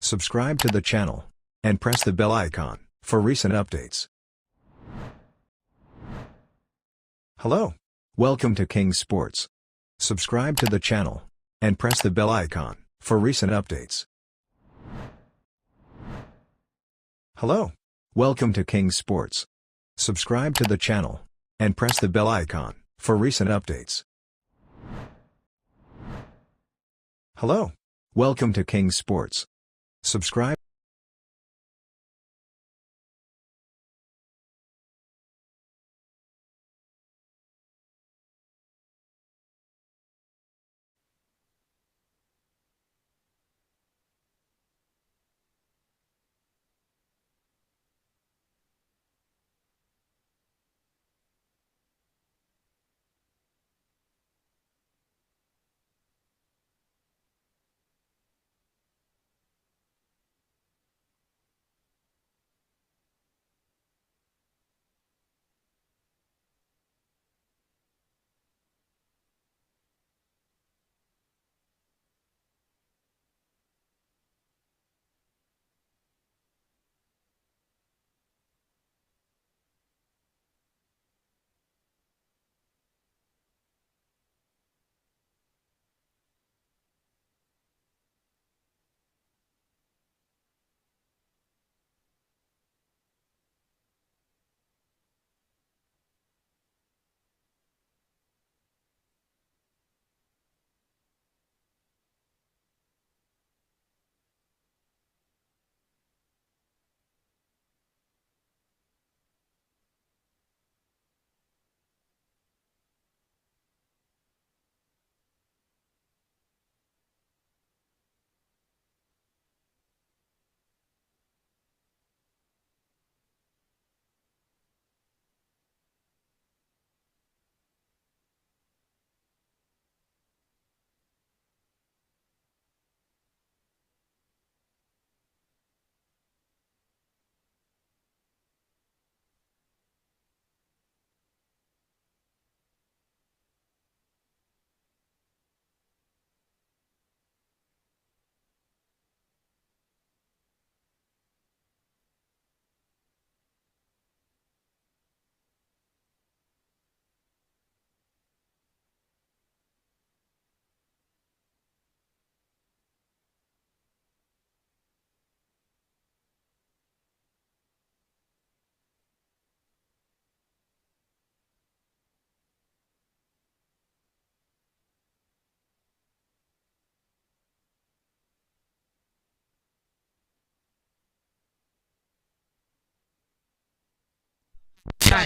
Subscribe to the channel and press the bell icon for recent updates. Hello. Welcome to King Sports. Subscribe to the channel and press the bell icon for recent updates. Hello. Welcome to King Sports. Subscribe to the channel and press the bell icon for recent updates. Hello. Welcome to King Sports. Subscribe.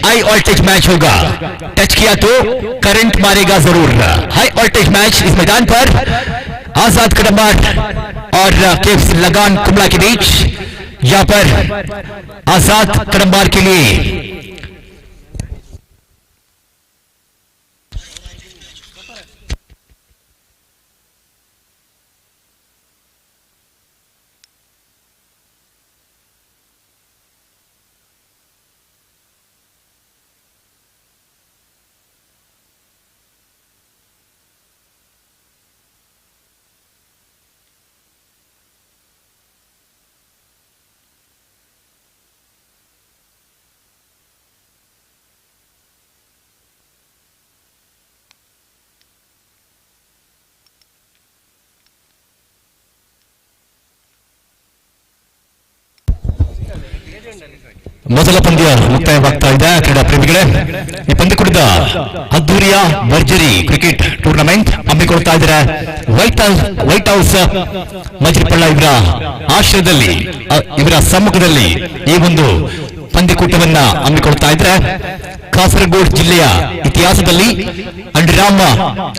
High voltage match होगा, touch किया तो current मारेगा जरूर। High voltage match इस मैदान पर आजाद कदमबार और KFC लगान कुमला के बीच। यहां पर आजाद कदमबार के लिए ಮೊದಲ ಪಂದ್ಯ ಮುಕ್ತಾಯವಾಗ್ತಾ ಇದೆ ಕ್ರೀಡಾ ಪ್ರೇಮಿಗಳೇ. ಈ ಪಂದ್ಯಕೂಟದ ಅದ್ದೂರಿಯ ಭರ್ಜರಿ ಕ್ರಿಕೆಟ್ ಟೂರ್ನಮೆಂಟ್ ಹಮ್ಮಿಕೊಳ್ತಾ ಇದ್ದಾರೆ ವೈಟ್ ಹೌಸ್ ಮಜಿರ್ಪಳ್ಳ ಇವರ ಆಶ್ರಯದಲ್ಲಿ, ಇವರ ಸಮ್ಮುಖದಲ್ಲಿ ಈ ಒಂದು ಪಂದ್ಯಕೂಟವನ್ನ ಹಮ್ಮಿಕೊಳ್ತಾ ಇದ್ರೆ ಕಾಸರಗೋಡು ಜಿಲ್ಲೆಯ ಇತಿಹಾಸದಲ್ಲಿ ಅಂಡರ್ಆರ್ಮ್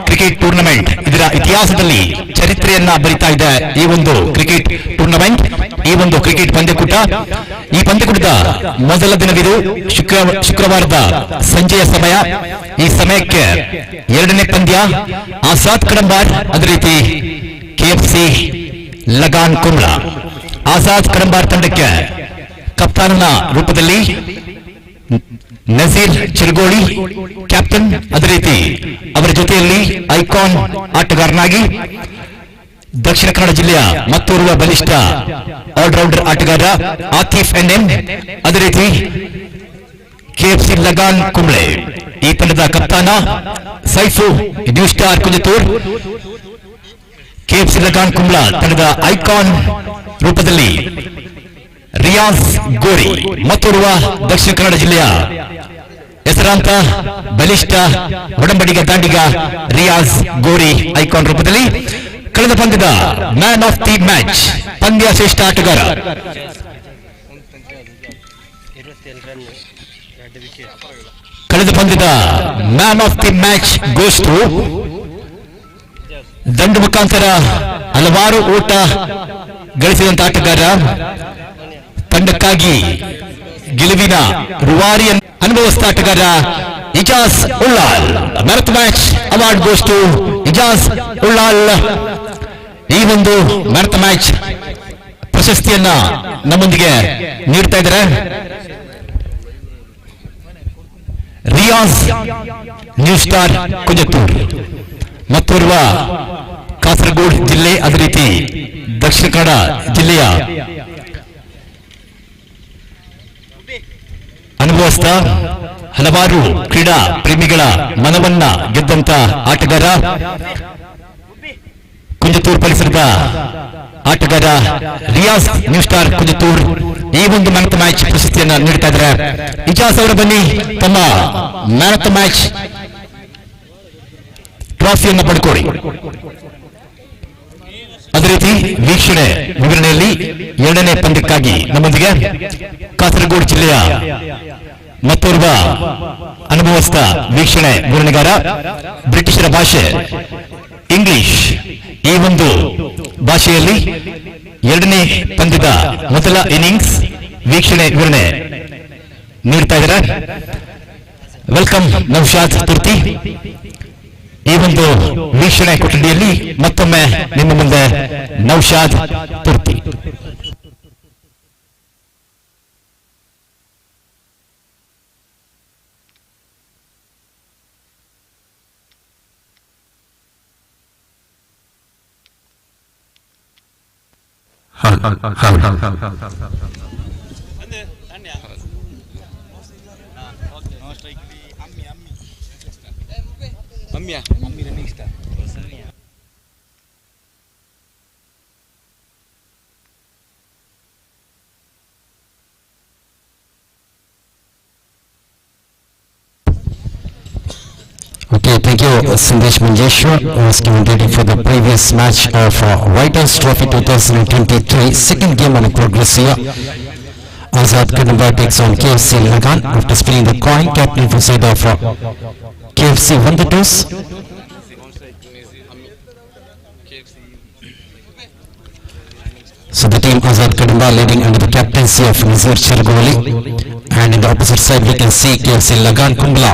ಕ್ರಿಕೆಟ್ ಟೂರ್ನಮೆಂಟ್ ಇದರ ಇತಿಹಾಸದಲ್ಲಿ ಚರಿತ್ರೆಯನ್ನ ಬರಿತಾ ಇದೆ ಈ ಒಂದು ಕ್ರಿಕೆಟ್ ಟೂರ್ನಮೆಂಟ್, ಈ ಒಂದು ಕ್ರಿಕೆಟ್ ಪಂದ್ಯಕೂಟ. ಈ ಪಂದ್ಯಕೂಟದ ಮೊದಲ ದಿನವಿದು ಶುಕ್ರವಾರದ ಸಂಜೆಯ ಸಮಯ. ಈ ಸಮಯಕ್ಕೆ ಎರಡನೇ ಪಂದ್ಯ ಆಜಾದ್ ಕಡಂಬಾರ್, ಅದೇ ರೀತಿ ಕೆಎಫ್ಸಿ ಲಗಾನ್ ಕುಮ್ಲಾ. ಆಜಾದ್ ಕಡಂಬಾರ್ ತಂಡಕ್ಕೆ ಕಪ್ತಾನನ ರೂಪದಲ್ಲಿ ನಜೀರ್ ಚಿರಗೋಳಿ ಕ್ಯಾಪ್ಟನ್, ಅದೇ ರೀತಿ ಅವರ ಜೊತೆಯಲ್ಲಿ ಐಕಾನ್ ಆಟಗಾರನಾಗಿ ದಕ್ಷಿಣ ಕನ್ನಡ ಜಿಲ್ಲೆಯ ಮತ್ತೋರ್ವ ಬಲಿಷ್ಠ ಆಲ್ರೌಂಡರ್ ಆಟಗಾರ ಆತಿಫ್ ಎನ್ಎಂ, ಅದೇ ರೀತಿ ಕೆಎಫ್ಸಿ ಲಗಾನ್ ಕುಂಬ್ಳೆ. ಈ ತಂಡದ ಕಪ್ತಾನ Saif new star Kunjathur. KFC Lagan Kumbla ತಂಡದ ಐಕಾನ್ ರೂಪದಲ್ಲಿ ರಿಯಾಜ್ ಗೋರಿ, ಮತ್ತೋರ್ವ ದಕ್ಷಿಣ ಕನ್ನಡ ಜಿಲ್ಲೆಯ ಹೆಸರಾಂತ ಬಲಿಷ್ಠ ಒಡಂಬಡಿಗ ದಾಂಡಿಗ ರಿಯಾಜ್ ಗೋರಿ ಐಕಾನ್ ರೂಪದಲ್ಲಿ. ಕಳೆದ ಪಂದ್ಯದ ಮ್ಯಾನ್ ಆಫ್ ದಿ ಮ್ಯಾಚ್, ಪಂದ್ಯ ಶ್ರೇಷ್ಠ ಆಟಗಾರ, ಕಳೆದ ಪಂದ್ಯದ man of the match goes to ದಂಡು ಮುಖಾಂತರ ಹಲವಾರು ಓಟ ಗಳಿಸಿದಂತ ಆಟಗಾರ, ತಂಡಕ್ಕಾಗಿ ಗೆಲುವಿನ ರೂವಾರಿಯನ್ನು ಅನುಭವಿಸಿದ ಆಟಗಾರ Ijaz Ullal. Man of the match award goes to Ijaz Ullal. ಈ ಒಂದು ಮ್ಯಾನ್ ಆಫ್ ದಿ ಮ್ಯಾಚ್ ಪ್ರಶಸ್ತಿಯನ್ನ ನಮ್ಮೊಂದಿಗೆ ನೀಡ್ತಾ ಇದ್ದಾರೆ ರಿಯಾಜ್ ನ್ಯೂ ಸ್ಟಾರ್ ಕುಂಜತೂರ್, ಮತ್ತೋರ್ವ ಕಾಸರಗೋಡು ಜಿಲ್ಲೆ, ಅದೇ ರೀತಿ ದಕ್ಷಿಣ ಕನ್ನಡ ಜಿಲ್ಲೆಯ ಅನುಭವಿಸಿದ ಹಲವಾರು ಕ್ರೀಡಾ ಪ್ರೇಮಿಗಳ ಮನವನ್ನ ಗೆದ್ದಂತ ಆಟಗಾರ, ಕುಂಜತೂರ್ ಪರಿಸರದ ಆಟಗಾರ ರಿಯಾಜ್ ನ್ಯೂ ಸ್ಟಾರ್ ಕುಂಜತೂರ್ ಈ ಒಂದು ಮ್ಯಾನ್ ಆಫ್ ದ ಮ್ಯಾಚ್ ಪ್ರಶಸ್ತಿಯನ್ನ ನೀಡ್ತಾ ಇದ್ದಾರೆ. ಇಜಾಜ್ ಅವರು ಬನ್ನಿ, ತಮ್ಮ ಮ್ಯಾನ್ ಆಫ್ ದ ಮ್ಯಾಚ್ ಟ್ರಾಫಿಯನ್ನು ಪಡ್ಕೊಳ್ಳಿ. ಅದೇ ರೀತಿ ವೀಕ್ಷಣೆ ವಿವರಣೆಯಲ್ಲಿ ಎರಡನೇ ಪಂದ್ಯಕ್ಕಾಗಿ ನಮ್ಮೊಂದಿಗೆ ಕಾಸರಗೋಡು ಜಿಲ್ಲೆಯ ಮತ್ತೋರ್ವ ಅನುಭವಿಸಿದ ವೀಕ್ಷಣೆ ವಿವರಣೆಗಾರ, ಬ್ರಿಟಿಷರ ಭಾಷೆ ಇಂಗ್ಲಿಷ್, ಈ ಒಂದು ಭಾಷೆಯಲ್ಲಿ ಎರಡನೇ ಪಂದ್ಯದ ಮೊದಲ ಇನ್ನಿಂಗ್ಸ್ ವೀಕ್ಷಣೆ ವಿವರಣೆ ನೀಡ್ತಾ ಇದ್ದಾರೆ. ವೆಲ್ಕಮ್ ನೌಶಾದ್ ತುರ್ತಿ. ಈ ಒಂದು ವೀಕ್ಷಣೆ ಕೊಠಡಿಯಲ್ಲಿ ಮತ್ತೊಮ್ಮೆ ನಿಮ್ಮ ಮುಂದೆ Naushad Thuruthi. Okay, thank you, Sandesh Manjeshwar, was commentating for the previous match of White House Trophy 2023, second game on progress here. Azad Kadamba takes on KFC Lagan after spinning the coin. Captain for side of KFC won the toss. So the team Azad Kadamba leading under the captaincy of Nazir Chergoli, and in the opposite side we can see KFC Lagan Kumbla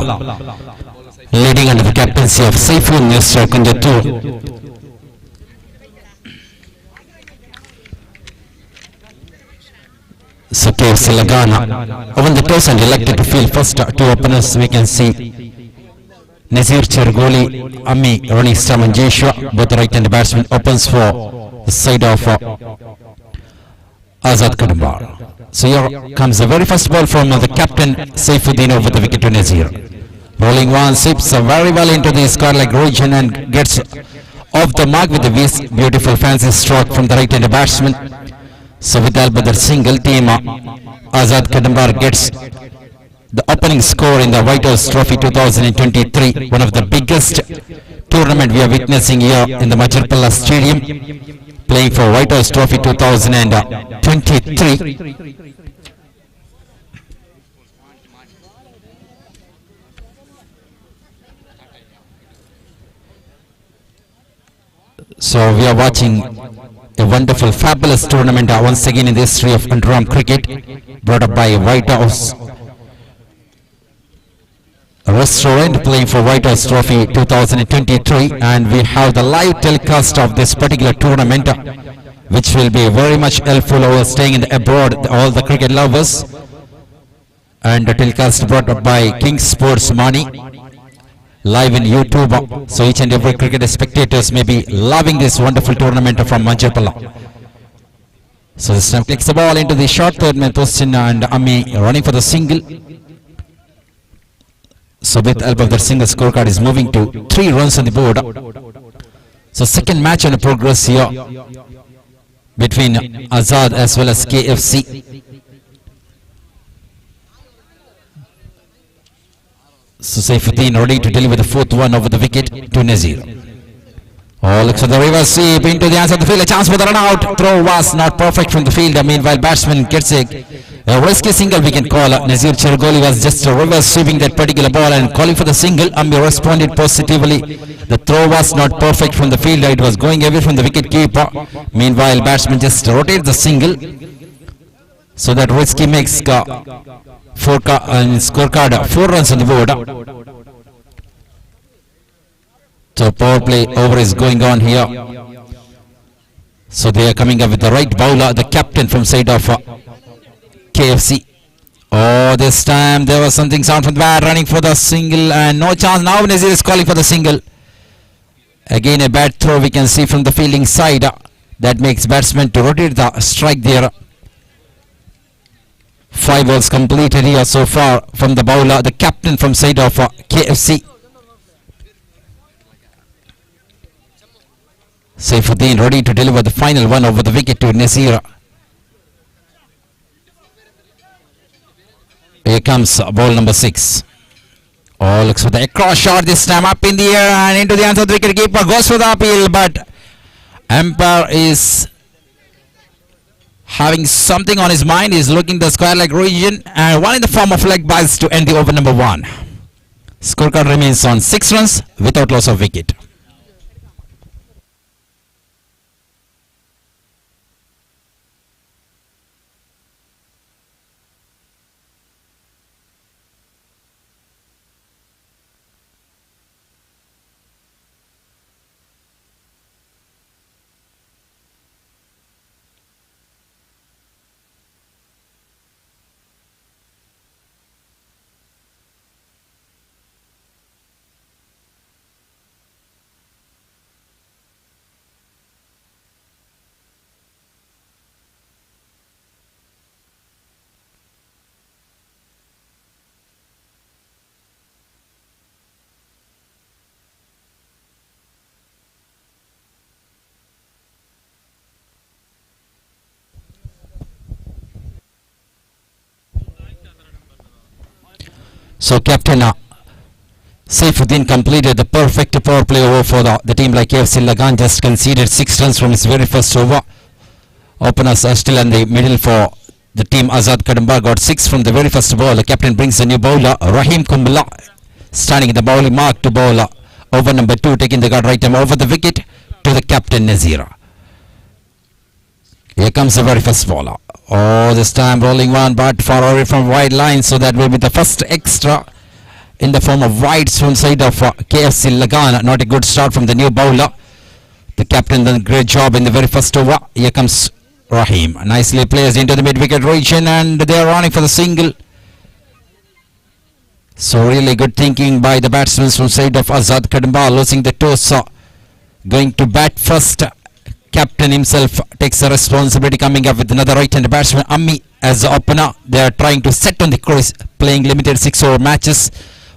leading under the captaincy of Saifu Nusra Kunjatur. So KFC Lagana won the toss and elected to field first. Two openers we can see Nazir Chergoli, Ami running star Manjeshwar, both the right-hand batsman opens for the side of Azad Kadamba. So here comes the very first ball from the captain Saifuddin over the wicket to Nazir. Rolling one, sips very well into the square like region and gets off the mark with a beautiful fancy stroke from the right-hand batsman. So with Albadar single, team Azad Kadambar gets the opening score in the White House Trophy 2023, one of the biggest tournament we are witnessing here in the Majirpalla Stadium, playing for White House Trophy 2023. So we are watching a wonderful, fabulous tournament once again in the history of UNDERARM cricket, brought up by White House Restaurant, playing for White House Trophy 2023, and we have the live telecast of this particular tournament, which will be very much helpful over staying in the abroad, all the cricket lovers, and the telecast brought up by King Sports Money. live in YouTube. So each and every cricket spectators may be loving this wonderful tournament from Majirpalla. So this time kicks the ball into the short third man position and Ami running for the single. So with help of the single, scorecard is moving to 3 runs on the board. So second match on progress here between Azad as well as KFC. So Saifuddin ready to deliver the fourth one over the wicket to Nazir. Oh, looks for the reverse sweep into the answer of the field. A chance for the run out. Throw was not perfect from the field. Meanwhile, batsman gets a risky single, we can call. Nazir Chergoli was just reverse sweeping that particular ball and calling for the single. Amir responded positively. The throw was not perfect from the field. It was going away from the wicket keeper. Meanwhile, batsman just rotates the single. So that risky makes scorecard 4 runs on the board. So power play over is going on here. So they are coming up with the right bowler, the captain from side of KFC. Oh, this time there was something sound from the bat, running for the single and no chance. Now Nazir is calling for the single. Again a bad throw we can see from the fielding side. That makes batsman to rotate the strike there. 5 balls completed here so far from the bowler, the captain from side of KFC. Saifuddin ready to deliver the final one over the wicket to Nazir. Here comes ball number 6. Oh, looks for the cross shot this time, up in the air and into the hands of the wicket keeper. Goes for the appeal, but umpire is having something on his mind. He's looking the square leg region and one in the form of leg bites to end the over number 1. Scorecard remains on 6 runs without loss of wicket. So captain Saifuddin completed the perfect power play over for the team like KFC. Lagan just conceded 6 runs from his very first over. Openers are still in the middle for the team. Azad Kadamba got 6 from the very first ball. The captain brings a new bowler, Rahim Kumbla, standing in the bowling mark to bowl over number 2, taking the guard right time over the wicket to the captain Nazir. Here comes the very first bowler. Oh, this time rolling one, but far away from wide line, so that will be the first extra in the form of wides from side of KFC Lagan. Not a good start from the new bowler. The captain done a great job in the very first over. Here comes Rahim, nicely placed into the mid-wicket region, and they are running for the single. So really good thinking by the batsmen from side of Azad Kadamba, losing the toss, going to bat first. Captain himself takes the responsibility, coming up with another right-handed batsman, Ammi, as the opener. They are trying to set on the crease, playing limited 6-over matches.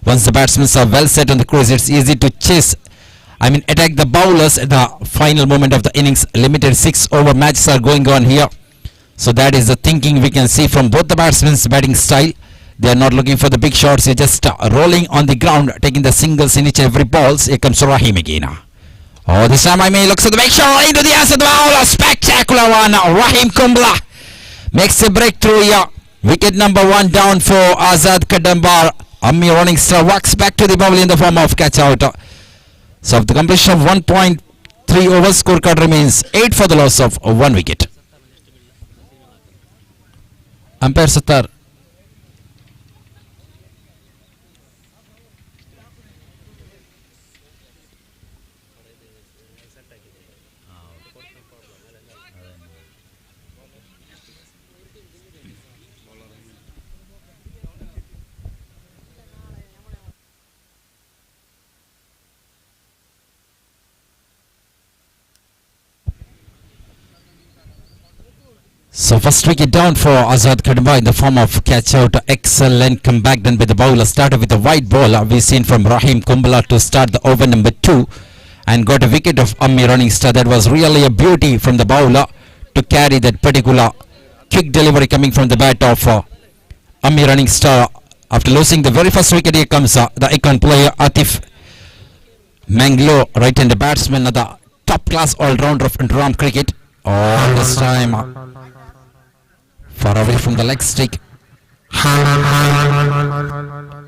Once the batsmen are well set on the crease, it's easy to attack the bowlers at the final moment of the innings. Limited 6-over matches are going on here. So that is the thinking we can see from both the batsmen's batting style. They are not looking for the big shots. They're just rolling on the ground, taking the singles in each and every balls. Here comes Rahim again. Oh, this time looks at the big shot into the answer of the bowler. Spectacular one. Rahim Kumbla makes a breakthrough here. Wicket number 1 down for Azad Kadamba. Ammi running star walks back to the bowl in the form of catch out. So the completion of 1.3 overs, scorecard remains 8 for the loss of 1 wicket. Umpire Sattar. So first wicket down for Azad Kadamba in the form of catch out. Excellent comeback done by the bowler. Started with a wide ball we've seen from Rahim Kumbala to start the over number 2 and got a wicket of Ammi Running Star. That was really a beauty from the bowler to carry that particular quick delivery coming from the bat of Ammi Running Star. After losing the very first wicket, here comes the icon player Atif Manglo, right-hander batsman, the top class all-rounder of UNDERARM cricket. This time far away from the leg stick.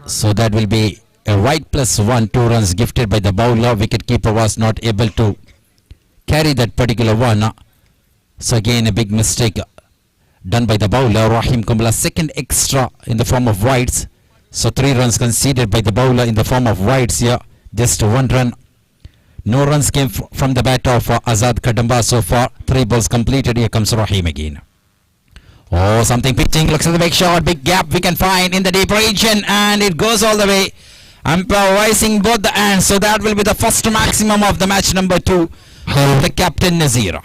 So that will be a wide +1, 2 runs gifted by the bowler. Wicketkeeper was not able to carry that particular one. So again a big mistake done by the bowler. Rahim Kumbala second extra in the form of wides. So 3 runs conceded by the bowler in the form of wides here. Just 1 run. No runs came from the bat of Azad Kadamba so far. 3 balls completed. Here comes Rahim again. Oh, something pitching. Looks at the big shot. Big gap we can find in the deep region. And it goes all the way. Umpire rising both the hands. So that will be the first maximum of the match number 2. The captain Nazir.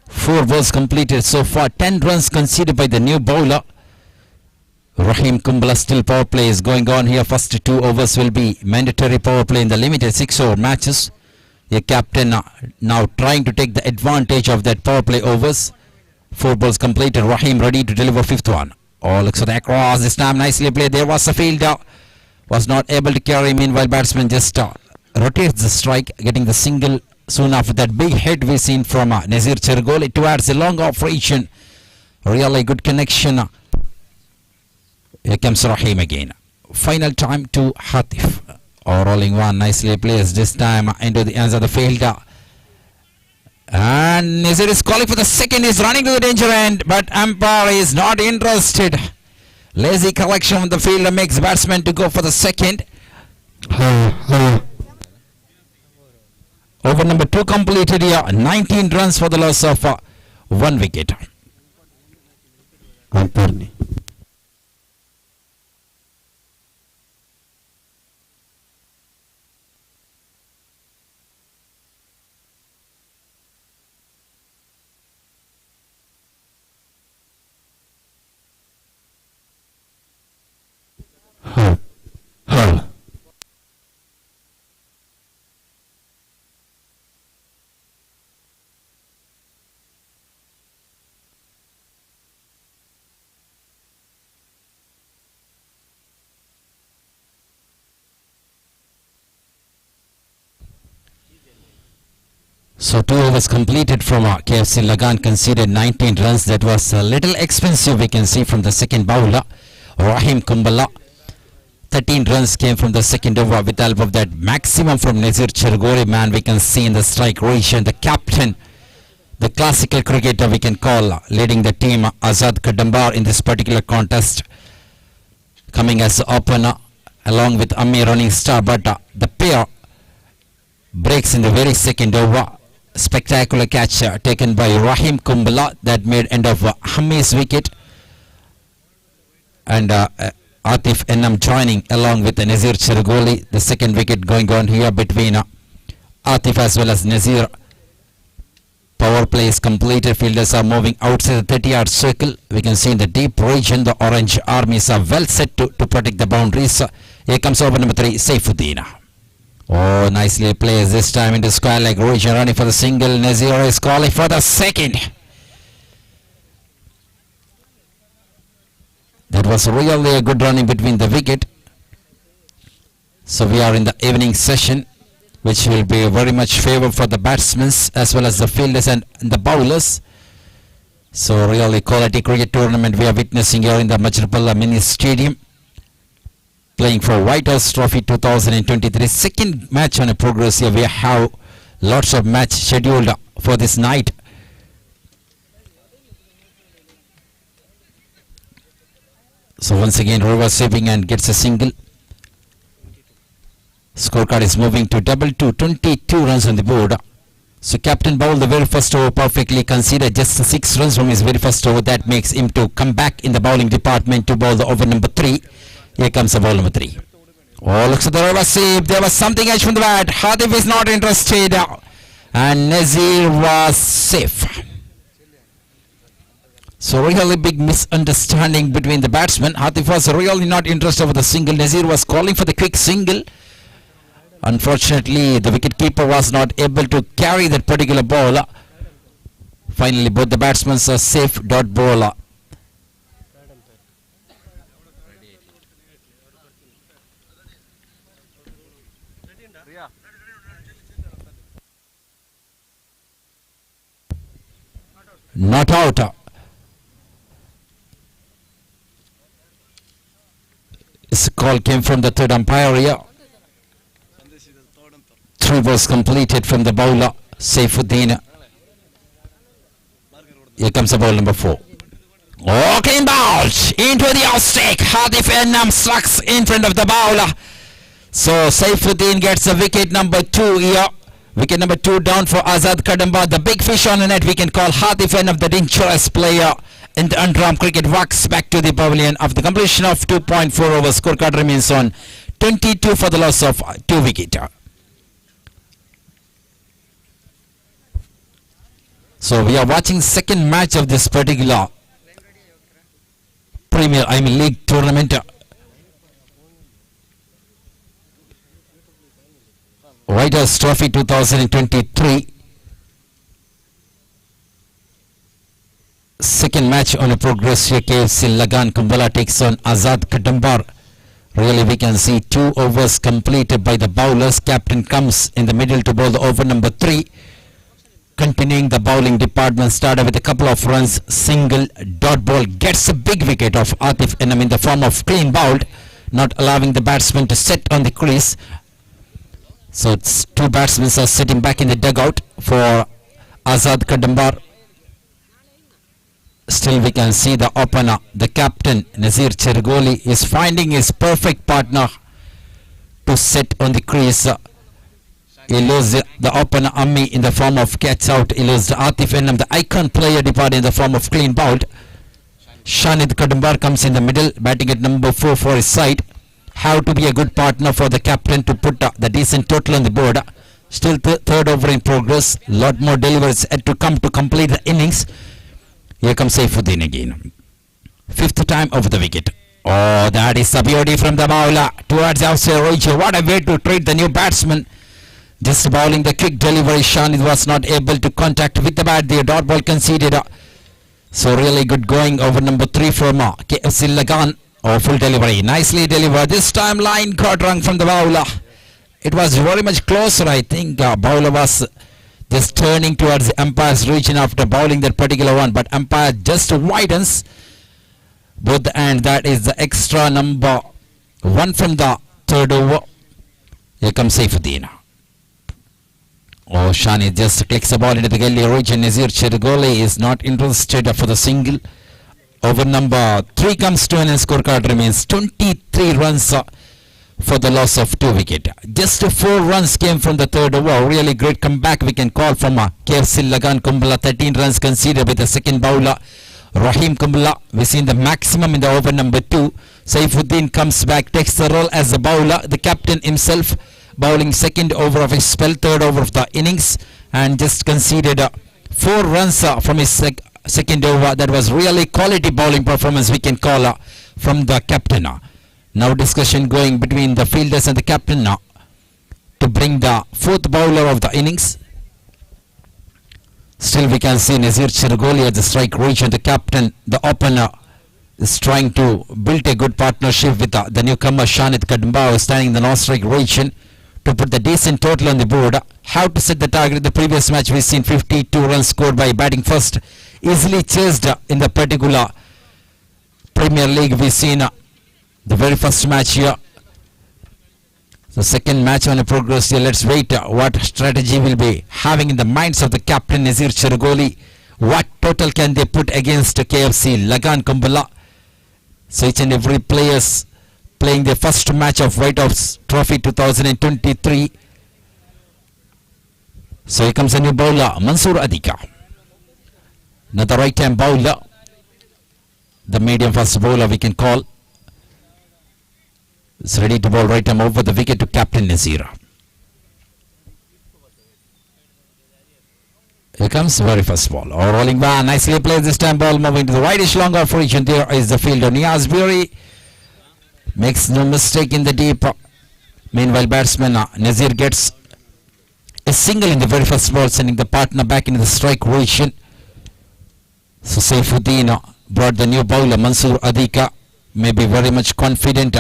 Four balls completed so far. 10 runs conceded by the new bowler. Rahim Kumbala still power play is going on here. First 2 overs will be mandatory power play in the limited 6-over matches. The captain now trying to take the advantage of that power play overs. 4 balls completed. Rahim ready to deliver 5th one. Oh, looks at the across. This time nicely played. There was a fielder. Was not able to carry. Meanwhile, batsman just rotates the strike, getting the single. Soon after that, big hit we seen from Nazir Chergoli towards a long operation. Really good connection. Here comes Rahim again. Final time to Hatif. Oh, rolling one, nicely placed this time into the hands of the fielder. And Nazir is calling for the second. He's running to the danger end, but umpire is not interested. Lazy collection from the fielder makes batsman to go for the second. Over number 2 completed here. 19 runs for the loss of 1 wicket. So 2 overs completed from KFC Lagan, conceded 19 runs. That was a little expensive, we can see from the second bowler Rahim Kumbala. 13 runs came from the second over with the help of that maximum from Nazir Chergoli. Man, we can see in the strike region the captain, the classical cricketer we can call, leading the team Azad Kadamba in this particular contest, coming as opener along with Ammi Running Star. But the pair breaks in the very second over. Spectacular catch taken by Rahim Kumbala that made end of Hammi's wicket, and Atif Enam joining along with Nazir Chergoli. The second wicket going on here between Atif as well as Nazir. Power play is completed. Fielders are moving outside the 30-yard circle. We can see in the deep region the orange armies are well set to protect the boundaries. Here comes over number 3, Saifuddin. Oh, nicely plays this time into square leg region, running for the single. Nazir is calling for the second. That was really a good running between the wicket. So we are in the evening session, which will be very much favor for the batsmen as well as the fielders and the bowlers. So really quality cricket tournament we are witnessing here in the MAJIRPALLA mini stadium, playing for White House Trophy 2023. Second match on a progress here. We have lots of match scheduled for this night. So once again reverse sweeping and gets a single. Scorecard is moving to 22 runs on the board. So captain bowled the very first over perfectly, conceded just 6 runs from his very first over. That makes him to come back in the bowling department to bowl the over number 3. Here comes the ball number 3. Oh, looks at the over save. There was something edge from the bat. Hatif is not interested. And Nazir was safe. So really big misunderstanding between the batsmen. Hatif was really not interested with the single. Nazir was calling for the quick single. Unfortunately, the wicketkeeper was not able to carry that particular ball. Finally, both the batsmen are safe. Dot ball. Not out. This call came from the third umpire here. 3 was completed from the bowler Saifuddin. Here comes the ball number 4. Oh, clean ball into the off stick. Hatif Ennam slugs in front of the bowler. So Saifuddin gets a wicket number 2 here. Wicket number 2 down for Azad Kadamba. The big fish on the net we can call Hatif Ennam, the dangerous player in the UNDERARM cricket, walks back to the pavilion after the completion of 2.4 overs. Scorecard remains on 22 for the loss of 2 wickets. So we are watching second match of this particular League tournament. White House Trophy 2023. Second match on a progress here. KFC Lagan Kumbala takes on Azad Kadambar. Really we can see 2 overs completed by the bowlers. Captain comes in the middle to bowl the over number 3. Continuing the bowling department, started with a couple of runs, single, dot ball, gets a big wicket of Atif Ennam in the form of clean bowled, not allowing the batsman to set on the crease. So it's 2 batsmen are sitting back in the dugout for Azad Kadambar. Still we can see the opener, the captain Nazir Chergoli is finding his perfect partner to set on the crease. He loses the opener Ammi in the form of catch out. He loses Atif Ennam, the icon player, departed in the form of clean bowled. Shanid Kadambar comes in the middle, batting at number 4 for his side. Have to be a good partner for the captain to put the decent total on the board. Still third over in progress. Lot more deliveries yet to come to complete the innings. Here comes Saifuddin again. 5th time over the wicket. Oh, that is a beauty from the bowler towards outside Roger. What a way to treat the new batsman. Just bowling the quick delivery. Shanid was not able to contact with the bat. The dot ball conceded. So really good going over number 3 from KFC Lagan. Oh, full delivery. Nicely delivered. This time line caught wrong from the bowler. It was very much closer, I think. Bowler was just turning towards the umpire's region after bowling that particular one. But umpire just widens both the end. That is the extra number 1 from the third over. Here comes Saifuddin. Oh, Shani just clicks the ball into the gully region. Nazir Chergoli is not interested for the single. Over number 3 comes to an end. Scorecard remains 23 runs for the loss of 2 wickets. Just 4 runs came from the third over. Really great comeback we can call from KFC Lagan Kumbala. 13 runs conceded with the second bowler Rahim Kumbala. We've seen the maximum in the over number 2. Saifuddin comes back, takes the role as the bowler. The captain himself bowling second over of his spell, third over of the innings, and just conceded 4 runs from his second over. That was really quality bowling performance we can call from the captain. Now discussion going between the fielders and the captain to bring the 4th bowler of the innings. Still we can see Nazir Chergoli at the strike region. The captain, the opener, is trying to build a good partnership with the newcomer Shanid Kadamba, standing in the non-strike region to put the decent total on the board. How to set the target? The previous match we've seen 52 runs scored by batting first, easily chased in the particular Premier League. We've seen the very first match here. The second match on a progress here. Let's wait what strategy will be having in the minds of the captain Nazir Chergoli. What total can they put against KFC Lagan Kumbala? So each and every players playing their first match of White House Trophy 2023. So here comes a new bowler, Mansoor Adika. Another right-hand bowler. The medium fast bowler we can call. Is ready to bowl right arm over the wicket to Captain Nazir. Here comes very first ball. Oh, rolling one. Nicely played this time. Ball moving to the rightish long off region. There is the fielder Niaz Buri. Makes no mistake in the deep. Meanwhile, batsman Nazir gets a single in the very first ball, sending the partner back into the strike position. So Saifuddin brought the new bowler Mansoor Adika. May be very much confident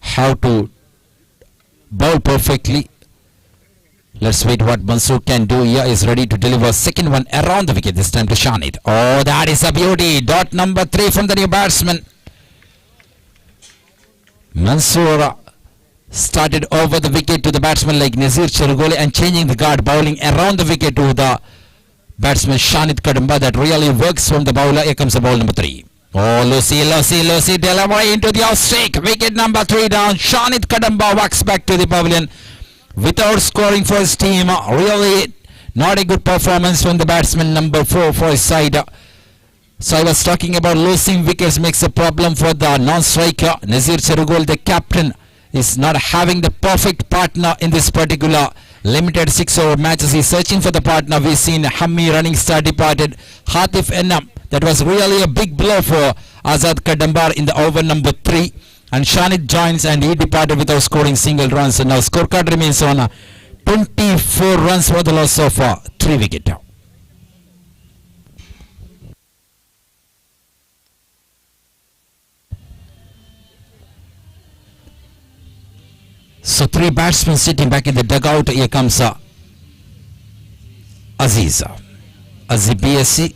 how to bowl perfectly. Let's wait what Mansoor can do here. Is ready to deliver second one around the wicket, this time to Shanid. Oh, that is a beauty. Dot number 3 from the new batsman. Mansoor started over the wicket to the batsman like Nazir Cherugoli and changing the guard, bowling around the wicket to the batsman Shanid Kadamba. That really works from the bowler. Here comes the ball number 3. Oh, Lucy delivery into the off streak. Wicket number 3 down. Shanid Kadamba walks back to the pavilion without scoring for his team. Really not a good performance from the batsman number 4 for his side. So I was talking about losing wickets makes a problem for the non-striker. Nazir Cherugol, the captain, is not having the perfect partner in this particular limited 6-over matches. He's searching for the partner. We've seen Hammi running star departed. Hatif Ennam. That was really a big blow for Azad Kadambar in the over number 3. And Shanid joins and he departed without scoring single runs. So now scorecard remains on 24 runs for the loss of 3 wickets. So 3 batsmen sitting back in the dugout. Here comes Aziz BSC.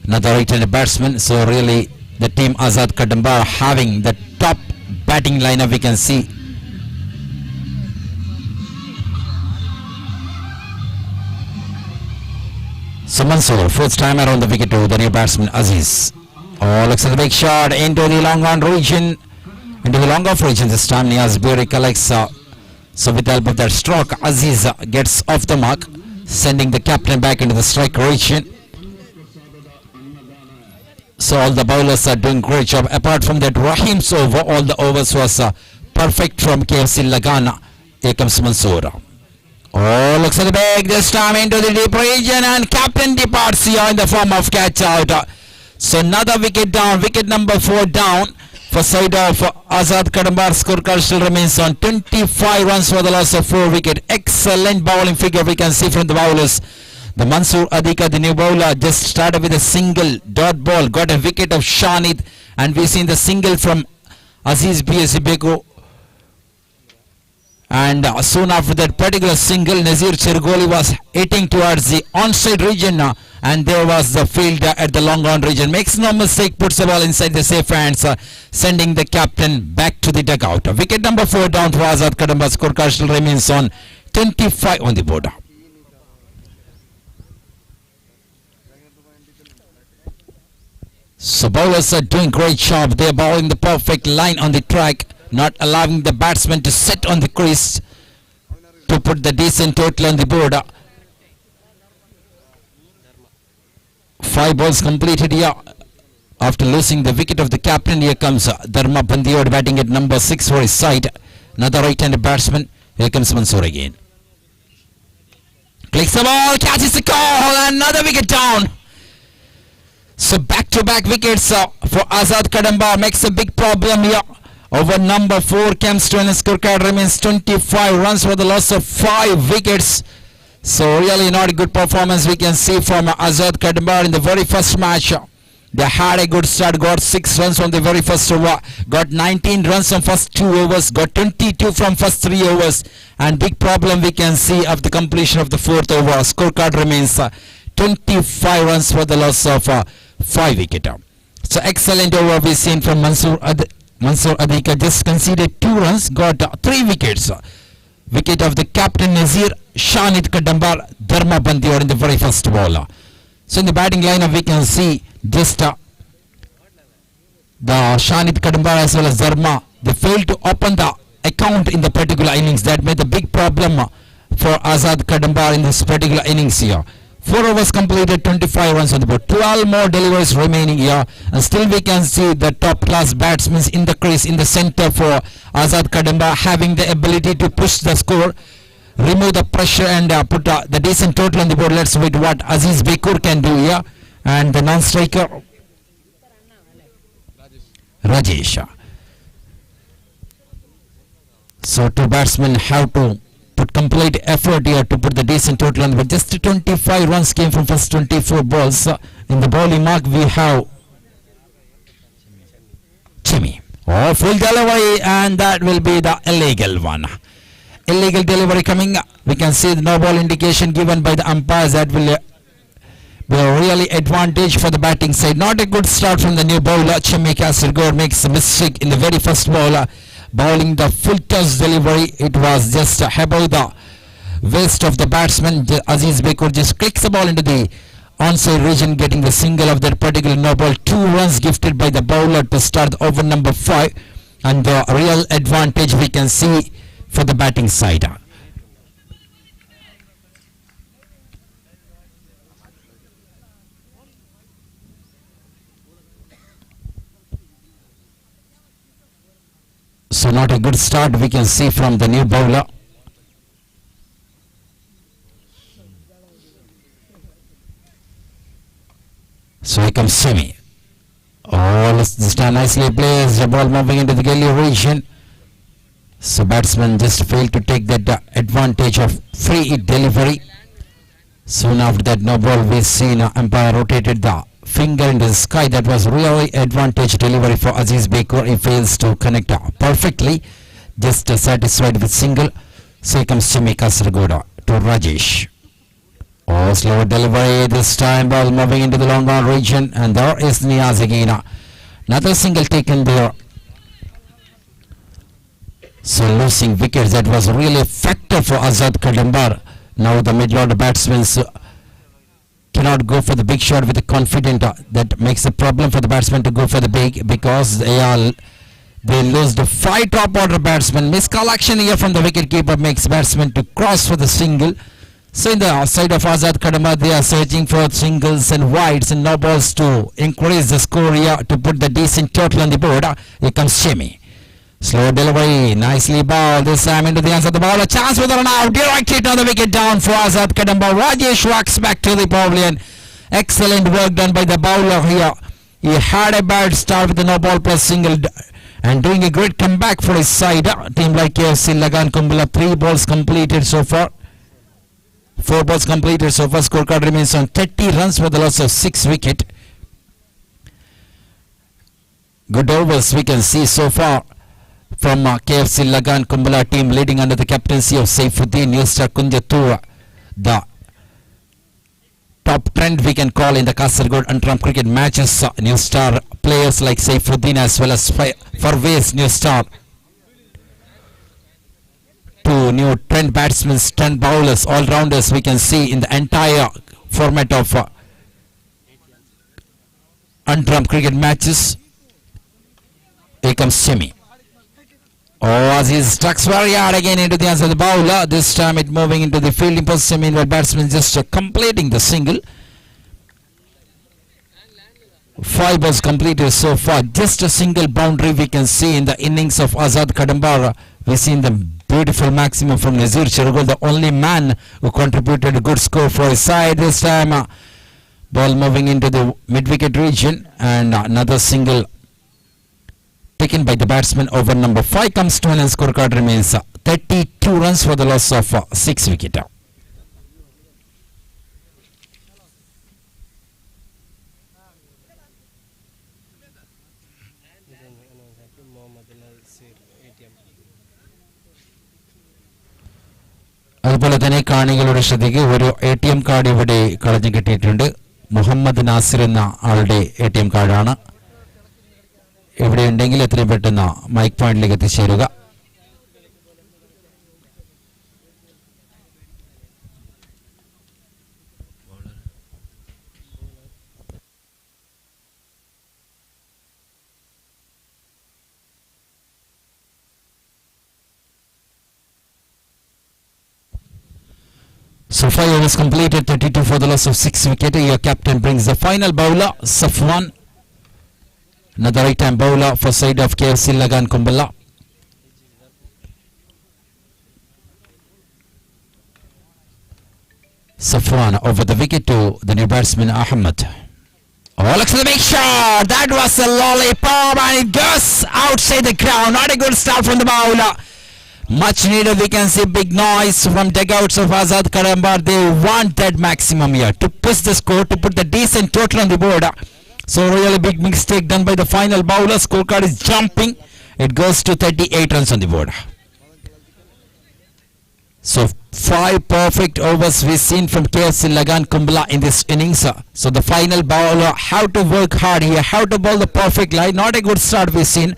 Another right-handed batsman. So really the team Azad Kadambar having the top batting lineup we can see. So Mansoor, 4th time around the wicket to the new batsman Aziz. Oh, looks at the big shot into the long on region. Into the long off region this time. Niaz Buri collects. So with the help of that stroke, Aziz gets off the mark, sending the captain back into the strike region. So all the bowlers are doing great job. Apart from that, Rahim's over, all the overs was perfect from KFC Lagana. Here comes Mansoor. Oh, looks at the bag this time into the deep region, and captain departs here in the form of catch out. So another wicket down, wicket number 4 down for side of Azad Kadambar. Scorecard still remains on 25 runs for the loss of 4 wicket. Excellent bowling figure we can see from the bowlers. The Mansoor Adika, the new bowler, just started with a single dot ball, got a wicket of Shanid, and we've seen the single from Aziz BSC Beko. And soon after that particular single, Nazir Chergoli was hitting towards the onside region, and there was the fielder at the long on region. Makes no mistake, puts the ball inside the safe hands, sending the captain back to the dugout. Wicket number 4 down for Azad Kadamba. Scorecard still remains on 25 on the board. So bowlers are doing great job. They're bowling the perfect line on the track, not allowing the batsman to sit on the crease to put the decent total on the board. 5 balls completed here after losing the wicket of the captain. Here comes Dharma Bandiod batting at number 6 for his side. Another right-handed batsman. Here comes Mansoor again. Clicks the ball, catches the call, another wicket down. So back-to-back wickets for Azad Kadamba makes a big problem here. Over number 4 comes to an scorecard remains 25 runs for the loss of 5 wickets. So really not a good performance we can see from Azad Kadamba in the very first match. They had a good start, got 6 runs from the very first over, got 19 runs from first 2 overs, got 22 from first 3 overs, and big problem we can see of the completion of the 4th over. Scorecard remains 25 runs for the loss of 5 wicket. So excellent over we've seen from Mansoor Adika. Just conceded 2 runs, got 3 wickets. Wicket of the captain Nazir, Shanid Kadambar, Dharma Bandior in the very first ball. So in the batting lineup we can see just the Shanid Kadambar as well as Dharma. They failed to open the account in the particular innings. That made a big problem for Azad Kadambar in this particular innings here. 4 overs completed, 25 runs on the board. 12 more deliveries remaining here. And still we can see the top class batsmen in the crease in the center for Azad Kadambar having the ability to push the score, remove the pressure and put the decent total on the board. Let's wait what Aziz Bekur can do here. And the non-striker Rajesh. So two batsmen have to put complete effort here to put the decent total on the board. Just 25 runs came from first 24 balls. In the bowling mark we have Chimmy. Oh, full delivery, and that will be the illegal one. Illegal delivery coming. We can see the no ball indication given by the umpires. That will be a really advantage for the batting side. Not a good start from the new bowler. Chimmy Kasargod makes a mistake in the very first ball. Bowling the full toss delivery. It was just above the waist of the batsman. Aziz Bekur just clicks the ball into the onside region, getting the single of that particular no ball. 2 runs gifted by the bowler to start over number 5, and the real advantage we can see for the batting side. So not a good start we can see from the new bowler. So here comes Semi. Oh, this time nicely placed. The ball moving into the gully region. So batsman just failed to take that advantage of free delivery. Soon after that no ball, we seen umpire rotated the finger in the sky. That was really advantage delivery for Aziz Bekur. He fails to connect perfectly. Just satisfied with single. So here comes Semi Kasargoda to Rajesh. Oh, slow delivery this time. Ball moving into the long on region, and there is Niaz again. Another single taken there. So losing wickets, that was really a factor for Azad Kadambar. Now the mid-order batsmen cannot go for the big shot with the confident. That makes a problem for the batsman to go for the big, because they lose the 5 top order batsmen. Miscollection here from the wicket keeper makes batsmen to cross for the single. So in the side of Azad Kadambar, they are searching for singles and wides and no balls to increase the score here, to put the decent total on the board. Here comes Shemi. Slow delivery, nicely bowled. This time into the hands of the ball. A chance with a run out. Direct hit on the wicket down for Azad Kadambar. Rajesh walks back to the pavilion. Excellent work done by the bowler here. He had a bad start with the no ball plus single and doing a great comeback for his side. Team like KFC Lagan Kumbhala, 3 balls completed so far. 4 balls completed so far. Scorecard remains on 30 runs for the loss of 6 wicket. Good overs we can see so far from KFC Lagan Kumbhala team, leading under the captaincy of Saifuddin. New star Kunjatur, the top trend we can call in the Kasargod UNDERARM cricket matches. New star players like Saifuddin as well as Farvez, new star. 2 new trend batsmen, trend bowlers, all-rounders we can see in the entire format of UNDERARM cricket matches. Here comes Semi. Oh, Aziz struck very hard again into the hands of the bowler. This time it moving into the fielding position. Meanwhile, batsman just completing the single. 5 balls completed so far. Just a single boundary we can see in the innings of Azad Kadambar. We've seen the beautiful maximum from Nazir Cherugol, the only man who contributed a good score for his side. This time ball moving into the mid-wicket region, and another single taken by the batsman over number 5 comes to an, and scorecard remains 32 runs for the loss of 6 wicket. അതുപോലെ തന്നെ കാണികളുടെ ശ്രദ്ധയ്ക്ക് ഒരു ATM card ഇവിടെ കളഞ്ഞു കിട്ടിയിട്ടുണ്ട്. മുഹമ്മദ് നാസിർ എന്ന ആളുടെ ATM കാർഡാണ്. ഇവിടെ ഉണ്ടെങ്കിൽ എത്രയും പെട്ടെന്ന് മൈക്ക് പോയിന്റിലേക്ക് എത്തിച്ചേരുക. So 5 overs completed, 32 for the loss of 6 wickets. Your captain brings the final bowler, Safwan. Another right-hand bowler for side of KFC Lagan Kumbala. Safwan over the wicket to the new batsman Ahmed. Oh, looks at the big shot. That was a lollipop and it goes outside the ground. Not a good start from the bowler. Much needed, we can see big noise from dugouts of Azad Kadambar. They want that maximum here to push the score, to put the decent total on the board. So really big mistake done by the final bowler. Scorecard is jumping. It goes to 38 runs on the board. So 5 perfect overs we've seen from KFC Lagan Kumbala in this innings. So the final bowler, how to work hard here, how to bowl the perfect line. Not a good start we've seen.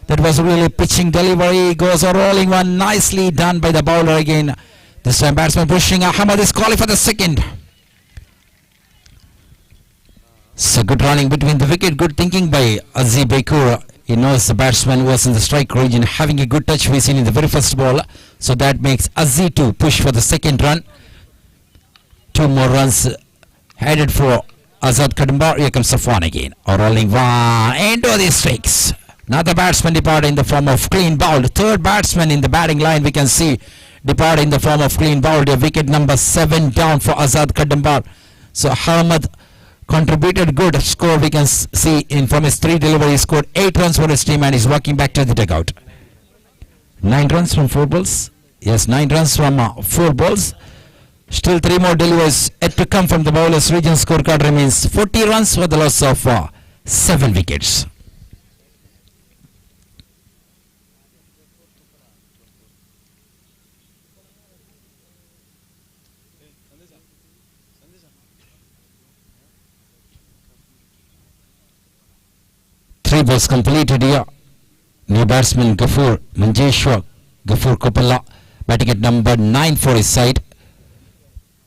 That was really pitching delivery. Goes a rolling one. Nicely done by the bowler again. This time batsman pushing. Ahmad is calling for the second. So good running between the wicket. Good thinking by Azib Bekur. He knows the batsman was in the strike region, having a good touch we've seen in the very first ball. So that makes Azib to push for the second run. 2 more runs headed for Azad Kadambar. Here comes Safwan again. A rolling one into the stakes. Another batsman depart in the form of clean bowled. Third batsman in the batting line we can see depart in the form of clean bowled. Wicket number 7 down for Azad Kadambar. So Ahmed contributed good score we can see in from his 3 deliveries. Scored 8 runs for his team and is walking back to the dugout. 9 runs from 4 balls. Yes, 9 runs from 4 balls. Still 3 more deliveries yet to come from the bowlers. Region scorecard remains 40 runs for the loss of 7 wickets. Three balls completed here. New batsman Gafur Manjeshwar Gafur Kopala batting at number 9 for his side.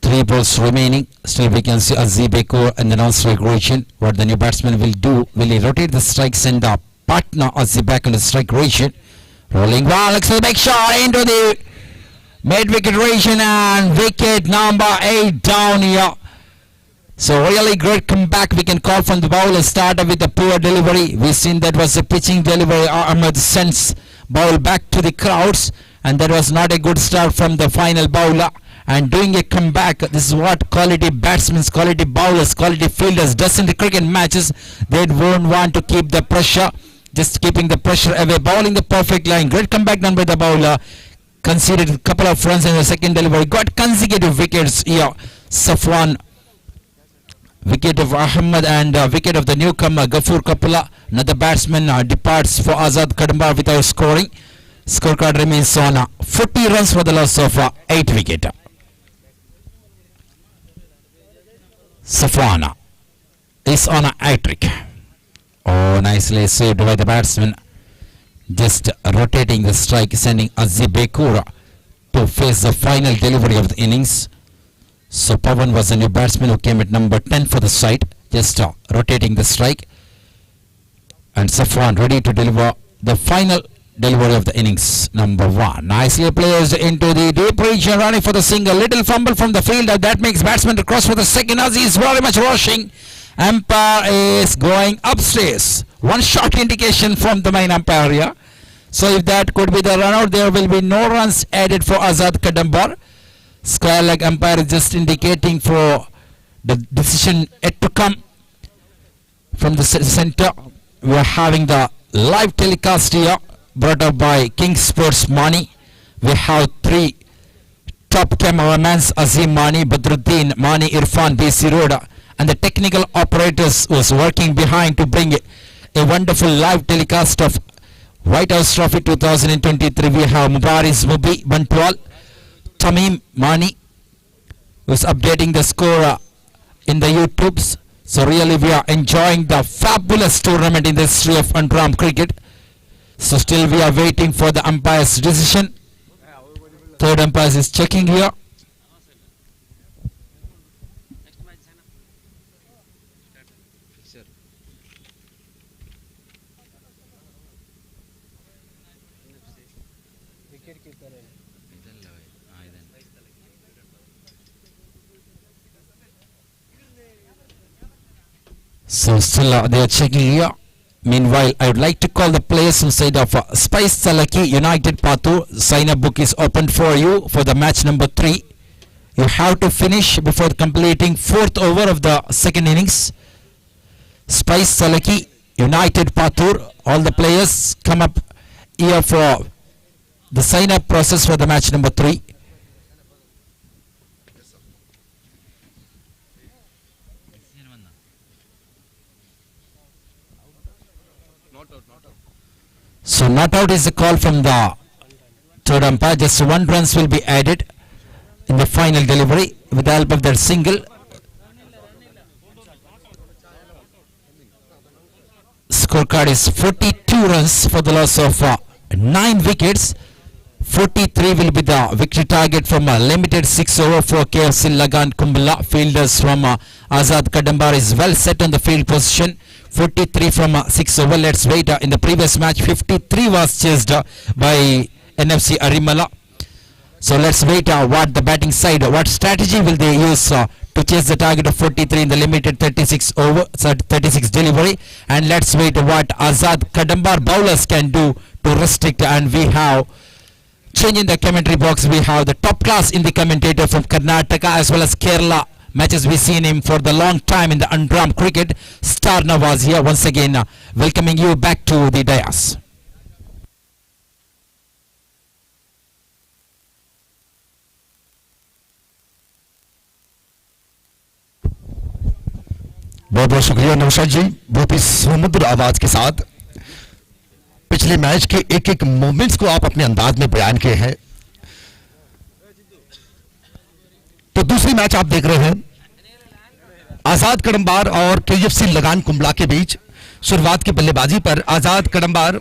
3 balls remaining. Still we can see Azib Bekur and the non-strike rotation. What the new batsman will do, will he rotate the strikes and the partner Azib back in the strike rotation. Rolling ball, looks like a big shot into the mid-wicket rotation and wicket number 8 down here. So really great comeback we can call from the bowler. Started with a poor delivery. We've seen that was a pitching delivery. Ahmed sends ball back to the crowds and that was not a good start from the final bowler. And doing a comeback, this is what quality batsmen, quality bowlers, quality fielders does in the cricket matches. They won't want to keep the pressure, just keeping the pressure away, bowling the perfect line. Great comeback done by the bowler. Conceded a couple of runs in the second delivery. Got consecutive wickets here. Safwan, wicket of Ahmed and wicket of the newcomer Gafur Kapula. Another batsman departs for Azad Kadambar without scoring. Scorecard remains on 40 runs for the loss of 8 wicket. Safwan is on a hat-trick. Oh, nicely saved by the batsman. Just rotating the strike, sending Azib Bekur to face the final delivery of the innings. So Pawan was the new batsman who came at number 10 for the side, just rotating the strike. And Safwan ready to deliver the final delivery of the innings, number 1. Nicely placed into the deep region, running for the single. Little fumble from the fielder. That makes batsman to cross for the second as he is very much rushing. Umpire is going upstairs. One shot indication from the main umpire here. So if that could be the run out, there will be no runs added for Azad Kadambar. Square leg umpire is just indicating for the decision yet to come from the center. We are having the live telecast here brought up by King Sports Money. We have 3 top cameramans, Azim Mani, Badruddin Mani, Irfan BC Roda, and the technical operators was working behind to bring a wonderful live telecast of White House Trophy 2023. We have Mubaris Mubi Bantwal, Tamim Mani, who is updating the score in the YouTubes. So really we are enjoying the fabulous tournament in the history of UNDERARM cricket. So still we are waiting for the umpire's decision. Third umpire is checking here. So still they are checking here. Meanwhile, I would like to call the players inside of Spice Salaki United Patur. Sign-up book is open for you for the match number 3. You have to finish before completing 4th over of the second innings. Spice Salaki United Patur. All the players come up here for the sign-up process for the match number 3. So not out is the call from the third umpire. Just 1 runs will be added in the final delivery with the help of that single. Scorecard is 42 runs for the loss of 9 wickets. 43 will be the victory target from a limited 6 over for KFC Lagan Kumbala. Fielders from Azad Kadambar is well set on the field position. 43 from 6 over. Let's wait. In the previous match, 53 was chased by NFC Arimala. So let's wait what the batting side, what strategy will they use to chase the target of 43 in the limited 36 over, 36 delivery. And let's wait what Azad Kadambar bowlers can do to restrict. And we have change in the commentary box. We have the top class in the commentator from Karnataka as well as Kerala matches. We've seen him for the long time in the UNDERARM cricket. Star Nawaz here once again welcoming you back to the dais. बहुत बहुत शुक्रिया नौशाद जी, बहुत ही सुमधुर आवाज के साथ पिछले match के एक एक मोमेंट्स को आप अपने अंदाज में बयान किए हैं। तो दूसरी मैच आप देख रहे हैं आजाद कडम्बार और केएफसी लगान कुंबला के बीच। शुरुआत की बल्लेबाजी पर आजाद कडम्बार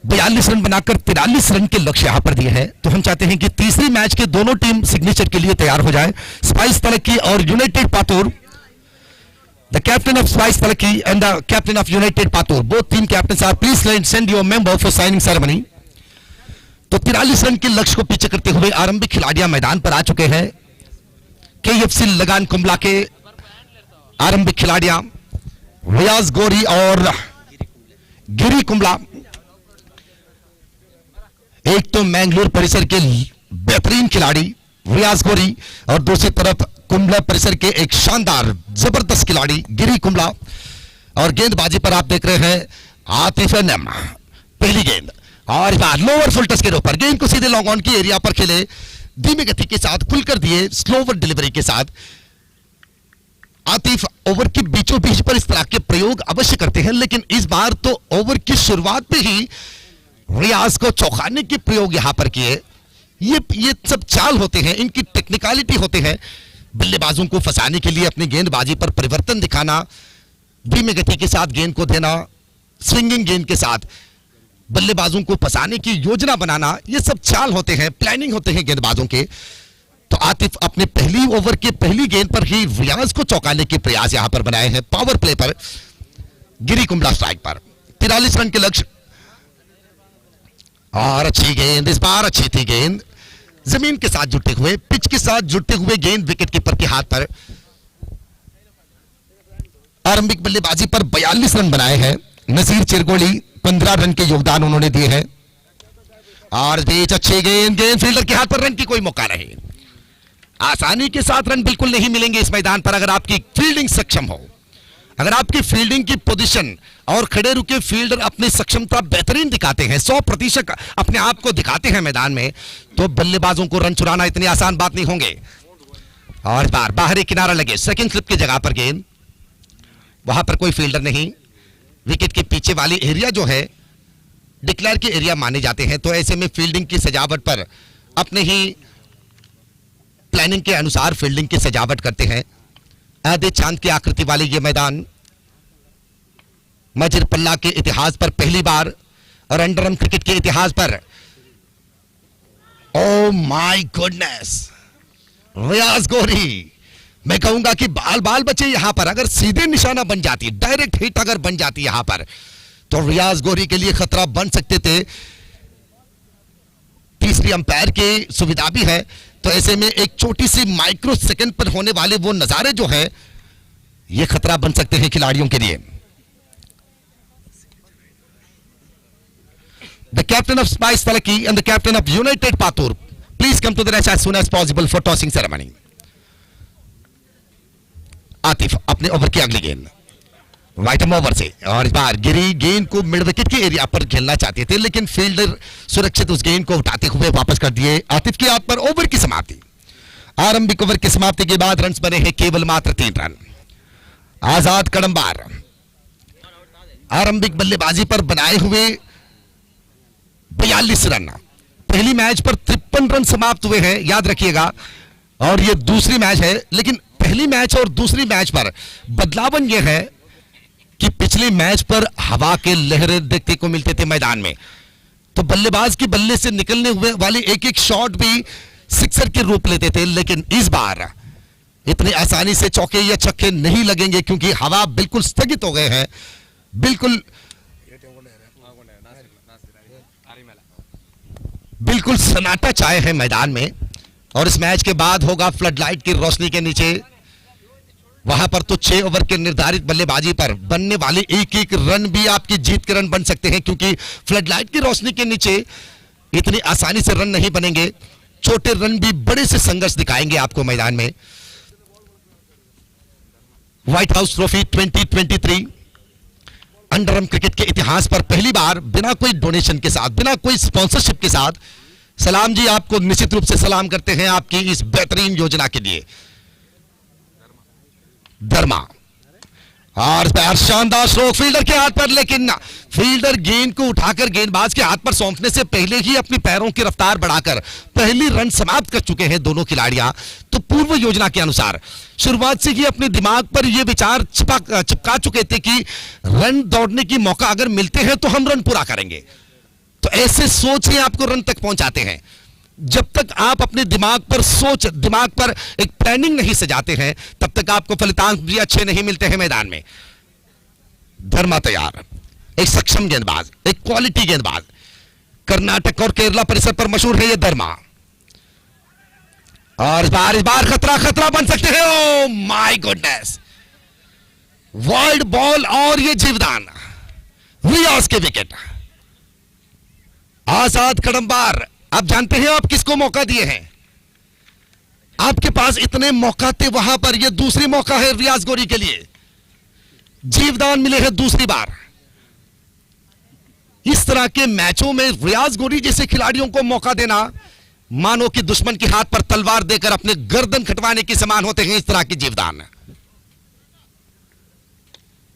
42 रन बनाकर 43 रन के लक्ष्य यहां पर दिए हैं। तो हम चाहते हैं कि तीसरी मैच के दोनों टीम सिग्नेचर के लिए तैयार हो जाए। स्पाइस तलकी और united Pathur, the captain of spice Talaki and the captain of united Pathur, both team captains are please send your member for signing ceremony. तो 43 रन के लक्ष्य को पीछे करते हुए आरंभिक खिलाड़ियां मैदान पर आ चुके हैं। केएफसी लगान कुंबला के आरंभिक खिलाड़ियां रियाज गोरी और गिरी कुंबला, एक तो मैंगलोर परिसर के बेहतरीन खिलाड़ी रियाज गोरी और दूसरी तरफ कुंबला परिसर के एक शानदार जबरदस्त खिलाड़ी गिरी कुंबला। और गेंदबाजी पर आप देख रहे हैं आतिफ नम, पहली गेंद और लोअर फुल टच के ऊपर गेंद को सीधे लॉन्ग ऑन की एरिया पर खेले, धीमी गति के साथ खुलकर दिए, स्लोवर डिलीवरी के साथ। आतिफ ओवर के बीचों बीच पर इस तरह के प्रयोग अवश्य करते हैं, लेकिन इस बार तो ओवर की शुरुआत पे ही रियाज को चौंकाने के प्रयोग यहां पर किए। ये सब चाल होते हैं, इनकी टेक्निकलिटी होते हैं। बल्लेबाजों को फंसाने के लिए अपनी गेंदबाजी पर परिवर्तन दिखाना, धीमी गति के साथ गेंद को देना, स्विंगिंग गेंद के साथ बल्लेबाजों को फंसाने की योजना बनाना, ये सब चाल होते हैं, प्लानिंग होते हैं गेंदबाजों के। तो आतिफ अपने पहली ओवर के पहली गेंद पर ही रियाज को चौंकाने के प्रयास यहां पर बनाए हैं। पावर प्ले पर गिरी कुंबला स्ट्राइक पर 43 रन के लक्ष्य और अच्छी गेंद, इस बार अच्छी थी गेंद, जमीन के साथ जुड़ते हुए, पिच के साथ जुड़ते हुए गेंद विकेट कीपर के हाथ पर। आरंभिक बल्लेबाजी पर 42 रन बनाए हैं नसीर चिरगोली, 15 रन के योगदान उन्होंने दिए हैं। और बीच अच्छी गेंद, फील्डर के हाथ पर, रन की कोई मौका नहीं। आसानी के साथ रन बिल्कुल नहीं मिलेंगे इस मैदान पर अगर आपकी फील्डिंग सक्षम हो, अगर आपकी फील्डिंग की पोजीशन और खड़े रुके फील्डर अपनी सक्षमता बेहतरीन दिखाते हैं, 100% अपने आप को दिखाते हैं मैदान में, तो बल्लेबाजों को रन चुराना इतनी आसान बात नहीं होंगे। और बार बाहरी किनारा लगे, सेकंड स्लिप की जगह पर गेंद, वहां पर कोई फील्डर नहीं, विकेट के पीछे वाली एरिया जो है डिक्लेयर के एरिया माने जाते हैं। तो ऐसे में फील्डिंग की सजावट पर अपने ही प्लानिंग के अनुसार फील्डिंग की सजावट करते हैं। आधे चांद की आकृति वाले ये मैदान माजिरपल्ला के इतिहास पर पहली बार और अंडरआर्म क्रिकेट के इतिहास पर, ओ माय गुडनेस, रियाज गोरी, मैं कहूंगा कि बाल बाल बचे यहां पर। अगर सीधे निशाना बन जाती, डायरेक्ट हिट अगर बन जाती यहां पर, तो रियाज गोरी के लिए खतरा बन सकते थे। तीसरी अंपायर की सुविधा भी है, तो ऐसे में एक छोटी सी माइक्रो सेकंड पर होने वाले वो नजारे जो है ये खतरा बन सकते हैं खिलाड़ियों के लिए। The captain of Spice Talaki and the captain of United Patur, please come to the rest as soon as possible for tossing ceremony. Atif अपने ओवर की अगली गेंद वाइटम ओवर से, और इस बार गिरी गेंद को मिड विकेट के एरिया पर खेलना चाहते थे, लेकिन फील्डर सुरक्षित उस गेंद को उठाते हुए वापस कर दिए। आतिफ की हाथ पर ओवर की समाप्ति। आरंभिक ओवर की समाप्ति के बाद रन बने हैं केवल मात्र 3 रन। आजाद कडम्बार आरंभिक बल्लेबाजी पर बनाए हुए 42 रन। पहली मैच पर 53 रन समाप्त हुए हैं, याद रखिएगा, और यह दूसरी मैच है। लेकिन पहली मैच और दूसरी मैच पर बदलावन यह है कि पिछली मैच पर हवा के लहरें देखने को मिलते थे मैदान में, तो बल्लेबाज की बल्ले से निकलने हुए वाले एक एक शॉट भी सिक्सर के रूप लेते थे। लेकिन इस बार इतनी आसानी से चौके या छक्के नहीं लगेंगे, क्योंकि हवा बिल्कुल स्थगित हो गए हैं, बिल्कुल सन्नाटा छाए है मैदान में। और इस मैच के बाद होगा फ्लड लाइट की रोशनी के नीचे, वहां पर तो 6 ओवर के निर्धारित बल्लेबाजी पर बनने वाले एक एक रन भी आपकी जीत के रन बन सकते हैं, क्योंकि फ्लड लाइट की रोशनी के नीचे इतनी आसानी से रन नहीं बनेंगे। छोटे रन भी बड़े से संघर्ष दिखाएंगे आपको मैदान में। White house trophy 2023 underarm cricket के इतिहास पर पहली बार बिना कोई डोनेशन के साथ, बिना कोई स्पॉन्सरशिप के साथ, सलाम जी, आपको निश्चित रूप से सलाम करते हैं आपकी इस बेहतरीन योजना के लिए। धर्मा और शानदार स्ट्रोक फील्डर के हाथ पर, लेकिन फील्डर गेंद को उठाकर गेंदबाज के हाथ पर सौंपने से पहले ही अपनी पैरों की रफ्तार बढ़ाकर पहली रन समाप्त कर चुके हैं दोनों खिलाड़ियां। तो पूर्व योजना के अनुसार शुरुआत से ही अपने दिमाग पर यह विचार चिपका चुके थे कि रन दौड़ने की मौका अगर मिलते हैं तो हम रन पूरा करेंगे। तो ऐसे सोच ही आपको रन तक पहुंचाते हैं। जब तक आप अपने दिमाग पर एक प्लानिंग नहीं सजाते हैं, तब तक आपको फलितांश भी अच्छे नहीं मिलते हैं मैदान में। धर्मा तैयार, एक सक्षम गेंदबाज, एक क्वालिटी गेंदबाज, कर्नाटक और केरला परिसर पर मशहूर है ये धर्मा। और इस बार खतरा बन सकते हैं। Oh my goodness, world ball और ये जीवदान, रियाज के विकेट। आजाद कडम्बार, आप जानते हैं आप किसको मौका दिए हैं? आपके पास इतने मौका थे, वहां पर यह दूसरी मौका है रियाज गोरी के लिए। जीवदान मिले हैं दूसरी बार। इस तरह के मैचों में रियाज गोरी जैसे खिलाड़ियों को मौका देना मानो कि दुश्मन के हाथ पर तलवार देकर अपने गर्दन खटवाने के समान होते हैं इस तरह के जीवदान।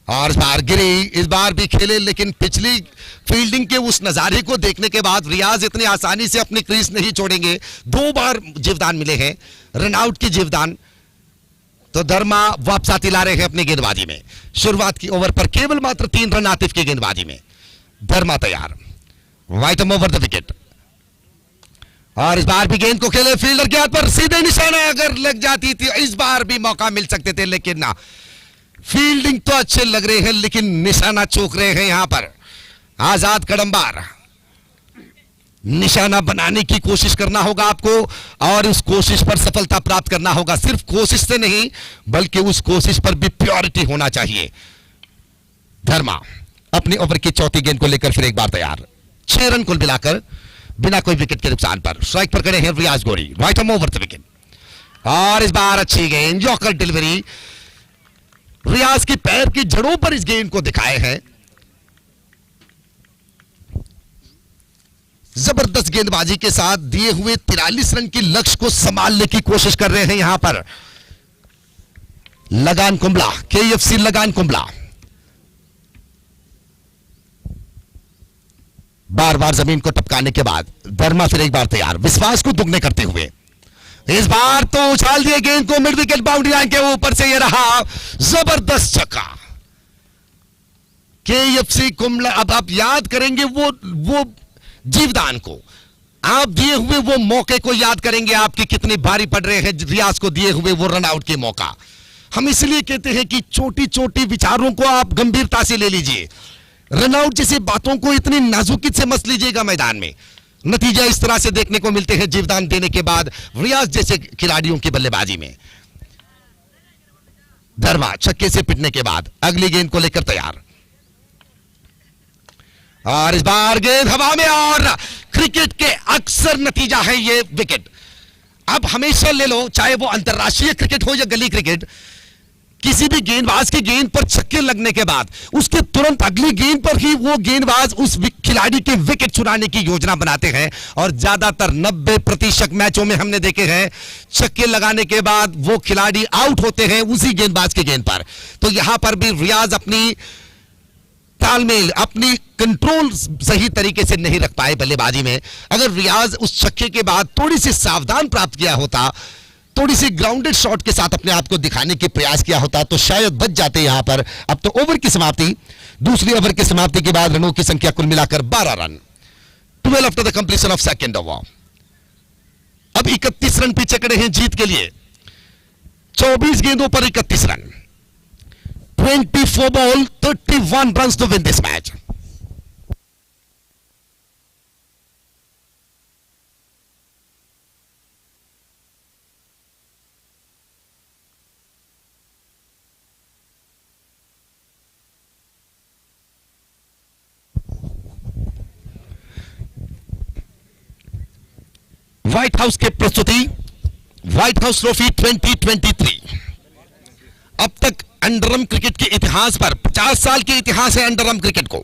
और इस बार गिरी, इस बार भी खेले, लेकिन पिछली फील्डिंग के उस नजारे को देखने के बाद रियाज इतनी आसानी से अपनी क्रीज नहीं छोड़ेंगे। 2 बार जीवदान मिले हैं, रनआउट की जीवदान। तो धर्मा वापस आती ला रहे हैं अपनी गेंदबाजी में। शुरुआत की ओवर पर केवल मात्र 3 रन आतिफ की गेंदबाजी में। धर्मा तैयार, वाइटम ओवर द विकेट। और इस बार भी गेंद को खेले, फील्डर के हाथ पर सीधे निशाना अगर लग जाती थी इस बार भी मौका मिल सकते थे, लेकिन ना, फील्डिंग तो अच्छे लग रहे हैं लेकिन निशाना चूक रहे हैं यहां पर। आजाद कडम्बार, निशाना बनाने की कोशिश करना होगा आपको और उस कोशिश पर सफलता प्राप्त करना होगा। सिर्फ कोशिश से नहीं, बल्कि उस कोशिश पर भी प्योरिटी होना चाहिए। धर्मा अपनी ओवर की चौथी गेंद को लेकर फिर एक बार तैयार। 6 रन कुल मिलाकर बिना कोई विकेट के नुकसान पर स्ट्राइक पर खड़े हैं रियाज गोरी, right arm over the wicket. और इस बार अच्छी गेंद, यॉर्कर डिलीवरी, रियाज की पैर की जड़ों पर इस गेंद को दिखाए हैं। जबरदस्त गेंदबाजी के साथ दिए हुए 43 रन की लक्ष्य को संभालने की कोशिश कर रहे हैं यहां पर लगान कुंबला, केएफसी लगान कुंबला। बार बार जमीन को टपकाने के बाद धर्मा फिर एक बार तैयार, विश्वास को दुगने करते हुए। इस बार तो उछाल दिए गेंद को मिड विकेट बाउंड्री लाइन के ऊपर से, ये रहा जबरदस्त छक्का। केएफसी कुंबला, अब आप याद करेंगे वो जीवदान को, आप दिए हुए वो मौके को याद करेंगे आपकी कितनी भारी पड़ रहे हैं रियाज को दिए हुए वो रन आउट के मौका। हम इसलिए कहते हैं कि छोटी छोटी विचारों को आप गंभीरता से ले लीजिए, रन आउट जैसी बातों को इतनी नाजुकी से मत लीजिएगा मैदान में। नतीजा इस तरह से देखने को मिलते हैं जीवदान देने के बाद रियाज जैसे खिलाड़ियों की बल्लेबाजी में। धर्मा छक्के से पिटने के बाद अगली गेंद को लेकर तैयार, और इस बार गेंद हवा में, और क्रिकेट के अक्सर नतीजा है ये विकेट। अब हमेशा ले लो, चाहे वो अंतरराष्ट्रीय क्रिकेट हो या गली क्रिकेट, किसी भी गेंदबाज की गेंद पर छक्के लगने के बाद उसके तुरंत अगली गेंद पर ही वो गेंदबाज उस खिलाड़ी के विकेट चुराने की योजना बनाते हैं, और ज्यादातर 90% मैचों में हमने देखे हैं छक्के लगाने के बाद वो खिलाड़ी आउट होते हैं उसी गेंदबाज की गेंद पर। तो यहां पर भी रियाज अपनी तालमेल, अपनी कंट्रोल सही तरीके से नहीं रख पाए बल्लेबाजी में। अगर रियाज उस छक्के के बाद थोड़ी सी सावधान प्राप्त किया होता, थोड़ी सी ग्राउंडेड शॉट के साथ अपने आप को दिखाने के प्रयास किया होता, तो शायद बच जाते यहां पर। अब तो ओवर की समाप्ति, दूसरी ओवर की समाप्ति के बाद रनों की संख्या कुल मिलाकर 12 run, 12 after the completion of second over. अब 31 रन पीछे खड़े हैं जीत के लिए, 24 गेंदों पर 31 run, 24 ball, 31 runs to win this match. White house के प्रस्तुति व्हाइट हाउस ट्रॉफी 2023। अब तक अंडरआर्म क्रिकेट के इतिहास पर 50 साल के इतिहास है अंडरआर्म क्रिकेट को।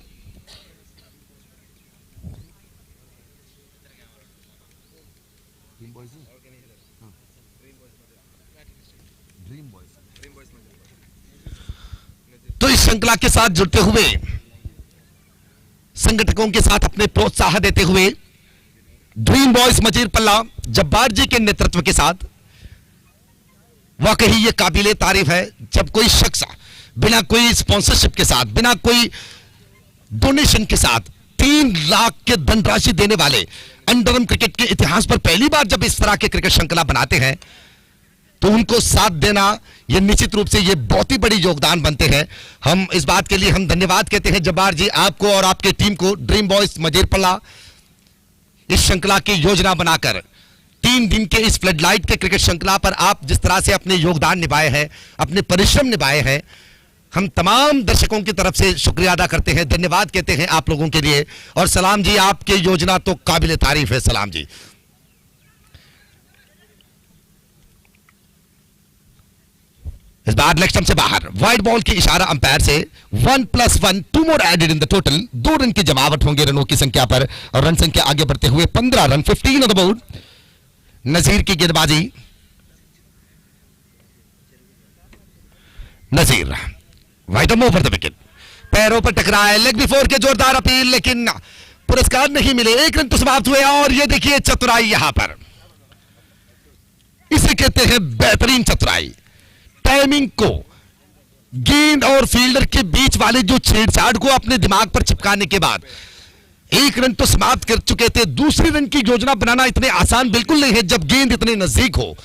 तो इस श्रृंखला के साथ जुड़ते हुए, संगठकों के साथ अपने प्रोत्साहन देते हुए, ड्रीम बॉयज मजीरपल्ला जब्बार जी के नेतृत्व के साथ, वाकई ये काबिले तारीफ है जब कोई शख्स बिना कोई स्पॉन्सरशिप के साथ, बिना कोई डोनेशन के साथ 3 लाख के धनराशि देने वाले अंडरआर्म क्रिकेट के इतिहास पर पहली बार जब इस तरह के क्रिकेट श्रृंखला बनाते हैं, तो उनको साथ देना ये निश्चित रूप से ये बहुत ही बड़ी योगदान बनते हैं। हम इस बात के लिए हम धन्यवाद कहते हैं जब्बार जी, आपको और आपके टीम को, ड्रीम बॉयज मजीरपल्ला, इस श्रृंखला की योजना बनाकर 3 दिन के इस फ्लडलाइट के क्रिकेट श्रृंखला पर आप जिस तरह से अपने योगदान निभाए हैं, अपने परिश्रम निभाए हैं, हम तमाम दर्शकों की तरफ से शुक्रिया अदा करते हैं, धन्यवाद कहते हैं आप लोगों के लिए। और सलाम जी, आपकी योजना तो काबिल तारीफ है, सलाम जी। इस बार लेग स्टंप से बाहर वाइड बॉल की इशारा अंपायर से 1+1, 2 more added in the total. 2 run की जमावट होंगे रनों की संख्या पर, और रन संख्या आगे बढ़ते हुए 15 रन, 15 ऑन द बोर्ड। नजीर की गेंदबाजी, नजीर वाइड ओवर द विकेट, पैरों पर टकराए, लेग बिफोर के जोरदार अपील, लेकिन पुरस्कार नहीं मिले। 1 रन तो समाप्त हुए, और ये देखिए चतुराई यहां पर, इसे कहते हैं बेहतरीन चतुराई। टाइमिंग को, गेंद और फील्डर के बीच वाले जो छेड़छाड़ को अपने दिमाग पर चिपकाने के बाद 1 रन तो समाप्त कर चुके थे। दूसरे रन की योजना बनाना इतने आसान बिल्कुल नहीं है जब गेंद इतने नजदीक हो।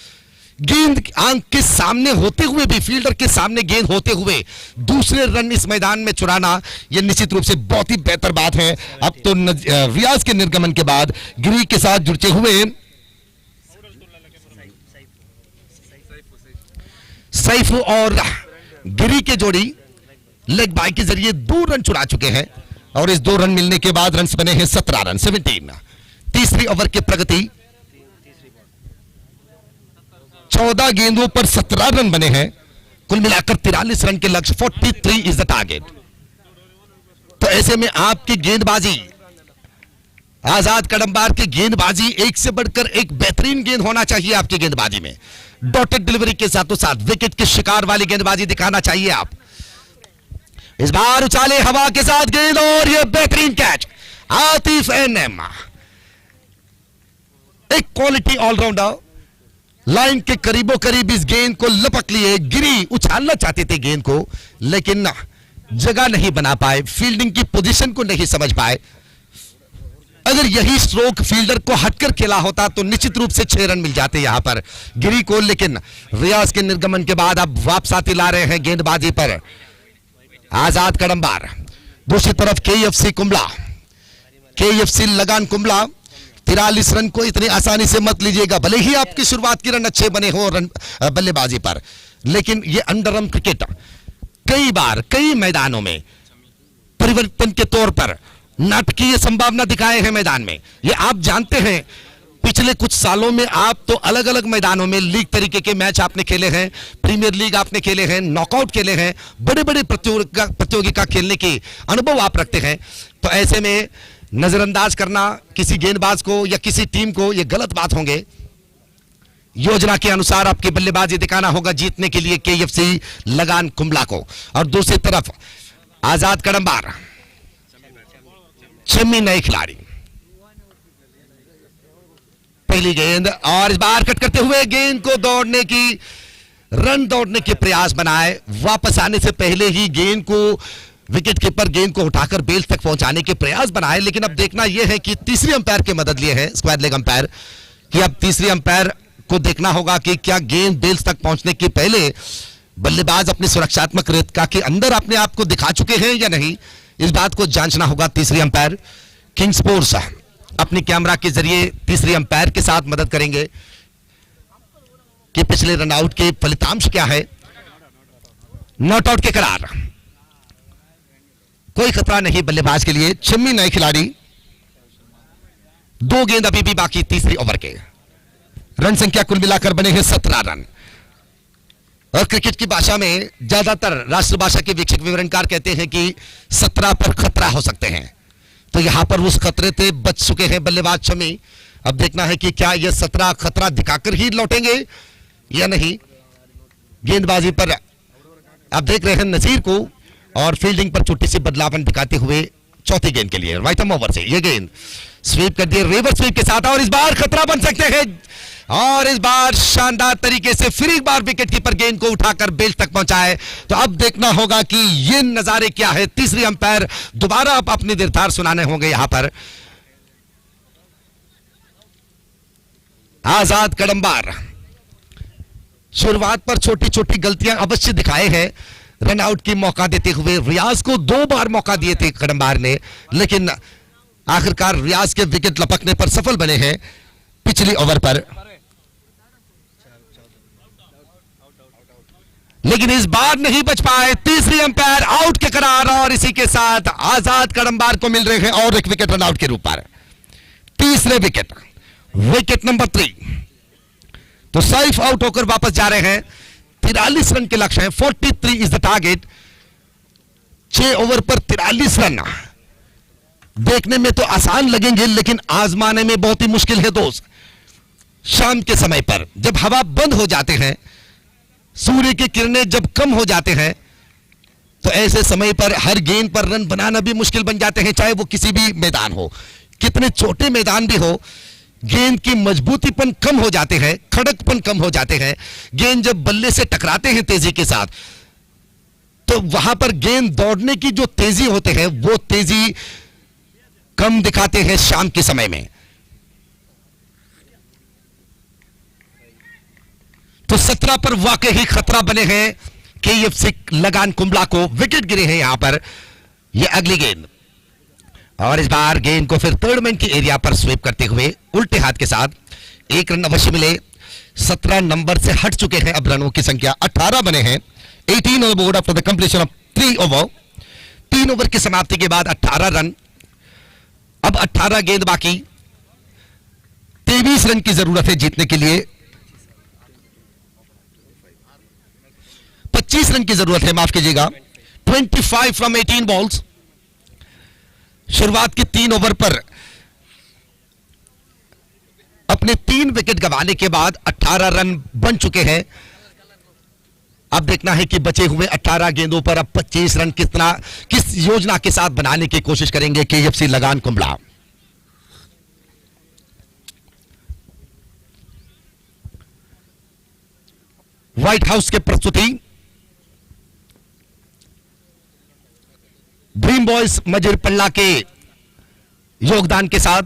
गेंद आंख के सामने होते हुए भी, फील्डर के सामने गेंद होते हुए दूसरे रन इस मैदान में चुराना, यह निश्चित रूप से बहुत ही बेहतर बात है। अब तो रियाज के निर्गमन के बाद गिरी के साथ जुड़ते हुए सैफू और गिरी के जोड़ी लेग बाय के जरिए 2 रन चुरा चुके हैं, और इस 2 रन मिलने के बाद रन बने हैं 17 रन, 17। तीसरी ओवर की प्रगति, 14 गेंदों पर 17 रन बने हैं, कुल मिलाकर 43 रन के लक्ष्य, 43 इज द टारगेट। तो ऐसे में आपकी गेंदबाजी, आजाद कदमबार की गेंदबाजी एक से बढ़कर एक बेहतरीन गेंद होना चाहिए आपकी गेंदबाजी में। डॉटेड डिलीवरी के साथों साथ विकेट के शिकार वाली गेंदबाजी दिखाना चाहिए आप। इस बार उछाले हवा के साथ गेंद, और यह बेहतरीन कैच, आतिफ एनएम, एक क्वालिटी ऑलराउंडर, लाइन के करीबों करीब इस गेंद को लपक लिए। गिरी उछालना चाहते थे गेंद को, लेकिन जगह नहीं बना पाए, फील्डिंग की पोजीशन को नहीं समझ पाए। अगर यही स्ट्रोक फील्डर को हटकर खेला होता तो निश्चित रूप से 6 रन मिल जाते यहां पर गिरी को, लेकिन रियाज के निर्गमन के बाद अब वापस ला रहे हैं गेंदबाजी पर आजाद कदमबार। दूसरी तरफ केएफसी कुंबला, केएफसी लगान कुंबला, 43 रन को इतनी आसानी से मत लीजिएगा, भले ही आपकी शुरुआत के रन अच्छे बने हो रन बल्लेबाजी पर। लेकिन ये अंडरआर्म क्रिकेट कई बार कई मैदानों में परिवर्तन के तौर पर नाटकीय संभावना दिखाए हैं मैदान में। ये आप जानते हैं, पिछले कुछ सालों में आप तो अलग अलग मैदानों में लीग तरीके के मैच आपने खेले हैं, प्रीमियर लीग आपने खेले हैं, नॉकआउट खेले हैं, बड़े बड़े प्रतियोगिता खेलने की अनुभव आप रखते हैं। तो ऐसे में नजरअंदाज करना किसी गेंदबाज को या किसी टीम को यह गलत बात होंगे। योजना के अनुसार आपकी बल्लेबाजी दिखाना होगा जीतने के लिए केएफसी लगान कुंबला को। और दूसरी तरफ आजाद कड़ंबार, 6 नए खिलाड़ी। पहली गेंद और इस बार कट करते हुए गेंद को रन दौड़ने के प्रयास बनाए। वापस आने से पहले ही गेंद को विकेट कीपर गेंद को उठाकर बेल तक पहुंचाने के प्रयास बनाए। लेकिन अब देखना यह है कि तीसरी अंपायर की मदद लिए हैं स्क्वायर लेग अंपायर, कि अब तीसरी अंपायर को देखना होगा कि क्या गेंद बेल्स तक पहुंचने के पहले बल्लेबाज अपनी सुरक्षात्मक रेखा के अंदर अपने आप को दिखा चुके हैं या नहीं। इस बात को जांचना होगा तीसरी अंपायर। किंग स्पोर्ट्स अपनी कैमरा के जरिए तीसरी अंपायर के साथ मदद करेंगे कि पिछले रनआउट के फलितांश क्या है। नॉट आउट के करार, कोई खतरा नहीं बल्लेबाज के लिए। 6 नए खिलाड़ी, 2 गेंद अभी भी बाकी तीसरी ओवर के। रन संख्या कुल मिलाकर बने हैं 17 रन। और क्रिकेट की भाषा में ज्यादातर राष्ट्रभाषा के वीक्षक विवरणकार कहते हैं कि 17 पर खतरा हो सकते हैं। तो यहां पर उस खतरे से बच चुके हैं बल्लेबाज शमी। अब देखना है कि क्या यह 17 खतरा दिखाकर ही लौटेंगे या नहीं। गेंदबाजी पर आप देख रहे हैं नजीर को, और फील्डिंग पर छोटी सी बदलाव दिखाते हुए चौथी गेंद के लिए राइट ओवर से यह गेंद स्वीप कर दिए रिवर्स स्वीप के साथ। और इस बार खतरा बन सकते हैं, और इस बार शानदार तरीके से फिर एक बार विकेट कीपर गेंद को उठाकर बेल तक पहुंचाए। तो अब देखना होगा कि ये नजारे क्या है। तीसरी अंपायर दोबारा अब अपने निर्धार सुनाने होंगे यहां पर। आजाद कड़ंबार शुरुआत पर छोटी छोटी गलतियां अवश्य दिखाए हैं, रन आउट की मौका देते हुए। रियाज को 2 बार मौका दिए थे कड़ंबार ने, लेकिन आखिरकार रियाज के विकेट लपकने पर सफल बने हैं पिछली ओवर पर। लेकिन इस बार नहीं बच पाए। तीसरी अंपायर आउट के करार, और इसी के साथ आजाद कड़ंबार को मिल रहे हैं और एक विकेट रन आउट के रूप पर। तीसरे विकेट, विकेट नंबर 3। तो सैफ आउट होकर वापस जा रहे हैं। 43 रन के लक्ष्य है, 43 इज द टारगेट। 6 ओवर पर 43 रन देखने में तो आसान लगेंगे, लेकिन आजमाने में बहुत ही मुश्किल है दोस्त। शाम के समय पर जब हवा बंद हो जाते हैं, सूर्य की किरणें जब कम हो जाते हैं, तो ऐसे समय पर हर गेंद पर रन बनाना भी मुश्किल बन जाते हैं, चाहे वो किसी भी मैदान हो, कितने छोटे मैदान भी हो। गेंद की मजबूतीपन कम हो जाते हैं, खड़कपन कम हो जाते हैं। गेंद जब बल्ले से टकराते हैं तेजी के साथ, तो वहां पर गेंद दौड़ने की जो तेजी होते हैं वो तेजी कम दिखाते हैं शाम के समय में। तो 17 पर वाकई ही खतरा बने हैं केएफसी लगान कुंबला को। विकेट गिरे हैं यहां पर। यह अगली गेंद, और इस बार गेंद को फिर थर्ड मैन की एरिया पर स्वीप करते हुए उल्टे हाथ के साथ 1 रन अवश्य मिले। 17 नंबर से हट चुके हैं अब रनों की संख्या, 18 बने हैं। 18 on the board after the completion of 3 over. 3 over की समाप्ति के बाद 18 रन। अब 18 गेंद बाकी। 23 रन की जरूरत है जीतने के लिए। 25 रन की जरूरत है, माफ कीजिएगा। 25 फ्रॉम 18 बॉल्स। शुरुआत के 3 ओवर पर अपने 3 विकेट गंवाने के बाद 18 रन बन चुके हैं। अब देखना है कि बचे हुए 18 गेंदों पर अब 25 रन किस योजना के साथ बनाने की कोशिश करेंगे केएफसी लगान कुंबला। व्हाइट हाउस के प्रस्तुति ड्रीम बॉयज मजिरपल्ला के योगदान के साथ,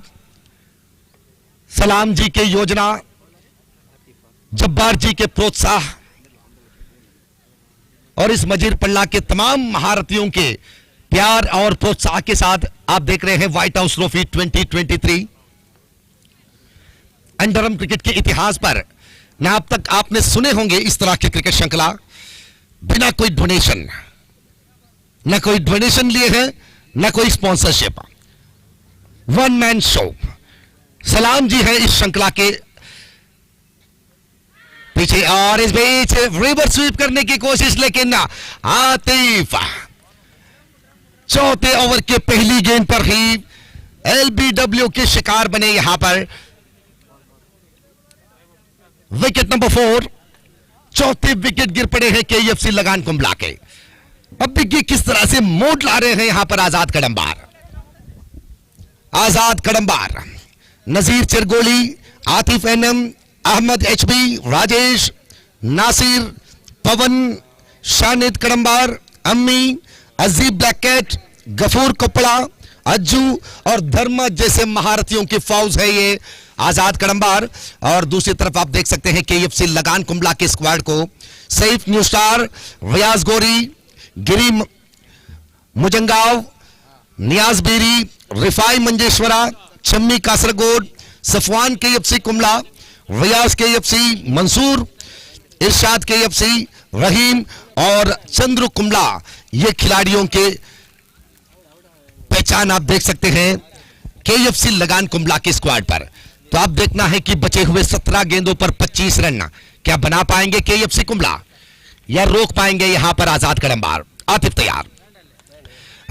सलाम जी के योजना, जब्बार जी के प्रोत्साहन, और इस मजिरपल्ला के तमाम महारथियों के प्यार और प्रोत्साहन के साथ आप देख रहे हैं White house trophy 2023। Underarm cricket के इतिहास पर न अब तक आपने सुने होंगे इस तरह की क्रिकेट श्रृंखला। बिना कोई डोनेशन, ना कोई डोनेशन लिए हैं, ना कोई स्पॉन्सरशिप, वन मैन शो। सलाम जी है इस श्रृंखला के पीछे, और इस बीच रिवर स्वीप करने की कोशिश, लेकिन आतिफ चौथे ओवर के पहली गेंद पर ही एलबीडब्ल्यू के शिकार बने। यहां पर विकेट नंबर 4, चौथे विकेट गिर पड़े हैं केएफसी लगान कुंबला के। अब देखिए किस तरह से मोड ला रहे हैं यहां पर आजाद कड़ंबार, आजाद कड़ंबार, नजीर चिरगोली, आतिफ एनएम, अहमद एचबी, राजेश, नासिर, पवन, शानिद कड़ंबार, अम्मी, अजीब ब्लैकेट, गफूर कपड़ा, अज्जू और धर्मा जैसे महारथियों की फौज है ये आजाद कड़ंबार। और दूसरी तरफ आप देख सकते हैं केएफसी लगान कुंबला के स्क्वाड को सईफ new star, Riyaz Gori, Giri Mujangav, Niyaz Beri, Rifai Manjeshwara, Chammi Kasaragod, Safwan KFC Kumbla, Riyaz KFC, Mansoor, Irshad KFC, Rahim और चंद्र कुंबला, ये खिलाड़ियों के पहचान आप देख सकते हैं केएफसी लगान कुंबला के स्क्वाड पर। तो आप देखना है कि बचे हुए 17 गेंदों पर 25 रन क्या बना पाएंगे केएफसी कुंबला या रोक पाएंगे यहां पर आजाद कड़ंबार। आतिफ तैयार,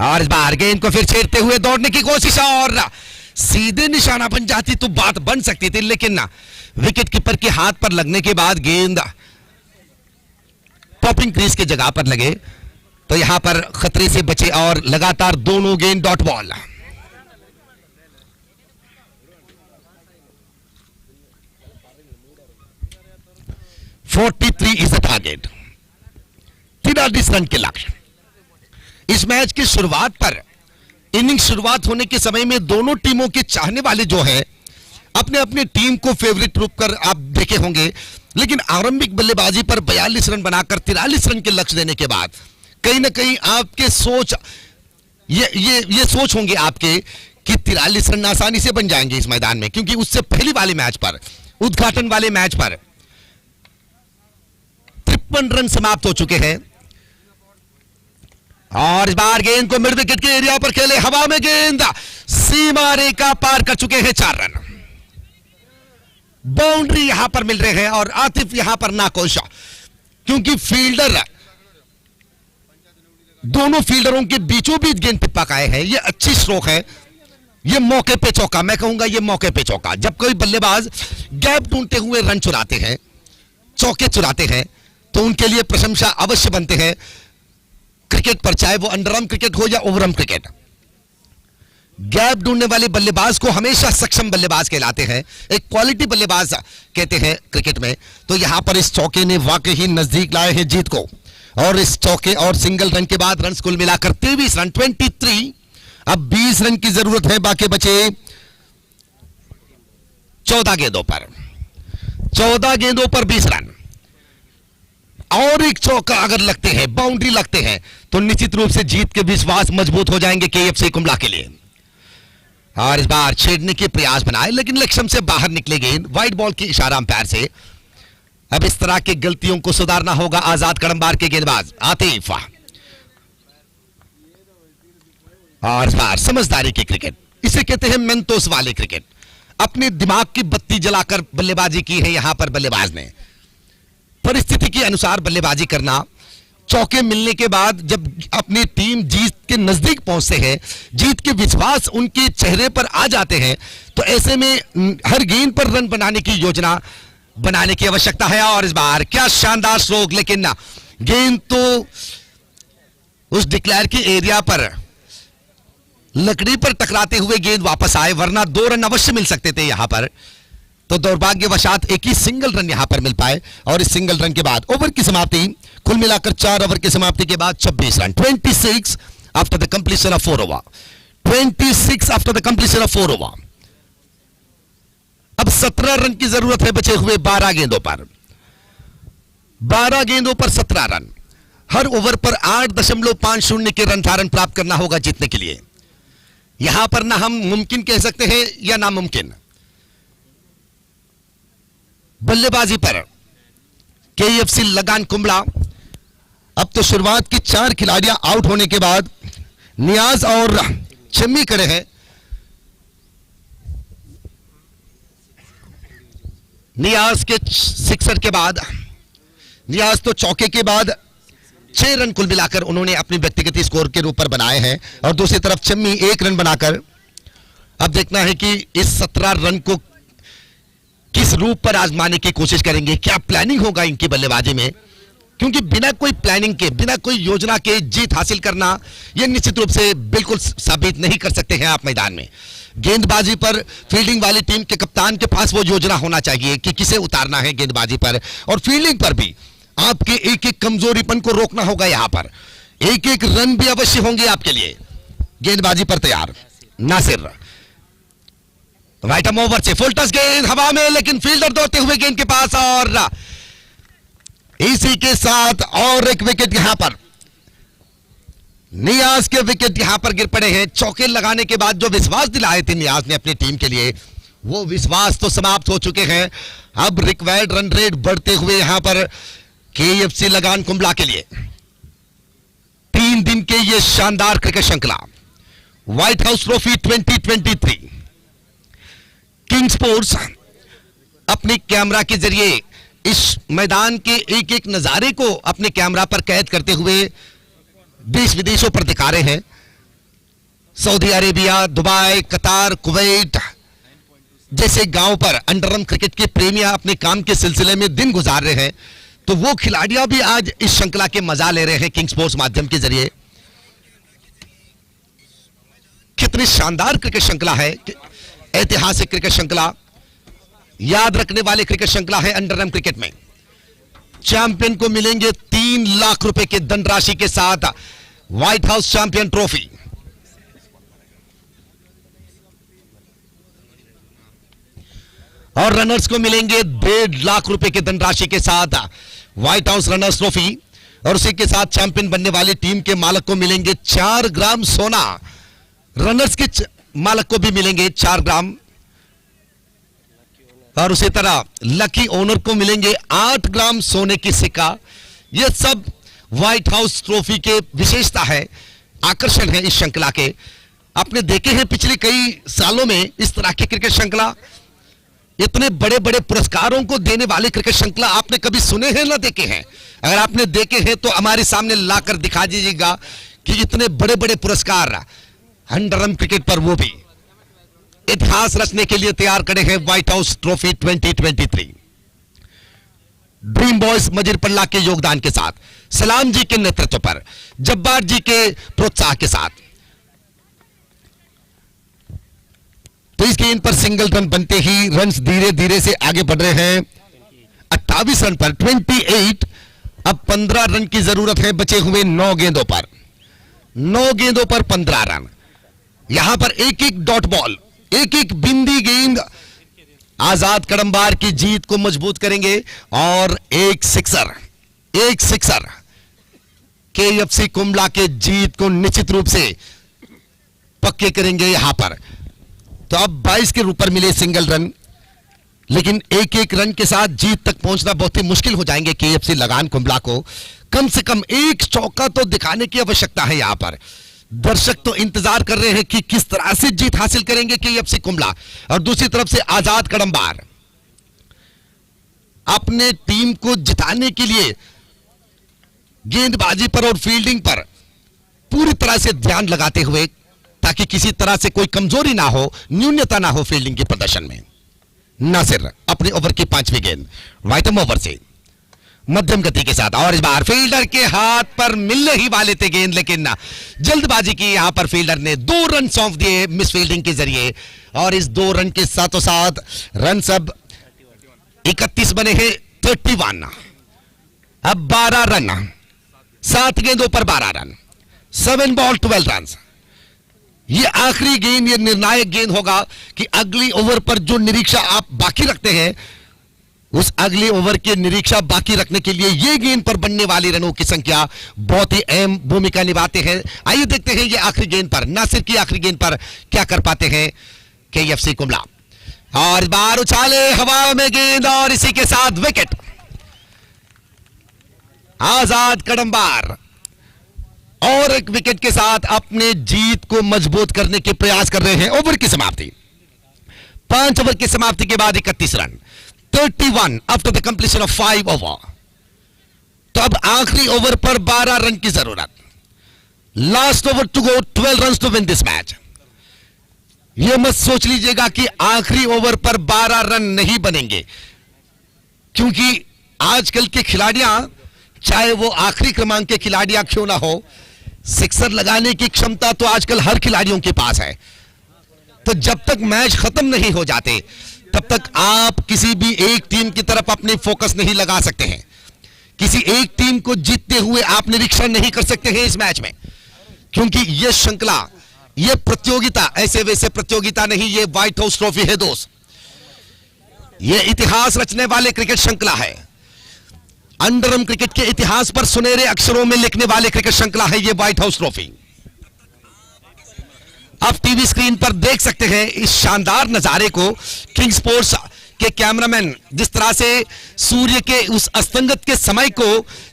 और इस बार गेंद को फिर छेड़ते हुए दौड़ने की कोशिश, और सीधे निशाना बन जाती तो बात बन सकती थी, लेकिन विकेट कीपर के हाथ पर लगने के बाद गेंद टॉपिंग क्रीज की जगह पर लगे तो यहां पर खतरे से बचे और लगातार दोनों गेंद dot ball. Is the target, 43 run के लक्ष्य। इस मैच की शुरुआत पर, इनिंग शुरुआत होने के समय में दोनों टीमों के चाहने वाले जो है अपने अपने टीम को फेवरेट रूप कर आप देखे होंगे, लेकिन आरंभिक बल्लेबाजी पर 42 रन बनाकर 43 रन के लक्ष्य देने के बाद कहीं ना कहीं आपके सोच ये सोच होंगे आपके कि 43 रन आसानी से बन जाएंगे इस मैदान में, क्योंकि उससे पहली वाले मैच पर, उद्घाटन वाले मैच पर 53 रन समाप्त हो चुके हैं। और इस बार गेंद को मिड विकेट के एरिया पर खेले, हवा में गेंद सीमा रेखा पार कर चुके हैं, 4 रन बाउंड्री यहां पर मिल रहे हैं और आतिफ यहां पर नाखुश, क्योंकि फील्डर, दोनों फील्डरों के बीचों बीच गेंद पकाए हैं। यह अच्छी स्ट्रोक है, यह मौके पे चौका, मैं कहूंगा यह मौके पे चौका। जब कोई बल्लेबाज गैप ढूंढते हुए रन चुराते हैं, चौके चुराते हैं, तो उनके लिए प्रशंसा अवश्य बनते हैं क्रिकेट पर, चाहे वो अंडरआर्म क्रिकेट हो या ओवरआर्म क्रिकेट। गैप ढूंढने वाले बल्लेबाज को हमेशा सक्षम बल्लेबाज कहलाते हैं, एक क्वालिटी बल्लेबाज कहते हैं क्रिकेट में। तो यहां पर इस चौके ने वाकई ही नजदीक लाए हैं जीत को, और इस चौके और सिंगल रन के बाद रन कुल मिलाकर 23 रन, 23। अब 20 रन की जरूरत है, बाकी बचे 14 गेंदों पर, 14 गेंदों पर 20 रन। और एक चौका अगर लगते हैं, बाउंड्री लगते हैं, तो निश्चित रूप से जीत के विश्वास मजबूत हो जाएंगे केएफसी कुंबला के लिए। और इस बार छेड़ने के प्रयास बनाए, लेकिन लक्ष्य से बाहर निकले गेंद, वाइड बॉल के इशारा अंपायर से। अब इस तरह की गलतियों को सुधारना होगा आजाद कड़ंबार के गेंदबाज आतिफ। और इस बार समझदारी की क्रिकेट, इसे कहते हैं मेंतोस वाले क्रिकेट। अपने दिमाग की बत्ती जलाकर बल्लेबाजी की है यहां पर बल्लेबाज ने, परिस्थिति के अनुसार बल्लेबाजी करना। चौके मिलने के बाद जब अपनी टीम जीत के नजदीक पहुंचते हैं, जीत के विश्वास उनके चेहरे पर आ जाते हैं, तो ऐसे में हर गेंद पर रन बनाने की योजना बनाने की आवश्यकता है। और इस बार क्या शानदार स्ट्रोक, लेकिन गेंद तो उस डिक्लेयर के एरिया पर लकड़ी पर टकराते हुए गेंद वापस आए, वरना 2 रन अवश्य मिल सकते थे यहां पर। तो दुर्भाग्यवशात एक ही सिंगल रन यहां पर मिल पाए, और इस सिंगल रन के बाद ओवर की समाप्ति, कुल मिलाकर 4 ओवर की समाप्ति के बाद 26 run, 26 after the completion of 4 over, 26 after the completion of 4 over. अब 17 रन की जरूरत है बचे हुए 12 गेंदों पर, 12 गेंदों पर 17 रन। हर ओवर पर 8.50 के रन धारण प्राप्त करना होगा जीतने के लिए। यहां पर ना हम मुमकिन कह सकते हैं या नामुमकिन। बल्लेबाजी पर केएफसी लगान कुंबला अब तो शुरुआत की 4 खिलाड़ियां आउट होने के बाद नियाज और चम्मी खड़े हैं। नियाज के सिक्सर के बाद, नियाज तो चौके के बाद 6 रन कुल मिलाकर उन्होंने अपने व्यक्तिगत स्कोर के रूप पर बनाए हैं और दूसरी तरफ चम्मी 1 रन बनाकर अब देखना है कि इस 17 रन को किस रूप पर आजमाने की कोशिश करेंगे। क्या प्लानिंग होगा इनकी बल्लेबाजी में, क्योंकि बिना कोई प्लानिंग के, बिना कोई योजना के जीत हासिल करना यह निश्चित रूप से बिल्कुल साबित नहीं कर सकते हैं आप मैदान में। गेंदबाजी पर फील्डिंग वाली टीम के कप्तान के पास वो योजना होना चाहिए कि किसे उतारना है गेंदबाजी पर, और फील्डिंग पर भी आपके एक एक कमजोरीपन को रोकना होगा। यहां पर एक एक रन भी अवश्य होंगे आपके लिए। गेंदबाजी पर तैयार नासिर, राइट आर्म ओवर से फुल टच गेंद हवा में, लेकिन फील्डर दौड़ते हुए गेंद के पास, और इसी के साथ और एक विकेट यहां पर नियाज के विकेट यहां पर गिर पड़े हैं। चौके लगाने के बाद जो विश्वास दिलाए थे नियाज ने अपनी टीम के लिए, वो विश्वास तो समाप्त हो चुके हैं। अब रिक्वायर्ड रन रेट बढ़ते हुए यहां पर केएफसी लगान कुंबला के लिए 3 दिन के ये शानदार क्रिकेट श्रृंखला white house trophy 2023 king sports अपने कैमरा के जरिए इस मैदान के एक एक नजारे को अपने कैमरा पर कैद करते हुए देश विदेशों पर दिखा रहे हैं। सऊदी अरेबिया, दुबई, कतार, कुवैत जैसे गांव पर अंडरआर्म क्रिकेट के प्रेमियां अपने काम के सिलसिले में दिन गुजार रहे हैं, तो वो खिलाड़ियां भी आज इस श्रृंखला के मजा ले रहे हैं किंग स्पोर्ट्स माध्यम के जरिए। कितनी शानदार क्रिकेट श्रृंखला है, ऐतिहासिक क्रिकेट श्रृंखला, याद रखने वाले क्रिकेट श्रृंखला है। अंडरआर्म क्रिकेट में चैंपियन को मिलेंगे 3 लाख रुपए के धनराशि के साथ व्हाइट हाउस चैंपियन ट्रॉफी। और रनर्स को मिलेंगे 1.5 लाख रुपए के धनराशि के साथ व्हाइट हाउस रनर्स ट्रॉफी। और उसी के साथ चैंपियन बनने वाली टीम के मालक को मिलेंगे 4 ग्राम सोना। रनर्स के मालक को भी मिलेंगे 4 ग्राम, और उसी तरह लकी ओनर को मिलेंगे 8 ग्राम सोने की सिक्का। यह सब व्हाइट हाउस ट्रॉफी के विशेषता है, आकर्षण है इस श्रृंखला के। आपने देखे हैं पिछले कई सालों में इस तरह की क्रिकेट श्रृंखला, इतने बड़े बड़े पुरस्कारों को देने वाले क्रिकेट श्रृंखला आपने कभी सुने हैं ना देखे हैं? अगर आपने देखे हैं तो हमारे सामने लाकर दिखा दीजिएगा कि इतने बड़े बड़े पुरस्कार अंडरआर्म क्रिकेट पर, वो भी इतिहास रचने के लिए तैयार खड़े हैं White house trophy 2023। Dream boys Majirpalla के योगदान के साथ, सलाम जी के नेतृत्व पर, जब्बार जी के प्रोत्साहन के साथ, तो इस गेंद पर सिंगल रन बनते ही रन्स धीरे धीरे से आगे बढ़ रहे हैं 28 रन पर 28। अब 15 रन की जरूरत है बचे हुए 9 गेंदों पर, 9 गेंदों पर 15 रन। यहां पर एक एक डॉट बॉल, एक एक बिंदी गेंद आजाद कड़मबार की जीत को मजबूत करेंगे, और एक सिक्सर केएफसी कुंबला के जीत को निश्चित रूप से पक्के करेंगे यहां पर। तो अब 22 के ऊपर मिले सिंगल रन, लेकिन एक एक रन के साथ जीत तक पहुंचना बहुत ही मुश्किल हो जाएंगे केएफसी लगान कुंबला को। कम से कम एक चौका तो दिखाने की आवश्यकता है यहां पर। दर्शक तो इंतजार कर रहे हैं कि किस तरह से जीत हासिल करेंगे केएफसी कुंबला, और दूसरी तरफ से आजाद कड़मबार अपने टीम को जिताने के लिए गेंदबाजी पर और फील्डिंग पर पूरी तरह से ध्यान लगाते हुए, ताकि किसी तरह से कोई कमजोरी ना हो, न्यूनता ना हो फील्डिंग के प्रदर्शन में। नासिर अपने ओवर की 5वीं गेंद राइट आर्म ओवर से मध्यम गति के साथ, और इस बार फील्डर के हाथ पर मिलने ही वाले थे गेंद, लेकिन जल्दबाजी की यहां पर फील्डर ने 2 रन सौंप दिए मिस फील्डिंग के जरिए। और इस 2 रन के साथों साथ रन अब 31 बने हैं 31। अब 12 रन, 7 गेंदों पर 12 रन, 7 बॉल 12 रन। ये आखिरी गेंद, ये निर्णायक गेंद होगा कि अगली ओवर पर जो निरीक्षा आप बाकी रखते हैं, उस अगले ओवर के निरीक्षा बाकी रखने के लिए ये गेंद पर बनने वाली रनों की संख्या बहुत ही अहम भूमिका निभाते हैं। आइए देखते हैं ये आखिरी गेंद पर, नासिर की आखिरी गेंद पर क्या कर पाते हैं केएफसी कुंबला। और बार उछाले हवा में गेंद, और इसी के साथ विकेट। आजाद कड़ंबार और एक विकेट के साथ अपने जीत को मजबूत करने के प्रयास कर रहे हैं। ओवर की समाप्ति, 5 ओवर की समाप्ति के बाद 31 run, 31 after the completion of 5 over. तो अब आखिरी ओवर पर 12 रन की जरूरत, last over to go, 12 run to win this match. यह मत सोच लीजिएगा कि आखिरी ओवर पर 12 रन नहीं बनेंगे, क्योंकि आजकल के खिलाड़ियां, चाहे वो आखिरी क्रमांक के खिलाड़ियां क्यों ना हो, सिक्सर लगाने की क्षमता तो आजकल हर खिलाड़ियों के पास है। तो जब तक मैच खत्म नहीं हो जाते तब तक आप किसी भी एक टीम की तरफ अपने फोकस नहीं लगा सकते हैं। किसी एक टीम को जीतते हुए आप निरीक्षण नहीं कर सकते हैं इस मैच में, क्योंकि यह श्रृंखला, यह प्रतियोगिता ऐसे वैसे प्रतियोगिता नहीं, यह व्हाइट हाउस ट्रॉफी है दोस्त। यह इतिहास रचने वाले क्रिकेट श्रृंखला है। अंडरआर्म क्रिकेट के इतिहास पर सुनहरे अक्षरों में लिखने वाले क्रिकेट श्रृंखला है यह व्हाइट हाउस ट्रॉफी। आप टीवी स्क्रीन पर देख सकते हैं इस शानदार नजारे को। किंग स्पोर्ट्स के कैमरामैन जिस तरह से सूर्य के उस अस्तंगत के समय को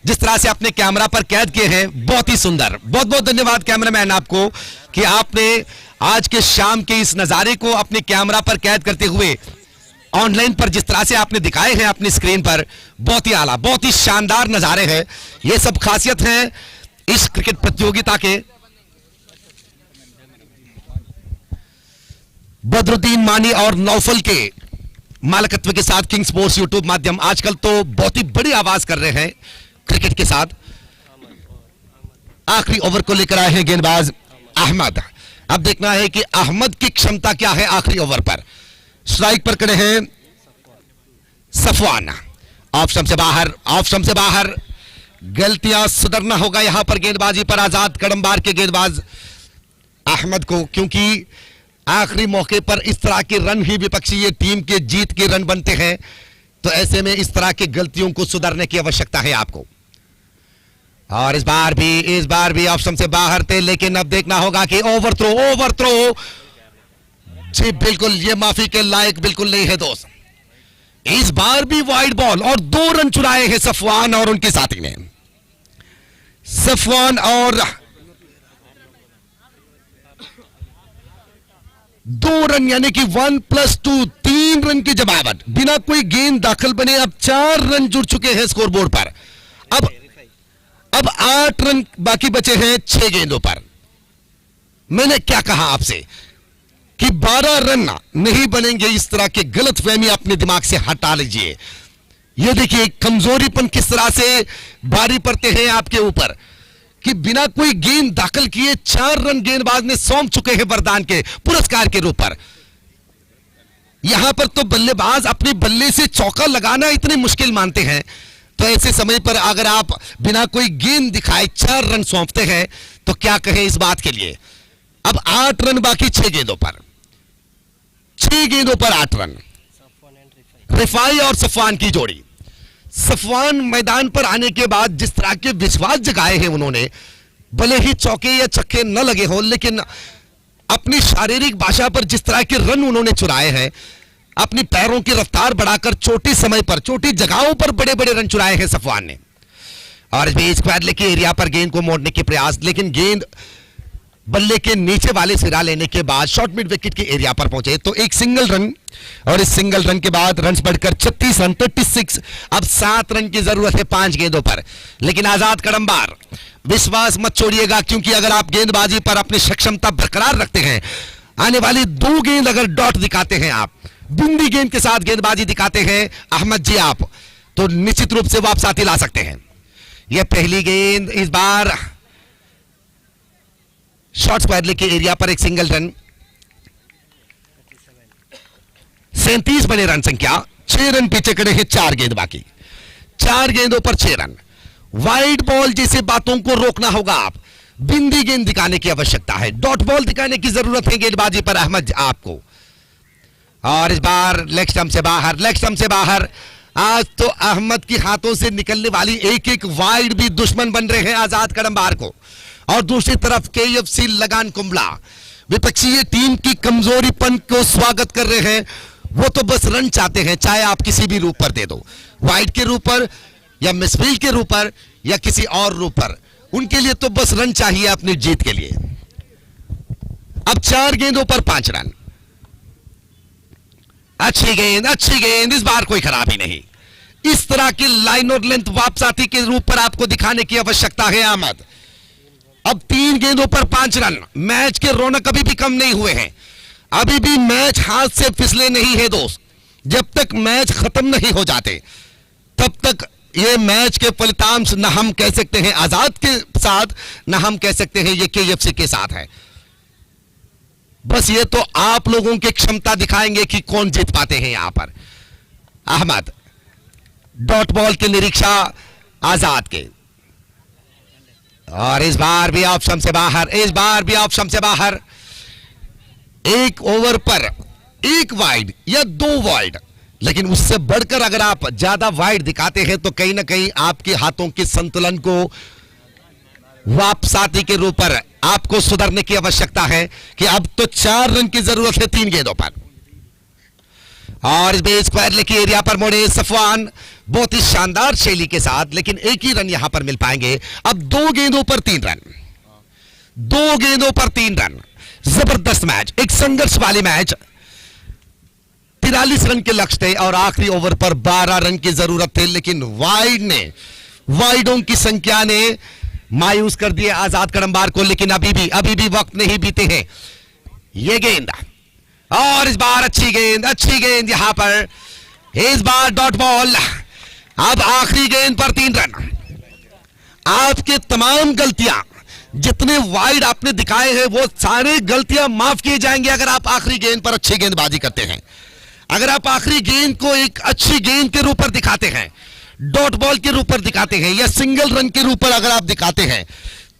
जिस तरह से अपने कैमरा पर कैद किए हैं, बहुत ही सुंदर। बहुत बहुत धन्यवाद कैमरामैन आपको कि आपने आज के शाम के इस नजारे को अपने कैमरा पर कैद करते हुए ऑनलाइन पर जिस तरह से आपने दिखाए हैं अपनी स्क्रीन पर, बहुत ही आला, बहुत ही शानदार नजारे हैं। ये सब खासियत है इस क्रिकेट प्रतियोगिता के। बदरुद्दीन मानी और नौफल के मालिकत्व के साथ किंग स्पोर्ट्स यूट्यूब माध्यम आजकल तो बहुत ही बड़ी आवाज कर रहे हैं क्रिकेट के साथ। आखिरी ओवर को लेकर आए हैं गेंदबाज अहमद। अब देखना है कि अहमद की क्षमता क्या है आखिरी ओवर पर। स्ट्राइक पर खड़े हैं सफवान, ऑफ स्टंप से बाहर, ऑफ स्टंप से बाहर। गलतियां सुधरना होगा यहां पर गेंदबाजी पर आजाद कड़ंबार के गेंदबाज अहमद को, क्योंकि आखिरी मौके पर इस तरह के रन ही विपक्षी टीम के जीत के रन बनते हैं। तो ऐसे में इस तरह की गलतियों को सुधारने की आवश्यकता है आपको। और इस बार भी ऑफ स्टंप से बाहर थे, लेकिन अब देखना होगा कि ओवर थ्रो जी बिल्कुल ये माफी के लायक बिल्कुल नहीं है दोस्त। इस बार भी वाइड बॉल और 2 रन चुराए हैं सफवान और उनके साथी ने। सफवान और 2 रन यानी कि 1+2, 3 रन की जमावट बिना कोई गेंद दाखिल बने। अब 4 रन जुड़ चुके हैं स्कोरबोर्ड पर। अब 8 रन बाकी बचे हैं 6 गेंदों पर। मैंने क्या कहा आपसे कि 12 रन नहीं बनेंगे, इस तरह के गलतफहमी अपने दिमाग से हटा लीजिए। यह देखिए कमजोरीपन किस तरह से भारी पड़ते हैं आपके ऊपर कि बिना कोई गेंद दाखिल किए 4 रन गेंदबाज ने सौंप चुके हैं वरदान के पुरस्कार के रूप पर। यहां पर तो बल्लेबाज अपने बल्ले से चौका लगाना इतने मुश्किल मानते हैं, तो ऐसे समय पर अगर आप बिना कोई गेंद दिखाए 4 रन सौंपते हैं तो क्या कहें इस बात के लिए। अब 8 रन बाकी 6 गेंदों पर, 6 गेंदों पर 8 रन। रिफाई और सफवान की जोड़ी। सफवान मैदान पर आने के बाद जिस तरह के विश्वास जगाए हैं उन्होंने, भले ही चौके या छक्के न लगे हो, लेकिन अपनी शारीरिक भाषा पर जिस तरह के रन उन्होंने चुराए हैं, अपनी पैरों की रफ्तार बढ़ाकर छोटे समय पर छोटी जगहों पर बड़े बड़े रन चुराए हैं सफवान ने। और इस बीच क्वाडले के एरिया पर गेंद को मोड़ने के प्रयास, लेकिन गेंद बल्ले के नीचे वाले सिरा लेने के बाद शॉर्ट मिड विकेट के एरिया पर पहुंचे तो एक सिंगल रन, और इस सिंगल रन के बाद रन बढ़कर 36 रन 36। अब 7 रन की जरूरत है 5 गेंदों पर। लेकिन आजाद कड़ंबार विश्वास मत छोड़िएगा, क्योंकि अगर आप गेंदबाजी पर अपनी सक्षमता बरकरार रखते हैं, आने वाली 2 गेंद अगर डॉट दिखाते हैं, आप बिंदी गेंद के साथ गेंदबाजी दिखाते हैं अहमद जी आप, तो निश्चित रूप से वो आप साथी ला सकते हैं। यह पहली गेंद, इस बार शॉर्ट क्वाडले के एरिया पर एक सिंगल रन। 37 बने रन संख्या, 6 रन पीछे खड़े हैं, 4 गेंद बाकी, 4 गेंदों पर 6 रन। वाइड बॉल जैसे बातों को रोकना होगा, आप बिंदी गेंद दिखाने की आवश्यकता है, डॉट बॉल दिखाने की जरूरत है गेंदबाजी पर अहमद आपको। और इस बार लेग स्टंप से बाहर, लेग स्टंप से बाहर। आज तो अहमद के हाथों से निकलने वाली एक एक वाइड भी दुश्मन बन रहे हैं आजाद कड़ंबार को। और दूसरी तरफ KFC लगान कुंबला विपक्षी टीम की कमजोरीपन को स्वागत कर रहे हैं। वो तो बस रन चाहते हैं, चाहे आप किसी भी रूप पर दे दो, वाइड के रूप पर, या मिसफील्ड के रूप पर या किसी और रूप पर, उनके लिए तो बस रन चाहिए अपनी जीत के लिए। अब 4 गेंदों पर 5 रन। अच्छी गेंद, इस बार कोई खराबी नहीं। इस तरह की लाइन और लेंथ वापसाती के रूप पर आपको दिखाने की आवश्यकता है अहमद। अब 3 गेंदों पर 5 रन। मैच के रौनक अभी भी कम नहीं हुए हैं, अभी भी मैच हाथ से फिसले नहीं है दोस्त। जब तक मैच खत्म नहीं हो जाते तब तक ये मैच के फलितांश न हम कह सकते हैं आजाद के साथ, न हम कह सकते हैं ये केएफसी के साथ है। बस ये तो आप लोगों की क्षमता दिखाएंगे कि कौन जीत पाते हैं यहां पर। अहमद डॉट बॉल की निरीक्षा आजाद के, और इस बार भी ऑप्शन से बाहर, इस बार भी ऑप्शन से बाहर। 1 ओवर पर 1 वाइड या 2 वाइड, लेकिन उससे बढ़कर अगर आप ज्यादा वाइड दिखाते हैं तो कहीं ना कहीं आपके हाथों के संतुलन को वापसाती के रूप पर आपको सुधरने की आवश्यकता है कि अब तो 4 रन की जरूरत है 3 गेंदों पर। और इस बेस स्क्वायर की एरिया पर मोड़े सफवान बहुत ही शानदार शैली के साथ, लेकिन एक ही रन यहां पर मिल पाएंगे। अब 2 गेंदों पर 3 रन, 2 गेंदों पर 3 रन। जबरदस्त मैच, एक संघर्ष वाली मैच। 43 रन के लक्ष्य थे और आखिरी ओवर पर 12 रन की जरूरत थी, लेकिन वाइडों की संख्या ने मायूस कर दिए आजाद कडम्बार को। लेकिन अभी भी वक्त नहीं बीते हैं। यह गेंद, और इस बार अच्छी गेंद यहां पर, इस बार डॉट बॉल। अब आखिरी गेंद पर 3 रन। आपके तमाम गलतियां, जितने वाइड आपने दिखाए हैं, वो सारे गलतियां माफ किए जाएंगे अगर आप आखिरी गेंद पर अच्छी गेंदबाजी करते हैं। अगर आप आखिरी गेंद को एक अच्छी गेंद के रूप पर दिखाते हैं, डॉट बॉल के रूप पर दिखाते हैं, या सिंगल रन के रूप पर अगर आप दिखाते हैं,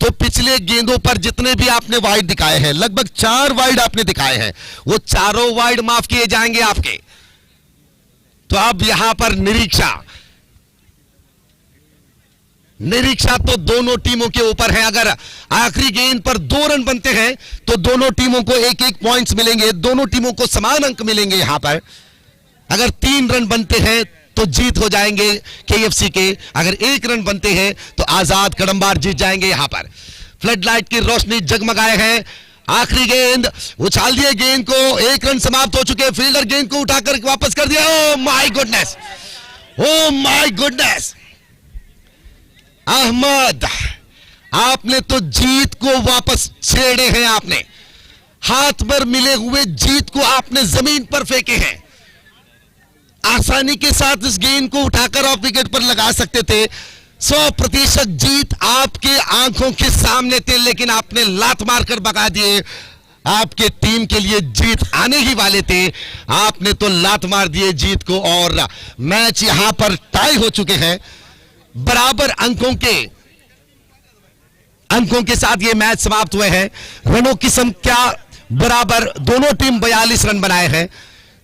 तो पिछले गेंदों पर जितने भी आपने वाइड दिखाए हैं, लगभग 4 वाइड आपने दिखाए हैं, वो चारों वाइड माफ किए जाएंगे आपके। तो अब यहां पर निरीक्षा तो दोनों टीमों के ऊपर है। अगर आखिरी गेंद पर 2 रन बनते हैं तो दोनों टीमों को 1-1 पॉइंट्स मिलेंगे, दोनों टीमों को समान अंक मिलेंगे यहां पर। अगर 3 रन बनते हैं तो जीत हो जाएंगे केएफसी के, अगर 1 रन बनते हैं तो आजाद कडम्बार जीत जाएंगे यहां पर। फ्लड लाइट की रोशनी जगमगाए हैं। आखिरी गेंद, उछाल दिए गेंद को, 1 रन समाप्त हो चुके। फील्डर गेंद को उठाकर वापस कर दिया। Oh my goodness, oh my goodness. Ahmad, आपने तो जीत को वापस छेड़े हैं। आपने हाथ पर मिले हुए जीत को आपने जमीन पर फेंके हैं। आसानी के साथ इस गेंद को उठाकर ऑफ विकेट पर लगा सकते थे। 100% जीत आपके आंखों के सामने थे, लेकिन आपने लात मारकर भगा दिए। आपके टीम के लिए जीत आने ही वाले थे, आपने तो लात मार दिए जीत को। और मैच यहां पर टाई हो चुके हैं। बराबर अंकों के साथ ये मैच समाप्त हुए हैं। रनों की संख्या बराबर, दोनों टीम 42 रन बनाए हैं।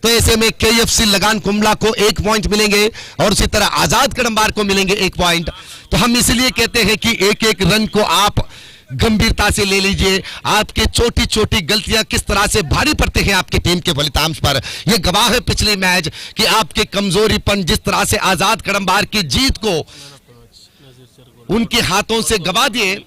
तो ऐसे में केएफसी लगान कुंबला को 1 पॉइंट मिलेंगे और उसी तरह आजाद कडम्बार को मिलेंगे 1 पॉइंट। तो हम इसलिए कहते हैं कि 1-1 रन को आप गंभीरता से ले लीजिए। आपके छोटी छोटी गलतियां किस तरह से भारी पड़ते हैं आपकी टीम के फलितांश पर, यह गवाह है पिछले मैच कि आपके कमजोरीपन जिस तरह से आजाद कडम्बार की जीत को उनके हाथों से गवा दिए।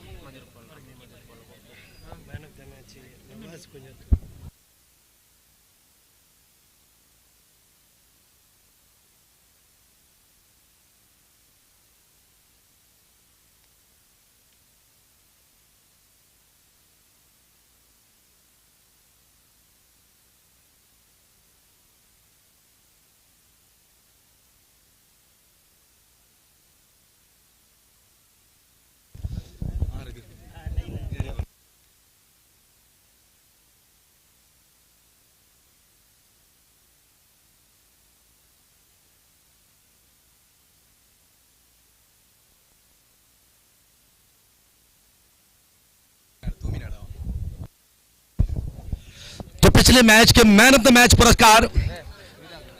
तो पिछले मैच के मैन ऑफ द मैच पुरस्कार,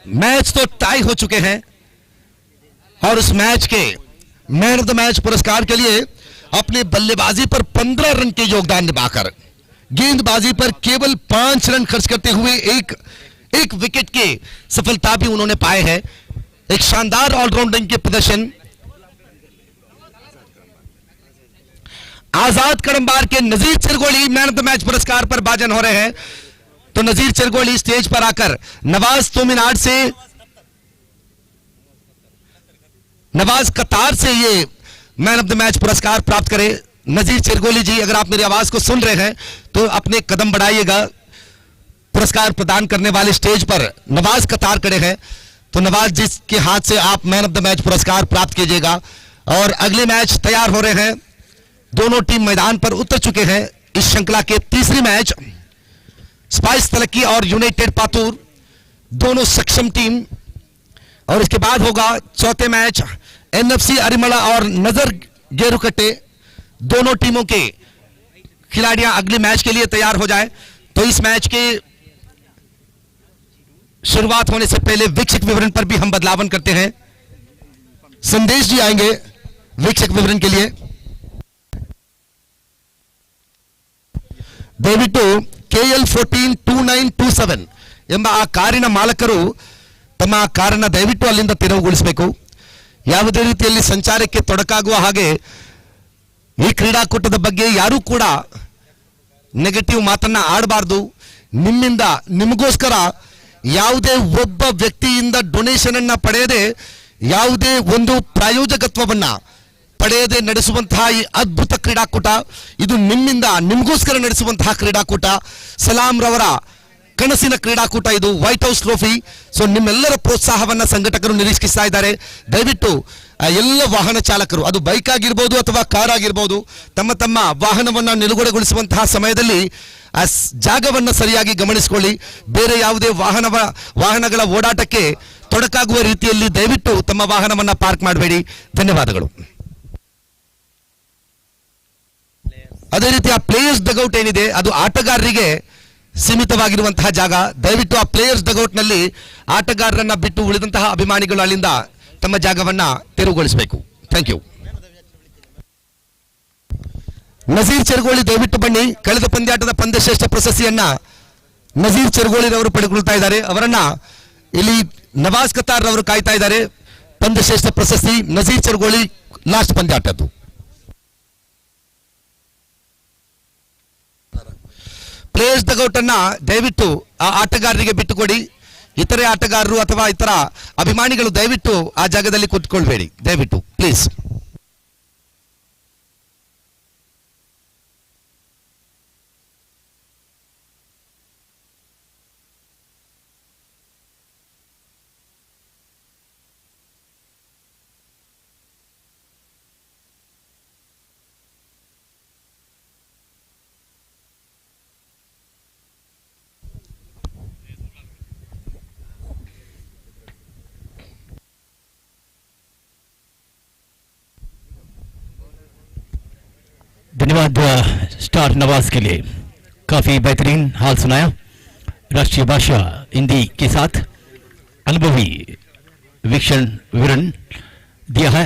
मैच तो टाई हो चुके हैं और उस मैच के मैन ऑफ द मैच पुरस्कार के लिए अपने बल्लेबाजी पर 15 रन के योगदान निभाकर, गेंदबाजी पर केवल 5 रन खर्च करते हुए एक विकेट की सफलता भी उन्होंने पाए हैं। एक शानदार ऑलराउंडिंग के प्रदर्शन आजाद कडंबार के नजीर चिरगोली मैन ऑफ द मैच पुरस्कार पर भाजन हो रहे हैं। तो नजीर चिरगोली स्टेज पर आकर नवाज तोमिनाड से, नवाज कतार से ये मैन ऑफ द मैच पुरस्कार प्राप्त करें। नजीर चिरगोली जी, अगर आप मेरी आवाज को सुन रहे हैं तो अपने कदम बढ़ाइएगा। पुरस्कार प्रदान करने वाले स्टेज पर नवाज कतार खड़े हैं, तो नवाज जी के हाथ से आप मैन ऑफ द मैच पुरस्कार प्राप्त कीजिएगा। और अगले मैच तैयार हो रहे हैं। दोनों टीम मैदान पर उतर चुके हैं। इस श्रृंखला के तीसरी मैच स्पाइस तलक्की और यूनाइटेड पातूर, दोनों सक्षम टीम। और इसके बाद होगा चौथे मैच एनएफसी अरिमला और नजर गेरुकट्टे, दोनों टीमों के खिलाड़ियां अगले मैच के लिए तैयार हो जाए। तो इस मैच के शुरुआत होने से पहले वीक्षक विवरण पर भी हम बदलाव करते हैं। संदेश जी आएंगे वीक्षक विवरण के लिए। ದಯವಿಟ್ಟು KL 142927 ಎಂಬ ಆ ಕಾರಿನ ಮಾಲಕರು ತಮ್ಮ ಕಾರನ್ನು ದಯವಿಟ್ಟು ಅಲ್ಲಿಂದ ತೆರವುಗೊಳಿಸಬೇಕು. ಯಾವುದೇ ರೀತಿಯಲ್ಲಿ ಸಂಚಾರಕ್ಕೆ ತೊಡಕಾಗುವ ಹಾಗೆ ಈ ಕ್ರೀಡಾಕೂಟದ ಬಗ್ಗೆ ಯಾರೂ ಕೂಡ ನೆಗೆಟಿವ್ ಮಾತನ್ನ ಆಡಬಾರದು. ನಿಮ್ಮಿಂದ ನಿಮಗೋಸ್ಕರ ಯಾವುದೇ ಒಬ್ಬ ವ್ಯಕ್ತಿಯಿಂದ ಡೊನೇಷನ್ ಅನ್ನ ಪಡೆಯದೆ, ಯಾವುದೇ ಒಂದು ಪ್ರಾಯೋಜಕತ್ವವನ್ನ ಪಡೆಯದೆ ನಡೆಸುವಂತಹ ಈ ಅದ್ಭುತ ಕ್ರೀಡಾಕೂಟ, ಇದು ನಿಮ್ಮಿಂದ ನಿಮಗೋಸ್ಕರ ನಡೆಸುವಂತಹ ಕ್ರೀಡಾಕೂಟ, ಸಲಾಂ ರವರ ಕನಸಿನ ಕ್ರೀಡಾಕೂಟ ಇದು, ವೈಟ್ ಹೌಸ್ ಟ್ರೋಫಿ. ಸೊ ನಿಮ್ಮೆಲ್ಲರ ಪ್ರೋತ್ಸಾಹವನ್ನ ಸಂಘಟಕರು ನಿರೀಕ್ಷಿಸ್ತಾ ಇದ್ದಾರೆ. ದಯವಿಟ್ಟು ಎಲ್ಲ ವಾಹನ ಚಾಲಕರು, ಅದು ಬೈಕ್ ಆಗಿರ್ಬೋದು ಅಥವಾ ಕಾರ್ ಆಗಿರ್ಬೋದು, ತಮ್ಮ ತಮ್ಮ ವಾಹನವನ್ನ ನಿಲುಗಡೆಗೊಳಿಸುವಂತಹ ಸಮಯದಲ್ಲಿ ಆ ಜಾಗವನ್ನು ಸರಿಯಾಗಿ ಗಮನಿಸಿಕೊಳ್ಳಿ. ಬೇರೆ ಯಾವುದೇ ವಾಹನಗಳ ಓಡಾಟಕ್ಕೆ ತೊಡಕಾಗುವ ರೀತಿಯಲ್ಲಿ ದಯವಿಟ್ಟು ತಮ್ಮ ವಾಹನವನ್ನ ಪಾರ್ಕ್ ಮಾಡಬೇಡಿ. ಧನ್ಯವಾದಗಳು. ಅದೇ ರೀತಿ ಆ ಪ್ಲೇಯರ್ಸ್ ಡಗೌಟ್ ಏನಿದೆ ಅದು ಆಟಗಾರರಿಗೆ ಸೀಮಿತವಾಗಿರುವಂತಹ ಜಾಗ. ದಯವಿಟ್ಟು ಆ ಪ್ಲೇಯರ್ಸ್ ಡಗೌಟ್ ನಲ್ಲಿ ಆಟಗಾರರನ್ನ ಬಿಟ್ಟು ಉಳಿದಂತಹ ಅಭಿಮಾನಿಗಳು ಅಲ್ಲಿಂದ ತಮ್ಮ ಜಾಗವನ್ನ ತೆರವುಗೊಳಿಸಬೇಕು. Thank you. ನಜೀರ್ ಚೆರಗೋಳಿ ದಯವಿಟ್ಟು ಬನ್ನಿ. ಕಳೆದ ಪಂದ್ಯಾಟದ ಪಂದ್ಯಶ್ರೇಷ್ಠ ಪ್ರಶಸ್ತಿಯನ್ನ ನಜೀರ್ ಚೆರಗೋಳಿರವರು ಪಡೆದುಕೊಳ್ತಾ ಇದ್ದಾರೆ. ಅವರನ್ನ ಇಲ್ಲಿ ನವಾಜ್ ಕತಾರ್ ರವರು ಕಾಯ್ತಾ ಇದ್ದಾರೆ. ಪಂದ್ಯಶ್ರೇಷ್ಠ ಪ್ರಶಸ್ತಿ ನಜೀರ್ ಚೆರಗೋಳಿ ಲಾಸ್ಟ್ ಪಂದ್ಯಾಟದ್ದು. ಪ್ಲೇಯರ್ಸ್ ಡಗೌಟ್ ಅನ್ನ ದಯವಿಟ್ಟು ಆ ಆಟಗಾರರಿಗೆ ಬಿಟ್ಟುಕೊಡಿ. ಇತರೆ ಆಟಗಾರರು ಅಥವಾ ಇತರ ಅಭಿಮಾನಿಗಳು ದಯವಿಟ್ಟು ಆ ಜಾಗದಲ್ಲಿ ಕೂತ್ಕೊಳ್ಬೇಡಿ, ದಯವಿಟ್ಟು ಪ್ಲೀಸ್. धन्यवाद स्टार नवाज के लिए, काफी बेहतरीन हाल सुनाया। राष्ट्रीय भाषा हिंदी के साथ अनुभवी वीक्षण विवरण दिया है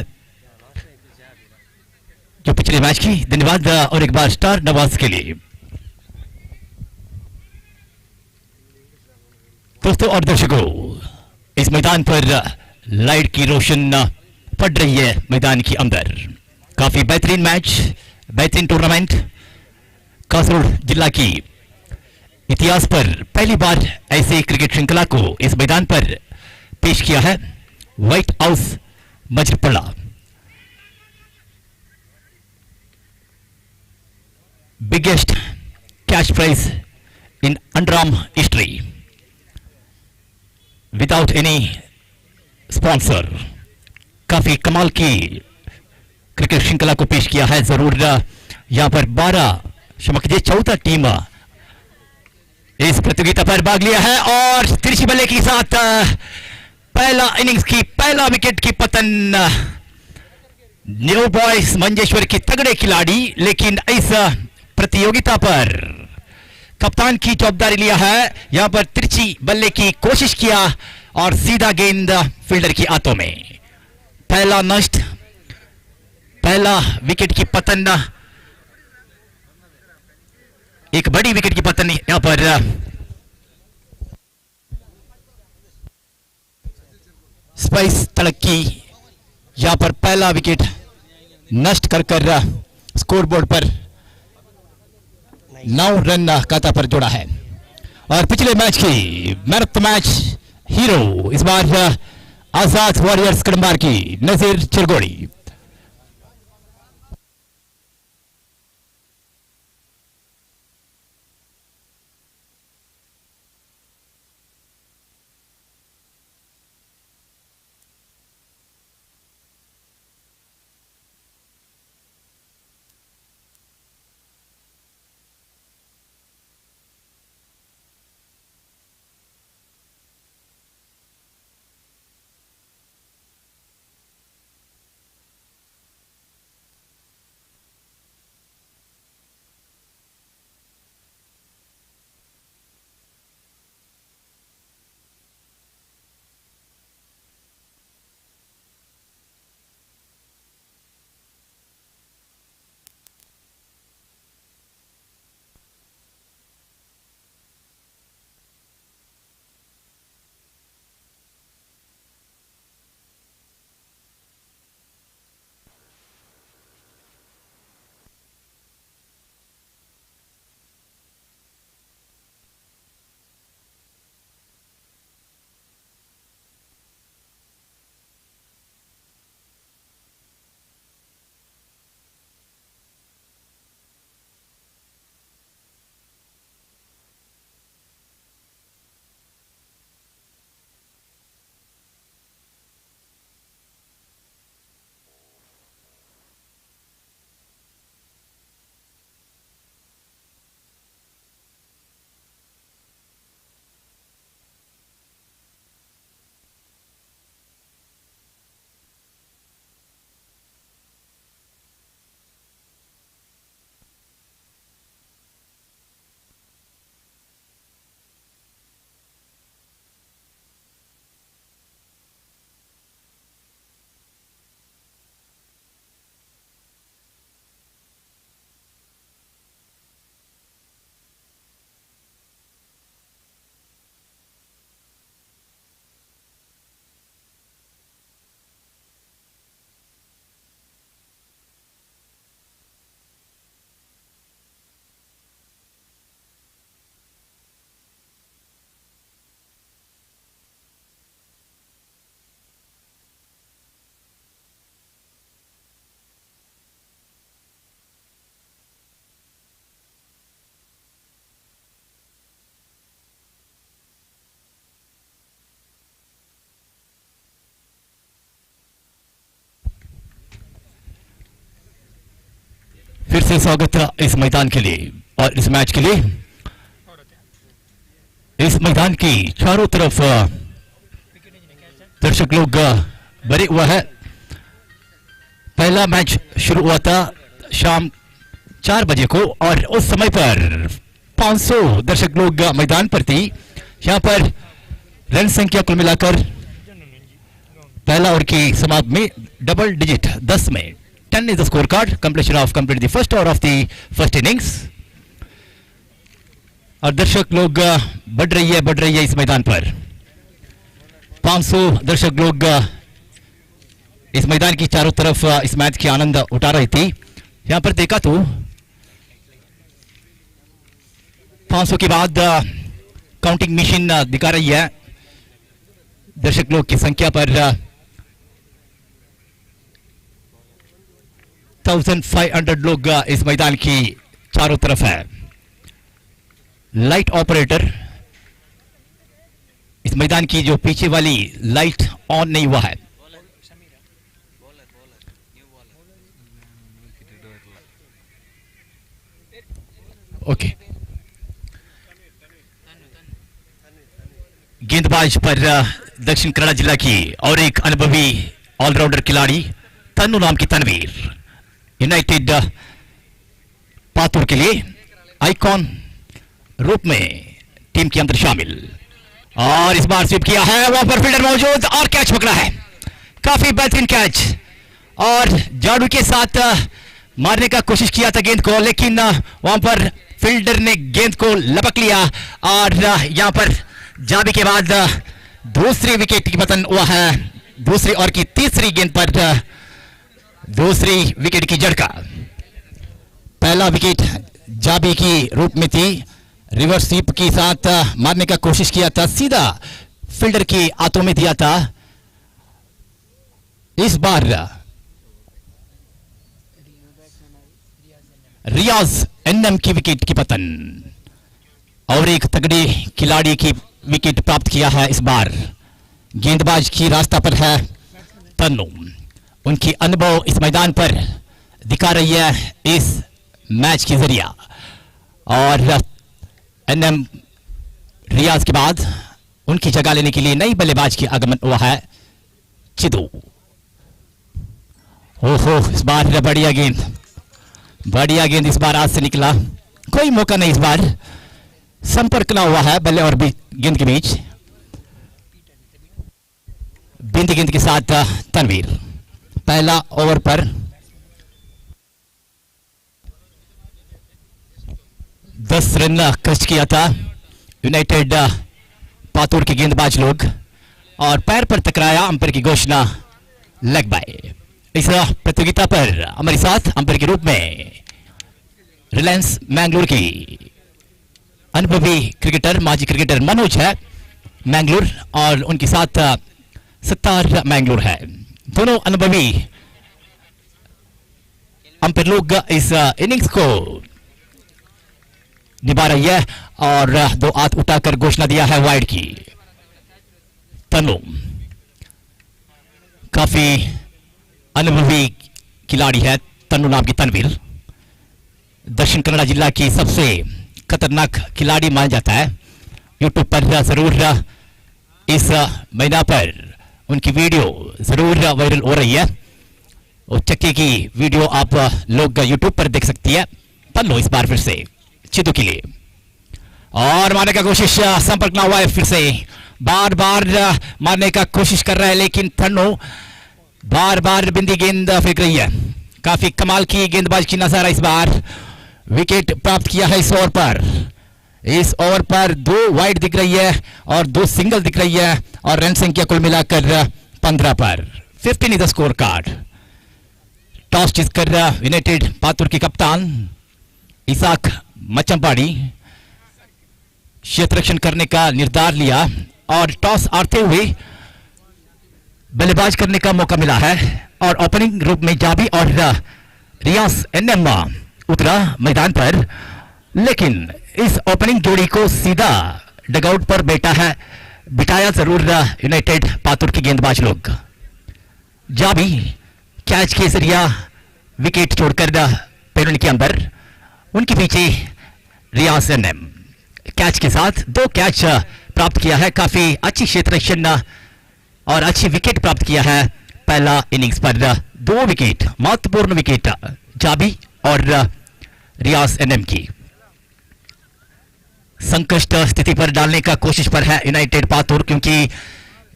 जो पिछले मैच की। धन्यवाद और एक बार स्टार नवाज के लिए। दोस्तों और दर्शकों, इस मैदान पर लाइट की रोशन पड़ रही है मैदान के अंदर। काफी बेहतरीन मैच, बेहतरीन टूर्नामेंट। कासरगोड जिला की इतिहास पर पहली बार ऐसे क्रिकेट श्रृंखला को इस मैदान पर पेश किया है white House Majarpalla. Biggest cash prize in underarm history without any sponsor. काफी कमाल की क्रिकेट श्रृंखला को पेश किया है। जरूर यहां पर 12 चौथा टीम इस प्रतियोगिता पर भाग लिया है और तिरछी बल्ले के साथ पहला इनिंग्स की पहला विकेट की पतन न्यू बॉयज मंजेश्वर की तगड़े खिलाड़ी, लेकिन इस प्रतियोगिता पर कप्तान की जवाबदारी लिया है। यहां पर तिरछी बल्ले की कोशिश किया और सीधा गेंद फील्डर की हाथों में। पहला नष्ट, पहला विकेट की पतन, एक बड़ी विकेट की पतन यहां पर स्पाइस तड़की। यहां पर पहला विकेट नष्ट कर स्कोरबोर्ड पर 9 रन खाता पर जोड़ा है। और पिछले मैच की man of the match hero इस बार आजाद वॉरियर्स कड़ंबार की नजीर चिरगोड़ी। फिर से स्वागत इस मैदान के लिए और इस मैच के लिए। इस मैदान की चारों तरफ दर्शक लोग भरे हुआ है। पहला मैच शुरू हुआ था शाम 4 बजे को और उस समय पर 500 दर्शक लोग मैदान पर थी। यहां पर रन संख्या कुल मिलाकर पहला ओवर की समाप्त में डबल डिजिट 10 में 10 is the scorecard. Completion of complete the first over of the first innings. और दर्शक लोग बढ़ रही है इस मैदान पर। 500 दर्शक लोग इस मैदान की चारों तरफ इस मैच की आनंद उठा रही थी। यहां पर देखा तो 500 के बाद काउंटिंग मशीन दिखा रही है दर्शक लोग की संख्या पर 1500 लोग इस मैदान की चारों तरफ है। लाइट ऑपरेटर इस मैदान की जो पीछे वाली लाइट ऑन नहीं हुआ है। ओके, गेंदबाज पर दक्षिण कन्नड़ जिला की और एक अनुभवी ऑलराउंडर खिलाड़ी तन्नू नाम की तनवीर यूनाइटेड पातुर के लिए आइकॉन रूप में टीम के अंदर शामिल। और इस बार स्वीप किया है, वहां पर फील्डर मौजूद और कैच पकड़ा है। काफी बेहतरीन कैच और झाड़ू के साथ मारने का कोशिश किया था गेंद को, लेकिन वहां पर फील्डर ने गेंद को लपक लिया और यहां पर जाबी के बाद दूसरी विकेट की पतन हुआ है। दूसरी और की तीसरी गेंद पर दूसरी विकेट की झटका। पहला विकेट जाबी की रूप में थी, रिवर्स स्वीप के साथ मारने का कोशिश किया था, सीधा फील्डर की हाथों में दिया था। इस बार रियाज एनएम की विकेट की पतन और एक तगड़े खिलाड़ी की विकेट प्राप्त किया है। इस बार गेंदबाज की रास्ता पर है तन्नू, उनकी अनुभव इस मैदान पर दिखा रही है इस मैच के जरिया। और एनएम रियाज के बाद उनकी जगह लेने के लिए नई बल्लेबाज की आगमन हुआ है चिदू। ओहो, इस बार बढ़िया गेंद इस बार आज से निकला, कोई मौका नहीं। इस बार संपर्क ना हुआ है बल्ले और गेंद के बीच। बिंदी गेंद के साथ तनवीर, पहला ओवर पर 10 रन खर्च किया था यूनाइटेड पातूर के गेंदबाज लोग, और पैर पर टकराया, अंपायर की घोषणा लेग बाय। इस प्रतियोगिता पर हमारे साथ अंपायर के रूप में रिलायंस मैंगलोर की अनुभवी क्रिकेटर, माजी क्रिकेटर मनोज है मैंगलोर, और उनके साथ सत्तार मैंगलोर है। दोनों अनुभवी अंपायर लोग इस इनिंग्स को निभा रही है, और 2 हाथ उठाकर घोषणा दिया है वाइड की। तनु काफी अनुभवी खिलाड़ी है, तनु नाम की तनवीर दक्षिण कन्नड़ जिला की सबसे खतरनाक खिलाड़ी माना जाता है। यूट्यूब पर जरूर इस महीना पर उनकी वीडियो जरूर वायरल हो रही है, और चक्के की वीडियो आप लोग यूट्यूब पर देख सकती है। तन्नू इस बार फिर से चिदू के लिए, और मारने का कोशिश, संपर्क ना हुआ है, फिर से बार बार मारने का कोशिश कर रहा है, लेकिन तन्नू बार बार बिंदी गेंद फेंक रही है। काफी कमाल की गेंदबाज की नजारा इस बार। विकेट प्राप्त किया है इस ओवर पर। इस ओवर पर 2 वाइड दिख रही है और 2 सिंगल दिख रही है, और रन संख्या कुल मिलाकर 15 पर। 15 is the score card. Toss जीतकर यूनाइटेड पातूर के कप्तान इसाक मचंपाड़ी क्षेत्ररक्षण करने का निर्धार लिया, और टॉस हारते हुए बल्लेबाज करने का मौका मिला है, और ओपनिंग रूप में जाबी और रियाज एनएम उतरा मैदान पर, लेकिन इस ओपनिंग जोड़ी को सीधा डगआउट पर बिठाया जरूर यूनाइटेड पातूर के गेंदबाज लोग। जाबी कैच के जरिया विकेट छोड़कर पैरों के अंदर, उनके पीछे रियाज एनएम कैच के साथ 2 कैच प्राप्त किया है। काफी अच्छी क्षेत्ररक्षण और अच्छी विकेट प्राप्त किया है पहला इनिंग्स पर। 2 विकेट, महत्वपूर्ण विकेट जाबी और रियाज एनएम की। संकष्ट स्थिति पर डालने का कोशिश पर है यूनाइटेड पातूर, क्योंकि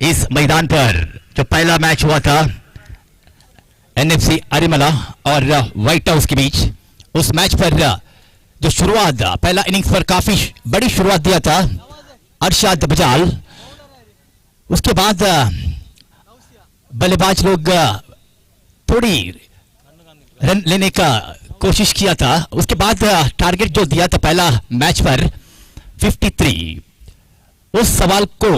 इस मैदान पर जो पहला मैच हुआ था एनएफसी अरिमला और व्हाइट हाउस के बीच, उस मैच पर जो शुरुआत पहला इनिंग्स पर काफी बड़ी शुरुआत दिया था अरशाद बजाल, उसके बाद बल्लेबाज लोग थोड़ी रन लेने का कोशिश किया था। उसके बाद टारगेट जो दिया था पहला मैच पर 53, उस सवाल को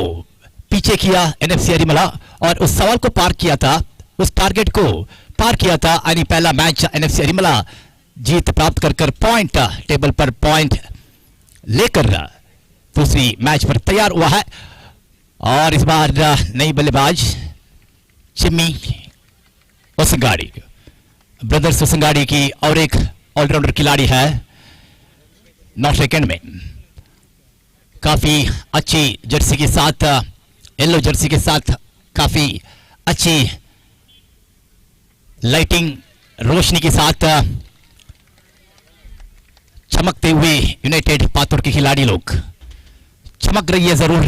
पीछे किया एनएफसी अरिमला, और उस सवाल को पार किया था, उस टारगेट को पार किया था, यानी पहला मैच एनएफसी अरिमला जीत प्राप्त कर पॉइंट टेबल पर पॉइंट लेकर दूसरी मैच पर तैयार हुआ है। और इस बार नई बल्लेबाज चिम्मी ओसंगाड़ी, ब्रदर्स ओसंगाड़ी की और एक ऑलराउंडर खिलाड़ी है नॉर्थ सेकंड में। काफी अच्छी जर्सी के साथ, येलो जर्सी के साथ काफी अच्छी लाइटिंग रोशनी के साथ चमकते हुए यूनाइटेड पातूर के खिलाड़ी लोग, चमक रही है जरूर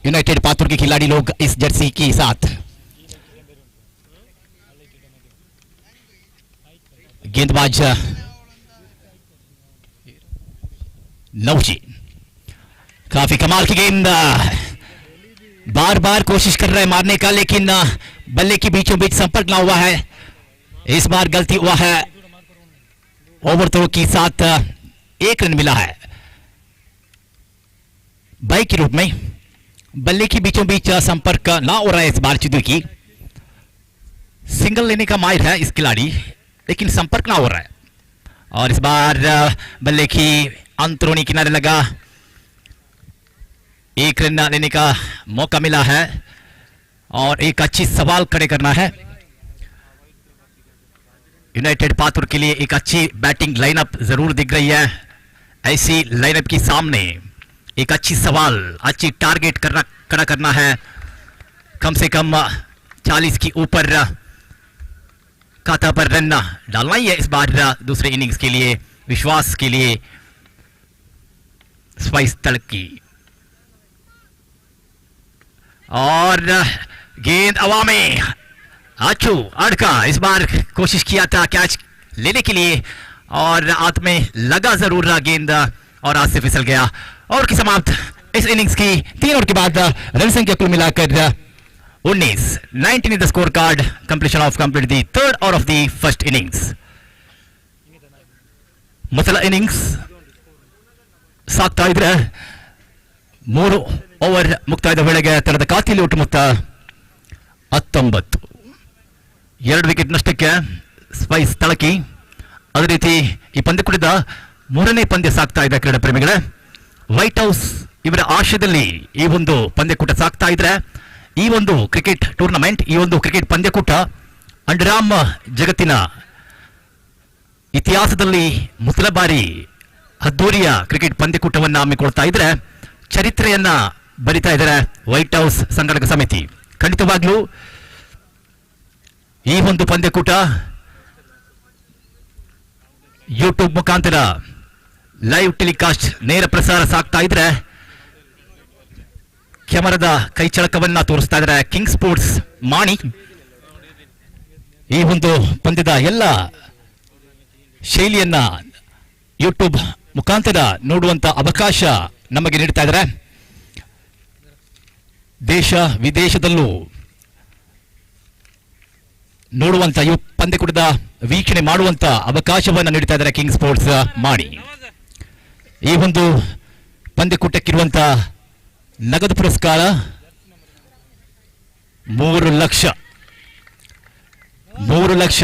यूनाइटेड पातूर के खिलाड़ी लोग इस जर्सी के साथ। गेंदबाज नौजी, काफी कमाल की गेंद, बार बार कोशिश कर रहा है मारने का, लेकिन बल्ले के बीचों बीच संपर्क ना हुआ है। इस बार गलती हुआ है ओवर थ्रो के साथ 1 रन मिला है बाई के रूप में। बल्ले की बीचों बीच संपर्क ना हो रहा है इस बार चिदू की। सिंगल लेने का माहिर है इस खिलाड़ी, लेकिन संपर्क ना हो रहा है। और इस बार बल्ले की अंतरोनी किनारे लगा, 1 रन लेने का मौका मिला है और एक अच्छी सवाल खड़े करना है। यूनाइटेड पाथुर के लिए एक अच्छी बैटिंग लाइनअप जरूर दिख रही है। ऐसी लाइनअप के सामने एक अच्छी सवाल, अच्छी टारगेट खड़ा करना है। कम से कम 40 के ऊपर खाता पर रन डालना ही है इस बार दूसरे इनिंग्स के लिए, विश्वास के लिए। स्पाइस तड़की और गेंद हवा में, आचू अड़का। इस बार कोशिश किया था कैच लेने के लिए और हाथ में लगा जरूर रहा गेंद और हाथ से फिसल गया। और की समाप्त इस इनिंग्स की 3 ओवर के बाद रन संख्या कुल मिलाकर 19 in the score card. Completion of complete the 3rd over of the first innings. ಮೊದಲ ಇನ್ನಿಂಗ್ಸ್ ಸಾಗ್ತಾ ಇದ್ರೆ 3 ಓವರ್ ಮುಕ್ತಾಯದ ವೇಳೆಗೆ ತೆರೆದ ಖಾತೆಯಲ್ಲಿ ಒಟ್ಟು ಮೊತ್ತ 19. 2 ವಿಕೆಟ್ ನಷ್ಟಕ್ಕೆ ಸ್ಪೈಸ್ ತಳಕಿ. ಅದೇ ರೀತಿ ಈ ಪಂದ್ಯ ಕುಡಿದ 3ನೇ ಪಂದ್ಯ ಸಾಗ್ತಾ ಇದೆ ಕ್ರೀಡಾ ಪ್ರೇಮಿಗಳೇ. ವೈಟ್ ಹೌಸ್ ಇವರ ಆಶಯದಲ್ಲಿ ಈ ಒಂದು ಪಂದ್ಯಕೂಟ ಸಾಗ್ತಾ ಇದ್ರೆ, ಈ ಒಂದು ಕ್ರಿಕೆಟ್ ಟೂರ್ನಮೆಂಟ್, ಈ ಒಂದು ಕ್ರಿಕೆಟ್ ಪಂದ್ಯಕೂಟ ಅಂಡರಾಮ್ ಜಗತ್ತಿನ ಇತಿಹಾಸದಲ್ಲಿ ಮೊದಲ ಬಾರಿ ಅದ್ದೂರಿಯ ಕ್ರಿಕೆಟ್ ಪಂದ್ಯಕೂಟವನ್ನು ಹಮ್ಮಿಕೊಳ್ತಾ ಇದ್ರೆ ಚರಿತ್ರೆಯನ್ನ ಬರಿತಾ ಇದ್ದಾರೆ ವೈಟ್ ಹೌಸ್ ಸಂಘಟಕ ಸಮಿತಿ. ಖಂಡಿತವಾಗ್ಲೂ ಈ ಒಂದು ಪಂದ್ಯಕೂಟ ಯೂಟ್ಯೂಬ್ ಮುಖಾಂತರ ಲೈವ್ ಟೆಲಿಕಾಸ್ಟ್ ನೇರ ಪ್ರಸಾರ ಸಾಗ್ತಾ ಇದ್ರೆ ಕ್ಯಾಮರಾದ ಕೈಚಳಕವನ್ನ ತೋರಿಸ್ತಾ ಇದ್ದಾರೆ ಕಿಂಗ್ ಸ್ಪೋರ್ಟ್ಸ್ ಮಾಣಿ. ಈ ಒಂದು ಪಂದ್ಯದ ಎಲ್ಲ ಶೈಲಿಯನ್ನ ಯೂಟ್ಯೂಬ್ ಮುಖಾಂತರ ನೋಡುವಂತ ಅವಕಾಶ ನಮಗೆ ನೀಡ್ತಾ ಇದ್ದಾರೆ. ದೇಶ ವಿದೇಶದಲ್ಲೂ ನೋಡುವಂತ ಈ ಪಂದ್ಯಕೂಟದ ವೀಕ್ಷಣೆ ಮಾಡುವಂತ ಅವಕಾಶವನ್ನು ನೀಡ್ತಾ ಇದ್ದಾರೆ ಕಿಂಗ್ ಸ್ಪೋರ್ಟ್ಸ್ ಮಾಡಿ. ಈ ಒಂದು ಪಂದ್ಯಕೂಟಕ್ಕಿರುವಂತ ನಗದು ಪುರಸ್ಕಾರ 3 ಲಕ್ಷ. 3 ಲಕ್ಷ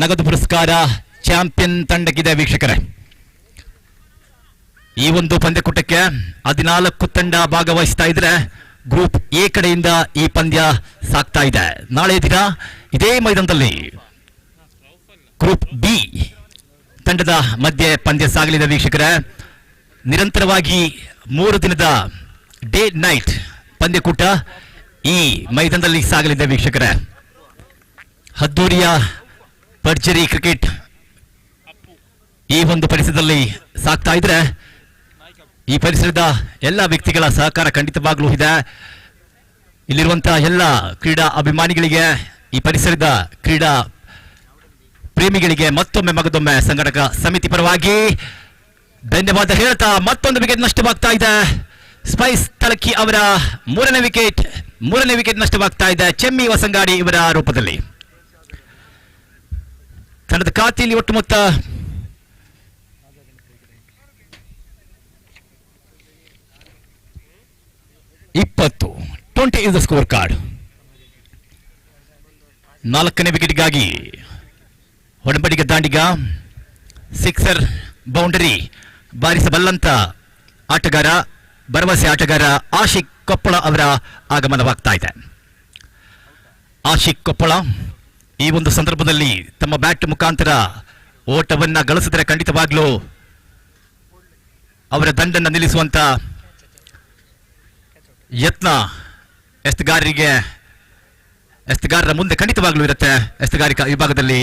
ನಗದು ಪುರಸ್ಕಾರ ಚಾಂಪಿಯನ್ ತಂಡಕ್ಕಿದೆ ವೀಕ್ಷಕರೇ. ಈ ಒಂದು ಪಂದ್ಯಕೂಟಕ್ಕೆ 14 ತಂಡ ಭಾಗವಹಿಸ್ತಾ ಇದ್ರೆ ಗ್ರೂಪ್ ಎ ಕಡೆಯಿಂದ ಈ ಪಂದ್ಯ ಸಾಗ್ತಾ ಇದೆ. ನಾಳೆ ದಿನ ಇದೇ ಮೈದಾನದಲ್ಲಿ ಗ್ರೂಪ್ ಬಿ ತಂಡದ ಮಧ್ಯೆ ಪಂದ್ಯ ಸಾಗಲಿದೆ ವೀಕ್ಷಕರೇ. ನಿರಂತರವಾಗಿ 3 ದಿನದ ಡೇ ನೈಟ್ ಪಂದ್ಯಕೂಟ ಈ ಮೈದಾನದಲ್ಲಿ ಸಾಗಲಿದೆ ವೀಕ್ಷಕರೇ. ಅದ್ದೂರಿಯ ಭರ್ಜರಿ ಕ್ರಿಕೆಟ್ ಈ ಒಂದು ಪರಿಸರದಲ್ಲಿ ಸಾಗ್ತಾ ಇದ್ರೆ ಈ ಪರಿಸರದ ಎಲ್ಲ ವ್ಯಕ್ತಿಗಳ ಸಹಕಾರ ಖಂಡಿತವಾಗ್ಲೂ ಇದೆ. ಇಲ್ಲಿರುವಂತಹ ಎಲ್ಲ ಕ್ರೀಡಾ ಅಭಿಮಾನಿಗಳಿಗೆ, ಈ ಪರಿಸರದ ಕ್ರೀಡಾ ಪ್ರೇಮಿಗಳಿಗೆ ಮತ್ತೊಮ್ಮೆ ಮಗದೊಮ್ಮೆ ಸಂಘಟಕ ಸಮಿತಿ ಪರವಾಗಿ ಧನ್ಯವಾದ ಹೇಳ್ತಾ ಮತ್ತೊಂದು ವಿಕೆಟ್ ನಷ್ಟವಾಗ್ತಾ ಇದೆ. ಸ್ಪೈಸ್ ತಳಕಿ ಅವರ 3ನೇ ವಿಕೆಟ್ ನಷ್ಟವಾಗ್ತಾ ಇದೆ ಚೆಮ್ಮಿ ವಸಂಗಾಡಿ ಇವರ ರೂಪದಲ್ಲಿ. ತಂಡದ ಖಾತೆಯಲ್ಲಿ ಒಟ್ಟು ಮೊತ್ತ 20 ಇಸ್ ದ ಸ್ಕೋರ್ ಕಾರ್ಡ್. 4ನೇ ವಿಕೆಟ್ಗಾಗಿ ಒಡಂಬಡಿಕೆ ದಾಂಡಿಗ, ಸಿಕ್ಸರ್, ಬೌಂಡರಿ ಬಾರಿಸಬಲ್ಲಂತ ಆಟಗಾರ, ಭರವಸೆ ಆಟಗಾರ ಆಶಿಕ್ ಕೊಪ್ಪಳ ಅವರ ಆಗಮನವಾಗ್ತಾ ಇದೆ. ಆಶಿಕ್ ಕೊಪ್ಪಳ ಈ ಒಂದು ಸಂದರ್ಭದಲ್ಲಿ ತಮ್ಮ ಬ್ಯಾಟ್ ಮುಖಾಂತರ ಓಟವನ್ನ ಗಳಿಸಿದರೆ ಖಂಡಿತವಾಗ್ಲೂ ಅವರ ದಂಡನ್ನು ನಿಲ್ಲಿಸುವಂತ ಯತ್ನ ಎಸ್ತಗಾರರ ಮುಂದೆ ಖಂಡಿತವಾಗ್ಲೂ ಇರುತ್ತೆ. ಎಸ್ತಗಾರಿಕಾ ವಿಭಾಗದಲ್ಲಿ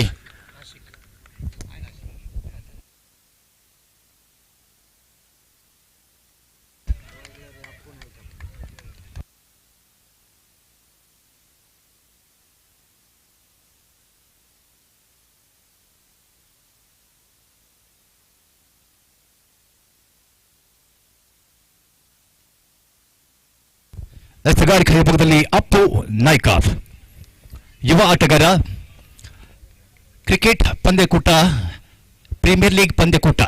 ಎಸ್ತಗಾರಿಕಾ ವಿಭಾಗದಲ್ಲಿ ಅಪ್ಪು ನಾಯ್ಕ ಯುವ ಆಟಗಾರ. ಕ್ರಿಕೆಟ್ ಪಂದ್ಯಕೂಟ, ಪ್ರೀಮಿಯರ್ ಲೀಗ್ ಪಂದ್ಯಕೂಟ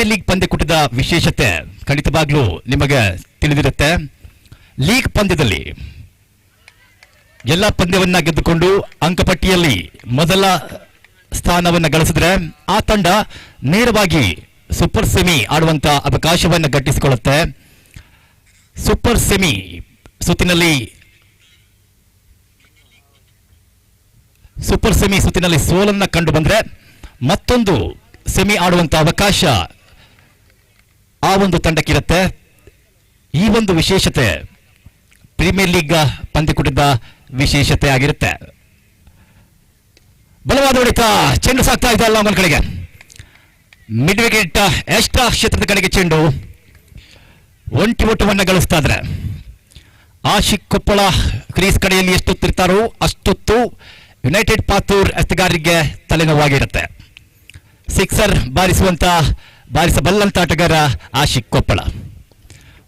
ಪ್ರೀಮಿಯರ್ ಲೀಗ್ ಪಂದ್ಯಕೂಟದ ವಿಶೇಷತೆ ಖಂಡಿತವಾಗ್ಲೂ ನಿಮಗೆ ತಿಳಿದಿರುತ್ತೆ. ಲೀಗ್ ಪಂದ್ಯದಲ್ಲಿ ಎಲ್ಲ ಪಂದ್ಯವನ್ನ ಗೆದ್ದುಕೊಂಡು ಅಂಕಪಟ್ಟಿಯಲ್ಲಿ ಮೊದಲ ಸ್ಥಾನವನ್ನು ಗಳಿಸಿದ್ರೆ ಆ ತಂಡ ನೇರವಾಗಿ ಸೂಪರ್ ಸೆಮಿ ಆಡುವಂತ ಅವಕಾಶವನ್ನು ಗಿಟ್ಟಿಸಿಕೊಳ್ಳುತ್ತೆ. ಸೂಪರ್ ಸೆಮಿ ಸುತ್ತಿನಲ್ಲಿ ಸೋಲನ್ನ ಕಂಡು ಬಂದ್ರೆ ಮತ್ತೊಂದು ಸೆಮಿ ಆಡುವಂತ ಅವಕಾಶ ಆ ಒಂದು ತಂಡಕ್ಕಿರುತ್ತೆ. ಈ ಒಂದು ವಿಶೇಷತೆ ಪ್ರೀಮಿಯರ್ ಲೀಗ್ ಪಂದ್ಯಕೂಟದ ವಿಶೇಷತೆ ಆಗಿರುತ್ತೆ. ಬಲವಾದ ಹೊಡೆತ, ಚೆಂಡು ಸಾಕ್ತಾ ಇದೆ ಅಲ್ಲ ಅವನ ಕಡೆಗೆ, ಮಿಡ್ ವಿಕೆಟ್ ಎಕ್ಸ್ಟ್ರಾ ಕ್ಷೇತ್ರದ ಕಡೆಗೆ ಚೆಂಡು ಒಂಟಿ ಓಟವನ್ನು ಗಳಿಸ್ತಾ ಇದ್ರೆ ಆಶಿಕ್ ಕೊಪ್ಪಳ ಕ್ರೀಸ್ ಕಡೆಯಲ್ಲಿ ಎಷ್ಟೊತ್ತಿರ್ತಾರೋ ಅಷ್ಟೊತ್ತು ಯುನೈಟೆಡ್ ಪಾತೂರ್ ಎಸ್ತಗಾರರಿಗೆ ತಲೆನೋವಾಗಿರುತ್ತೆ. ಸಿಕ್ಸರ್ ಬಾರಿಸಬಲ್ಲಂತ ಆಟಗಾರ ಆಶಿಕ್ ಕೊಪ್ಪಳ.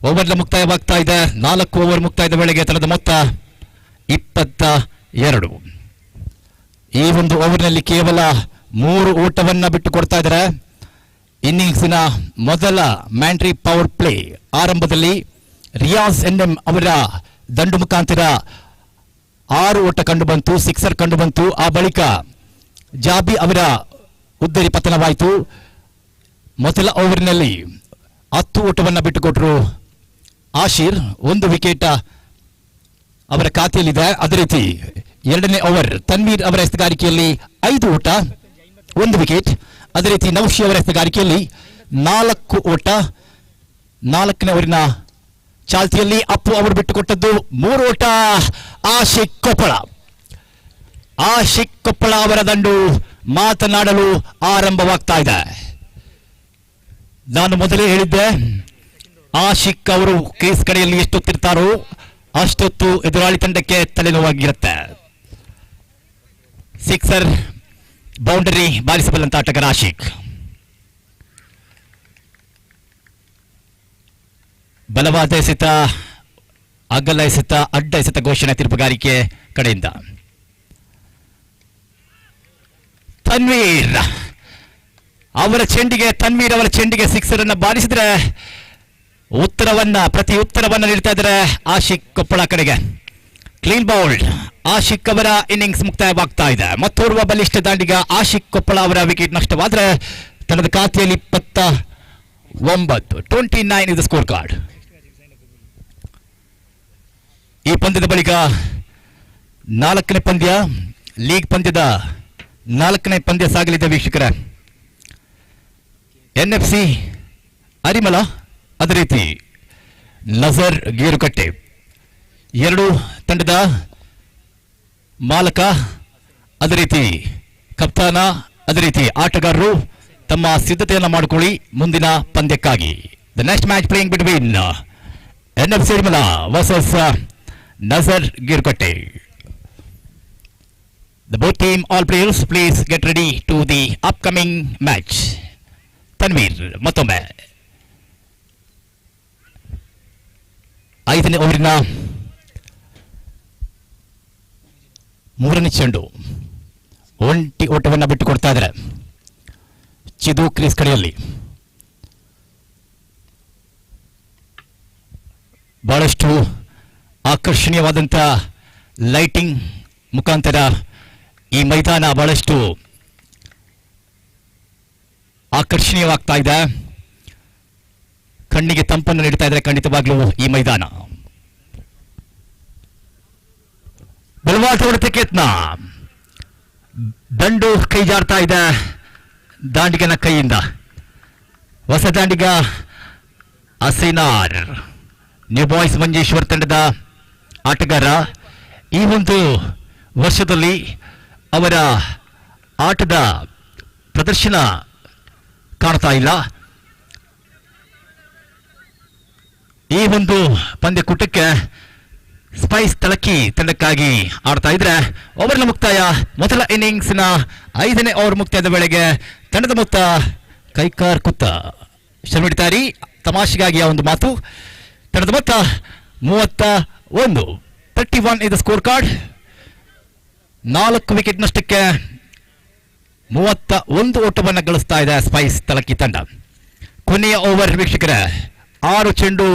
ಓವರ್ನ ಮುಕ್ತಾಯವಾಗ್ತಾ ಇದೆ. 4 ಓವರ್ ಮುಕ್ತಾಯದ ವೇಳೆಗೆ ತನ್ನದ ಮೊತ್ತ 22. ಈ ಒಂದು ಓವರ್ನಲ್ಲಿ ಕೇವಲ 3 ಓಟವನ್ನ ಬಿಟ್ಟು ಕೊಡ್ತಾ ಇದ್ದಾರೆ. ಇನ್ನಿಂಗ್ಸಿನ ಮೊದಲ ಮ್ಯಾಂಟ್ರಿ ಪವರ್ ಪ್ಲೇ ಆರಂಭದಲ್ಲಿ ರಿಯಾಜ್ ಎನ್ಎಂ ಅವರ ದಂಡು ಮುಖಾಂತರ 6 ಓಟ ಕಂಡು ಬಂತು, ಸಿಕ್ಸರ್ ಕಂಡು ಬಂತು. ಆ ಬಳಿಕ ಜಾಬಿ ಅವರ ಉದ್ದರಿ ಪತನವಾಯಿತು. ಮೊದಲ ಓವರ್ನಲ್ಲಿ 10 ಓಟವನ್ನು ಬಿಟ್ಟುಕೊಟ್ಟರು ಆಶೀರ್, 1 ವಿಕೆಟ್ ಅವರ ಖಾತೆಯಲ್ಲಿದೆ. ಅದೇ ರೀತಿ ಎರಡನೇ ಓವರ್ ತನ್ವೀರ್ ಅವರ ಎಸೆಗಾರಿಕೆಯಲ್ಲಿ 5 ಓಟ 1 ವಿಕೆಟ್. ಅದೇ ರೀತಿ ನೌಶಿ ಅವರ ಎಸೆಗಾರಿಕೆಯಲ್ಲಿ 4 ಓಟ. 4ನೇ ಓವರಿನ ಚಾಲ್ತಿಯಲ್ಲಿ ಅಪ್ಪು ಅವರು ಬಿಟ್ಟುಕೊಟ್ಟದ್ದು 3 ಓಟ. ಆಶಿಕ್ ಕೊಪ್ಪಳ ಅವರ ದಂಡು ಮಾತನಾಡಲು ಆರಂಭವಾಗ್ತಾ ಇದೆ. ನಾನು ಮೊದಲೇ ಹೇಳಿದ್ದೆ, ಆಶಿಕ್ ಅವರು ಕೇಸ್ ಕಡೆಯಲ್ಲಿ ಎಷ್ಟೊತ್ತಿರ್ತಾರೋ ಅಷ್ಟೊತ್ತು ಎದುರಾಳಿ ತಂಡಕ್ಕೆ ತಲೆನೋವಾಗಿರುತ್ತೆ. ಸಿಕ್ಸರ್ ಬೌಂಡರಿ ಬಾರಿಸಬಲ್ಲಂತ ಆಟಗಾರ ಆಶಿಕ್. ಬಲವಾದ ಎಸೆತ, ಅಗಲ ಎಸೆತ, ಅಡ್ಡ ಎಸೆತ ಘೋಷಣೆ ತೀರ್ಪುಗಾರಿಕೆ ಕಡೆಯಿಂದ. ತನ್ವೀರ್ ಅವರ ಚೆಂಡಿಗೆ ಸಿಕ್ಸರ್ ಅನ್ನ ಬಾರಿಸಿದ್ರೆ ಪ್ರತಿ ಉತ್ತರವನ್ನ ನೀಡ್ತಾ ಇದ್ದಾರೆ ಆಶಿಕ್ ಕೊಪ್ಪಳ ಕಡೆಗೆ. Clean bowled. ಆಶಿಕ್ ಅವರ ಇನ್ನಿಂಗ್ಸ್ ಮುಕ್ತಾಯವಾಗ್ತಾ ಇದೆ. ಮತ್ತೋರ್ವ ಬಲಿಷ್ಠ ದಾಂಡಿಗ ಆಶಿಕ್ ಕೊಪ್ಪಳ ಅವರ ವಿಕೆಟ್ ನಷ್ಟವಾದ್ರೆ ತನ್ನದ ಖಾತೆಯಲ್ಲಿ 29 ಇದು ಸ್ಕೋರ್ ಕಾರ್ಡ್. ಈ ಪಂದ್ಯದ ಬಳಿಕ 4ನೇ ಪಂದ್ಯ, ಲೀಗ್ ಪಂದ್ಯದ 4ನೇ ಪಂದ್ಯ ಸಾಗಲಿದೆ ವೀಕ್ಷಕರ. NFC ಅರಿಮಲ, ಅದೇ ರೀತಿ ನಜರ್ ಗೇರುಕಟ್ಟೆ, 2 ತಂಡದ ಮಾಲಕ, ಅದೇ ರೀತಿ ಕಪ್ತಾನ, ಅದೇ ರೀತಿ ಆಟಗಾರರು ತಮ್ಮ ಸಿದ್ಧತೆಯನ್ನು ಮಾಡಿಕೊಳ್ಳಿ ಮುಂದಿನ ಪಂದ್ಯಕ್ಕಾಗಿ. The next match playing between NFC Arimala versus Nazar Gerukatte. The both team, all players, please get ready to the upcoming match. Tanveer ಮತ್ತೊಮ್ಮೆ 5ನೇ ಓವರಿನ 3ನೇ ಚೆಂಡು ಒಂಟಿ ಓಟವನ್ನು ಬಿಟ್ಟುಕೊಡ್ತಾ ಇದ್ದಾರೆ. ಚಿದು ಕ್ರೀಸ್ ಕಡೆಯಲ್ಲಿ ಬಹಳಷ್ಟು ಆಕರ್ಷಣೀಯವಾದಂಥ ಲೈಟಿಂಗ್ ಮುಖಾಂತರ ಈ ಮೈದಾನ ಬಹಳಷ್ಟು ಆಕರ್ಷಣೀಯವಾಗ್ತಾ ಇದೆ. ಕಣ್ಣಿಗೆ ತಂಪನ್ನು ನೀಡ್ತಾ ಇದ್ದಾರೆ ಖಂಡಿತವಾಗ್ಲೂ ಈ ಮೈದಾನ. ಬಲವಾದ ಹೊಡೆತಕ್ಕೆ ಯತ್ನ, ದಂಡು ಕೈ ಜಾರ್ತಾ ಇದೆ ದಾಂಡಿಗನ ಕೈಯಿಂದ. ಹೊಸ ದಾಂಡಿಗ ಅಸಿನಾರ್, ನ್ಯೂ ಬಾಯ್ಸ್ ಮಂಜೇಶ್ವರ್ ತಂಡದ ಆಟಗಾರ. ಈ ಒಂದು ವರ್ಷದಲ್ಲಿ ಅವರ ಆಟದ ಪ್ರದರ್ಶನ ಕಾಣ್ತಾ ಇಲ್ಲ. ಈ ಒಂದು ಪಂದ್ಯಕೂಟಕ್ಕೆ ಸ್ಪೈಸ್ ತಳಕಿ ತಂಡಕ್ಕಾಗಿ ಆಡ್ತಾ ಇದ್ರೆ ಓವರ್ನ ಮುಕ್ತಾಯ. ಮೊದಲ ಇನ್ನಿಂಗ್ಸ್ನ 5ನೇ ಓವರ್ ಮುಕ್ತಾಯದ ವೇಳೆಗೆ ತಂಡದ ಮೊತ್ತ ಕೈಕಾರ್ ಕುತ್ತ ಶ್ರಮಿಡ್ತಾರಿ. ತಮಾಷೆಗಾಗಿ ಆ ಒಂದು ಮಾತು. ತಂಡದ ಮೊತ್ತ 31 ಇದು ಸ್ಕೋರ್ ಕಾರ್ಡ್. 4 ವಿಕೆಟ್ ನಷ್ಟಕ್ಕೆ 31 ಓಟವನ್ನು ಗಳಿಸ್ತಾ ಇದೆ ಸ್ಪೈಸ್ ತಲಕಿ ತಂಡ. ಕೊನೆಯ ಓವರ್ ವೀಕ್ಷಕರೇ, 6 ಚೆಂಡು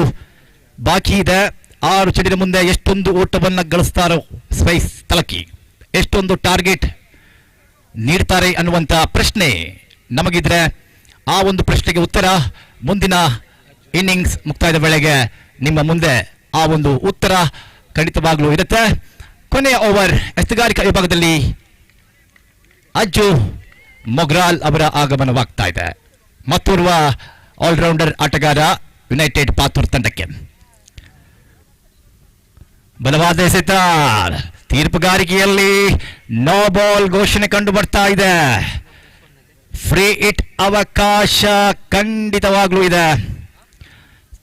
ಬಾಕಿ ಇದೆ. 6 ಚೆಂಡಿನ ಮುಂದೆ ಎಷ್ಟೊಂದು ಓಟವನ್ನು ಗಳಿಸ್ತಾರೋ ಸ್ಪೈಸ್ ತಲಕಿ, ಎಷ್ಟೊಂದು ಟಾರ್ಗೆಟ್ ನೀಡ್ತಾರೆ ಅನ್ನುವಂಥ ಪ್ರಶ್ನೆ ನಮಗಿದ್ರೆ ಆ ಒಂದು ಪ್ರಶ್ನೆಗೆ ಉತ್ತರ ಮುಂದಿನ ಇನ್ನಿಂಗ್ಸ್ ಮುಕ್ತಾಯದ ವೇಳೆಗೆ ನಿಮ್ಮ ಮುಂದೆ ಆ ಒಂದು ಉತ್ತರ ಖಂಡಿತವಾಗ್ಲೂ ಇರುತ್ತೆ. ಕೊನೆಯ ಓವರ್ ಎಸ್ತುಗಾರಿಕಾ ವಿಭಾಗದಲ್ಲಿ ಅಜ್ಜು ಮೊಗ್ರಾಲ್ ಅವರ ಆಗಮನವಾಗ್ತಾ ಇದೆ. ಮತ್ತೋರ್ವ ಆಲ್ರೌಂಡರ್ ಆಟಗಾರ ಯುನೈಟೆಡ್ ಪಾತೂರ್ ತಂಡಕ್ಕೆ. ಬಲವಾದ ಎಸೆತ, ತೀರ್ಪುಗಾರಿಕೆಯಲ್ಲಿ ನೋ ಬಾಲ್ ಘೋಷಣೆ ಕಂಡು ಬರ್ತಾ ಇದೆ. ಫ್ರೀ ಹಿಟ್ ಅವಕಾಶ ಖಂಡಿತವಾಗ್ಲೂ ಇದೆ.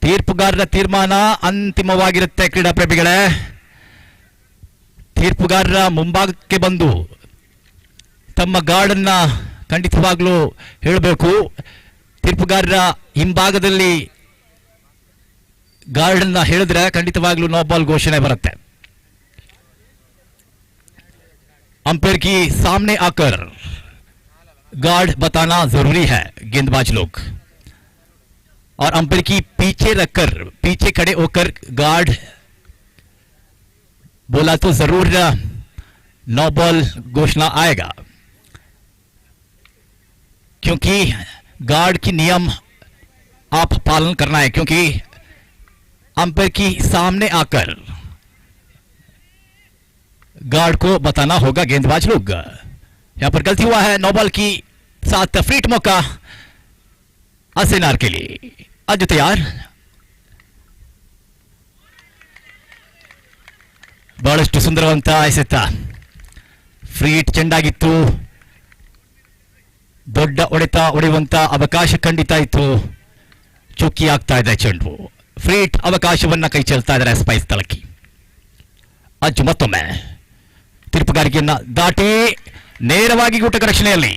ತೀರ್ಪುಗಾರರ ತೀರ್ಮಾನ ಅಂತಿಮವಾಗಿರುತ್ತೆ. ಕ್ರೀಡಾ ಪ್ರೇಮಿಗಳೇ, ತೀರ್ಪುಗಾರರ ಮುಂಭಾಗಕ್ಕೆ ಬಂದು ತಮ್ಮ ಗಾರ್ಡನ್ನ ಖಂಡಿತವಾಗ್ಲೂ ಹೇಳಬೇಕು. ತೀರ್ಪುಗಾರರ ಹಿಂಭಾಗದಲ್ಲಿ ಗಾರ್ಡನ್ನ ಹೇಳಿದ್ರೆ ಖಂಡಿತವಾಗ್ಲೂ ನೋ ಬಾಲ್ ಘೋಷಣೆ ಬರುತ್ತೆ. अंपायर की सामने आकर गार्ड बताना जरूरी है गेंदबाज लोग, और अंपायर की पीछे रखकर, पीछे खड़े होकर गार्ड बोला तो जरूर नो बॉल घोषणा आएगा, क्योंकि गार्ड की नियम आप पालन करना है, क्योंकि अंपायर की सामने आकर गार्ड को बताना होगा गेंदबाज लोग. यहां पर गलती हुआ है. नो बॉल की साथ फ्रीट मौका असेनार के लिए. आज तैयार, ಬಹಳಷ್ಟು ಸುಂದರವಂತ ಎಸೆತ, ಫ್ರೀಟ್ ಚೆಂಡಾಗಿತ್ತು. ದೊಡ್ಡ ಹೊಡೆತ ಹೊಡೆಯುವಂತ ಅವಕಾಶ ಖಂಡಿತ ಇತ್ತು. ಚುಕ್ಕಿ ಆಗ್ತಾ ಇದೆ ಚೆಂಡು. ಫ್ರೀಟ್ ಅವಕಾಶವನ್ನ ಕೈ ಚೆಲ್ತಾ ಇದ್ದಾರೆ ಸ್ಪೈಸ್ ತಲಕಿ. ಅಜ್ಜು ಮತ್ತೊಮ್ಮೆ ತೀರ್ಪುಗಾರಿಕೆಯನ್ನ ದಾಟಿ ನೇರವಾಗಿ ಗೂಟಕ ರಕ್ಷಣೆಯಲ್ಲಿ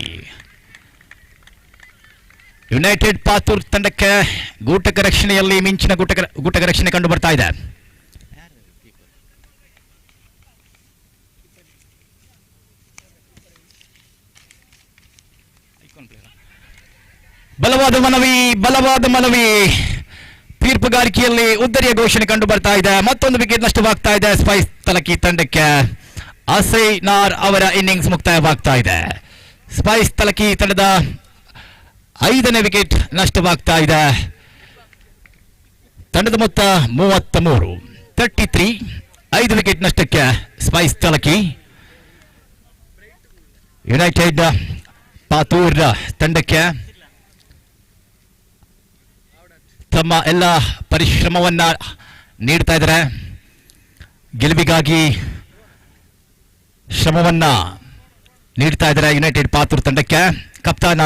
ಯುನೈಟೆಡ್ ಪಾತೂರ್ ತಂಡಕ್ಕೆ ಗೂಟಕ ರಕ್ಷಣೆಯಲ್ಲಿ ಮಿಂಚಿನ ಗೂಟಕ ರಕ್ಷಣೆ ಕಂಡು ಬರ್ತಾ ಇದೆ. ಬಲವಾದ ಮನವಿ ತೀರ್ಪುಗಾರಿಕೆಯಲ್ಲಿ ಉದ್ದರಿಯ ಘೋಷಣೆ ಕಂಡು ಬರ್ತಾ ಇದೆ. ಮತ್ತೊಂದು ವಿಕೆಟ್ ನಷ್ಟವಾಗ್ತಾ ಇದೆ ಸ್ಪೈಸ್ ತಲಕಿ ತಂಡಕ್ಕೆ. ಅಸೈನಾರ್ ಅವರ ಇನ್ನಿಂಗ್ಸ್ ಮುಕ್ತಾಯವಾಗ್ತಾ ಇದೆ. ಸ್ಪೈಸ್ ತಲಕಿ ತಂಡದ 5ನೇ ವಿಕೆಟ್ ನಷ್ಟವಾಗ್ತಾ ಇದೆ. ತಂಡದ ಮೊತ್ತ 33 5 ವಿಕೆಟ್ ನಷ್ಟಕ್ಕೆ ಸ್ಪೈಸ್ ತಲಕಿ. ಯುನೈಟೆಡ್ ಪಾತೂರ್ ತಂಡಕ್ಕೆ ತಮ್ಮ ಎಲ್ಲ ಪರಿಶ್ರಮವನ್ನ ನೀಡ್ತಾ ಇದ್ದಾರೆ. ಗೆಲುವಿಗಾಗಿ ಶ್ರಮವನ್ನ ನೀಡ್ತಾ ಇದ್ದಾರೆ ಯುನೈಟೆಡ್ ಪಾತೂರ್ ತಂಡಕ್ಕೆ. ಕಪ್ತಾನ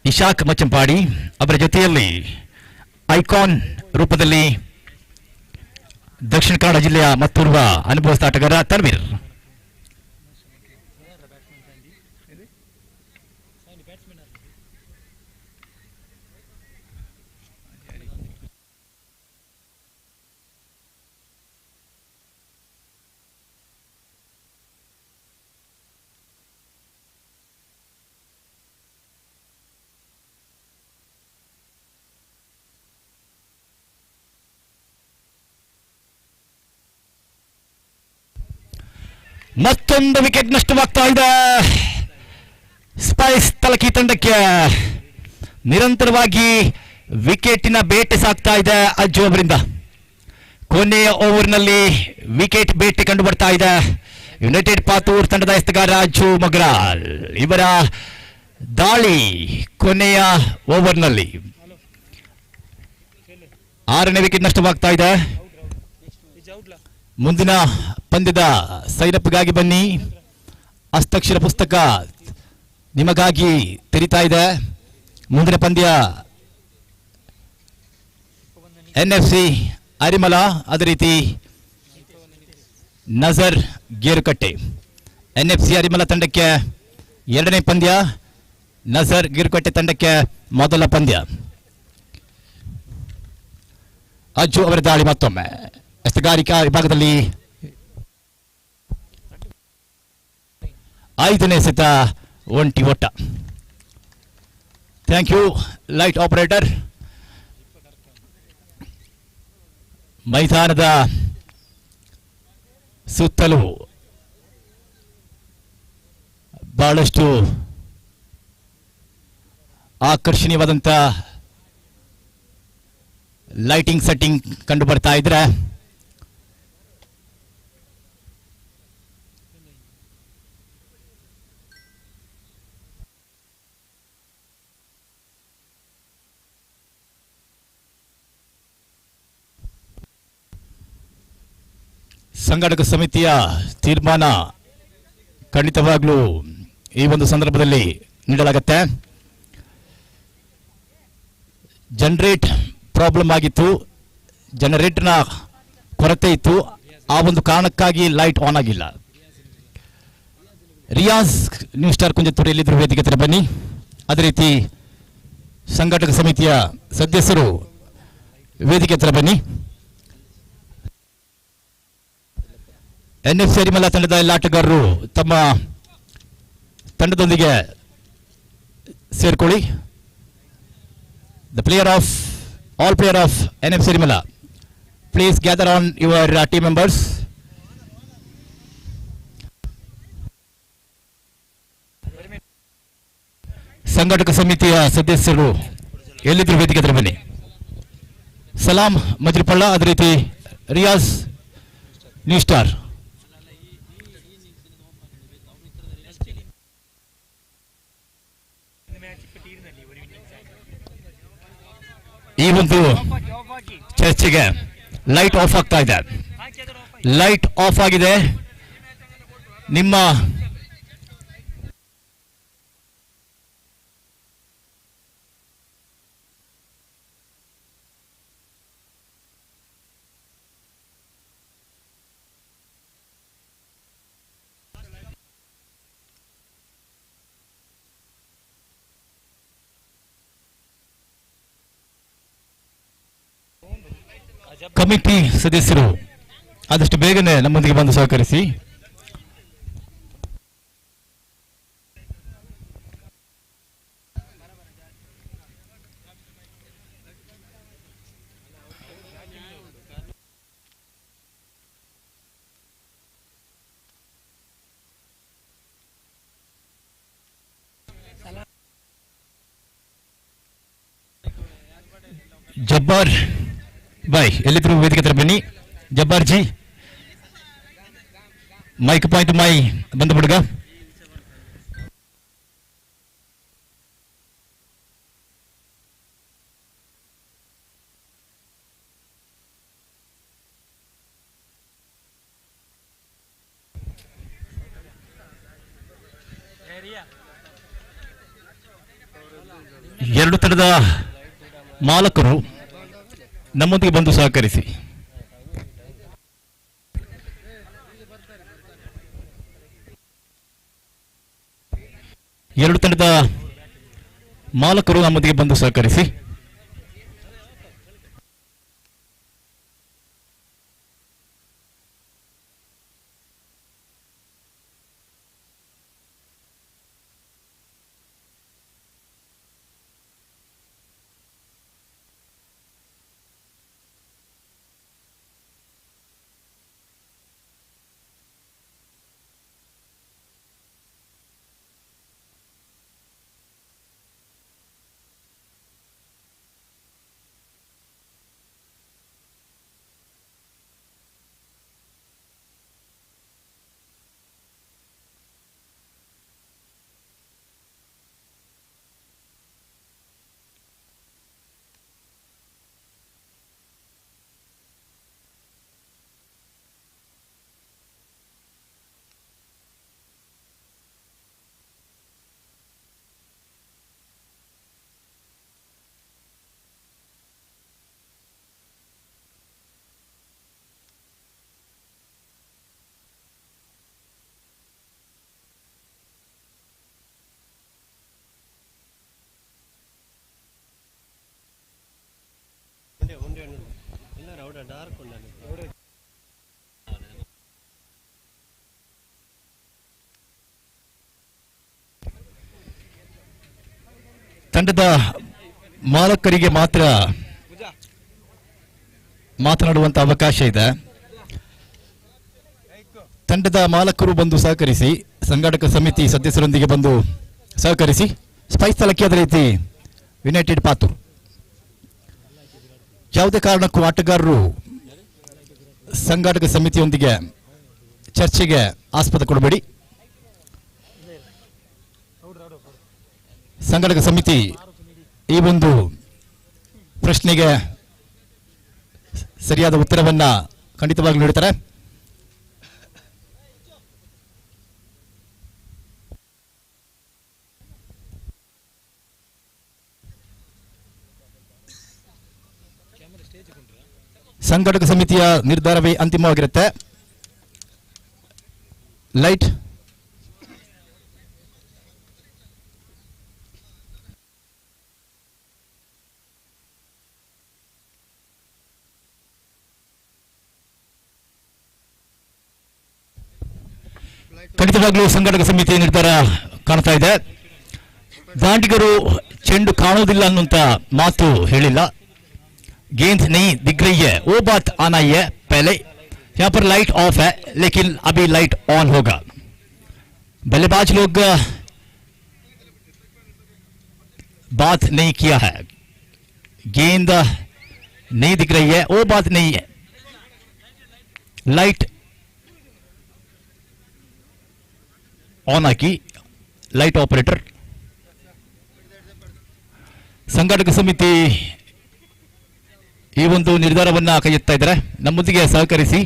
ಇಶಾಕ್ ಮಚ್ಚಂಪಾಡಿ ಅವರ ಜೊತೆಯಲ್ಲಿ ಐಕಾನ್ ರೂಪದಲ್ಲಿ ದಕ್ಷಿಣ ಕನ್ನಡ ಜಿಲ್ಲೆಯ ಮತ್ತೋರ್ವ ಅನುಭವಸ್ಥ ಆಟಗಾರ ತನ್ವೀರ್. ಮತ್ತೊಂದು ವಿಕೆಟ್ ನಷ್ಟವಾಗ್ತಾ ಇದೆ ಸ್ಪೈಸ್ ತಲಕಿ ತಂಡಕ್ಕೆ. ನಿರಂತರವಾಗಿ ವಿಕೆಟಿನ ಬೇಟೆ ಸಾಗ್ತಾ ಇದೆ ಅಜ್ಜು ಅವರಿಂದ. ಕೊನೆಯ ಓವರ್ನಲ್ಲಿ ವಿಕೆಟ್ ಬೇಟೆ ಕಂಡು ಬರ್ತಾ ಇದೆ ಯುನೈಟೆಡ್ ಪಾತೂರ್ ತಂಡದ ಎಸ್ತಗಾರ ಅಜ್ಜು ಮೊಗ್ರಾಲ್. ಇವರ ದಾಳಿ ಕೊನೆಯ ಓವರ್ನಲ್ಲಿ 6ನೇ ವಿಕೆಟ್ ನಷ್ಟವಾಗ್ತಾ ಇದೆ. ಮುಂದಿನ ಪಂದ್ಯದ ಸೈರಪ್ಗಾಗಿ ಬನ್ನಿ. ಹಸ್ತಕ್ಷರ ಪುಸ್ತಕ ನಿಮಗಾಗಿ ತೆರೀತಾ ಇದೆ. ಮುಂದಿನ ಪಂದ್ಯ NFC ಅರಿಮಲ, ಅದೇ ರೀತಿ ನಜರ್ ಗೇರುಕಟ್ಟೆ. NFC ಅರಿಮಲ ತಂಡಕ್ಕೆ 2ನೇ ಪಂದ್ಯ, ನಜರ್ ಗೇರುಕಟ್ಟೆ ತಂಡಕ್ಕೆ ಮೊದಲ ಪಂದ್ಯ. ಅಜ್ಜು ಅವರ ದಾಳಿ ಮತ್ತೊಮ್ಮೆ ಎಸ್ತಗಾರಿಕಾ ವಿಭಾಗದಲ್ಲಿ 5ನೇ ಎಸೆತ ಒಂಟಿ ಓಟ. Thank you light operator. ಮೈದಾನದ ಸುತ್ತಲೂ ಬಹಳಷ್ಟು ಆಕರ್ಷಣೀಯವಾದಂಥ ಲೈಟಿಂಗ್ ಸೆಟ್ಟಿಂಗ್ ಕಂಡು ಬರ್ತಾ ಇದ್ರೆ ಸಂಘಟಕ ಸಮಿತಿಯ ತೀರ್ಮಾನ ಖಂಡಿತವಾಗ್ಲೂ ಈ ಒಂದು ಸಂದರ್ಭದಲ್ಲಿ ನೀಡಲಾಗುತ್ತೆ. ಜನರೇಟ್ ಪ್ರಾಬ್ಲಮ್ ಆಗಿತ್ತು, ಜನರೇಟರ್ನ ಕೊರತೆ ಇತ್ತು, ಆ ಒಂದು ಕಾರಣಕ್ಕಾಗಿ ಲೈಟ್ ಆನ್ ಆಗಿಲ್ಲ. ರಿಯಾಜ್ ನ್ಯೂ ಸ್ಟಾರ್ ಕುಂಜತ್ತೂರು ಎಲ್ಲಿದ್ರು ವೇದಿಕೆ ಹತ್ರ ಬನ್ನಿ. ಅದೇ ರೀತಿ ಸಂಘಟಕ ಸಮಿತಿಯ ಸದಸ್ಯರು ವೇದಿಕೆ ಹತ್ರ ಬನ್ನಿ. NFC ಅರಿಮಲ್ಲ ತಂಡದ ಎಲ್ಲ ಆಟಗಾರರು ತಮ್ಮ ತಂಡದೊಂದಿಗೆ ಸೇರ್ಕೊಳ್ಳಿ. The player of all player of NFC ಅರಿಮಲ್ಲ, please gather on your team members. ಸಂಘಟಕ ಸಮಿತಿಯ ಸದಸ್ಯರು ಎಲ್ಲಿದ್ರು ವೇದಿಕೆ ಹತ್ರ ಬನ್ನಿ. ಸಲಾಂ ಮಜ್ರಿಪಳ್ಳ, ಅದೇ ರೀತಿ ರಿಯಾಜ್ ನ್ಯೂ ಸ್ಟಾರ್. ಈ ಒಂದು ಚರ್ಚೆಗೆ ಲೈಟ್ ಆಫ್ ಆಗ್ತಾ ಇದೆ. ಲೈಟ್ ಆಫ್ ಆಗಿದೆ. ನಿಮ್ಮ ಕಮಿಟಿ ಸದಸ್ಯರು ಆದಷ್ಟು ಬೇಗನೆ ನಮ್ಮೊಂದಿಗೆ ಬಂದು ಸಹಕರಿಸಿ. ಜಬ್ಬಾರ್ ಬಾಯ್ ಎಲ್ಲಿದ್ರು ವೇದಿಕೆ ಹತ್ರ ಬನ್ನಿ. ಜಬ್ಬಾರ್ ಜಿ, ಮೈಕ್ ಪಾಯಿಂಟ್ ಮೈ ಬಂದು ಬಿಡುಗ. ಎರಡು ತಂಡದ ಮಾಲಕರು ನಮ್ಮೊಂದಿಗೆ ಬಂದು ಸಹಕರಿಸಿ. ಎರಡು ತಂಡದ ಮಾಲಕರು ನಮ್ಮೊಂದಿಗೆ ಬಂದು ಸಹಕರಿಸಿ. ತಂಡದ ಮಾಲಕರಿಗೆ ಮಾತ್ರ ಮಾತನಾಡುವಂತ ಅವಕಾಶ ಇದೆ. ತಂಡದ ಮಾಲಕರು ಬಂದು ಸಹಕರಿಸಿ, ಸಂಘಟಕ ಸಮಿತಿ ಸದಸ್ಯರೊಂದಿಗೆ ಬಂದು ಸಹಕರಿಸಿ. ಸ್ಪೈಸ್ ಸ್ಥಳಕ್ಕೆ ಅದೇ ರೀತಿ ಯುನೈಟೆಡ್ ಪಾತೂರು. ಯಾವುದೇ ಕಾರಣಕ್ಕೂ ಆಟಗಾರರು ಸಂಘಟಕ ಸಮಿತಿಯೊಂದಿಗೆ ಚರ್ಚೆಗೆ ಆಸ್ಪದ ಕೊಡಬೇಡಿ. ಸಂಘಟಕ ಸಮಿತಿ ಈ ಒಂದು ಪ್ರಶ್ನೆಗೆ ಸರಿಯಾದ ಉತ್ತರವನ್ನ ಖಂಡಿತವಾಗಿ ನೀಡುತ್ತಾರೆ. ಸಂಘಟಕ ಸಮಿತಿಯ ನಿರ್ಧಾರವೇ ಅಂತಿಮವಾಗಿರುತ್ತೆ. ಲೈಟ್ ಖಂಡಿತವಾಗ್ಲೂ ಸಂಘಟಕ ಸಮಿತಿಯ ನಿರ್ಧಾರ ಕಾಣ್ತಾ ಇದೆ. ದಾಂಡಿಗರು ಚೆಂಡು ಕಾಣುವುದಿಲ್ಲ ಅನ್ನುವಂತ ಮಾತು ಹೇಳಿಲ್ಲ. गेंद नहीं दिख रही है, वो बात आना ही है. पहले यहाँ पर लाइट ऑफ है, लेकिन अभी लाइट ऑन होगा. बल्लेबाज लोग बात नहीं किया है. गेंद नहीं दिख रही है, वो बात नहीं है. लाइट ऑन आकी. लाइट ऑपरेटर ಸಂಘಟಕ ಸಮಿತಿ ಈ ಒಂದು ನಿರ್ಧಾರವನ್ನ ಕೈ ಎತ್ತಾ ಇದ್ದಾರೆ. ನಮ್ಮೊಂದಿಗೆ ಸಹಕರಿಸಿ.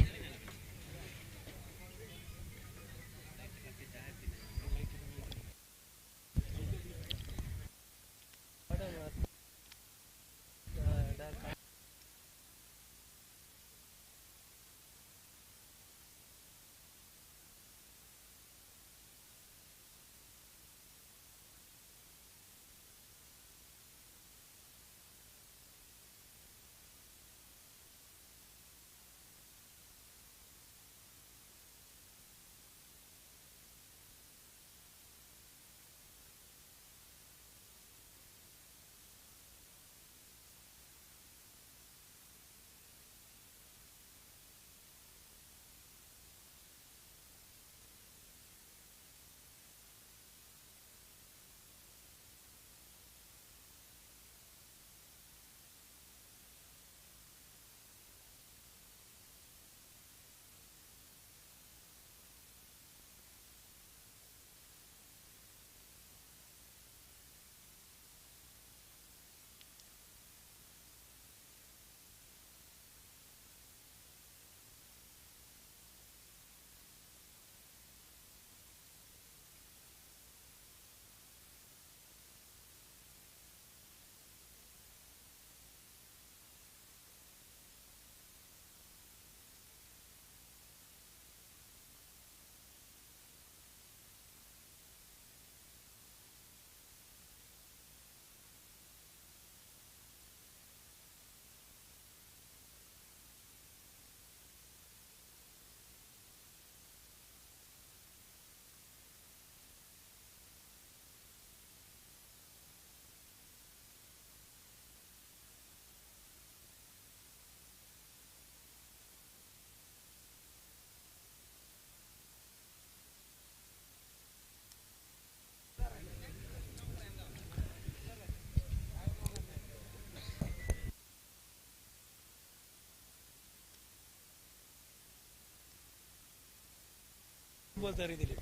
बोलता रही दिलीप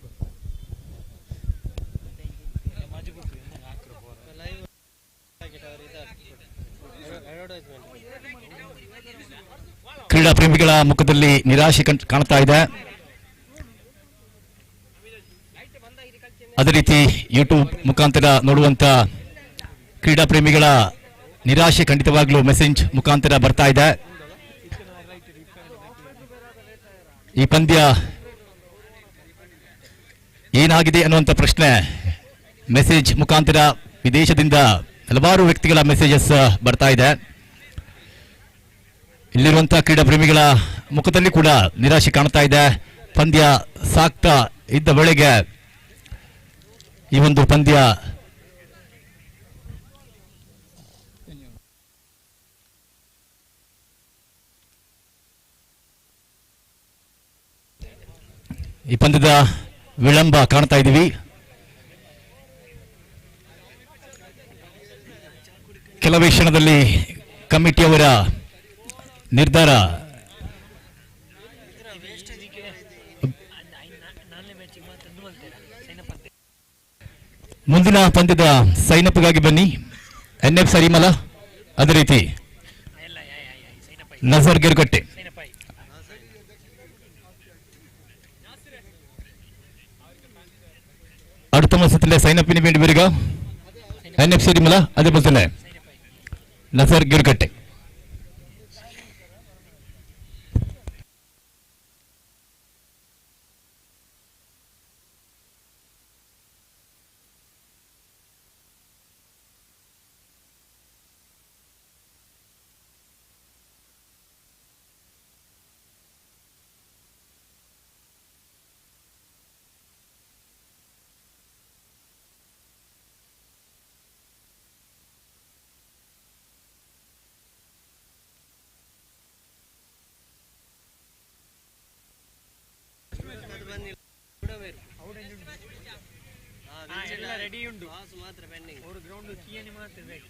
ಕ್ರೀಡಾ ಪ್ರೇಮಿಗಳ ಮುಖದಲ್ಲಿ ನಿರಾಶೆ ಕಾಣ್ತಾ ಇದೆ. ಅದೇ ರೀತಿ ಯೂಟ್ಯೂಬ್ ಮುಖಾಂತರ ನೋಡುವಂತ ಕ್ರೀಡಾ ಪ್ರೇಮಿಗಳ ನಿರಾಶೆ ಖಂಡಿತವಾಗ್ಲೂ ಮೆಸೇಜ್ ಮುಖಾಂತರ ಬರ್ತಾ ಇದೆ. ಈ ಪಂದ್ಯ ಏನಾಗಿದೆ ಅನ್ನುವಂಥ ಪ್ರಶ್ನೆ ಮೆಸೇಜ್ ಮುಖಾಂತರ ವಿದೇಶದಿಂದ ಹಲವಾರು ವ್ಯಕ್ತಿಗಳ ಮೆಸೇಜಸ್ ಬರ್ತಾ ಇದೆ. ಇಲ್ಲಿರುವಂತಹ ಕ್ರೀಡಾ ಪ್ರೇಮಿಗಳ ಮುಖದಲ್ಲಿ ಕೂಡ ನಿರಾಶೆ ಕಾಣ್ತಾ ಇದೆ. ಪಂದ್ಯ ಸಾಕ್ತಾ ಇದ್ದ ವೇಳೆಗೆ ಈ ಒಂದು ಪಂದ್ಯ ಈ ಪಂದ್ಯದ ವಿಳಂಬ ಕಾಣ್ತಾ ಇದ್ದೀವಿ. ಕೆಲವೇ ಕ್ಷಣದಲ್ಲಿ ಕಮಿಟಿಯವರ ನಿರ್ಧಾರ. ಮುಂದಿನ ಪಂದ್ಯದ ಸೈನಪ್ಗಾಗಿ ಬನ್ನಿ. NF ಸರಿಮಲ, ಅದೇ ರೀತಿ ನಜರ್ ಗಿರ್ಗಟ್ಟೆ. അടുത്ത മത്സരത്തിലെ സൈനപ്പിന് വേണ്ടി വരിക NF സരിമല, അതേപോലെ തന്നെ നസർ ഗിർഗട്ടെ. ರೆಡಿ ಉಂಟು ಮಾತ್ರ ಪೆಂಡಿಂಗ್ ಅವರು ಗ್ರೌಂಡ್ ಕೀಯನಿ ಮಾತ್ರ ready.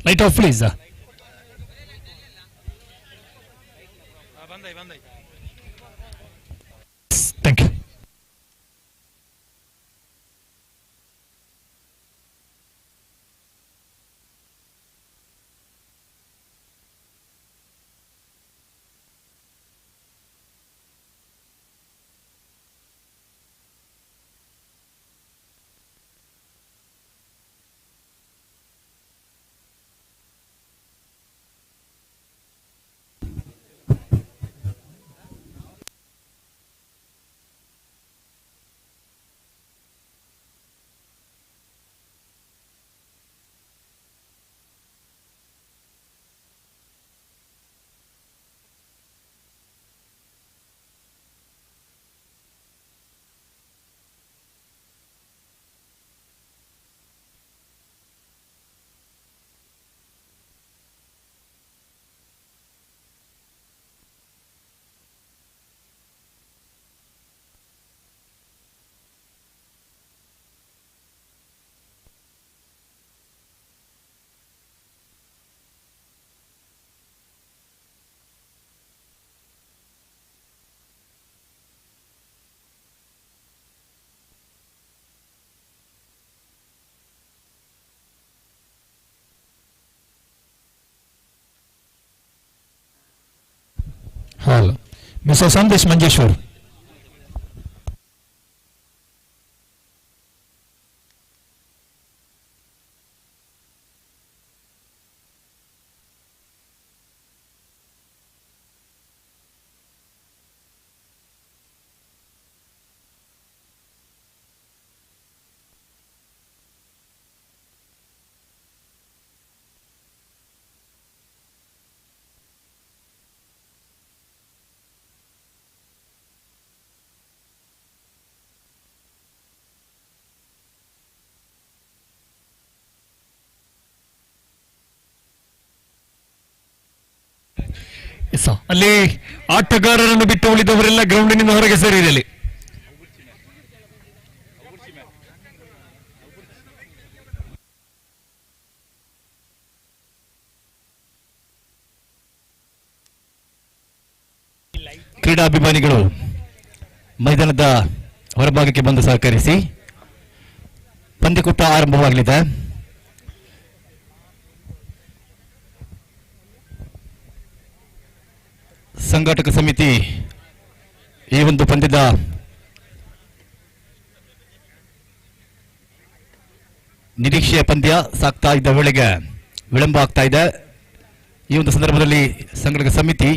Light off please. Thank you. ಹಾಲ್ ಮಿಸ್ಟರ್ ಸಂದೇಶ್ ಮಂಜೇಶ್ವರ್. ಅಲ್ಲಿ ಆಟಗಾರರನ್ನು ಬಿಟ್ಟು ಉಳಿದವರೆಲ್ಲ ಗ್ರೌಂಡಿನಿಂದ ಹೊರಗೆ ಸೇರಿರಲಿ. ಕ್ರೀಡಾಭಿಮಾನಿಗಳು ಮೈದಾನದ ಹೊರಭಾಗಕ್ಕೆ ಬಂದು ಸಹಕರಿಸಿ. ಪಂದ್ಯಕೂಟ ಆರಂಭವಾಗಲಿದೆ. ಸಂಘಟಕ ಸಮಿತಿ ಈ ಒಂದು ಪಂದ್ಯದ ನಿರೀಕ್ಷೆಯ ಪಂದ್ಯ ಸಾಗ್ತಾ ಇದ್ದ ವೇಳೆಗೆ ವಿಳಂಬ ಆಗ್ತಾ ಇದೆ. ಈ ಒಂದು ಸಂದರ್ಭದಲ್ಲಿ ಸಂಘಟಕ ಸಮಿತಿ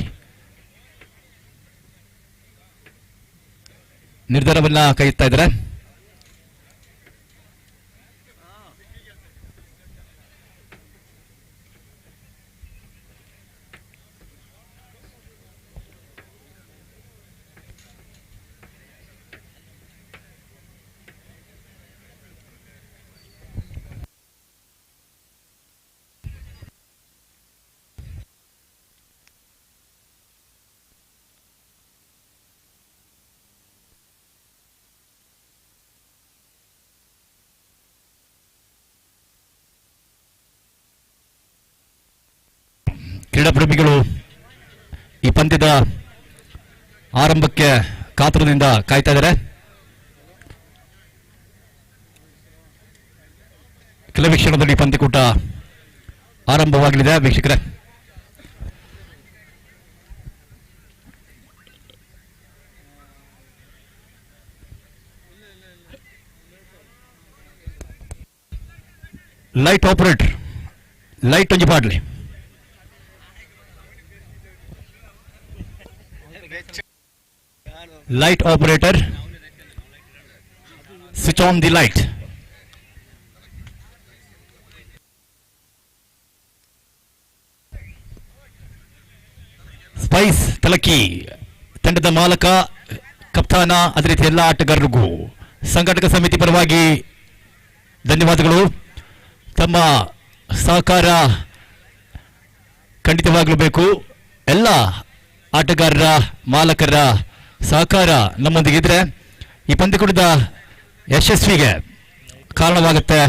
ನಿರ್ಧಾರವನ್ನ ಕೈಗೊಳ್ತಾ ಇದ್ದಾರೆ. ಕ್ರೀಡಾಪ್ರೇಮಿಗಳು ಈ ಪಂದ್ಯದ ಆರಂಭಕ್ಕೆ ಕಾತುರದಿಂದ ಕಾಯ್ತಾ ಇದ್ದಾರೆ. ಕೆಲವೇ ಕ್ಷಣದಲ್ಲಿ ಪಂದ್ಯಕೂಟ ಆರಂಭವಾಗಲಿದೆ ವೀಕ್ಷಕರೇ. ಲೈಟ್ ಆಪರೇಟರ್ ಲೈಟ್ ಒಂಜಿ ಪಾಡ್ಲಿ. Light operator, switch on the light. Spice Talaki ತಂಡದ ಮಾಲಕ, ಕಪ್ತಾನ, ಅದೇ ರೀತಿ ಎಲ್ಲ ಆಟಗಾರರಿಗೂ ಸಂಘಟಕ ಸಮಿತಿ ಪರವಾಗಿ ಧನ್ಯವಾದಗಳು. ತಮ್ಮ ಸಹಕಾರ ಖಂಡಿತವಾಗಲೂ ಬೇಕು. ಎಲ್ಲ ಆಟಗಾರರ ಮಾಲಕರ ಸಹಕಾರ ನಮ್ಮೊಂದಿಗೆ ಇದ್ರೆ ಈ ಪಂದ್ಯಕೂಟದ ಯಶಸ್ವಿಗೆ ಕಾರಣವಾಗುತ್ತೆ.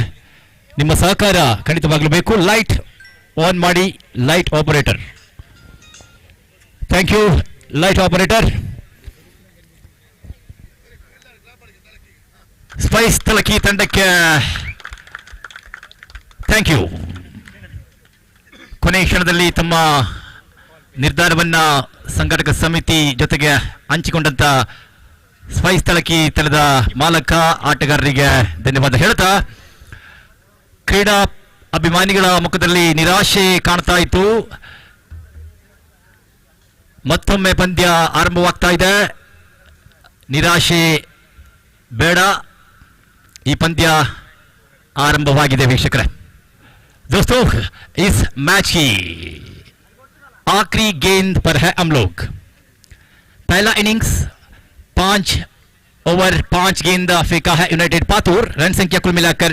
ನಿಮ್ಮ ಸಹಕಾರ ಖಂಡಿತವಾಗಲೂ ಬೇಕು. ಲೈಟ್ ಆನ್ ಮಾಡಿ light operator. Thank you light operator. Spice Talaki ತಂಡಕ್ಕೆ ಥ್ಯಾಂಕ್ ಯು. ಕೊನೆಯ ಕ್ಷಣದಲ್ಲಿ ತಮ್ಮ ನಿರ್ಧಾರವನ್ನ ಸಂಘಟಕ ಸಮಿತಿ ಜೊತೆಗೆ ಹಂಚಿಕೊಂಡಂತ ಸ್ಪೈಸ್ ತಲಕಿ ತಂಡದ ಮಾಲಕ ಆಟಗಾರರಿಗೆ ಧನ್ಯವಾದ ಹೇಳ್ತಾ, ಕ್ರೀಡಾ ಅಭಿಮಾನಿಗಳ ಮುಖದಲ್ಲಿ ನಿರಾಶೆ ಕಾಣ್ತಾ ಇತ್ತು. ಮತ್ತೊಮ್ಮೆ ಪಂದ್ಯ ಆರಂಭವಾಗ್ತಾ ಇದೆ. ನಿರಾಶೆ ಬೇಡ, ಈ ಪಂದ್ಯ ಆರಂಭವಾಗಿದೆ ವೀಕ್ಷಕರೇ. दोस्तों इस मैच की आखिरी गेंद पर है हम लोग. पहला इनिंग्स 5 ओवर 5 गेंद फेंका है यूनाइटेड पातूर. रन संख्या कुल मिलाकर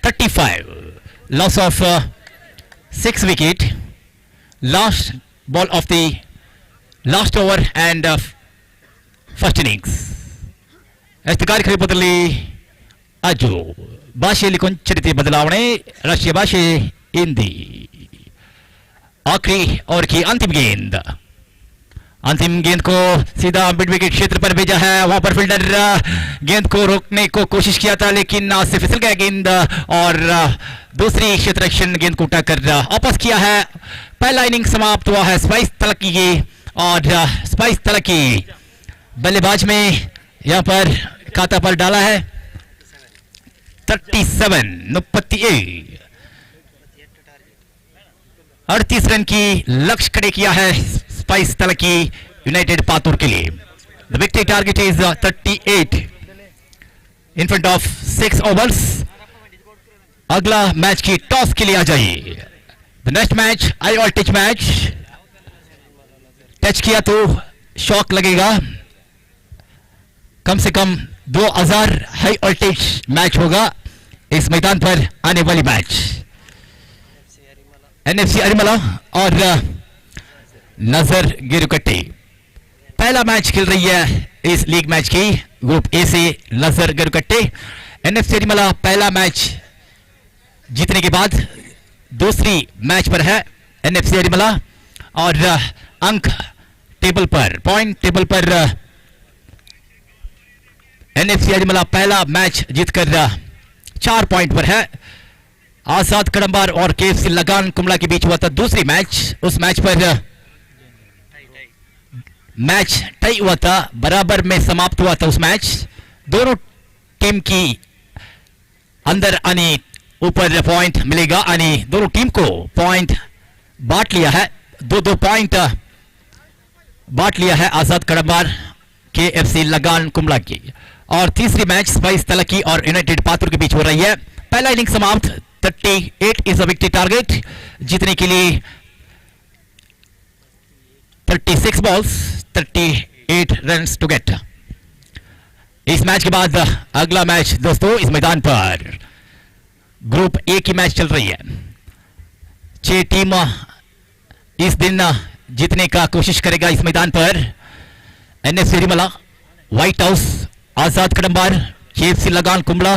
35. Loss of 6 wicket. Last ball of the last over and first innings. ಎಷ್ಟುಗಾರಿಕೆ ರೂಪದಲ್ಲಿ ಅಜು ಭಾಷೆಯಲ್ಲಿ ಕೊಂಚ ರೀತಿಯ ಬದಲಾವಣೆ. ರಾಷ್ಟ್ರೀಯ ಭಾಷೆ हिंदी. आखिरी ओवर की अंतिम गेंद. अंतिम गेंद को सीधा मिड विकेट क्षेत्र पर भेजा है. वहां पर फील्डर गेंद को रोकने को कोशिश किया था, लेकिन से फिसल गया गेंद और दूसरी क्षेत्र रक्षण गेंद को उठाकर वापस किया है. पहला इनिंग समाप्त हुआ है स्पाइस तलकी और स्पाइस तलकी बल्लेबाज में यहां पर खाता पर डाला है 37 38 रन की लक्ष्य खड़े किया है स्पाइस तलकी यूनाइटेड पातूर के लिए. The victory target is 38 in front of 6 overs. अगला मैच की टॉस के लिए आ जाइए. The next match high voltage match. Touch किया तो शॉक लगेगा. कम से कम 2000 हाई वोल्टेज मैच होगा इस मैदान पर आने वाली मैच. एनएफसी अरिमला और नजर गिरकट्टी पहला मैच खेल रही है इस लीग मैच की. ग्रुप ए से नजर गिरकट्टी. एनएफसी अरिमला पहला मैच जीतने के बाद दूसरी मैच पर है एनएफसी अरिमला और अंक टेबल पर पॉइंट टेबल पर एनएफसी अरिमला पहला मैच जीतकर 4 पॉइंट पर है. आजाद कड़ंबार और केएफसी लगान कुमला के बीच हुआ था दूसरी मैच. उस मैच पर मैच टाई हुआ था, बराबर में समाप्त हुआ था उस मैच. दोनों टीम की अंदर आने ऊपर पॉइंट मिलेगा. आने दोनों टीम को पॉइंट बांट लिया है. 2-2 पॉइंट बांट लिया है आजाद कड़ंबार केएफसी लगान कुमला की. और तीसरी मैच स्पाइस तलकी और यूनाइटेड पातूर के बीच हो रही है. पहला इनिंग समाप्त 38 इज अ विक्ट्री टारगेट. जीतने के लिए 36 बॉल्स 38 रन्स टू गेट. इस मैच के बाद अगला मैच दोस्तों इस मैदान पर ग्रुप ए की मैच चल रही है. 6 टीम इस दिन जीतने का कोशिश करेगा इस मैदान पर. एनएफसी अरिमला, व्हाइट हाउस, आजाद कड़ंबार, केएफसी लगान कुमला,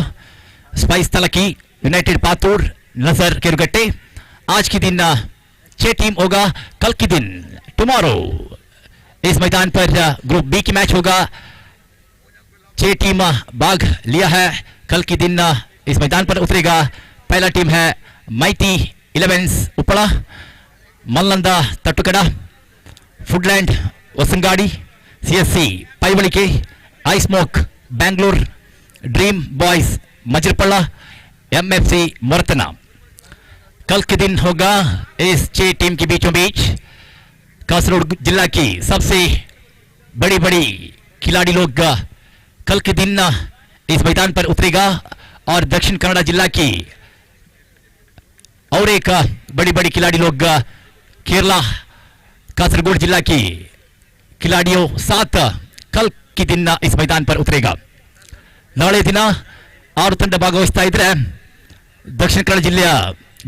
स्पाइस तलकी, यूनाइटेड पातूर, नजर किरगट्टे. आज के दिन 6 टीम होगा. कल के दिन टुमारो इस मैदान पर ग्रुप बी की मैच होगा. 6 टीम भाग लिया है. कल के दिन इस मैदान पर उतरेगा. पहला टीम है माइटी 11 उपड़ा, मल्लंदा तट्टुकड़ा, फुडलैंड वसंगाड़ी, CSC Paivalike, I smoke Bangalore, dream boys Majarpalla, MFC मोरतना. कल के दिन होगा इस 6 टीम के बीचों बीच. कासरगोड जिला की सबसे बड़ी बड़ी खिलाड़ी लोग कल के दिन इस मैदान पर उतरेगा. और दक्षिण कन्नड़ जिला की और एक बड़ी बड़ी खिलाड़ी लोग केरला कासरगोड जिला की खिलाड़ियों साथ कल के दिन इस मैदान पर उतरेगा. ನಾಳೆ ದಿನ 6 ತಂಡ ಭಾಗವಹಿಸ್ತಾ ಇದ್ರೆ ದಕ್ಷಿಣ ಕನ್ನಡ ಜಿಲ್ಲೆಯ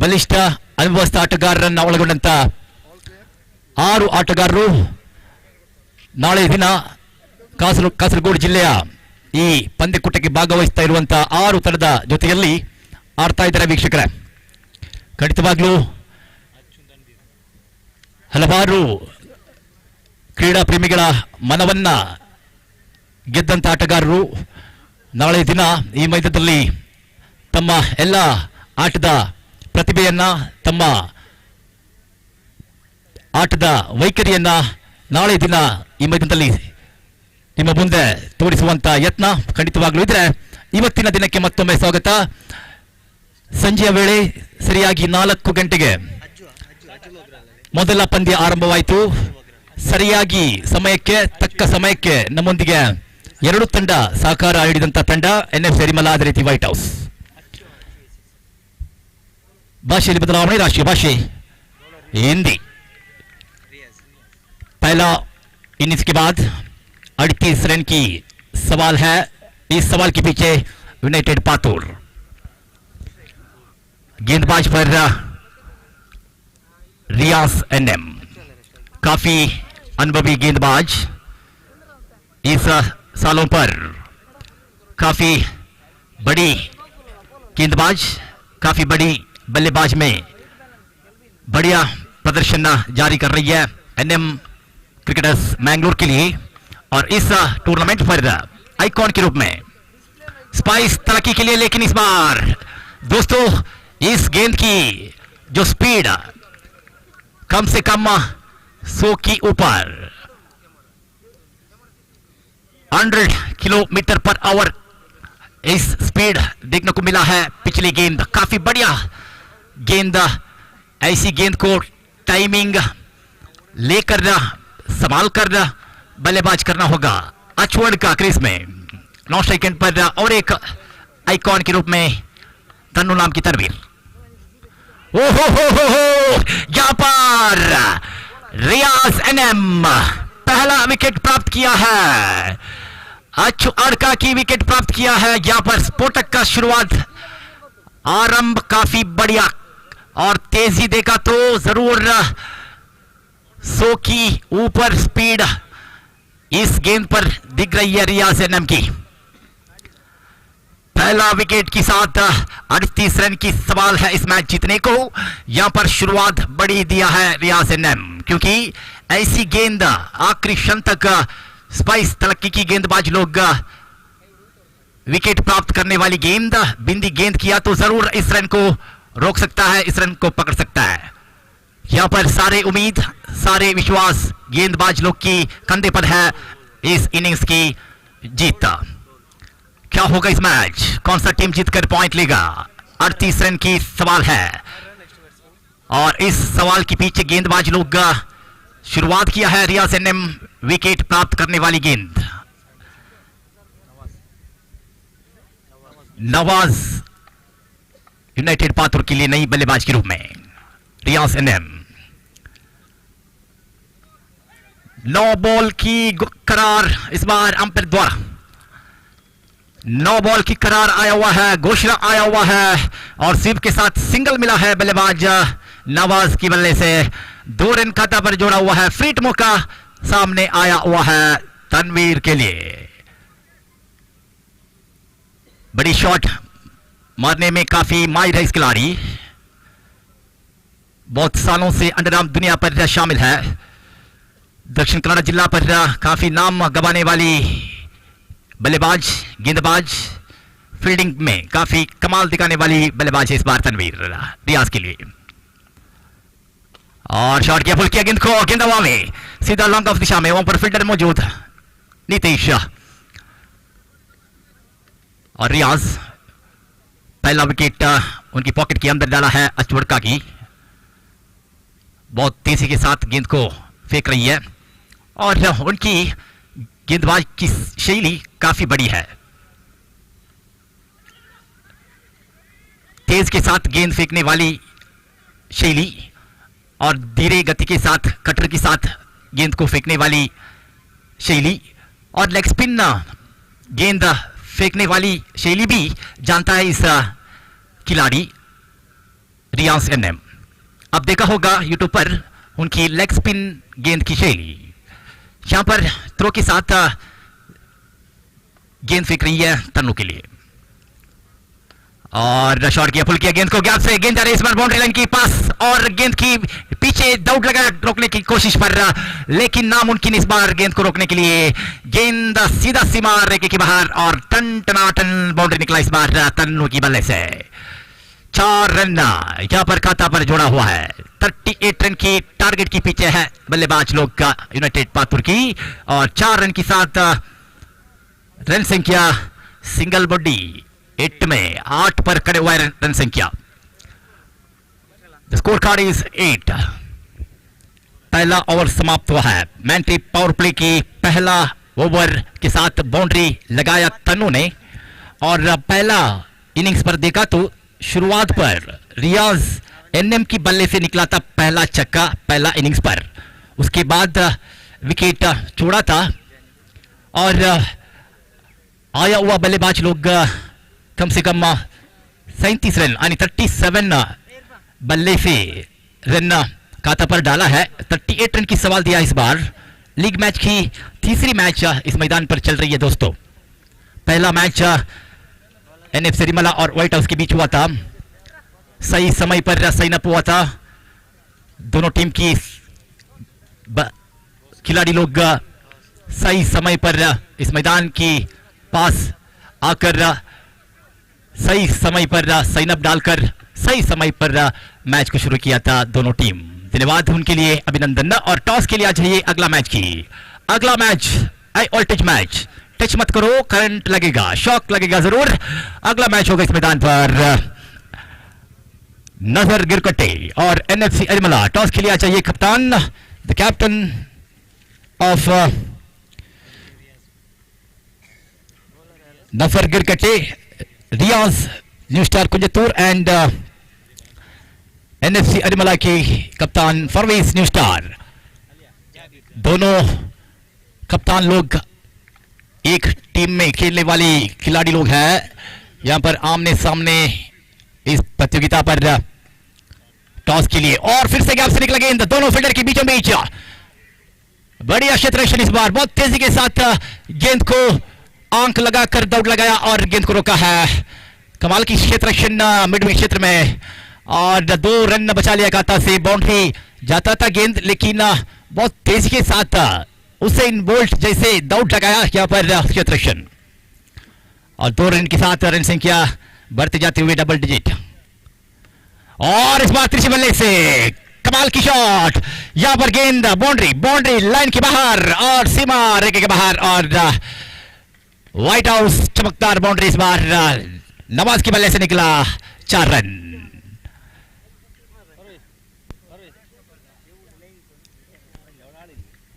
ಬಲಿಷ್ಠ ಅನುಭವಸ್ಥ ಆಟಗಾರರನ್ನು ಒಳಗೊಂಡಂತ 6 ಆಟಗಾರರು ನಾಳೆ ದಿನ ಕಾಸರಗೋಡು ಜಿಲ್ಲೆಯ ಈ ಪಂದ್ಯಕೂಟಕ್ಕೆ ಭಾಗವಹಿಸ್ತಾ ಇರುವಂತಹ 6 ತಂಡದ ಜೊತೆಯಲ್ಲಿ ಆಡ್ತಾ ಇದ್ದಾರೆ ವೀಕ್ಷಕರೇ. ಖಂಡಿತವಾಗ್ಲೂ ಹಲವಾರು ಕ್ರೀಡಾ ಪ್ರೇಮಿಗಳ ಮನವನ್ನ ಗೆದ್ದಂತ ಆಟಗಾರರು ನಾಳೆ ದಿನ ಈ ಮೈದಾನದಲ್ಲಿ ತಮ್ಮ ಎಲ್ಲ ಆಟದ ಪ್ರತಿಭೆಯನ್ನ ತಮ್ಮ ಆಟದ ವೈಖರಿಯನ್ನ ನಾಳೆ ದಿನ ಈ ಮೈದಾನದಲ್ಲಿ ನಿಮ್ಮ ಮುಂದೆ ತೋರಿಸುವಂತ ಯತ್ನ ಖಂಡಿತವಾಗ್ಲೂ ಇದ್ರೆ ಇವತ್ತಿನ ದಿನಕ್ಕೆ ಮತ್ತೊಮ್ಮೆ ಸ್ವಾಗತ. ಸಂಜೆಯ ವೇಳೆ ಸರಿಯಾಗಿ 4 ಗಂಟೆಗೆ ಮೊದಲ ಪಂದ್ಯ ಆರಂಭವಾಯಿತು. ಸರಿಯಾಗಿ ಸಮಯಕ್ಕೆ ತಕ್ಕ ಸಮಯಕ್ಕೆ ನಮ್ಮೊಂದಿಗೆ ಎರಡು ತಂಡ ಸಹಕಾರ ನೀಡಿದಂತ ತಂಡ NF ಸರಿಮಲ, ಅದೇ ರೀತಿ ವೈಟ್ ಹೌಸ್. ಭಾಷೆಯಲ್ಲಿ ಬದಲಾವಣೆ, राष्ट्रीय भाषा हिंदी. पहला इनिंग्स के बाद 38 रन की सवाल है. इस सवाल के पीछे यूनाइटेड पातुर. गेंदबाज पर रियाज NM, काफी अनुभवी गेंदबाज. इस सालों पर काफी बड़ी गेंदबाज, काफी बड़ी बल्लेबाज में बढ़िया प्रदर्शन जारी कर रही है NM क्रिकेटर्स मैंगलोर के लिए. और इस टूर्नामेंट पर आइकॉन के रूप में स्पाइस तरक्की के लिए. लेकिन इस बार दोस्तों इस गेंद की जो स्पीड कम से कम 100 की ऊपर 100 किलोमीटर पर आवर इस स्पीड देखने को मिला है. पिछली गेंद काफी बढ़िया गेंद. ऐसी गेंद को टाइमिंग लेकर संभाल कर बल्लेबाज करना होगा. अचवड़ का क्रीज में 9 सेकंड पर. और एक आइकॉन के रूप में तन्नू नाम की तनवीर. ओहो हो यहां पर रियाज NM पहला विकेट प्राप्त किया है. अचवड़ की विकेट प्राप्त किया है. यहां पर स्फोटक का शुरुआत, आरंभ काफी बढ़िया. और तेजी देखा तो जरूर 100 की ऊपर स्पीड इस गेंद पर दिख रही है रियाज NM की. पहला विकेट के साथ 38 रन की सवाल है इस मैच जीतने को. यहां पर शुरुआत बड़ी दिया है रियाज NM, क्योंकि ऐसी गेंद आखिरी क्षण तक स्पाइस तरक्की की गेंदबाज लोग विकेट प्राप्त करने वाली गेंद, बिंदी गेंद किया तो जरूर इस रन को रोक सकता है, इस रन को पकड़ सकता है. यहां पर सारे उम्मीद, सारे विश्वास गेंदबाज लोग की कंधे पर है इस इनिंग्स की जीत. क्या होगा इस मैच, कौन सा टीम जीतकर पॉइंट लेगा? 38 रन की सवाल है. और इस सवाल के पीछे गेंदबाज लोग शुरुआत किया है. रियाज NM विकेट प्राप्त करने वाली गेंद. नवाज यूनाइटेड पातुर के लिए नई बल्लेबाज के रूप में रियाज NM. 9 बॉल की करार इस बार अंपायर द्वारा. 9 बॉल की करार आया हुआ है, घोषणा आया हुआ है. और सिर्फ के साथ सिंगल मिला है बल्लेबाज नवाज की बल्ले से. 2 रन खाता पर जोड़ा हुआ है. फ्रीट मौका सामने आया हुआ है तनवीर के लिए. बड़ी शॉट मारने में काफी माहिर है इस खिलाड़ी. बहुत सालों से अंडरआर्म दुनिया पर शामिल है. दक्षिण कन्नड़ जिला पर काफी नाम गंवाने वाली बल्लेबाज, गेंदबाज, फील्डिंग में काफी कमाल दिखाने वाली बल्लेबाज है इस बार तनवीर रियाज के लिए. और शॉट किया, फुल किया गेंद को, गेंद हवा में सीधा लॉन्ग ऑफ दिशा में. वहां पर फील्डर मौजूद नीतीश. और रियाज पहला विकेट उनकी पॉकेट के अंदर डाला है अचवड़का की. बहुत तेजी के साथ गेंद को फेंक रही है. और उनकी गेंदबाज की शैली काफी बड़ी है. तेज के साथ गेंद फेंकने वाली शैली और धीरे गति के साथ कटर के साथ गेंद को फेंकने वाली शैली और लेग स्पिन गेंद फेंकने वाली शैली भी जानता है इस खिलाड़ी रियाज NM. अब देखा होगा यूट्यूब पर उनकी लेग स्पिन गेंद की शैली. यहां पर थ्रो के साथ गेंद फेंक रही है तन्नू के लिए. और शॉट किया, पुल किया गेंद को, गैप से गेंद जा रही है इस बार बाउंड्री लाइन की पास, और गेंद की पीछे दौड़ लगा रोकने की कोशिश पर, लेकिन नामुमकिन इस बार गेंद को रोकने के लिए। गेंद सीधा सीमा रेखे के बाहर और टन टनाटन बाउंड्री निकला इस बार तन्नू की बल्ले से। 4 रन यहां पर खाता पर जोड़ा हुआ है। 38 रन की टारगेट की पीछे है बल्लेबाज लोग का यूनाइटेड पातुर की, और 4 रन के साथ रन संख्या सिंगल बॉडी 8 में 8 पर खड़े हुआ है रन संख्या। The score card is 8। पहला ओवर समाप्त हुआ है। मैंट्री पावर प्ले की पहला ओवर के साथ बाउंड्री लगाया तन्नू ने, और पहला इनिंग्स पर देखा तो शुरुआत पर रियाज एनएम की बल्ले से निकला था पहला छक्का पहला इनिंग्स पर, उसके बाद विकेट छोड़ा था, और आया हुआ बल्लेबाज लोग कम से कम 37 रन यानी 37 बल्ले से रन खाता पर डाला है। 38 रन की सवाल दिया इस बार। लीग मैच की तीसरी मैच इस मैदान पर चल रही है दोस्तों। पहला मैच एनएफ सिरिमला और व्हाइट हाउस के बीच हुआ था, सही समय पर साइन अप हुआ था। दोनों टीम की खिलाड़ी लोग सही समय पर इस मैदान की पास आकर सही समय पर साइन अप डालकर सही समय पर मैच को शुरू किया था दोनों टीम। धन्यवाद उनके लिए, अभिनंदन। और टॉस के लिए आ जाइए अगला मैच की। अगला match high voltage match, touch मत करो करंट लगेगा, शॉक लगेगा जरूर। अगला मैच होगा इस मैदान पर नजर गिरकटे और एनएफसी अरिमला। टॉस के लिए आ जाइए कप्तान, the captain of Nazar Gerukatte, Riyaz new star Kunjathur and NFC Arimala के कप्तान परवेज न्यू स्टार। दोनों कप्तान लोग एक टीम में खेलने वाली खिलाड़ी लोग हैं। यहां पर आमने सामने इस प्रतियोगिता पर टॉस के लिए, और फिर से गैप से निकला गेंद दोनों फील्डर के बीचों बीच। बढ़िया क्षेत्र इस बार, बहुत तेजी के साथ गेंद को आंख लगाकर दौड़ लगाया और गेंद को रोका है। कमाल की क्षेत्र मिड विकेट क्षेत्र में, और 2 रन बचा लिया खाता से। बाउंड्री जाता था गेंद, लेकिन बहुत तेजी के साथ उसेन बोल्ट जैसे दौड़ लगाया यहाँ पर क्षेत्र, और 2 रन के साथ रन संख्या बढ़ते जाते हुए डबल डिजिट। और इस बार तीसरे बल्ले से कमाल की शॉट, यहां पर गेंद बाउंड्री लाइन के बाहर और सीमा रेखे के बाहर, और व्हाइट हाउस चमकदार बाउंड्री इस बार नवाज के बल्ले से निकला। 4 रन।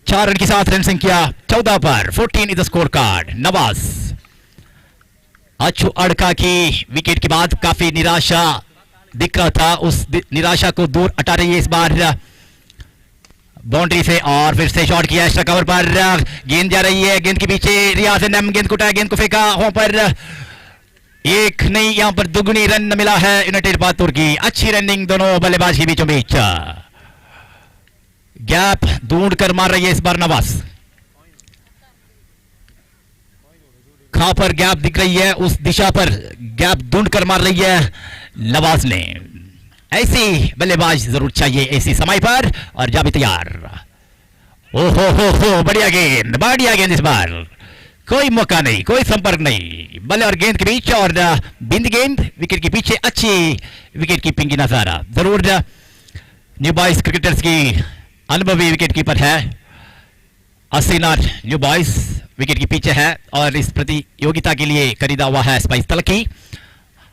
चार रन के साथ रन संख्या 14 पर 14 is the score card. Nawaz अच्छू अड़का की विकेट के बाद काफी निराशा दिख रहा था, उस निराशा को दूर हटा रही है इस बार बाउंड्री से, और फिर से शॉट किया एक्स्ट्रा कवर पर। गेंद जा रही है, गेंद के पीछे रियाज ने गेंद को उठाया, गेंद को फेंका वहां पर। एक नहीं, यहां पर दुगनी रन मिला है यूनाइटेड पातुर की। अच्छी रनिंग दोनों बल्लेबाज के बीचों बीच। गैप ढूंढ कर मार रही है इस बार नवाज। कहां पर गैप दिख रही है उस दिशा पर गैप ढूंढ कर मार रही है नवाज ने। ऐसी बल्लेबाज जरूर चाहिए ऐसी समय पर, और जा भी तैयार। ओहो हो बढ़िया गेंद इस बार, कोई मौका नहीं, कोई संपर्क नहीं, बल्ले और गेंद के बीच, और बिंद गेंद विकेट के पीछे। अच्छी विकेट कीपिंग की नजारा जरूर न्यू बॉयज क्रिकेटर्स की अनुभवी विकेट कीपर है। असीनार न्यू बॉयज विकेट के पीछे है, और इस प्रतियोगिता के लिए खरीदा हुआ है स्पाइस तलकी,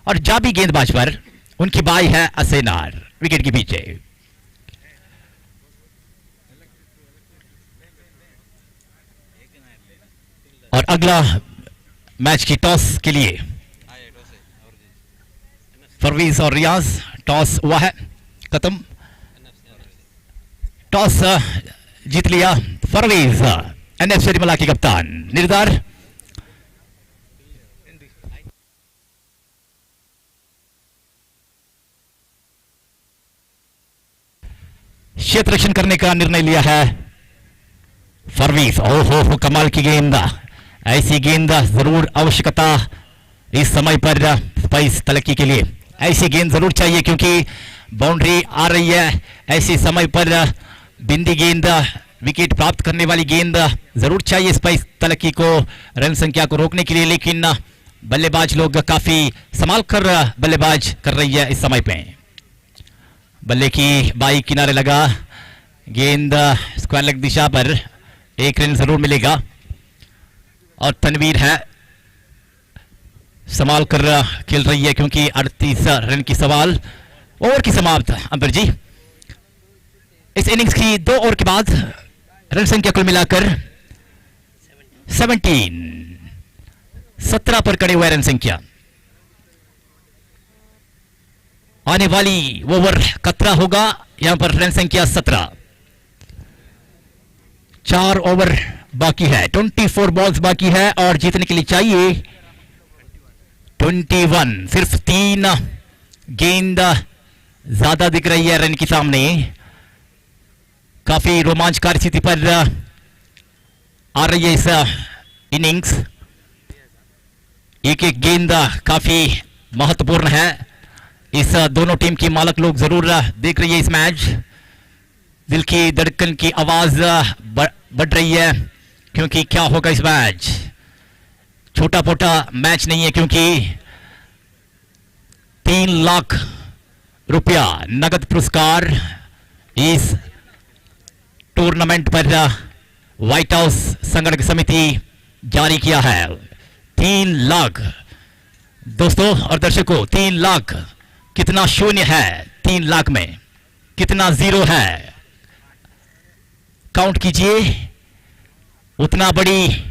और जाबी गेंदबाज पर उनकी बाई है असेनार विकेट के पीछे। और अगला मैच की टॉस के लिए परवीज और रियाज। टॉस हुआ है खत्म, टॉस जीत लिया परवीज एनएफ सिरिमला के कप्तान। निर्धार क्षेत्र रक्षण करने का निर्णय लिया है परवीज। ओहो कमाल की गेंद, ऐसी गेंद जरूर आवश्यकता इस समय पर स्पाइस तरक्की के लिए ऐसी गेंद जरूर चाहिए क्योंकि बाउंड्री आ रही है। ऐसे समय पर बिंदी गेंद विकेट प्राप्त करने वाली गेंद जरूर चाहिए स्पाइस तरक्की को रन संख्या को रोकने के लिए, लेकिन बल्लेबाज लोग काफी संभाल कर बल्लेबाज कर रही है इस समय पे। बल्ले की बाई किनारे लगा गेंद स्क्वायर लेग दिशा पर, एक रन जरूर मिलेगा और तनवीर है संभाल कर खेल रही है क्योंकि 38 रन की सवाल ओवर की समाप्त। अंबर जी इस इनिंग्स की 2 ओवर के बाद रन संख्या कुल मिलाकर 17 पर कड़े हुए रन संख्या। आने वाली ओवर 17 होगा, यहां पर रन संख्या 17। 4 ओवर बाकी है, 24 बॉल्स बाकी है और जीतने के लिए चाहिए 21। सिर्फ 3 गेंद ज्यादा दिख रही है रन के सामने। काफी रोमांचकारी स्थिति पर आ रही है इस इनिंग्स। एक एक गेंद काफी महत्वपूर्ण है। इस दोनों टीम की मालक लोग जरूर देख रही है इस मैच। दिल की धड़कन की आवाज बढ़ रही है क्योंकि क्या होगा इस मैच। छोटा मोटा मैच नहीं है क्योंकि 3 लाख रुपया नगद पुरस्कार इस टूर्नामेंट पर व्हाइट हाउस संगठन समिति जारी किया है। 3 लाख दोस्तों और दर्शकों, 3 लाख कितना शून्य है, 3 लाख में कितना जीरो है, काउंट कीजिए। उतना बड़ी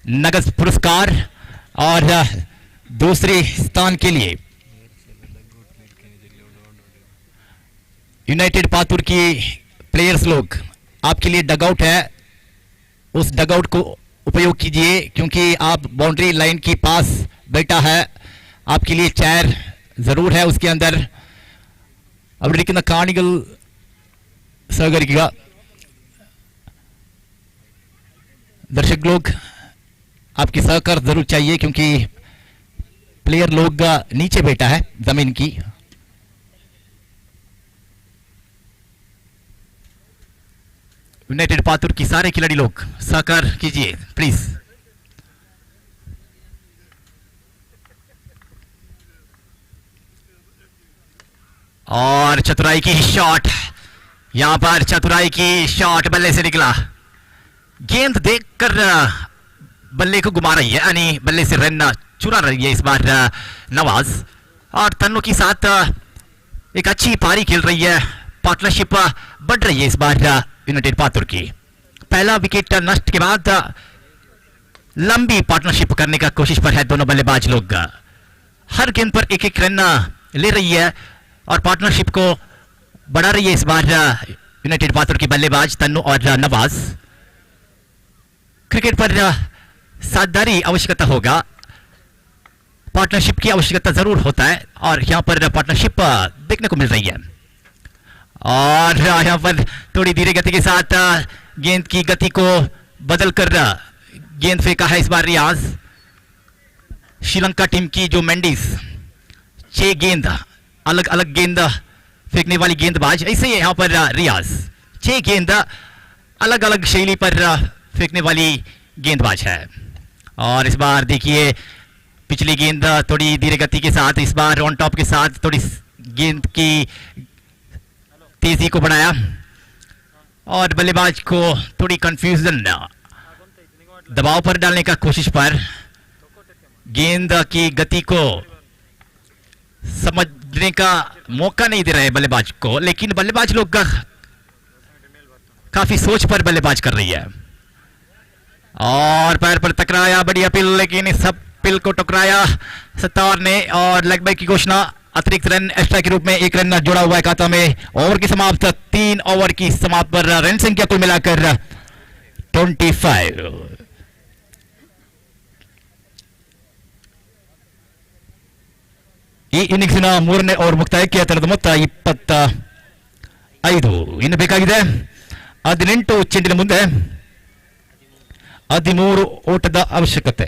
नगद पुरस्कार और दूसरे स्थान के लिए यूनाइटेड पातुर की प्लेयर्स लोग आपके लिए डगआउट है, उस डगआउट को उपयोग कीजिए क्योंकि आप बाउंड्री लाइन के पास बैठा है। आपके लिए चेयर जरूर है उसके अंदर। अब काणिगल सहकरिക്കുക। दर्शक लोग आपकी सहकार जरूर चाहिए क्योंकि प्लेयर लोग नीचे बैठा है जमीन की। यूनाइटेड पातुर की सारे खिलाड़ी लोग सहकार कीजिए प्लीज। और चतुराई की शॉट, यहां पर चतुराई की शॉट बल्ले से निकला। गेंद देखकर बल्ले को घुमा रही है, यानी बल्ले से रन चुरा रही है इस बार नवाज। और तन्नू के साथ एक अच्छी पारी खेल रही है, पार्टनरशिप बढ़ रही है इस बार यूनाइटेड पातुर की। पहला विकेट नष्ट के बाद लंबी पार्टनरशिप करने का कोशिश पर है दोनों बल्लेबाज लोग। हर गेंद पर एक एक रन ले रही है और पार्टनरशिप को बढ़ा रही है इस बार यूनाइटेड पातुर की बल्लेबाज तन्नू और नवाज। क्रिकेट पर साझेदारी आवश्यकता होगा, पार्टनरशिप की आवश्यकता जरूर होता है और यहां पर पार्टनरशिप देखने को मिल रही है। और यहां पर थोड़ी धीरे गति के साथ गेंद की गति को बदलकर गेंद फेंका है इस बार रियाज। श्रीलंका टीम की जो मेंडिस 6 गेंद अलग अलग गेंद फेंकने वाली गेंदबाज, ऐसे ही यहां पर रियाज 6 गेंद अलग अलग शैली पर फेंकने वाली गेंदबाज है। और इस बार देखिए पिछली गेंद थोड़ी धीरे गति के साथ, इस बार ऑन टॉप के साथ थोड़ी गेंद की तेजी को बढ़ाया और बल्लेबाज को थोड़ी कंफ्यूजन दबाव पर डालने का कोशिश पर गेंद की गति को समझने का मौका नहीं दे रहे बल्लेबाज को, लेकिन बल्लेबाज लोग काफी सोच पर बल्लेबाज कर रही है। और पैर पर टकराया बढ़िया पिल, लेकिन इस सब पिल को टकराया सत्तार ने और लेग बाय की घोषणा। अतिरिक्त रन एक्स्ट्रा के रूप में 1 रन जुड़ा हुआ है खाता में। ओवर की समाप्त, 3 ओवर की समाप्त पर रन संख्या कुल मिलाकर 25। ಈ ಇನ್ನಿಂಗ್ಸಿನ 3ನೇ ಓವರ್ ಮುಕ್ತಾಯಕ್ಕೆ ತರದ ಮೊತ್ತ 25. ಇನ್ನು ಬೇಕಾಗಿದೆ 18 ಚೆಂಡಿನ ಮುಂದೆ 13 ಓಟದ ಅವಶ್ಯಕತೆ.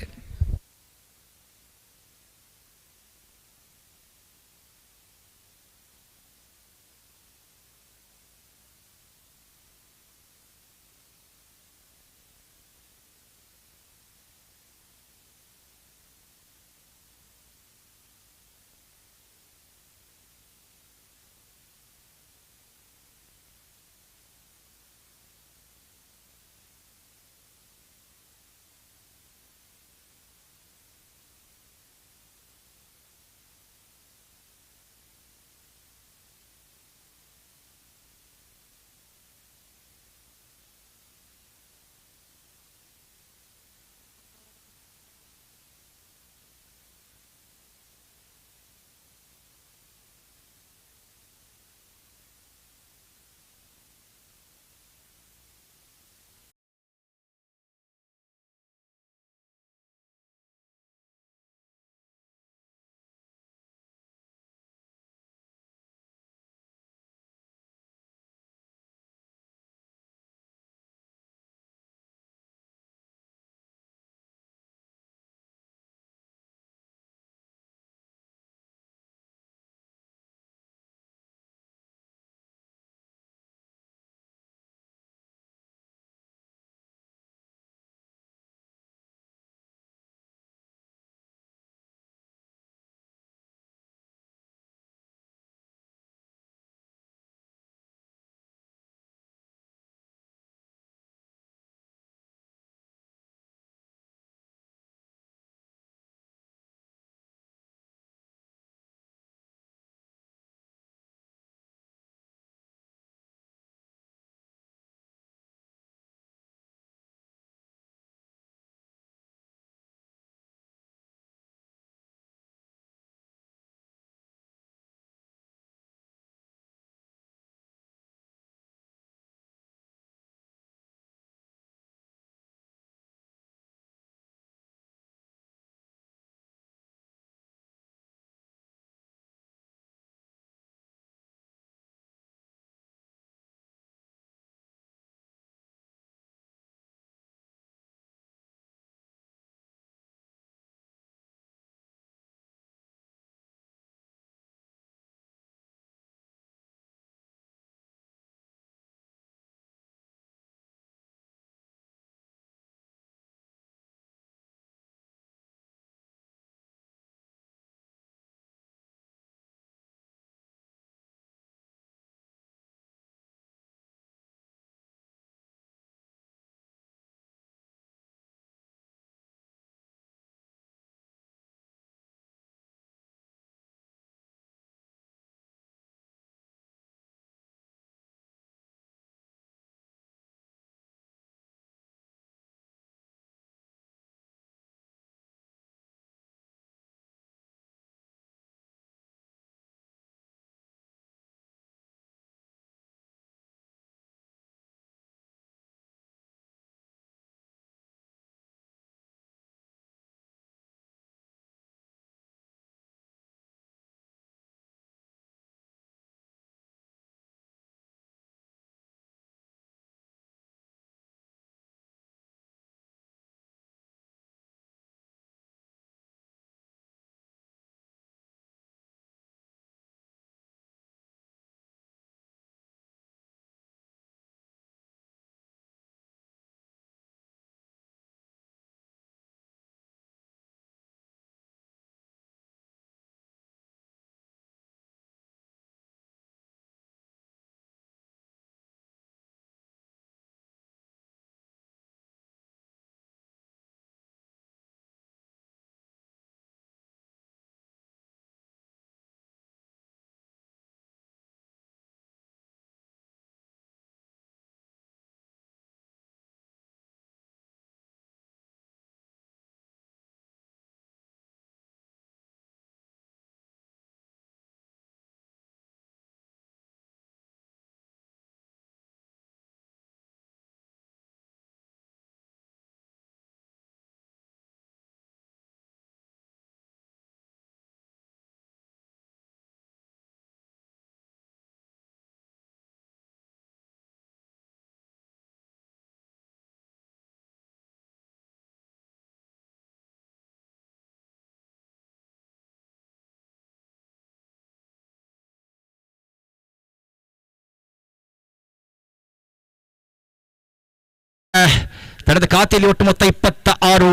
ತಂಡದ ಖಾತೆಯಲ್ಲಿ ಒಟ್ಟು ಮೊತ್ತ 26.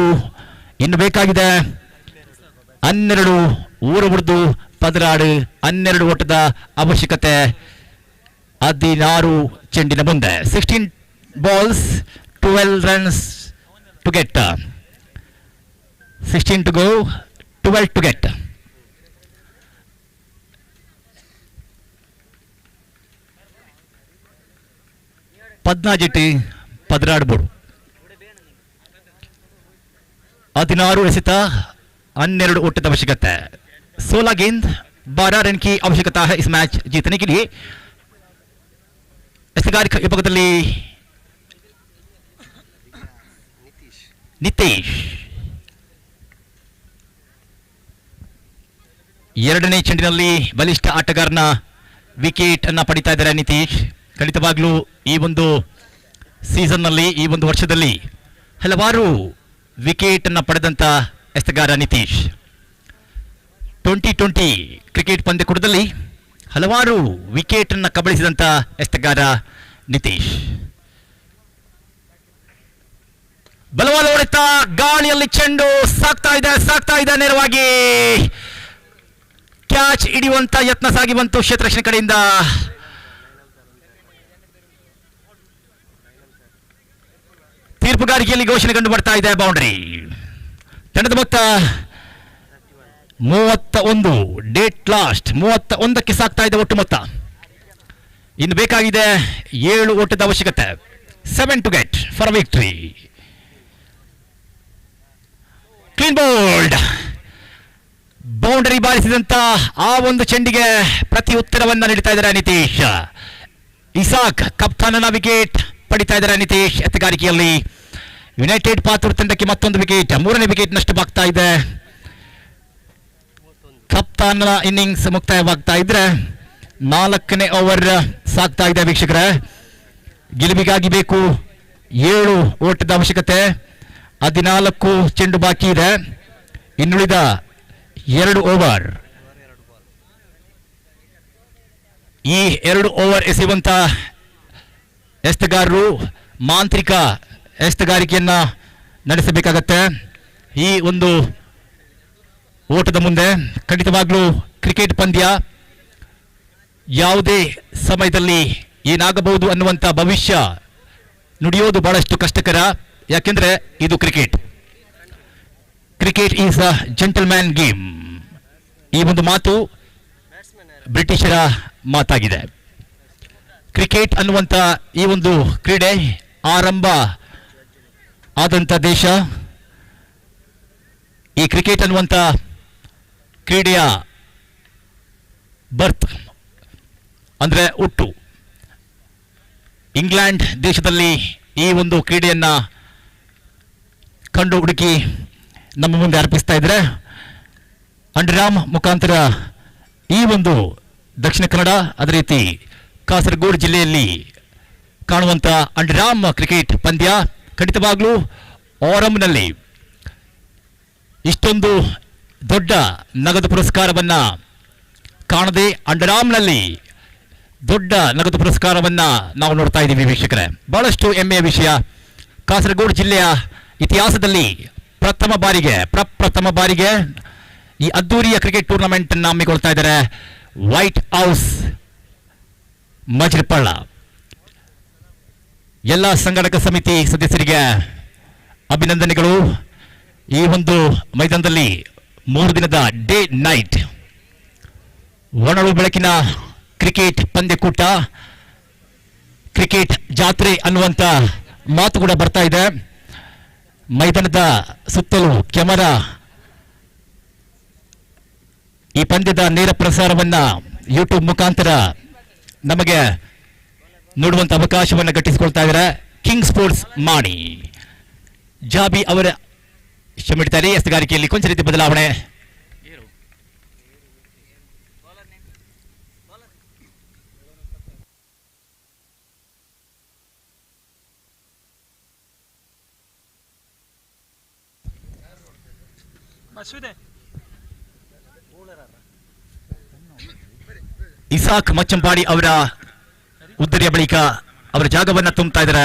ಇನ್ನು ಬೇಕಾಗಿದೆ 12 ಊರು ಬಿಡ್ದು ಪದರಾಡು 12 ಓಟದ ಅವಶ್ಯಕತೆ. 16 ಚೆಂಡಿನ ಮುಂದೆ 16 balls 12 runs to get. 16 to go, 12 to get. ಪದ್ನಾಜೆಟ್ಟಿ ಪದರಾಡ್ಬೋಡು 16 ಎಸೆತ 12 ओट आवश्यकता है. 16 गेंद 12 रन की आवश्यकता है इस मैच जीतने के लिए. ವಿಭಾಗದಲ್ಲಿ ನಿತೀಶ್ ಎರಡನೇ ಚೆಂಡಿನಲ್ಲಿ ಬಲಿಷ್ಠ ಆಟಗಾರನ ವಿಕೆಟ್ ಅನ್ನ ಪಡಿತಾ ಇದ್ದಾರೆ ನಿತೀಶ್. ಖಂಡಿತವಾಗ್ಲೂ ಈ ಒಂದು ಸೀಸನ್ ನಲ್ಲಿ ಈ ಒಂದು ವರ್ಷದಲ್ಲಿ ಹಲವಾರು ವಿಕೆಟ್ ಅನ್ನ ಪಡೆದಂತ ಎಸೆಗಾರ ನಿತೀಶ್. 2020 ಕ್ರಿಕೆಟ್ ಪಂದ್ಯಕೂಟದಲ್ಲಿ ಹಲವಾರು ವಿಕೆಟ್ ಅನ್ನ ಕಬಳಿಸಿದಂತ ಎಸೆಗಾರ ನಿತೀಶ್. ಬಲವಾದ ಹೊಡೆತ, ಗಾಳಿಯಲ್ಲಿ ಚೆಂಡು ಸಾಕ್ತಾ ಇದೆ ನೇರವಾಗಿ ಕ್ಯಾಚ್ ಹಿಡಿಯುವಂತ ಯತ್ನ ಸಾಗಿ ಬಂತು ಕ್ಷೇತ್ರ ರಕ್ಷಣೆ ಕಡೆಯಿಂದ. ತೀರ್ಪುಗಾರಿಕೆಯಲ್ಲಿ ಘೋಷಣೆ ಕಂಡು ಬರ್ತಾ ಇದೆ ಬೌಂಡರಿ. ತಂಡದ ಮೊತ್ತ 31, ಡೇಟ್ ಲಾಸ್ಟ್ 31ಕ್ಕೆ ಸಾಕ್ತಾ ಇದೆ ಒಟ್ಟು ಮೊತ್ತ. ಇನ್ನು ಬೇಕಾಗಿದೆ 7 ಓಟದ ಅವಶ್ಯಕತೆ. 7 to get for a victory. Clean bowled. Boundary ಬಾರಿಸಿದಂತ ಆ ಒಂದು ಚೆಂಡಿಗೆ ಪ್ರತಿ ಉತ್ತರವನ್ನ ನೀಡ್ತಾ ಇದ್ದಾರೆ ನಿತೀಶ್. ಇಸಾಕ್ ಕಪ್ತಾನನ ವಿಕೆಟ್ ಪಡಿತಾ ಇದ್ದಾರೆ ನಿತೀಶ್. ಎತ್ತಗಾರಿಕೆಯಲ್ಲಿ ಯುನೈಟೆಡ್ ಪಾತೂರು ತಂಡಕ್ಕೆ ಮತ್ತೊಂದು ವಿಕೆಟ್, 3ನೇ ವಿಕೆಟ್ ನಷ್ಟವಾಗ್ತಾ ಇದೆ. ಕಪ್ತಾನನ ಇನ್ನಿಂಗ್ಸ್ ಮುಕ್ತಾಯವಾಗ್ತಾ ಇದ್ರೆ 4ನೇ ಓವರ್ ಸಾಗ್ತಾ ಇದೆ ವೀಕ್ಷಕರೇ. ಗೆಲುವಿಗಾಗಿ ಬೇಕು 7 ಓಟದ ಅವಶ್ಯಕತೆ. 14 ಚೆಂಡು ಬಾಕಿ ಇದೆ. ಇನ್ನುಳಿದ 2 ಓವರ್. ಈ 2 ಓವರ್ ಎಸೆಯುವಂತ ಎಸೆಗಾರರು ಮಾಂತ್ರಿಕ ಎಸೆಗಾರಿಕೆಯನ್ನ ನಡೆಸಬೇಕಾಗತ್ತೆ. ಈ ಒಂದು ಓಟದ ಮುಂದೆ ಖಂಡಿತವಾಗ್ಲೂ ಕ್ರಿಕೆಟ್ ಪಂದ್ಯ ಯಾವುದೇ ಸಮಯದಲ್ಲಿ ಏನಾಗಬಹುದು ಅನ್ನುವಂಥ ಭವಿಷ್ಯ ನುಡಿಯೋದು ಬಹಳಷ್ಟು ಕಷ್ಟಕರ. ಯಾಕೆಂದ್ರೆ ಇದು cricket is a gentleman game. ಈ ಒಂದು ಮಾತು ಬ್ರಿಟಿಷರ ಮಾತಾಗಿದೆ. ಕ್ರಿಕೆಟ್ ಅನ್ನುವಂಥ ಈ ಒಂದು ಕ್ರೀಡೆ ಆರಂಭ ಆದಂಥ ದೇಶ. ಈ ಕ್ರಿಕೆಟ್ ಅನ್ನುವಂಥ ಕ್ರೀಡೆಯ ಬರ್ತ್ ಅಂದ್ರೆ ಹುಟ್ಟು ಇಂಗ್ಲೆಂಡ್ ದೇಶದಲ್ಲಿ ಈ ಒಂದು ಕ್ರೀಡೆಯನ್ನ ಕಂಡು ಹುಡುಕಿ ನಮ್ಮ ಮುಂದೆ ಅರ್ಪಿಸ್ತಾ ಇದ್ರೆ ಅಂಡರಾಮ್ ಮುಖಾಂತರ ಈ ಒಂದು ದಕ್ಷಿಣ ಕನ್ನಡ ಅದೇ ರೀತಿ ಕಾಸರಗೋಡು ಜಿಲ್ಲೆಯಲ್ಲಿ ಕಾಣುವಂತ ಅಂಡರಾಮ್ ಕ್ರಿಕೆಟ್ ಪಂದ್ಯ ಖಂಡಿತವಾಗ್ಲೂ ಓರಂನಲ್ಲಿ ಇಷ್ಟೊಂದು ದೊಡ್ಡ ನಗದು ಪುರಸ್ಕಾರವನ್ನ ಕಾಣದೆ ಅಂಡರಾಮ್ನಲ್ಲಿ ದೊಡ್ಡ ನಗದು ಪುರಸ್ಕಾರವನ್ನ ನಾವು ನೋಡ್ತಾ ಇದ್ದೀವಿ ವೀಕ್ಷಕರೇ. ಬಹಳಷ್ಟು ಹೆಮ್ಮೆಯ ವಿಷಯ. ಕಾಸರಗೋಡು ಜಿಲ್ಲೆಯ ಇತಿಹಾಸದಲ್ಲಿ ಪ್ರಪ್ರಥಮ ಬಾರಿಗೆ ಈ ಅದ್ದೂರಿಯ ಕ್ರಿಕೆಟ್ ಟೂರ್ನಮೆಂಟ್ ಅನ್ನು ಹಮ್ಮಿಕೊಳ್ತಾ ಇದ್ದಾರೆ ವೈಟ್ ಹೌಸ್ ಮಜಿರ್ಪಳ್ಳ. ಎಲ್ಲ ಸಂಘಟಕ ಸಮಿತಿ ಸದಸ್ಯರಿಗೆ ಅಭಿನಂದನೆಗಳು. ಈ ಒಂದು ಮೈದಾನದಲ್ಲಿ 3 ದಿನದ ಡೇ ನೈಟ್ ಒಣಳು ಬೆಳಕಿನ ಕ್ರಿಕೆಟ್ ಪಂದ್ಯಕೂಟ, ಕ್ರಿಕೆಟ್ ಜಾತ್ರೆ ಅನ್ನುವಂತ ಮಾತು ಕೂಡ ಬರ್ತಾ ಇದೆ. ಮೈದಾನದ ಸುತ್ತಲೂ ಕ್ಯಾಮರಾ ಈ ಪಂದ್ಯದ ನೇರ ಪ್ರಸಾರವನ್ನ ಯೂಟ್ಯೂಬ್ ಮುಖಾಂತರ ನಮಗೆ ನೋಡುವಂತ ಅವಕಾಶವನ್ನು ಗಿಟ್ಟಿಸಿಕೊಳ್ತಾ ಇದ್ದಾರೆ ಕಿಂಗ್ ಸ್ಪೋರ್ಟ್ಸ್ ಮಾಣಿ. ಜಾಬಿ ಅವರ ಕ್ಷಮಿಡ್ತಾರೆ. ಎಸೆಗಾರಿಕೆಯಲ್ಲಿ ಕೊಂಚ ರೀತಿ ಬದಲಾವಣೆ. ಇಸಾಕ್ ಮಚ್ಚಂಪಾಡಿ ಅವರ ಉದ್ದರಿಯ ಬಳಿಕ ಅವರ ಜಾಗವನ್ನ ತುಂಬುತ್ತಾ ಇದ್ದಾರೆ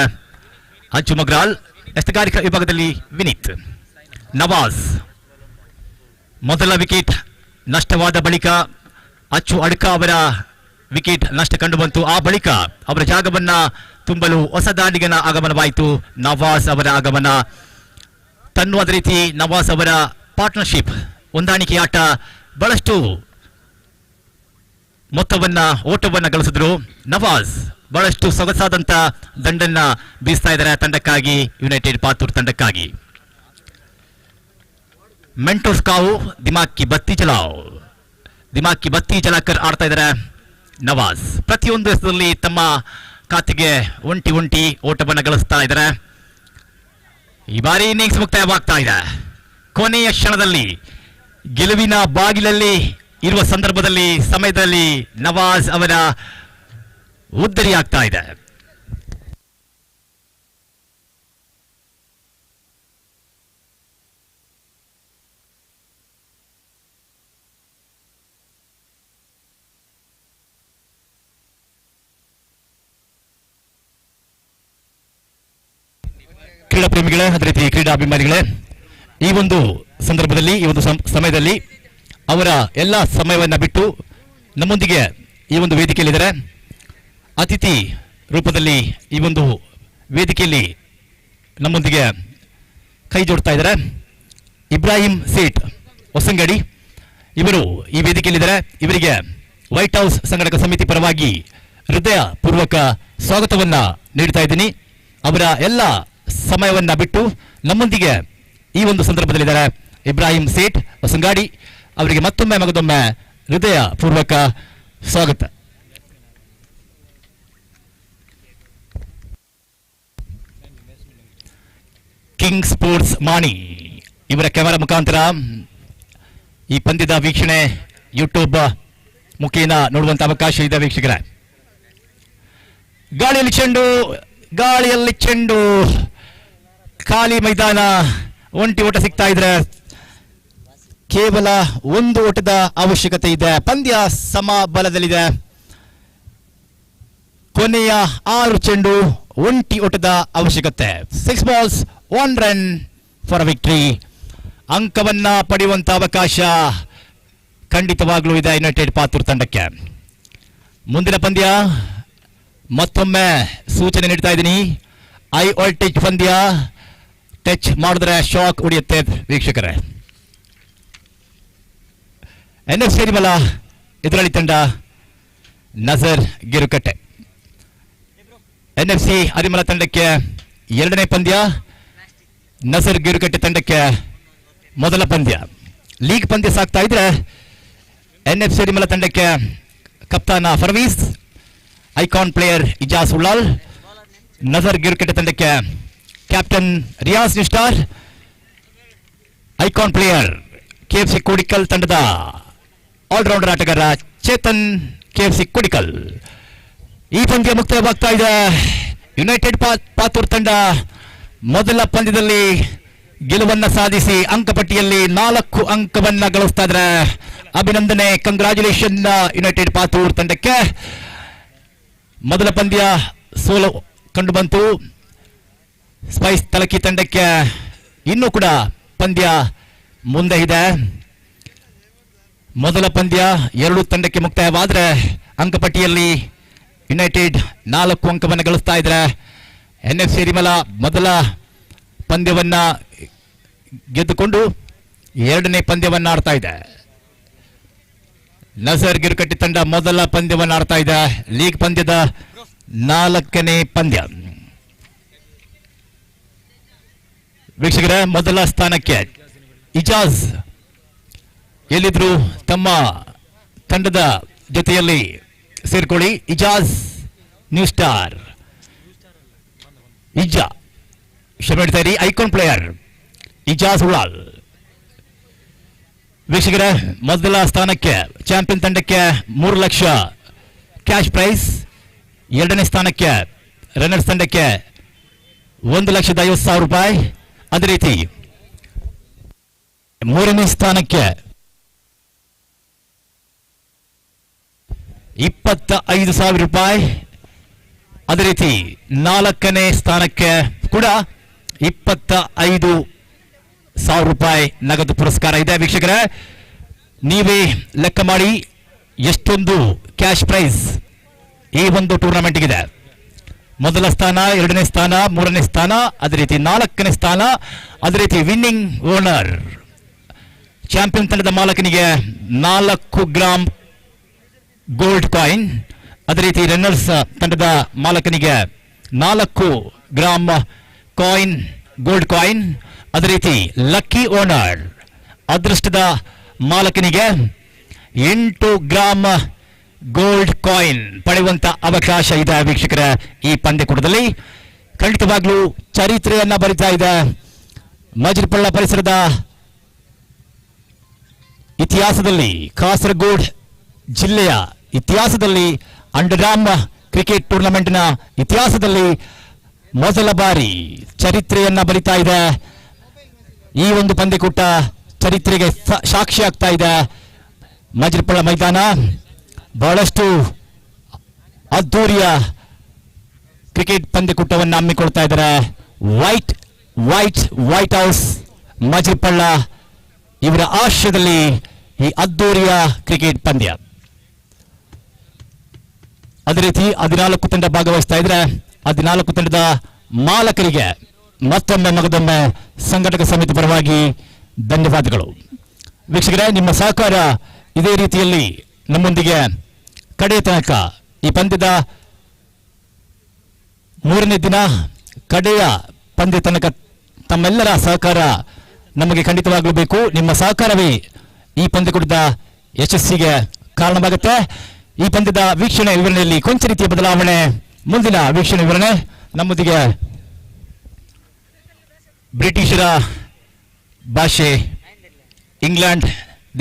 ಅಂಚು ಮಗ್ರಾಲ್. ಎಸ್ತಗಾರಿಕಾ ವಿಭಾಗದಲ್ಲಿ ವಿನೀತ್. ನವಾಜ್ ಮೊದಲ ವಿಕೆಟ್ ನಷ್ಟವಾದ ಬಳಿಕ ಅಚ್ಚು ಅಡ್ಕ ಅವರ ವಿಕೆಟ್ ನಷ್ಟ ಕಂಡುಬಂತು. ಆ ಬಳಿಕ ಅವರ ಜಾಗವನ್ನ ತುಂಬಲು ಹೊಸ ದಾಂಡಿಗನ ಆಗಮನವಾಯಿತು. ನವಾಜ್ ಅವರ ಆಗಮನ ತನ್ನುವಾದ ರೀತಿ ನವಾಜ್ ಅವರ ಪಾರ್ಟ್ನರ್ಶಿಪ್ ಹೊಂದಾಣಿಕೆ ಆಟ ಬಹಳಷ್ಟು ಮೊತ್ತವನ್ನ ಓಟವನ್ನ ಗಳಿಸಿದ್ರು. ನವಾಜ್ ಬಹಳಷ್ಟು ಸೊಗಸಾದಂತ ದಂಡನ್ನ ಬೀಸ್ತಾ ಇದ್ದಾರೆ ತಂಡಕ್ಕಾಗಿ, ಯುನೈಟೆಡ್ ಪಾತೂರ್ ತಂಡಕ್ಕಾಗಿ. ಮೆಂಟೋಸ್ ಕಾವು ದಿಮಾಗ್ ಕಿ ಬತ್ತಿ ಚಲಾಕರ್ ಆಡ್ತಾ ಇದ್ದಾರೆ ನವಾಜ್. ಪ್ರತಿಯೊಂದು ಎಸೆತದಲ್ಲಿ ತಮ್ಮ ಖಾತೆಗೆ ಒಂಟಿ ಓಟವನ್ನು ಗಳಿಸ್ತಾ ಇದ್ದಾರೆ. ಈ ಬಾರಿ ಇನ್ನಿಂಗ್ಸ್ ಮುಕ್ತಾಯವಾಗ್ತಾ ಇದೆ. ಕೊನೆಯ ಕ್ಷಣದಲ್ಲಿ ಗೆಲುವಿನ ಬಾಗಿಲಲ್ಲಿ ಇರುವ ಸಂದರ್ಭದಲ್ಲಿ ಸಮಯದಲ್ಲಿ ನವಾಜ್ ಅವರ ಉದ್ದರಿ ಆಗ್ತಾ ಇದೆ. ಕ್ರೀಡಾ ಪ್ರೇಮಿಗಳೇ, ಅದೇ ರೀತಿ ಕ್ರೀಡಾಭಿಮಾನಿಗಳೇ, ಈ ಒಂದು ಸಂದರ್ಭದಲ್ಲಿ ಈ ಒಂದು ಸಮಯದಲ್ಲಿ ಅವರ ಎಲ್ಲ ಸಮಯವನ್ನ ಬಿಟ್ಟು ನಮ್ಮೊಂದಿಗೆ ಈ ಒಂದು ವೇದಿಕೆಯಲ್ಲಿದ್ದಾರೆ. ಅತಿಥಿ ರೂಪದಲ್ಲಿ ಈ ಒಂದು ವೇದಿಕೆಯಲ್ಲಿ ನಮ್ಮೊಂದಿಗೆ ಕೈ ಜೋಡ್ತಾ ಇದ್ದಾರೆ ಇಬ್ರಾಹಿಂ ಸೇಠ್ ಹೊಸಂಗಡಿ. ಇವರು ಈ ವೇದಿಕೆಯಲ್ಲಿದ್ದಾರೆ. ಇವರಿಗೆ ವೈಟ್ ಹೌಸ್ ಸಂಘಟಕ ಸಮಿತಿ ಪರವಾಗಿ ಹೃದಯ ಪೂರ್ವಕ ಸ್ವಾಗತವನ್ನ ನೀಡ್ತಾ ಇದ್ದೀನಿ. ಅವರ ಎಲ್ಲ ಸಮಯವನ್ನ ಬಿಟ್ಟು ನಮ್ಮೊಂದಿಗೆ ಈ ಒಂದು ಸಂದರ್ಭದಲ್ಲಿದ್ದಾರೆ ಇಬ್ರಾಹಿಂ ಸೇಠ್ ಹೊಸಂಗಾಡಿ. ಅವರಿಗೆ ಮಗದೊಮ್ಮೆ ಹೃದಯ ಪೂರ್ವಕ ಸ್ವಾಗತ. ಕಿಂಗ್ ಸ್ಪೋರ್ಟ್ಸ್ ಮಾಣಿ ಇವರ ಕ್ಯಾಮೆರಾ ಮುಖಾಂತರ ಈ ಪಂದ್ಯದ ವೀಕ್ಷಣೆ ಯೂಟ್ಯೂಬ್ ಮುಖೇನ ನೋಡುವಂತ ಅವಕಾಶ ಇದೆ ವೀಕ್ಷಕರೇ. ಗಾಳಿಯಲ್ಲಿ ಚೆಂಡು ಖಾಲಿ ಮೈದಾನ, ಒಂಟಿ ಓಟ ಸಿಗ್ತಾ ಇದ್ರೆ ಕೇವಲ ಒಂದು ಓಟದ ಅವಶ್ಯಕತೆ ಇದೆ. ಪಂದ್ಯ ಸಮಬಲದಲ್ಲಿದೆ. ಕೊನೆಯ 6 ಚೆಂಡು, ಒಂಟಿ ಓಟದ ಅವಶ್ಯಕತೆ. 6 balls 1 run ಫಾರ್ ವಿಕ್ಟರಿ. ಅಂಕವನ್ನ ಪಡೆಯುವಂತ ಅವಕಾಶ ಖಂಡಿತವಾಗ್ಲೂ ಇದೆ ಯುನೈಟೆಡ್ ಪಾತೂರ್ ತಂಡಕ್ಕೆ. ಮುಂದಿನ ಪಂದ್ಯ ಮತ್ತೊಮ್ಮೆ ಸೂಚನೆ ನೀಡ್ತಾ ಇದ್ದೀನಿ. ಐ ವೋಲ್ಟೇಜ್ ಪಂದ್ಯ, ಟಚ್ ಮಾಡಿದ್ರೆ ಶಾಕ್ ಹೊಡೆಯುತ್ತೆ ವೀಕ್ಷಕರೇ. NFC ಅರಿಮಲ ಎದುರಾಳಿ ತಂಡ ನಜರ್ ಗಿರುಕಟ್ಟೆ. NFC ಅರಿಮಲ ತಂಡಕ್ಕೆ 2ನೇ ಪಂದ್ಯ, ನಜರ್ ಗಿರುಕಟ್ಟೆ ತಂಡಕ್ಕೆ ಮೊದಲ ಪಂದ್ಯ. ಲೀಗ್ ಪಂದ್ಯ ಸಾಗ್ತಾ ಇದ್ರೆ NFC ಅರಿಮಲ ತಂಡಕ್ಕೆ ಕಪ್ತಾನ ಫರ್ವೀಸ್, ಐಕಾನ್ ಪ್ಲೇಯರ್ ಇಜಾಜ್ ಉಳ್ಳಾಲ್. ನಜರ್ ಗಿರುಕಟ್ಟೆ ತಂಡಕ್ಕೆ captain Riyaz new star, icon player KFC Kodikal ತಂಡದ ಆಲ್ರೌಂಡರ್ ಆಟಗಾರ ಚೇತನ್ KFC ಕೋಡಿಕಲ್. ಈ ಪಂದ್ಯ ಮುಕ್ತಾಯವಾಗ್ತಾ ಇದೆ. ಯುನೈಟೆಡ್ ಪಾತೂರ್ ತಂಡ ಮೊದಲ ಪಂದ್ಯದಲ್ಲಿ ಗೆಲುವನ್ನ ಸಾಧಿಸಿ ಅಂಕಪಟ್ಟಿಯಲ್ಲಿ 4 ಅಂಕವನ್ನ ಗಳಿಸ್ತಾ ಇದ್ದಾರೆ. ಅಭಿನಂದನೆ, ಕಂಗ್ರಾಚುಲೇಷನ್ ಯುನೈಟೆಡ್ ಪಾತೂರ್ ತಂಡಕ್ಕೆ. ಮೊದಲ ಪಂದ್ಯ ಸೋಲು ಕಂಡು ಬಂತು ಸ್ಪೈಸ್ ತಲಕಿ ತಂಡಕ್ಕೆ. ಇನ್ನೂ ಕೂಡ ಪಂದ್ಯ ಮುಂದೆ ಇದೆ. ಮೊದಲ ಪಂದ್ಯ 2 ತಂಡಕ್ಕೆ ಮುಕ್ತಾಯವಾದರೆ ಅಂಕಪಟ್ಟಿಯಲ್ಲಿ ಯುನೈಟೆಡ್ 4 ಅಂಕವನ್ನು ಗಳಿಸ್ತಾ ಇದ್ದಾರೆ. NFC ಅರಿಮಲ ಮೊದಲ ಪಂದ್ಯವನ್ನ ಗೆದ್ದುಕೊಂಡು 2ನೇ ಪಂದ್ಯವನ್ನ ಆಡ್ತಾ ಇದೆ. ನಜರ್ ಗಿರುಕಟ್ಟೆ ತಂಡ ಮೊದಲ ಪಂದ್ಯವನ್ನ ಆಡ್ತಾ ಇದೆ. ಲೀಗ್ ಪಂದ್ಯದ 4ನೇ ಪಂದ್ಯ. ವೀಕ್ಷಕರ, ಮೊದಲ ಸ್ಥಾನಕ್ಕೆ ಇಜಾಜ್ ಎಲ್ಲಿದ್ರು ತಮ್ಮ ತಂಡದ ಜೊತೆಯಲ್ಲಿ ಸೇರ್ಕೊಳ್ಳಿ. ಇಜಾಜ್ ನ್ಯೂ ಸ್ಟಾರ್, ಕ್ಷಮಿಡ್ತಾ ಇರಿ, ಐಕಾನ್ ಪ್ಲೇಯರ್ ಇಜಾಜ್ ಉಳ್ಳಾಲ್. ವೀಕ್ಷಕರ, ಮೊದಲ ಸ್ಥಾನಕ್ಕೆ ಚಾಂಪಿಯನ್ ತಂಡಕ್ಕೆ 3 ಲಕ್ಷ ಕ್ಯಾಶ್ ಪ್ರೈಸ್. 2ನೇ ಸ್ಥಾನಕ್ಕೆ ರನ್ನರ್ಸ್ ತಂಡಕ್ಕೆ 1,50,000 ರೂಪಾಯಿ. ಅದೇ ರೀತಿ 3ನೇ ಸ್ಥಾನಕ್ಕೆ 25,000 ರೂಪಾಯಿ. ಅದೇ ರೀತಿ 4ನೇ ಸ್ಥಾನಕ್ಕೆ ಕೂಡ ₹25,000 ನಗದು ಪುರಸ್ಕಾರ ಇದೆ. ವೀಕ್ಷಕರೇ, ನೀವೇ ಲೆಕ್ಕ ಮಾಡಿ ಎಷ್ಟೊಂದು ಕ್ಯಾಶ್ ಪ್ರೈಸ್ ಈ ಒಂದು ಟೂರ್ನಮೆಂಟ್ಗಿದೆ. ಮೊದಲ ಸ್ಥಾನ, ಎರಡನೇ ಸ್ಥಾನ, ಮೂರನೇ ಸ್ಥಾನ, ಅದೇ ರೀತಿ ನಾಲ್ಕನೇ ಸ್ಥಾನ, ಅದೇ ರೀತಿ ವಿನ್ನಿಂಗ್ ಓನರ್ ಚಾಂಪಿಯನ್ ತಂಡದ ಮಾಲಕನಿಗೆ 4 ಗ್ರಾಂ ಗೋಲ್ಡ್ ಕಾಯಿನ್, ಅದೇ ರೀತಿ ರನ್ನರ್ಸ್ ತಂಡದ ಮಾಲಕನಿಗೆ 4 ಗ್ರಾಂ ಕಾಯಿನ್ ಗೋಲ್ಡ್ ಕಾಯಿನ್, ಅದೇ ರೀತಿ ಲಕ್ಕಿ ಓನರ್ ಅದೃಷ್ಟದ ಮಾಲಕನಿಗೆ 8 ಗ್ರಾಂ ಗೋಲ್ಡ್ ಕಾಯಿನ್ ಪಡೆಯುವಂತ ಅವಕಾಶ ಇದೆ. ವೀಕ್ಷಕರ, ಈ ಪಂದ್ಯಕೂಟದಲ್ಲಿ ಖಂಡಿತವಾಗ್ಲೂ ಚರಿತ್ರೆಯನ್ನ ಬರಿತಾ ಇದೆ. ಮಜಿರ್ಪಳ್ಳ ಪರಿಸರದ ಇತಿಹಾಸದಲ್ಲಿ, ಕಾಸರಗೋಡ್ ಜಿಲ್ಲೆಯ ಇತಿಹಾಸದಲ್ಲಿ, ಅಂಡರ್ಆರ್ಮ್ ಕ್ರಿಕೆಟ್ ಟೂರ್ನಮೆಂಟ್ನ ಇತಿಹಾಸದಲ್ಲಿ ಮೊದಲ ಬಾರಿ ಚರಿತ್ರೆಯನ್ನ ಬರಿತಾ ಇದೆ. ಈ ಒಂದು ಪಂದ್ಯಕೂಟ ಚರಿತ್ರೆಗೆ ಸಾಕ್ಷಿ ಆಗ್ತಾ ಇದೆ. ಮಜಿರ್ಪಳ್ಳ ಮೈದಾನ ಬಹಳಷ್ಟು ಅದ್ದೂರಿಯ ಕ್ರಿಕೆಟ್ ಪಂದ್ಯಕೂಟವನ್ನು ಹಮ್ಮಿಕೊಳ್ತಾ ಇದ್ದಾರೆ. ವೈಟ್ ಹೌಸ್ ಮಜಿರ್ಪಳ್ಳ ಇವರ ಆಶ್ರಯದಲ್ಲಿ ಈ ಅದ್ದೂರಿಯ ಕ್ರಿಕೆಟ್ ಪಂದ್ಯ. ಅದೇ ರೀತಿ 14 ತಂಡ ಭಾಗವಹಿಸ್ತಾ ಇದ್ರೆ 14 ತಂಡದ ಮಾಲಕರಿಗೆ ಮತ್ತೊಮ್ಮೆ ಮಗದೊಮ್ಮೆ ಸಂಘಟಕ ಸಮಿತಿ ಪರವಾಗಿ ಧನ್ಯವಾದಗಳು. ವೀಕ್ಷಕರೇ, ನಿಮ್ಮ ಸಹಕಾರ ಇದೇ ರೀತಿಯಲ್ಲಿ ನಮ್ಮೊಂದಿಗೆ ಕಡೆಯ ತನಕ, ಈ ಪಂದ್ಯದ 3ನೇ ದಿನ ಕಡೆಯ ಪಂದ್ಯ ತನಕ ತಮ್ಮೆಲ್ಲರ ಸಹಕಾರ ನಮಗೆ ಖಂಡಿತವಾಗಲೂ ಬೇಕು. ನಿಮ್ಮ ಸಹಕಾರವೇ ಈ ಪಂದ್ಯಕೂಟದ ಯಶಸ್ಸಿಗೆ ಕಾರಣವಾಗುತ್ತೆ. ಈ ಪಂದ್ಯದ ವೀಕ್ಷಣೆ ವಿವರಣೆಯಲ್ಲಿ ಕೊಂಚ ರೀತಿಯ ಬದಲಾವಣೆ. ಮುಂದಿನ ವೀಕ್ಷಣೆ ವಿವರಣೆ ನಮ್ಮೊಂದಿಗೆ ಬ್ರಿಟಿಷರ ಭಾಷೆ ಇಂಗ್ಲೆಂಡ್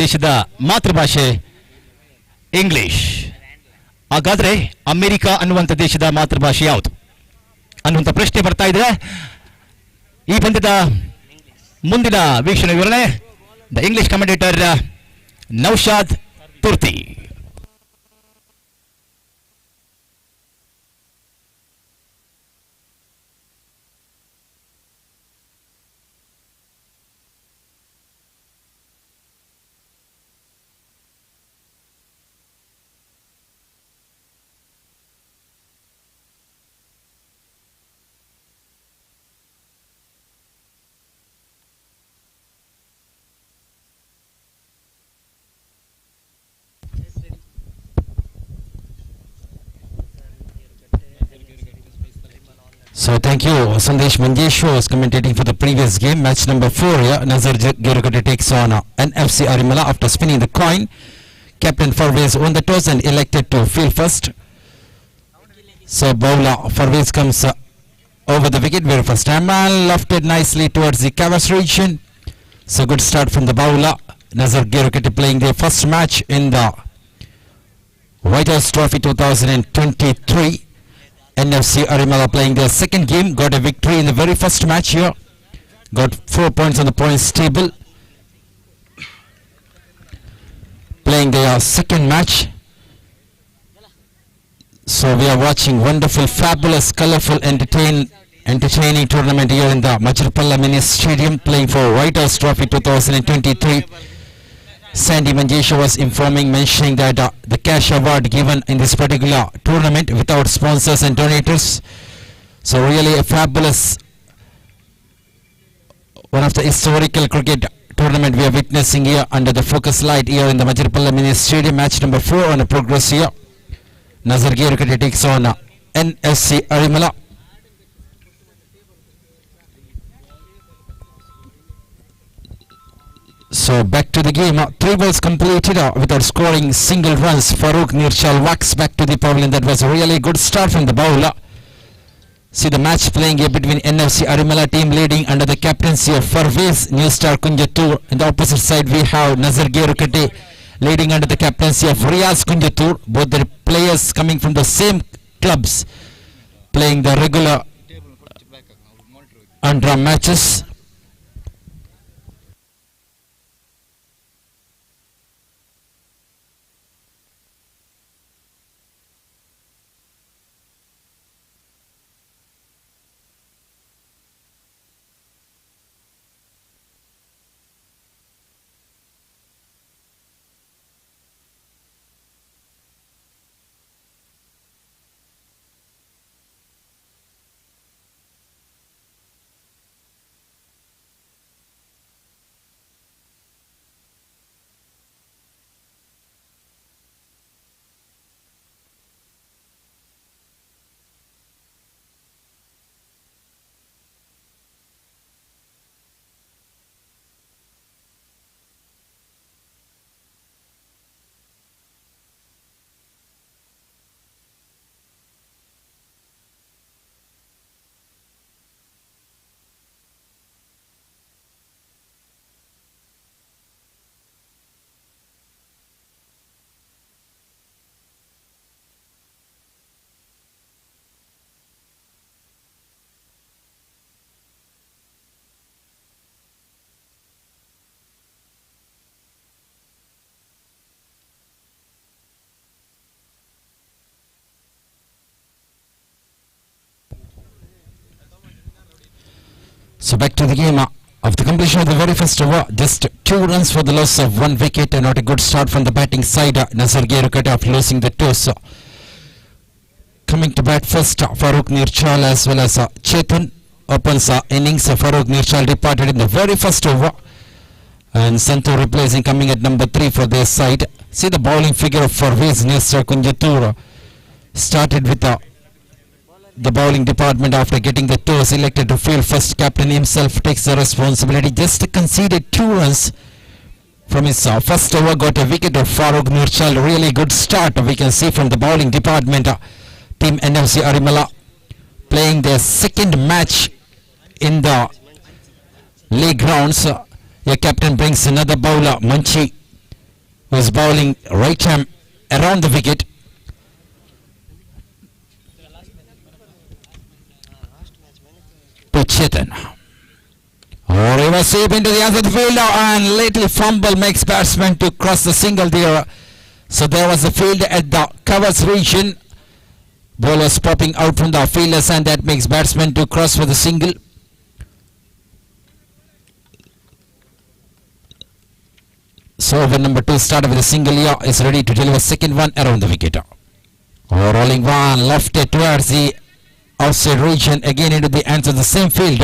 ದೇಶದ ಮಾತೃಭಾಷೆ ಇಂಗ್ಲಿಷ್. ಹಾಗಾದ್ರೆ ಅಮೆರಿಕ ಅನ್ನುವಂಥ ದೇಶದ ಮಾತೃಭಾಷೆ ಯಾವುದು ಅನ್ನುವಂಥ ಪ್ರಶ್ನೆ ಬರ್ತಾ ಇದೆ. ಈ ಪಂದ್ಯದ ಮುಂದಿನ ವೀಕ್ಷಣೆ ವಿವರಣೆ the English commentator Naushad Turthi. So thank you, Sandesh Manjesho was commentating for the previous game, match number 4 here. Nazar Gerukate takes on NFC Arimala after spinning the coin. Captain Farvez won the toss and elected to field first. So bowler Farvez comes over the wicket very first time and lofted nicely towards the canvas region. So good start from the bowler. Nazar Gerukate playing their first match in the White House Trophy 2023. NFC Arimala playing their second game, got a victory in the very first match here, got 4 points on the points table, playing their second match. So we are watching wonderful, fabulous, colorful, entertaining tournament here in the Majirpalla Mini Stadium, playing for White House Trophy 2023. Sandy Manjesha was mentioning that the cash award given in this particular tournament without sponsors and donators. So really a fabulous, one of the historical cricket tournament we are witnessing here under the focus light here in the Majirpalla Mini Stadium. Match number 4 on a progress here. Nazar Gerukate takes on NFC Arimala. So back to the game, 3 balls completed without scoring single runs. Farooq Nirchal walks back to the pole, and that was a really good start from the bowler. See the match playing here between NFC Arimala team leading under the captaincy of Farvez New Star Kunjatur. On the opposite side we have Nazar Gerukate leading under the captaincy of Riaz Kunjatur. Both the players coming from the same clubs, playing the regular under matches. So back to the game. Of the completion of the very first over, just 2 runs for the loss of 1 wicket, and not a good start from the batting side. Nasser Gerukata after losing the toss. Coming to bat first, Farooq Nirchal as well as Chetan opens innings. Farooq Nirchal departed in the very first over, and Santu replacing, coming at number 3 for their side. See the bowling figure of Parvez Nestor Kunjatur started with the bowling department after getting the toss, elected to field first. Captain himself takes the responsibility. Just conceded 2 runs from his first over, got a wicket of Farooq Nurchal. Really good start we can see from the bowling department. Team NFC Arimala playing their second match in the league rounds. Your captain brings another bowler, Manchi, who is bowling right arm around the wicket. To Chetan. River sweep into the other field, and little fumble makes batsman to cross the single there. So there was a field at the covers region. Bowlers popping out from the fielders, and that makes batsman to cross for the single. So over number 2 started with a single here, is ready to deliver second one around the wicket. Rolling one lofted towards the outside region, again into the ends of the same field.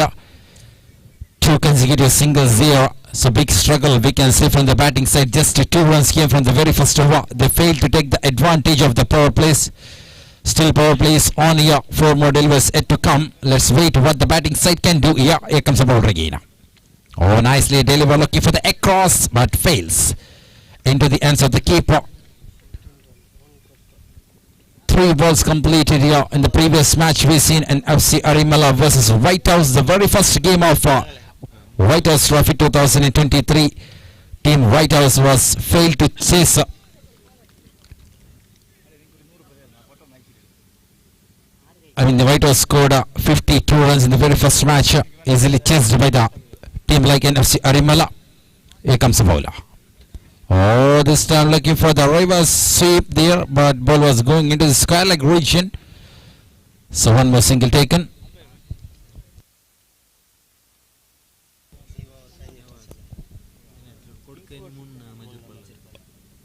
2 consecutive singles there. So big struggle we can see from the batting side. Just 2 runs came from the very first over. They failed to take the advantage of the power plays. Still power plays on here. 4 more deliveries yet to come. Let's wait what the batting side can do. Here comes the bowler again. Oh, nicely deliver, looking for the across, but fails into the ends of the keeper. 3 balls completed here in the previous match. We seen an FC Arimala versus White House, the very first game of White House Trophy 2023. Team White House was failed to chase. The White House scored 52 runs in the very first match, easily chased by the team like NFC Arimala. Here comes the bowler. Oh, this time looking for the reverse sweep there, but ball was going into the sky-like region. So 1 more single taken.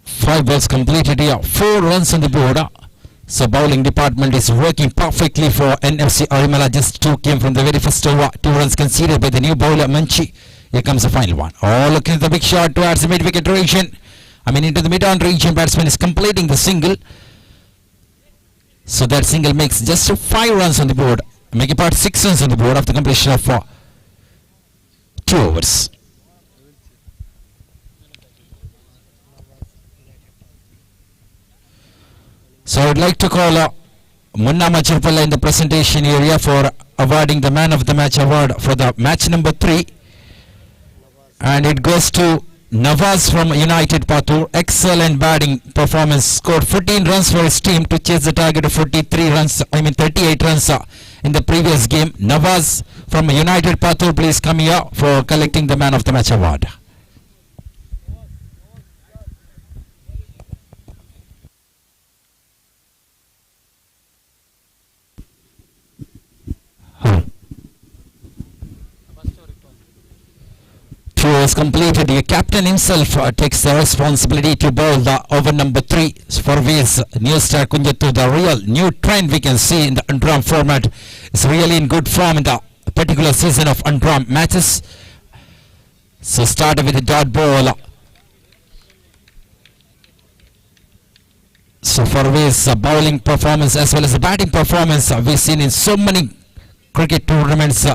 Five balls completed here, 4 runs on the board. So bowling department is working perfectly for NFC Arimala. Just 2 came from the very first over. 2 runs conceded by the new bowler Manchi. Here comes the final one. Oh, looking at the big shot towards the mid-wicket region. Into the mid-on region, batsman is completing the single. So that single makes just 5 runs on the board. Making part 6 runs on the board after completion of 2 overs. So I would like to call Munna Majirpalla in the presentation area for awarding the Man of the Match award for the match number 3. And it goes to Nawaz from United Patur. Excellent batting performance. Scored 14 runs for his team to chase the target of 38 runs in the previous game. Nawaz from United Patur, please come here for collecting the Man of the Match award. Was completed. The captain himself takes the responsibility to bowl the over number 3 for Parvez Nestor Kunjatur. The real new trend we can see in the UNDERARM format is really in good form in the particular season of UNDERARM matches. So started with the dot ball. So Parvez bowling performance as well as the batting performance we've seen in so many cricket tournaments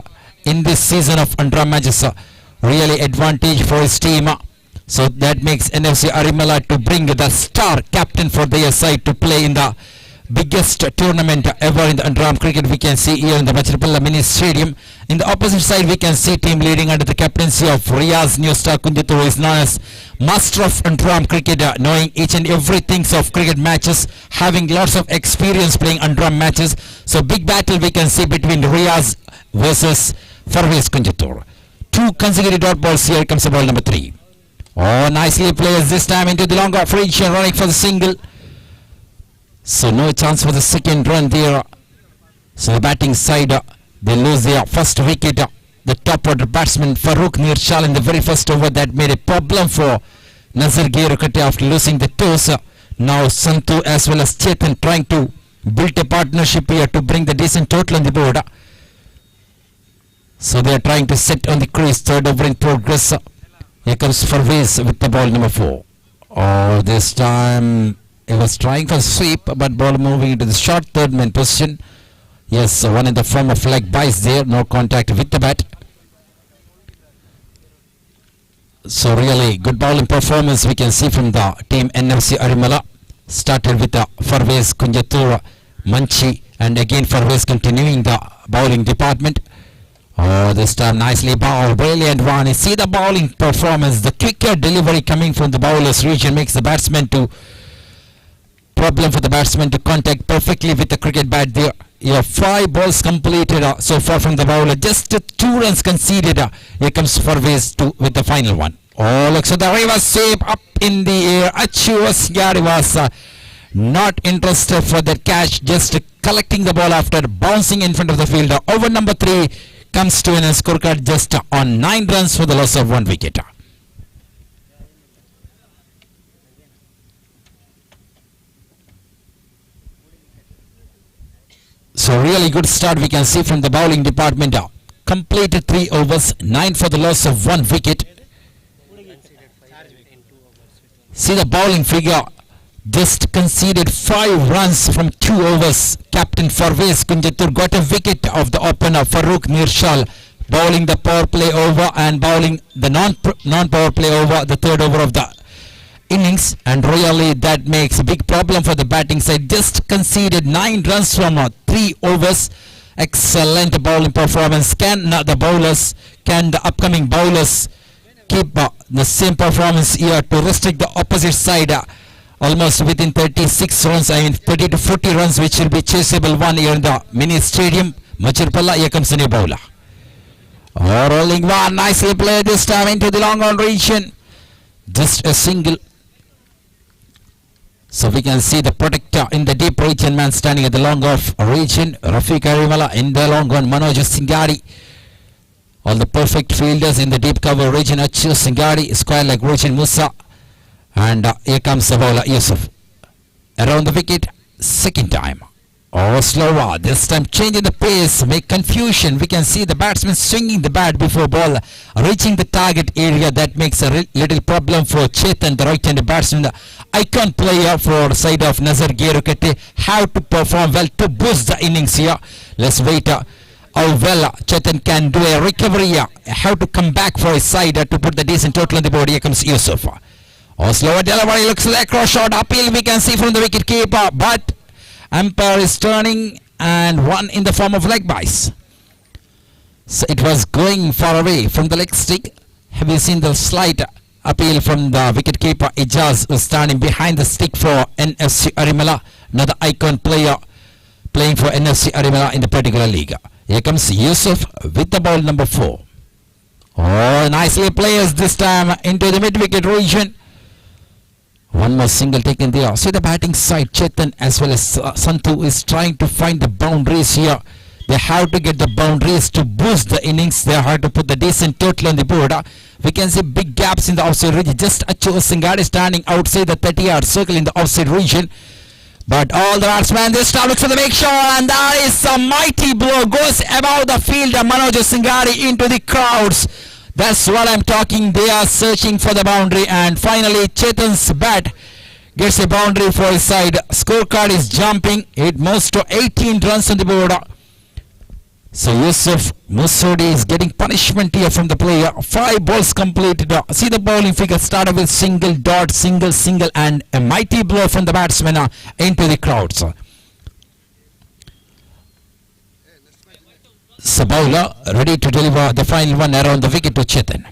in this season of UNDERARM matches. Really advantage for his team. So that makes NFC Arimala to bring the star captain for their side to play in the biggest tournament ever in the UNDERARM cricket. We can see here in the Majirpalla mini stadium. In the opposite side we can see team leading under the captaincy of Riaz Newstar Kunjatur, who is known as master of UNDERARM cricket, knowing each and everything of cricket matches, having lots of experience playing UNDERARM matches. So big battle we can see between Riaz versus Parvez Kunjatur. 2 consecutive dot balls. Here comes the ball number 3. Oh, nicely plays this time into the long off region, running for the single. So no chance for the second run there. So the batting side, they lose their first wicket the top order batsman Farooq Nirchal in the very first over. That made a problem for Nazar Gerukate after losing the toss. Now Santu as well as Chetan trying to build a partnership here to bring the decent total on the board. So they are trying to set on the crease. Third over in progress. Here comes Farvez with the ball number 4. Oh, this time he was trying for sweep, but ball moving into the short third man position. Yes, one in the form of leg bites there. No contact with the bat. So really good bowling performance we can see from the team NFC Arimala. Started with the Farvez, Kunjatur, Manchi, and again Farvez continuing the bowling department. Oh, this time nicely bowled, brilliant one. You see the bowling performance, the quicker delivery coming from the bowler's region makes the batsman to problem for the batsman to contact perfectly with the cricket bat there. Yeah, 5 balls completed so far from the bowler, just 2 runs conceded. Here comes Farvez with the final one. Oh, looks at the reverse sweep up in the air. Achuvas Yari was not interested for that catch, just collecting the ball after bouncing in front of the fielder. Over number 3 comes to an scorecard just on 9 runs for the loss of 1 wicket. So really good start we can see from the bowling department. Completed 3 overs, 9 for the loss of 1 wicket. See the bowling figure, just conceded 5 runs from 2 overs. Captain Farvez Kunjatur got a wicket of the opener Farooq Nirchal, bowling the power play over and bowling the non-power play over, the third over of the innings, and really that makes a big problem for the batting side. Just conceded 9 runs from 3 overs. Excellent bowling performance. Can the upcoming bowlers keep the same performance here to restrict the opposite side almost within 36 runs, 30 to 40 runs, which will be chaseable one here in the mini stadium. Majirpalla, here comes a new bowler. Oh, rolling one, nicely played this time into the long on region. Just a single. So we can see the protector in the deep region man standing at the long off region. Rafiq Arimala in the long on, Manoj Singari. All the perfect fielders in the deep cover region. Achu Singari, square leg region Musa. And here comes the bowler Yusuf. Around the wicket, second time. Oh, slower. This time changing the pace, make confusion. We can see the batsman swinging the bat before ball reaching the target area. That makes a little problem for Chetan, the right-handed batsman. The icon player for side of Nazar Gerukate. How to perform well to boost the innings here. Let's wait how well Chetan can do a recovery here. How to come back for his side to put the decent total on the board. Here comes Yusuf. Oh, slower delivery, looks like a cross shot uphill we can see from the wicket keeper, but umpire is turning and one in the form of leg bites. So it was going far away from the leg stick. Have you seen the slight appeal from the wicket keeper? Ijaz was standing behind the stick for NFC Arimala, another icon player playing for NFC Arimala in the particular league. Here comes Yusuf with the ball number 4. Oh, nicely plays this time into the mid-wicket region. One more single taken there. See the batting side, Chetan as well as Santu is trying to find the boundaries here. They have to get the boundaries to boost the innings. They have to put the decent total on the board. We can see big gaps in the outside region. Just Achu Singari standing outside the 30-yard circle in the outside region. But all the batsmen this time looks for the big shot, and that is a mighty blow. Goes above the fielder Manoj Singari into the crowds. That's what I'm talking. They are searching for the boundary, and finally Chetan's bat gets a boundary for his side. Scorecard is jumping. It moves to 18 runs on the board. So Yusuf Musudi is getting punishment here from the player. 5 balls completed. See the bowling figure started with single, dot, single, and a mighty blow from the batsman into the crowds. So bowler ready to deliver the final one around the wicket to Chetan.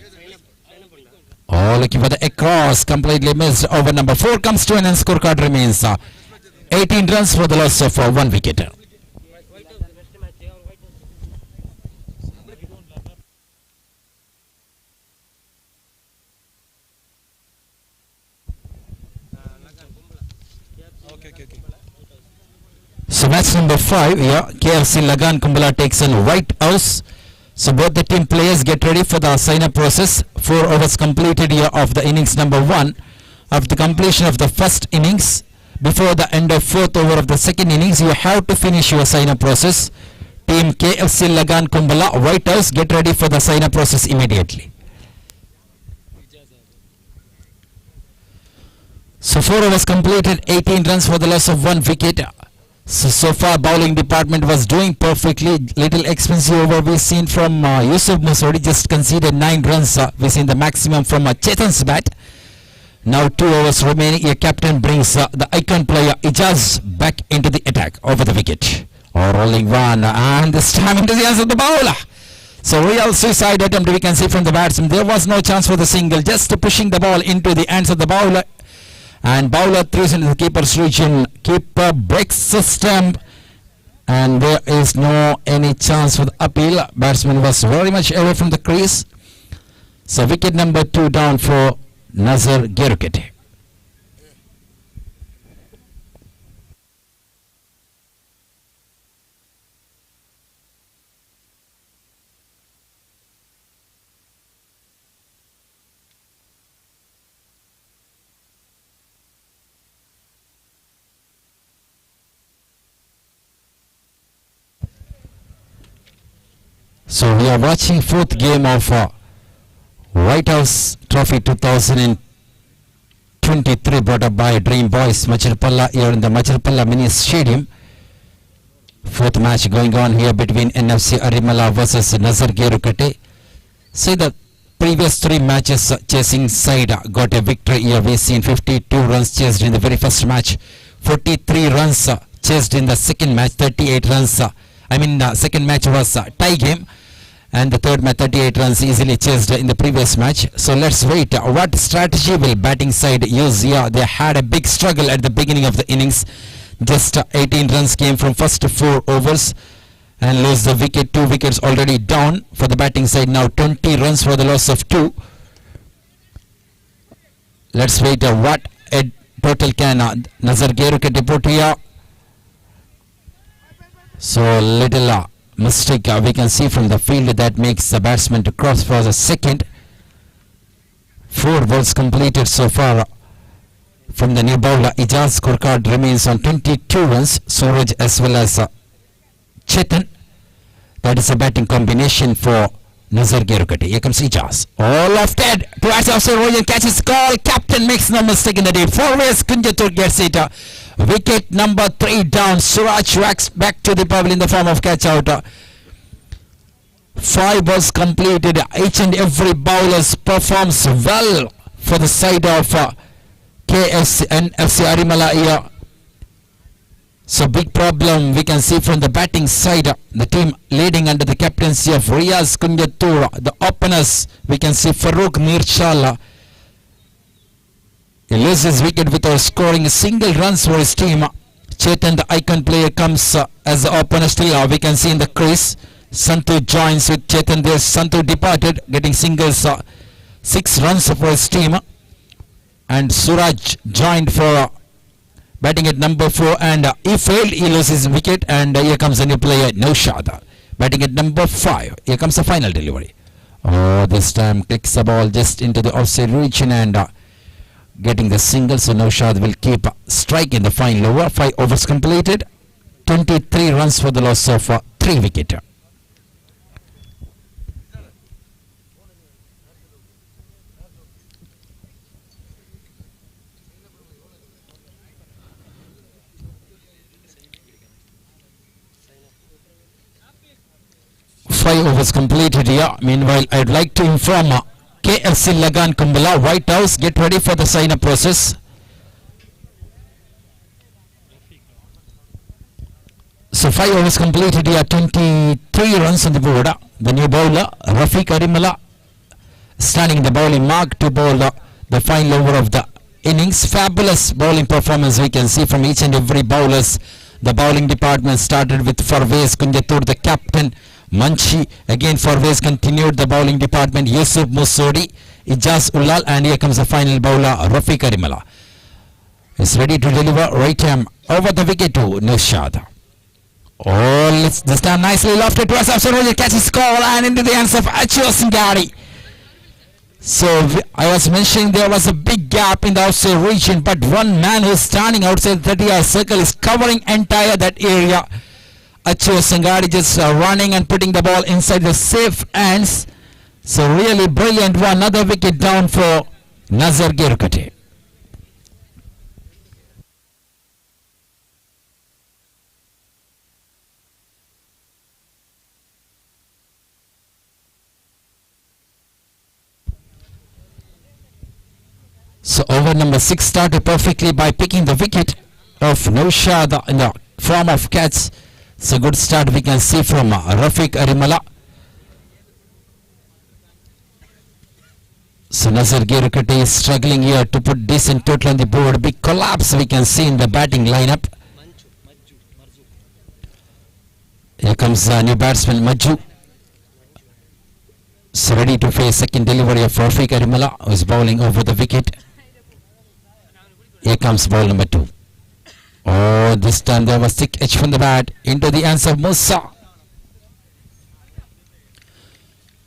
Oh, looking for the across, completely missed. Over number 4 comes to an end. Scorecard remains 18 runs for the loss of 1 wicket. So match number 5 here, KFC Lagan Kumbala takes in White House. So both the team players get ready for the sign-up process. 4 overs completed here of the innings number 1. After completion of the first innings, before the end of 4th over of the second innings, you have to finish your sign-up process. Team KFC Lagan Kumbala, White House, get ready for the sign-up process immediately. So 4 overs completed, 18 runs for the loss of 1 wicket. So far bowling department was doing perfectly. Little expensive over we've seen from Yusuf Musodi, just conceded 9 runs. We've seen the maximum from Chetan's bat. Now 2 overs remaining. Your captain brings the icon player Ijaz back into the attack over the wicket. Rolling one, and this time into the hands of the bowler. So real suicide attempt we can see from the batsman. There was no chance for the single, just pushing the ball into the hands of the bowler. And bowler throws into the keeper's region. Keeper breaks the stump, and there is no any chance for the appeal. Batsman was very much away from the crease. So wicket number 2 down for Nazar Gerukete. So we are watching 4th game of White House Trophy 2023 brought up by Dream Boys Majirpalla here in the Majirpalla Mini Stadium. 4th match going on here between NFC Arimala versus Nazar Gerukete. See the previous 3 matches chasing side got a victory here. We've seen 52 runs chased in the very first match, 43 runs chased in the second match, 38 runs. The second match was tie game. And the third match 38 runs easily chased in the previous match. So let's wait. What strategy will batting side use here? They had a big struggle at the beginning of the innings. Just 18 runs came from first 4 overs and lost the wicket. 2 wickets already down for the batting side. Now 20 runs for the loss of 2. Let's wait. What a total can Nazar Gerukete put here? So little mistake we can see from the field that makes the batsman to cross for the second. 4 balls completed so far from the new bowler. Ijaz scorecard remains on 22 runs. Suraj as well as Chetan. That is a batting combination for Nazar Gerukete. Here comes Ijaz. All off dead. Towards outside Rojan catches call. Captain makes no mistake in the day. 4 ways Kunjatur gets it. Wicket number 3 down. Suraj whacks back to the bubble in the form of catch out. 5 balls completed. Each and every bowler performs well for the side of KFC and FC Arimala here. So big problem we can see from the batting side. The team leading under the captaincy of Riaz Kunjatur. The openers we can see Farooq Mirshala. He loses wicket without scoring a single runs for his team. Chetan, the icon player, comes as the opener still. We can see in the crease. Santu joins with Chetan. There Santu departed, getting singles, 6 runs for his team. And Suraj joined for batting at number 4, and he failed. He loses wicket, and here comes a new player, Naushad, batting at number 5. Here comes the final delivery. Oh, this time kicks the ball just into the offside region and getting the single. So Naushad will keep strike in the final over. 5 overs completed, 23 runs for the loss of 3 wicket. Five overs completed here. Meanwhile, I'd like to inform KFC Lagan Kumbala, White House, get ready for the sign-up process. So 5 overs completed here, 23 runs on the board. The new bowler, Rafiq Arimala, standing in the bowling mark to bowl the final over of the innings. Fabulous bowling performance we can see from each and every bowlers. The bowling department started with Farvez Kunjatur, the captain. Manchi, again Farvez continued the bowling department. Yusuf Musodi, Ijaz Ulal, and here comes the final bowler, Rafiq Arimala. Is ready to deliver right arm over the wicket to Naushad. Oh, this time nicely lofted towards after Roger catches call and into the hands of Achio Singari. So I was mentioning there was a big gap in the outside region, but one man who is standing outside the 30-yard circle is covering entire that area. Achio Singari just running and putting the ball inside the safe hands. So really brilliant one. Another wicket down for Nazar Gerukate. So over number 6 started perfectly by picking the wicket of Naushad in the form of catch. It's a good start we can see from Rafiq Arimala. So Nazar Gerukate is struggling here to put decent total on the board. Big collapse we can see in the batting lineup. Here comes a new batsman Maju. So ready to face second delivery of Rafiq Arimala, who is bowling over the wicket. Here comes ball number 2. Oh, this time there was thick edge from the bat into the hands of Musa.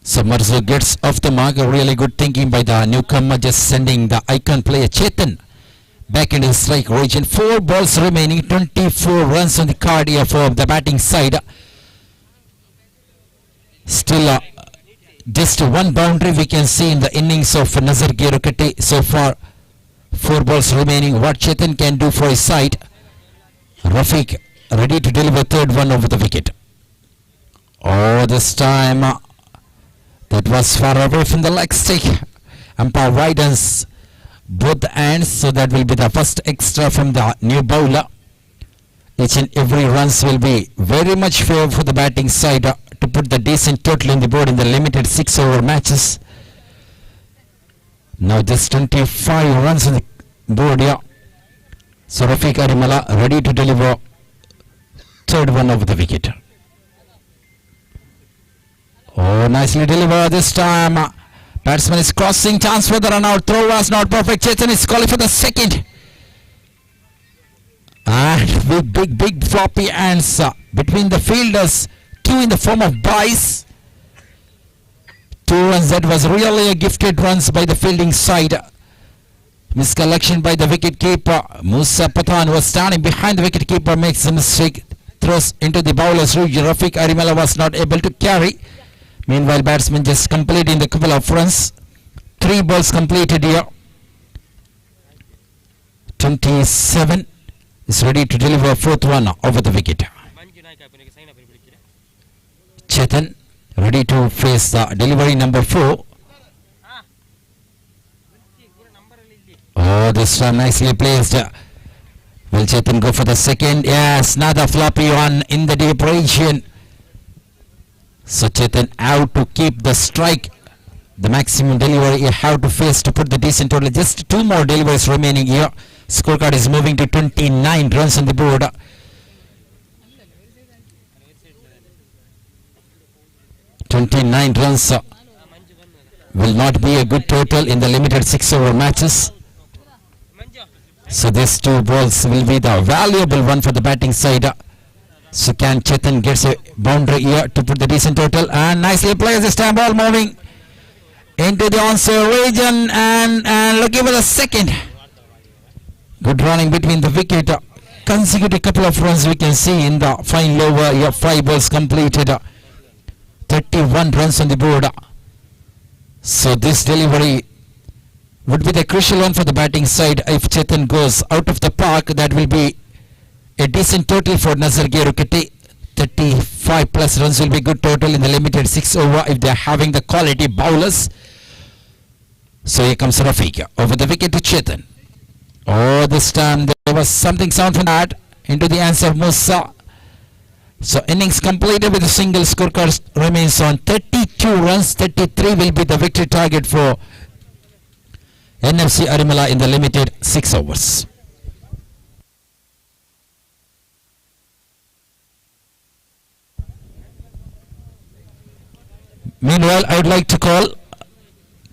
So Marzu gets off the mark. A really good thinking by the newcomer, just sending the icon player Chetan back into the strike region. 4 balls remaining, 24 runs on the card here for the batting side. Still just one boundary we can see in the innings of Nazar Gerukate so far. 4 balls remaining. What Chetan can do for his side. Rafiq ready to deliver third one over the wicket. Oh, this time that was far away from the leg stick. Umpire widens both the hands, so that will be the first extra from the new bowler. Each and every runs will be very much fair for the batting side to put the decent total on the board in the limited 6-over matches. Now just 25 runs on the board here. So Rafiq Arimala ready to deliver third one over the wicket. Oh, nicely delivered this time. Batsman is crossing, chance for the run out. Throw was not perfect. Chetan is calling for the second. And big floppy hands between the fielders. 2 in the form of buys. 2 runs. That was really a gifted runs by the fielding side. Miscollection by the wicket keeper. Musa Pathan was standing behind the wicket keeper, makes a mistake, throws into the bowler's region. Rafiq Arimala was not able to carry. Meanwhile, batsman just completing the couple of runs. 3 balls completed here. 27 is ready to deliver fourth one over the wicket. Chetan ready to face the delivery number 4. Oh, this one nicely placed. Will Chetan go for the second? Yes, another floppy one in the deep region. So Chetan out to keep the strike. The maximum delivery you have to face to put the decent total. Just 2 more deliveries remaining here. Scorecard is moving to 29 runs on the board. 29 runs will not be a good total in the limited 6-over matches. So these 2 balls will be the valuable one for the batting side. So can Chetan gets a boundary here to put the decent total, and nicely plays this time, ball moving into the onside region and looking for the second. Good running between the wicket. Consecutive couple of runs we can see in the fine lower here. 5 balls completed. 31 runs on the board. So this delivery would be the crucial one for the batting side. If Chetan goes out of the park, that will be a decent total for Nazar Gerukate. 35 plus runs will be good total in the limited 6-over if they are having the quality bowlers. So here comes Rafiq over the wicket to Chetan. Oh, this time there was something sound from that into the hands of Musa. So innings completed with a single. Scorecard remains on 32 runs. 33 will be the victory target for NFC Arimala in the limited 6 overs. Meanwhile, I would like to call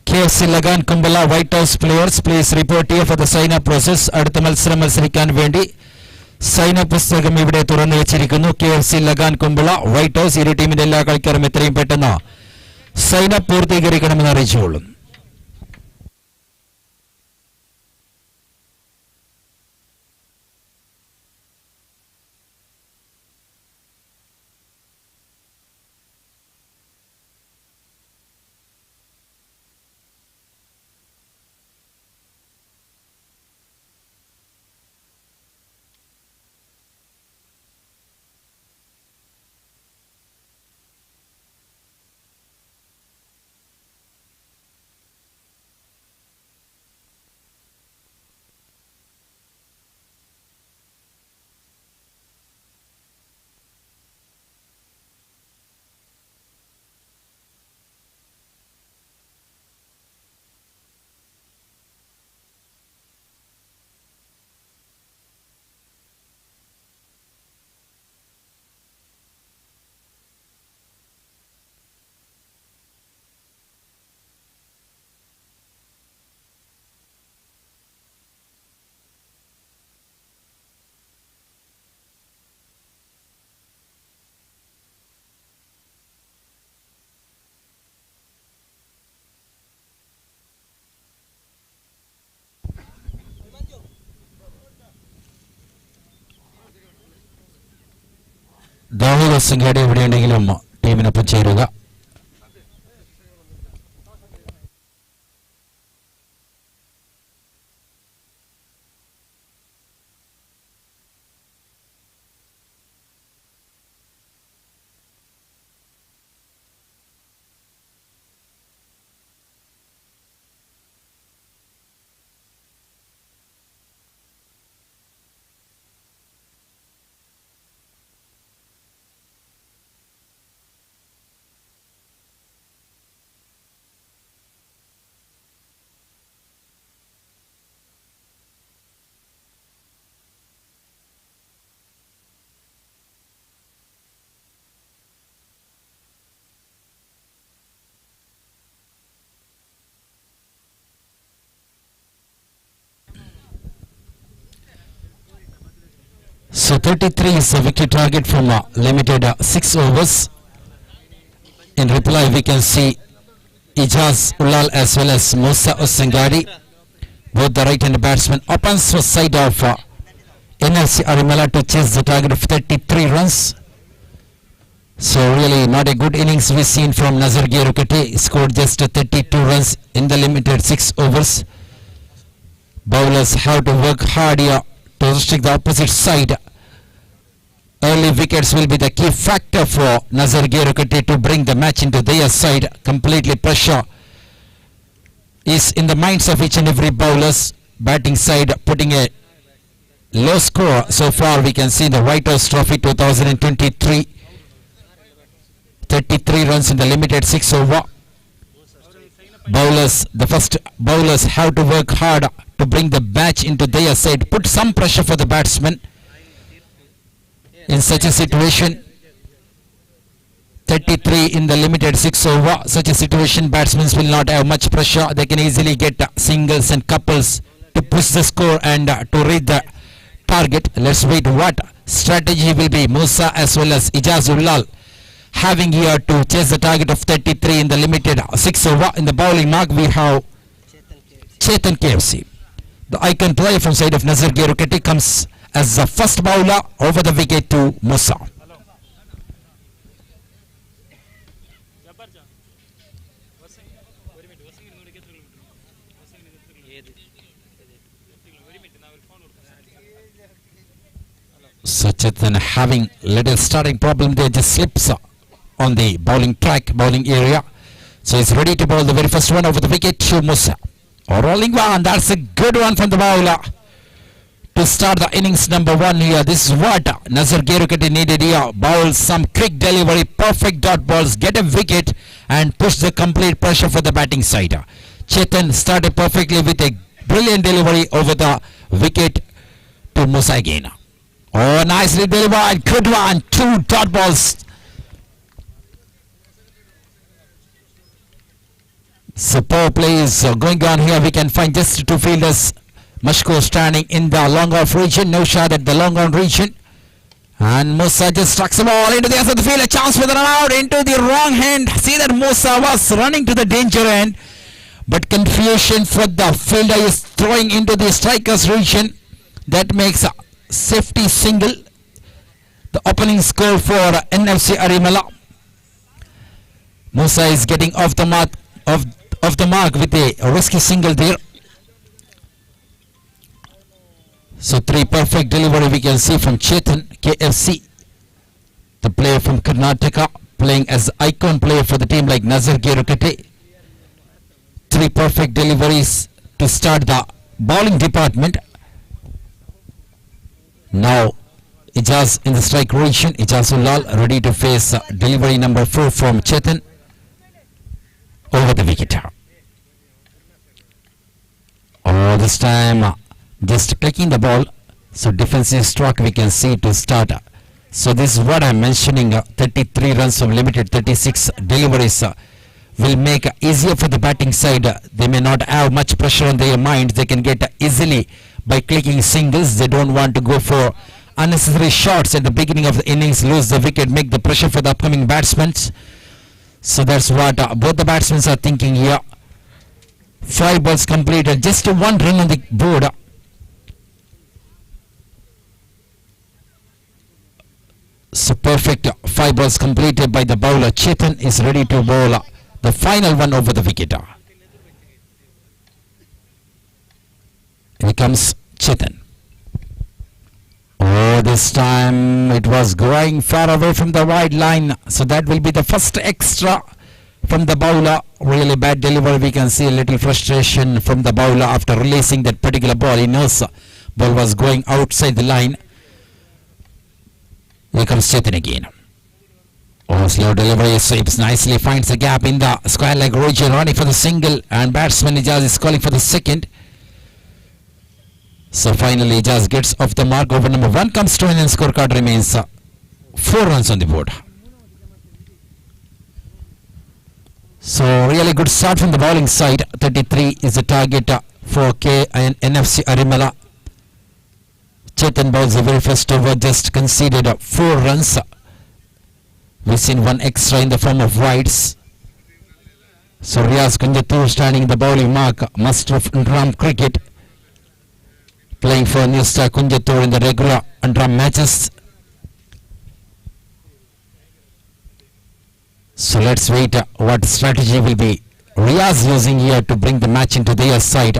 KFC Lagan Kumbala White House players. Please report here for the sign-up process. അടുത്ത മത്സരം മത്സരിക്കാൻ വേണ്ടി സൈന പുസ്തകം ഇവിടെ തുറന്നു വെച്ചിരിക്കുന്നു. KFC Lagaan Kumbala white house ഇരു ടീമിന്റെ എല്ലാ കളിക്കാരും എത്രയും പെട്ടെന്ന് സൈന പൂർത്തീകരിക്കണമെന്ന് അറിയിച്ചുകൊള്ളും. ദാവൂദ് സിംഗാടി എവിടെയുണ്ടെങ്കിലും ടീമിനൊപ്പം ചേരുക. So 33 is a victory target from limited 6 overs. In reply, we can see Ijaz Ulal as well as Musa Osengari. Both the right-hand batsman opens for side of NLC Arimala to chase the target of 33 runs. So really not a good innings we've seen from Nazar Gerukati. Scored just 32 runs in the limited 6 overs. Bowlers have to work hard here to restrict the opposite side. Early wickets will be the key factor for Nazar Gerukati to bring the match into their side. Completely pressure is in the minds of each and every bowlers. Batting side putting a low score so far. We can see the White House Trophy 2023. 33 runs in the limited 6 over. Bowlers, the first bowlers have to work hard to bring the match into their side. Put some pressure for the batsmen. In such a situation, 33 in the limited 6 over, such a situation batsmen will not have much pressure. They can easily get singles and couples to push the score and to reach the target. Let's wait what strategy will be Musa as well as Ijazullah having here to chase the target of 33 in the limited 6 over. In the bowling mark we have Chetan KFC. The icon player from side of Nazar Gerukati comes as the first bowler over the wicket to Musa. So Chetan having little starting problem there, just slips on the bowling track, bowling area. So he's ready to bowl the very first one over the wicket to Musa. Rolling one, that's a good one from the bowler to start the innings number 1 here. This is what Nazar Gerukati needed here. Bowl some quick delivery, perfect dot balls, get a wicket and push the complete pressure for the batting side. Chetan started perfectly with a brilliant delivery over the wicket to Musa again. Oh, nicely delivered, good one, 2 dot balls. Superb play is going on here. We can find just 2 fielders Mashko standing in the long off region. No shot at the long on region. And Musa just struck the ball into the edge of the field. A chance for the run out into the wrong hand. See that Musa was running to the danger end. But confusion for the fielder is throwing into the striker's region. That makes a safety single. The opening score for NFC Arimala. Musa is getting off the mark with a risky single there. So 3 perfect delivery we can see from Chetan KFC, the player from Karnataka, playing as icon player for the team like Nazar Gerukate. 3 perfect deliveries to start the bowling department. Now Ijaz in the strike region. Ijazullah ready to face delivery number 4 from Chetan over the wicket. Oh, this time just clicking the ball. So defensive stroke we can see to start. So this is what I'm mentioning. 33 runs from limited 36 deliveries will make easier for the batting side. They may not have much pressure on their mind. They can get easily by clicking singles. They don't want to go for unnecessary shots at the beginning of the innings, lose the wicket, make the pressure for the upcoming batsmen. So that's what both the batsmen are thinking here. 5 balls completed, just 1 run on the board. So perfect 5 balls completed by the bowler. Chetan is ready to bowl the final one over the wicket. Here comes Chetan. Oh, this time it was going far away from the wide line. So that will be the first extra from the bowler. Really bad delivery. We can see a little frustration from the bowler after releasing that particular ball. He knows ball was going outside the line. Here comes Chetan again. Oh, slow delivery, sweeps nicely, finds a gap in the square leg region, running for the single, and batsman Ijaz is calling for the second. So finally Ijaz gets off the mark. Over number 1 comes to an and scorecard remains 4 runs on the board. So really good start from the bowling side. 33 is the target for K and NFC Arimala. Chetan bowls the very first over, just conceded 4 runs. We've seen 1 extra in the form of wides. So Riaz Kunjatur standing in the bowling mark, master of UNDERARM cricket, playing for New Star Kunjatur in the regular UNDERARM matches. So let's wait what strategy will be Riaz using here to bring the match into their side.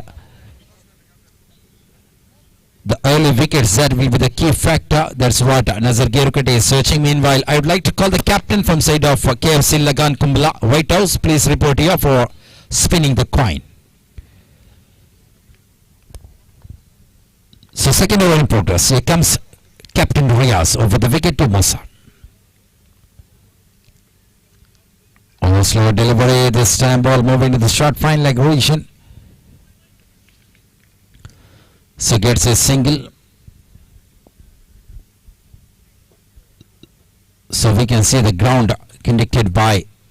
The early wickets, that will be the key factor. That's what Nazar Gerukate is searching. Meanwhile, I would like to call the captain from side of KFC Lagan Kumbla, White House. Please report here for spinning the coin. So second over in progress. Here comes Captain Riaz over the wicket to Musa. Oh, slow delivery. This time ball moving to the short fine leg region. So gets a single. So we can see the ground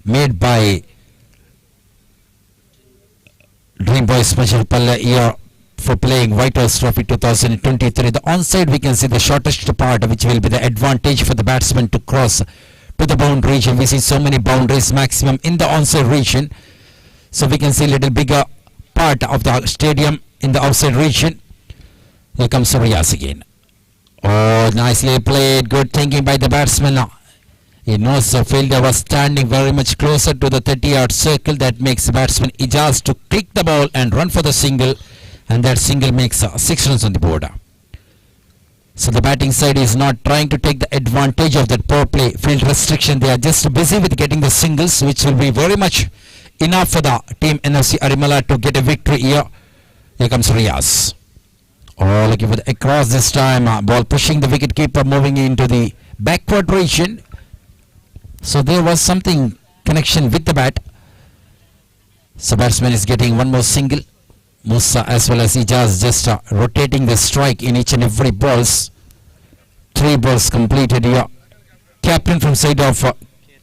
made by Dream Boys Majirpalla here for playing White House Trophy 2023. The onside we can see the shortest part, which will be the advantage for the batsman to cross to the boundary region. We see so many boundaries maximum in the onside region. So we can see a little bigger part of the stadium in the outside region. Here comes Riaz again. Oh, nicely played. Good thinking by the batsman. He knows the fielder was standing very much closer to the 30-yard circle. That makes the batsman Ijaz to click the ball and run for the single. And that single makes 6 runs on the board. So the batting side is not trying to take the advantage of that power play field restriction. They are just busy with getting the singles, which will be very much enough for the team NFC Arimala to get a victory here. Here comes Riaz. Oh, looking for the across this time. Ball pushing the wicket keeper, moving into the backward region. So there was something connection with the bat. So batsman is getting 1 more single. Musa as well as Ijaz just rotating the strike in each and every balls. 3 balls completed here. Captain from side of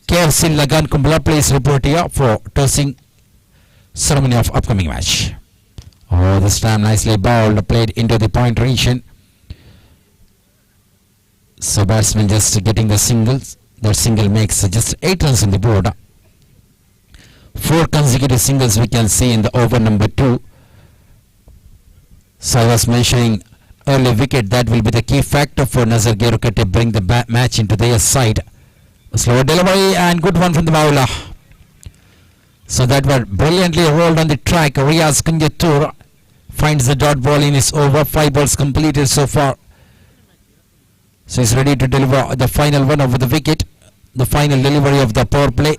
KFC Lagan Kumbla, please report here for tossing ceremony of upcoming match. Oh, this time nicely bowled, played into the point region. So batsman just getting the singles. That single makes just 8 runs on the board. 4 consecutive singles we can see in the over number 2. So I was mentioning early wicket, that will be the key factor for Nazar Geruka to bring the match into their side. Slow delivery and good one from the bowler. So that was brilliantly rolled on the track. Riaz Kunjatur finds the dot ball in his over. 5 balls completed so far. So he's ready to deliver the final one over the wicket. The final delivery of the power play.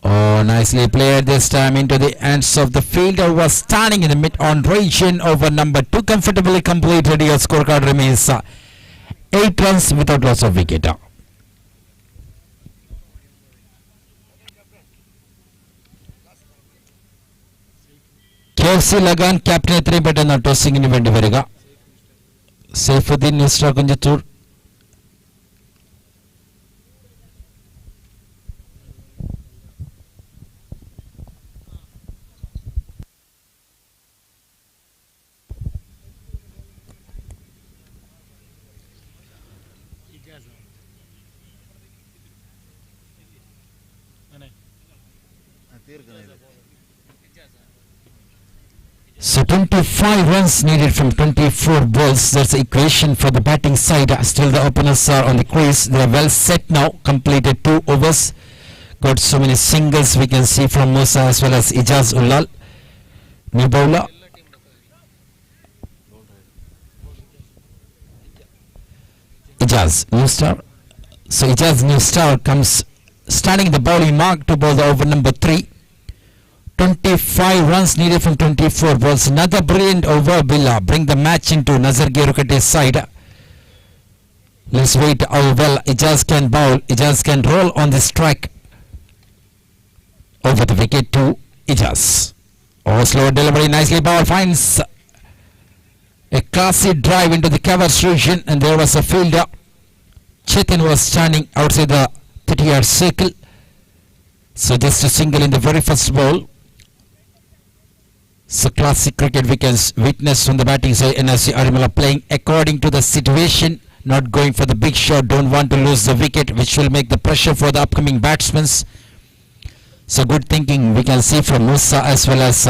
Oh, nicely played this time into the hands of the fielder who was standing in the mid-on region. Over number 2 comfortably completed. Your scorecard remains 8 runs without loss of wicket. KFC Lagan captain എത്രയും പെട്ടെന്ന് ടോസിങ്ങിന് വേണ്ടി വരിക. Saifuddin ന്യൂസ്റ്റാർ Kunjathur. So 25 runs needed from 24 balls. That's the equation for the batting side. Still the openers are on the crease. They are well set now. Completed 2 overs. Got so many singles we can see from Musa as well as Ijaz Ulal. New bowler. Ijaz, new star. So Ijaz, new star, comes standing in the bowling mark to bowl the over number 3. 25 runs needed from 24 balls. Another brilliant over will bring the match into Nazar Gerukate's side. Let's wait how well Ijaz can bowl. Ijaz can roll on this track. Over the wicket to Ijaz. Oh, slow delivery, nicely bowled. Finds a classy drive into the covers region, and there was a fielder. Chetan was standing outside the 30-yard circle. So just a single in the very first ball. So classic cricket we can witness from the batting side. NSC Arimala playing according to the situation, not going for the big shot, don't want to lose the wicket, which will make the pressure for the upcoming batsmen. So good thinking we can see from Musa as well as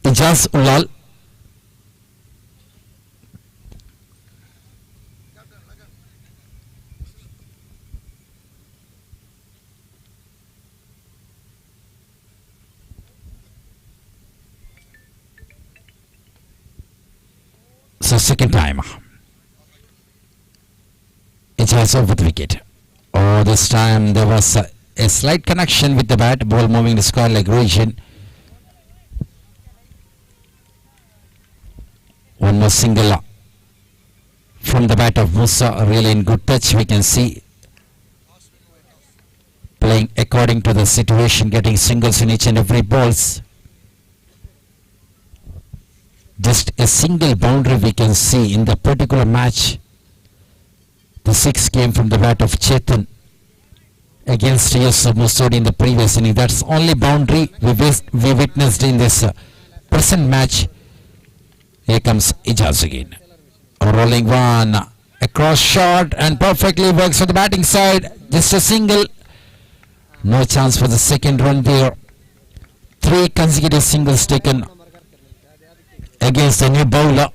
Ijaz Ulal. So second time Ijaz over the wicket. Oh, this time there was a slight connection with the bat. Ball moving the square leg region. One more single from the bat of Musa. Really in good touch we can see. Playing according to the situation, getting singles in each and every balls. Just a single boundary we can see in the particular match. The 6 came from the bat of Chetan against Yusuf Musodi in the previous inning. That's only boundary we witnessed in this present match. Here comes Ijaz again. A rolling one, a cross shot, and perfectly works for the batting side. Just a single. No chance for the second run there. 3 consecutive singles taken against the new bowler.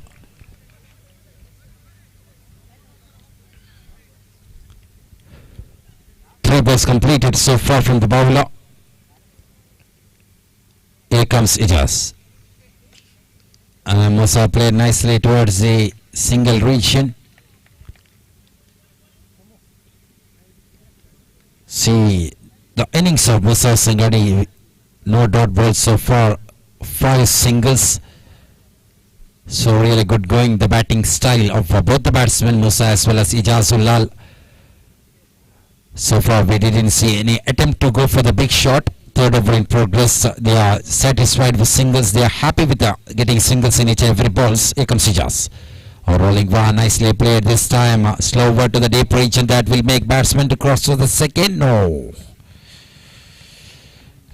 Three balls completed so far from the bowler. Here comes Ijaz. Musa played nicely towards the single region. See the innings of Musa Sangani. No dot balls so far. 5 singles. So really good going, the batting style of both the batsmen, Musa as well as Ijaz Ulal. So far we didn't see any attempt to go for the big shot. Third over in progress. They are satisfied with singles. They are happy with getting singles in each and every balls. Here comes Ijaz. A rolling one, nicely played this time. Slower to the deep region, that will make batsmen to cross to the second. No.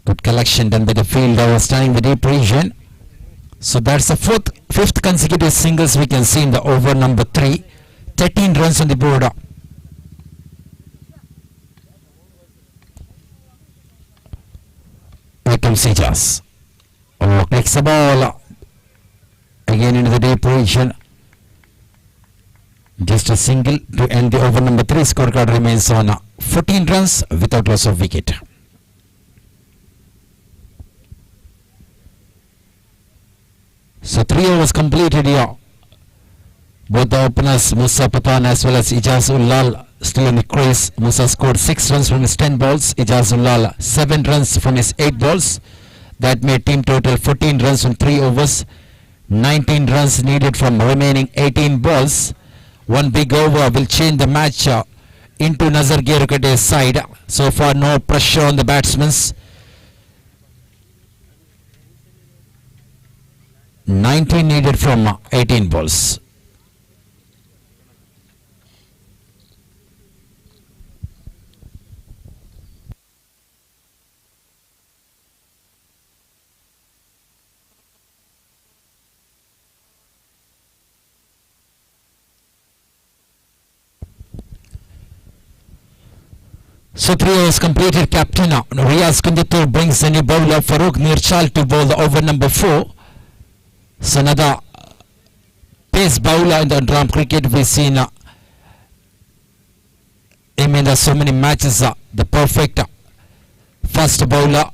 Good collection done by the fielder was standing the deep region. So that's the fifth consecutive singles we can see in the over number 3. 13 runs on the board. Here comes Ijaz. Oh, takes the ball again into the deep region. Just a single to end the over number 3. Scorecard remains on 14 runs without loss of wicket. So 3 overs completed here. Both the openers Musa Patan as well as Ijaz Ullal still in the crease. Musa scored 6 runs from his 10 balls. Ijaz Ullal 7 runs from his 8 balls. That made team total 14 runs from 3 overs. 19 runs needed from remaining 18 balls. One big over will change the match into Nazar Gerukate's side. So far no pressure on the batsmen. 19 needed from 18 balls. So 3 overs completed. Captain Riaz Kundatur brings the new bowler Farooq Nirchal to bowl the over number 4. So another pace bowler in the UNDERARM cricket. We've seen him in so many matches. The perfect first bowler.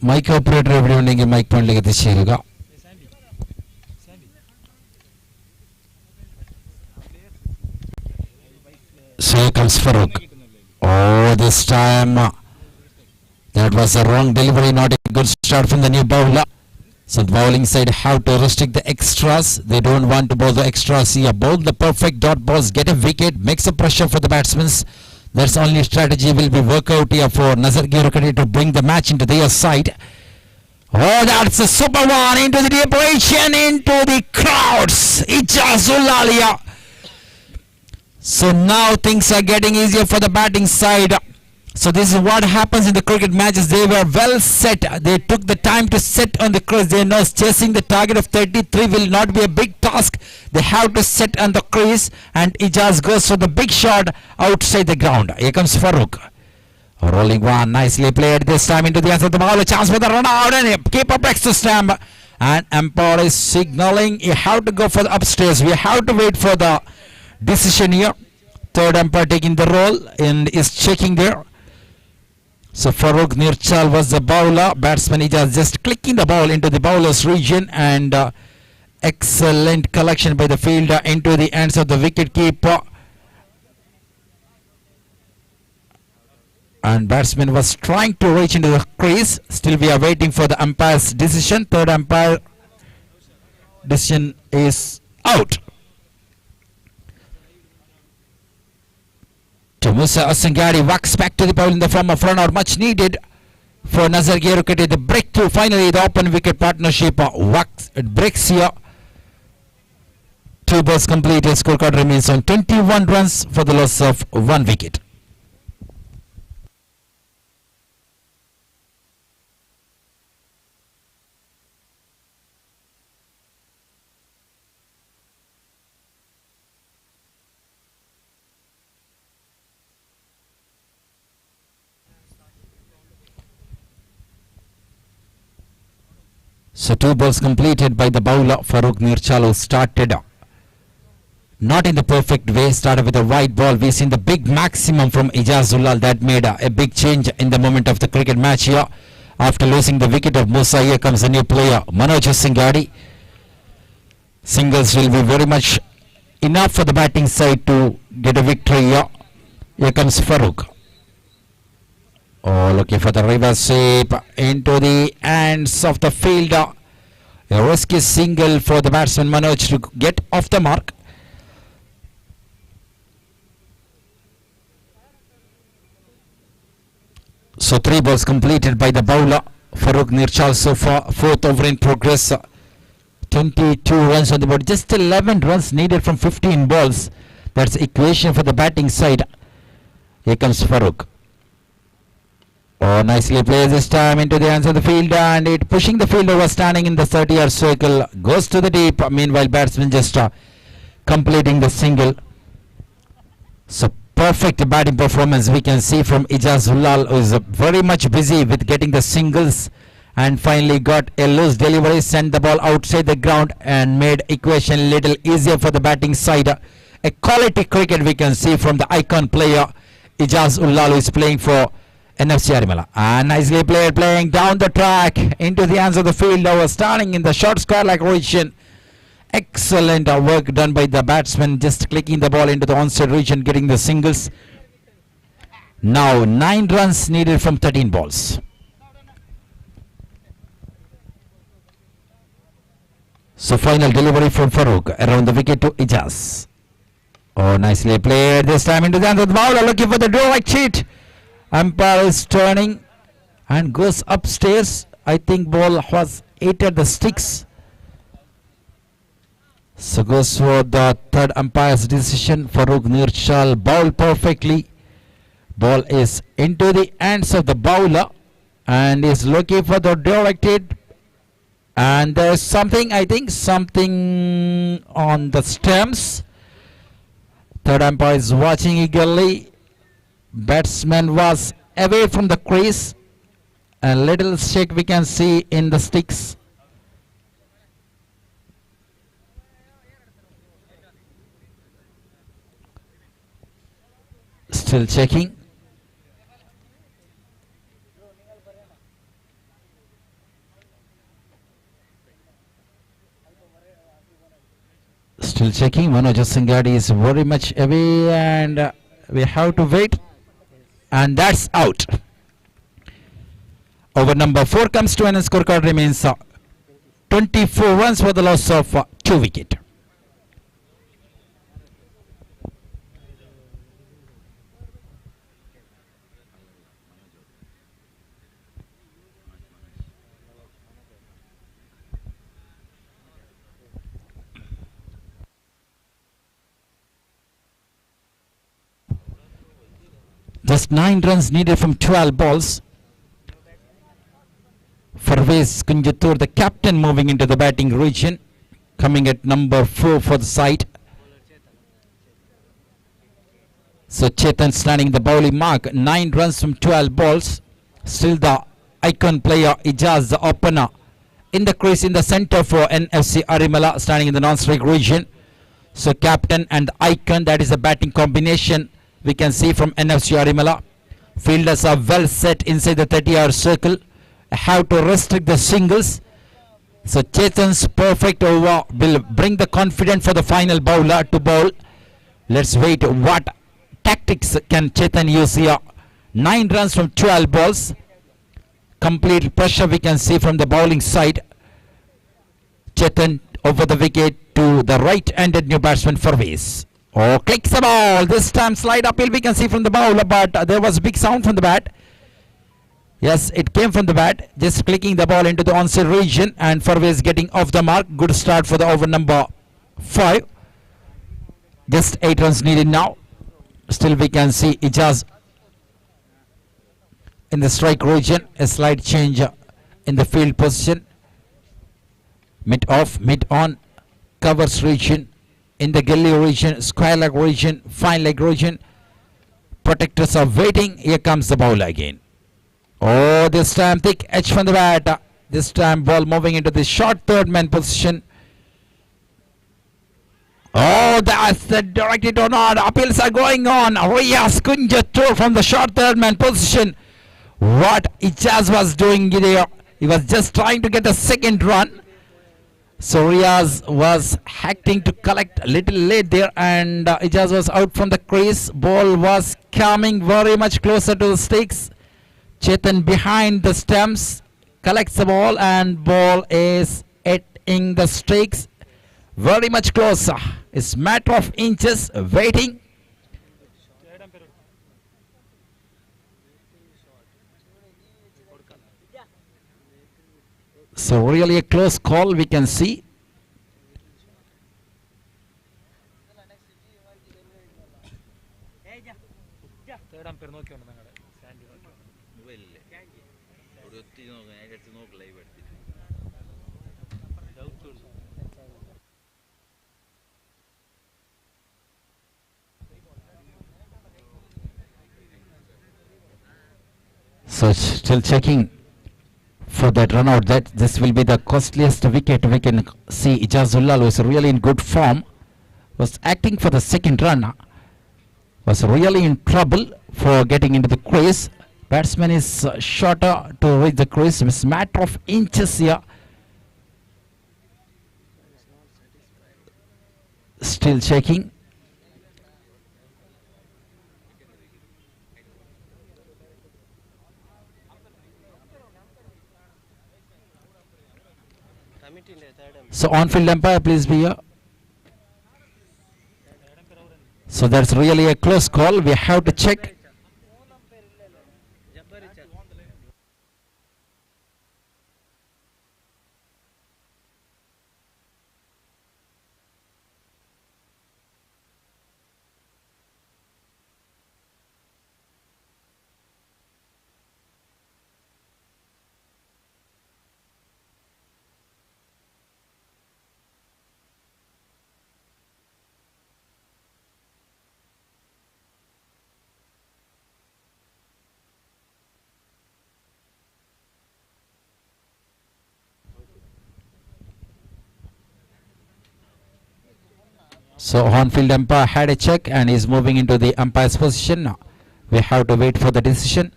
Mic operator everyone mic point like this here. So here comes Farooq. Oh, this time that was a wrong delivery, not a good start from the new bowler. So the bowling side have to restrict the extras. They don't want to bowl the extras here. Bowl the perfect dot balls, get a wicket, makes a pressure for the batsmen. That's only strategy will be work out here for Nazar Gerukate's to bring the match into their side. Oh, that's a super one into the deep region, into the crowds. Ijaz Ullal here. So now things are getting easier for the batting side. So this is what happens in the cricket matches. They were well set. They took the time to set on the crease. They know chasing the target of 33 will not be a big task. They have to set on the crease, and Ijaz goes for the big shot outside the ground. Here comes Farooq. Rolling one, nicely played this time into the answer of the ball. A chance for the run out, and keeper breaks the stamp. And umpire is signaling you have to go for the upstairs. We have to wait for the decision here. Third umpire taking the role and is checking there. So Farooq Nirchal was the bowler. Batsman Ijaz just clicking the ball into the bowler's region, and excellent collection by the fielder into the hands of the wicket keeper. And batsman was trying to reach into the crease. Still we are waiting for the umpire's decision. Third umpire decision is out. Musa Asangari walks back to the ball in the form of run out, much needed for Nazar Gerukate. The breakthrough, finally the open wicket partnership breaks here. 2 balls completed. Scorecard remains on 21 runs for the loss of 1 wicket. So 2 balls completed by the bowler Farooq Nirchal, who started not in the perfect way. Started with a wide ball. We've seen the big maximum from Ijaz Ullal. That made a big change in the moment of the cricket match here. After losing the wicket of Musa, here comes a new player, Manoj Singadi. Singles will be very much enough for the batting side to get a victory here. Here comes Farooq. Oh, looking for the reverse sweep into the hands of the fielder. A risky single for the batsman Manoj to get off the mark. So 3 balls completed by the bowler Farooq Nirchal so far. 4th over in progress. 22 runs on the board. Just 11 runs needed from 15 balls. That's the equation for the batting side. Here comes Farooq. Oh, nicely plays this time into the hands of the fielder, and it pushing the fielder was standing in the 30-yard circle. Goes to the deep. Meanwhile, batsman just completing the single. So perfect batting performance we can see from Ijazullah, who is very much busy with getting the singles, and finally got a loose delivery, sent the ball outside the ground and made equation little easier for the batting side. A quality cricket we can see from the icon player Ijazullah, who is playing for NFC Arimala. And nicely played, playing down the track into the hands of the fielder, was starting in the short square like region. Excellent work done by the batsman, just clicking the ball into the onside region, getting the singles. Now 9 runs needed from 13 balls. So final delivery from Farooq around the wicket to Ijaz. Oh, nicely played this time into the hands of the bowler, looking for the direct hit. Umpire is turning and goes upstairs. I think ball was hit at the sticks. So goes for the third umpire's decision. Farooq Nirchal bowl perfectly. Ball is into the hands of the bowler and is looking for the direct hit. And there's something, I think, something on the stumps. Third umpire is watching eagerly. Batsman was away from the crease. A little shake we can see in the sticks. Still checking. Still checking. Manoj Singadi is very much away, and we have to wait. And that's out. Over number 4 comes to an scorecard remains 24 runs for the loss of 2 wickets. Just 9 runs needed from 12 balls. Farvez Kunjatur, the captain, moving into the batting region, coming at number 4 for the side. So Chetan standing the bowling mark, 9 runs from 12 balls. Still the icon player Ijaz, the opener, in the crease in the center for NFC Arimala, standing in the non-strike region. So captain and icon, that is a batting combination we can see from NFC Arimala. Fielders are well set inside the 30-yard circle. Have to restrict the singles. So Chetan's perfect over will bring the confidence for the final bowler to bowl. Let's wait what tactics can Chetan use here. 9 runs from 12 balls. Complete pressure we can see from the bowling side. Chetan over the wicket to the right-handed new batsman Farvez. Oh, clicks the ball. This time slide uphill we can see from the bowler, but there was big sound from the bat. Yes, it came from the bat. Just clicking the ball into the onside region, and Farvez getting off the mark. Good start for the over number 5. Just 8 runs needed now. Still we can see Ijaz in the strike region. A slight change in the field position. Mid off, mid on, covers region. In the gully region, square leg region, fine leg region. Protectors are waiting. Here comes the bowler again. Oh, this time thick edge from the bat. This time ball moving into the short third man position. Oh, that's the direct hit or not. Appeals are going on. Riyaz Kunjatur from the short third man position. What Ijaz was doing there, he was just trying to get the second run. So Riyaz was acting to collect a little late there, and Ijaz was out from the crease. Ball was coming very much closer to the sticks. Chetan behind the stumps collects the ball, and ball is hitting the sticks very much closer. It's matter of inches waiting. So really a close call we can see. So still checking for that run out. That this will be the costliest wicket. We can see Ijazullah was really in good form. Was acting for the second run. Was really in trouble for getting into the crease. Batsman is shorter to reach the crease. It's a matter of inches here. Still checking. So on-field umpire, please be here. So that's really a close call. We have to check. So on-field umpire had a check and is moving into the umpire's position. We have to wait for the decision.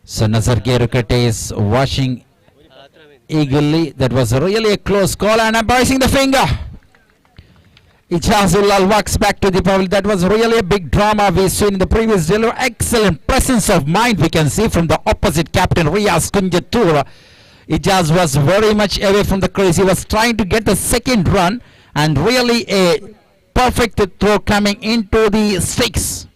So Nazar Gerukate is watching eagerly. That was really a close call and embracing the finger. Ijazullah walks back to the ball. That was really a big drama we've seen in the previous delivery. Excellent presence of mind we can see from the opposite captain Riaz Kunjatur. Ijaz was very much away from the crease. He was trying to get the second run and really a perfect throw coming into the sticks.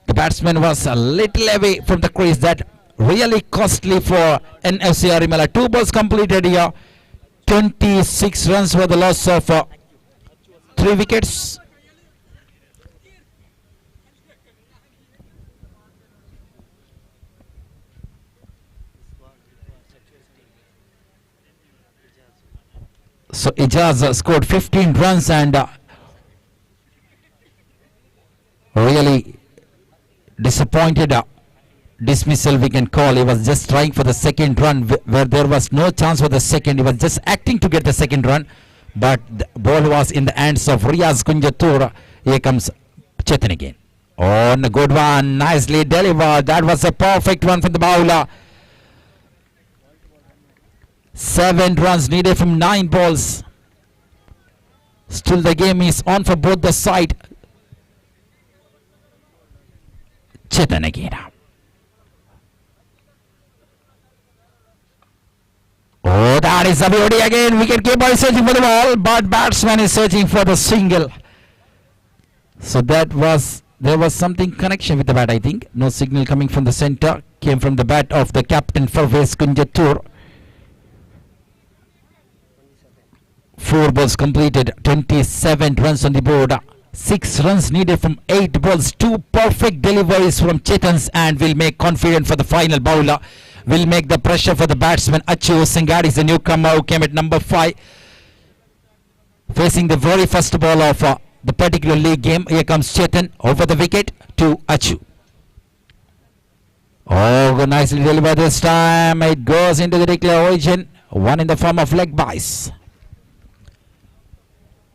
The batsman was a little away from the crease. That really costly for NFC Arimala. 2 balls completed here. 26 runs for the loss of 3 wickets. So Ijaz scored 15 runs and really disappointed dismissal we can call. He was just trying for the second run where there was no chance for the second. He was just acting to get the second run, but the ball was in the hands of Riaz Kunjatur. Here comes Chetan again. On a good one, nicely delivered. That was a perfect one from the bowler. 7 runs needed from 9 balls. Still the game is on for both the side. Chetan again. Oh, that is a beauty again. Wicketkeeper is searching for the ball, but batsman is searching for the single. So there was something connection with the bat, I think. No signal coming from the center. Came from the bat of the captain Farvez Kunjatur. 4 balls completed, 27 runs on the board. 6 runs needed from 8 balls. 2 perfect deliveries from Chetan's and will make confident for the final bowler. Will make the pressure for the batsman. Achu Singari is the newcomer who came at number 5. Facing the very first ball of the particular league game. Here comes Chetan over the wicket to Achu. Oh, nicely delivered this time. It goes into the declare origin. One in the form of leg byes.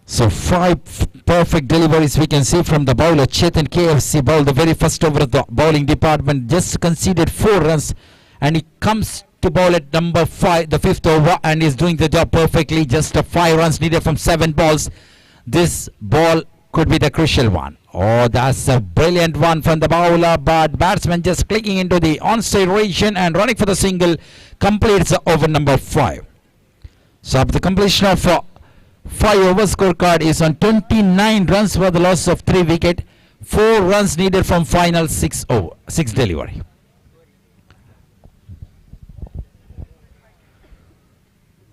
So 5 perfect deliveries we can see from the bowler Chetan KFC. Bowled the very first over of the bowling department. Just conceded 4 runs and he comes to bowl at number 5, the 5th over, and is doing the job perfectly. Just 5 runs needed from 7 balls. This ball could be the crucial one. Oh, that's a brilliant one from the bowler, but batsman just clicking into the onside region and running for the single completes over number 5. So the completion of 5 over scorecard is on 29 runs for the loss of 3 wicket. 4 runs needed from final 6 delivery.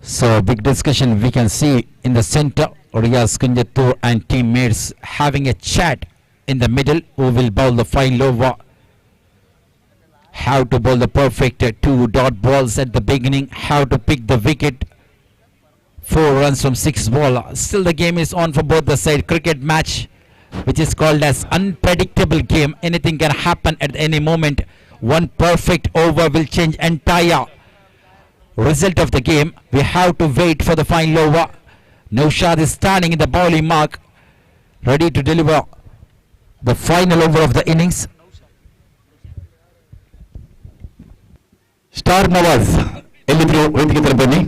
So big discussion we can see in the center. Riyaz Kunjatur and teammates having a chat in the middle who will bowl the final over. How to bowl the perfect 2 dot balls at the beginning, how to pick the wicket. 4 runs from 6 ball. Still the game is on for both the side. Cricket match which is called as unpredictable game. Anything can happen at any moment. One perfect over will change entire result of the game. We have to wait for the final over. Naushad is standing in the bowling mark, ready to deliver the final over of the innings. Star Nawaz, ಎಲ್ಲಿದ್ರು ವೇದಿಕೆ ತರ ಬನ್ನಿ.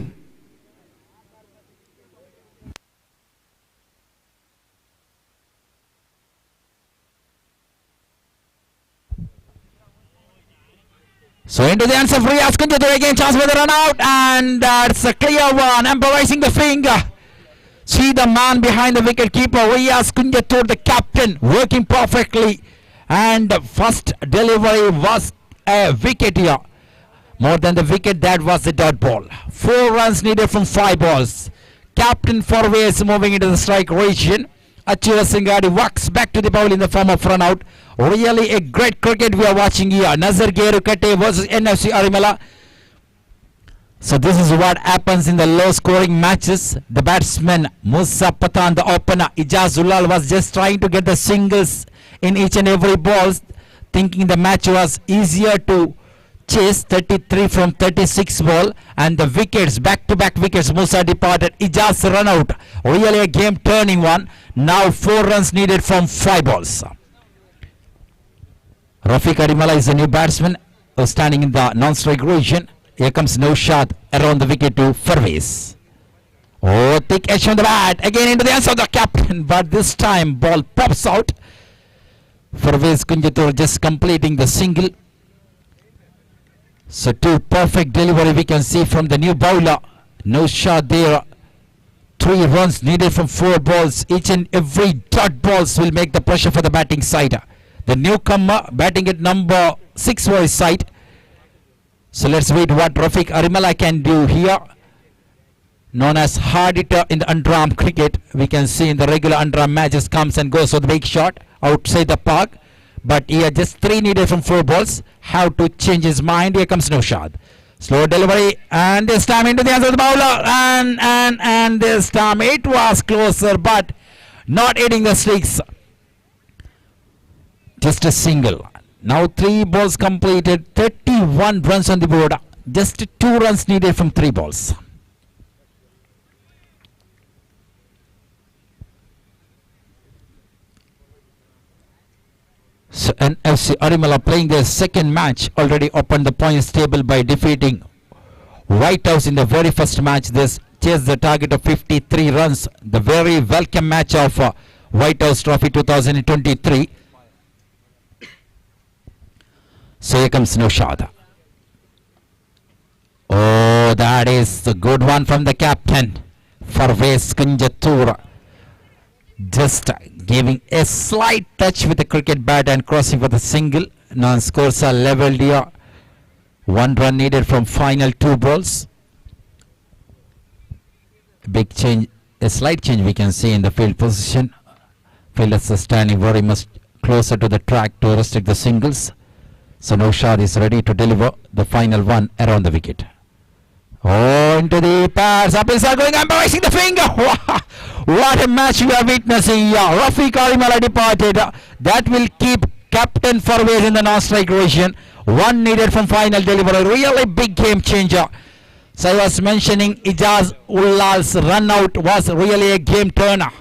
So into the hands of Riyaz Kunjatur again, chance for the run out, and it's a clear one, embracing the finger. See the man behind the wicket keeper, Riyaz Kunjatur, the captain, working perfectly, and the first delivery was a wicket here. More than the wicket, that was the dot ball. 4 runs needed from 5 balls. Captain Forways moving into the strike region. Achira Singhadi walks back to the bowl in the form of run out. Really a great cricket we are watching here. Nazar Gerukate versus NFC Arimala. So this is what happens in the low scoring matches. The batsman Musa Patan, the opener Ijaz Ulal, was just trying to get the singles in each and every ball, thinking the match was easier to chase. 33 from 36 ball, and the wickets, back-to-back wickets. Musa departed, Ijaz run out. Really a game turning one. Now 4 runs needed from 5 balls. Rafiq Arimala is the new batsman standing in the non-strike region. Here comes Naushad around the wicket to Farwez. Oh, thick edge on the bat. Again into the hands of the captain, but this time ball pops out. Farwez Kunjatur just completing the single. So 2 perfect delivery we can see from the new bowler. Naushad there. 3 runs needed from 4 balls. Each and every dot balls will make the pressure for the batting side. The newcomer batting at number 6 for his side. So let's wait what Rafiq Arimala can do here. Known as hard hitter in the underarm cricket. We can see in the regular underarm matches comes and goes with the big shot outside the park. But here just 3 needed from 4 balls. How to change his mind. Here comes Naushad. Slow delivery, and this time into the hands of the bowler, and this time it was closer, but not hitting the sticks. Just a single. Now 3 balls completed, 31 runs on the board. Just 2 runs needed from 3 balls. So NFC Arimala playing their second match, already opened the points table by defeating White House in the very first match. This chased the target of 53 runs. The very welcome match of White House Trophy 2023. So here comes Naushad. Oh, that is a good one from the captain, Farwez Kunjatur. Just giving a slight touch with the cricket bat and crossing for the single. Non-scores are leveled here. 1 run needed from final 2 balls. Big change, a slight change we can see in the field position. Fielders are standing very much closer to the track to restrict the singles. So Naushad is ready to deliver the final one around the wicket. Oh, into the pass. Uppers are going, embracing the finger. What a match we are witnessing here. Rafiq Arimala departed. That will keep Captain Farwez in the non-strike region. 1 needed from final delivery. Really big game changer. So I was mentioning Ijaz Ullal's run out was really a game turner.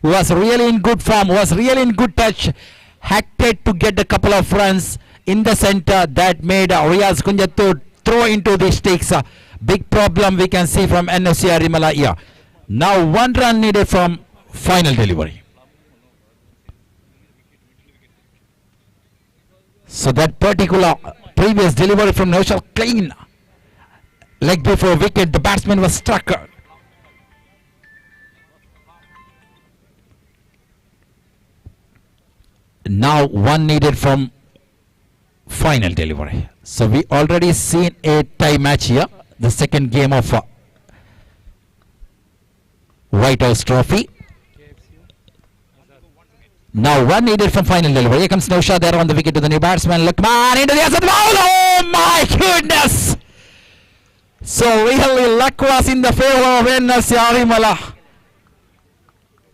Was really in good form. Was really in good touch. Hacked to get a couple of runs in the center. That made Riyaz Kunjatur throw into the sticks. Big problem we can see from NFC Arimala here. Now 1 run needed from final delivery. So that particular previous delivery from Naushad, clean leg before wicket, the batsman was struck. Now 1 needed from final delivery. So we already seen a tie match here. The second game of White House Trophy. Now one needed from final delivery. Here comes Nausha there on the wicket to the new batsman. Luckman into the answer. Oh my goodness! So really luck was in the favor of Yarimala.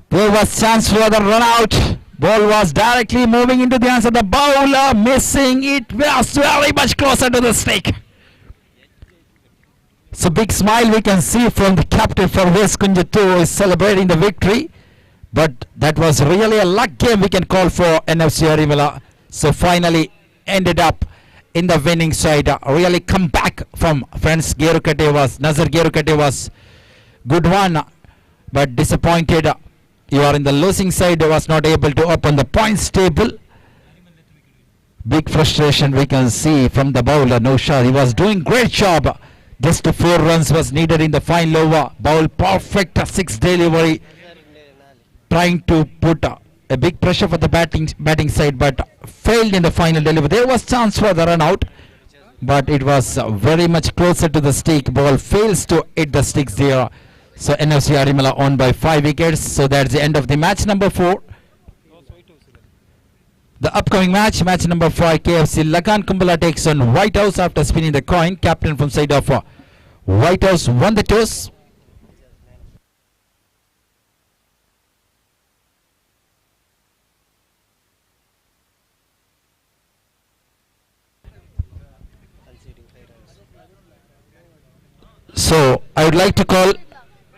There was chance for the run out. Ball was directly moving into the answer. The bowler missing it was very much closer to the stake. So big smile we can see from the captain for West Kunja too, is celebrating the victory. But that was really a luck game we can call for NFC Arimala. So finally ended up in the winning side. Really come back from friends. Nazar Gerukate was good one, but disappointed. You are in the losing side. Was not able to open the points table. Big frustration we can see from the bowler Naushad. He was doing great job. Just 4 runs was needed in the final over. Bowl perfect 6 delivery. Trying to put a big pressure for the batting side, but failed in the final delivery. There was chance for the run out, but it was very much closer to the stick. Ball fails to hit the sticks there. So NFC Arimala on by 5 wickets. So that's the end of the match number 4. The upcoming match number 5, KFC Lakan Kumbala takes on White House after spinning the coin. Captain from side of White House won the toss. So I would like to call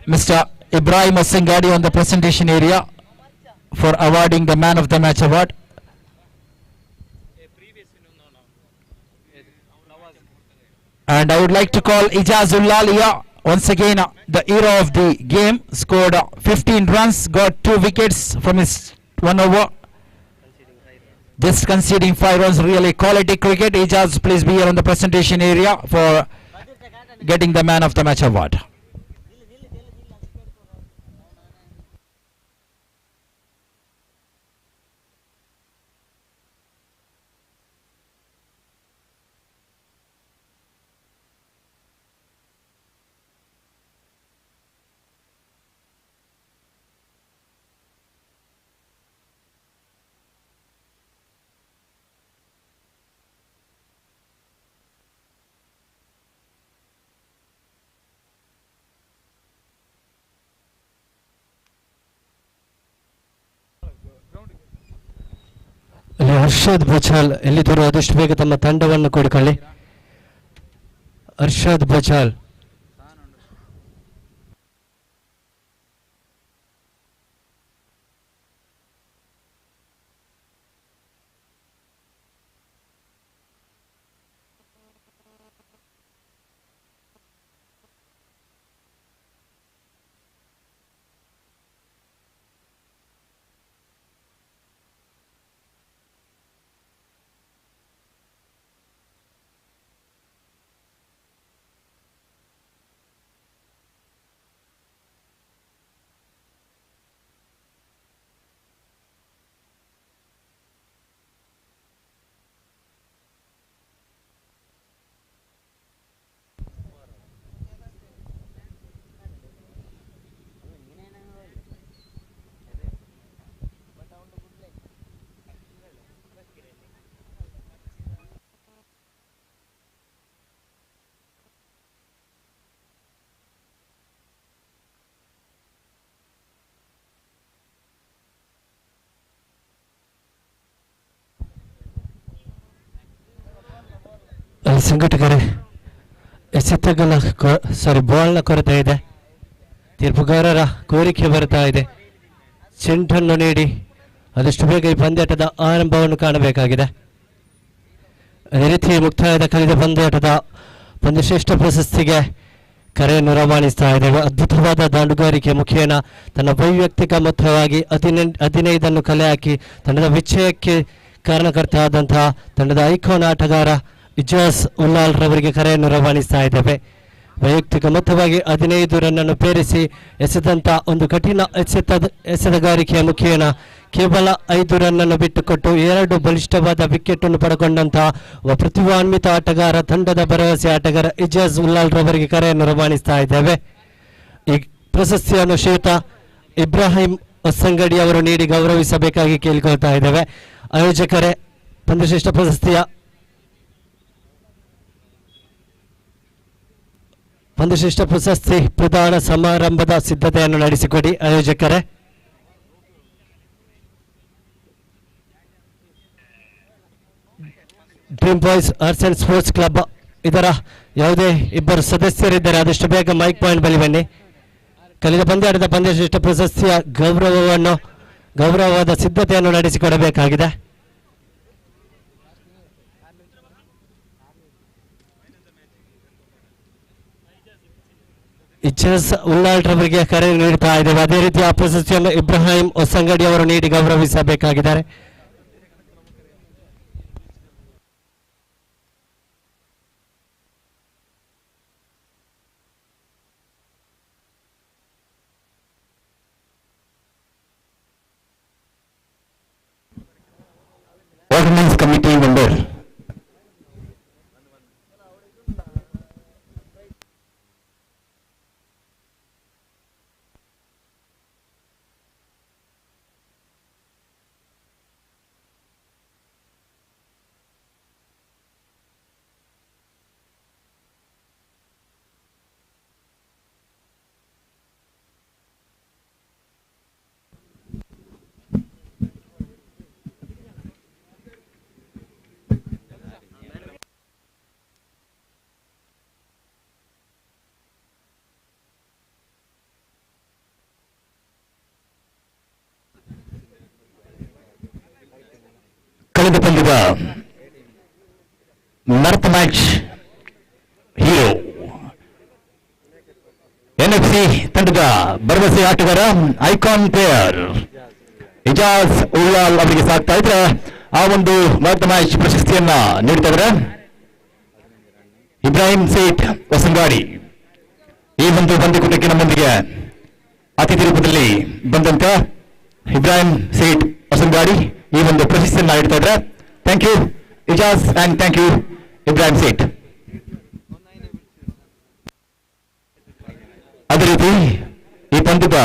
Mr. Ibrahim Asengadi on the presentation area for awarding the Man of the Match award. And I would like to call Ijazullalia once again, the hero of the game. Scored 15 runs, got 2 wickets from his 1 over. Just conceding 5 runs, really quality cricket. Ijaz, please be here on the presentation area for getting the Man of the Match award. Harshad ಬಚಾಲ್ ಎಲ್ಲಿದ್ದರೂ ಆದಷ್ಟು ಬೇಗ ತಮ್ಮ ತಂಡವನ್ನು ಕೊಡ್ಕೊಳ್ಳಿ. ಹರ್ಷದ್ ಬಚಾಲ್ ಸಂಘಟಕರೇ ಎಸೆತಗಳ ಬಾಲ್ನ ಕೊರತೆ ಇದೆ. ತೀರ್ಪುಗಾರರ ಕೋರಿಕೆ ಬರ್ತಾ ಇದೆ. ಚೆಂಡನ್ನು ನೀಡಿ ಆದಷ್ಟು ಬೇಗ ಈ ಪಂದ್ಯಾಟದ ಆರಂಭವನ್ನು ಕಾಣಬೇಕಾಗಿದೆ. ಅದೇ ರೀತಿ ಮುಕ್ತಾಯದ ಕಳೆದ ಪಂದ್ಯಾಟದ ಪಂದ್ಯಶ್ರೇಷ್ಠ ಪ್ರಶಸ್ತಿಗೆ ಕರೆಯನ್ನು ರವಾನಿಸ್ತಾ ಇದ್ದೇವೆ. ಅದ್ಭುತವಾದ ದಾಂಡುಗಾರಿಕೆ ಮುಖೇನ ತನ್ನ ವೈಯಕ್ತಿಕ ಮೊತ್ತವಾಗಿ 15 ಕಲೆ ಹಾಕಿ ತಂಡದ ವಿಜಯಕ್ಕೆ ಕಾರಣಕರ್ತ ಆದಂತಹ ತಂಡದ ಐಕಾನ್ ಆಟಗಾರ ಇಜಾಜ್ ಉಲ್ಲಾಲ್ ರವರಿಗೆ ಕರೆಯನ್ನು ರವಾನಿಸ್ತಾ ಇದ್ದೇವೆ. ವೈಯಕ್ತಿಕ ಮೊತ್ತವಾಗಿ 15 ರನ್ನನ್ನು ಪೇರಿಸಿ ಎಸೆದಂತ ಒಂದು ಕಠಿಣ ಎಸೆತಗಾರಿಕೆಯ ಮುಖೇನ ಕೇವಲ 5 ರನ್ನನ್ನು ಬಿಟ್ಟುಕೊಟ್ಟು 2 ಬಲಿಷ್ಠವಾದ ವಿಕೆಟ್ ಅನ್ನು ಪಡೆಕೊಂಡಂತಹ ಒಬ್ಬ ಪ್ರತಿಭಾನ್ವಿತ ಆಟಗಾರ, ತಂಡದ ಭರವಸೆ ಆಟಗಾರ ಇಜಾಜ್ ಉಲ್ಲಾಲ್ ರವರಿಗೆ ಕರೆಯನ್ನು ರವಾನಿಸ್ತಾ ಇದ್ದೇವೆ. ಈ ಪ್ರಶಸ್ತಿಯನ್ನು ಶ್ರೀಯುತ ಇಬ್ರಾಹಿಂ ಹೊಸಂಗಡಿ ಅವರು ನೀಡಿ ಗೌರವಿಸಬೇಕಾಗಿ ಕೇಳಿಕೊಳ್ತಾ ಇದ್ದೇವೆ. ಆಯೋಜಕರೇ, ಪಂದ್ಯಶ್ರೇಷ್ಠ ಪ್ರಶಸ್ತಿಯ ಪ್ರದಾನ ಸಮಾರಂಭದ ಸಿದ್ಧತೆಯನ್ನು ನಡೆಸಿಕೊಡಿ. ಆಯೋಜಕರೇ, dream boys arts and sports club ಇದರ ಯಾವುದೇ ಇಬ್ಬರು ಸದಸ್ಯರಿದ್ದರೆ ಆದಷ್ಟು ಬೇಗ ಮೈಕ್ ಪಾಯಿಂಟ್ ಬಳಿ ಬನ್ನಿ. ಕಳೆದ ಪಂದ್ಯಾಟದ ಪಂದ್ಯಶ್ರೇಷ್ಠ ಪ್ರಶಸ್ತಿಯ ಗೌರವವಾದ ಸಿದ್ಧತೆಯನ್ನು ನಡೆಸಿಕೊಡಬೇಕಾಗಿದೆ. ಇಚ್ಛಸ್ ಉಳ್ಳಾಳ್ರವರಿಗೆ ಕರೆ ನೀಡುತ್ತಾ ಇದ್ದೇವೆ. ಅದೇ ರೀತಿ ಆ ಪ್ರಶಸ್ತಿಯನ್ನು ಇಬ್ರಾಹಿಂ ಹೊಸಂಗಡಿ ಅವರು ನೀಡಿ ಗೌರವಿಸಬೇಕಾಗಿದ್ದಾರೆ. Ordinance Committee member ಕಳೆದ ಪಂದ್ಯದ ಮ್ಯಾರಥಾನ್ ಮ್ಯಾಚ್ ಹೀರೋ NFC ತಂಡದ ಭರವಸೆ ಆಟಗಾರ ಐಕಾನ್ ಪ್ಲೇಯರ್ ಇಜಾಜ್ ಉಳ್ಳಾಲ್ ಅವರಿಗೆ ಸಾಕ್ತಾ ಇದ್ರೆ ಆ ಒಂದು ಮ್ಯಾರಥಾನ್ ಮ್ಯಾಚ್ ಪ್ರಶಸ್ತಿಯನ್ನ ನೀಡ್ತಾ ಇದ್ದಾರೆ. ಇಬ್ರಾಹಿಂ ಸೇಠ್ ಹೊಸಂಗಾಡಿ ಈ ಒಂದು ಪಂದ್ಯಕೂಟಕ್ಕೆ ನಮ್ಮೊಂದಿಗೆ ಅತಿಥಿ ರೂಪದಲ್ಲಿ ಬಂದಂತ ಇಬ್ರಾಹಿಂ ಸೇಠ್ ಹೊಸಂಗಾಡಿ ಈ ಒಂದು ಪ್ರಶಸ್ತಿಯನ್ನ ನೀಡ್ತಾ ಇದ್ದಾರೆ. Thank you Ijaz and thank you Ibrahim Seth. ಅದೇ ರೀತಿ ಈ ಪಂದ್ಯದ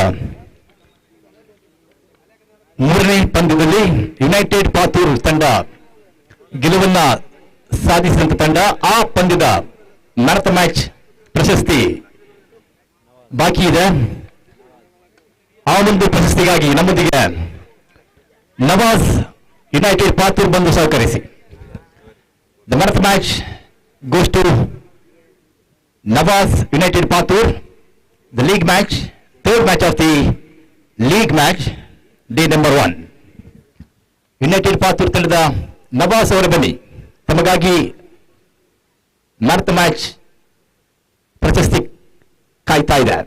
ಮೂರನೇ ಪಂದ್ಯದಲ್ಲಿ ಯುನೈಟೆಡ್ ಪಾತೂರ್ ತಂಡ ಗೆಲುವನ್ನ ಸಾಧಿಸಿದಂತ ತಂಡ ಆ ಪಂದ್ಯದ ಮ್ಯಾರಥಾನ್ ಮ್ಯಾಚ್ ಪ್ರಶಸ್ತಿ ಬಾಕಿ ಇದೆ. ಆ ಒಂದು ಪ್ರಶಸ್ತಿಗಾಗಿ ನಮ್ಮೊಂದಿಗೆ ನವಾಜ್ ಯುನೈಟೆಡ್ ಪಾತೂರ್ ಬಂದು ಸಹಕರಿಸಿ. The marathon match goes to Nawaz united Pathur. The league match, third match of the league match, day number 1. United Pathur ತಂಡದ ನವಾಜ್ ಅವರ ಬನ್ನಿ, ತಮಗಾಗಿ ಮ್ಯಾರಥಾನ್ ಮ್ಯಾಚ್ ಪ್ರಶಸ್ತಿ ಕಾಯ್ತಾ ಇದೆ.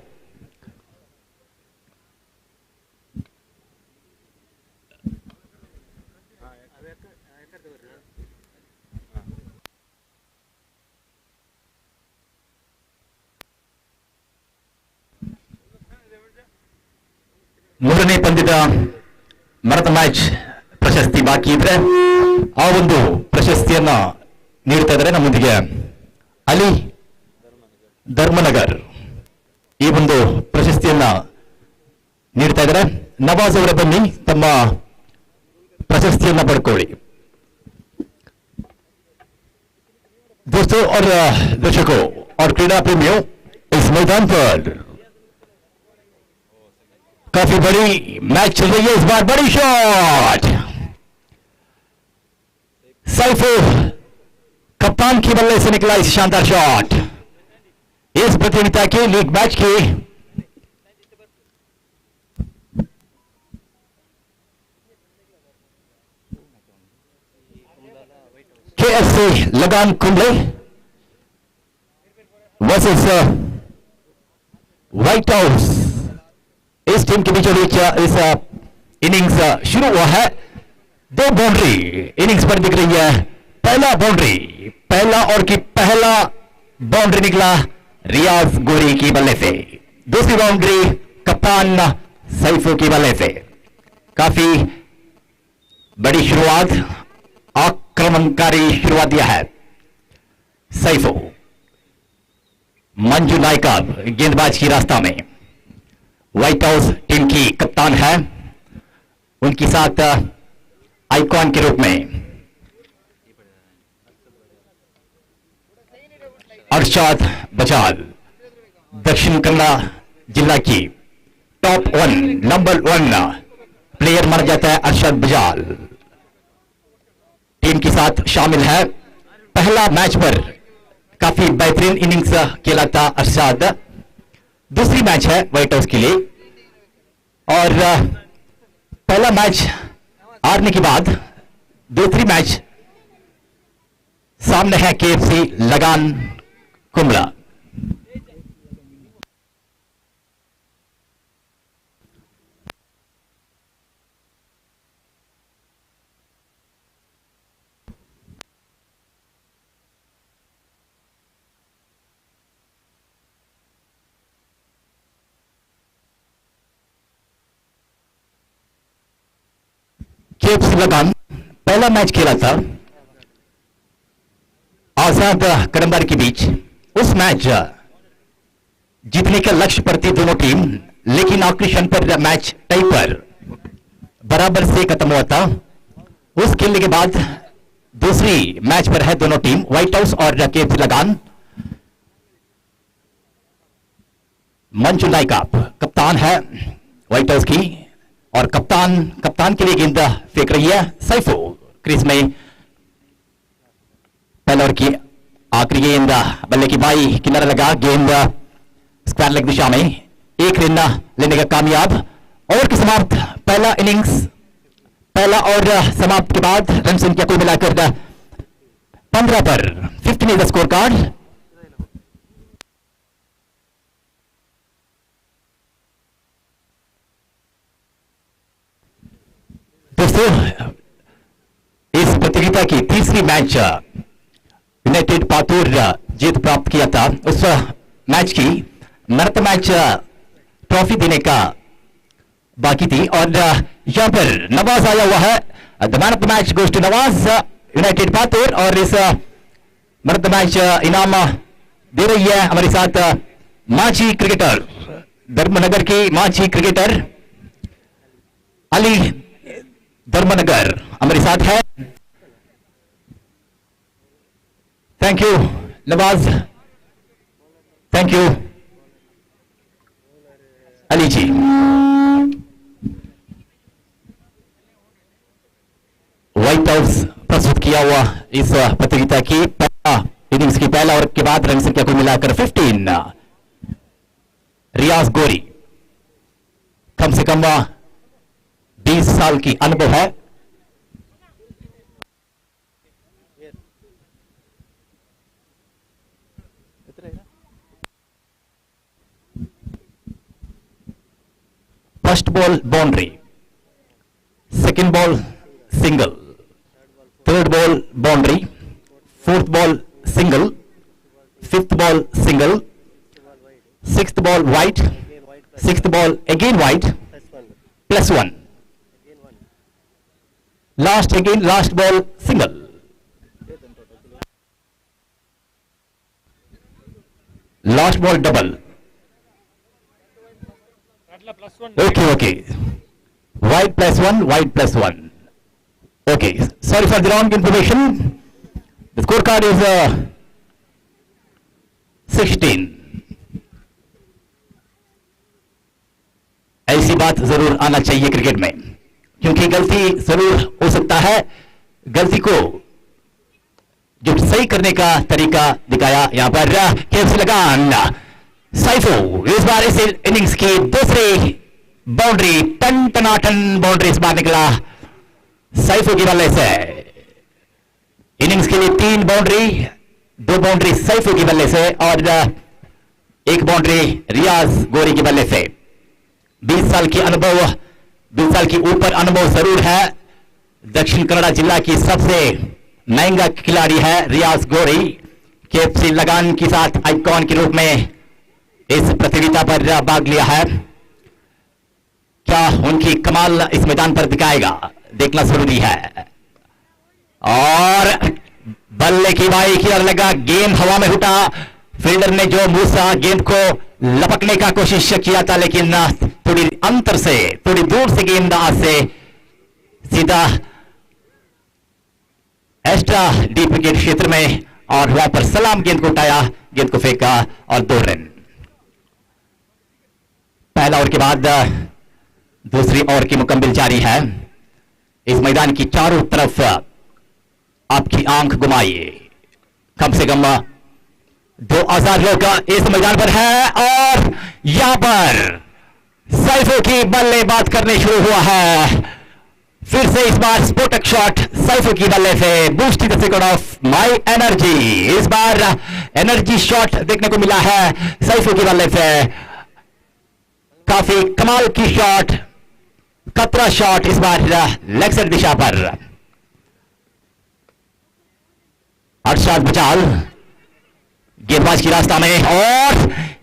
ಮೂರನೇ ಪಂದ್ಯದ ಮ್ಯಾರಥಾನ್ ಮ್ಯಾಚ್ ಪ್ರಶಸ್ತಿ ಬಾಕಿ ಇದ್ರೆ ಆ ಒಂದು ಪ್ರಶಸ್ತಿಯನ್ನ ನೀಡ್ತಾ ಇದ್ದಾರೆ ನಮ್ಮೊಂದಿಗೆ ಅಲಿ ಧರ್ಮನಗರ್ ಈ ಒಂದು ಪ್ರಶಸ್ತಿಯನ್ನ ನೀಡ್ತಾ ಇದ್ದಾರೆ. ನವಾಜ್ ಅವರ ಬನ್ನಿ, ತಮ್ಮ ಪ್ರಶಸ್ತಿಯನ್ನ ಪಡ್ಕೊಳ್ಳಿ. दोस्तों और दर्शकों और क्रीड़ा प्रेमियों, इस मैदान पर काफी बड़ी मैच चल रही है. इस बार बड़ी शॉट सैफू कप्तान की बल्ले से निकला इस शानदार शॉट. इस प्रतियोगिता के लीग मैच की KFC लगान कुंबले वर्सेस व्हाइट हाउस. इस टीम के बीचों बीच इस इनिंग्स शुरू हुआ है. 2 बाउंड्री इनिंग्स पर दिख रही है. पहला और की पहला बाउंड्री निकला रियाज गोरी की बल्ले से. दूसरी बाउंड्री कप्तान सैफू की बल्ले से. काफी बड़ी शुरुआत, आक्रमणकारी शुरुआत दिया है सैफू. मंजू नायका गेंदबाज की रास्ता में. व्हाइट हाउस टीम की कप्तान है. उनके साथ आइकॉन के रूप में अरशद बजाल, दक्षिण कन्नड़ा जिला की टॉप 1 नंबर 1 प्लेयर माना जाता है अरशद बजाल। टीम के साथ शामिल है। पहला मैच पर काफी बेहतरीन इनिंग्स खेला था अरशद। दूसरी मैच है व्हाइट हाउस के लिए और पहला मैच हारने के बाद दूसरी मैच सामने है केएफसी लगान कुमड़ा। केएफसी लगान पहला मैच खेला था आजाद करंबार के बीच। उस मैच जीतने का लक्ष्य पर थी दोनों टीम, लेकिन आखिरी क्षण पर मैच टाई पर बराबर से खत्म हुआ था। उस खेलने के बाद दूसरी मैच पर है दोनों टीम व्हाइट हाउस और केएफसी लगान। मंजू नायका कप्तान है व्हाइट हाउस की और कप्तान के लिए गेंद फेंक रही है सैफो। क्रीज में पहले ओवर की आखिरी गेंद बल्ले की बाई किनारा लगा, गेंद स्क्वायर लेग दिशा में, एक रन लेने का कामयाब। ओवर की समाप्त पहला इनिंग्स, पहला ओवर समाप्त के बाद रन संख्या को मिलाकर 15 पर 15 इज द स्कोर कार्ड। दोस्तों इस प्रतियोगिता की तीसरी मैच यूनाइटेड पातूर जीत प्राप्त किया था। उस मैच की मैन मैच ट्रॉफी देने का बाकी थी और यहां पर नवाज आया हुआ है। The man of the match goes to Nawaz united Pathur और इस मैन ऑफ द मैच इनाम दे रही है हमारे साथ माजी क्रिकेटर, धर्मनगर की माजी क्रिकेटर अली धर्मनगर हमारे साथ है। Thank you Nawaz, thank you Ali ji. White house प्रस्तुत किया हुआ इस प्रतियोगिता की पहला इनिंग्स की पहला ओवर के बाद रन संख्या को मिलाकर 15। रियाज गोरी कम से कम 20 साल की अनुभव है। First ball boundary, second ball single, third ball boundary, fourth ball single, fifth ball single, sixth ball wide, sixth ball again wide +1, last ball single, last ball double. Okay. White +1. Okay. Sorry for the wrong information. The scorecard is 16. ऐसी बात जरूर आना चाहिए cricket में, क्योंकि गलती जरूर हो सकता है। गलती को जो सही करने का तरीका दिखाया यहां पर केएफसी लगान। सैफो इस बार इस इनिंग्स की दूसरी बाउंड्री, टन बाउंड्री इस बार निकला सैफो की बल्ले से। इनिंग्स के लिए 3 बाउंड्री, 2 बाउंड्री सैफो की बल्ले से और 1 बाउंड्री रियाज गोरी की बल्ले से। 20 साल की अनुभव, 20 साल की ऊपर अनुभव जरूर है। दक्षिण कन्नड़ा जिला की सबसे महंगा खिलाड़ी है रियाज गोरी। केएफसी लगान के साथ आइकॉन के रूप में इस प्रतियोगिता पर भाग लिया है। क्या उनकी कमाल इस मैदान पर दिखाएगा, देखना जरूरी है। और बल्ले की बाई की ओर लगा, गेंद हवा में उठा। फील्डर ने जो मूसा गेंद को लपकने का कोशिश किया था, लेकिन थोड़ी अंतर से, थोड़ी दूर से गेंद आज से सीधा एक्स्ट्रा डीप विकेट क्षेत्र में और वहां पर सलाम गेंद को उठाया, गेंद को फेंका और 2 रन। पहला ओवर के बाद दूसरी ओवर की मुकम्मल जारी है। इस मैदान की चारों तरफ आपकी आंख घुमाइए, कम से कम 2 आजाद लोग इस मैदान पर है और यहां पर सैफों की बल्लेबाज करने शुरू हुआ है। फिर से इस बार स्फोटक शॉट सैफों की बल्ले से, boost the second of my energy. इस बार एनर्जी शॉट देखने को मिला है सैफों की बल्ले से, काफी कमाल की शॉट, कतरा शॉट इस बार लेग साइड दिशा पर। अरशद बचाल गेंदबाज की रास्ता में और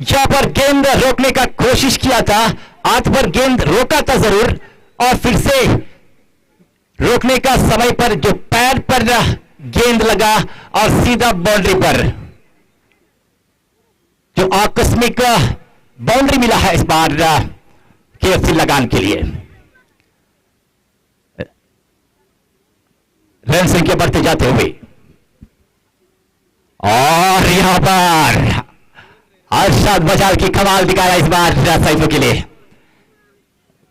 यहां पर गेंद रोकने का कोशिश किया था, हाथ पर गेंद रोका था जरूर और फिर से रोकने का समय पर जो पैर पर गेंद लगा और सीधा बाउंड्री पर, जो आकस्मिक बाउंड्री मिला है इस बार केएफसी लगान के लिए। रन संख्या बढ़ते जाते हुए और यहां पर अरशद बजाल की कमाल दिखाया इस बार सैफू के लिए।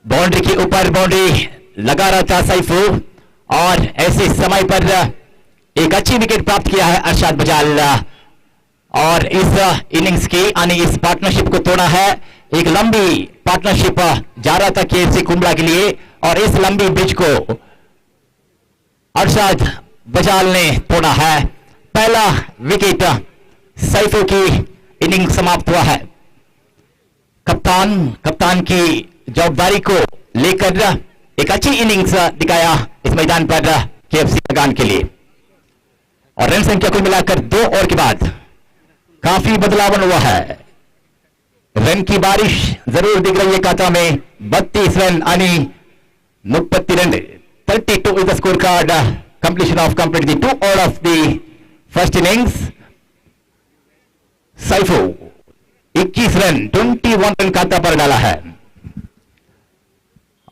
बाउंड्री के ऊपर बाउंड्री लगा रहा था सैफू और ऐसे समय पर एक अच्छी विकेट प्राप्त किया है अरशद बजाल और इस इनिंग्स की यानी इस पार्टनरशिप को तोड़ा है। एक लंबी पार्टनरशिप जा रहा था केएफसी कुंबला के लिए और इस लंबी ब्रिज को अरशद बजाल ने तोड़ा है। पहला विकेट सैफू की इनिंग समाप्त हुआ है। कप्तान की जवाबदारी को लेकर एक अच्छी इनिंग्स दिखाया इस मैदान पर केएफसी लगान के लिए और रन संख्या को मिलाकर 2 ओवर के बाद काफी बदलाव हुआ है। रन की बारिश जरूर दिख रही है काता में, 32 रन यानी 39 run, 32 is the score card, completion of complete the 2 over of the first innings. Saifu 21 run 21 run खाता पर डाला है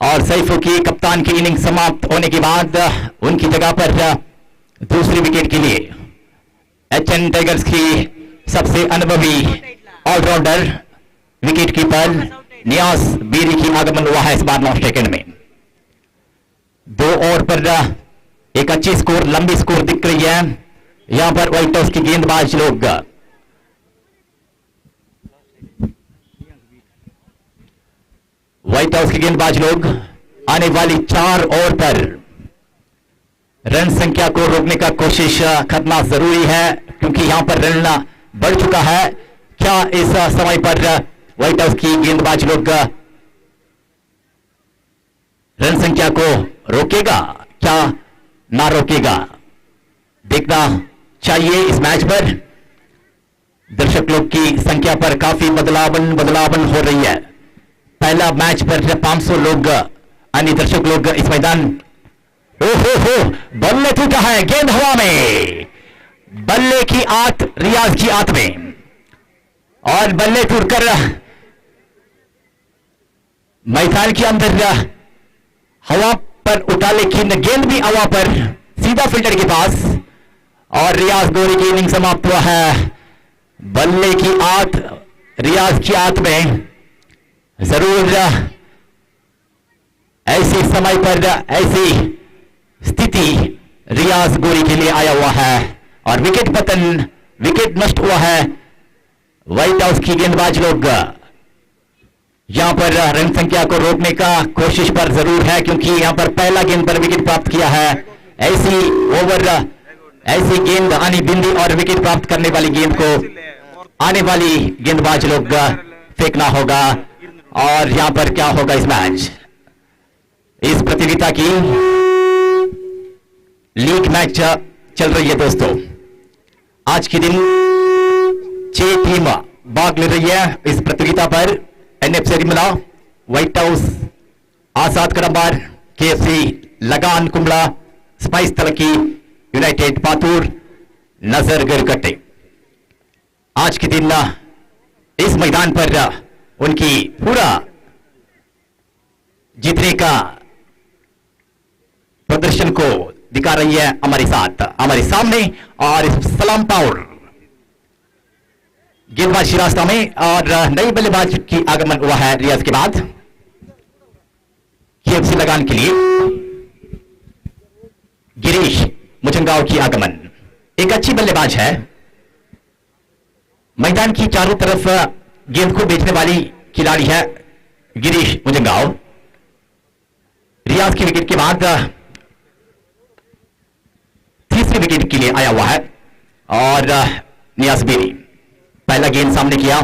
और सैफू की कप्तान की इनिंग समाप्त होने के बाद उनकी जगह पर दूसरी विकेट के लिए एचएन टाइगर्स की सबसे अनुभवी ऑलराउंडर विकेट कीपर नियाज बीरी की आगमन हुआ है इस बार 9 सेकंड में। 2 ओवर पर एक अच्छी स्कोर, लंबी स्कोर दिख रही है। यहां पर व्हाइट हाउस के गेंदबाज लोग आने वाली 4 ओवर पर रन संख्या को रोकने का कोशिश करना जरूरी है क्योंकि यहां पर रन बढ़ चुका है। क्या इस समय पर व्हाइट हाउस की गेंदबाज लोग रन संख्या को रोकेगा, क्या ना रोकेगा, देखना चाहिए। इस मैच पर दर्शक लोग की संख्या पर काफी बदलावन हो रही है। पहला मैच पर 500 लोग अन्य दर्शक लोग इस मैदान, ओहो बल्ले टूटा है, गेंद हवा में, बल्ले की आत रियाज की आत में और बल्ले टूटकर मैदान के अंदर हवा पर उठा, लेकिन गेंद भी हवा पर सीधा फील्डर के पास और रियाज गोरी की इनिंग समाप्त हुआ है। बल्ले की आत रियाज की आत में, जरूर ऐसे समय पर ऐसी स्थिति रियाज गोरी के लिए आया हुआ है और विकेट पतन, विकेट नष्ट हुआ है। व्हाइट हाउस की गेंदबाज लोग यहां पर रन संख्या को रोकने का कोशिश पर जरूर है क्योंकि यहां पर पहला गेंद पर विकेट प्राप्त किया है। ऐसी ओवर, ऐसी गेंद आनी बिंदी और विकेट प्राप्त करने वाली गेंद को आने वाली गेंदबाज लोग फेंकना होगा और यहां पर क्या होगा इस मैच, इस प्रतियोगिता की लीग मैच चल रही है दोस्तों। आज के दिन 6 टीम भाग ले रही है इस प्रतियोगिता पर। एनएफसी रिमला, व्हाइट हाउस, आजाद करंबार, केएफसी लगान कुंबला, स्पाइस तलकी, यूनाइटेड पातूर, नजर गरकटे। आज के दिन इस मैदान पर उनकी पूरा जीतने का प्रदर्शन को दिखा रही है हमारे साथ, हमारे सामने। और इस सलाम पावर गेंदबाज शिरास्ता में और नई बल्लेबाज की आगमन हुआ है रियाज के बाद केएफसी लगान के लिए गिरीश मुचंगांव की आगमन। एक अच्छी बल्लेबाज है, मैदान की चारों तरफ गेंद को बेचने वाली खिलाड़ी है गिरीश मुचंगांव। रियाज की विकेट के बाद तीसरी विकेट के लिए आया हुआ है और नियाज बेरी पहला गेंद सामने किया,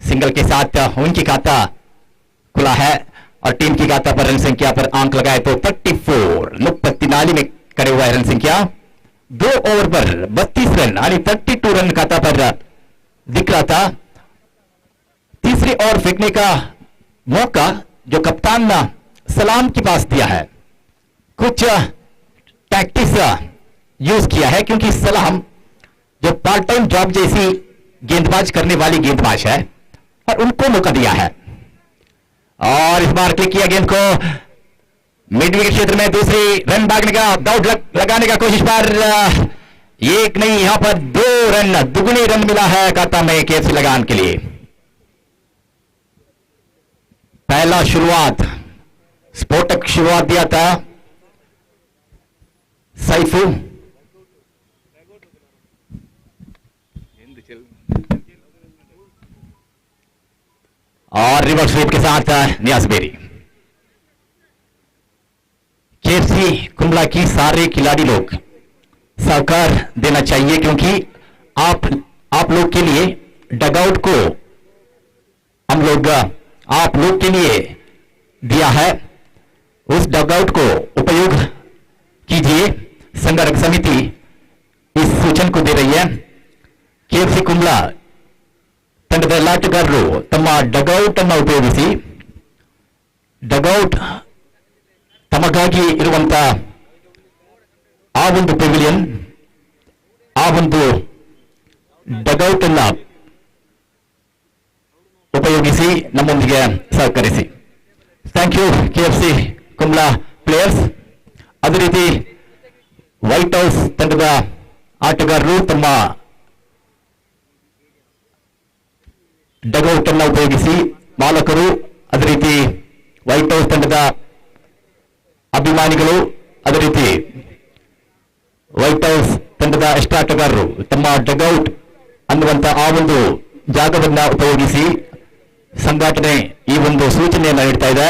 सिंगल के साथ उनकी खाता खुला है और टीम की खाता पर रन संख्या पर आंक लगाए तो 34 नुक्पत्ती नाली में करे हुआ है रन संख्या। 2 ओवर पर 32 रन यानी 32 रन खाता पर दिख रहा था। तीसरी ओवर फेंकने का मौका जो कप्तान सलाम के पास दिया है, कुछ टैक्टिक्स यूज किया है क्योंकि सलाम जो पार्ट टाइम जॉब जैसी गेंदबाज करने वाली गेंदबाज है और उनको मौका दिया है। और इस बार क्लिक किया गेंद को मिड विकेट क्षेत्र में, दूसरी रन भागने का दौड़ लगाने का कोशिश पर एक नहीं, यहां पर 2 रन दुगुने रन मिला है खाता में केएफसी लगान के लिए। पहला शुरुआत स्फोटक शुरुआत दिया था सैफू, और रिवर्स स्वीप के साथ नियाज बेरी। केएफसी कुंबला की सारे खिलाड़ी लोग सहकार देना चाहिए क्योंकि आप लोग के लिए डगआउट को हम लोग आप लोग के लिए दिया है, उस डगआउट को उपयोग कीजिए। संघर्ष समिति इस सूचन को दे रही है। केएफसी कुंबला ತಂಡದ ಆಟಗಾರರು ತಮ್ಮ ಡಗೌಟ್ ಅನ್ನು ಉಪಯೋಗಿಸಿ, ಡಗೌಟ್ ತಮಗಾಗಿ ಇರುವಂತಹ ಆ ಒಂದು ಪೆವಿಲಿಯನ್, ಆ ಒಂದು ಡಗೌಟ್ ಅನ್ನು ಉಪಯೋಗಿಸಿ ನಮ್ಮೊಂದಿಗೆ ಸಹಕರಿಸಿ. Thank you KFC Kumbla players. ಅದೇ ರೀತಿ ವೈಟ್ ಹೌಸ್ ತಂಡದ ಆಟಗಾರರು ತಮ್ಮ ಡಗೌಟ್ ಅನ್ನು ಉಪಯೋಗಿಸಿ ಮಾಲಕರು, ಅದೇ ರೀತಿ ವೈಟ್ ಹೌಸ್ ತಂಡದ ಅಭಿಮಾನಿಗಳು, ಅದೇ ರೀತಿ ವೈಟ್ ಹೌಸ್ ತಂಡದ ಎಷ್ಟು ಆಟಗಾರರು ತಮ್ಮ ಡಗೌಟ್ ಅನ್ನುವಂತ ಆ ಒಂದು ಜಾಗವನ್ನ ಉಪಯೋಗಿಸಿ ಸಂಘಟನೆ ಈ ಒಂದು ಸೂಚನೆಯನ್ನು ನೀಡ್ತಾ ಇದೆ.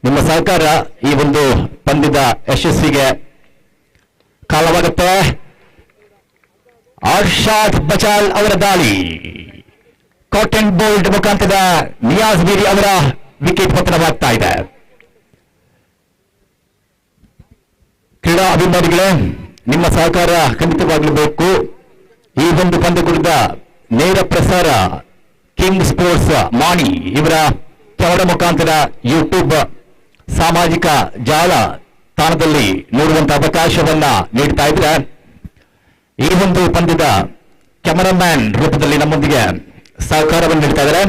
ನಿಮ್ಮ ಸಹಕಾರ ಈ ಒಂದು ಪಂದ್ಯದ ಯಶಸ್ವಿಗೆ ಕಾರಣವಾಗುತ್ತೆ. ಅರ್ಷಾದ್ ಬಚಾಲ್ ಅವರ ದಾಳಿ ಕಾಟನ್ ಬೋಲ್ಡ್ ಮುಖಾಂತರ ನಿಯಾಜ್ ಬೇರಿ ಅವರ ವಿಕೆಟ್ ಪತನವಾಗ್ತಾ ಇದೆ. ಕ್ರೀಡಾ ಅಭಿಮಾನಿಗಳೇ, ನಿಮ್ಮ ಸಹಕಾರ ಖಂಡಿತವಾಗಲೂ ಬೇಕು. ಈ ಒಂದು ಪಂದ್ಯ ಕುರಿತ ನೇರ ಪ್ರಸಾರ ಕಿಂಗ್ ಸ್ಪೋರ್ಟ್ಸ್ ಮಾಣಿ ಇವರ ಕ್ಯಾಮರಾ ಮುಖಾಂತರ ಯೂಟ್ಯೂಬ್ ಸಾಮಾಜಿಕ ಜಾಲ ತಾಣದಲ್ಲಿ ನೋಡುವಂತಹ ಅವಕಾಶವನ್ನ ನೀಡ್ತಾ ಇದ್ರೆ, ಈ ಒಂದು ಪಂದ್ಯದ ಕ್ಯಾಮರಾಮ್ಯಾನ್ ರೂಪದಲ್ಲಿ ನಮ್ಮೊಂದಿಗೆ ಸಹಕಾರವನ್ನು ನೀಡ್ತಾ ಇದ್ದಾರೆ.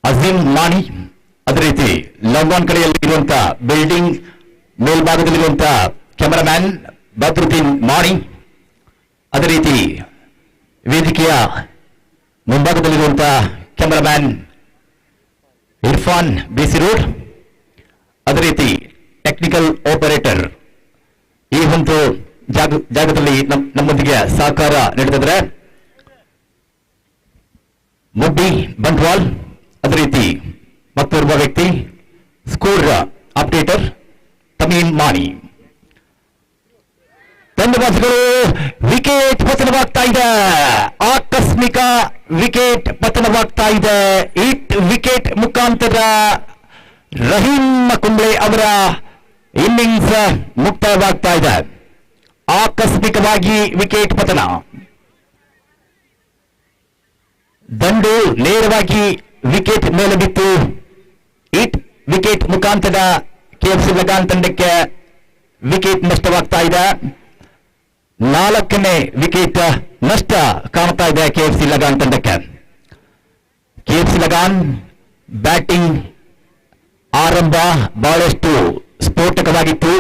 ಅಜೀಂ ಮಾಣಿ, ಅದೇ ರೀತಿ ಲವ್ವಾನ್ ಕಡೆಯಲ್ಲಿ ಇರುವಂತಹ ಬಿಲ್ಡಿಂಗ್ ಮೇಲ್ಭಾಗದಲ್ಲಿರುವಂತಹ ಕ್ಯಾಮರಾಮ್ಯಾನ್ ಬದ್ರುದ್ದೀನ್ ಮಾಣಿ, ಅದೇ ರೀತಿ ವೇದಿಕೆಯ ಮುಂಭಾಗದಲ್ಲಿರುವಂತಹ ಕ್ಯಾಮರಾಮ್ಯಾನ್ ಇರ್ಫಾನ್ ಬಿಸಿ ರೋಡ್, ಅದೇ ರೀತಿ ಟೆಕ್ನಿಕಲ್ ಆಪರೇಟರ್ ಈ ಒಂದು ಜಾಗದಲ್ಲಿ ನಮ್ಮೊಂದಿಗೆ ಸಹಕಾರ ನೀಡುತ್ತಿದ್ದಾರೆ ಮುಬ್ಬಿ ಬಂಟ್ವಾಲ್, ಅದೇ ರೀತಿ ಮತ್ತೋರ್ವ ವ್ಯಕ್ತಿ ಸ್ಕೋರ್ ಅಪ್ಡೇಟರ್ ತಮೀಮ್ ಮಾಣಿ. ಧನ್ಯವಾದಗಳು. ವಿಕೆಟ್ ಪತನವಾಗ್ತಾ ಇದೆ, ಆಕಸ್ಮಿಕ ವಿಕೆಟ್ ಪತನವಾಗ್ತಾ ಇದೆ. ಹಿಟ್ ವಿಕೆಟ್ ಮುಖಾಂತರ ರಹೀಂ ಕುಂಬ್ಳೆ ಅವರ ಇನ್ನಿಂಗ್ಸ್ ಮುಕ್ತಾಯವಾಗ್ತಾ ಇದೆ. ಆಕಸ್ಮಿಕವಾಗಿ ವಿಕೆಟ್ ಪತನ, ದಂಡು ನೇರವಾಗಿ ವಿಕೆಟ್ ಮೇಲೆ ಬಿತ್ತು. ಹಿಟ್ ವಿಕೆಟ್ ಮುಖಾಂತರ ಕೆಎಫ್ಸಿ ಲಗಾನ್ ತಂಡಕ್ಕೆ ವಿಕೆಟ್ ನಷ್ಟವಾಗ್ತಾ ಇದೆ. 4ನೇ ವಿಕೆಟ್ ನಷ್ಟ ಕಾಣ್ತಾ ಇದೆ ಕೆಎಫ್ಸಿ ಲಗಾನ್ ತಂಡಕ್ಕೆ. ಕೆಎಫ್ಸಿ ಲಗಾನ್ ಬ್ಯಾಟಿಂಗ್ ಆರಂಭ ಬಹಳಷ್ಟು ಸ್ಫೋಟಕವಾಗಿತ್ತು.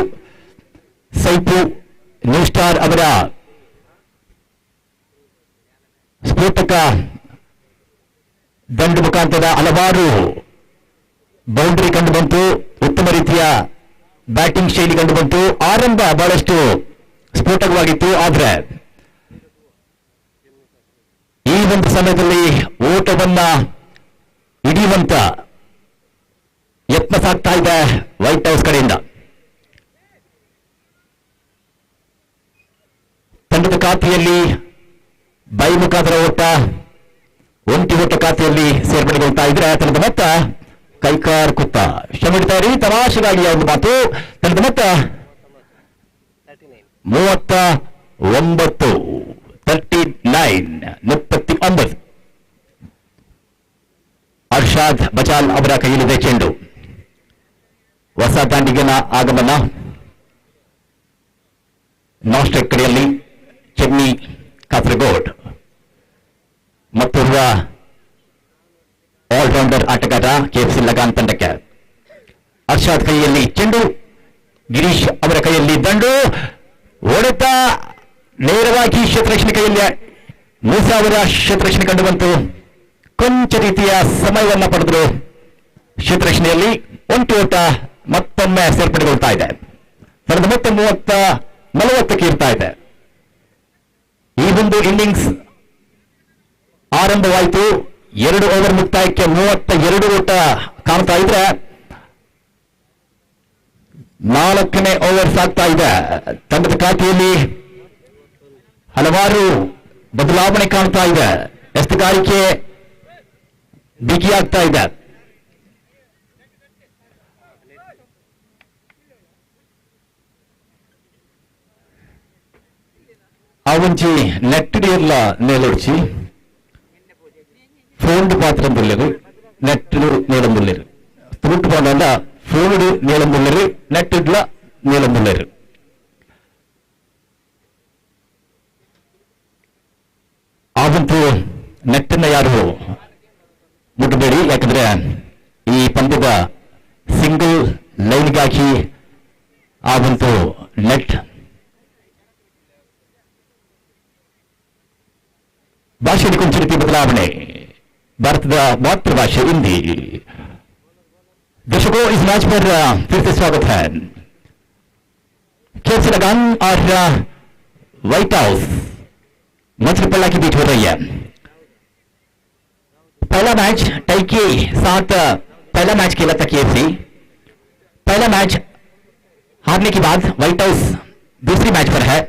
ಸೈಫು ನ್ಯೂ ಸ್ಟಾರ್ ಅವರ ಸ್ಫೋಟಕ ದಂಡು ಮುಖಾಂತರ ಹಲವಾರು ಬೌಂಡರಿ ಕಂಡು ಬಂತು. ಉತ್ತಮ ರೀತಿಯ ಬ್ಯಾಟಿಂಗ್ ಶೈಲಿ ಕಂಡು ಬಂತು. ಆರಂಭ ಬಹಳಷ್ಟು ಸ್ಫೋಟಕವಾಗಿತ್ತು. ಆದರೆ ಈ ಒಂದು ಸಮಯದಲ್ಲಿ ಓಟವನ್ನ ಹಿಡಿಯುವಂತ ಯತ್ನ ಸಾಗ್ತಾ ಇದೆ ವೈಟ್ ಹೌಸ್ ಕಡೆಯಿಂದ. ತಂಡದ ಖಾತೆಯಲ್ಲಿ ಬೈ ಮುಖಾಂತರ ಓಟ, ಒಂಟಿ ಓಟ ಖಾತೆಯಲ್ಲಿ ಸೇರ್ಪಡೆಗೊಳ್ತಾ ಇದ್ರೆ ತಂಡದ ಮೊತ್ತ ಕೈಕಾರ್ ಕುತ್ತ. ಶ್ರಮಿಡ್ತಾ ಇರಿ, ತಮಾಷೆಗಾಗಿ ಒಂದು ಮಾತು. ತಂಡದ ಮೊತ್ತ 39, 39. ಅರ್ಷಾದ್ ಬಚಾಲ್ ಅವರ ಕೈಯಲ್ಲಿದೆ ಚೆಂಡು. ಹೊಸ ದಾಂಡಿಗನ ಆಗಮನ. ನಾನ್ ಸ್ಟ್ರೈಕ್ ಕಡೆಯಲ್ಲಿ ಚೆನ್ನೈ ಕಾಸರಗೋಡ್ ಮತ್ತೋರ್ವ ಆಲ್ರೌಂಡರ್ ಆಟಗಾರ ಕೆಎಫ್ಸಿ ಲಗಾನ್ ತಂಡಕ್ಕೆ. ಅರ್ಷಾದ್ ಕೈಯಲ್ಲಿ ಚೆಂಡು, ಗಿರೀಶ್ ಅವರ ಕೈಯಲ್ಲಿ ದಂಡು, ಹೊಡೆತ ನೇರವಾಗಿ ಕ್ಷೇತ್ರರಕ್ಷಣೆ ಕೈಯಲ್ಲಿ ಮೂಸಾ ಅವರ ಕ್ಷೇತ್ರರಕ್ಷಣೆ ಕಂಡು ಬಂತು. ಕೊಂಚ ರೀತಿಯ ಸಮಯವನ್ನು ಪಡೆದರು ಕ್ಷೇತ್ರರಕ್ಷಣೆಯಲ್ಲಿ. ಒಂಟಿ ಓಟ ಮತ್ತೊಮ್ಮೆ ಸೇರ್ಪಡೆಗೊಳ್ತಾ ಇದೆ. ಕಳೆದ ಮತ್ತೆ 40ಕ್ಕೆ ಇರ್ತಾ ಇದೆ. ಈ ಒಂದು ಇನ್ನಿಂಗ್ಸ್ ಆರಂಭವಾಯಿತು. 2 ಓವರ್ ಮುಕ್ತಾಯಕ್ಕೆ 32 ಓಟ ಕಾಣ್ತಾ ಇದ್ರೆ 4ನೇ ಓವರ್ ಸಾಗ್ತಾ ಇದೆ. ತಂಡದ ಖಾತೆಯಲ್ಲಿ ಹಲವಾರು ಬದಲಾವಣೆ ಕಾಣ್ತಾ ಇದೆ. ಎಸ್ತುಗಾರಿಕೆ ಬಿಗಿಯಾಗ್ತಾ ಇದೆ. ಅವೊಂಜಿ ನೆಟ್ಟಿಡಿಯಲ್ಲ ನೇಲೊಡ್ಚಿ ಫೋನ್ಡ್ ಪಾತ್ರ ಬುಲ್ಲೆರು ನೆಟ್ಟಿಡು ನೀളം ಬುಲ್ಲೆರು ತುರುಟ್ಟು ಪಾಂಡ ಫೋನ್ಡ್ ನೀളം ಬುಲ್ಲೆರು ನೆಟ್ಟಿಡ್ಲ ನೀളം ಬುಲ್ಲೆರು. ಆವಂತೂ ನೆಟ್ಟನ್ನ ಯಾರು ಮುಟ್ಟಬೇಡಿ, ಯಾಕಂದ್ರೆ ಈ ಪಂದ್ಯದ ಸಿಂಗಲ್ ಲೈನ್ಗಾಗಿ ಆವಂತೂ ನೆಟ್ ಭಾಷೆಯಲ್ಲಿ ಕೊಂಚ ರೀತಿ ಬದಲಾವಣೆ. ಭಾರತದ ಮಾತೃಭಾಷೆ ಹಿಂದಿ. दर्शकों इस मैच पर फिर से स्वागत है. केएफसी लगान और व्हाइट हाउस मजरपल्ला की बीच हो रही है. पहला मैच टाई के साथ पहला मैच खेला था केएफसी. पहला मैच हारने के बाद व्हाइट हाउस दूसरी मैच पर है.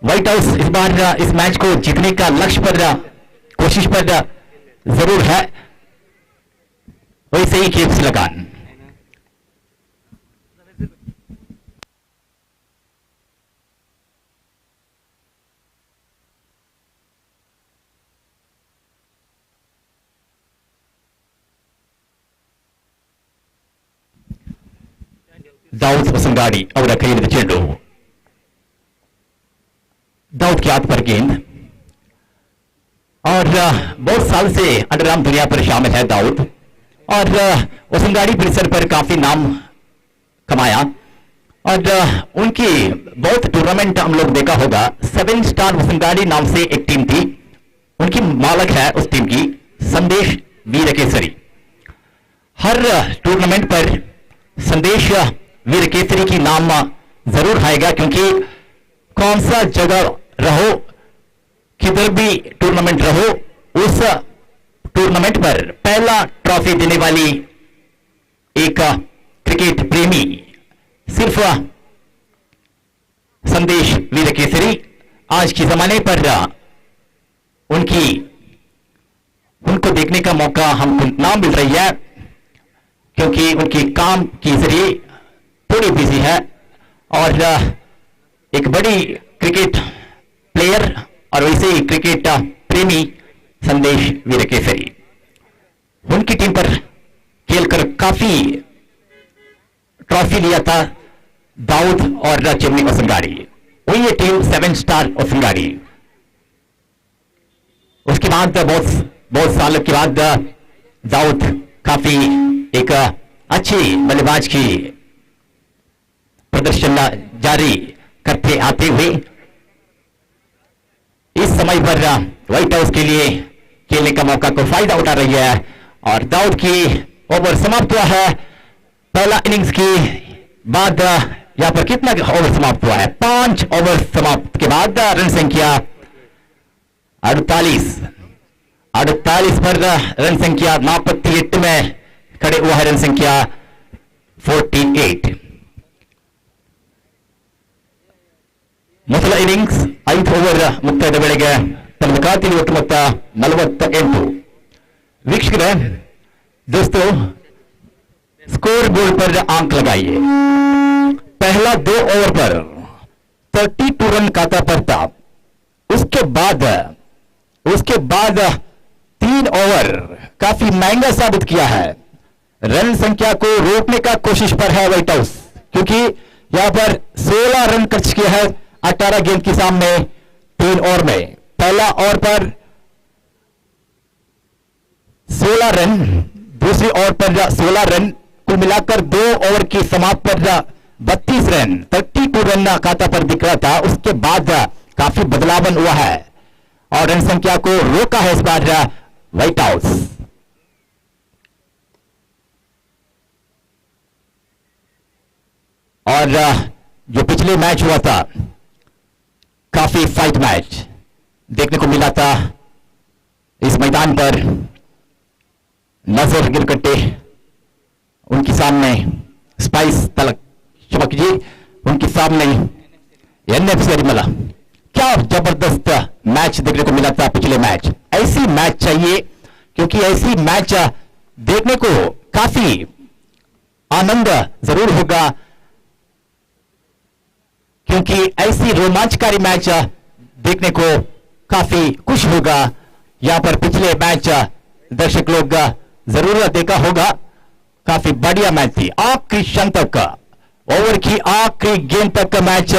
व्हाइट हाउस इस बार इस मैच को जीतने का लक्ष्य पर कोशिश पर जरूर है. वैसे ही केएफसी लगान. दाऊद वसंगाड़ी और कई चेंडू. दाऊद के हाथ पर गेंद और बहुत साल से अंडरआर्म दुनिया पर शामिल है दाऊद. और वसंगाड़ी परिसर पर काफी नाम कमाया. और उनकी बहुत टूर्नामेंट हम लोग देखा होगा. 7 स्टार वसंगाड़ी नाम से एक टीम थी. उनकी मालक है उस टीम की संदेश वीर केसरी. हर टूर्नामेंट पर संदेश वीर केसरी की नाम जरूर आएगा, क्योंकि कौन सा जगह रहो, किधर भी टूर्नामेंट रहो, उस टूर्नामेंट पर पहला ट्रॉफी देने वाली एक क्रिकेट प्रेमी सिर्फ संदेश वीर केसरी. आज के जमाने पर उनको देखने का मौका हमको ना मिल रही है, क्योंकि उनकी काम के जरिए थोड़ी बिजी है. और एक बड़ी क्रिकेट प्लेयर और वैसे ही क्रिकेट प्रेमी संदेश वीर केसरी. उनकी टीम पर खेलकर काफी ट्रॉफी लिया था दाऊद और चेन्नई वसंगाड़ी. वही ये टीम 7 स्टार वसंगाड़ी. उसके बाद बहुत सालों के बाद दाऊद काफी एक अच्छी बल्लेबाज की प्रदर्शन जारी करते आते हुए इस समय पर व्हाइट हाउस के लिए खेलने का मौका को फायदा उठा रही है और दाऊद की ओवर समाप्त हुआ है। पहला इनिंग्स की बाद यहां पर कितना ओवर समाप्त हुआ है? 5 ओवर समाप्त के बाद रन संख्या 48 पर रन संख्या 48 में खड़े हुआ है। रन संख्या 48 ಮೊದಲ ಇನ್ನಿಂಗ್ಸ್ 5 ಓವರ್ ಮುಕ್ತಾಯದ ವೇಳೆಗೆ ತನ್ನ ಖಾತೆಯಲ್ಲಿ ಒಟ್ಟು ಮೊತ್ತ 48. ವೀಕ್ಷಕರೇ, दोस्तों स्कोर बोर्ड पर आंक लगाइए। पहला 2 ओवर पर 32 रन खाता पर था। उसके बाद 3 ओवर काफी महंगा साबित किया है। रन संख्या को रोकने का कोशिश पर है व्हाइट हाउस, क्योंकि यहां पर 16 रन खर्च किया है 18 गेंद के सामने 3 ओवर में। पहला ओवर पर 16 रन, दूसरी ओवर पर 16 रन, कुल मिलाकर 2 ओवर की समाप्त पर 32 रन, 32 रन खाता पर दिख रहा था। उसके बाद काफी बदलावन हुआ है और रन संख्या को रोका है इस बार व्हाइट हाउस। और जो पिछले मैच हुआ था काफी फाइट मैच देखने को मिला था। इस मैदान पर नजर गिरकट्टे उनके सामने, स्पाइस तलक चमक जी उनके सामने, एनएफसी अरिमला, क्या जबरदस्त मैच देखने को मिला था पिछले मैच। ऐसी मैच चाहिए, क्योंकि ऐसी मैच देखने को काफी आनंद जरूर होगा, क्योंकि ऐसी रोमांचकारी मैच देखने को काफी खुश होगा। यहां पर पिछले मैच दर्शक लोग जरूर देखा होगा, काफी बढ़िया मैच थी। आखिरी क्षण तक, ओवर की आखिरी गेंद तक मैच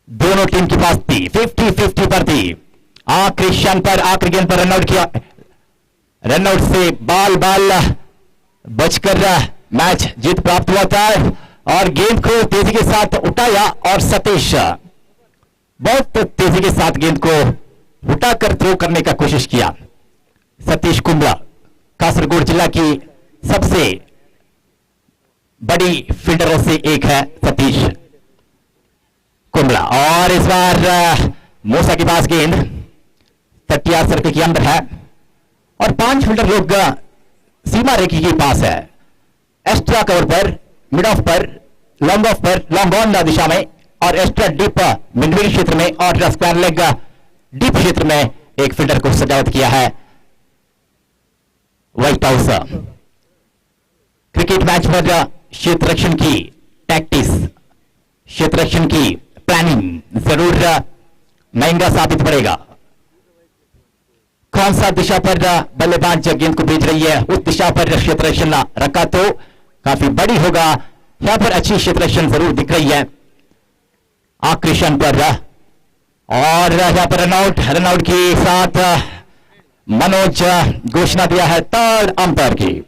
दोनों टीम के पास थी, 50-50 पर थी। आखिरी क्षण पर, आखिरी गेंद पर रनआउट किया, रनआउट से बाल बचकर मैच जीत प्राप्त हुआ था और गेंद को तेजी के साथ उठाया और सतीश बहुत तेजी के साथ गेंद को उठाकर थ्रो करने का कोशिश किया। सतीश कुंबला कासरगोड जिला की सबसे बड़ी फील्डरों से एक है सतीश कुंबला। और इस बार मूसा के पास गेंद 30 सर्कल के अंदर है और 5 फील्डर लोग सीमा रेखा के पास है। एक्स्ट्रा कवर पर, मिड ऑफ पर, लॉन्ग ऑफ पर, लॉन्ग ऑन दिशा में और एक्स्ट्रा डीप मिड विकेट क्षेत्र में और स्क्वायर लेग डीप क्षेत्र में एक फील्डर को सजावट किया है व्हाइट हाउस। क्रिकेट मैच पर क्षेत्र रक्षण की टैक्टिस, क्षेत्र रक्षण की प्लानिंग जरूर महंगा साबित पड़ेगा। कौन सा दिशा पर बल्लेबाज गेंद को भेज रही है, उस दिशा पर क्षेत्र रक्षण रखा तो काफी बड़ी होगा। यहां पर अच्छी क्षेत्र रक्षण जरूर दिख रही है आकृषण पर। और यहां पर रनआउट के साथ मनोज घोषणा दिया है थर्ड अंपायर की।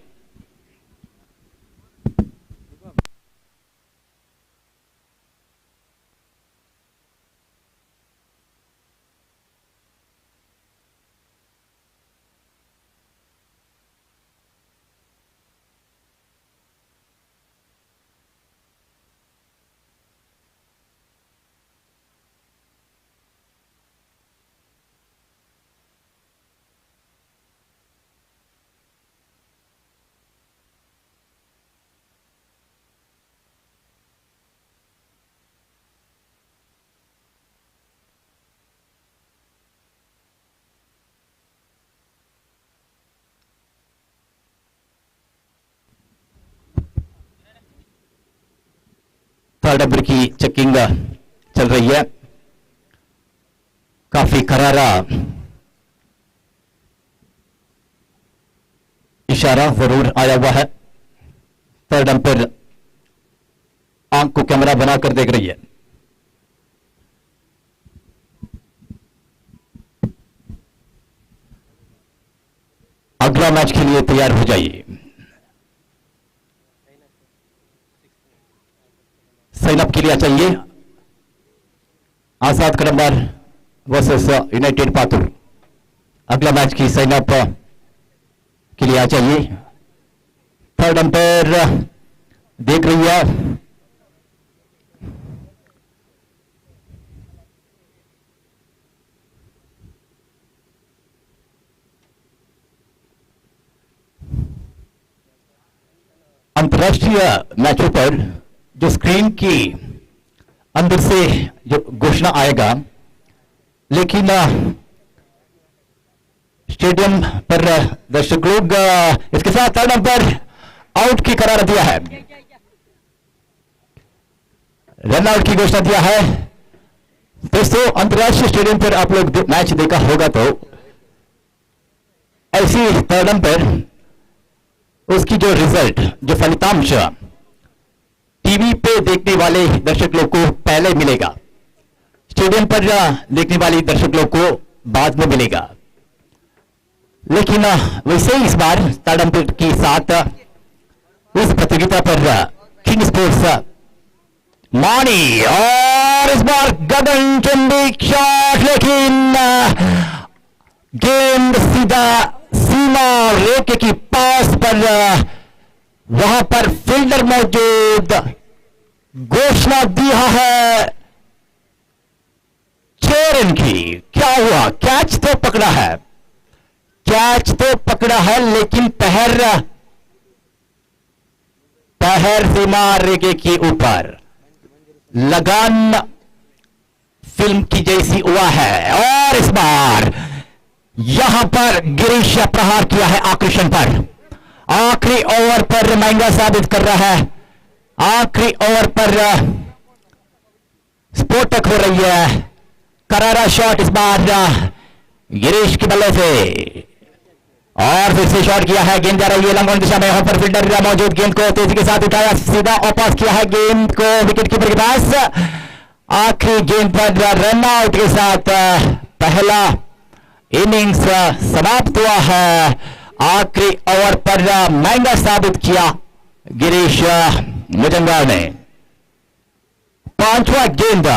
थर्ड अंपायर की चेकिंग चल रही है, काफी करारा इशारा जरूर आया हुआ है। थर्ड अंपायर आंख को कैमरा बनाकर देख रही है। अगला मैच के लिए तैयार हो जाइए। साइन अप के लिए चाहिए आजाद कडंबर वर्सेस यूनाइटेड पातुर। अगला मैच की साइन अप के लिए आ जाइए। थर्ड अंपायर देख रही है। अंतर्राष्ट्रीय मैचों पर जो स्क्रीन की अंदर से जो घोषणा आएगा, लेकिन स्टेडियम पर दर्शक लोग इसके साथ थर्ड अंपायर आउट की करार दिया है, रन आउट की घोषणा दिया है। दोस्तों, अंतर्राष्ट्रीय स्टेडियम पर आप लोग मैच देखा होगा तो ऐसी थर्ड अंपायर उसकी जो रिजल्ट, जो फलितांश टीवी पे देखने वाले दर्शक लोग को पहले मिलेगा, स्टेडियम पर देखने वाले दर्शक लोग को बाद में मिलेगा। लेकिन वैसे ही इस बार थर्ड अंपायर के साथ इस प्रतियोगिता पर किंग स्पोर्ट्स मानी, और इस बार गगनचुंबी शॉट, लेकिन गेंद सीधा सीमा रेखे की पास पर, वहां पर फील्डर मौजूद, घोषणा दिया है 6 रन की। क्या हुआ? कैच तो पकड़ा है, कैच तो पकड़ा है, लेकिन पहर सीमा रेखे के ऊपर लगान फिल्म की जैसी हुआ है। और इस बार यहां पर गिरीश प्रहार किया है आकर्षण पर, आखिरी ओवर पर महंगा साबित कर रहा है। आखिरी ओवर पर स्फोटक हो रही है, करारा शॉट इस बार गिरीश के बल्ले से, और फिर से शॉट किया है, गेंद जा रही है लंबन दिशा में, वहां पर फील्डर मौजूद, गेंद को तेजी के साथ उठाया, सीधा वापस किया है गेंद को विकेट कीपर के पास। आखिरी गेंद पर रन आउट के साथ पहला इनिंग्स समाप्त हुआ है। आखिरी ओवर पर महंगा साबित किया गिरीश मुजंगार ने। 5वां गेंद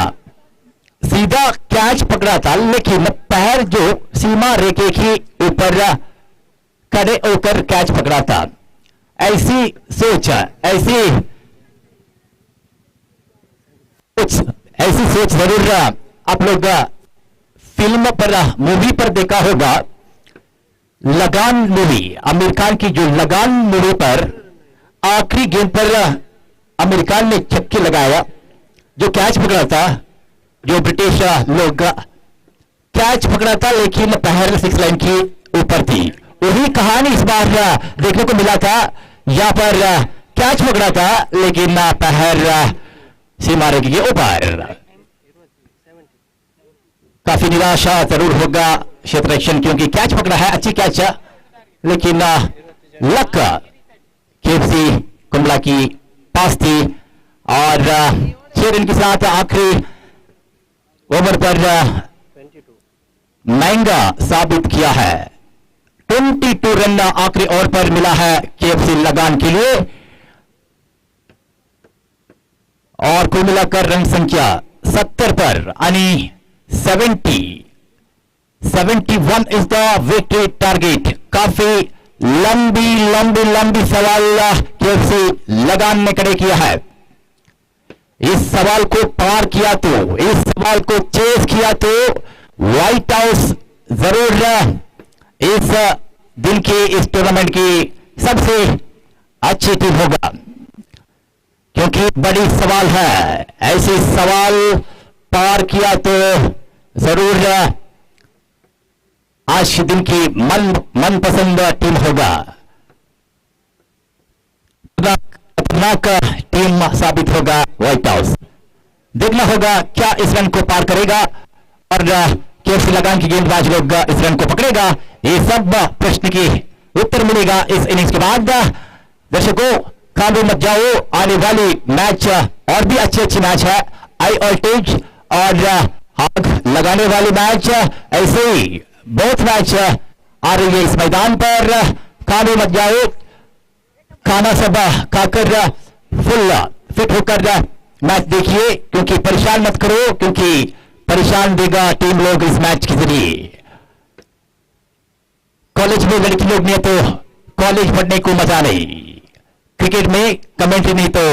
सीधा कैच पकड़ा था, लेकिन पैर जो सीमा रेखे के ऊपर खड़े होकर कैच पकड़ा था। ऐसी सोच जरूर आप लोग फिल्म पर, मूवी पर देखा होगा। लगान मूवी, आमिर खान की जो लगान मूवी पर आखिरी गेंद पर आमिर खान ने छक्के लगाया, जो कैच पकड़ा था, जो ब्रिटिश लोग कैच पकड़ा था, लेकिन पहर 6 लाइन की ऊपर थी। वही कहानी इस बार देखने को मिला था, यहां पर कैच पकड़ा था, लेकिन पहर सीमा रेखे के ऊपर। काफी निराशा जरूर होगा क्षेत्ररक्षण, क्योंकि कैच पकड़ा है, अच्छी कैच, लेकिन लक केएफसी कुंबला की पास थी। और 6 रन के साथ आखिरी ओवर पर महंगा साबित किया है। 22 रन आखिरी ओवर पर मिला है केएफसी लगान के लिए, और कुल मिलाकर रन संख्या 70 पर, यानी 71 इज द विक्ट्री टारगेट। काफी लंबी सवाल केएफसी लगान ने खड़े किया है। इस सवाल को पार किया तो, इस सवाल को चेस किया तो व्हाइट हाउस जरूर इस दिन की, इस टूर्नामेंट की सबसे अच्छी टीम होगा, क्योंकि बड़ी सवाल है। ऐसे सवाल पार किया तो जरूर आज के दिन की मनपसंद टीम होगा, खतरनाक टीम साबित होगा व्हाइट हाउस। देखना होगा क्या इस रन को पार करेगा, और केएफसी लगान की गेंदबाज लोग इस रन को पकड़ेगा। ये सब प्रश्न की उत्तर मिलेगा इस इनिंग्स के बाद। दर्शकों, काबू मत जाओ, आने वाली मैच और भी अच्छे मैच है, हाई वोल्टेज और आग लगाने वाली मैच, ऐसे ही बहुत मैच आ रही है इस मैदान पर। खाने मत जाओ, खाना सब खाकर फुल फिट होकर मैच देखिए, क्योंकि परेशान मत करो, क्योंकि परेशान देगा टीम लोग इस मैच के जरिए। कॉलेज में लड़की लोग ने तो कॉलेज पढ़ने को मजा नहीं, क्रिकेट में कमेंट्री नहीं तो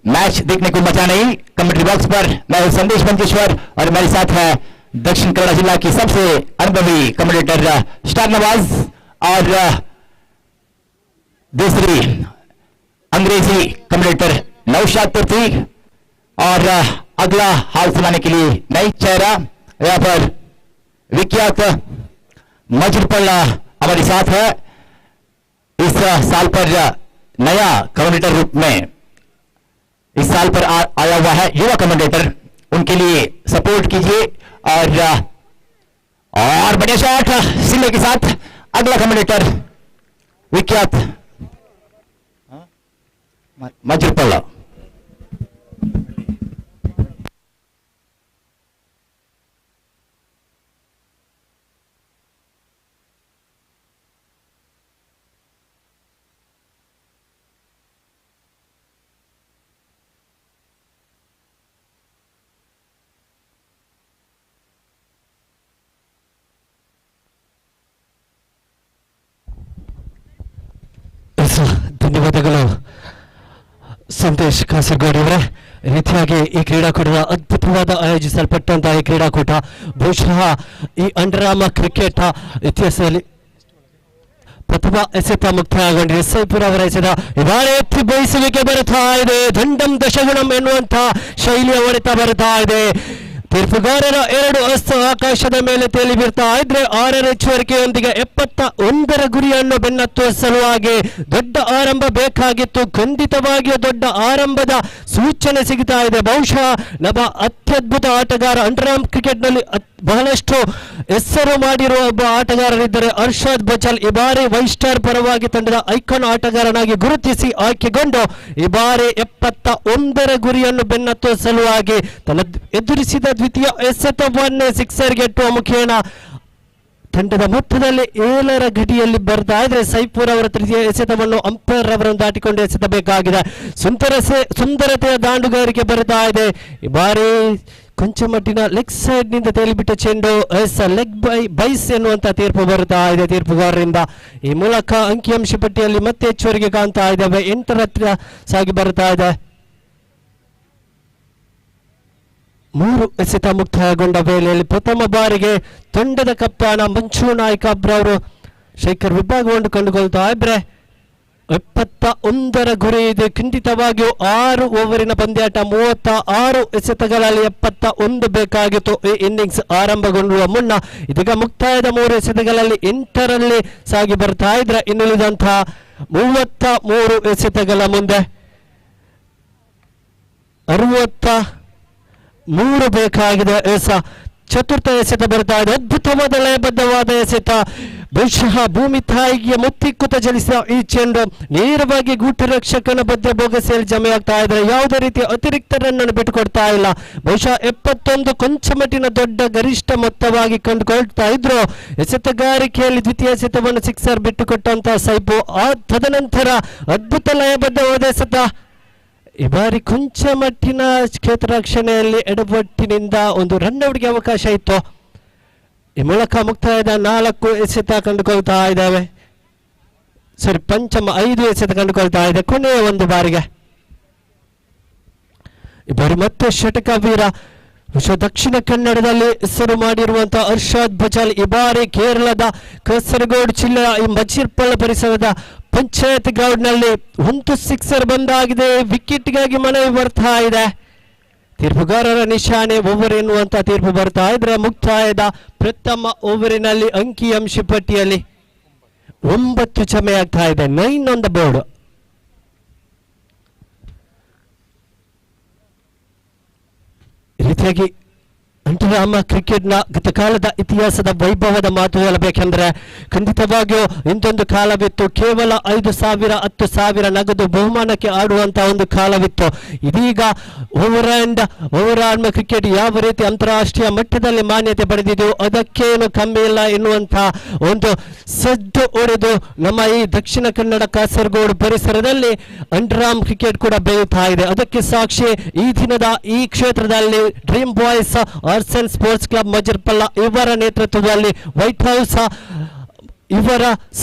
मैच देखने को मजा नहीं। कमेंट्री बॉक्स पर मैं संदेश मंजेश्वर और मेरे साथ है दक्षिण कन्नड़ जिला की सबसे अनुभवी कमेंटेटर स्टार नवाज और दूसरी अंग्रेजी कमेंटेटर नौशाद तुर्ती। और अगला हाल सुनाने के लिए नई चेहरा यहां पर विख्यात मजरपल्ला हमारे साथ है। इस साल पर नया कमेंटेटर रूप में इस साल पर आया हुआ है युवा कमेंटेटर, उनके लिए सपोर्ट कीजिए। और बढ़िया शॉट सिले के साथ अगला कमेंटेटर विख्यात मजरपल्ला। ಧನ್ಯವಾದಗಳು ಸಂದೇಶ್ ಕಾಸರಗೋಡು ಅವರೇ. ರೀತಿಯಾಗಿ ಈ ಕ್ರೀಡಾಕೂಟದ ಅದ್ಭುತವಾದ ಆಯೋಜಿಸಲ್ಪಟ್ಟಂತಹ ಈ ಕ್ರೀಡಾಕೂಟ ಬಹುಶಃ ಈ ಅಂಡರಾಮ ಕ್ರಿಕೆಟ್ ಇತಿಹಾಸದಲ್ಲಿ ಪ್ರಥಮ ಎಸೆತ ಮುಕ್ತಾಯಗೊಂಡಿದೆ. ಸೈಪುರ ಅವರ ಎಸೆತ ಇವಾರೆ ಎತ್ತಿ ಬಯಸುವಿಕೆ ಬರುತ್ತಾ ಇದೆ. ದಂಡಂ ದಶಗುಣಂ ಎನ್ನುವಂತ ಶೈಲಿಯ ಹೊಡೆತ ಬರ್ತಾ ಇದೆ. ತೀರ್ಪುಗಾರರ ಎರಡು ಹಸ್ತ ಆಕಾಶದ ಮೇಲೆ ತೇಲಿ ಬೀರ್ತಾ ಇದ್ರೆ 6ರ ಎಚ್ಚರಿಕೆಯೊಂದಿಗೆ 71ರ ಗುರಿಯನ್ನು ಬೆನ್ನತ್ತುವ ಸಲುವಾಗಿ ದೊಡ್ಡ ಆರಂಭ ಬೇಕಾಗಿತ್ತು. ಖಂಡಿತವಾಗಿಯೂ ದೊಡ್ಡ ಆರಂಭದ ಸೂಚನೆ ಸಿಗ್ತಾ ಇದೆ. ಬಹುಶಃ ನಮ್ಮ ಅತ್ಯದ್ಭುತ ಆಟಗಾರ ಅಂಡರ್ಆರ್ಮ್ ಕ್ರಿಕೆಟ್ನಲ್ಲಿ ಬಹಳಷ್ಟು ಹೆಸರು ಮಾಡಿರುವ ಒಬ್ಬ ಆಟಗಾರರಿದ್ದರೆ ಅರ್ಷಾದ್ ಬಚಾಲ್ ಈ ಬಾರಿ ವೈಟ್ ಸ್ಟಾರ್ ಪರವಾಗಿ ತಂಡದ ಐಕಾನ್ ಆಟಗಾರನಾಗಿ ಗುರುತಿಸಿ ಆಯ್ಕೆಗೊಂಡು ಈ ಬಾರಿ 71ರ ಗುರಿಯನ್ನು ಬೆನ್ನತ್ತುವ ಸಲುವಾಗಿ ತನ್ನ ಎದುರಿಸಿದ ದ್ವಿತೀಯ ಎಸೆತವನ್ನೇ ಸಿಕ್ಸರ್ ಗೆಟ್ಟುವ ಮುಖೇನ ತಂಡದ ಮೊತ್ತದಲ್ಲಿ 7ರ ಗಡಿಯಲ್ಲಿ ಬರ್ತಾ ಇದ್ರೆ ಸೈಪುರ್ ಅವರ ತೃತೀಯ ಎಸೆತವನ್ನು ಅಂಪೈರ್ ಅವರನ್ನು ದಾಟಿಕೊಂಡು ಎಸೆತಬೇಕಾಗಿದೆ. ಸುಂದರತೆಯ ದಾಂಡುಗಾರಿಕೆ ಬರ್ತಾ ಇದೆ. ಈ ಬಾರಿ ಕೊಂಚ ಮಟ್ಟಿನ ಲೆಗ್ ಸೈಡ್ ನಿಂದ ತೇಲಿಬಿಟ್ಟ ಚೆಂಡು ಲೆಗ್ ಬೈಸ್ ಎನ್ನುವಂತ ತೀರ್ಪು ಬರ್ತಾ ಇದೆ ತೀರ್ಪುಗಾರರಿಂದ. ಈ ಮೂಲಕ ಅಂಕಿಅಂಶ ಪಟ್ಟಿಯಲ್ಲಿ ಮತ್ತೆ ಹೆಚ್ಚುವರಿಗೆ ಕಾಣ್ತಾ ಇದ್ದಾವೆ. 8ರ ಹತ್ರ ಸಾಗಿ ಬರ್ತಾ ಇದೆ. 3 ಎಸೆತ ಮುಕ್ತಾಯಗೊಂಡ ವೇಳೆಯಲ್ಲಿ ಪ್ರಥಮ ಬಾರಿಗೆ ತಂಡದ ಕಪ್ತಾನ ಮಂಚು ನಾಯ್ಕ ಅವರು ಶೇಖರ್ ವಿಭಾಗವನ್ನು ಕಂಡುಕೊಳ್ತಾ ಇದ್ರೆ 71ರ ಗುರಿ ಇದೆ. ಖಂಡಿತವಾಗಿಯೂ 6 ಓವರಿನ ಪಂದ್ಯಾಟ 36 ಎಸೆತಗಳಲ್ಲಿ 71 ಬೇಕಾಗಿತ್ತು ಈ ಇನ್ನಿಂಗ್ಸ್ ಆರಂಭಗೊಳ್ಳುವ ಮುನ್ನ. ಇದೀಗ ಮುಕ್ತಾಯದ 3 ಎಸೆತಗಳಲ್ಲಿ 8ರಲ್ಲಿ ಸಾಗಿ ಬರ್ತಾ ಇದ್ರೆ ಇನ್ನುಳಿದಂತಹ 33 ಎಸೆತಗಳ ಮುಂದೆ 63 ಬೇಕಾಗಿದೆ. ಚತುರ್ಥ ಎಸೆತ ಬರ್ತಾ ಇದೆ. ಅದ್ಭುತವಾದ ಲಯಬದ್ಧವಾದ ಎಸೆತ. ಬಹುಶಃ ಭೂಮಿ ತಾಯಿಗೆ ಮುತ್ತಿಕ್ಕುತ್ತ ಚಲಿಸಿದ ಈ ಚೆಂಡು ನೇರವಾಗಿ ಗೂಟು ರಕ್ಷಕನ ಬದ್ಧ ಬೋಗಸೆಯಲ್ಲಿ ಜಮೆಯಾಗ್ತಾ ಇದ್ದಾರೆ. ಯಾವುದೇ ರೀತಿಯ ಅತಿರಿಕ್ತ ರನ್ ಅನ್ನು ಬಿಟ್ಟುಕೊಡ್ತಾ ಇಲ್ಲ. ಬಹುಶಃ 71 ಕೊಂಚ ಮಟ್ಟಿನ ದೊಡ್ಡ ಗರಿಷ್ಠ ಮೊತ್ತವಾಗಿ ಕಂಡುಕೊಳ್ತಾ ಇದ್ರು. ಎಸೆತಗಾರಿಕೆಯಲ್ಲಿ ದ್ವಿತೀಯ ಎಸೆತವನ್ನು ಸಿಕ್ಸರ್ ಬಿಟ್ಟುಕೊಟ್ಟಂತ ಸೈಪು ತದನಂತರ ಅದ್ಭುತ ಲಯಬದ್ಧವಾದ ಎಸೆತ. ಈ ಬಾರಿ ಕೊಂಚ ಮಟ್ಟಿನ ಕ್ಷೇತ್ರ ರಕ್ಷಣೆಯಲ್ಲಿ ಎಡವಟ್ಟಿನಿಂದ ಒಂದು ರನ್ಔಟ್ಗೆ ಅವಕಾಶ ಇತ್ತು. ಈ ಮೂಲಕ ಮುಕ್ತಾಯದ 4 ಎಸೆತ ಕಂಡುಕೊಳ್ತಾ ಇದ್ದಾವೆ. ಪಂಚಮ 5 ಎಸೆತ ಕಂಡುಕೊಳ್ತಾ ಇದೆ ಕೊನೆಯ ಒಂದು ಬಾರಿಗೆ. ಈ ಬಾರಿ ಮತ್ತೆ ಷಟಕ ವೀರ ದಕ್ಷಿಣ ಕನ್ನಡದಲ್ಲಿ ಹೆಸರು ಮಾಡಿರುವಂತಹ ಅರ್ಷಾದ್ ಬಚಾಲ್ ಈ ಬಾರಿ ಕೇರಳದ ಕಾಸರಗೋಡು ಜಿಲ್ಲೆಯ ಈ ಮಜಿರ್ಪಳ್ಳ ಪರಿಸರದ ಪಂಚಾಯತ್ ಗ್ರೌಂಡ್ ನಲ್ಲಿ 1 ಸಿಕ್ಸರ್ ಬಂದಾಗಿದೆ. ವಿಕೆಟ್ಗಾಗಿ ಮನವಿ ಬರ್ತಾ ಇದೆ. ತೀರ್ಪುಗಾರರ ನಿಶಾನೆ ಓವರ್ ಎನ್ನುವಂತ ತೀರ್ಪು ಬರ್ತಾ ಇದ್ರೆ ಮುಕ್ತಾಯದ ಪ್ರಥಮ ಓವರಿನಲ್ಲಿ ಅಂಕಿಅಂಶ ಪಟ್ಟಿಯಲ್ಲಿ 9 ಜಮೆಯಾಗ್ತಾ ಇದೆ. 9 ಆನ್ ದ ಬೋರ್ಡ್. ರೀತಿಯಾಗಿ ಅಂಟರಾಮ ಕ್ರಿಕೆಟ್ನ ಗತಕಾಲದ ಇತಿಹಾಸದ ವೈಭವದ ಮಾತು ಹೇಳಬೇಕೆಂದರೆ ಖಂಡಿತವಾಗಿಯೂ ಇಂಥೊಂದು ಕಾಲವಿತ್ತು. ಕೇವಲ 5,000 10,000 ನಗದು ಬಹುಮಾನಕ್ಕೆ ಆಡುವಂತಹ ಒಂದು ಕಾಲವಿತ್ತು. ಇದೀಗ ಓವರ್ ಕ್ರಿಕೆಟ್ ಯಾವ ರೀತಿ ಅಂತಾರಾಷ್ಟ್ರೀಯ ಮಟ್ಟದಲ್ಲಿ ಮಾನ್ಯತೆ ಪಡೆದಿದೆಯೋ ಅದಕ್ಕೇನು ಕಮ್ಮಿ ಇಲ್ಲ ಎನ್ನುವಂತಹ ಒಂದು ಸದ್ದು ಹೊಡೆದು ನಮ್ಮ ಈ ದಕ್ಷಿಣ ಕನ್ನಡ ಕಾಸರಗೋಡು ಪರಿಸರದಲ್ಲಿ ಅಂಡರಾಮ್ ಕ್ರಿಕೆಟ್ ಕೂಡ ಬೆಳೆಯುತ್ತಾ ಇದೆ. ಅದಕ್ಕೆ ಸಾಕ್ಷಿ ಈ ದಿನದ ಈ ಕ್ಷೇತ್ರದಲ್ಲಿ dream boys arts and sports club Majirpalla ಇವರ ನೇತೃತ್ವದಲ್ಲಿ ವೈಟ್ ಹೌಸ್ ಇವರ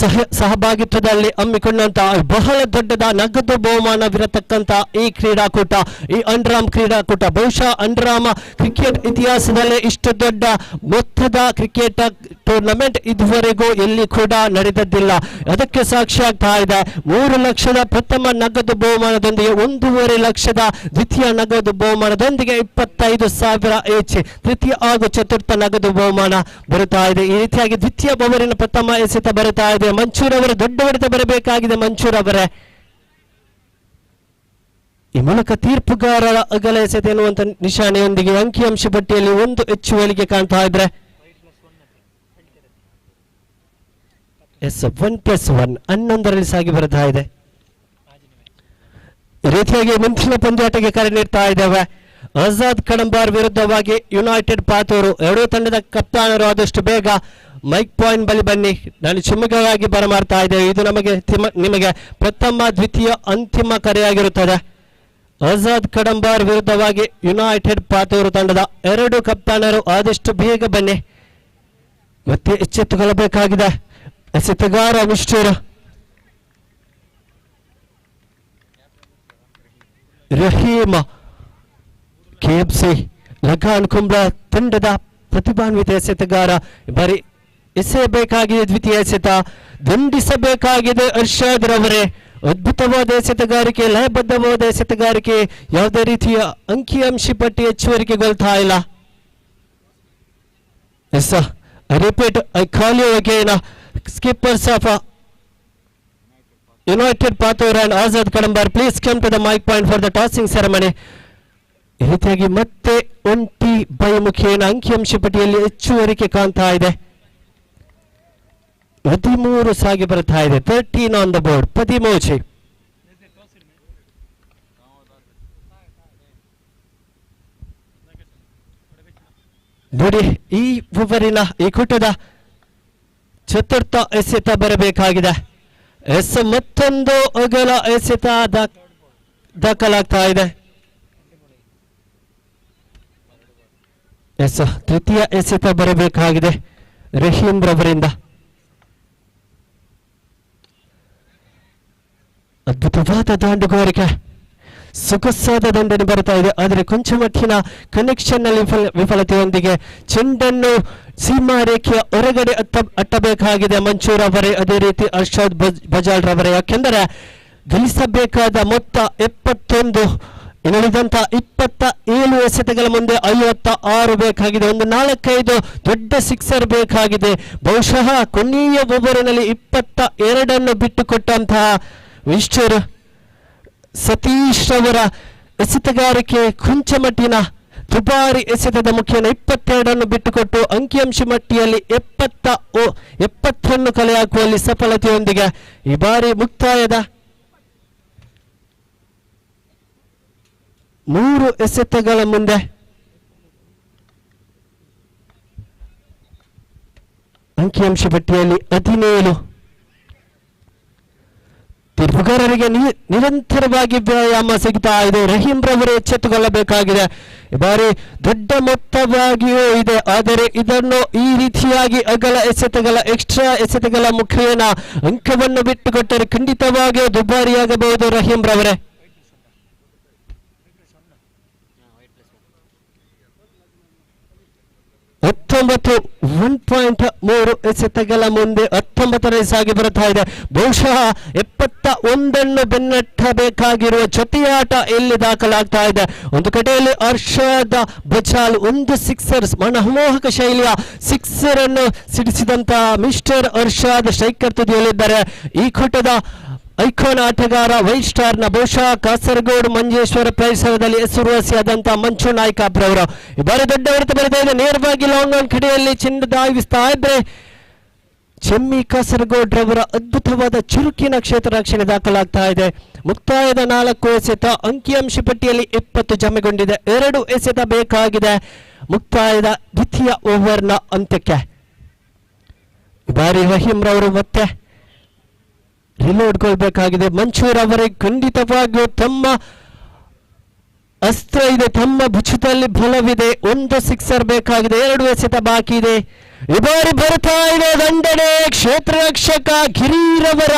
ಸಹಭಾಗಿತ್ವದಲ್ಲಿ ಹಮ್ಮಿಕೊಂಡಂತಹ ಬಹಳ ದೊಡ್ಡದ ನಗದು ಬಹುಮಾನವಿರತಕ್ಕಂಥ ಈ ಕ್ರೀಡಾಕೂಟ, ಈ ಅಂಡರಾಮ್ ಕ್ರೀಡಾಕೂಟ ಬಹುಶಃ ಅಂಡರಾಮ ಕ್ರಿಕೆಟ್ ಇತಿಹಾಸದಲ್ಲೇ ಇಷ್ಟು ದೊಡ್ಡ ಮೊತ್ತದ ಕ್ರಿಕೆಟ್ ಟೂರ್ನಮೆಂಟ್ ಇದುವರೆಗೂ ಎಲ್ಲಿ ಕೂಡ ನಡೆದದ್ದಿಲ್ಲ. ಅದಕ್ಕೆ ಸಾಕ್ಷಿಯಾಗ್ತಾ ಇದೆ. 3 ಲಕ್ಷದ ಪ್ರಥಮ ನಗದು ಬಹುಮಾನದೊಂದಿಗೆ 1.5 ಲಕ್ಷದ ದ್ವಿತೀಯ ನಗದು ಬಹುಮಾನದೊಂದಿಗೆ 25,000 ಎಚ್ ತೃತೀಯ ಹಾಗೂ ಚತುರ್ಥ ನಗದು ಬಹುಮಾನ ಬರುತ್ತಾ ಇದೆ. ಈ ರೀತಿಯಾಗಿ ದ್ವಿತೀಯ ಬಹುಮಾನ ಪ್ರಥಮ ಎಸೆತ ಬರುತ್ತಾ ಇದೆ. ಮಂಚೂರ್ ಅವರು ದೊಡ್ಡ ಹೊಡೆತ ಬರಬೇಕಾಗಿದೆ. ಮಂಚೂರ್ ಅವರೇ ಈ ಮೂಲಕ ತೀರ್ಪುಗಾರರ ಅಗಲ ಎಸೆತ ಎನ್ನುವಂತ ನಿಶಾನೆಯೊಂದಿಗೆ ಅಂಕಿಅಂಶ ಪಟ್ಟಿಯಲ್ಲಿ ಒಂದು ಹೆಚ್ಚುವಳಿಗೆ ಕಾಣ್ತಾ ಇದ್ರೆ 1+1 11ರಲ್ಲಿ ಸಾಗಿ ಬರ್ತಾ ಇದೆ. ಈ ರೀತಿಯಾಗಿ ಮುಂದಿನ ಪಂದ್ಯಾಟಕ್ಕೆ ಕರೆ ನೀಡ್ತಾ ಇದ್ದೇವೆ. ಆಜಾದ್ ಕಡಂಬಾರ್ ವಿರುದ್ಧವಾಗಿ ಯುನೈಟೆಡ್ ಪಾತೂರು ಎರಡೂ ತಂಡದ ಕಪ್ತಾನರು ಆದಷ್ಟು ಬೇಗ ಮೈಕ್ ಪಾಯಿಂಟ್ ಬಳಿ ಬನ್ನಿ. ನಾನು ಚಿಮ್ಮಗಾಗಿ ಬರಮಾಡ್ತಾ ಇದ್ದೇವೆ. ಇದು ನಿಮಗೆ ಪ್ರಥಮ ದ್ವಿತೀಯ ಅಂತಿಮ ಕರೆಯಾಗಿರುತ್ತದೆ. ಆಜಾದ್ ಕಡಂಬಾರ್ ವಿರುದ್ಧವಾಗಿ ಯುನೈಟೆಡ್ ಪಾತೂರು ತಂಡದ 2 ಕಪ್ತಾನರು ಆದಷ್ಟು ಬೇಗ ಬನ್ನಿ. ಮತ್ತೆ ಎಚ್ಚೆತ್ತುಕೊಳ್ಳಬೇಕಾಗಿದೆ. ಎಸೆತಗಾರ ಮಿಸ್ಟರ್ ರಹೀಮ್ KFC ಲಗಾನ್ ಕುಂಬ್ರಾ ತಂಡದ ಪ್ರತಿಭಾನ್ವಿತ ಎಸೆತಗಾರ. ಬಾರಿ ಎಸೆಯಬೇಕಾಗಿದೆ ದ್ವಿತೀಯ ಎಸೆತ, ದಂಡಿಸಬೇಕಾಗಿದೆ ಅರ್ಷಾದ್ ರವರೇ. ಅದ್ಭುತವಾದ ಎಸೆತಗಾರಿಕೆ, ಲಯಬದ್ಧವಾದ ಎಸೆತಗಾರಿಕೆ, ಯಾವುದೇ ರೀತಿಯ ಅಂಕಿಅಂಶ ಪಟ್ಟಿ ಹೆಚ್ಚುವರಿಕೆಗೊಳ್ತಾ ಇಲ್ಲ. Yes I repeat, I call you again, skippers of United Pathur and Azad Kadambar, please come to the mic point for the tossing ceremony. ಈ ರೀತಿಯಾಗಿ ಮತ್ತೆ 20 ಬೈ ಮುಖೇನ ಅಂಕಿಅಂಶ ಪಟ್ಟಿಯಲ್ಲಿ ಹೆಚ್ಚುವರಿಕೆ ಕಾಣ್ತಾ ಇದೆ. 13 ಸಾಗಿ ಬರ್ತಾ ಇದೆ. 13 ಆನ್ ದ ಬೋರ್ಡ್. 13 ನೋಡಿ, ಈ ಓವರಿನ ಈ ಕೂಟದ ಚತುರ್ಥ ಎಸೆತ ಬರಬೇಕಾಗಿದೆ. ಮತ್ತೊಂದು ಅಗಲ ಎಸೆತ ದಾಖಲಾಗ್ತಾ ಇದೆ. ತೃತೀಯ ಎಸೆತ ಬರಬೇಕಾಗಿದೆ ರಹೀಂ ರವರಿಂದ. ಅದ್ಭುತವಾದ ದಾಂಡುಗಾರಿಕೆ, ಸೊಗಸಾದ ದಂಡನೆ ಬರ್ತಾ ಇದೆ. ಆದರೆ ಕೊಂಚ ಮಟ್ಟಿನ ಕನೆಕ್ಷನ್ ನಲ್ಲಿ ವಿಫಲತೆಯೊಂದಿಗೆ ಚೆಂಡನ್ನು ಸೀಮಾ ರೇಖೆಯ ಹೊರಗಡೆ ಅಟ್ಟಬೇಕಾಗಿದೆ ಮಂಚೂರ್ ಅವರೇ, ಅದೇ ರೀತಿ ಅರ್ಷಾದ್ ಬಜಾಲ್ ರವರೇ. ಯಾಕೆಂದರೆ ಗಳಿಸಬೇಕಾದ ಮೊತ್ತ 71, ಇನ್ನುಳಿದಂತ 27 ಎಸೆತಗಳ ಮುಂದೆ 56 ಬೇಕಾಗಿದೆ. ಒಂದು 4-5 ದೊಡ್ಡ ಸಿಕ್ಸರ್ ಬೇಕಾಗಿದೆ. ಬಹುಶಃ ಕೊನೆಯ ಓವರಿನಲ್ಲಿ 22 ಬಿಟ್ಟುಕೊಟ್ಟಂತಹ ಮಿಸ್ಟರ್ ಸತೀಶ್ ರವರ ಎಸೆತಗಾರಿಕೆ ಕೊಂಚ ಮಟ್ಟಿನ ದುಬಾರಿ ಎಸೆತದ ಮುಖೇನ 22 ಬಿಟ್ಟುಕೊಟ್ಟು ಅಂಕಿಅಂಶ ಮಟ್ಟಿಯಲ್ಲಿ 70 ಕಲೆ ಹಾಕುವಲ್ಲಿ ಸಫಲತೆಯೊಂದಿಗೆ ಈ ಬಾರಿ ಮುಕ್ತಾಯದ 3 ಎಸೆತಗಳ ಮುಂದೆ ಅಂಕಿಅಂಶ ಪಟ್ಟಿಯಲ್ಲಿ 17. ತೀರ್ಪುಗಾರರಿಗೆ ನಿರಂತರವಾಗಿ ವ್ಯಾಯಾಮ ಸಿಗ್ತಾ ಇದೆ. ರಹೀಂ ರವರು ಎಚ್ಚೆತ್ತುಕೊಳ್ಳಬೇಕಾಗಿದೆ. ಈ ಬಾರಿ ದೊಡ್ಡ ಮೊತ್ತವಾಗಿಯೂ ಇದೆ, ಆದರೆ ಇದನ್ನು ಈ ರೀತಿಯಾಗಿ ಅಗಲ ಎಸೆತಗಳ ಎಕ್ಸ್ಟ್ರಾ ಎಸೆತಗಳ ಮುಖೇನ ಅಂಕವನ್ನು ಬಿಟ್ಟುಕೊಟ್ಟರೆ ಖಂಡಿತವಾಗಿಯೂ ದುಬಾರಿಯಾಗಬಹುದು ರಹೀಂ ರವರೇ. 1.3 ಎಸೆತಗಳ ಮುಂದೆ 19 ಸಾಗಿ ಬರುತ್ತಾ ಇದೆ. ಬಹುಶಃ 71 ಬೆನ್ನಟ್ಟಬೇಕಾಗಿರುವ ಜೊತೆಯಾಟ ಇಲ್ಲಿ ದಾಖಲಾಗ್ತಾ ಇದೆ. ಒಂದು ಕಡೆಯಲ್ಲಿ ಅರ್ಷಾದ್ ಬಚಾಲ್ ಒಂದು ಸಿಕ್ಸರ್, ಮನಮೋಹಕ ಶೈಲಿಯ ಸಿಕ್ಸರ್ ಅನ್ನು ಸಿಡಿಸಿದಂತಹ ಮಿಸ್ಟರ್ ಅರ್ಷಾದ್ ಸ್ಟ್ರೈಕರ್ ತುದಿಯಲ್ಲಿದ್ದಾರೆ. ಈ ಕೂಟದ ಐಕಾನ್ ಆಟಗಾರ ವೈಟ್ ಸ್ಟಾರ್ನ ಬಹುಶಃ ಕಾಸರಗೋಡು ಮಂಜೇಶ್ವರ ಪರಿಸರದಲ್ಲಿ ಹೆಸರುವಾಸಿಯಾದಂತಹ ಮಂಚು ನಾಯ್ಕಾಬ್ರವರು ಈ ಬಾರಿ ದೊಡ್ಡ ಹೊಡೆತ ಬರೀತಾ ಇದೆ. ನೇರವಾಗಿ ಲಾಂಗ್ ಆನ್ ಕಡೆಯಲ್ಲಿ ಚೆಂಡು ದಾವಿಸ್ತಾ ಇದ್ರೆ ಚೆಮ್ಮಿ ಕಾಸರಗೋಡ್ರವರ ಅದ್ಭುತವಾದ ಚುರುಕಿನ ಕ್ಷೇತ್ರ ರಕ್ಷಣೆ ದಾಖಲಾಗ್ತಾ ಇದೆ. ಮುಕ್ತಾಯದ 4 ಎಸೆತ ಅಂಕಿಅಂಶ ಪಟ್ಟಿಯಲ್ಲಿ 20 ಜಮೆಗೊಂಡಿದೆ. 2 ಎಸೆತ ಬೇಕಾಗಿದೆ ಮುಕ್ತಾಯದ ದ್ವಿತೀಯ ಓವರ್ನ ಅಂತ್ಯಕ್ಕೆ. ಈ ಬಾರಿ ರಹೀಂ ರವರು ಮತ್ತೆ ರಿಲೋಡ್ಗೊಳ್ಬೇಕಾಗಿದೆ. ಮಂಚೂರ್ ಅವರಿಗೆ ಖಂಡಿತವಾಗಿಯೂ ತಮ್ಮ ಅಸ್ತ್ರ ಇದೆ, ತಮ್ಮ ಭುಜದಲ್ಲಿ ಬಲವಿದೆ. 1 ಸಿಕ್ಸರ್ ಬೇಕಾಗಿದೆ. 2 ಎಸೆತ ಬಾಕಿ ಇದೆ. ಈ ಬಾರಿ ಬರ್ತಾ ಇದೆ ದಂಡನೆ. ಕ್ಷೇತ್ರ ರಕ್ಷಕ ಗಿರಿರವರ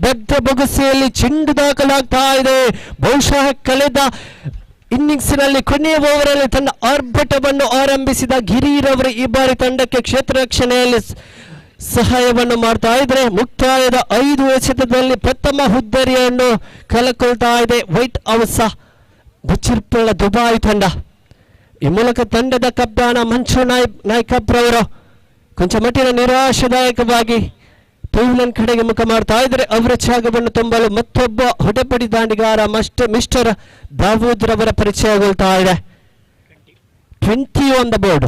ಬದ್ಧ ಬೊಗಸೆಯಲ್ಲಿ ಚೆಂಡು ದಾಖಲಾಗ್ತಾ ಇದೆ. ಬಹುಶಃ ಕಳೆದ ಇನ್ನಿಂಗ್ಸ್ನಲ್ಲಿ ಕೊನೆಯ ಓವರಲ್ಲಿ ತನ್ನ ಆರ್ಭಟವನ್ನು ಆರಂಭಿಸಿದ ಗಿರಿರವರು ಈ ಬಾರಿ ತಂಡಕ್ಕೆ ಕ್ಷೇತ್ರ ರಕ್ಷಣೆಯಲ್ಲಿ ಸಹಾಯವನ್ನು ಮಾಡ್ತಾ ಇದ್ರೆ ಮುಕ್ತಾಯದ 5 ಎಸೆತದಲ್ಲಿ ಪ್ರಥಮ ಹುದ್ದರಿಯನ್ನು ಕಳಕೊಳ್ತಾ ಇದೆ ವೈಟ್ ಹೌಸ್ ಬಚಿರ್ಪಳ್ಳ ದುಬಾಯಿ ತಂಡ. ಈ ಮೂಲಕ ತಂಡದ ಕಪ್ತಾನ ಮಂಚು ನಾಯ್ಕಬ್ರವರು ಕೊಂಚ ಮಟ್ಟಿನ ನಿರಾಶಾದಾಯಕವಾಗಿ ಪೈಲನ್ ಕಡೆಗೆ ಮುಖ ಮಾಡ್ತಾ ಇದ್ರೆ ಅವರ ಜಾಗವನ್ನು ತುಂಬಲು ಮತ್ತೊಬ್ಬ ಹೊಡೆಪಡಿ ದಾಂಡಿಗಾರ ಮಿಸ್ಟರ್ ದಾವೂದ್ ರವರ ಪರಿಚಯಗೊಳ್ತಾ ಇದೆ. 20 ಆನ್ ದ ಬೋರ್ಡ್.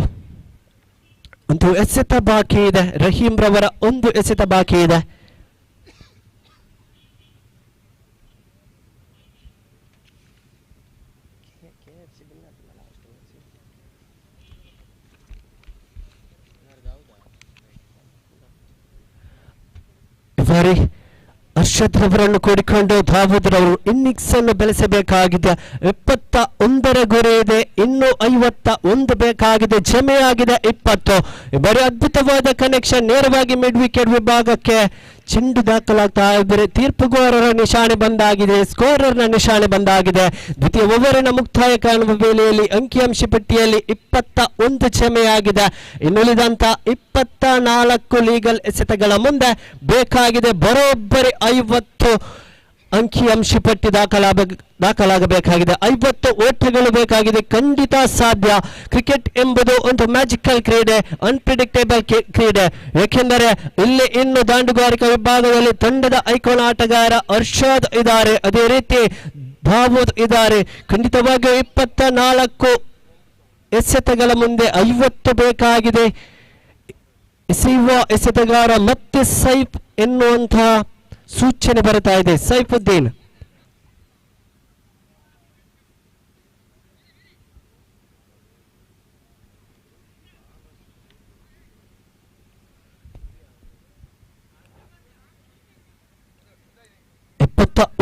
1 ಎಸೆತ ಬಾಕಿ ಇದೆ. ರಹೀಂ ರವರ 1 ಎಸೆತ ಬಾಕಿ ಇದೆ. ಬಾರಿ ಅರ್ಷದ್ ರವರನ್ನು ಕೂಡಿಕೊಂಡು ದಾವೂದ್ ರವರು ಇನ್ನಿಂಗ್ಸ್ ಅನ್ನು ಬೆಳೆಸಬೇಕಾಗಿದೆ. 71 ಗುರಿ ಇದೆ. ಇನ್ನು 51 ಬೇಕಾಗಿದೆ. ಜಮೆಯಾಗಿದೆ 20. ಬರೀ ಅದ್ಭುತವಾದ ಕನೆಕ್ಷನ್ ನೇರವಾಗಿ ಮಿಡ್ ವಿಕೆಟ್ ವಿಭಾಗಕ್ಕೆ ಚೆಂಡು ದಾಖಲಾಗ್ತಾ ಇದ್ದರೆ ತೀರ್ಪುಗಾರರ ನಿಶಾನೆ ಬಂದಾಗಿದೆ. ಸ್ಕೋರರ್ನ ನಿಶಾನೆ ಬಂದಾಗಿದೆ. ದ್ವಿತೀಯ ಓವರಿನ ಮುಕ್ತಾಯ ಕಾಣುವ ವೇಳೆಯಲ್ಲಿ ಅಂಕಿಅಂಶ ಪಟ್ಟಿಯಲ್ಲಿ 21 ಜಮೆಯಾಗಿದೆ. ಇನ್ನುಳಿದಂತ 24 ಲೀಗಲ್ ಎಸೆತಗಳ ಮುಂದೆ ಬೇಕಾಗಿದೆ ಬರೋಬ್ಬರಿ 50 ಅಂಕಿಅಂಶ ಪಟ್ಟಿ ದಾಖಲಾಗಬೇಕಾಗಿದೆ. 50 ಓಟಗಳು ಬೇಕಾಗಿದೆ. ಖಂಡಿತ ಸಾಧ್ಯ. ಕ್ರಿಕೆಟ್ ಎಂಬುದು ಒಂದು ಮ್ಯಾಜಿಕಲ್ ಕ್ರೀಡೆ, ಅನ್ಪ್ರಿಡಿಕ್ಟೇಬಲ್ ಕ್ರೀಡೆ. ಏಕೆಂದರೆ ಇಲ್ಲಿ ಇನ್ನು ದಾಂಡುಗಾರಿಕಾ ವಿಭಾಗದಲ್ಲಿ ತಂಡದ ಐಕಾನ್ ಆಟಗಾರ ಅರ್ಷಾದ್ ಇದ್ದಾರೆ, ಅದೇ ರೀತಿ ದಾವೂದ್ ಇದ್ದಾರೆ. ಖಂಡಿತವಾಗಿಯೂ 24 ಎಸೆತಗಳ ಮುಂದೆ 50 ಬೇಕಾಗಿದೆ. ಎಸೆತಗಾರ ಮತ್ತೆ ಸೈಫ್ ಎನ್ನುವಂತಹ ಸೂಚನೆ ಬರ್ತಾ ಇದೆ. ಸೈಫುದ್ದೀನ್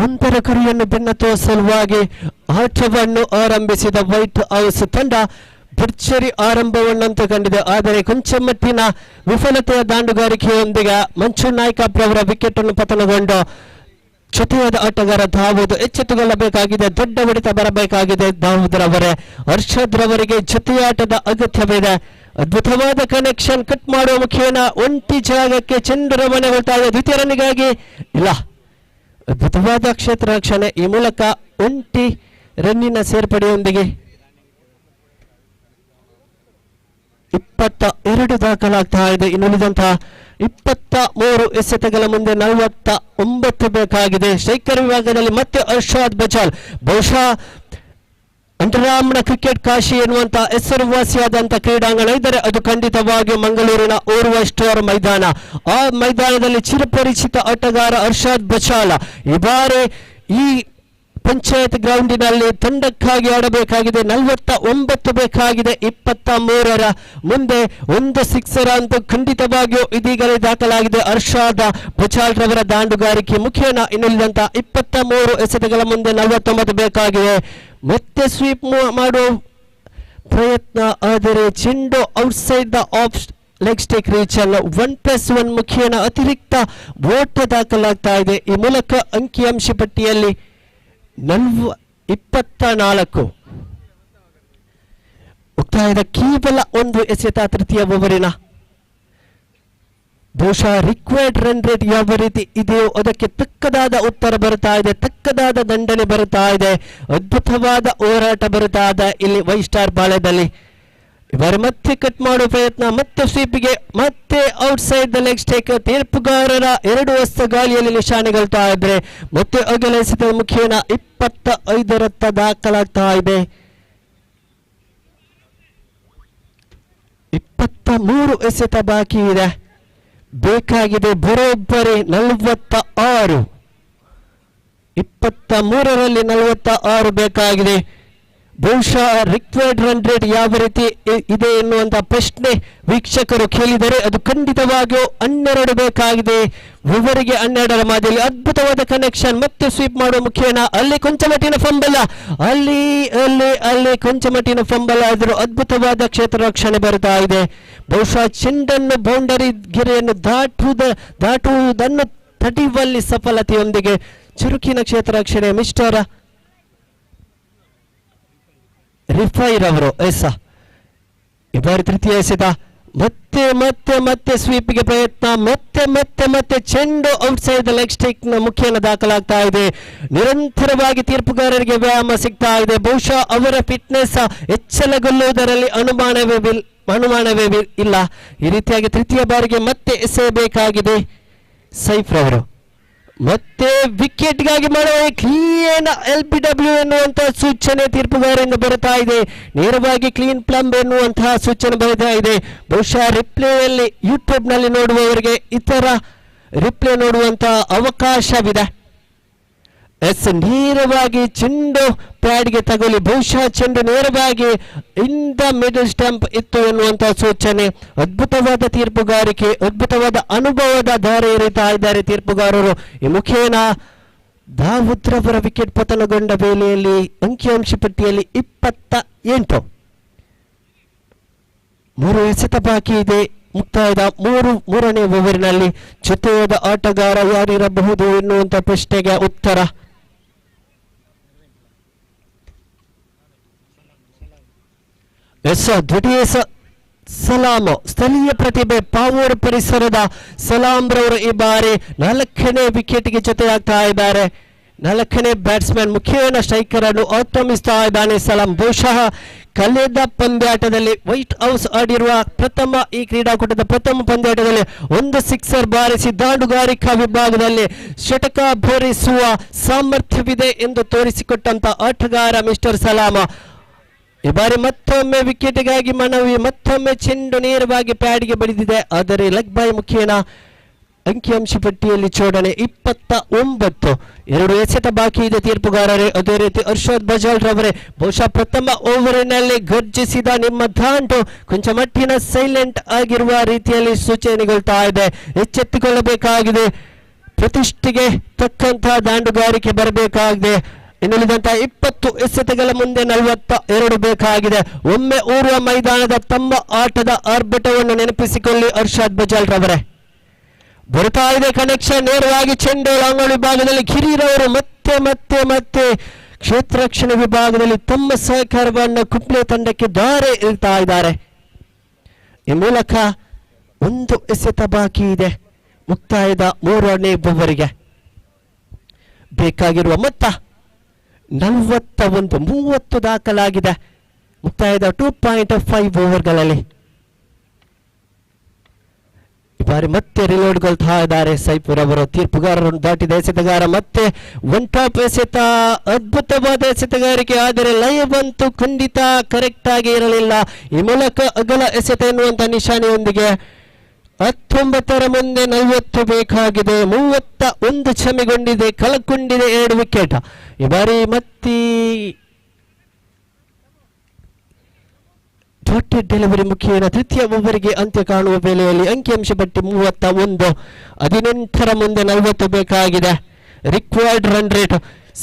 ಒಂದರ ಕರಿಯನ್ನು ಬೆನ್ನತ್ತುವ ಸಲುವಾಗಿ ಆಟವನ್ನು ಆರಂಭಿಸಿದ ವೈಟ್ ಹೌಸ್ ತಂಡ ಭರ್ಜರಿ ಆರಂಭವನ್ನಂತೂ ಕಂಡಿದೆ. ಆದರೆ ಕೊಂಚ ಮಟ್ಟಿನ ವಿಫಲತೆಯ ದಾಂಡುಗಾರಿಕೆಯೊಂದಿಗೆ ಮಂಚು ನಾಯ್ಕಬ್ರವರ ವಿಕೆಟ್ ಅನ್ನು ಪತನಗೊಂಡು ಜೊತೆಯಾದ ಆಟಗಾರ ದಾವೂದ್ ಎಚ್ಚೆತ್ತುಕೊಳ್ಳಬೇಕಾಗಿದೆ. ದೊಡ್ಡ ಹೊಡೆತ ಬರಬೇಕಾಗಿದೆ ದಾವೂದ್ ರವರೇ. ಹರ್ಷದ್ ರವರಿಗೆ ಜೊತೆಯಾಟದ ಅಗತ್ಯವಿದೆ. ಅದ್ಭುತವಾದ ಕನೆಕ್ಷನ್ ಕಟ್ ಮಾಡುವ ಮುಖೇನ ಒಂಟಿ ಜಾಗಕ್ಕೆ ಚೆಂಡು ರವಾನೆಗೊಳ್ತಾ ಇದೆ. ದ್ವಿತೀಯ ರನ್ನಿಗಾಗಿ ಇಲ್ಲ, ಅದ್ಭುತವಾದ ಕ್ಷೇತ್ರ ರಕ್ಷಣೆ. ಈ ಮೂಲಕ ಒಂಟಿ ರನ್ನಿನ ಸೇರ್ಪಡೆಯೊಂದಿಗೆ 22 ದಾಖಲಾಗ್ತಾ ಇದೆ. ಇನ್ನುಳಿದಂತಹ 23 ಎಸೆತಗಳ ಮುಂದೆ 49 ಬೇಕಾಗಿದೆ. ಸ್ಟ್ರೈಕರ್ ವಿಭಾಗದಲ್ಲಿ ಮತ್ತೆ ಅರ್ಷಾದ್ ಬಚಾಲ್, ಬಹುಶಃ ಅಂಡರಾಮ್ನ ಕ್ರಿಕೆಟ್ ಕಾಶಿ ಎನ್ನುವಂತ ಹೆಸರುವಾಸಿಯಾದಂತ ಕ್ರೀಡಾಂಗಣ ಇದ್ದರೆ ಅದು ಖಂಡಿತವಾಗಿಯೂ ಮಂಗಳೂರಿನ ಓರ್ವ ಸ್ಟೋರ್ ಮೈದಾನ. ಆ ಮೈದಾನದಲ್ಲಿ ಚಿರಪರಿಚಿತ ಆಟಗಾರ ಅರ್ಷಾದ್ ಬಚಾಲ ಈ ಬಾರಿ ಈ ಪಂಚಾಯತ್ ಗ್ರೌಂಡಿನಲ್ಲಿ ತಂಡಕ್ಕಾಗಿ ಆಡಬೇಕಾಗಿದೆ. 49 ಬೇಕಾಗಿದೆ. 23ರ ಮುಂದೆ 1 ಸಿಕ್ಸರ್ ಅಂತೂ ಖಂಡಿತವಾಗಿಯೂ ಇದೀಗಲೇ ದಾಖಲಾಗಿದೆ ಅರ್ಷಾದ್ ಬಚಾಲ್ ರವರ ದಾಂಡುಗಾರಿಕೆ ಮುಖೇನ. ಇನ್ನುಳಿದಂತ 23 ಎಸೆತಗಳ ಮುಂದೆ 49 ಬೇಕಾಗಿದೆ. ಮತ್ತೆ ಸ್ವೀಪ್ ಮಾಡುವ ಪ್ರಯತ್ನ, ಆದರೆ ಚೆಂಡು outside the of leg stick reach ಅನ್ನು 1+1 ಮುಖೇನ ಅತಿರಿಕ್ತ ಓಟ ದಾಖಲಾಗ್ತಾ ಇದೆ. ಈ ಮೂಲಕ ಅಂಕಿಅಂಶ ಪಟ್ಟಿಯಲ್ಲಿ 24 ಮುಕ್ತಾಯದ ಕೇವಲ 1 ಎಸೆತ ತೃತೀಯ ಓವರಿನ. ಬಹುಶಃ ರಿಕ್ವೈರ್ಡ್ ರನ್ ರೇಟ್ ಯಾವ ರೀತಿ ಇದೆಯೋ ಅದಕ್ಕೆ ತಕ್ಕದಾದ ಉತ್ತರ ಬರುತ್ತಾ ಇದೆ, ತಕ್ಕದಾದ ದಂಡನೆ ಬರುತ್ತಾ ಇದೆ, ಅದ್ಭುತವಾದ ಹೋರಾಟ ಬರುತ್ತಾ ಇದೆ ಇಲ್ಲಿ ವೈಟ್ ಸ್ಟಾರ್ ಪಾಳ್ಯದಲ್ಲಿ. ಈ ಬಾರಿ ಮತ್ತೆ ಕಟ್ ಮಾಡುವ ಪ್ರಯತ್ನ, ಮತ್ತೆ ಸ್ವೀಪಿಗೆ, ಮತ್ತೆ ಔಟ್ಸೈಡ್ ದ ಲೆಗ್ ಸ್ಟೇಕ್. ತೀರ್ಪುಗಾರರ 2 ಹಸ್ತ ಗಾಳಿಯಲ್ಲಿ ನಿಶಾನೆಗೊಳ್ತಾ ಇದ್ರೆ ಮತ್ತೆ ಅಗಲ ಎಸೆತ ಮುಖೇನ 25 ದಾಖಲಾಗ್ತಾ ಇದೆ. 23 ಎಸೆತ ಬಾಕಿ ಇದೆ. ಬೇಕಾಗಿದೆ ಬರೋಬ್ಬರಿ 46. 23ರಲ್ಲಿ 46 ಬೇಕಾಗಿದೆ. ಬಹುಶಃ ರಿಕ್ವೈರ್ಡ್ ರನ್ ರೇಟ್ ಯಾವ ರೀತಿ ಇದೆ ಎನ್ನುವಂತ ಪ್ರಶ್ನೆ ವೀಕ್ಷಕರು ಕೇಳಿದರೆ ಅದು ಖಂಡಿತವಾಗಿಯೂ 12 ಬೇಕಾಗಿದೆ. ಓವರಿಗೆ 12ರ ಮಾದರಿಯಲ್ಲಿ ಅದ್ಭುತವಾದ ಕನೆಕ್ಷನ್. ಮತ್ತೆ ಸ್ವೀಪ್ ಮಾಡುವ ಮುಖೇನ ಅಲ್ಲಿ ಕೊಂಚ ಮಟ್ಟಿನ ಫಂಬಲ್, ಅಲ್ಲಿ ಕೊಂಚ ಮಟ್ಟಿನ ಫಂಬಲ್ ಆದರೂ ಅದ್ಭುತವಾದ ಕ್ಷೇತ್ರ ರಕ್ಷಣೆ ಬರ್ತಾ ಇದೆ. ಬಹುಶಃ ಚೆಂಡನ್ನು ಬೌಂಡರಿ ಗೆರೆಯನ್ನು ದಾಟುವುದನ್ನು ತಡೆಯುವಲ್ಲಿ ಸಫಲತೆಯೊಂದಿಗೆ ಚುರುಕಿನ ಕ್ಷೇತ್ರ ರಕ್ಷಣೆ ಮಿಸ್ಟರ್ ರಿಫೈರ್ ಅವರು. ಈ ಬಾರಿ ತೃತೀಯ ಎಸೆತ. ಮತ್ತೆ ಮತ್ತೆ ಮತ್ತೆ ಸ್ವೀಪ್ಗೆ ಪ್ರಯತ್ನ, ಮತ್ತೆ ಚೆಂಡು ಔಟ್ಸೈಡ್ ಲೆಗ್ ಸ್ಟಿಕ್ ನ ಮುಖೇನ ದಾಖಲಾಗ್ತಾ ಇದೆ. ನಿರಂತರವಾಗಿ ತೀರ್ಪುಗಾರರಿಗೆ ವ್ಯಾಯಾಮ ಸಿಗ್ತಾ ಇದೆ. ಬಹುಶಃ ಅವರ ಫಿಟ್ನೆಸ್ ಹೆಚ್ಚಳಗೊಳ್ಳುವುದರಲ್ಲಿ ಅನುಮಾನವೇ ಇಲ್ಲ. ಈ ರೀತಿಯಾಗಿ ತೃತೀಯ ಬಾರಿಗೆ ಮತ್ತೆ ಎಸೆಯಬೇಕಾಗಿದೆ ಸೈಫ್ ರವರು. ಮತ್ತೆ ವಿಕೆಟ್ಗಾಗಿ ಮಾಡುವ ಕ್ಲೀನ್ LBW ಎನ್ನುವಂತಹ ಸೂಚನೆ ತೀರ್ಪುಗಾರರಿಂದ ಬರುತ್ತಾ ಇದೆ. ನೇರವಾಗಿ ಕ್ಲೀನ್ ಪ್ಲಂಬ್ ಎನ್ನುವಂತಹ ಸೂಚನೆ ಬರುತ್ತಾ ಇದೆ. ಬಹುಶಃ ರಿಪ್ಲೇಯಲ್ಲಿ ಯೂಟ್ಯೂಬ್ ನಲ್ಲಿ ನೋಡುವವರಿಗೆ ಇತರ ರಿಪ್ಲೇ ನೋಡುವಂತಹ ಅವಕಾಶವಿದೆ. ನೇರವಾಗಿ ಚೆಂಡು ಪ್ಯಾಡ್ಗೆ ತಗುಲಿ ಬಹುಶಃ ಚೆಂಡು ನೇರವಾಗಿ ಇನ್ ದ ಮಿಡಲ್ ಸ್ಟಂಪ್ ಇತ್ತು ಎನ್ನುವಂತಹ ಸೂಚನೆ. ಅದ್ಭುತವಾದ ತೀರ್ಪುಗಾರಿಕೆ, ಅದ್ಭುತವಾದ ಅನುಭವದ ದಾರಿ ಎರಿತಾ ಇದ್ದಾರೆ ತೀರ್ಪುಗಾರರು. ಈ ಮುಖೇನ ದಾವೂದ್ ರವರ ವಿಕೆಟ್ ಪತನಗೊಂಡ ವೇಳೆಯಲ್ಲಿ ಅಂಕಿಅಂಶ ಪಟ್ಟಿಯಲ್ಲಿ 28. 3 ಎಸೆತ ಬಾಕಿ ಇದೆ. ಮುಕ್ತಾಯದ ಮೂರನೇ ಓವರಿನಲ್ಲಿ ಜೊತೆಯಾದ ಆಟಗಾರ ಯಾರಿರಬಹುದು ಎನ್ನುವಂತ ಪ್ರಶ್ನೆಗೆ ಉತ್ತರ ದ್ವಿತೀಯ ಸಲಾಂ. ಸ್ಥಳೀಯ ಪ್ರತಿಭೆ ಪಾವೂರ್ ಪರಿಸರದ ಸಲಾಂ ರವರು ಈ ಬಾರಿ 4ನೇ ವಿಕೆಟ್ಗೆ ಜೊತೆಯಾಗ್ತಾ ಇದ್ದಾರೆ. 4ನೇ ಬ್ಯಾಟ್ಸ್ಮನ್ ಮುಖೇನ ಸ್ಟ್ರೈಕರ್ ಅನ್ನು ಆಕ್ರಮಿಸ್ತಾ ಇದ್ದಾನೆ ಸಲಾಂ. ಬಹುಶಃ ಕಳೆದ ಪಂದ್ಯಾಟದಲ್ಲಿ ವೈಟ್ ಹೌಸ್ ಆಡಿರುವ ಈ ಕ್ರೀಡಾಕೂಟದ ಪ್ರಥಮ ಪಂದ್ಯಾಟದಲ್ಲಿ 1 ಸಿಕ್ಸರ್ ಬಾರಿಸಿ ದಾಂಡುಗಾರಿಕಾ ವಿಭಾಗದಲ್ಲಿ ಶತಕ ಭರಿಸುವ ಸಾಮರ್ಥ್ಯವಿದೆ ಎಂದು ತೋರಿಸಿಕೊಟ್ಟಂತ ಆಟಗಾರ ಮಿಸ್ಟರ್ ಸಲಾಂ. ಈ ಬಾರಿ ಮತ್ತೊಮ್ಮೆ ವಿಕೆಟ್ಗಾಗಿ ಮನವಿ, ಮತ್ತೊಮ್ಮೆ ಚೆಂಡು ನೇರವಾಗಿ ಪ್ಯಾಡ್ಗೆ ಬಡಿದಿದೆ. ಆದರೆ ಲೆಗ್ ಬೈ ಮುಖೇನ ಅಂಕಿಅಂಶ ಪಟ್ಟಿಯಲ್ಲಿ ಜೋಡಣೆ 29. 2 ಎಸೆತ ಬಾಕಿ ಇದೆ ತೀರ್ಪುಗಾರರೇ. ಅದೇ ರೀತಿ ಅರ್ಷದ್ ಬಜಾಲ್ ರವರೇ, ಬಹುಶಃ ಪ್ರಥಮ ಓವರಿನಲ್ಲಿ ಗರ್ಜಿಸಿದ ನಿಮ್ಮ ದಾಂಡು ಕೊಂಚ ಮಟ್ಟಿನ ಸೈಲೆಂಟ್ ಆಗಿರುವ ರೀತಿಯಲ್ಲಿ ಸೂಚನೆಗೊಳ್ತಾ ಇದೆ. ಎಚ್ಚೆತ್ತುಕೊಳ್ಳಬೇಕಾಗಿದೆ. ಪ್ರತಿಷ್ಠೆಗೆ ತಕ್ಕಂತಹ ದಾಂಡುಗಾರಿಕೆ ಬರಬೇಕಾಗಿದೆ. ಇನ್ನುಳಿದಂತಹ 20 ಎಸೆತಗಳ ಮುಂದೆ 42 ಬೇಕಾಗಿದೆ. ಒಮ್ಮೆ ಊರುವ ಮೈದಾನದ ತಮ್ಮ ಆಟದ ಆರ್ಭಟವನ್ನು ನೆನಪಿಸಿಕೊಳ್ಳಿ ಅರ್ಷದ್ ಬಜಾಲ್ ರವರೇ. ಬರ್ತಾ ಇದೆ ಕನೆಕ್ಷನ್. ನೇರವಾಗಿ ಚೆಂಡು ಲಾಂಗೋಲ್ ವಿಭಾಗದಲ್ಲಿ ಗಿರಿರವರು ಮತ್ತೆ ಕ್ಷೇತ್ರ ರಕ್ಷಣೆ ವಿಭಾಗದಲ್ಲಿ ತಮ್ಮ ಸಹಕಾರವನ್ನು ಕುಂಬ್ಳೆ ತಂಡಕ್ಕೆ ದಾರಿ ಇರ್ತಾ ಇದ್ದಾರೆ. ಈ ಮೂಲಕ 1 ಎಸೆತ ಬಾಕಿ ಇದೆ. ಮುಕ್ತಾಯದ 3ನೇ ಓವರಿಗೆ ಬೇಕಾಗಿರುವ ಮೊತ್ತ 41. 30 ದಾಖಲಾಗಿದೆ ಮುಕ್ತಾಯದ 2.5 ಓವರ್ಗಳಲ್ಲಿ. ಈ ಬಾರಿ ಮತ್ತೆ ರಿಲೋಡ್ಗೊಳ್ತಾ ಇದ್ದಾರೆ ಸೈಫುರ್ ಅವರು. ತೀರ್ಪುಗಾರರನ್ನು ದಾಟಿದ ಎಸೆತಗಾರ ಮತ್ತೆ ಒನ್ ಟಾಪ್ ಎಸೆತ, ಅದ್ಭುತವಾದ ಎಸೆತಗಾರಿಕೆ. ಆದರೆ ಲೈವ್ ಅಂತೂ ಖಂಡಿತ ಕರೆಕ್ಟ್ ಆಗಿ ಇರಲಿಲ್ಲ. ಈ ಮೂಲಕ ಅಗಲ ಎಸೆತ ಎನ್ನುವಂತ ನಿಶಾನೆಯೊಂದಿಗೆ 19ರ ಮುಂದೆ 40 ಬೇಕಾಗಿದೆ. 31 ಕ್ಷಮೆಗೊಂಡಿದೆ, ಕಳಕೊಂಡಿದೆ 2 ವಿಕೆಟ್. ಈ ಬಾರಿ ಮತ್ತೆ ಡಾಟೆಡ್ ಡೆಲಿವರಿ ಮುಖೇನ ತೃತೀಯ ಓವರಿಗೆ ಅಂತ್ಯ ಕಾಣುವ ವೇಳೆಯಲ್ಲಿ ಅಂಕಿಅಂಶ ಪಟ್ಟಿ 31. 18ರ ಮುಂದೆ 40 ಬೇಕಾಗಿದೆ. ರಿಕ್ವೈರ್ಡ್ ರನ್ ರೇಟ್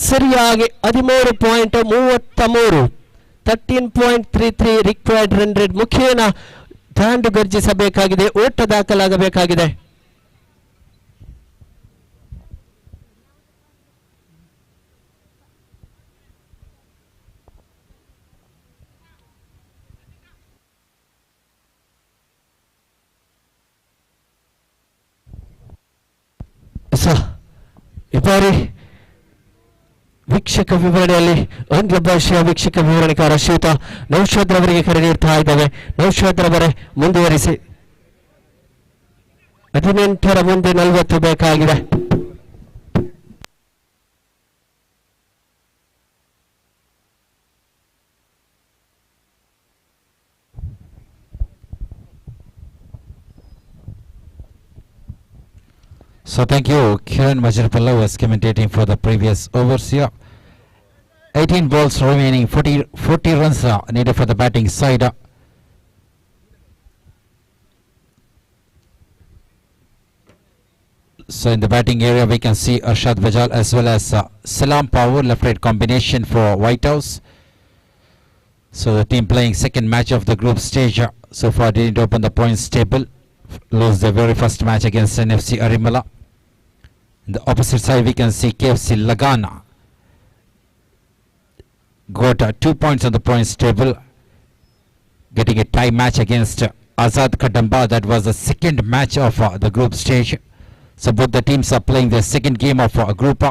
ಸರಿಯಾಗಿ 13.33, 13.33 ರಿಕ್ವೈರ್ಡ್ ರನ್ ರೇಟ್ ಮುಖೇನ ದಾಂಡು ಗರ್ಜಿಸಬೇಕಾಗಿದೆ. ಓಟ ದಾಖಲಾಗಬೇಕಾಗಿದೆ. ಈ ಬಾರಿ ವೀಕ್ಷಕ ವಿವರಣೆಯಲ್ಲಿ ಆಂಗ್ಲ ಭಾಷೆಯ ವೀಕ್ಷಕ ವಿವರಣೆಕಾರ ಶ್ರೀಯುತ ನೌಶಾದ್ ರವರಿಗೆ ಕರೆ ನೀಡ್ತಾ ಇದ್ದೇವೆ. ನೌಶಾದ್ ರವರೇ ಮುಂದುವರಿಸಿ. 18ರ ಮುಂದೆ 40 ಬೇಕಾಗಿದೆ. So thank you, Kiran MAJIRPALLA was commentating for the previous overs here. 18 balls remaining, 40 runs needed for the batting side. So in the batting area we can see Arshad Bajal as well as Salam Power, left-right combination for White House. So the team playing second match of the group stage so far didn't open the points table. Lose their very first match against NFC Arimala. In the opposite side we can see KFC Lagana got 2 points on the points table, getting a tie match against Azad Kadamba. That was the second match of the group stage. So both the teams are playing their second game of group.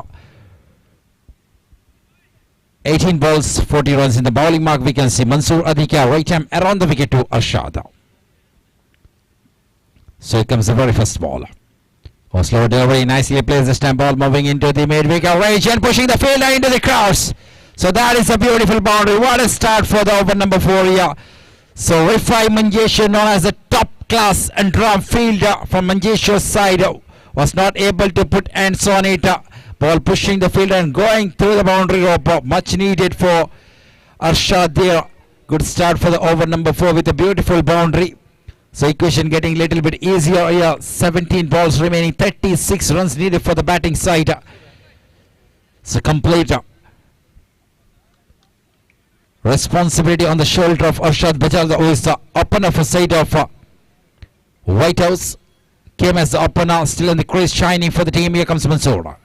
18 balls, 40 runs. In the bowling mark we can see Mansoor Adhika, right arm around the wicket to Arshad. So here comes the very first ball. Oh, slow delivery, nicely plays this time. Ball moving into the mid-wicket range and pushing the fielder into the crowds. So that is a beautiful boundary. What a start for the over number 4 here. So Rifai Manjesha, known as a top-class and drum fielder from Manjesha's side, was not able to put hands on it. Ball pushing the fielder and going through the boundary rope. Much needed for Arshad there. Good start for the over number 4 with a beautiful boundary. So equation getting a little bit easier here. 17 balls remaining, 36 runs needed for the batting side. So complete responsibility on the shoulder of Arshad Bajal, who is the opener for side of White House. Came as the opener, still in the crease, shining for the team. Here comes Mansoor.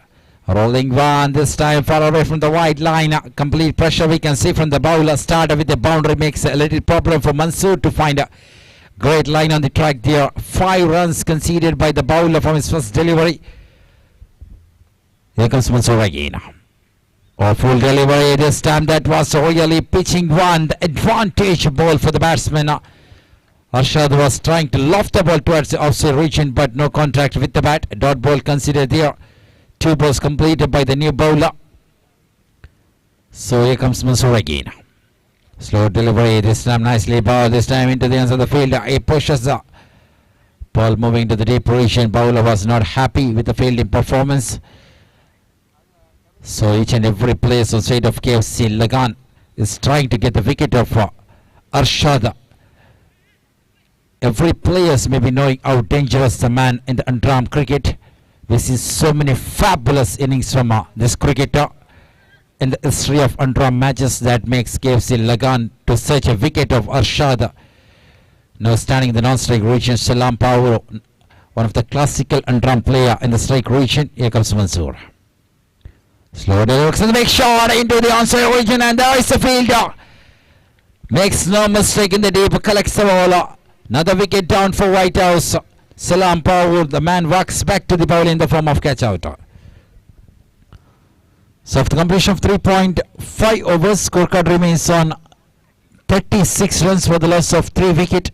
Rolling one, this time far away from the wide line. Complete pressure we can see from the bowler. Started with the boundary, makes a little problem for Mansoor to find a great line on the track there. 5 runs conceded by the bowler from his first delivery. Here comes Mansoor again. Oh, full delivery this time. That was really pitching one. The advantage ball for the batsman. Arshad was trying to loft the ball towards the offside region, but no contact with the bat. Dot ball considered there. 2 balls completed by the new bowler. So here comes Mansoor again. Slow delivery this time, nicely bowled this time into the ends of the field. He pushes the ball moving to the deep region. Bowler was not happy with the fielding performance. So each and every place on side of KFC Lagan is trying to get the wicket of Arshad. Every player may be knowing how dangerous the man in the UNDERARM cricket. We see so many fabulous innings from this cricketer in the history of UNDERARM matches that makes KFC Lagan to search a wicket of Arshad. Now standing in the non-strike region, Salam Power, one of the classical UNDERARM player in the strike region. Here comes Mansoor. Slow delivery, and make shot into the onside region, and there is the fielder. Makes no mistake in the deep, collects the ball. Another wicket down for White House. Salam Power, the man walks back to the ball in the form of catch out. So after completion of 3.5 overs, scorecard remains on 36 runs for the loss of 3 wicket.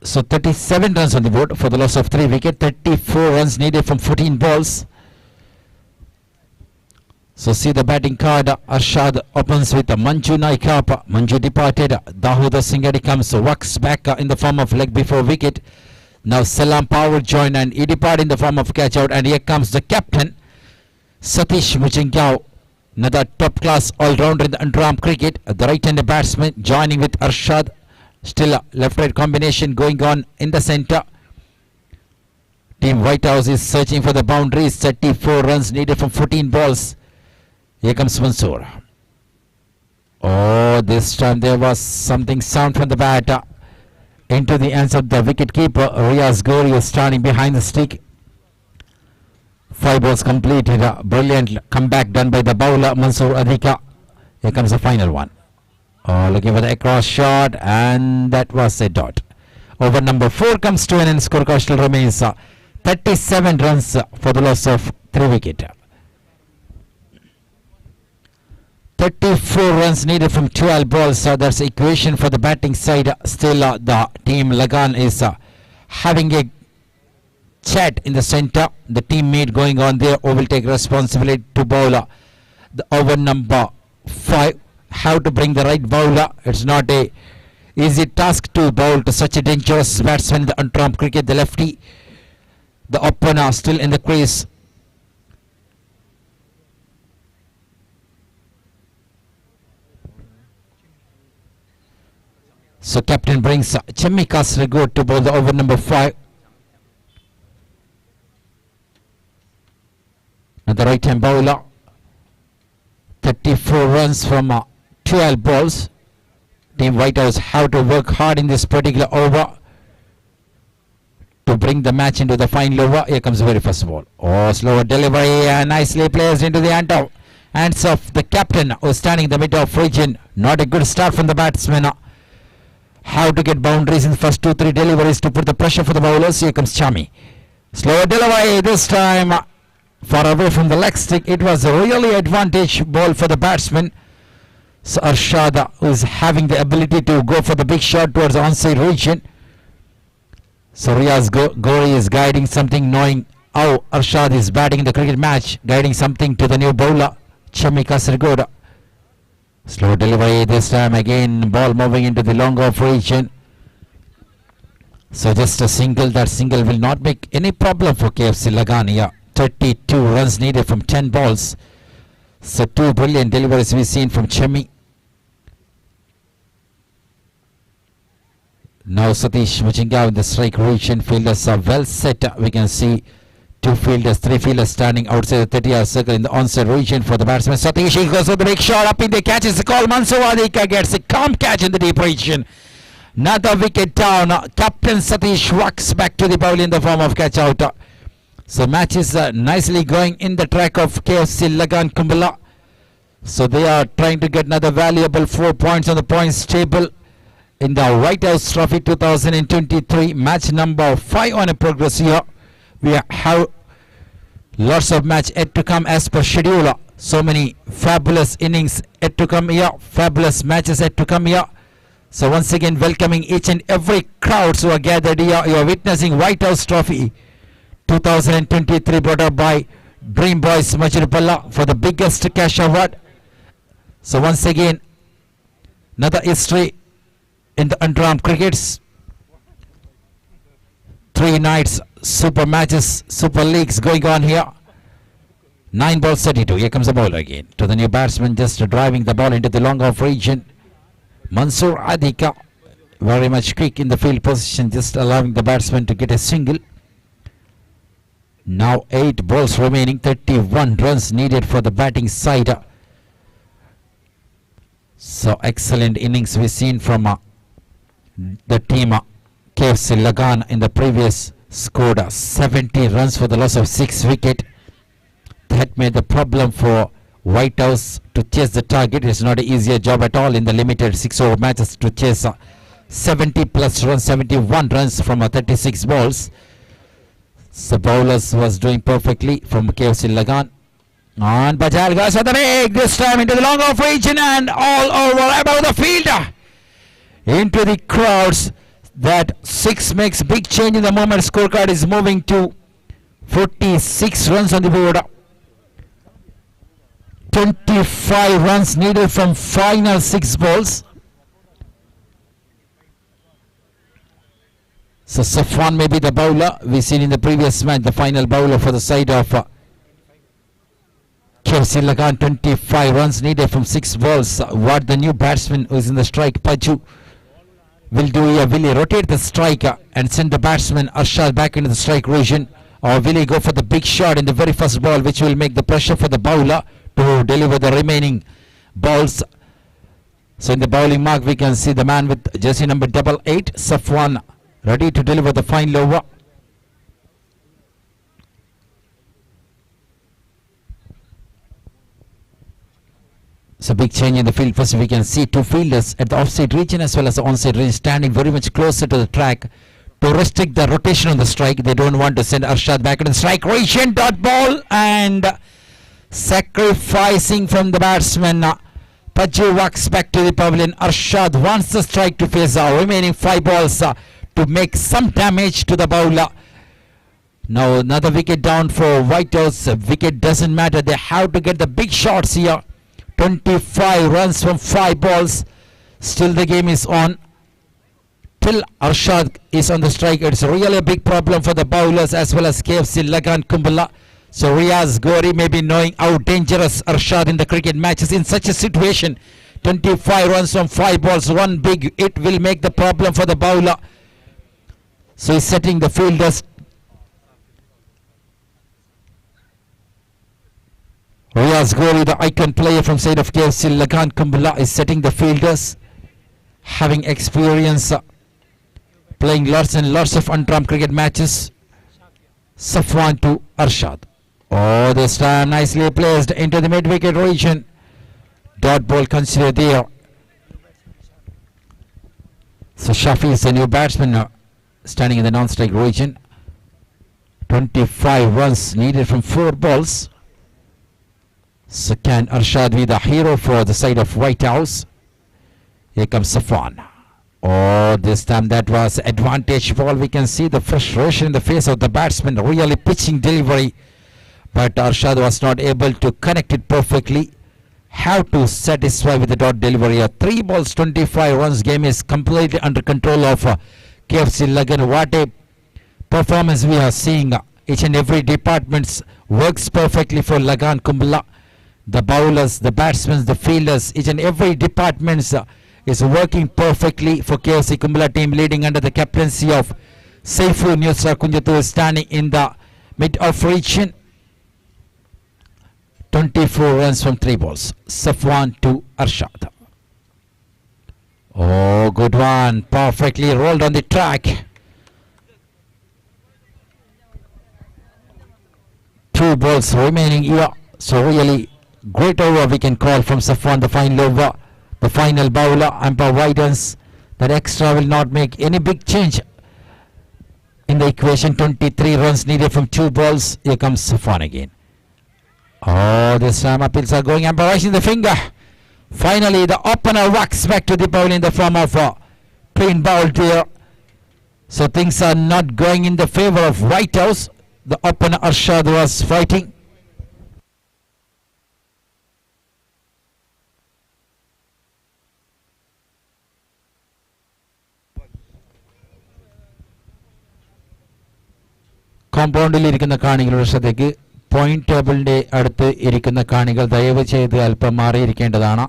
So 37 runs on the board for the loss of 3 wicket. 34 runs needed from 14 balls. So see the batting card. Arshad opens with Manju Naikapa. Manju departed. Dahuda Singadi comes, walks back in the form of leg before wicket. Now Salam Power join and he depart in the form of catch out, and here comes the captain Satish Mujingyao, another top class all-rounder in the UNDERARM cricket. The right-handed batsman joining with Arshad. Still a left-right combination going on in the center. Team White House is searching for the boundaries. 34 runs needed from 14 balls. Here comes Mansoor. Oh, this time there was something sound from the bat. Into the hands of the wicket keeper. Riaz Gori was standing behind the stick. 5 balls completed. Brilliant comeback done by the bowler Mansoor Adhika. Here comes the final one. Oh, looking for the across shot, and that was a dot. Over number 4 comes to an end. Scorecard still remains 37 runs for the loss of 3 wickets. 34 runs needed from 12 balls. That's equation for the batting side. Still the team Lagan is having a chat in the center. The teammate going on there who will take responsibility to bowl the over number 5. How to bring the right bowler. It's not a easy task to bowl to such a dangerous batsman in the UNDERARM cricket. The lefty, the opener still in the crease. So captain brings Chemmi Kasaragod to bowl the over number 5. Now the right hand bowler. 34 runs from 12 balls. Team White House have to work hard in this particular over to bring the match into the final over. Here comes the very first ball. Oh, slower delivery and nicely placed into the hands of the captain who is standing in the mid of region. Not a good start from the batsman. How to get boundaries in the first 2-3 deliveries to put the pressure for the bowlers. Here comes Chami. Slower delivery this time far away from the leg stick. It was a really advantage ball for the batsman. So Arshad is having the ability to go for the big shot towards the onside region. So Riaz Gori is guiding something, knowing how Arshad is batting in the cricket match, guiding something to the new bowler, Chemmi Kasaragod. Slow delivery this time again, ball moving into the long off region. So just a single, that single will not make any problem for KFC Lagan here. 32 runs needed from 10 balls. So 2 brilliant deliveries we've seen from Chemmi. Now Satish Mujinga in the strike region. Fielders are well set. We can see 2 fielders, 3 fielders standing outside the 30-yard circle in the onside region for the batsman. Satish, he goes with the big shot up in the catch. It's a call. Mansoor Adika gets a calm catch in the deep region. Another wicket down. Captain Satish walks back to the bowl in the form of catch out. So match is nicely going in the track of KFC Lagan Kumbala. So they are trying to get another valuable 4 points on the points table in the White House Trophy 2023. Match number 5 on a progress here. We have lots of match yet to come as per schedule. So many fabulous innings yet to come here. Fabulous matches yet to come here. So once again welcoming each and every crowds who are gathered here. You are witnessing White House Trophy 2023 brought up by Dream Boys Majirpalla for the biggest cash award. So once again another history in the UNDERARM crickets. 3 nights super matches, super leagues going on here. 9 balls 32. Here comes the bowler again to the new batsman, just driving the ball into the long off region. Mansoor Adika very much quick in the field position, just allowing the batsman to get a single. Now 8 balls remaining, 31 runs needed for the batting side. So excellent innings we've seen from the team KFC Lagan in the previous. Scored 70 runs for the loss of 6 wickets. That made the problem for White House to chase the target. It's not an easier job at all in the limited 6-over matches to chase 70 plus runs, 71 runs from 36 balls. So bowlers was doing perfectly from KFC Lagan. And Bajal goes for the break, this time into the long off region and all over above the field. Into the crowds. That 6 makes big change in the moment. Scorecard is moving to 46 runs on the board. 25 runs needed from final 6 balls. So Safwan may be the bowler. We've seen in the previous match the final bowler for the side of KFC Lagan. 25 runs needed from 6 balls. What the new batsman who is in the strike, Paju, will do here. Will he rotate the striker and send the batsman Arshad back into the strike region, or will he go for the big shot in the very first ball, which will make the pressure for the bowler to deliver the remaining balls? So in the bowling mark we can see the man with jersey number 88, Safwan, ready to deliver the final over. So big change in the field. First we can see 2 fielders at the offside region as well as the onside region standing very much closer to the track to restrict the rotation on the strike. They don't want to send Arshad back into the strike region. Dot ball and sacrificing from the batsman. Paju walks back to the pavilion. Arshad wants the strike to face remaining 5 balls to make some damage to the bowler. Now another wicket down for White House. Wicket doesn't matter. They have to get the big shots here. 25 runs from 5 balls. Still the game is on. Till Arshad is on the strike, it's really a big problem for the bowlers as well as KFC Lagan Kumbala. So Riaz Gori may be knowing how dangerous Arshad in the cricket matches in such a situation. 25 runs from 5 balls, 1 big hit will make the problem for the bowler. So he's setting the fielders. Riaz Gori, the icon player from side of KFC Lagan Kumbala, is setting the fielders. Having experience playing lots and lots of untramped cricket matches. Safwan to Arshad. Oh, this time nicely placed into the mid-wicket region. Dot ball considered there. So Shafi is the new batsman standing in the non-strike region. 25 runs needed from 4 balls. So can Arshad be the hero for the side of White House? Here comes Safwan. Oh, this time that was advantage ball. We can see the frustration in the face of the batsman. Really pitching delivery. But Arshad was not able to connect it perfectly. Have to satisfy with the dot delivery. 3 balls, 25 runs. Game is completely under control of KFC Lagan. What a performance we are seeing. Each and every department works perfectly for Lagan Kumbala. The bowlers, the batsmen, the fielders, each and every department is working perfectly for KFC Kumbala team, leading under the captaincy of Saifu Nusra Kunjatu, standing in the mid-off region. 24 runs from 3 balls. Safwan to Arshad. Oh, good one. Perfectly rolled on the track. 2 balls remaining here. So really great over we can call from Safwan, the final over. The final bowler, umpire guidance. That extra will not make any big change in the equation. 23 runs needed from 2 balls. Here comes Safwan again. Oh, this time appeals are going. Umpire raising the finger. Finally, the opener walks back to the bowl in the form of a clean bowl there. So things are not going in the favor of White House. The opener Arshad was fighting. കോമ്പൗണ്ടിൽ ഇരിക്കുന്ന കാണികളുടെ ശ്രദ്ധയ്ക്ക് point ടേബിളിന്റെ അടുത്ത് ഇരിക്കുന്ന കാണികൾ ദയവ് ചെയ്ത് അല്പം മാറിയിരിക്കേണ്ടതാണ്.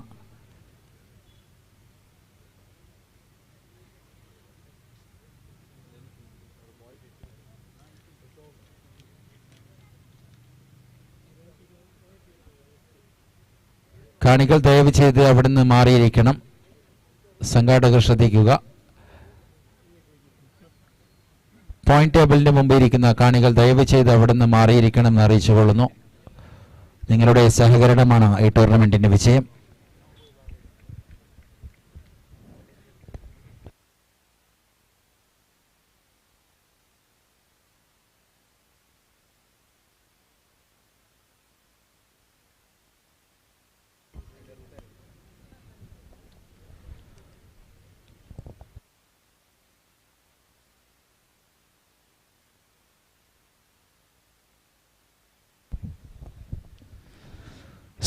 കാണികൾ ദയവ് ചെയ്ത് അവിടുന്ന് മാറിയിരിക്കണം. സംഘാടകർ ശ്രദ്ധിക്കുക. പോയിന്റ് ടേബിളിന് മുമ്പ് ഇരിക്കുന്ന കാണികൾ ദയവ് ചെയ്ത് അവിടുന്ന് മാറിയിരിക്കണം എന്ന് അറിയിച്ചുകൊള്ളുന്നു. നിങ്ങളുടെ സഹകരണമാണ് ഈ ടൂർണമെന്റിന്റെ വിജയം.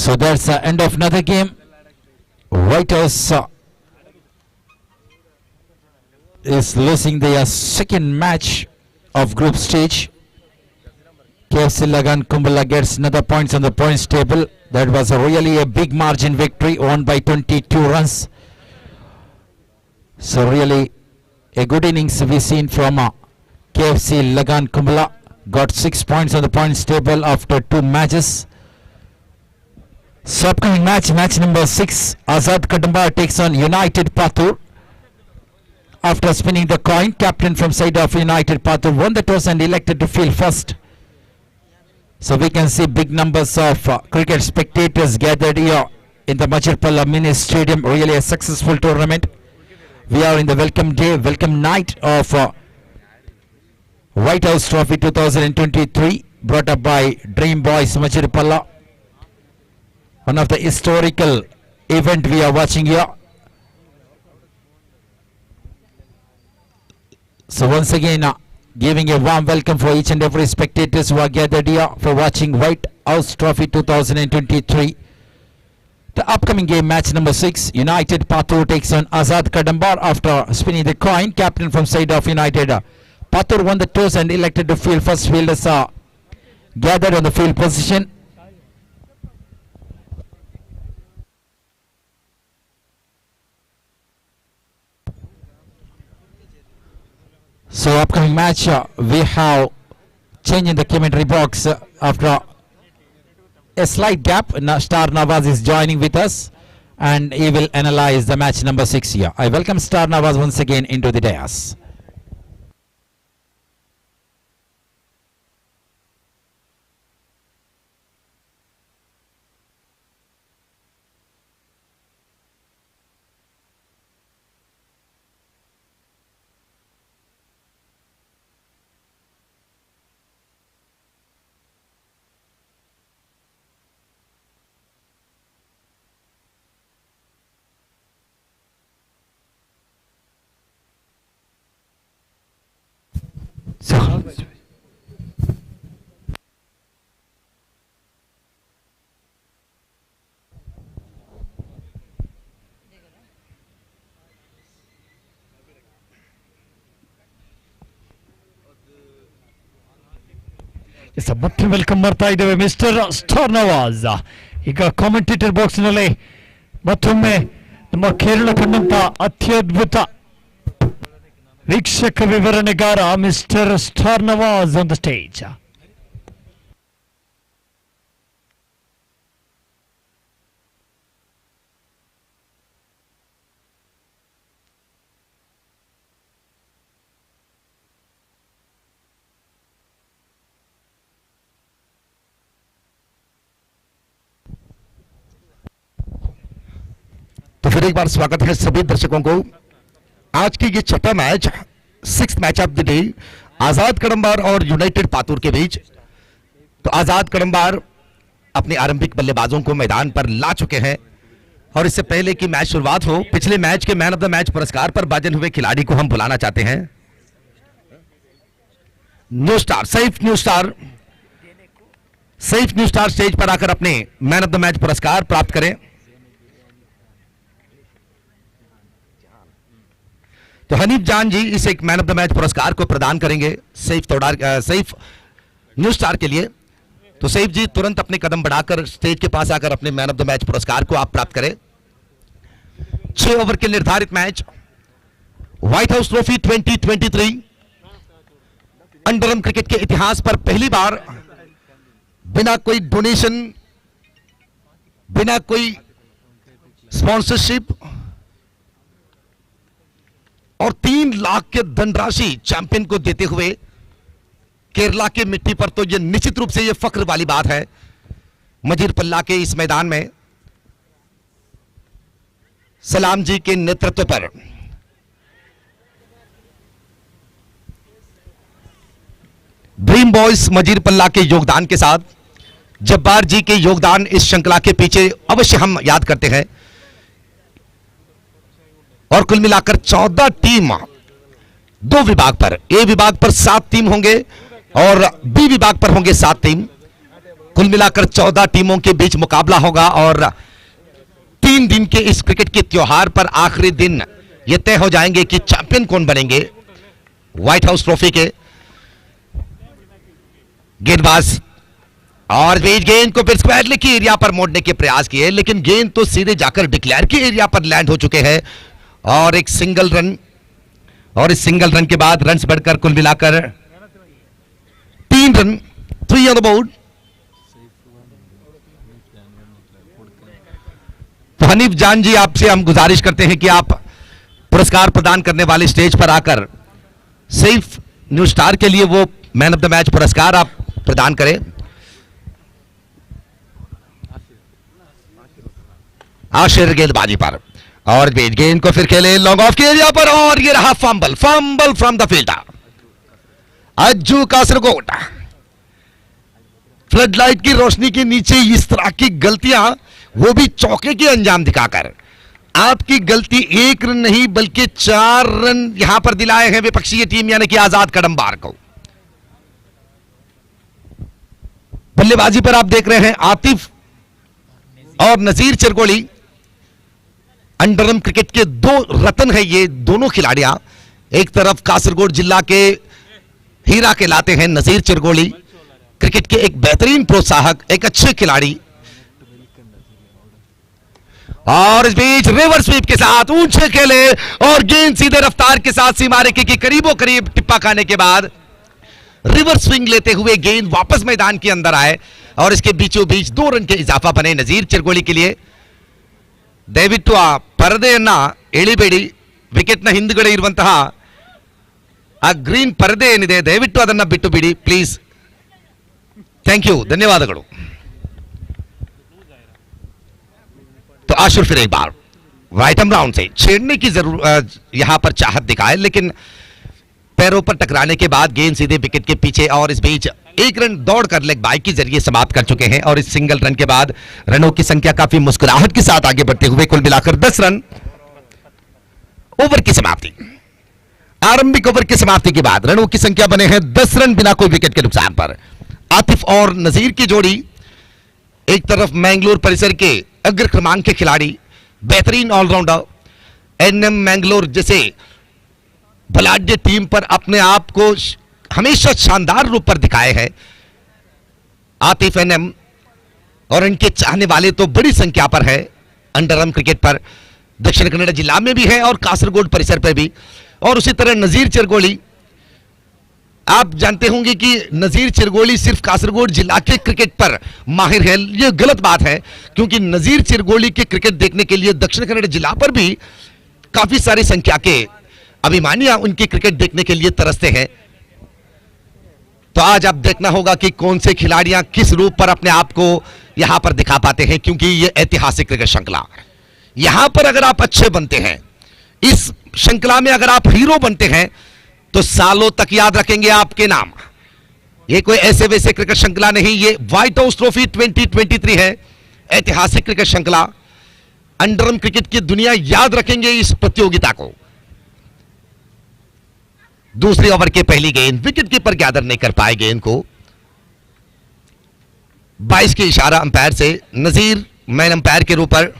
So that's the end of another game. White House is losing their second match of group stage. KFC Lagan Kumbala gets another points on the points table. That was really a big margin victory, won by 22 runs. So really a good innings we've seen from KFC Lagan Kumbala. Got 6 points on the points table after 2 matches. So upcoming match number 6, Azad Kadamba takes on United Pathur. After spinning the coin, captain from side of United Pathur won the toss and elected to field first. So we can see big numbers of cricket spectators gathered here in the Majirpallala mini stadium. Really a successful tournament. We are in the welcome day, welcome night of White House Trophy 2023 brought up by Dream Boys Majirpalla. One of the historical event we are watching here. So once again, giving a warm welcome for each and every spectators who are gathered here for watching White House Trophy 2023. The upcoming game, match number 6, United Patur takes on Azad Kadambar. After spinning the coin, captain from side of United, Patur won the toss and elected to field. First fielders are gathered on the field position. So upcoming match, we have change in the commentary box after a slight gap. Star Nawaz is joining with us and he will analyze the match number 6 here. I welcome Star Nawaz once again into the dais. So, ಮತ್ತೆ welcome ಮಾಡ್ತಾ ಇದ್ದೇವೆ mister star Nawaz. ಈಗ commentator box ನಲ್ಲಿ ಮತ್ತೊಮ್ಮೆ ನಮ್ಮ ಕೇರಳ ಕಂಡಂತ ಅತ್ಯದ್ಭುತ ವೀಕ್ಷಕ ವಿವರಣೆಗಾರ mister star Nawaz on the stage. तो फिर एक बार स्वागत है सभी दर्शकों को। आज की ये छठा match, 6th match of the day, Azad Kadambar और यूनाइटेड पातुर के बीच। तो आजाद कडम्बार अपने आरंभिक बल्लेबाजों को मैदान पर ला चुके हैं और इससे पहले कि मैच शुरुआत हो, पिछले मैच के मैन ऑफ द मैच पुरस्कार पर बाजन हुए खिलाड़ी को हम बुलाना चाहते हैं। New star Saif new star stage पर आकर अपने मैन ऑफ द मैच पुरस्कार प्राप्त करें। तो हनीफ जान जी इस एक मैन ऑफ द मैच पुरस्कार को प्रदान करेंगे सैफ न्यू स्टार के लिए। तो सैफ जी तुरंत अपने कदम बढ़ाकर स्टेज के पास आकर अपने मैन ऑफ द मैच पुरस्कार को आप प्राप्त करें। 6 ओवर के निर्धारित match, white house trophy 2023 underarm cricket के इतिहास पर पहली बार बिना कोई डोनेशन, बिना कोई स्पॉन्सरशिप और 3 लाख के धनराशि चैंपियन को देते हुए केरला के मिट्टी पर, तो यह निश्चित रूप से यह फख्र वाली बात है। मजीरपल्ला के इस मैदान में सलाम जी के नेतृत्व पर ड्रीम बॉयज मजीरपल्ला के योगदान के साथ जब्बार जी के योगदान इस श्रृंखला के पीछे अवश्य हम याद करते हैं। और कुल मिलाकर 14 टीम 2 विभाग पर, ए विभाग पर 7 टीम होंगे और बी विभाग पर होंगे 7 टीम। कुल मिलाकर 14 टीमों के बीच मुकाबला होगा और 3 दिन के इस क्रिकेट के त्योहार पर आखिरी दिन यह तय हो जाएंगे कि चैंपियन कौन बनेंगे व्हाइट हाउस ट्रॉफी के। गेंदबाज और बीच गेंद को फिर स्क्वायर लेग की एरिया पर मोड़ने के प्रयास किए, लेकिन गेंद तो सीधे जाकर डिक्लेयर की एरिया पर लैंड हो चुके हैं और एक सिंगल रन, और इस सिंगल रन के बाद रन्स बढ़कर कुल मिलाकर 3 रन, 3 ऑन द बोर्ड। तो हनीफ जान जी आपसे हम गुजारिश करते हैं कि आप पुरस्कार प्रदान करने वाले स्टेज पर आकर सैफ न्यू स्टार के लिए वो मैन ऑफ द मैच पुरस्कार आप प्रदान करें। आशीर गेंदबाजी पर और बीच गेंद को फिर खेले लॉन्ग ऑफ के एरिया पर और ये रहा fumble from the fielder. Ajju Kasaragod flood light की रोशनी के नीचे इस तरह की गलतियां, वो भी चौके के अंजाम दिखाकर, आपकी गलती 1 रन नहीं बल्कि 4 रन यहां पर दिलाए हैं विपक्षीय टीम यानी कि आजाद कडम्बार को। बल्लेबाजी पर आप देख रहे हैं आतिफ और नजीर चिरगोली। अंडरम क्रिकेट के 2 रत्न है ये दोनों खिलाड़ियां। एक तरफ कासरगोड जिला के हीरा कहलाते हैं नजीर चिरगोली, क्रिकेट के एक बेहतरीन प्रोत्साहक, एक अच्छे खिलाड़ी, और इस बीच रिवर स्वीप के साथ ऊंचे खेले और गेंद सीधे रफ्तार के साथ सीमा रेखे के करीबों करीब टिप्पा खाने के बाद रिवर स्विंग लेते हुए गेंद वापस मैदान के अंदर आए और इसके बीचों बीच 2 रन के इजाफा बने नजीर चिरगोली के लिए। ದಯವಿಟ್ಟು ಆ ಪರದೆಯನ್ನ ಎಳಿಬೇಡಿ, ವಿಕೆಟ್ನ ಹಿಂದುಗಡೆ ಇರುವಂತಹ ಆ ಗ್ರೀನ್ ಪರದೆ ಏನಿದೆ ದಯವಿಟ್ಟು ಅದನ್ನ ಬಿಟ್ಟು ಬಿಡಿ ಪ್ಲೀಸ್, ಥ್ಯಾಂಕ್ ಯು, ಧನ್ಯವಾದಗಳು। तो आशुर फिर एक बार राइट आर्म राउंड से छेड़ने की जरूरत यहां पर चाहत दिखाए, लेकिन पैरों पर टकराने के बाद गेंद सीधे विकेट के पीछे और इस बीच 1 रन दौड़कर लेग बाई के जरिए समाप्त कर चुके हैं। और इस सिंगल रन के बाद रनों की संख्या काफी मुस्कुराहट के साथ आगे बढ़ते हुए कुल मिलाकर 10 रन। ओवर की समाप्ति, आरंभिक ओवर की समाप्ति के बाद रनों की संख्या बने हैं 10 रन बिना कोई विकेट के नुकसान पर। आतिफ और नजीर की जोड़ी, एक तरफ मैंगलोर परिसर के अग्र क्रमांक के खिलाड़ी, बेहतरीन ऑलराउंडर, एनएम मैंगलोर जैसे बलाढ्य टीम पर अपने आप को हमेशा शानदार रूप पर दिखाए हैं आतिफ एनएम, और इनके चाहने वाले तो बड़ी संख्या पर है अंडरआर्म क्रिकेट पर, दक्षिण कन्नड़ जिला में भी है और कासरगोड परिसर पर भी। और उसी तरह नजीर चिरगोली, आप जानते होंगे कि नजीर चिरगोली सिर्फ कासरगोड जिला के क्रिकेट पर माहिर है। यह गलत बात है, क्योंकि नजीर चिरगोली के क्रिकेट देखने के लिए दक्षिण कन्नड़ जिला पर भी काफी सारी संख्या के अभिमानियां उनकी क्रिकेट देखने के लिए तरसते हैं। तो आज आप देखना होगा कि कौन से खिलाड़ियां किस रूप पर अपने आप को यहां पर दिखा पाते हैं, क्योंकि यह ऐतिहासिक क्रिकेट श्रृंखला, यहां पर अगर आप अच्छे बनते हैं, इस श्रृंखला में अगर आप हीरो बनते हैं, तो सालों तक याद रखेंगे आपके नाम। यह कोई ऐसे वैसे क्रिकेट श्रृंखला नहीं, यह व्हाइट हाउस ट्रॉफी 2023 है, ऐतिहासिक क्रिकेट श्रृंखला। अंडरआर्म क्रिकेट की दुनिया याद रखेंगे इस प्रतियोगिता को। दूसरे ओवर के पहली गेंद, विकेट कीपर गैदर नहीं कर पाए गेंद को। 22 के इशारा अंपायर से, नजीर मैन अंपायर के रूप पर।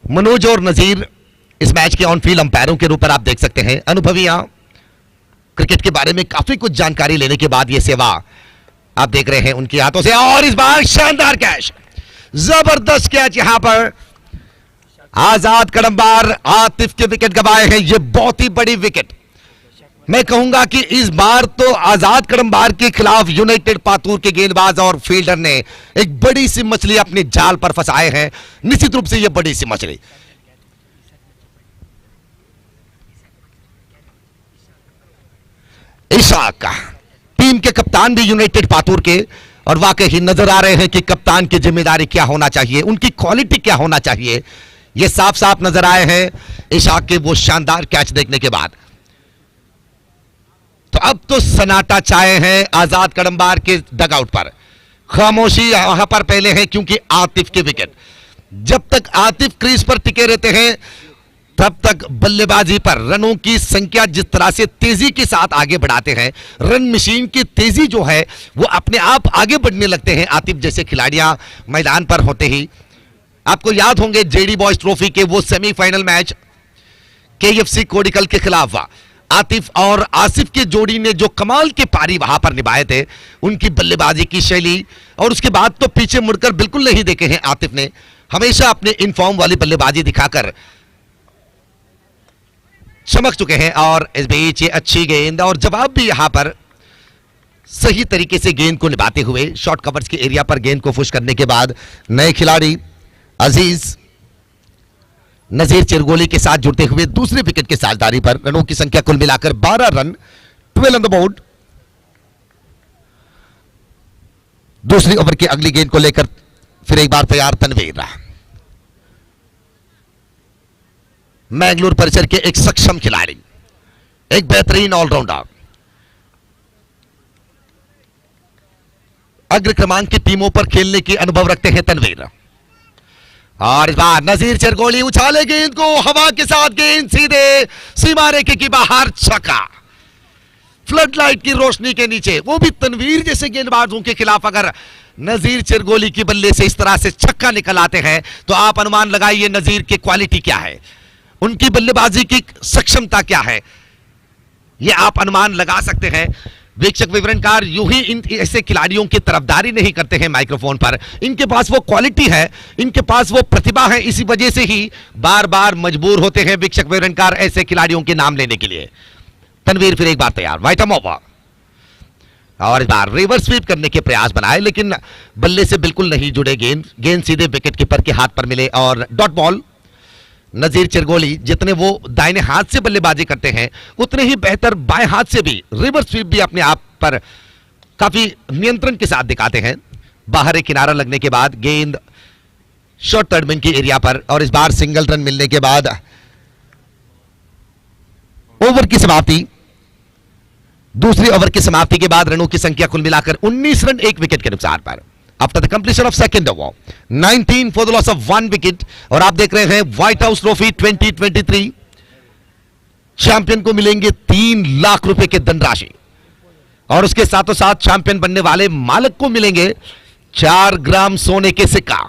मनोज और नजीर इस मैच के ऑन फील्ड अंपायरों के रूप पर आप देख सकते हैं। अनुभवियां, क्रिकेट के बारे में काफी कुछ जानकारी लेने के बाद यह सेवा आप देख रहे हैं उनके हाथों से। और इस बार शानदार कैच, जबरदस्त कैच, यहां पर आजाद कडम्बार आतिफ के विकेट गवाए हैं। यह बहुत ही बड़ी विकेट, मैं कहूंगा कि इस बार तो आजाद कडम्बार के खिलाफ यूनाइटेड पातूर के गेंदबाज और फील्डर ने एक बड़ी सी मछली अपने जाल पर फंसाए हैं। निश्चित रूप से यह बड़ी सी मछली, इशाक टीम के कप्तान भी यूनाइटेड पातूर के, और वाकई नजर आ रहे हैं कि कप्तान की जिम्मेदारी क्या होना चाहिए, उनकी क्वालिटी क्या होना चाहिए, यह साफ साफ नजर आए हैं इशाक के वो शानदार कैच देखने के बाद। तो अब तो सन्नाटा छाए हैं आजाद कडम्बार के डगआउट पर, खामोशी वहां पर पहले है, क्योंकि आतिफ के विकेट, जब तक आतिफ क्रीज पर टिके रहते हैं तब तक बल्लेबाजी पर रनों की संख्या जिस तरह से तेजी के साथ आगे बढ़ाते हैं, रन मशीन की तेजी जो है वो अपने आप आगे बढ़ने लगते हैं आतिफ जैसे खिलाड़ियां मैदान पर होते ही। आपको याद होंगे जेडी बॉयज ट्रॉफी के वो सेमीफाइनल मैच केएफसी कोडिकल के खिलाफ, आतिफ और आसिफ की जोड़ी ने जो कमाल के पारी वहां पर निभाए थे, उनकी बल्लेबाजी की शैली, और उसके बाद तो पीछे मुड़कर बिल्कुल नहीं देखे हैं आतिफ ने, हमेशा अपने इनफॉर्म वाली बल्लेबाजी दिखाकर चमक चुके हैं। और इस बीच ये अच्छी गेंद और जवाब भी यहां पर सही तरीके से गेंद को निभाते हुए शॉर्ट कवर्स के एरिया पर गेंद को पुश करने के बाद नए खिलाड़ी अजीज नजीर चिरगोली के साथ जुड़ते हुए दूसरे विकेट की साझेदारी पर रनों की संख्या कुल मिलाकर 12 रन, 12 ऑन द बोर्ड। दूसरी ओवर की अगली गेंद को लेकर फिर एक बार तैयार तनवीर। मैंगलोर परिसर के एक सक्षम खिलाड़ी, एक बेहतरीन ऑलराउंडर, अग्र क्रमांक की टीमों पर खेलने की अनुभव रखते हैं तनवीर। और इस बार नजीर चिरगोली उछाले गेंद को हवा के साथ, गेंद सीधे सीमा रेखे की बाहर, छक्का। फ्लड लाइट की रोशनी के नीचे, वो भी तनवीर जैसे गेंदबाजों के खिलाफ अगर नजीर चिरगोली की बल्ले से इस तरह से छक्का निकल आते हैं तो आप अनुमान लगाइए नजीर की क्वालिटी क्या है, उनकी बल्लेबाजी की सक्षमता क्या है, यह आप अनुमान लगा सकते हैं। वीक्षक विवरणकार यूं ही इन ऐसे खिलाड़ियों की तरफदारी नहीं करते हैं माइक्रोफोन पर, इनके पास वो क्वालिटी है, इनके पास वो प्रतिभा है, इसी वजह से ही बार बार मजबूर होते हैं वीक्षक विवरणकार ऐसे खिलाड़ियों के नाम लेने के लिए। तनवीर फिर एक बार तैयार, वाइटम ओवर, और इस बार रिवर्स स्वीप करने के प्रयास बनाए लेकिन बल्ले से बिल्कुल नहीं जुड़े गेंद सीधे विकेट कीपर के हाथ पर मिले और डॉट बॉल। नजीर चिरगोली जितने वो दाहिने हाथ से बल्लेबाजी करते हैं उतने ही बेहतर बाएं हाथ से भी रिवर्स स्वीप भी अपने आप पर काफी नियंत्रण के साथ दिखाते हैं। बाहर एक किनारा लगने के बाद गेंद शॉर्ट थर्ड मैन की एरिया पर, और इस बार सिंगल रन मिलने के बाद ओवर की समाप्ति। दूसरी ओवर की समाप्ति के बाद रनों की संख्या कुल मिलाकर 19 रन, 1 विकेट के नुकसान पर। After the completion of second over 19 for the loss of 1 wicket. और आप देख रहे हैं व्हाइट हाउस ट्रॉफी 2023 चैंपियन को मिलेंगे 3 लाख रुपए के धनराशि, और उसके साथों साथ चैंपियन बनने वाले मालिक को मिलेंगे 4 ग्राम सोने के सिक्का।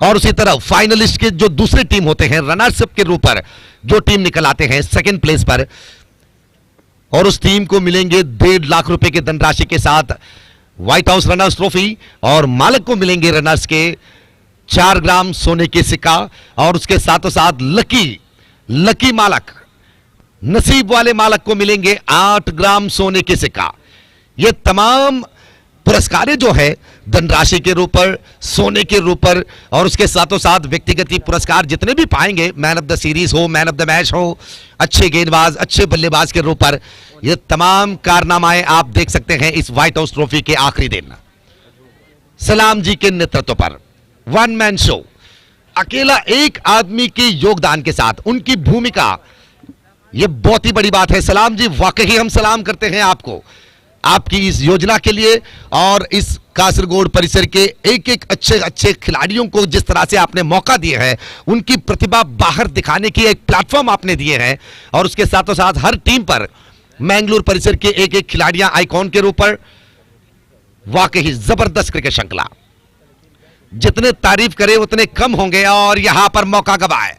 और उसी तरह फाइनलिस्ट के जो दूसरी टीम होते हैं, रनर्स अप के रूप पर जो टीम निकल आते हैं सेकंड प्लेस पर, और उस टीम को मिलेंगे 1.5 लाख रुपए की धनराशि के साथ व्हाइट हाउस रनर्स ट्रॉफी, और मालिक को मिलेंगे रनर्स के 4 ग्राम सोने के सिक्का, और उसके साथों साथ लकी मालक, नसीब वाले मालक को मिलेंगे 8 ग्राम सोने के सिक्का। ये तमाम पुरस्कार जो है धनराशि के रूप पर, सोने के रूप पर, और उसके साथों साथ व्यक्तिगत पुरस्कार जितने भी पाएंगे, मैन ऑफ द सीरीज हो, मैन ऑफ द मैच हो, अच्छे गेंदबाज, अच्छे बल्लेबाज के रूप पर, ये तमाम कारनामाएं आप देख सकते हैं इस व्हाइट हाउस ट्रॉफी के आखिरी दिन। सलाम जी के नेतृत्व पर 1 मैन शो, अकेला एक आदमी के योगदान के साथ उनकी भूमिका, यह बहुत ही बड़ी बात है। सलाम जी, वाकई हम सलाम करते हैं आपको, आपकी इस योजना के लिए, और इस कासरगोड परिसर के एक एक अच्छे खिलाड़ियों को जिस तरह से आपने मौका दिए हैं, उनकी प्रतिभा बाहर दिखाने की एक प्लेटफॉर्म आपने दिए हैं, और उसके साथों साथ हर टीम पर मैंगलोर परिसर के एक एक खिलाड़ियां आइकॉन के रूप पर, वाकई जबरदस्त क्रिकेट श्रृंखला, जितने तारीफ करें उतने कम होंगे। और यहां पर मौका गवाए,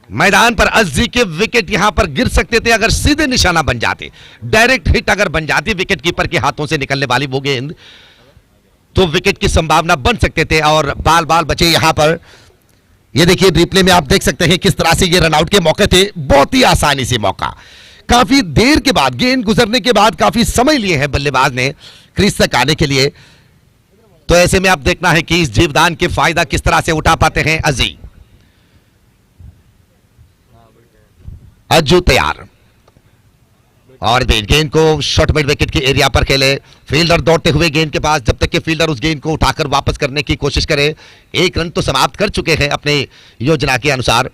मैदान पर अस्जी के विकेट यहां पर गिर सकते थे अगर सीधे निशाना बन जाते, डायरेक्ट हिट अगर बन जाती विकेट कीपर के हाथों से निकलने वाली वो गेंद, तो विकेट की संभावना बन सकते थे, और बाल बचे यहां पर। ये देखिए रिप्ले में आप देख सकते हैं किस तरह से ये रनआउट के मौके थे, बहुत ही आसानी से मौका, काफी देर के बाद, गेंद गुजरने के बाद काफी समय लिए हैं बल्लेबाज ने क्रीज तक आने के लिए। तो ऐसे में आप देखना है कि इस जीवदान के फायदा किस तरह से उठा पाते हैं अज्जू तैयार, और गेंद को शॉर्ट मिड विकेट के एरिया पर खेले, फील्डर दौड़ते हुए गेंद के पास, जब तक कि फील्डर उस गेंद को उठाकर वापस करने की कोशिश करे। 1 रन तो समाप्त कर चुके हैं अपने योजना के अनुसार।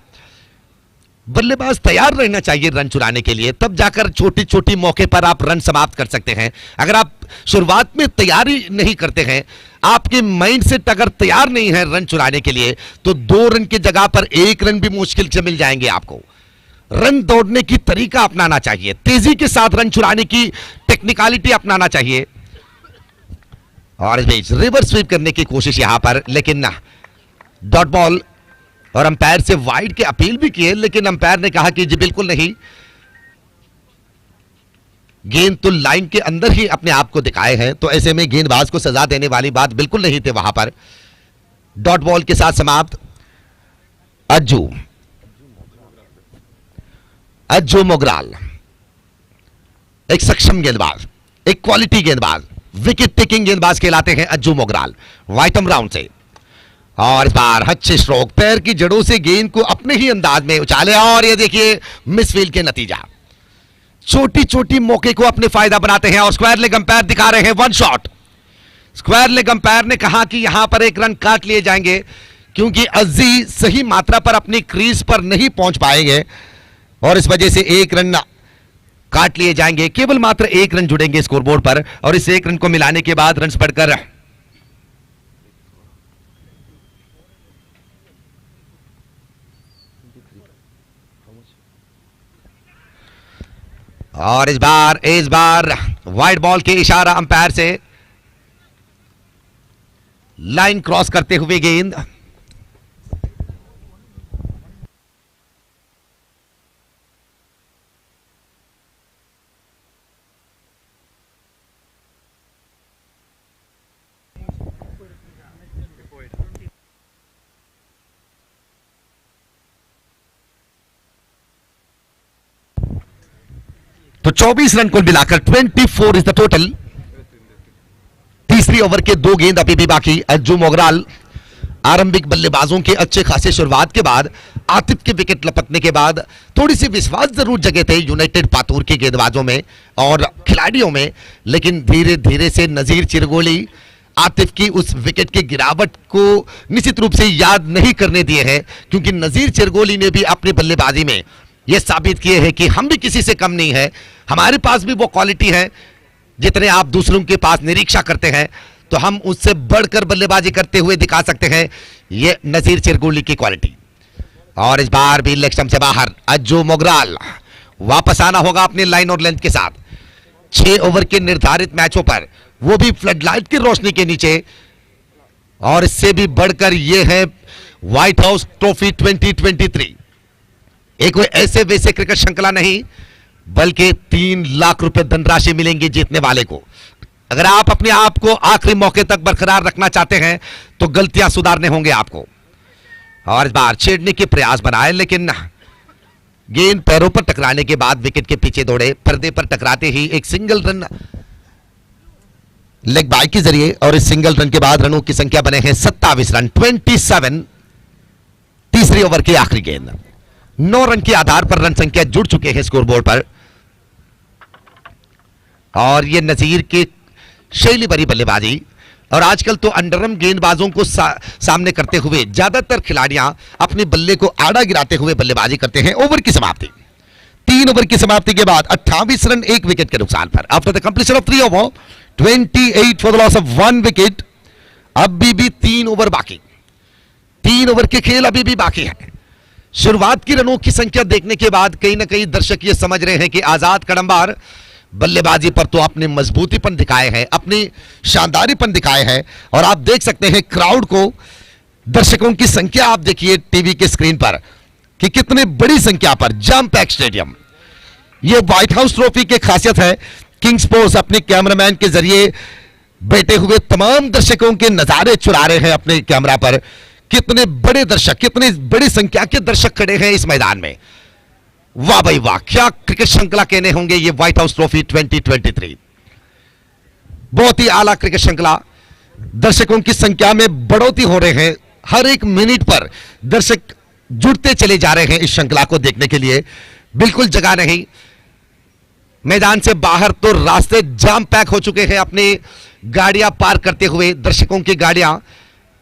बल्लेबाज तैयार रहना चाहिए रन चुराने के लिए, तब जाकर छोटी मौके पर आप रन समाप्त कर सकते हैं। अगर आप शुरुआत में तैयारी नहीं करते हैं, आपके माइंडसेट अगर तैयार नहीं है रन चुराने के लिए, तो 2 रन की जगह पर 1 रन भी मुश्किल से मिल जाएंगे आपको। रन दौड़ने की तरीका अपनाना चाहिए, तेजी के साथ रन चुराने की टेक्निकलिटी अपनाना चाहिए, और इस बीच रिवर्स स्वीप करने की कोशिश यहां पर, लेकिन डॉट बॉल, और अंपायर से वाइड के अपील भी किए, लेकिन अंपायर ने कहा कि जी बिल्कुल नहीं, गेंद तो लाइन के अंदर ही अपने आप को दिखाए हैं, तो ऐसे में गेंदबाज को सजा देने वाली बात बिल्कुल नहीं थी वहां पर। डॉट बॉल के साथ समाप्त। अज्जू मोगराल एक सक्षम गेंदबाज, एक क्वालिटी गेंदबाज, विकेट टेकिंग गेंदबाज कहलाते हैं अज्जू मोगराल, वाइटम राउंड से। और इस बार अच्छे स्ट्रोक, पैर की जड़ों से गेंद को अपने ही अंदाज में उछाले, और ये देखिए मिसफील्ड के नतीजा, छोटी मौके को अपने फायदा बनाते हैं, और स्क्वायर लेग अंपायर दिखा रहे हैं 1 शॉट, स्क्वायर लेग अंपायर ने कहा कि यहां पर एक रन काट लिए जाएंगे क्योंकि अजी सही मात्रा पर अपनी क्रीज पर नहीं पहुंच पाएंगे और इस वजह से एक रन काट लिए जाएंगे। केवल मात्र एक रन जुड़ेंगे स्कोरबोर्ड पर और इस एक रन को मिलाने के बाद रन बढ़कर और इस बार वाइड बॉल के इशारा अंपायर से लाइन क्रॉस करते हुए गेंद तो 24 रन को मिलाकर 24 इज द टोटल। तीसरी ओवर के दो गेंद अभी भी बाकी। अज्जू मोगराल आरंभिक बल्लेबाजों के अच्छे खासे शुरुआत के बाद आतिफ के विकेट लपकने के बाद थोड़ी सी विश्वास जरूर जगे थे यूनाइटेड पातूर के गेंदबाजों में और खिलाड़ियों में, लेकिन धीरे धीरे से नजीर चिरगोली आतिफ की उस विकेट की गिरावट को निश्चित रूप से याद नहीं करने दिए हैं क्योंकि नजीर चिरगोली ने भी अपनी बल्लेबाजी में यह साबित किए हैं कि हम भी किसी से कम नहीं है, हमारे पास भी वो क्वालिटी है जितने आप दूसरों के पास निरीक्षा करते हैं तो हम उससे बढ़कर बल्लेबाजी करते हुए दिखा सकते हैं। ये नजीर चिरगोली की क्वालिटी। और इस बार भी लेग स्टंप से बाहर अज्जू मोगराल। वापस आना होगा अपनी लाइन और लेंथ के साथ 6 ओवर के निर्धारित मैचों पर, वो भी फ्लड लाइट की रोशनी के नीचे। और इससे भी बढ़कर यह है व्हाइट हाउस ट्रॉफी 2023। एक कोई ऐसे वैसे क्रिकेट श्रृंखला नहीं बल्कि 3 लाख रुपए धनराशि मिलेंगी जीतने वाले को। अगर आप अपने आप को आखिरी मौके तक बरकरार रखना चाहते हैं तो गलतियां सुधारने होंगे आपको। और इस बार छेड़ने के प्रयास बनाए लेकिन गेंद पैरों पर टकराने के बाद विकेट के पीछे दौड़े, पर्दे पर टकराते ही एक सिंगल रन लेग बाय के जरिए और इस सिंगल रन के बाद रनों की संख्या बने हैं 27 रन 27। तीसरी ओवर की आखिरी गेंद 9 रन के आधार पर रन संख्या जुड़ चुके हैं स्कोरबोर्ड पर। और ये नजीर के शैली भरी बल्लेबाजी और आजकल तो अंडरम गेंदबाजों को सामने करते हुए ज्यादातर खिलाड़ियां अपने बल्ले को आड़ा गिराते हुए बल्लेबाजी करते हैं। ओवर की समाप्ति 3 ओवर की समाप्ति के बाद 28 रन 1 विकेट के नुकसान पर। After the completion of 3 over 28 for the loss of 1 wicket. अभी भी 3 ओवर बाकी, 3 ओवर के खेल अभी भी बाकी है। शुरुआत की रनों की संख्या देखने के बाद कहीं ना कहीं दर्शक ये समझ रहे हैं कि आजाद कड़ंबार बल्लेबाजी पर तो आपने मजबूतीपन दिखाए हैं, अपनी शानदारीपन दिखाए हैं। और आप देख सकते हैं क्राउड को, दर्शकों की संख्या आप देखिए टीवी के स्क्रीन पर कि कितने बड़ी संख्या पर जैम पैक स्टेडियम। यह व्हाइट हाउस ट्रॉफी की खासियत है। किंग स्पोर्ट्स अपने कैमरामैन के जरिए बैठे हुए तमाम दर्शकों के नजारे चुरा रहे हैं अपने कैमरा पर। कितने बड़े दर्शक, कितनी बड़ी संख्या के दर्शक खड़े हैं इस मैदान में। वाह भाई वाह, क्या क्रिकेट श्रृंखला कहने होंगे ये व्हाइट हाउस ट्रॉफी 2023। बहुत ही आला क्रिकेट श्रृंखला। दर्शकों की संख्या में बढ़ोतरी हो रहे हैं, हर एक मिनट पर दर्शक जुड़ते चले जा रहे हैं इस श्रृंखला को देखने के लिए। बिल्कुल जगह नहीं। मैदान से बाहर तो रास्ते जाम पैक हो चुके हैं अपनी गाड़ियां पार्क करते हुए। दर्शकों की गाड़ियां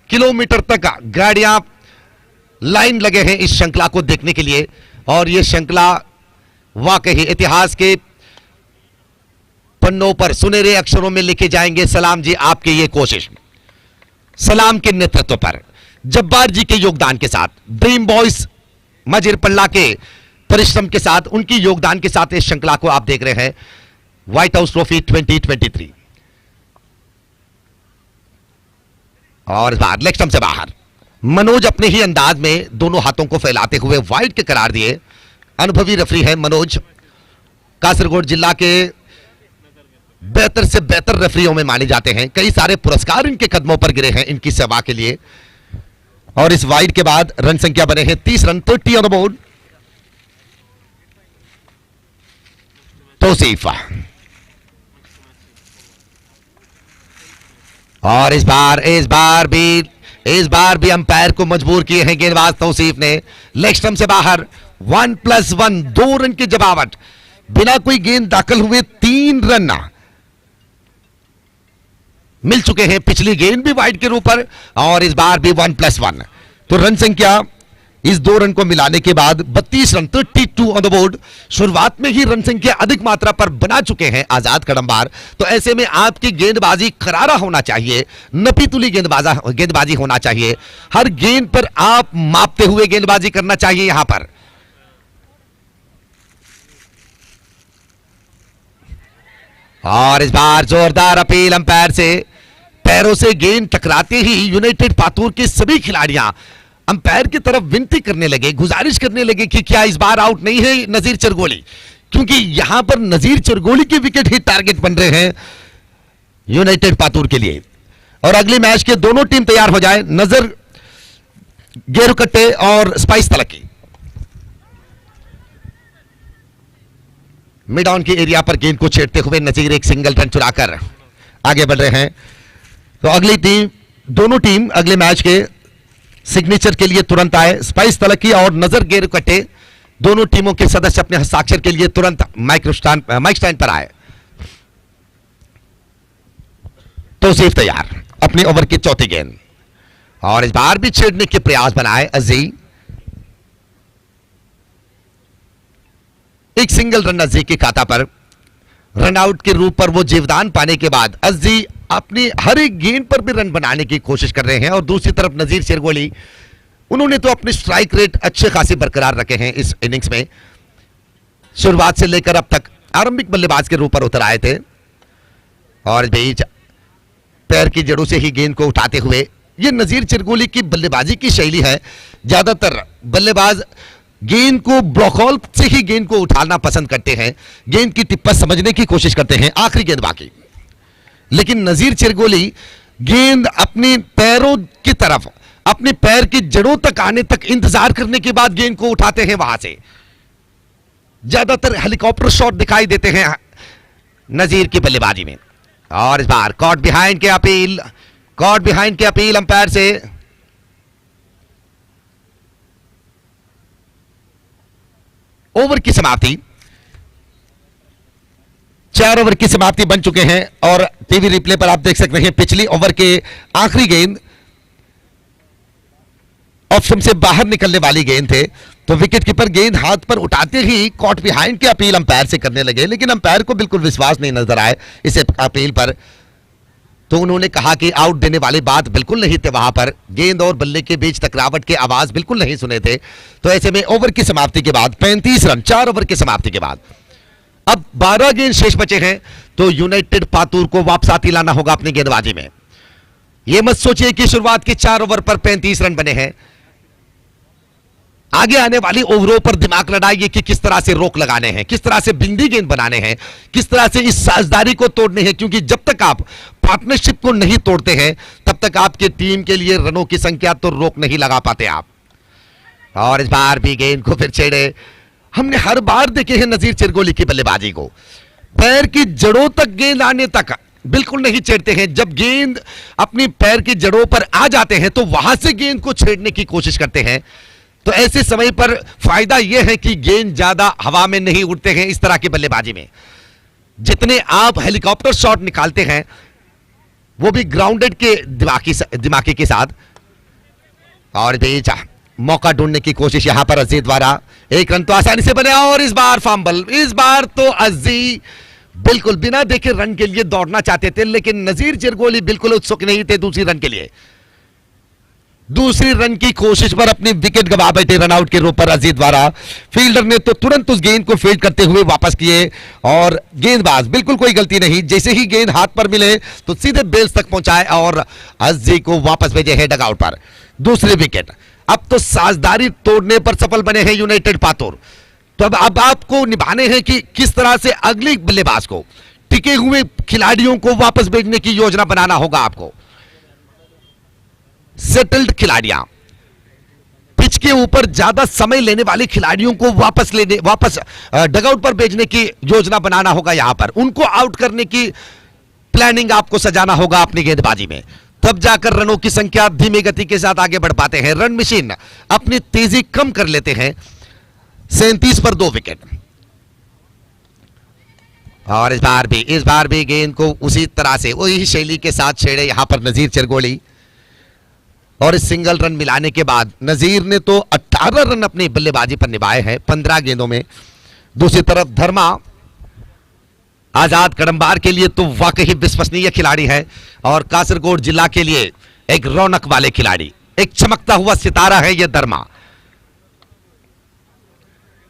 किलोमीटर तक गाड़ियां लाइन लगे हैं इस श्रृंखला को देखने के लिए। और यह श्रृंखला वाकई इतिहास के पन्नों पर सुनहरे अक्षरों में लिखे जाएंगे। सलाम जी आपकी ये कोशिश, सलाम के नेतृत्व पर, जब्बार जी के योगदान के साथ, ड्रीम बॉयज माजिरपल्ला के परिश्रम के साथ, उनकी योगदान के साथ इस श्रृंखला को आप देख रहे हैं व्हाइट हाउस ट्रॉफी 2023। और बाहर लेग स्टंप से बाहर मनोज अपने ही अंदाज में दोनों हाथों को फैलाते हुए वाइड के करार दिए। अनुभवी रेफरी है मनोज, कासरगोड जिला के बेहतर से बेहतर रेफरियों में माने जाते हैं। कई सारे पुरस्कार इनके कदमों पर गिरे हैं इनकी सेवा के लिए। और इस वाइड के बाद रन संख्या बने हैं 30 run 30 on the board. Tauseef और इस बार भी अंपायर को मजबूर किए हैं गेंदबाज तौसीफ ने। लेग स्टंप से बाहर 1+1 2 रन की जमावट, बिना कोई गेंद दाखिल हुए 3 रन। मिल चुके हैं, पिछली गेंद भी वाइड के ऊपर और इस बार भी 1+1। तो रन संख्या इस 2 रन को मिलाने के बाद 32 रन, 32 ऑन द बोर्ड। शुरुआत में ही रन संख्या अधिक मात्रा पर बना चुके हैं आजाद कदमबाज। तो ऐसे में आपकी गेंदबाजी करारा होना चाहिए, नपीतुली गेंदबाजी होना चाहिए। हर गेंद पर आप मापते हुए गेंदबाजी करना चाहिए यहां पर। और इस बार जोरदार अपील अंपायर से। पैरों से गेंद टकराते ही यूनाइटेड पातूर के सभी खिलाड़ियां अंपायर की तरफ विनती करने लगे, गुजारिश करने लगे कि क्या इस बार आउट नहीं है नजीर चिरगोली, क्योंकि यहां पर नजीर चिरगोली के विकेट ही टारगेट बन रहे हैं यूनाइटेड पातूर के लिए। और अगले मैच के दोनों टीम तैयार हो जाए, नजर गेरुकट्टे और स्पाइस तलकी। मिड ऑन के एरिया पर गेंद को छेड़ते हुए नजीर एक सिंगल रन चुराकर आगे बढ़ रहे हैं। तो अगली टीम, दोनों टीम अगले मैच के सिग्नेचर के लिए तुरंत आए। स्पाइस तलकी और नजर गेरुकट्टे दोनों टीमों के सदस्य अपने हस्ताक्षर के लिए तुरंत माइक स्टैंड पर आए। तौसीफ तैयार, अपने ओवर की चौथी गेंद और इस बार भी छेड़ने के प्रयास बनाए अजी। एक सिंगल रन अजी के खाता पर। रन आउट के रूप पर वो जीवदान पाने के बाद अजी अपनी हर एक गेंद पर भी रन बनाने की कोशिश कर रहे हैं। और दूसरी तरफ नजीर चिरगोली, उन्होंने तो अपने स्ट्राइक रेट अच्छे खासे बरकरार रखे हैं इस इनिंग्स में। शुरुआत से लेकर अब तक आरंभिक बल्लेबाज के रूप पर उतर आए थे और इस बीच पैर की जड़ों से ही गेंद को उठाते हुए, ये नजीर चिरगोली की बल्लेबाजी की शैली है। ज्यादातर बल्लेबाज गेंद को ब्लॉकहॉल से ही गेंद को उठाना पसंद करते हैं, गेंद की टिप्पा समझने की कोशिश करते हैं, आखिरी गेंद बाकी। लेकिन नजीर चिरगोली गेंद अपने पैरों की तरफ, अपने पैर की जड़ों तक आने तक इंतजार करने के बाद गेंद को उठाते हैं वहां से। ज्यादातर हेलीकॉप्टर शॉट दिखाई देते हैं नजीर की बल्लेबाजी में। और इस बार कॉट बिहाइंड के अपील अंपायर से। ओवर की समाप्ति, 4 ओवर की समाप्ति बन चुके हैं और टीवी रिप्ले पर आप देख सकते हैं पिछली ओवर के आखिरी गेंद ऑप्शन से बाहर निकलने वाली गेंद थे। तो विकेट कीपर गेंद हाथ पर उठाते ही कॉट बिहाइंड की अपील अंपायर से करने लगे, लेकिन अंपायर को बिल्कुल विश्वास नहीं नजर आए इस अपील पर। तो उन्होंने कहा कि आउट देने वाली बात बिल्कुल नहीं थे वहां पर। गेंद और बल्ले के बीच टकरावट के आवाज बिल्कुल नहीं सुने थे। तो ऐसे में ओवर की समाप्ति के बाद 35 रन, 4 ओवर की समाप्ति के बाद अब 12 गेंद शेष बचे हैं। तो यूनाइटेड पातूर को वापस आती लाना होगा अपनी गेंदबाजी में। यह मत सोचिए कि शुरुआत के 4 ओवर पर 35 रन बने हैं। आगे आने वाली ओवरों पर दिमाग लड़ाइए कि किस तरह से रोक लगाने हैं, किस तरह से बिंदी गेंद बनाने हैं, किस तरह से इस साझेदारी को तोड़ने हैं। क्योंकि जब तक आप पार्टनरशिप को नहीं तोड़ते हैं तब तक आपके टीम के लिए रनों की संख्या तो रोक नहीं लगा पाते आप। और इस बार भी गेंद को फिर छेड़े। हमने हर बार देखे हैं नजीर चिरगोली की बल्लेबाजी को, पैर की जड़ों तक गेंद आने तक बिल्कुल नहीं छेड़ते हैं। जब गेंद अपनी पैर की जड़ों पर आ जाते हैं तो वहां से गेंद को छेड़ने की कोशिश करते हैं। तो ऐसे समय पर फायदा यह है कि गेंद ज्यादा हवा में नहीं उड़ते हैं इस तरह की बल्लेबाजी में। जितने आप हेलीकॉप्टर शॉट निकालते हैं वो भी ग्राउंडेड के दिमागी के साथ। और बीच मौका ढूंढने की कोशिश यहां पर अजी द्वारा। एक रन तो आसानी से बने और इस बार फंबल। इस बार तो अजी बिल्कुल बिना देखे रन के लिए दौड़ना चाहते थे, लेकिन नजीर चिरगोली बिल्कुल उत्सुक नहीं थे दूसरी रन के लिए। दूसरी रन की कोशिश पर अपनी विकेट गंवा बैठे रन आउट के रूप पर अजी द्वारा। फील्डर ने तो तुरंत उस गेंद को फील्ड करते हुए वापस किए और गेंदबाज बिल्कुल कोई गलती नहीं, जैसे ही गेंद हाथ पर मिले तो सीधे बेल्स तक पहुंचाए और अजी को वापस भेजे है डगआउट पर। दूसरी विकेट। अब तो साझेदारी तोड़ने पर सफल बने हैं यूनाइटेड पातूर। तो अब आपको निभाने हैं कि किस तरह से अगले बल्लेबाज को, टिके हुए खिलाड़ियों को वापस भेजने की योजना बनाना होगा आपको। सेटल्ड खिलाड़ियां, पिच के ऊपर ज्यादा समय लेने वाले खिलाड़ियों को वापस डगआउट पर भेजने की योजना बनाना होगा। यहां पर उनको आउट करने की प्लानिंग आपको सजाना होगा अपनी गेंदबाजी में, तब जाकर रनों की संख्या धीमी गति के साथ आगे बढ़ पाते हैं। रन मशीन अपनी तेजी कम कर लेते हैं। 37 पर 2 विकेट। और इस बार भी गेंद को उसी तरह से वही शैली के साथ छेड़े यहां पर नजीर चिरगोली। और इस सिंगल रन मिलाने के बाद नजीर ने तो 18 रन अपनी बल्लेबाजी पर निभाए हैं 15 गेंदों में। दूसरी तरफ धर्मा आजाद कडम्बार के लिए तो वाकई विश्वसनीय खिलाड़ी है और कासरगोड जिला के लिए एक रौनक वाले खिलाड़ी, एक चमकता हुआ सितारा है यह धर्मा।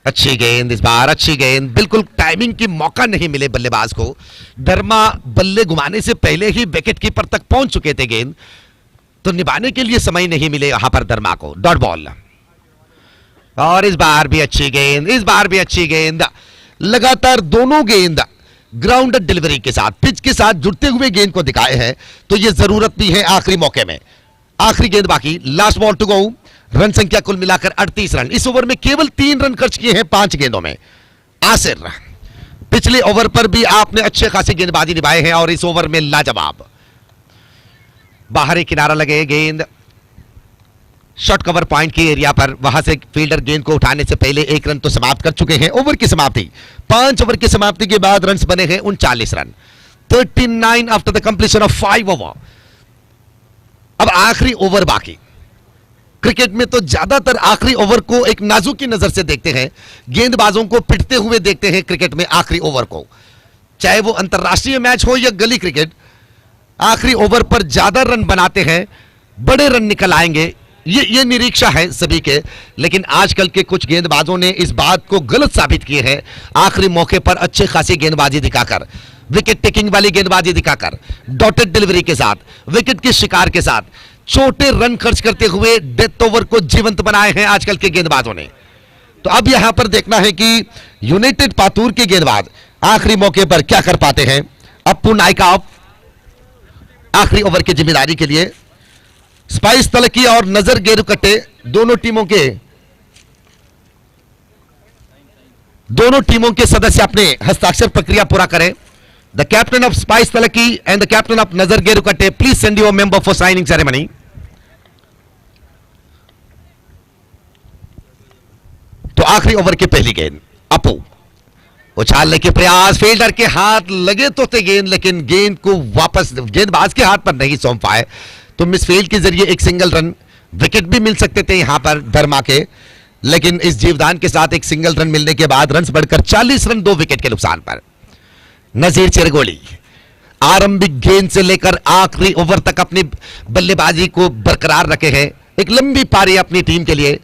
अच्छी गेंद इस बार, अच्छी गेंद, बिल्कुल टाइमिंग की मौका नहीं मिले बल्लेबाज को। धर्मा बल्ले घुमाने से पहले ही विकेट कीपर तक पहुंच चुके थे, गेंद तो निभाने के लिए समय नहीं मिले यहां पर धर्मा को। डॉट बॉल और इस बार भी अच्छी गेंद, इस बार भी अच्छी गेंद। लगातार दोनों गेंद ग्राउंड डिलीवरी के साथ, पिच के साथ जुड़ते हुए गेंद को दिखाए हैं, तो यह जरूरत भी है आखिरी मौके में। आखिरी गेंद बाकी, last ball to go. Run संख्या कुल मिलाकर 38 रन। इस ओवर में केवल 3 रन खर्च किए हैं 5 गेंदों में। आसिर, पिछले ओवर पर भी आपने अच्छे खासी गेंदबाजी निभाए हैं और इस ओवर में लाजवाब। बाहरी किनारा लगे गेंद शॉर्ट कवर पॉइंट की एरिया पर, वहां से फील्डर गेंद को उठाने से पहले 1 रन तो समाप्त कर चुके हैं। ओवर की समाप्ति, 5 ओवर की समाप्ति के बाद रन बने हैं 39 run. 39 after the completion of 5 over. अब आखिरी ओवर बाकी। क्रिकेट में तो ज्यादातर आखिरी ओवर को एक नाजुकी नजर से देखते हैं, गेंदबाजों को पिटते हुए देखते हैं क्रिकेट में आखिरी ओवर को, चाहे वो अंतरराष्ट्रीय मैच हो या गली क्रिकेट। आखिरी ओवर पर ज्यादा रन बनाते हैं, बड़े रन निकल आएंगे, ये निरीक्षा है सभी के। लेकिन आजकल के कुछ गेंदबाजों ने इस बात को गलत साबित किए हैं। आखिरी मौके पर अच्छे खासी गेंदबाजी दिखाकर, विकेट टेकिंग वाली गेंदबाजी दिखाकर, डॉटेड डिलीवरी के साथ, विकेट के शिकार के साथ, छोटे रन खर्च करते हुए डेथ ओवर को जीवंत बनाए हैं आजकल के गेंदबाजों ने। तो अब यहां पर देखना है कि यूनाइटेड पातूर के गेंदबाज आखिरी मौके पर क्या कर पाते हैं। अप्पू नायका आखिरी ओवर की जिम्मेदारी के लिए, स्पाइस तलकी और नजर गेरुकट्टे दोनों टीमों के सदस्य अपने हस्ताक्षर प्रक्रिया पूरा करें। The captain of spice Talaki and the captain of Nazar Gerukatte, please send your member for signing ceremony. तो आखिरी ओवर की पहली गेंद, अप्पू उछालने के प्रयास, फील्डर के हाथ लगे तो थे गेंद, लेकिन गेंद को वापस गेंदबाज के हाथ पर नहीं सौंप पाए। तो मिसफील्ड के जरिए एक सिंगल रन, विकेट भी मिल सकते थे यहां पर धर्मा के, लेकिन इस जीवदान के साथ एक सिंगल रन मिलने के बाद रन बढ़कर 40 रन 2 विकेट के नुकसान पर। नजीर चिरगोली आरंभिक गेंद से लेकर आखिरी ओवर तक अपनी बल्लेबाजी को बरकरार रखे हैं। एक लंबी पारी अपनी टीम के लिए।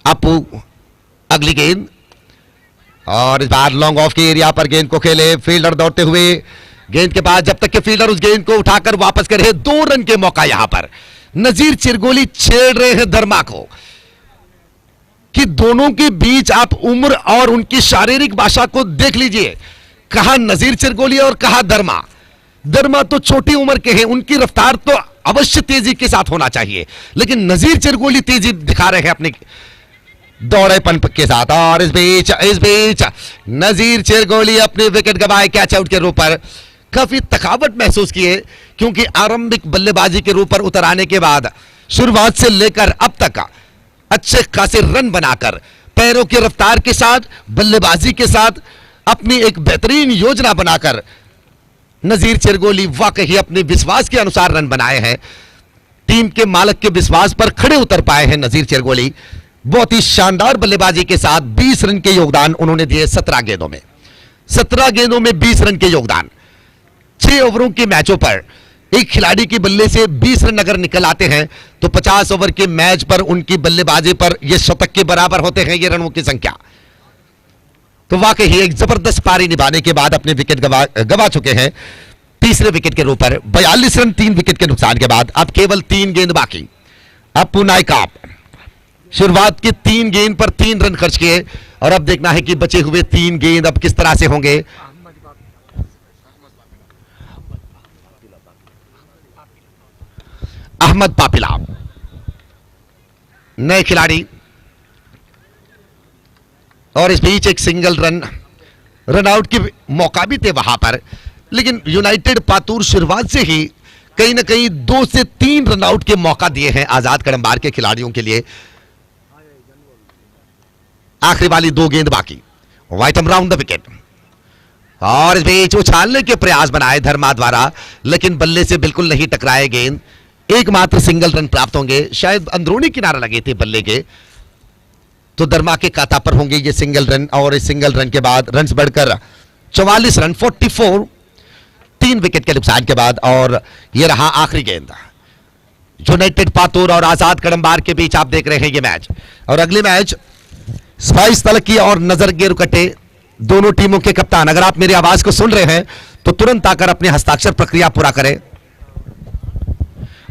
अप्पू अगली गेंद और इस बार लॉन्ग ऑफ के एरिया पर गेंद को खेले, फील्डर दौड़ते हुए गेंद के बाद जब तक कि फील्डर उस गेंद को उठाकर वापस करे, 2 रन के मौका यहां पर नजीर चिरगोली छेड़ रहे हैं धर्मा को कि दोनों के बीच आप उम्र और उनकी शारीरिक भाषा को देख लीजिए। कहा नजीर चिरगोली और कहा धर्मा। धर्मा तो छोटी उम्र के हैं, उनकी रफ्तार तो अवश्य तेजी के साथ होना चाहिए, लेकिन नजीर चिरगोली तेजी दिखा रहे हैं अपने दौड़ेपन के साथ। और इस बीच नजीर चिरगोली अपने विकेट गवाए कैच आउट के रूप पर। काफी थकावट महसूस किए क्योंकि आरंभिक बल्लेबाजी के रूप पर उतर आने के बाद शुरुआत से लेकर अब तक अच्छे खासे रन बनाकर, पैरों की रफ्तार के साथ, बल्लेबाजी के साथ अपनी एक बेहतरीन योजना बनाकर नजीर चिरगोली वाकई अपने विश्वास के अनुसार रन बनाए हैं। टीम के मालिक के विश्वास पर खड़े उतर पाए हैं नजीर चिरगोली। बहुत ही शानदार बल्लेबाजी के साथ 20 रन के योगदान उन्होंने दिए 17 गेंदों में। 17 गेंदों में 20 रन के योगदान। 6 ओवरों के मैचों पर एक खिलाड़ी की बल्ले से 20 रन अगर निकल आते हैं तो 50 ओवर के मैच पर उनकी बल्लेबाजी पर यह शतक के बराबर होते हैं ये रनों की संख्या। तो वाकई एक जबरदस्त पारी निभाने के बाद अपने विकेट गवा चुके हैं तीसरे विकेट के रूप पर। 42 रन 3 विकेट के नुकसान के बाद अब केवल 3 गेंद बाकी। अप्पू नायका शुरुआत के 3 गेंद पर 3 रन खर्च किए और अब देखना है कि बचे हुए 3 गेंद अब किस तरह से होंगे। अहमद पापिला नए खिलाड़ी और इस बीच एक सिंगल रन आउट के मौका भी थे वहां पर, लेकिन यूनाइटेड पातूर शुरुआत से ही कहीं ना कहीं 2 से 3 रन आउट के मौका दिए हैं आजाद कडम्बार के खिलाड़ियों के लिए। आखिरी वाली 2 गेंद बाकी, वाइट अराउंड द विकेट और इस बीच उछालने के प्रयास बनाए धर्मा द्वारा, लेकिन बल्ले से बिल्कुल नहीं टकराए गेंद। एकमात्र सिंगल रन प्राप्त होंगे, शायद अंदरूनी किनारा लगे थे बल्ले के, तो धर्मा के खाता पर होंगे ये सिंगल रन। और इस सिंगल रन के बाद रन्स बढ़कर 44 रन, 44, 3 विकेट के नुकसान के बाद। और ये रहा आखिरी गेंद। यूनाइटेड पातूर और आजाद कड़म्बार के बीच आप देख रहे हैं ये मैच। और अगले मैच स्पाइस तलकी और नजर गेरुकटे, दोनों टीमों के कप्तान, अगर आप मेरी आवाज को सुन रहे हैं तो तुरंत आकर अपने हस्ताक्षर प्रक्रिया पूरा करें।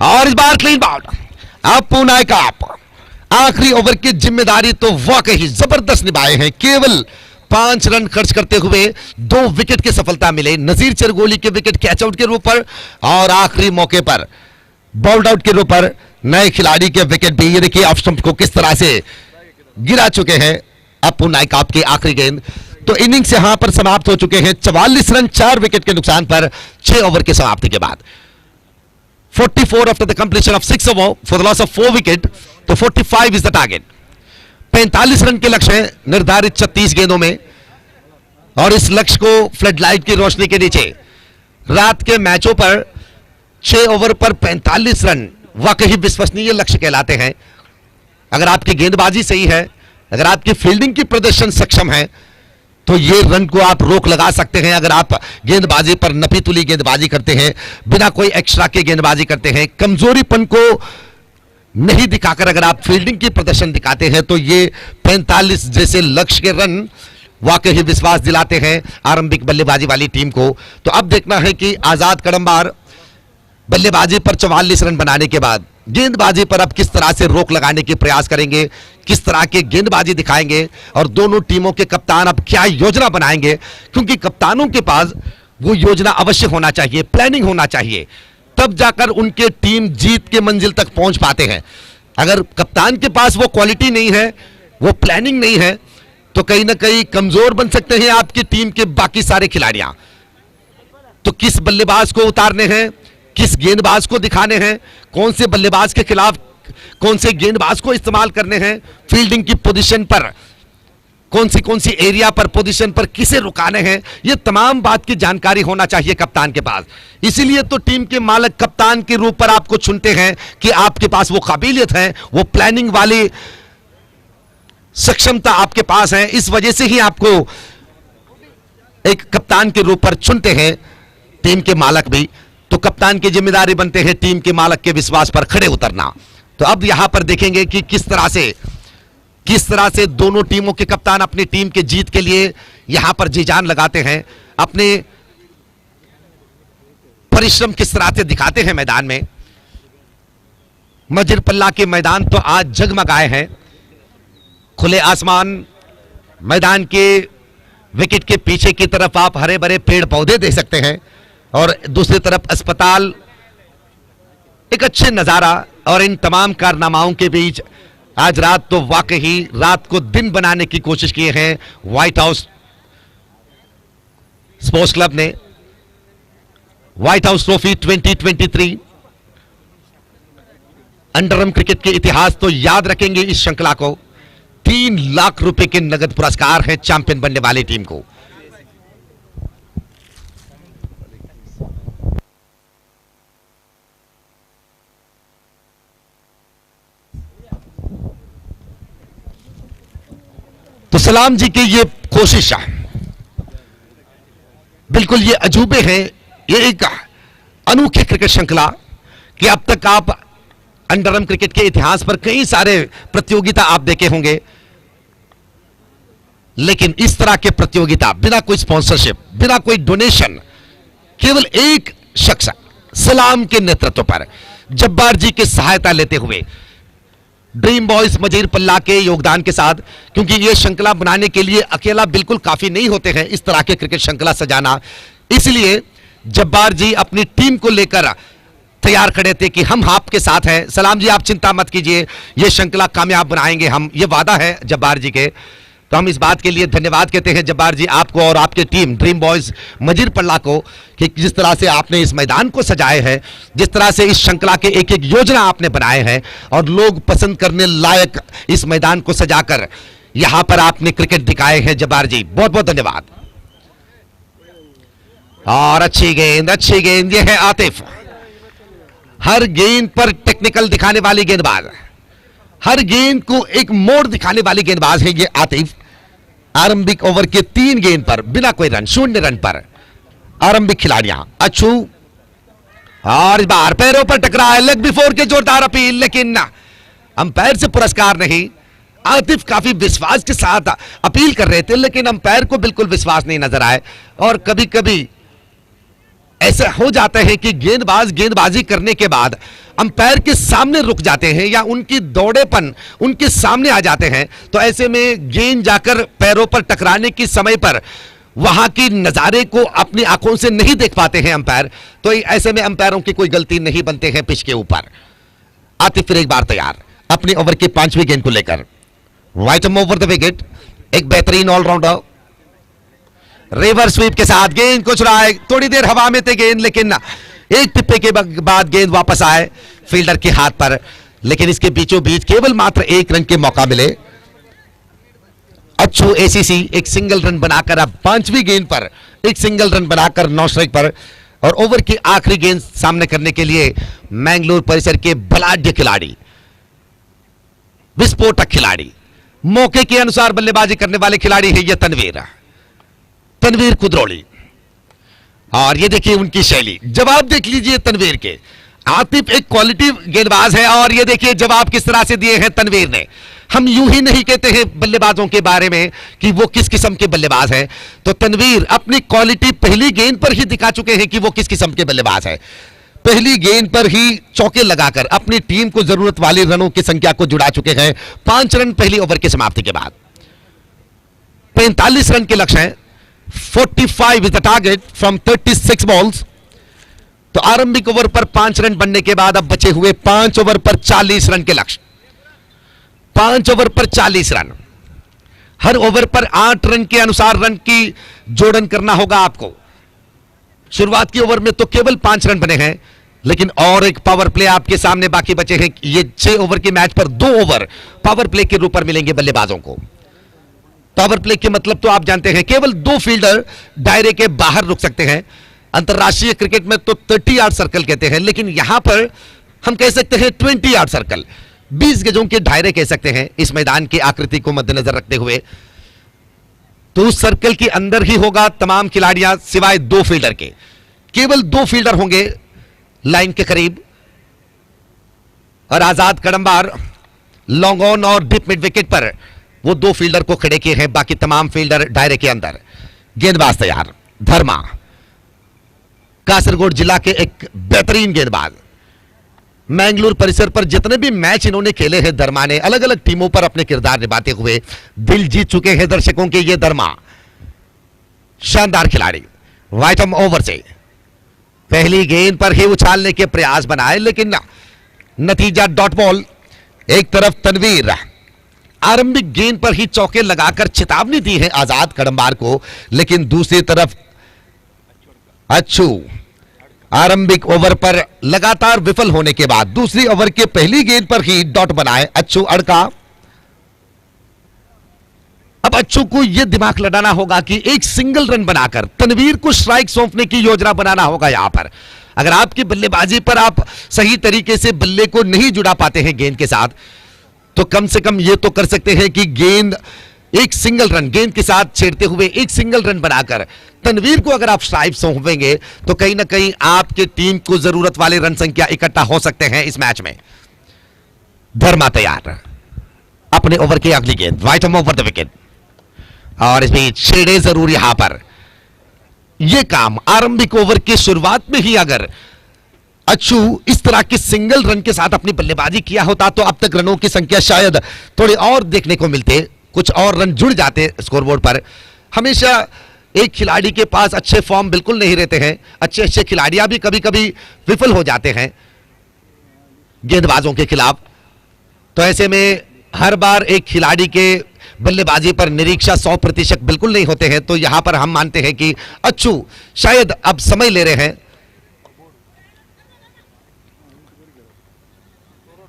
और इस बार क्लीन बाउंड, अपू नायक आप आखिरी ओवर की जिम्मेदारी तो वाकई जबरदस्त निभाए हैं। केवल 5 रन खर्च करते हुए 2 विकेट की सफलता मिले। नजीर चिरगोली के विकेट कैच आउट के रूप पर और आखिरी मौके पर बाउल्ड आउट के रूप पर नए खिलाड़ी के विकेट भी। ये देखिए ऑफ स्टंप को किस तरह से गिरा चुके हैं अपू नायक आपकी आखिरी गेंद। तो इनिंग्स यहां पर समाप्त हो चुके हैं 44 रन 4 विकेट के नुकसान पर 6 ओवर की समाप्ति के बाद। 44 after the completion of 6 over for the loss of 4 wicket, तो 45 is the target। 45 रन के लक्ष्य है निर्धारित 36 गेंदों में। और इस लक्ष्य को फ्लड लाइट की रोशनी के नीचे रात के मैचों पर 6 ओवर पर 45 रन वाकई विश्वसनीय लक्ष्य कहलाते हैं। अगर आपकी गेंदबाजी सही है, अगर आपकी फील्डिंग की प्रदर्शन सक्षम है, तो ये रन को आप रोक लगा सकते हैं। अगर आप गेंदबाजी पर नपी तुली गेंदबाजी करते हैं, बिना कोई एक्स्ट्रा के गेंदबाजी करते हैं, कमजोरीपन को नहीं दिखाकर अगर आप फील्डिंग की प्रदर्शन दिखाते हैं, तो ये 45 जैसे लक्ष्य के रन वाकई विश्वास दिलाते हैं आरंभिक बल्लेबाजी वाली टीम को। तो अब देखना है कि आजाद कड़म्बार बल्लेबाजी पर 44 रन बनाने के बाद गेंदबाजी पर अब किस तरह से रोक लगाने के प्रयास करेंगे, किस तरह के गेंदबाजी दिखाएंगे और दोनों टीमों के कप्तान अब क्या योजना बनाएंगे। क्योंकि कप्तानों के पास वो योजना अवश्य होना चाहिए, प्लानिंग होना चाहिए, तब जाकर उनके टीम जीत के मंजिल तक पहुंच पाते हैं। अगर कप्तान के पास वो क्वालिटी नहीं है, वो प्लानिंग नहीं है, तो कहीं ना कहीं कमजोर बन सकते हैं आपकी टीम के बाकी सारे खिलाड़ियां। तो किस बल्लेबाज को उतारने हैं, किस गेंदबाज को दिखाने हैं, कौन से बल्लेबाज के खिलाफ कौन से गेंदबाज को इस्तेमाल करने हैं, फील्डिंग की पोजीशन पर कौन सी एरिया पर पोजीशन पर किसे रुकाने हैं, यह तमाम बात की जानकारी होना चाहिए कप्तान के पास। इसीलिए तो टीम के मालिक कप्तान के रूप पर आपको चुनते हैं कि आपके पास वो काबिलियत है, वो प्लानिंग वाली सक्षमता आपके पास है। इस वजह से ही आपको एक कप्तान के रूप पर चुनते हैं टीम के मालिक भी। तो कप्तान की जिम्मेदारी बनते हैं टीम के मालिक के विश्वास पर खड़े उतरना। तो अब यहां पर देखेंगे कि किस तरह से दोनों टीमों के कप्तान अपनी टीम के जीत के लिए यहां पर जी जान लगाते हैं, अपने परिश्रम किस तरह से दिखाते हैं मैदान में। मजिरपल्ला के मैदान तो आज जगमगाए हैं। खुले आसमान, मैदान के विकेट के पीछे की तरफ आप हरे भरे पेड़ पौधे देख सकते हैं और दूसरी तरफ अस्पताल, एक अच्छे नजारा। और इन तमाम कारनामाओं के बीच आज रात तो वाकई रात को दिन बनाने की कोशिश किए हैं व्हाइट हाउस स्पोर्ट्स क्लब ने। White house trophy 2023 underarm cricket के इतिहास तो याद रखेंगे इस श्रृंखला को। 3 लाख रुपए के नगद पुरस्कार हैं चैंपियन बनने वाली टीम को। तो सलाम जी की ये कोशिश है, बिल्कुल ये अजूबे हैं, ये एक अनोखी क्रिकेट श्रृंखला कि अब तक आप अंडरआर्म क्रिकेट के इतिहास पर कई सारे प्रतियोगिता आप देखे होंगे, लेकिन इस तरह के प्रतियोगिता बिना कोई स्पॉन्सरशिप, बिना कोई डोनेशन, केवल एक शख्स सलाम के नेतृत्व पर जब्बार जी की सहायता लेते हुए ड्रीम बॉयज मजीरपल्ला के योगदान के साथ, क्योंकि यह श्रृंखला बनाने के लिए अकेला बिल्कुल काफी नहीं होते हैं इस तरह के क्रिकेट श्रृंखला सजाना। इसलिए जब्बार जी अपनी टीम को लेकर तैयार खड़े थे कि हम आपके साथ हैं। सलाम जी, आप चिंता मत कीजिए, यह श्रृंखला कामयाब बनाएंगे हम, ये वादा है जब्बार जी के। तो हम इस बात के लिए धन्यवाद कहते हैं जब्बार जी आपको और आपके टीम ड्रीम बॉयज मजीरपल्ला को कि जिस तरह से आपने इस मैदान को सजाए हैं, जिस तरह से इस श्रृंखला के एक एक योजना आपने बनाए हैं और लोग पसंद करने लायक इस मैदान को सजाकर यहां पर आपने क्रिकेट दिखाए हैं। जब्बार जी बहुत बहुत धन्यवाद। और अच्छी गेंद, ये है आतिफ। हर गेंद पर टेक्निकल दिखाने वाली गेंदबाज, हर गेंद को एक मोड़ दिखाने वाली गेंदबाज है ये आतिफ। आरंभिक ओवर के 3 गेंद पर बिना कोई रन, 0 रन पर आरंभिक खिलाड़ियां। अच्छू और इस बार पैरों पर टकराए, लेग बिफोर के जोरदार अपील, लेकिन अंपायर से पुरस्कार नहीं। आतिफ काफी विश्वास के साथ अपील कर रहे थे, लेकिन अंपायर को बिल्कुल विश्वास नहीं नजर आए। और कभी कभी ऐसा हो जाता है कि गेंदबाज गेंदबाजी करने के बाद अंपायर के सामने रुक जाते हैं या उनकी दौड़ेपन उनके सामने आ जाते हैं, तो ऐसे में गेंद जाकर पैरों पर टकराने के समय पर वहां की नजारे को अपनी आंखों से नहीं देख पाते हैं अंपायर। तो ऐसे में अंपायरों की कोई गलती नहीं बनते हैं पिच के ऊपर। आतिफ फिर एक बार तैयार अपने ओवर के 5वीं गेंद को लेकर। Right arm over the wicket, एक बेहतरीन ऑलराउंडर रिवर्स स्वीप के साथ गेंद को चुराए। थोड़ी देर हवा में थे गेंद, लेकिन एक टिप्पे के बाद गेंद वापस आए फील्डर के हाथ पर, लेकिन इसके बीचों बीच केवल मात्र 1 रन के मौका मिले। अच्छू एसीसी एक सिंगल रन बनाकर अब 5वीं गेंद पर एक सिंगल रन बनाकर 9 स्ट्राइक पर, और ओवर की आखिरी गेंद सामने करने के लिए मैंगलोर परिसर के बलाढ्य खिलाड़ी, विस्फोटक खिलाड़ी, मौके के अनुसार बल्लेबाजी करने वाले खिलाड़ी है ये तनवीर कुदरोली। और ये देखिए उनकी शैली, जवाब देख लीजिए तनवीर के। आतिफ एक क्वालिटी गेंदबाज है और ये देखिए जवाब किस तरह से दिए हैं तनवीर ने। हम यूं ही नहीं कहते हैं बल्लेबाजों के बारे में कि वो किस किस्म के बल्लेबाज हैं, तो तनवीर अपनी क्वालिटी पहली गेंद पर ही दिखा चुके हैं कि वो किस किस्म के बल्लेबाज है। पहली गेंद पर ही चौके लगाकर अपनी टीम को जरूरत वाली रनों की संख्या को जुड़ा चुके हैं। 5 रन पहली ओवर की समाप्ति के बाद, 45 रन के लक्ष्य हैं। 45 is the target from 36 balls. तो आरंभिक ओवर पर 5 रन बनने के बाद अब बचे हुए 5 ओवर पर 40 रन के लक्ष्य। 5 ओवर पर 40 रन, हर ओवर पर 8 रन के अनुसार रन की जोड़न करना होगा आपको। शुरुआत की ओवर में तो केवल 5 रन बने हैं, लेकिन और एक पावर प्ले आपके सामने बाकी बचे हैं। ये 6 ओवर के मैच पर 2 ओवर पावर प्ले के रूप में मिलेंगे बल्लेबाजों को। पावर प्ले के मतलब तो आप जानते हैं, केवल 2 फील्डर दायरे के बाहर रुक सकते हैं। अंतरराष्ट्रीय क्रिकेट में तो 30 यार्ड सर्कल कहते हैं, लेकिन यहां पर हम कह सकते हैं 20 यार्ड सर्कल, 20 गजों के दायरे कह सकते हैं इस मैदान की आकृति को मद्देनजर रखते हुए। तो उस सर्कल के अंदर ही होगा तमाम खिलाड़ियां सिवाय 2 फील्डर के। केवल 2 फील्डर होंगे लाइन के करीब, और आजाद कड़ंबार लॉन्ग ऑन और डिप मिड विकेट पर वो 2 फील्डर को खड़े किए हैं, बाकी तमाम फील्डर दायरे के अंदर। गेंदबाज तैयार, धर्मा कासरगोड जिला के एक बेहतरीन गेंदबाज। मैंगलोर परिसर पर जितने भी मैच इन्होंने खेले हैं धर्मा ने, अलग अलग टीमों पर अपने किरदार निभाते हुए दिल जीत चुके हैं दर्शकों के ये धर्मा। शानदार खिलाड़ी। राइट आर्म ओवर से पहली गेंद पर ही उछालने के प्रयास बनाए, लेकिन नतीजा डॉट बॉल। एक तरफ तनवीर आरंभिक गेंद पर ही चौके लगाकर चेतावनी दी है आजाद कड़ंबार को, लेकिन दूसरी तरफ अच्छू आरंभिक ओवर पर लगातार विफल होने के बाद दूसरी ओवर के पहली गेंद पर ही डॉट बनाए अच्छू अड़का। अब अच्छू को यह दिमाग लड़ाना होगा कि एक सिंगल रन बनाकर तनवीर को स्ट्राइक सौंपने की योजना बनाना होगा। यहां पर अगर आपकी बल्लेबाजी पर आप सही तरीके से बल्ले को नहीं जुड़ा पाते हैं गेंद के साथ, तो कम से कम यह तो कर सकते हैं कि गेंद एक सिंगल रन गेंद के साथ छेड़ते हुए एक सिंगल रन बनाकर तनवीर को अगर आप स्ट्राइक सौंपेंगे तो कहीं ना कहीं आपकी टीम को जरूरत वाले रन संख्या इकट्ठा हो सकते हैं इस मैच में। धर्मा तैयार अपने ओवर की अगली गेंद, right arm over the wicket, और इस बीच छेड़े जरूर यहां पर। यह काम आरंभिक ओवर की शुरुआत में ही अगर अच्छू इस तरह के सिंगल रन के साथ अपनी बल्लेबाजी किया होता तो अब तक रनों की संख्या शायद थोड़ी और देखने को मिलते, कुछ और रन जुड़ जाते स्कोरबोर्ड पर। हमेशा एक खिलाड़ी के पास अच्छे फॉर्म बिल्कुल नहीं रहते हैं, अच्छे खिलाड़ियां भी कभी कभी विफल हो जाते हैं गेंदबाजों के खिलाफ। तो ऐसे में हर बार एक खिलाड़ी के बल्लेबाजी पर निरीक्षा 100% बिल्कुल नहीं होते हैं। तो यहां पर हम मानते हैं कि अच्छू शायद अब समय ले रहे हैं,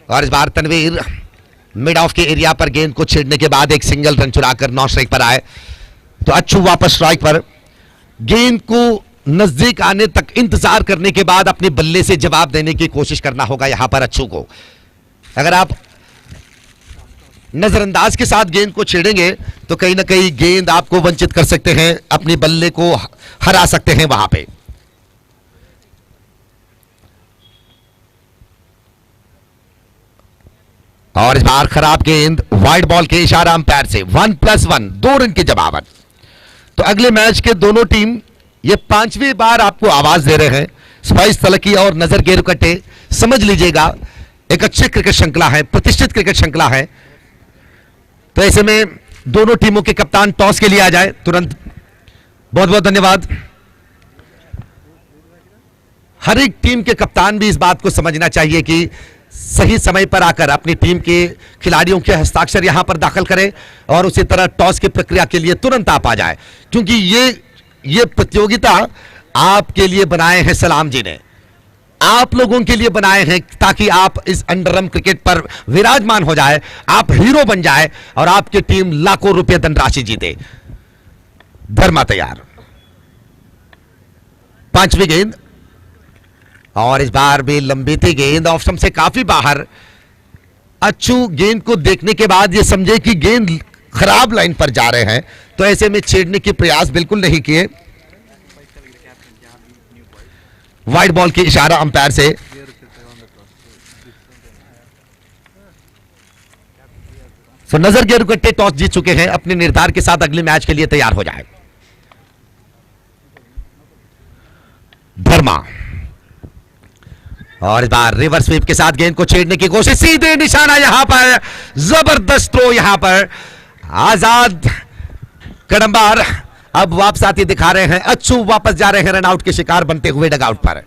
और इस बार तनवीर मिड ऑफ के एरिया पर गेंद को छेड़ने के बाद एक सिंगल रन चुराकर 9 स्ट्राइक पर आए। तो अच्छू वापस स्ट्राइक पर गेंद को नजदीक आने तक इंतजार करने के बाद अपने बल्ले से जवाब देने की कोशिश करना होगा यहां पर अच्छू को। अगर आप नजरअंदाज के साथ गेंद को छेड़ेंगे तो कहीं ना कहीं गेंद आपको वंचित कर सकते हैं, अपने बल्ले को हरा सकते हैं वहां पे। और इस बार खराब गेंद, वाइड बॉल के इशारा अंपायर से 1+1 2 रन की जमावट। तो अगले मैच के दोनों टीम ये 5वीं बार आपको आवाज दे रहे हैं। स्पाइस तलकी और नजर गेरुकट्टे, समझ लीजिएगा एक अच्छी क्रिकेट श्रृंखला है, प्रतिष्ठित क्रिकेट श्रृंखला है। तो ऐसे में दोनों टीमों के कप्तान टॉस के लिए आ जाए तुरंत। बहुत बहुत धन्यवाद। हर एक टीम के कप्तान भी इस बात को समझना चाहिए कि सही समय पर आकर अपनी टीम के खिलाड़ियों के हस्ताक्षर यहां पर दाखिल करें और उसी तरह टॉस की प्रक्रिया के लिए तुरंत आप आ जाए, क्योंकि ये प्रतियोगिता आपके लिए बनाए हैं सलाम जी ने, आप लोगों के लिए बनाए हैं ताकि आप इस अंडरआर्म क्रिकेट पर विराजमान हो जाए, आप हीरो बन जाए और आपकी टीम लाखों रुपए धनराशि जीते। धर्मा तैयार, 5वीं गेंद और इस बार भी लंबी थी गेंद, ऑप्शन से काफी बाहर। अच्छू गेंद को देखने के बाद ये समझे कि गेंद खराब लाइन पर जा रहे हैं, तो ऐसे में छेड़ने के प्रयास बिल्कुल नहीं किए। वाइड बॉल के इशारा अंपायर से। तो नजर गेरुकट्टे टॉस जीत चुके हैं, अपने निर्धार के साथ अगले मैच के लिए तैयार हो जाए। धर्मा और इस बार रिवर्स स्वीप के साथ गेंद को छेड़ने की कोशिश, सीधे निशाना यहां पर, जबरदस्त थ्रो यहां पर। आजाद कडंबार अब वापस आती दिखा रहे हैं, अच्छू वापस जा रहे हैं रनआउट के शिकार बनते हुए डगआउट पर।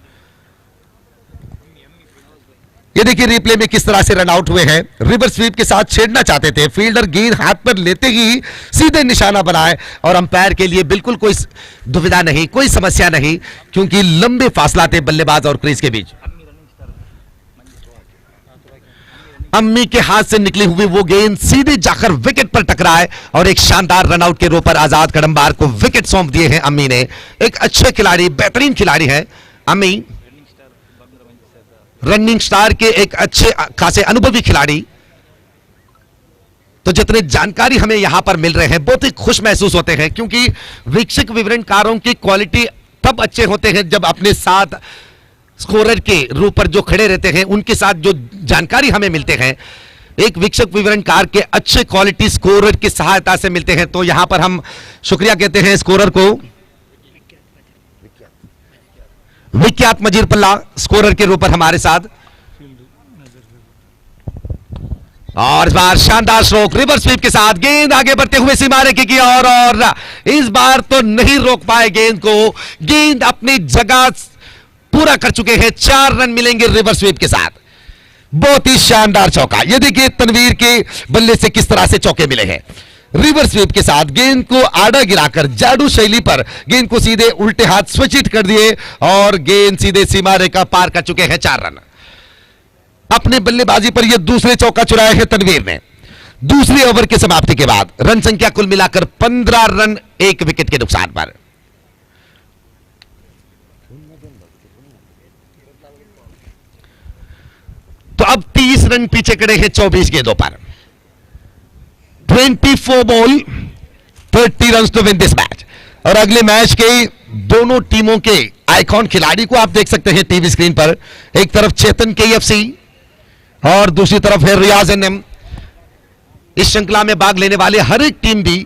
ये देखिए रिप्ले में किस तरह से रनआउट हुए हैं। रिवर्स स्वीप के साथ छेड़ना चाहते थे, फील्डर गेंद हाथ पर लेते ही सीधे निशाना बनाए और अंपायर के लिए बिल्कुल कोई दुविधा नहीं, कोई समस्या नहीं, क्योंकि लंबे फासला थे बल्लेबाज और क्रीज के बीच। अम्मी के हाथ से निकली हुई वो गेंद सीधे जाकर विकेट पर टकराए और एक शानदार रनआउट के रूप पर आजाद कडंबार को विकेट सौंप दिए हैं अम्मी ने। एक अच्छे खिलाड़ी, बेहतरीन खिलाड़ी है अम्मी, रनिंग स्टार के एक अच्छे खासे अनुभवी खिलाड़ी। तो जितने जानकारी हमें यहां पर मिल रहे हैं बहुत ही खुश महसूस होते हैं, क्योंकि वीक्षक विवरणकारों की क्वालिटी तब अच्छे होते हैं जब अपने साथ स्कोरर के रूप पर जो खड़े रहते हैं उनके साथ जो जानकारी हमें मिलते हैं, एक वीक्षक विवरणकार के अच्छे क्वालिटी स्कोरर की सहायता से मिलते हैं। तो यहां पर हम शुक्रिया कहते हैं स्कोरर को, विख्यात मजीरपल्ला स्कोरर के रूप पर हमारे साथ। और इस बार शानदार स्ट्रोक रिवर्स स्वीप के साथ गेंद आगे बढ़ते हुए सीमा रेखा की ओर, और इस बार तो नहीं रोक पाए गेंद को, गेंद अपनी जगह पूरा कर चुके हैं। 4 रन मिलेंगे रिवर्स स्वीप के साथ। बहुत ही शानदार चौका, ये देखिए तनवीर के बल्ले से किस तरह से चौके मिले हैं। रिवर्स स्वीप के साथ गेंद को आड़ा गिराकर जादू शैली पर गेंद को सीधे उल्टे हाथ स्विच हिट कर दिए और गेंद सीधे सीमा रेखा पार कर चुके हैं। 4 रन अपने बल्लेबाजी पर यह दूसरे चौका चुराए हैं तनवीर ने। दूसरी ओवर की समाप्ति के बाद रन संख्या कुल मिलाकर 15 रन 1 विकेट के नुकसान पर। तो अब 30 रन पीछे खड़े हैं 24 गेंदों पर। 24 ball 30 run to win this match. और अगले मैच के दोनों टीमों के आइकॉन खिलाड़ी को आप देख सकते हैं टीवी स्क्रीन पर। एक तरफ चेतन KFC और दूसरी तरफ है रियाज NM। इस श्रृंखला में भाग लेने वाले हर एक टीम भी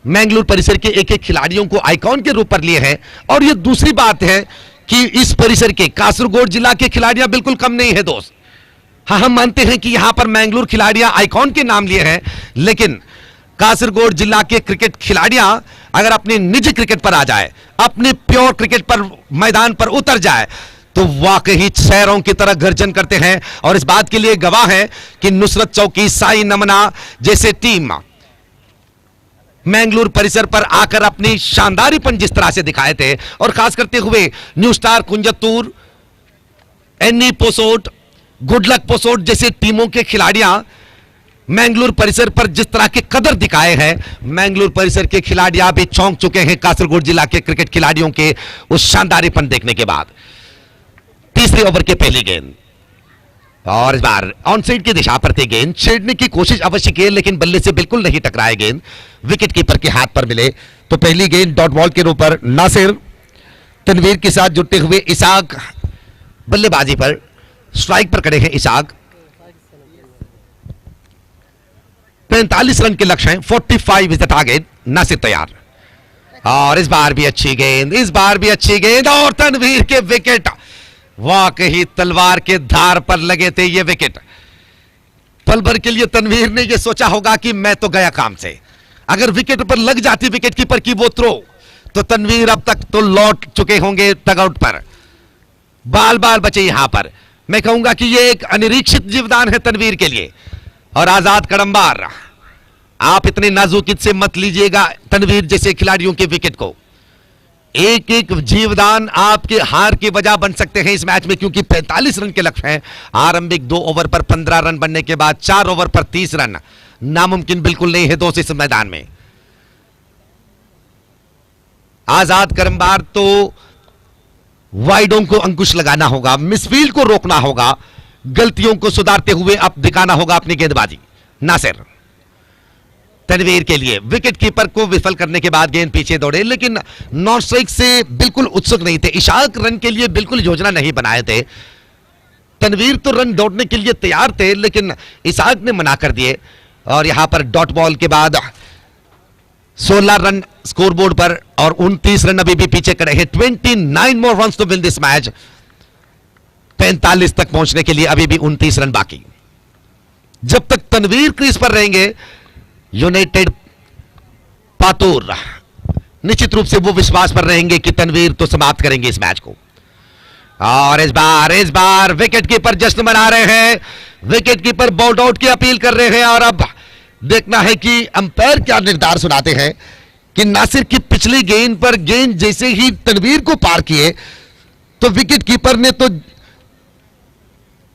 मैंगलोर परिसर के एक एक खिलाड़ियों को आइकॉन के रूप पर लिए हैं। और यह दूसरी बात है कि इस परिसर के कासरगोड जिला के खिलाड़ियां बिल्कुल कम नहीं है दोस्त। हाँ, हम मानते हैं कि यहां पर मैंगलोर खिलाड़ियां आइकॉन के नाम लिए हैं, लेकिन कासरगोड जिला के क्रिकेट खिलाड़ियां अगर अपने निजी क्रिकेट पर आ जाए, अपने प्योर क्रिकेट पर मैदान पर उतर जाए, तो वाकई शहरों की तरह गर्जन करते हैं। और इस बात के लिए गवाह है कि नुसरत चौकी, साई नमना जैसे टीम मैंगलोर परिसर पर आकर अपनी शानदारीपन जिस तरह से दिखाए थे, और खास करते हुए न्यू स्टार कुंजतूर, एनी पोसोट, गुड लक पोसोट जैसे टीमों के खिलाड़ियां मैंगलोर परिसर पर जिस तरह के कदर दिखाए हैं, मैंगलोर परिसर के खिलाड़ी भी चौंक चुके हैं कासरगोड जिला के क्रिकेट खिलाड़ियों के उस शानदारीपन देखने के बाद। तीसरे ओवर के पहली गेंद और इस बार ऑन साइड की दिशा पर थी गेंद, छेड़ने की कोशिश अवश्य की लेकिन बल्ले से बिल्कुल नहीं टकराए गेंद, विकेट कीपर के हाथ पर मिले। तो पहली गेंद डॉट बॉल के ऊपर नासिर तनवीर के साथ जुटते हुए इसाक बल्लेबाजी पर, स्ट्राइक पर खड़े हैं इसाक। 45 रन के लक्ष्य हैं, 45 इज द टारगेट। नासिर तैयार और इस बार भी अच्छी गेंद, इस बार भी अच्छी गेंद और तनवीर के विकेट। वाकई तलवार के धार पर लगे थे ये विकेट। पल भर के लिए तनवीर ने यह सोचा होगा कि मैं तो गया काम से, अगर विकेट पर लग जाती विकेट कीपर की वो थ्रो तो तनवीर अब तक तो लौट चुके होंगे डगआउट पर। बाल बाल बचे यहां पर। मैं कहूंगा कि यह एक अनिरीक्षित जीवदान है तनवीर के लिए। और आजाद कड़ंबार, आप इतने नाजुकियत से मत लीजिएगा तनवीर जैसे खिलाड़ियों के विकेट को। एक एक जीवदान आपके हार की वजह बन सकते हैं इस मैच में, क्योंकि 45 रन के लक्ष्य हैं। आरंभिक 2 ओवर पर 15 रन बनने के बाद 4 ओवर पर 30 रन नामुमकिन बिल्कुल नहीं है दोस्त इस मैदान में। आजाद करमबार तो वाइडों को अंकुश लगाना होगा, मिसफील्ड को रोकना होगा, गलतियों को सुधारते हुए अब दिखाना होगा अपनी गेंदबाजी। नासिर तनवीर के लिए विकेट कीपर को विफल करने के बाद गेंद पीछे दौड़े, लेकिन नॉन स्ट्राइक से बिल्कुल उत्सुक नहीं थे। इशाक रन के लिए बिल्कुल योजना नहीं बनाए थे। तनवीर तो रन दौड़ने के लिए तैयार थे लेकिन इशाक ने मना कर दिए। और यहां पर डॉट बॉल के बाद 16 रन स्कोरबोर्ड पर और 29 रन अभी भी पीछे खड़े हैं। 29 more runs to win this match. 45 तक पहुंचने के लिए अभी भी 29 रन बाकी। जब तक तनवीर क्रीज पर रहेंगे यूनाइटेड पातूर निश्चित रूप से वो विश्वास पर रहेंगे कि तनवीर तो समाप्त करेंगे इस मैच को। और इस बार विकेट कीपर जश्न मना रहे हैं, विकेट कीपर बॉल आउट की अपील कर रहे हैं। और अब देखना है कि अंपायर क्या निर्धार सुनाते हैं कि नासिर की पिछली गेंद पर गेंद जैसे ही तनवीर को पार किए तो विकेट कीपर ने तो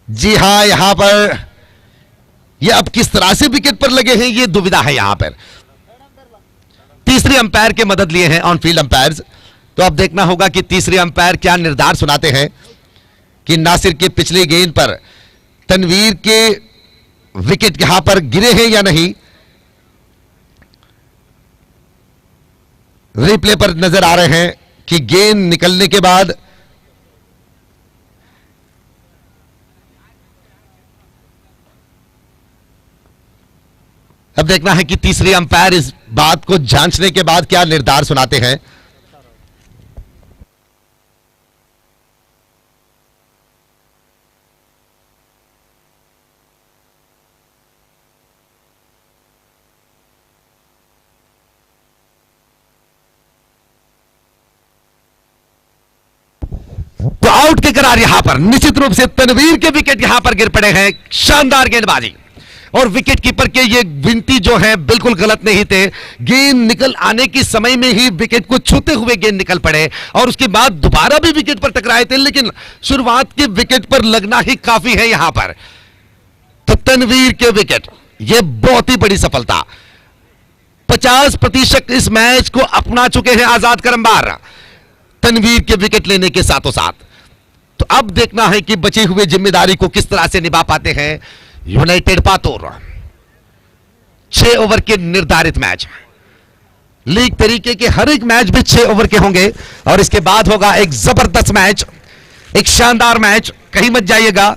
जी हां यहां पर ये अब किस तरह से विकेट पर लगे हैं ये दुविधा है यहां पर। तीसरे अंपायर के मदद लिए हैं ऑन फील्ड अंपायर्स। तो अब देखना होगा कि तीसरे अंपायर क्या निर्धार सुनाते हैं कि नासिर के पिछले गेंद पर तनवीर के विकेट यहां पर गिरे हैं या नहीं। रिप्ले पर नजर आ रहे हैं कि गेंद निकलने के बाद अब देखना है कि तीसरे अंपायर इस बात को जांचने के बाद क्या निर्धार सुनाते हैं। तो आउट के करार यहां पर निश्चित रूप से तनवीर के विकेट यहां पर गिर पड़े हैं। शानदार गेंदबाजी और विकेट कीपर के ये विनती जो है बिल्कुल गलत नहीं थे। गेंद निकल आने के समय में ही विकेट को छूते हुए गेंद निकल पड़े और उसके बाद दोबारा भी विकेट पर टकराए थे, लेकिन शुरुआत के विकेट पर लगना ही काफी है यहां पर। तो तनवीर के विकेट ये बहुत ही बड़ी सफलता। 50% इस मैच को अपना चुके हैं आजाद करमबार तनवीर के विकेट लेने के साथों साथ। तो अब देखना है कि बची हुई जिम्मेदारी को किस तरह से निभा पाते हैं यूनाइटेड पातूर। 6 ओवर के निर्धारित मैच, लीग तरीके के हर एक मैच भी 6 ओवर के होंगे और इसके बाद होगा एक जबरदस्त मैच, एक शानदार मैच। कहीं मत जाइएगा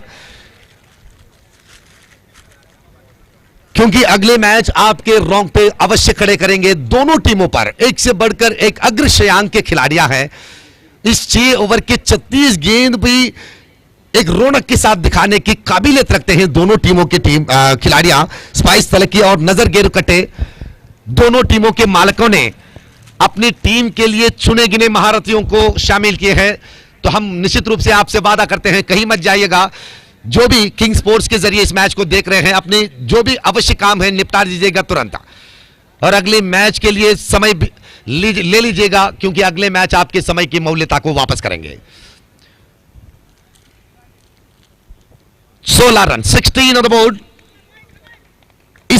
क्योंकि अगले मैच आपके रोंग पे अवश्य खड़े करेंगे दोनों टीमों पर। एक से बढ़कर एक अग्रश्रेयांक के खिलाड़ियां हैं। इस 6 ओवर के 36 गेंद भी एक रौनक के साथ दिखाने की काबिलियत रखते हैं दोनों टीमों के खिलाड़ियां। स्पाइस तलकी और नजर गेर कटे दोनों टीमों के मालिकों ने अपनी टीम के लिए चुने गिने महारथियों को शामिल किए हैं। तो हम निश्चित रूप से आपसे वादा करते हैं कहीं मत जाइएगा। जो भी किंग स्पोर्ट्स के जरिए इस मैच को देख रहे हैं अपने जो भी अवश्य काम है निपटा दीजिएगा तुरंत और अगले मैच के लिए समय ले लीजिएगा क्योंकि अगले मैच आपके समय की मौल्यता को वापस करेंगे। 16 run 16 on the board.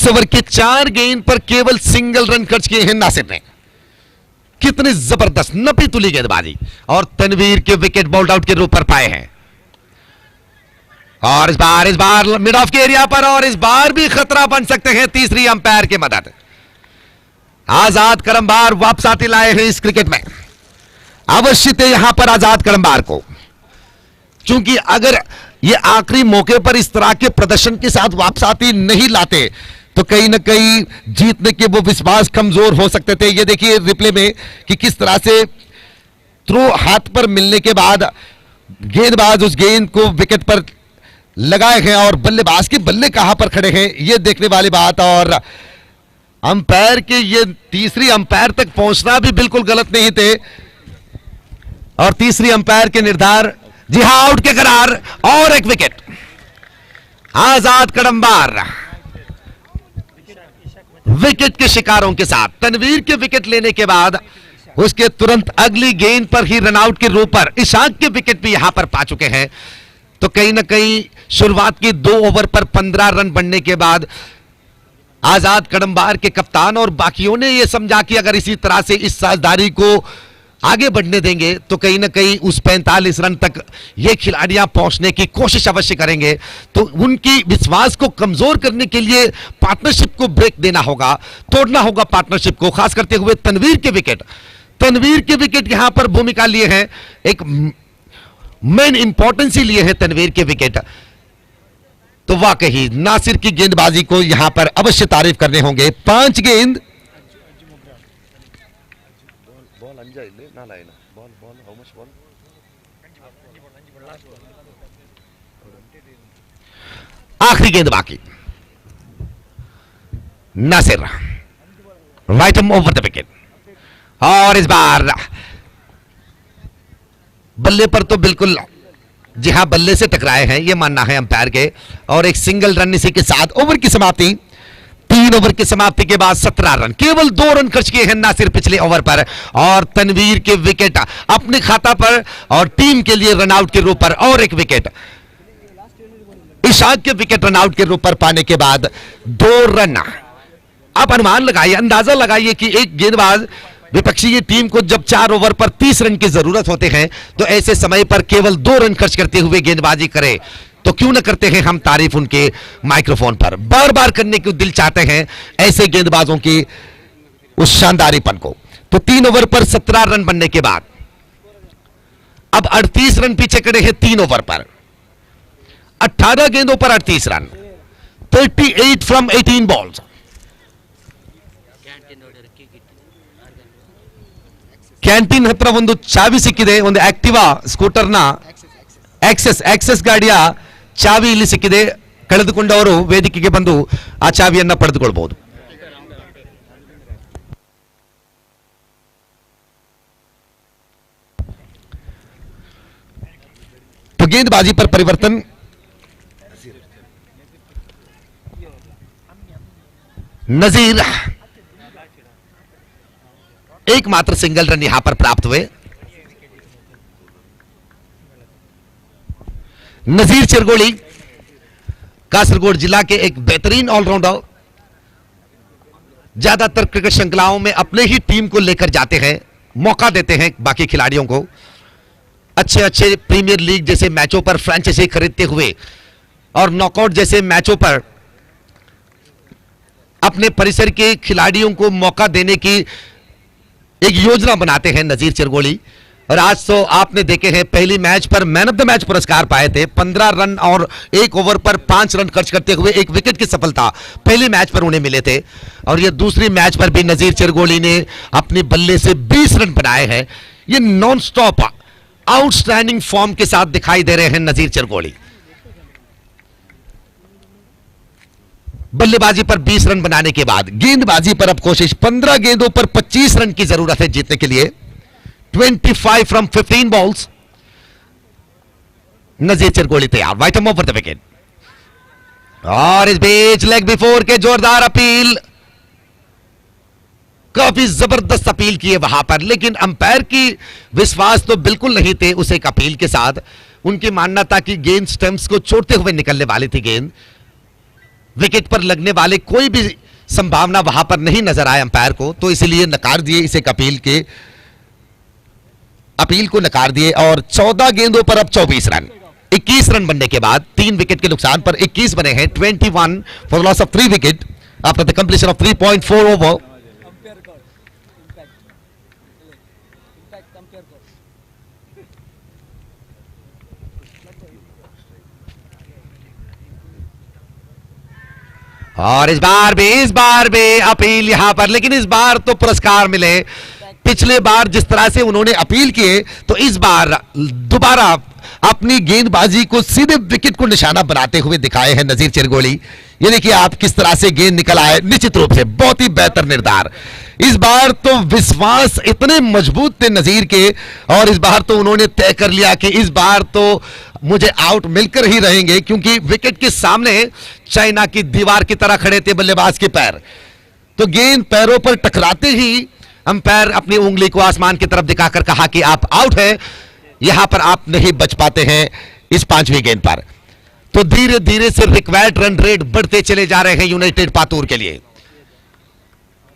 20 over के 4 गेंद पर केवल सिंगल रन खर्च किए हैं नासिर ने। कितनी जबरदस्त नपी तुली गेंदबाजी, और तनवीर के विकेट बॉल्ड आउट के रूप पर पाए हैं। और इस बार मिड ऑफ के एरिया पर, और इस बार भी खतरा बन सकते हैं तीसरी अंपायर की मदद। आजाद करमबार वापस आते लाए हैं इस क्रिकेट में। अवश्य थे यहां पर आजाद करमबार को, क्योंकि अगर ये आखिरी मौके पर इस तरह के प्रदर्शन के साथ वापस आती नहीं लाते तो कहीं ना कहीं जीतने के वो विश्वास कमजोर हो सकते थे। ये देखिए रिप्ले में कि किस तरह से थ्रो हाथ पर मिलने के बाद गेंदबाज उस गेंद को विकेट पर लगाए हैं और बल्लेबाज के बल्ले कहां पर खड़े हैं, ये देखने वाली बात। और अंपायर के ये तीसरी अंपायर तक पहुंचना भी बिल्कुल गलत नहीं थे, और तीसरी अंपायर के निर्धार, जी हां, आउट के करार और एक विकेट। आजाद करमबार विकेट के शिकारों के साथ। तनवीर के विकेट लेने के बाद उसके तुरंत अगली गेंद पर ही रनआउट के रूप पर इशाक के विकेट भी यहां पर पा चुके हैं। तो कहीं ना कहीं शुरुआत की 2 ओवर पर 15 रन बनने के बाद आजाद करमबार के कप्तान और बाकियों ने यह समझा कि अगर इसी तरह से इस साझेदारी को आगे बढ़ने देंगे तो कहीं ना कहीं उस 45 रन तक ये खिलाड़ियां पहुंचने की कोशिश अवश्य करेंगे। तो उनकी विश्वास को कमजोर करने के लिए पार्टनरशिप को ब्रेक देना होगा, तोड़ना होगा पार्टनरशिप को, खास करते हुए तनवीर के विकेट यहां पर भूमिका लिए हैं, एक मेन इंपॉर्टेंस ही लिए हैं तनवीर के विकेट। तो वाकई नासिर की गेंदबाजी को यहां पर अवश्य तारीफ करने होंगे। 5 गेंद, आखिरी गेंद बाकी। Nasir right arm over the wicket, और इस बार बल्ले पर तो बिल्कुल, जी हां, बल्ले से टकराए हैं ये मानना है अंपायर के, और एक सिंगल रन इसी के साथ ओवर की समाप्ति। 3 ओवर की समाप्ति के बाद 17 रन, केवल 2 रन खर्च किए हैं नासिर पिछले ओवर पर, और तनवीर के विकेट अपने खाता पर और टीम के लिए रनआउट के रूप पर और एक विकेट। इशाक के विकेट रनआउट के रूप पर पाने के बाद 2 रन। आप अनुमान लगाइए, अंदाजा लगाइए कि एक गेंदबाज विपक्षी टीम को जब 4 ओवर पर 30 रन की जरूरत होते हैं तो ऐसे समय पर केवल 2 रन खर्च करते हुए गेंदबाजी करे, तो क्यों न करते हैं हम तारीफ उनके माइक्रोफोन पर। बार बार करने को दिल चाहते हैं ऐसे गेंदबाजों की उस शानदारीपन को। तो 3 ओवर पर 17 रन बनने के बाद अब 38 रन पीछे खड़े हैं 3 ओवर पर, 18 गेंदों पर 38 रन, 38 फ्रॉम 18 बॉल्स। ಕ್ಯಾಂಟೀನ್ ಹತ್ರ ಒಂದು ಚಾವಿ ಸಿಕ್ಕಿದೆ, ಒಂದು ಆಕ್ಟಿವಾ ಸ್ಕೂಟರ್ನ ಆಕ್ಸೆಸ್ ಗಾಡಿಯ ಚಾವಿ ಇಲ್ಲಿ ಸಿಕ್ಕಿದೆ. ಕಳೆದುಕೊಂಡವರು ವೇದಿಕೆಗೆ ಬಂದು ಆ ಚಾವಿಯನ್ನ ಪಡೆದುಕೊಳ್ಳಬಹುದು. तो गेंदबाजी पर परिवर्तन, नजीर एकमात्र सिंगल रन यहां पर प्राप्त हुए। नजीर चिरगोली कासरगोड जिला के एक बेहतरीन ऑलराउंडर, ज्यादातर क्रिकेट श्रृंखलाओं में अपने ही टीम को लेकर जाते हैं, मौका देते हैं बाकी खिलाड़ियों को। अच्छे प्रीमियर लीग जैसे मैचों पर फ्रेंचाइजी खरीदते हुए और नॉकआउट जैसे मैचों पर अपने परिसर के खिलाड़ियों को मौका देने की एक योजना बनाते हैं नजीर चिरगोली। और आज तो आपने देखे हैं पहली मैच पर मैन ऑफ द मैच पुरस्कार पाए थे। 15 रन और 1 ओवर पर 5 रन खर्च करते हुए 1 विकेट की सफलता पहले मैच पर उन्हें मिले थे, और यह दूसरी मैच पर भी नजीर चिरगोली ने अपने बल्ले से 20 रन बनाए हैं। ये नॉन स्टॉप आउटस्टैंडिंग फॉर्म के साथ दिखाई दे रहे हैं नजीर चिरगोली। बल्लेबाजी पर 20 रन बनाने के बाद गेंदबाजी पर अब कोशिश, 15 गेंदों पर 25 रन की जरूरत है जीतने के लिए। 25 फ्रॉम 15 बॉल्स। नजीर चिरगोली तैयार, right arm over the wicket, और इस बीच लेग बिफोर के जोरदार अपील, काफी जबरदस्त अपील किए वहां पर, लेकिन अंपायर की विश्वास तो बिल्कुल नहीं थे उस एक अपील के साथ। उनकी मानना था कि गेंद स्टंप्स को छोड़ते हुए निकलने वाली थी गेंद, विकेट पर लगने वाले कोई भी संभावना वहां पर नहीं नजर आए अंपायर को, तो इसलिए नकार दिए इसे अपील को नकार दिए। और 14 गेंदों पर अब 24 रन, 21 रन बनने के बाद 3 विकेट के नुकसान पर 21 बने हैं। 21 for loss of 3 wicket after the completion of 3.4 over. और इस बार भी अपील यहां पर, लेकिन इस बार तो पुरस्कार मिले। पिछले बार जिस तरह से उन्होंने अपील किए, तो इस बार दोबारा अपनी गेंदबाजी को सीधे विकेट को निशाना बनाते हुए दिखाए हैं नजीर चिरगोली। ये देखिए आप किस तरह से गेंद निकल आए, निश्चित रूप से बहुत ही बेहतर निर्धार। इस बार तो विश्वास इतने मजबूत थे नजीर के, और इस बार तो उन्होंने तय कर लिया कि इस बार तो मुझे आउट मिलकर ही रहेंगे, क्योंकि विकेट के सामने चाइना की दीवार की तरह खड़े थे बल्लेबाज के पैर। तो गेंद पैरों पर टकराते ही अंपायर अपनी उंगली को आसमान की तरफ दिखाकर कहा कि आप आउट हैं, यहां पर आप नहीं बच पाते हैं इस 5वीं गेंद पर। तो धीरे धीरे से रिक्वायर्ड रन रेट बढ़ते चले जा रहे हैं यूनाइटेड पातूर के लिए।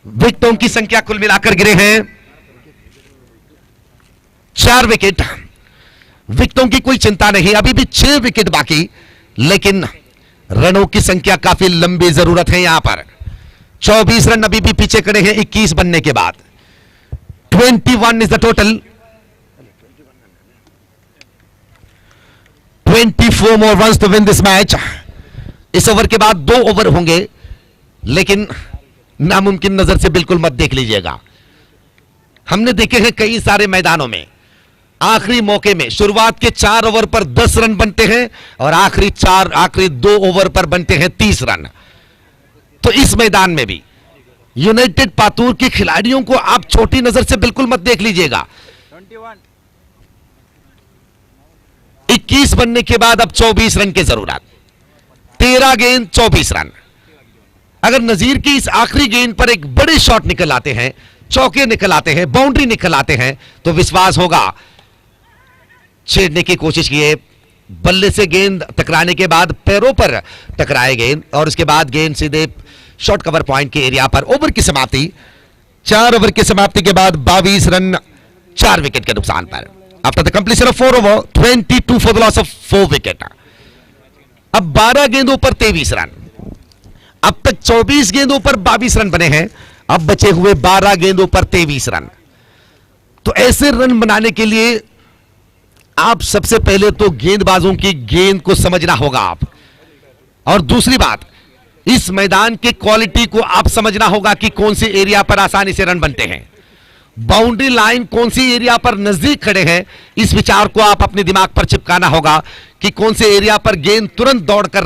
विकेटों की संख्या कुल मिलाकर गिरे हैं 4 विकेट। विकेटों की कोई चिंता नहीं, अभी भी 6 विकेट बाकी, लेकिन रनों की संख्या काफी लंबी जरूरत है यहां पर। 24 रन अभी भी पीछे खड़े हैं 21 बनने के बाद। 21 is the total. 24 more runs to win this match। इस ओवर के बाद 2 ओवर होंगे, लेकिन नामुमकिन नजर से बिल्कुल मत देख लीजिएगा। हमने देखे हैं कई सारे मैदानों में आखिरी मौके में शुरुआत के 4 ओवर पर 10 रन बनते हैं और आखिरी 2 ओवर पर बनते हैं 30 रन। तो इस मैदान में भी यूनाइटेड पातूर के खिलाड़ियों को आप छोटी नजर से बिल्कुल मत देख लीजिएगा। 21 बनने के बाद अब 24 रन की जरूरत। 13 गेंद 24 रन। अगर नजीर की इस आखिरी गेंद पर एक बड़े शॉट निकल आते हैं, चौके निकल आते हैं, बाउंड्री निकल आते हैं, तो विश्वास होगा। छेड़ने की कोशिश किए, बल्ले से गेंद टकराने के बाद पैरों पर टकराए गेंद, और उसके बाद गेंद सीधे शॉर्ट कवर पॉइंट के एरिया पर। ओवर की समाप्ति, 4 ओवर की समाप्ति के बाद 22 रन 4 विकेट के नुकसान पर। After the completion of 4 over 22 for the loss of 4 wicket. अब 12 गेंदों पर 23 रन। अब तक 24 गेंदों पर 22 रन बने हैं, अब बचे हुए 12 गेंदों पर 23 रन। तो ऐसे रन बनाने के लिए आप सबसे पहले तो गेंदबाजों की गेंद को समझना होगा आप, और दूसरी बात इस मैदान की क्वालिटी को आप समझना होगा कि कौन सी एरिया पर आसानी से रन बनते हैं, बाउंड्री लाइन कौन सी एरिया पर नजदीक खड़े हैं। इस विचार को आप अपने दिमाग पर चिपकाना होगा कि कौन से एरिया पर गेंद तुरंत दौड़कर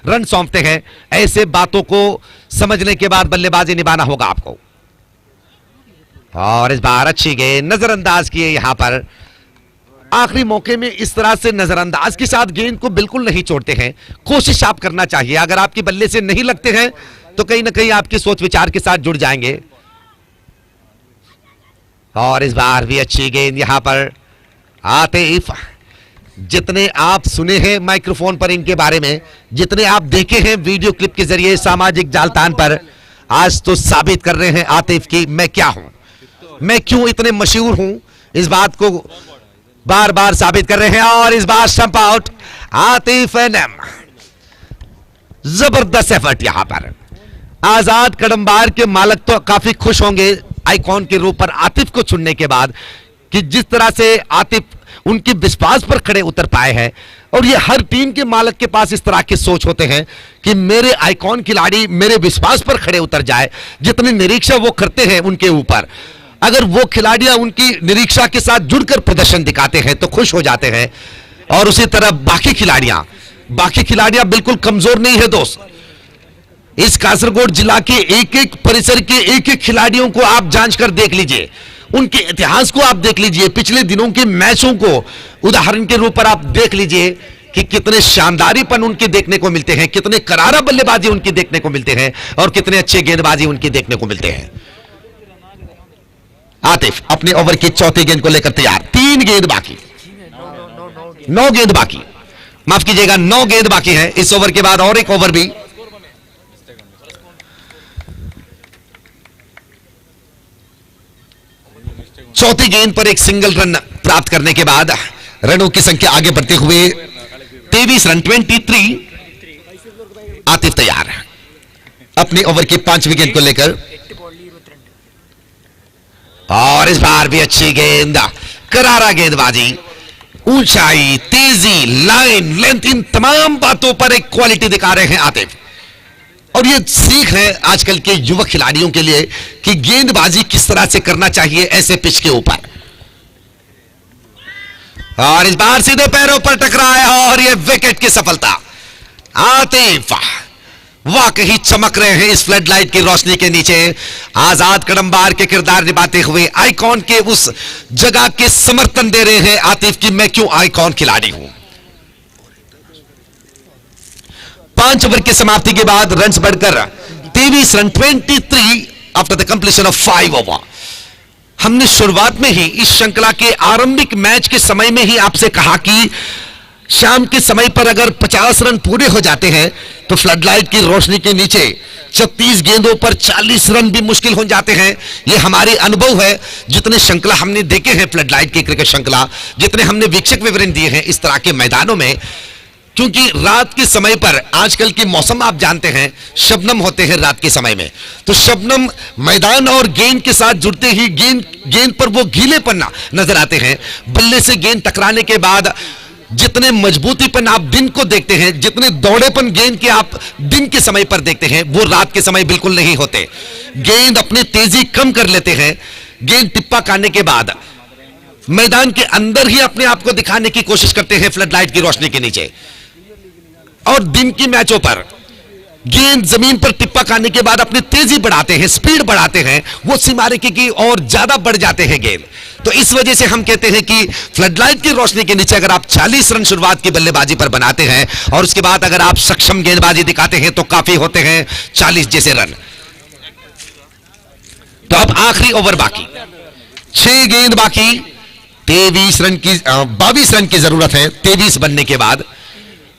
रन सौंपते हैं। ऐसे बातों को समझने के बाद बल्लेबाजी निभाना होगा आपको। और इस बार अच्छी गेंद नजरअंदाज किए यहां पर। आखिरी मौके में इस तरह से नजरअंदाज के साथ गेंद को बिल्कुल नहीं छोड़ते हैं। कोशिश आप करना चाहिए, अगर आपके बल्ले से नहीं लगते हैं तो कहीं ना कहीं आपके सोच विचार के साथ जुड़ जाएंगे। और इस बार भी अच्छी गेंद यहां पर। आतिफ, जितने आप सुने हैं माइक्रोफोन पर इनके बारे में, जितने आप देखे हैं वीडियो क्लिप के जरिए सामाजिक जालतान पर, आज तो साबित कर रहे हैं आतिफ की मैं क्या हूं, मैं क्यों इतने मशहूर हूं, इस बात को बार बार साबित कर रहे हैं। और इस बार स्टंप आउट आतिफ एनएम। जबरदस्त एफर्ट यहां पर। आजाद कदमबार के मालिक तो काफी खुश होंगे आइकॉन के रूप पर आतिफ को चुनने के बाद, कि जिस तरह से आतिफ उनके विश्वास पर खड़े उतर पाए हैं। और ये हर टीम के मालिक के पास इस तरह की सोच होते हैं कि मेरे आइकॉन खिलाड़ी मेरे विश्वास पर खड़े उतर जाए। जितनी निरीक्षा वो करते हैं उनके ऊपर, अगर वो खिलाड़ियां उनकी निरीक्षा के साथ जुड़कर प्रदर्शन दिखाते हैं तो खुश हो जाते हैं। और उसी तरह बाकी खिलाड़ियां बिल्कुल कमजोर नहीं है दोस्त। इस कासरगोड जिला के एक एक परिसर के एक एक खिलाड़ियों को आप जांच कर देख लीजिए, उनके इतिहास को आप देख लीजिए, पिछले दिनों के मैचों को उदाहरण के रूप पर आप देख लीजिए कि कितने शानदारीपन उनके देखने को मिलते हैं, कितने करारा बल्लेबाजी उनकी देखने को मिलते हैं, और कितने अच्छे गेंदबाजी उनकी देखने को मिलते हैं। आतिफ अपने ओवर की चौथी गेंद को लेकर तैयार। 3 गेंद बाकी, 9 गेंद बाकी, माफ कीजिएगा 9 गेंद बाकी है इस ओवर के बाद। और एक ओवर भी चौथी गेंद पर एक सिंगल रन प्राप्त करने के बाद रनों की संख्या आगे बढ़ते हुए 23 रन 23। आतिफ तैयार अपने ओवर की 5वीं गेंद को लेकर, और इस बार भी अच्छी गेंद, करारा गेंदबाजी, ऊंचाई, तेजी, लाइन, लेंथ, इन तमाम बातों पर एक क्वालिटी दिखा रहे हैं आतिफ। और ये सीख है आजकल के युवक खिलाड़ियों के लिए कि गेंदबाजी किस तरह से करना चाहिए ऐसे पिच के ऊपर। और इस बार सीधे पैरों पर टकराया और ये विकेट की सफलता। आतिफ वाकई चमक रहे हैं इस फ्लड लाइट की रोशनी के नीचे, आजाद कड़ंबार के किरदार निभाते हुए आइकॉन के उस जगह के समर्थन दे रहे हैं आतिफ की मैं क्यों आइकॉन खिलाड़ी हूं। 5 ओवर की समाप्ति के बाद रन्स बढ़कर 23 run 23 after the completion of 5 over. हमने शुरुआत में ही इस श्रृंखला के आरंभिक मैच के समय में ही आपसे कहा कि शाम के समय पर अगर 50 रन पूरे हो जाते हैं तो फ्लडलाइट की रोशनी के नीचे 36 गेंदों पर 40 रन भी मुश्किल हो जाते हैं। यह हमारे अनुभव है, जितने श्रृंखला हमने देखे हैं फ्लडलाइट की क्रिकेट श्रृंखला, जितने हमने वीक्षक विवरण दिए हैं इस तरह के मैदानों में। क्योंकि रात के समय पर आजकल के मौसम आप जानते हैं शबनम होते हैं रात के समय में, तो शबनम मैदान और गेंद के साथ जुड़ते ही गेंद पर वो गीलेपन नजर आते हैं। बल्ले से गेंद टकराने के बाद जितने मजबूतीपन आप दिन को देखते हैं, जितने दौड़ेपन गेंद के आप दिन के समय पर देखते हैं, वो रात के समय बिल्कुल नहीं होते। गेंद अपनी तेजी कम कर लेते हैं, गेंद टिप्पा खाने के बाद मैदान के अंदर ही अपने आप को दिखाने की कोशिश करते हैं फ्लडलाइट की रोशनी के नीचे। और दिन की मैचों पर गेंद जमीन पर टिप्पा खाने के बाद अपनी तेजी बढ़ाते हैं, स्पीड बढ़ाते हैं, वो सीमारेखा की और ज्यादा बढ़ जाते हैं गेंद। तो इस वजह से हम कहते हैं कि फ्लडलाइट की रोशनी के नीचे अगर आप 40 रन शुरुआत की बल्लेबाजी पर बनाते हैं और उसके बाद अगर आप सक्षम गेंदबाजी दिखाते हैं तो काफी होते हैं 40 जैसे रन। तो अब आखिरी ओवर बाकी, 6 गेंद बाकी, 22 रन की जरूरत है 23 बनने के बाद।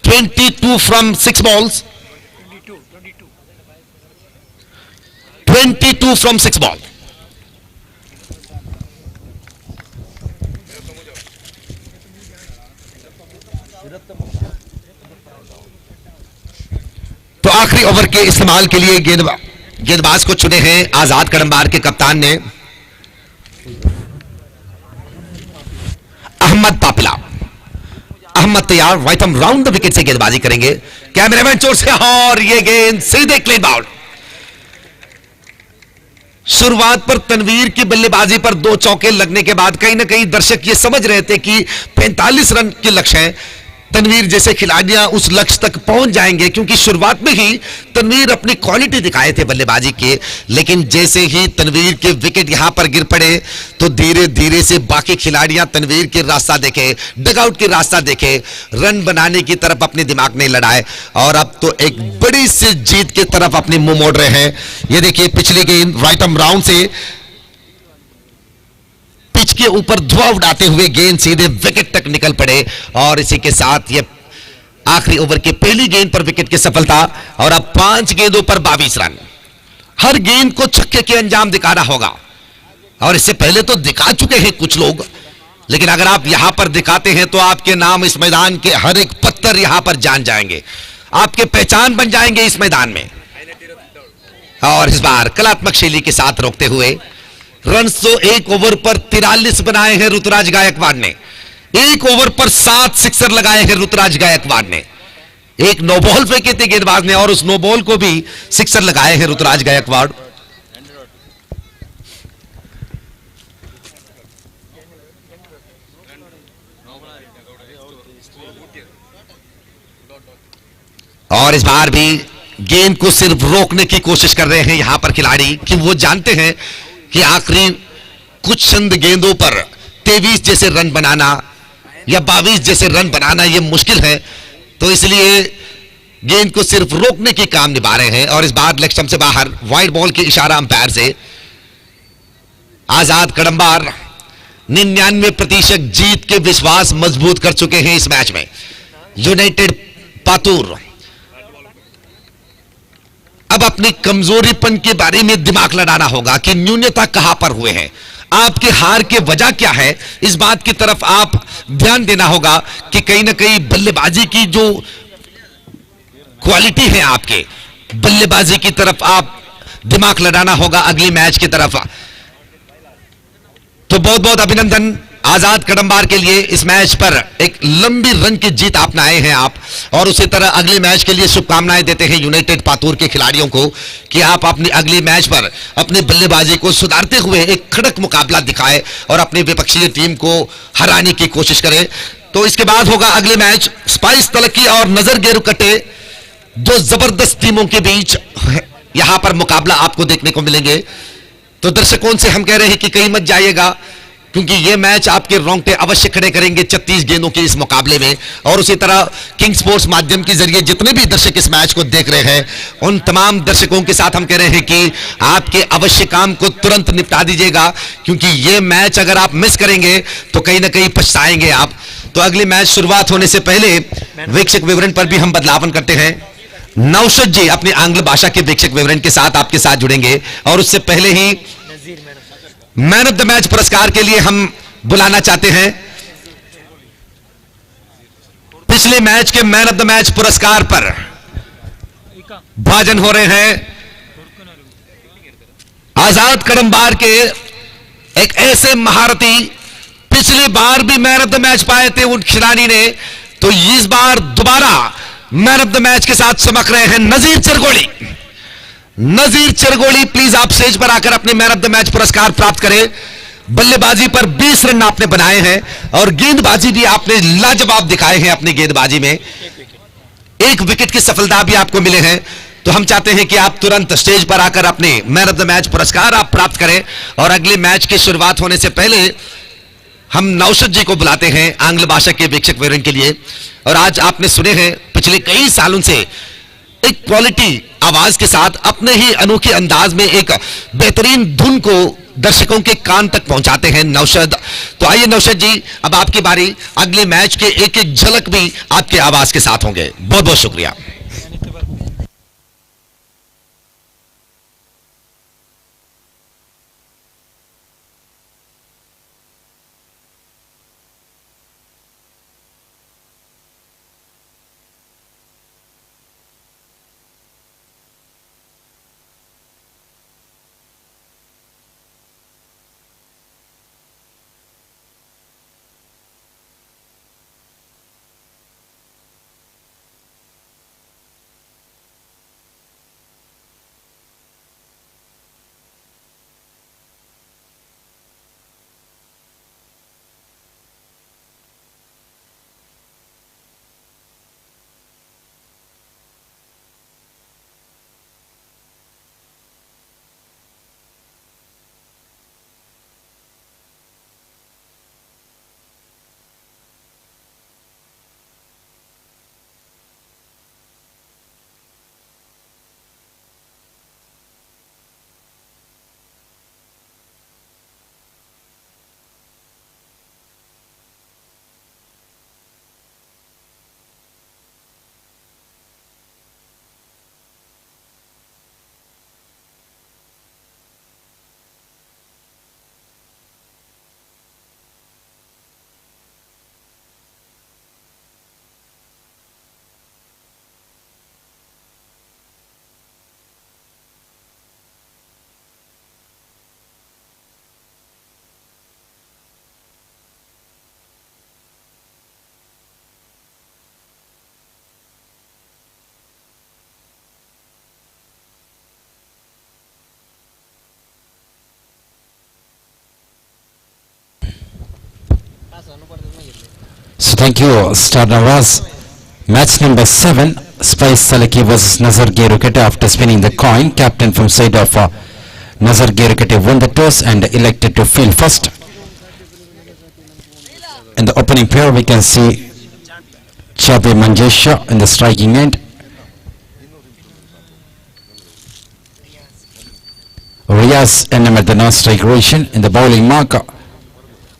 22 फ्रॉम 6 बॉल्स, 22 फ्रॉम 6 बॉल। तो आखिरी ओवर के इस्तेमाल के लिए गेंदबाज को चुने हैं आजाद कड़ंबार के कप्तान ने अहमद पापला। अहमद तैयार, राइट हम राउंड द विकेट से गेंदबाजी करेंगे। कैमरामैन चोर से, और ये गेंद सीधे क्लीन बाउंड। शुरुआत पर तनवीर की बल्लेबाजी पर 2 चौके लगने के बाद कहीं ना कहीं दर्शक ये समझ रहे थे कि 45 रन के लक्ष्य है, तनवीर जैसे खिलाड़ियां उस लक्ष्य तक पहुंच जाएंगे, क्योंकि शुरुआत में ही तनवीर अपनी क्वालिटी दिखाए थे बल्लेबाजी के। लेकिन जैसे ही तनवीर के विकेट यहां पर गिर पड़े तो धीरे धीरे से बाकी खिलाड़ियां तनवीर के रास्ता देखे, डगआउट के रास्ता देखे, रन बनाने की तरफ अपने दिमाग नहीं लड़ाए और अब तो एक बड़ी सी जीत की तरफ अपनी मुंह मोड़ रहे हैं। ये देखिए पिछली गेंद राइट आर्म राउंड से पिच के ऊपर धुआं उड़ाते हुए गेंद सीधे विकेट तक निकल पड़े और इसी के साथ ये आखिरी ओवर की पहली गेंद पर विकेट की सफलता। और अब 5 गेंदों पर 22 रन। हर गेंद को छक्के के अंजाम दिखाना होगा और इससे पहले तो दिखा चुके हैं कुछ लोग, लेकिन अगर आप यहां पर दिखाते हैं तो आपके नाम इस मैदान के हर एक पत्थर यहां पर जान जाएंगे, आपके पहचान बन जाएंगे इस मैदान में। और इस बार कलात्मक शैली के साथ रोकते हुए रन तो 1 ओवर पर 43 बनाए हैं ऋतुराज गायकवाड़ ने। 1 ओवर पर 7 सिक्सर लगाए हैं ऋतुराज गायकवाड़ ने। एक नो बॉल फेंके थे गेंदबाज ने और उस नो बॉल को भी सिक्सर लगाए हैं ऋतुराज गायकवाड़। और इस बार भी गेंद को सिर्फ रोकने की कोशिश कर रहे हैं यहां पर खिलाड़ी, कि वो जानते हैं कि आखिरी कुछ चंद गेंदों पर 23 जैसे रन बनाना या 22 जैसे रन बनाना यह मुश्किल है, तो इसलिए गेंद को सिर्फ रोकने की काम निभा रहे हैं। और इस बार लेग स्टंप से बाहर वाइड बॉल के इशारा अंपायर से आजाद कड़ंबार 99% जीत के विश्वास मजबूत कर चुके हैं इस मैच में। यूनाइटेड पातूर अब अपनी कमजोरीपन के बारे में दिमाग लड़ाना होगा कि न्यूनता कहां पर हुए हैं। आपके हार की वजह क्या है, इस बात की तरफ आप ध्यान देना होगा कि कहीं ना कहीं बल्लेबाजी की जो क्वालिटी है आपके बल्लेबाजी की तरफ आप दिमाग लगाना होगा अगली मैच की तरफ। तो बहुत बहुत अभिनंदन आजाद कदमबार के लिए, इस मैच पर एक लंबी रन की जीत आप आए हैं आप, और उसी तरह अगले मैच के लिए शुभकामनाएं देते हैं यूनाइटेड पातूर के खिलाड़ियों को कि आप अपनी अगली मैच पर अपनी बल्लेबाजी को सुधारते हुए एक खड़क मुकाबला दिखाएं और अपनी विपक्षी टीम को हराने की कोशिश करें। तो इसके बाद होगा अगले मैच स्पाइस तलकी और नजर गेरुकटे, दो जबरदस्त टीमों के बीच यहां पर मुकाबला आपको देखने को मिलेंगे। तो दर्शकों से हम कह रहे हैं कि कहीं मत जाइएगा, क्योंकि यह मैच आपके रोंगटे अवश्य खड़े करेंगे 36 गेंदों के इस मुकाबले में। और उसी तरह किंग स्पोर्ट्स माध्यम के जरिए जितने भी दर्शक इस मैच को देख रहे हैं, उन तमाम दर्शकों के साथ हम कह रहे हैं कि आपके अवश्य काम को तुरंत निपटा दीजिएगा, क्योंकि यह मैच अगर आप मिस करेंगे तो कहीं ना कहीं पछताएंगे आप। तो अगली मैच शुरुआत होने से पहले वीक्षक विवरण पर भी हम बदलाव करते हैं। नौशद जी अपनी आंग्ल भाषा के वीक्षक विवरण के साथ आपके साथ जुड़ेंगे, और उससे पहले ही मैन ऑफ द मैच पुरस्कार के लिए हम बुलाना चाहते हैं। पिछले मैच के मैन ऑफ द मैच पुरस्कार पर भाजन हो रहे हैं आजाद कदमबार के एक ऐसे महारथी, पिछली बार भी मैन ऑफ द मैच पाए थे उन खिलाड़ी ने, तो इस बार दोबारा मैन ऑफ द मैच के साथ चमक रहे हैं नजीर चिरगोली। नजीर चिरगोली प्लीज आप स्टेज पर आकर अपने मैन ऑफ द मैच पुरस्कार प्राप्त करें। बल्लेबाजी पर 20 रन आपने बनाए हैं और गेंदबाजी भी आपने लाजवाब दिखाए हैं। अपनी गेंदबाजी में एक विकेट की सफलता भी आपको मिले हैं। तो हम चाहते हैं कि आप तुरंत स्टेज पर आकर अपने मैन ऑफ द मैच पुरस्कार आप प्राप्त करें। और अगले मैच की शुरुआत होने से पहले हम नौशद जी को बुलाते हैं आंग्ल भाषा के वीक्षक विवरण के लिए। और आज आपने सुने हैं पिछले कई सालों से एक क्वालिटी आवाज के साथ अपने ही अनोखे अंदाज में एक बेहतरीन धुन को दर्शकों के कान तक पहुंचाते हैं नौशद। तो आइए नौशद जी, अब आपकी बारी। अगले मैच के एक एक झलक भी आपके आवाज के साथ होंगे। बहुत बहुत शुक्रिया। So thank you, Star Nawaz. Match number 7, Spice Salaki versus Nazar Gerukete. After spinning the coin, captain from side of Nazar Gerukete won the toss and elected to field first. In the opening pair, we can see Chabe Manjesha in the striking end. Riaz Enam at the non-strike position. In the bowling mark,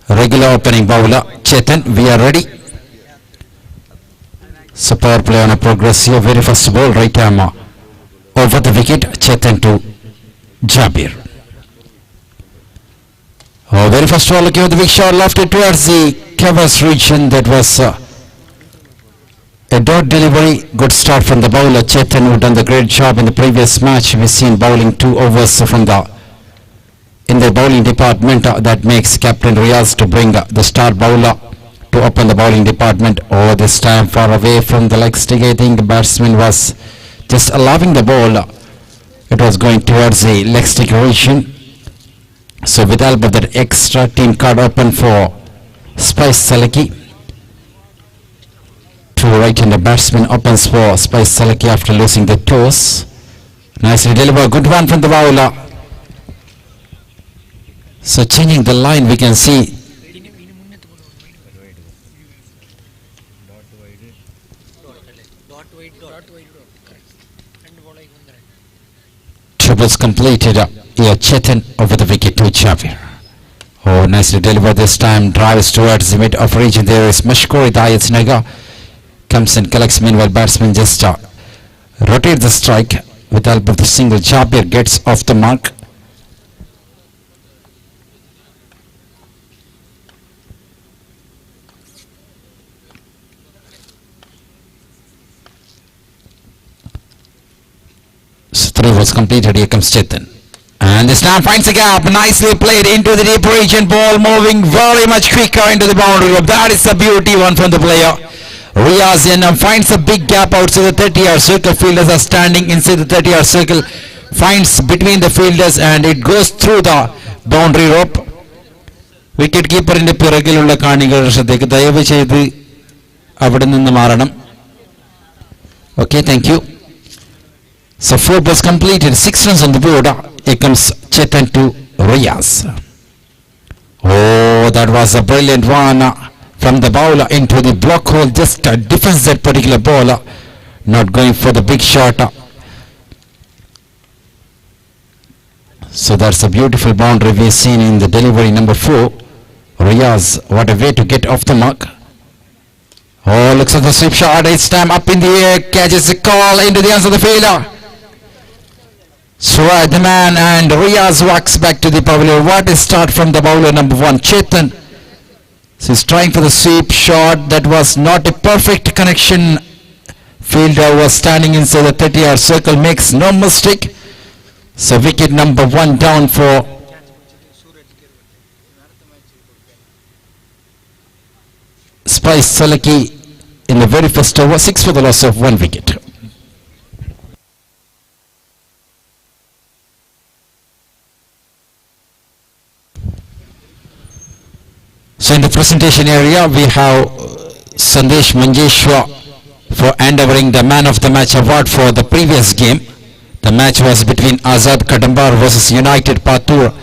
regular opening bowler Chetan. We are ready. So power play on a progress here. Very first ball, right arm over the wicket. Chetan to Jabir. Oh, very first of all, looking at the big shot lofted towards the canvas region. That was a dot delivery. Good start from the bowler Chetan, who done the great job in the previous match. We've seen bowling 2 overs from in the bowling department. That makes Captain Riaz to bring the star bowler to open the bowling department. Oh, this time far away from the leg stick. I think the batsman was just allowing the ball. It was going towards the leg stick region. So with help of that extra team card open for Spice Salaki. To right-hander batsman opens for Spice Salaki after losing the toss. Nicely delivered. Good one from the bowler. So changing the line, we can see triples completed. Here Chetan over the wicket to Javier. Oh, nicely delivered this time. Drives towards the mid of region. There is Mashkori Dayat Naga. Comes and collects. Meanwhile, batsman just rotate the strike with help of the single. Javier gets off the mark. So 3 was completed. Here comes Chetan. And this time finds a gap. Nicely played into the deep region. Ball moving very much quicker into the boundary. That is a beauty one from the player. Riaz finds a big gap outside the 30-yard circle. Fielders are standing inside the 30-yard circle. Finds between the fielders and it goes through the boundary rope. Wicket keeper in the പിറകിലുള്ള കാണികൾ ശ്രദ്ധിക്കുക. ദയവ് ചെയ്ത് അവിടെ നിന്ന് മാറണം. Okay, thank you. So 4 balls completed. 6 runs on the board. Here comes Chetan to Riaz. Oh, that was a brilliant one from the bowler into the block hole. Just defends that particular ball. Not going for the big shot. So that's a beautiful boundary we've seen in the delivery number 4. Riaz, what a way to get off the mark. Oh, looks at the sweep shot. It's time up in the air. Catches the call into the hands of the fielder. Suraj the man and Riaz walks back to the pavilion. What a start from the bowler number 1, Chetan. So he's trying for the sweep shot. That was not a perfect connection. Fielder was standing inside the 30-yard circle. Makes no mistake. So wicket number 1 down for Spice Salaki in the very first over. 6 for the loss of 1 wicket. So in the presentation area, we have Sandesh Manjeshwar for endeavoring the man of the match award for the previous game. The match was between Azad Kadambar versus United Patur.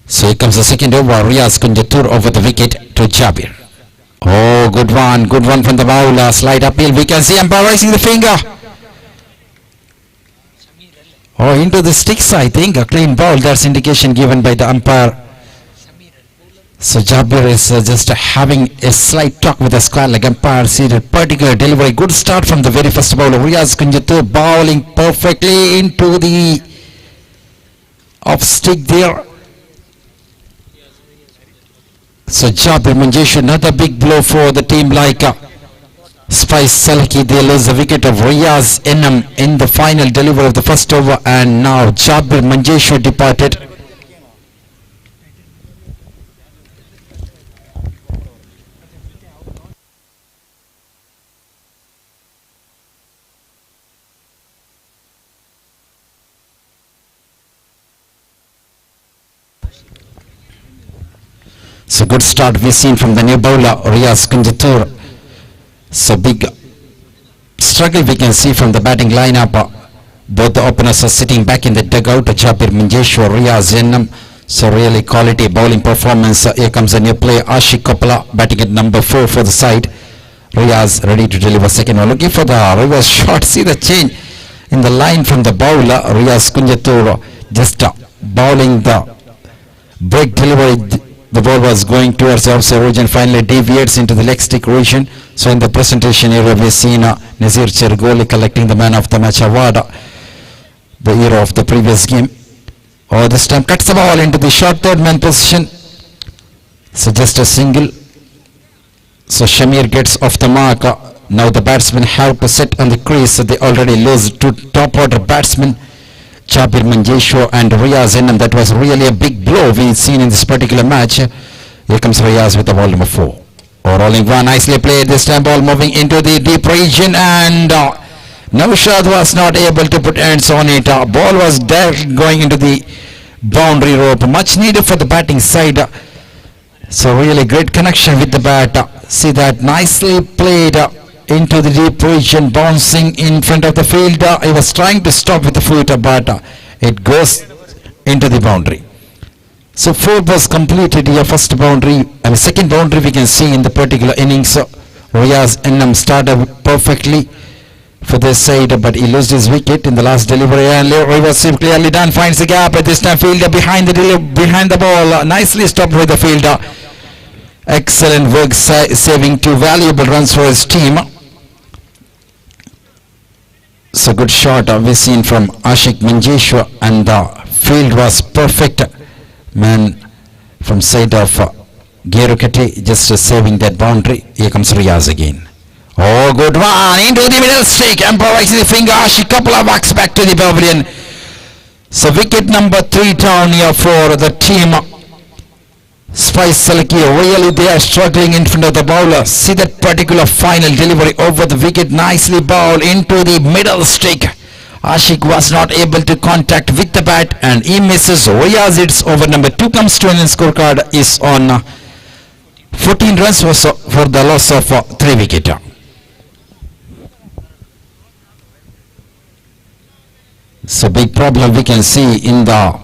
So here comes the second over. Riaz Kunjatur over the wicket to Jabir. Oh, good one from the bowler. Slight appeal. We can see umpire raising the finger. Oh, into the sticks, I think. A clean ball. That's indication given by the umpire. So Jabir is just having a slight talk with the square leg umpire. See the particular delivery. Good start from the very first bowler. Riaz Kunjatur bowling perfectly into the off stick there. So Jabir Manjesh, another big blow for the team like Spice Salaki. They lose the wicket of Riaz Enam in the final delivery of the first over, and now Jabir Manjesh departed. So good start we've seen from the new bowler Riaz Kunjatur. So big struggle we can see from the batting lineup. Both the openers are sitting back in the dugout. Jabir Manjeshwar, Riaz Ennam. So really quality bowling performance. Here comes a new player, Ashik Kopala, batting at number 4 for the side. Riaz ready to deliver second one. Looking for the reverse shot. See the change in the line from the bowler. Riaz Kunjatur just bowling the break delivery. The ball was going towards the offside region, finally deviates into the leg stick region. So in the presentation area we have seen Nazir Chergoli collecting the man of the match award, the hero of the previous game. Oh, this time cuts the ball into the short third man position. So just a single. So Shamir gets off the mark. Now the batsmen have to sit on the crease. So they already lose two top order batsmen, Jabir Manjesho and Riaz Enam. That was really a big blow we've seen in this particular match. Here comes Riaz with the ball number 4. Oh, rolling one, nicely played. This time ball moving into the deep region, and Naushad was not able to put hands on it. Ball was directly going into the boundary rope. Much needed for the batting side. So really great connection with the bat. See that, nicely played into the deep region, bouncing in front of the field. He was trying to stop with the foot, but it goes into the boundary. So 4 was completed here, first boundary, and second boundary we can see in the particular innings. Riaz Ennam started perfectly for this side, but he lost his wicket in the last delivery, and Riaz clearly done, finds the gap. At this time fielder behind the ball, nicely stopped by the fielder. Excellent work, saving 2 valuable runs for his team. So good shot we've seen from Ashik Manjeshwar, and the field was perfect. Man from side of Gerukati just saving that boundary. Here comes Riaz again. Oh, good one into the middle stick, and provides the finger. Ashik Kapla walks back to the pavilion. So wicket number 3 down here for the team. Spice Salaki, really they are struggling in front of the bowler. See that particular final delivery over the wicket, nicely bowled into the middle stick. Ashik was not able to contact with the bat, and he misses. Riaz, it's over number 2 comes to an scorecard is on 14 runs for the loss of 3 wicket. So big problem we can see in the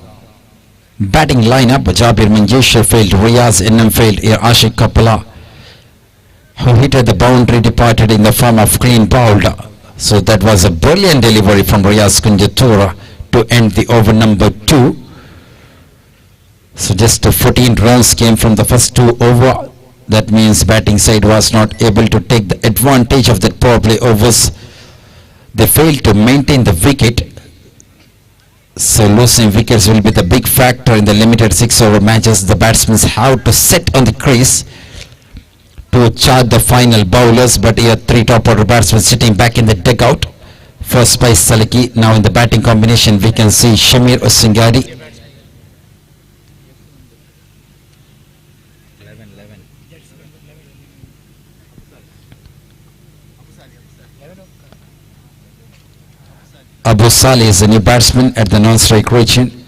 batting lineup. Jabir Manjesher failed, Riaz Ennam failed, here Ashik Kapala, who hit at the boundary, departed in the form of clean bowled. So that was a brilliant delivery from Riaz Kunjatura to end the over number 2. So just 14 runs came from the first 2 over. That means batting side was not able to take the advantage of that power play overs. They failed to maintain the wicket. So losing wickets will be the big factor in the limited 6 over matches. The batsmen have to sit on the crease to charge the final bowlers, but here 3 top order batsmen sitting back in the dugout. First by Saliki. Now in the batting combination we can see Shamir Osingadi, Abu Saleh is a new batsman at the non-strike region.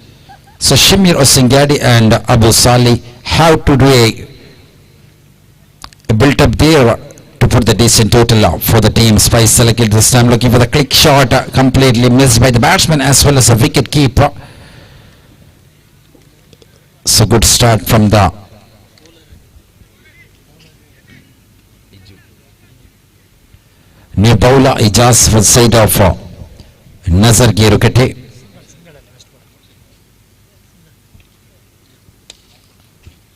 So Shamir Osingadi and Abu Saleh have to do a built up there to put the decent total for the team. Spice selected this time, looking for the click shot, completely missed by the batsman as well as the wicket keeper. So good start from the new bowler Ijaz for the side of Nazar Gerukate.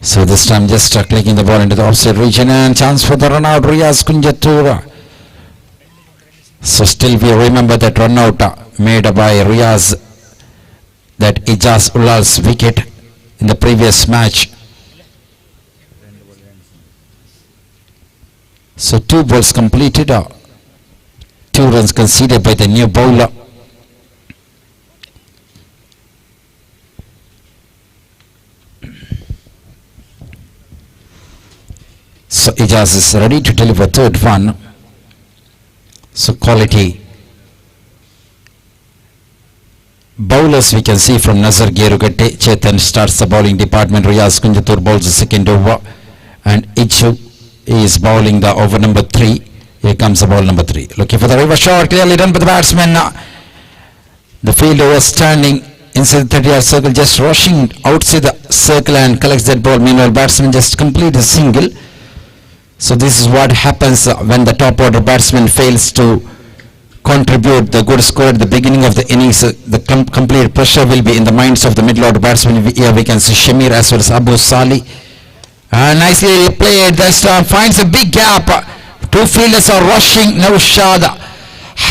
So this time just clicking the ball into the offside region, and chance for the run out, Riaz Kunjatura. So still we remember that run out made by Riaz, that Ijaz Ulal's wicket in the previous match. So 2 balls completed, 2 runs conceded by the new bowler. So Ijaz is ready to deliver 3rd one. So quality bowlers we can see from Nazar Gerugate. Chetan starts the bowling department. Riaz Kunjatur bowls the 2nd over, and Ichu is bowling the over number 3. Here comes the ball number 3. Looking for the reverse shot, clearly done by the batsman. The fielder was standing inside the 30-yard circle, just rushing outside the circle and collects that ball. Meanwhile, batsman just complete a single. So this is what happens when the top order batsman fails to contribute the good score at the beginning of the innings. The complete pressure will be in the minds of the middle order batsmen. Here we can see Shamir as well as Abu Salih. Nicely played. This time finds a big gap. Two fielders are rushing. Naushad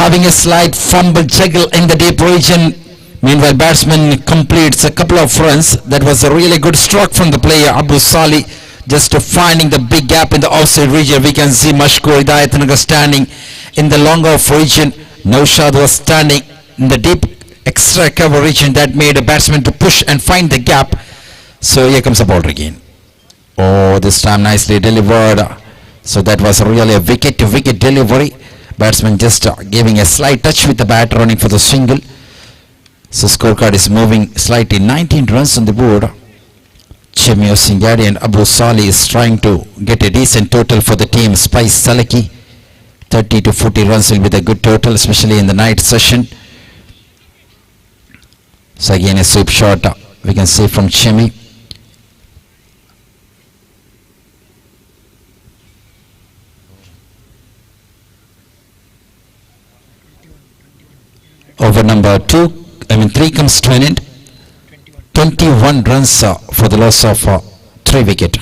having a slight fumble juggle in the deep region. Meanwhile, batsman completes a couple of runs. That was a really good stroke from the player Abu Salih, just finding the big gap in the outside region. We can see Mashkur Hidayatnagar standing in the long off region. Naushad was standing in the deep extra cover region. That made a batsman to push and find the gap. So here comes the bowler again. Oh, this time nicely delivered. So that was really a wicket-to-wicket delivery. Batsman just giving a slight touch with the bat, running for the single. So scorecard is moving slightly. 19 runs on the board. Chemio Singhadi and Abu Salih is trying to get a decent total for the team. Spice Salaki, 30 to 40 runs will be the good total, especially in the night session. So again a sweep shot we can see from Chemi. Over number 3 comes to an end. 21 runs for the loss of 3 wicket.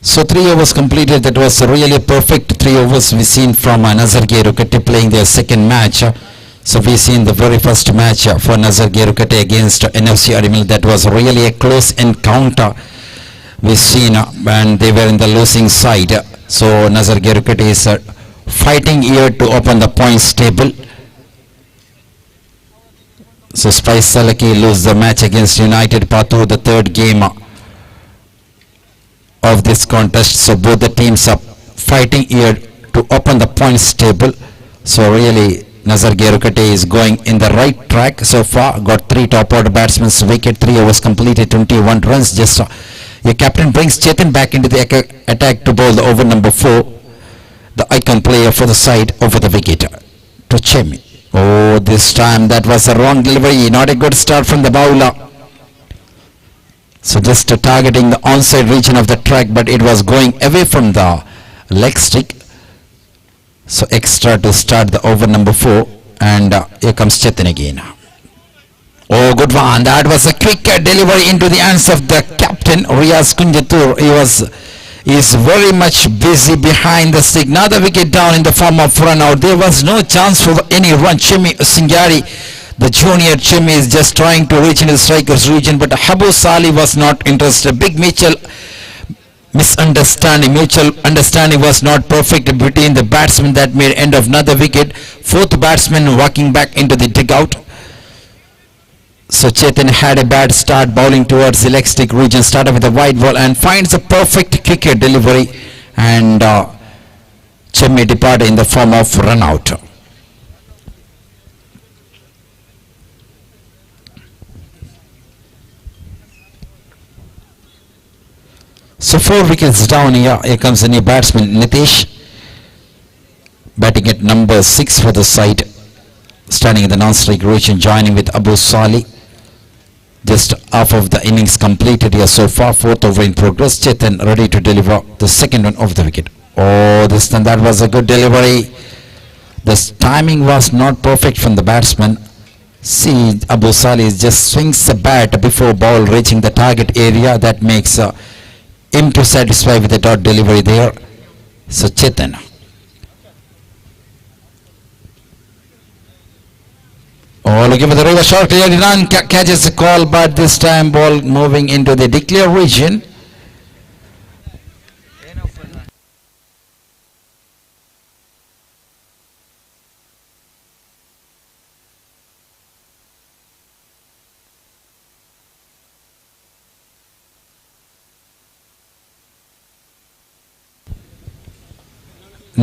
So 3 overs completed. That was really a perfect 3 overs we seen from Nazar Gerukate playing their second match. So we seen the very first match for Nazar Gerukate against NFC Arimil. That was really a close encounter we seen and they were in the losing side. So Nazar Gerukate is fighting here to open the points table. So Spice Salaki lose the match against United Patu, the third game of this contest. So both the teams are fighting here to open the points table. So really Nazar Gerukate is going in the right track so far. Got 3 top order batsmen wicket, 3 overs completed, 21 runs. Just your captain brings Chetan back into the attack to bowl the over number 4, the icon player for the side, over the wicket to Chemi. Oh, this time that was a wrong delivery, not a good start from the bowler. So just targeting the onside region of the track, but it was going away from the leg stick. So extra to start the over number 4, and here comes Chetan again. Oh, good one. That was a quick delivery into the hands of the captain Riaz Kunjatur. He is very much busy behind the stick. Another wicket down in the form of run out. There was no chance for any run. Chemi Singhadi, the junior Chemi, is just trying to reach into the strikers region, but Abu Salih was not interested. Big mutual understanding was not perfect between the batsmen. That made end of another wicket. 4th batsman walking back into the dugout. So Chetan had a bad start bowling towards the leg stick region, started with a wide ball and finds a perfect cricket delivery, and Chemi departed in the form of run out. So 4 wickets down here. Here comes the new batsman Nitish, batting at number 6 for the side, standing in the non-strike region, joining with Abu Salih. Just half of the innings completed here so far. 4th over in progress. Chetan ready to deliver the second one of the wicket. Oh, this time that was a good delivery. The timing was not perfect from the batsman. See, Abu Salih just swings the bat before ball reaching the target area. That makes him to satisfy with the dot delivery there. So Chetan. Oh, looking for the river shot, clearly run, catches the call, but this time ball moving into the declare region.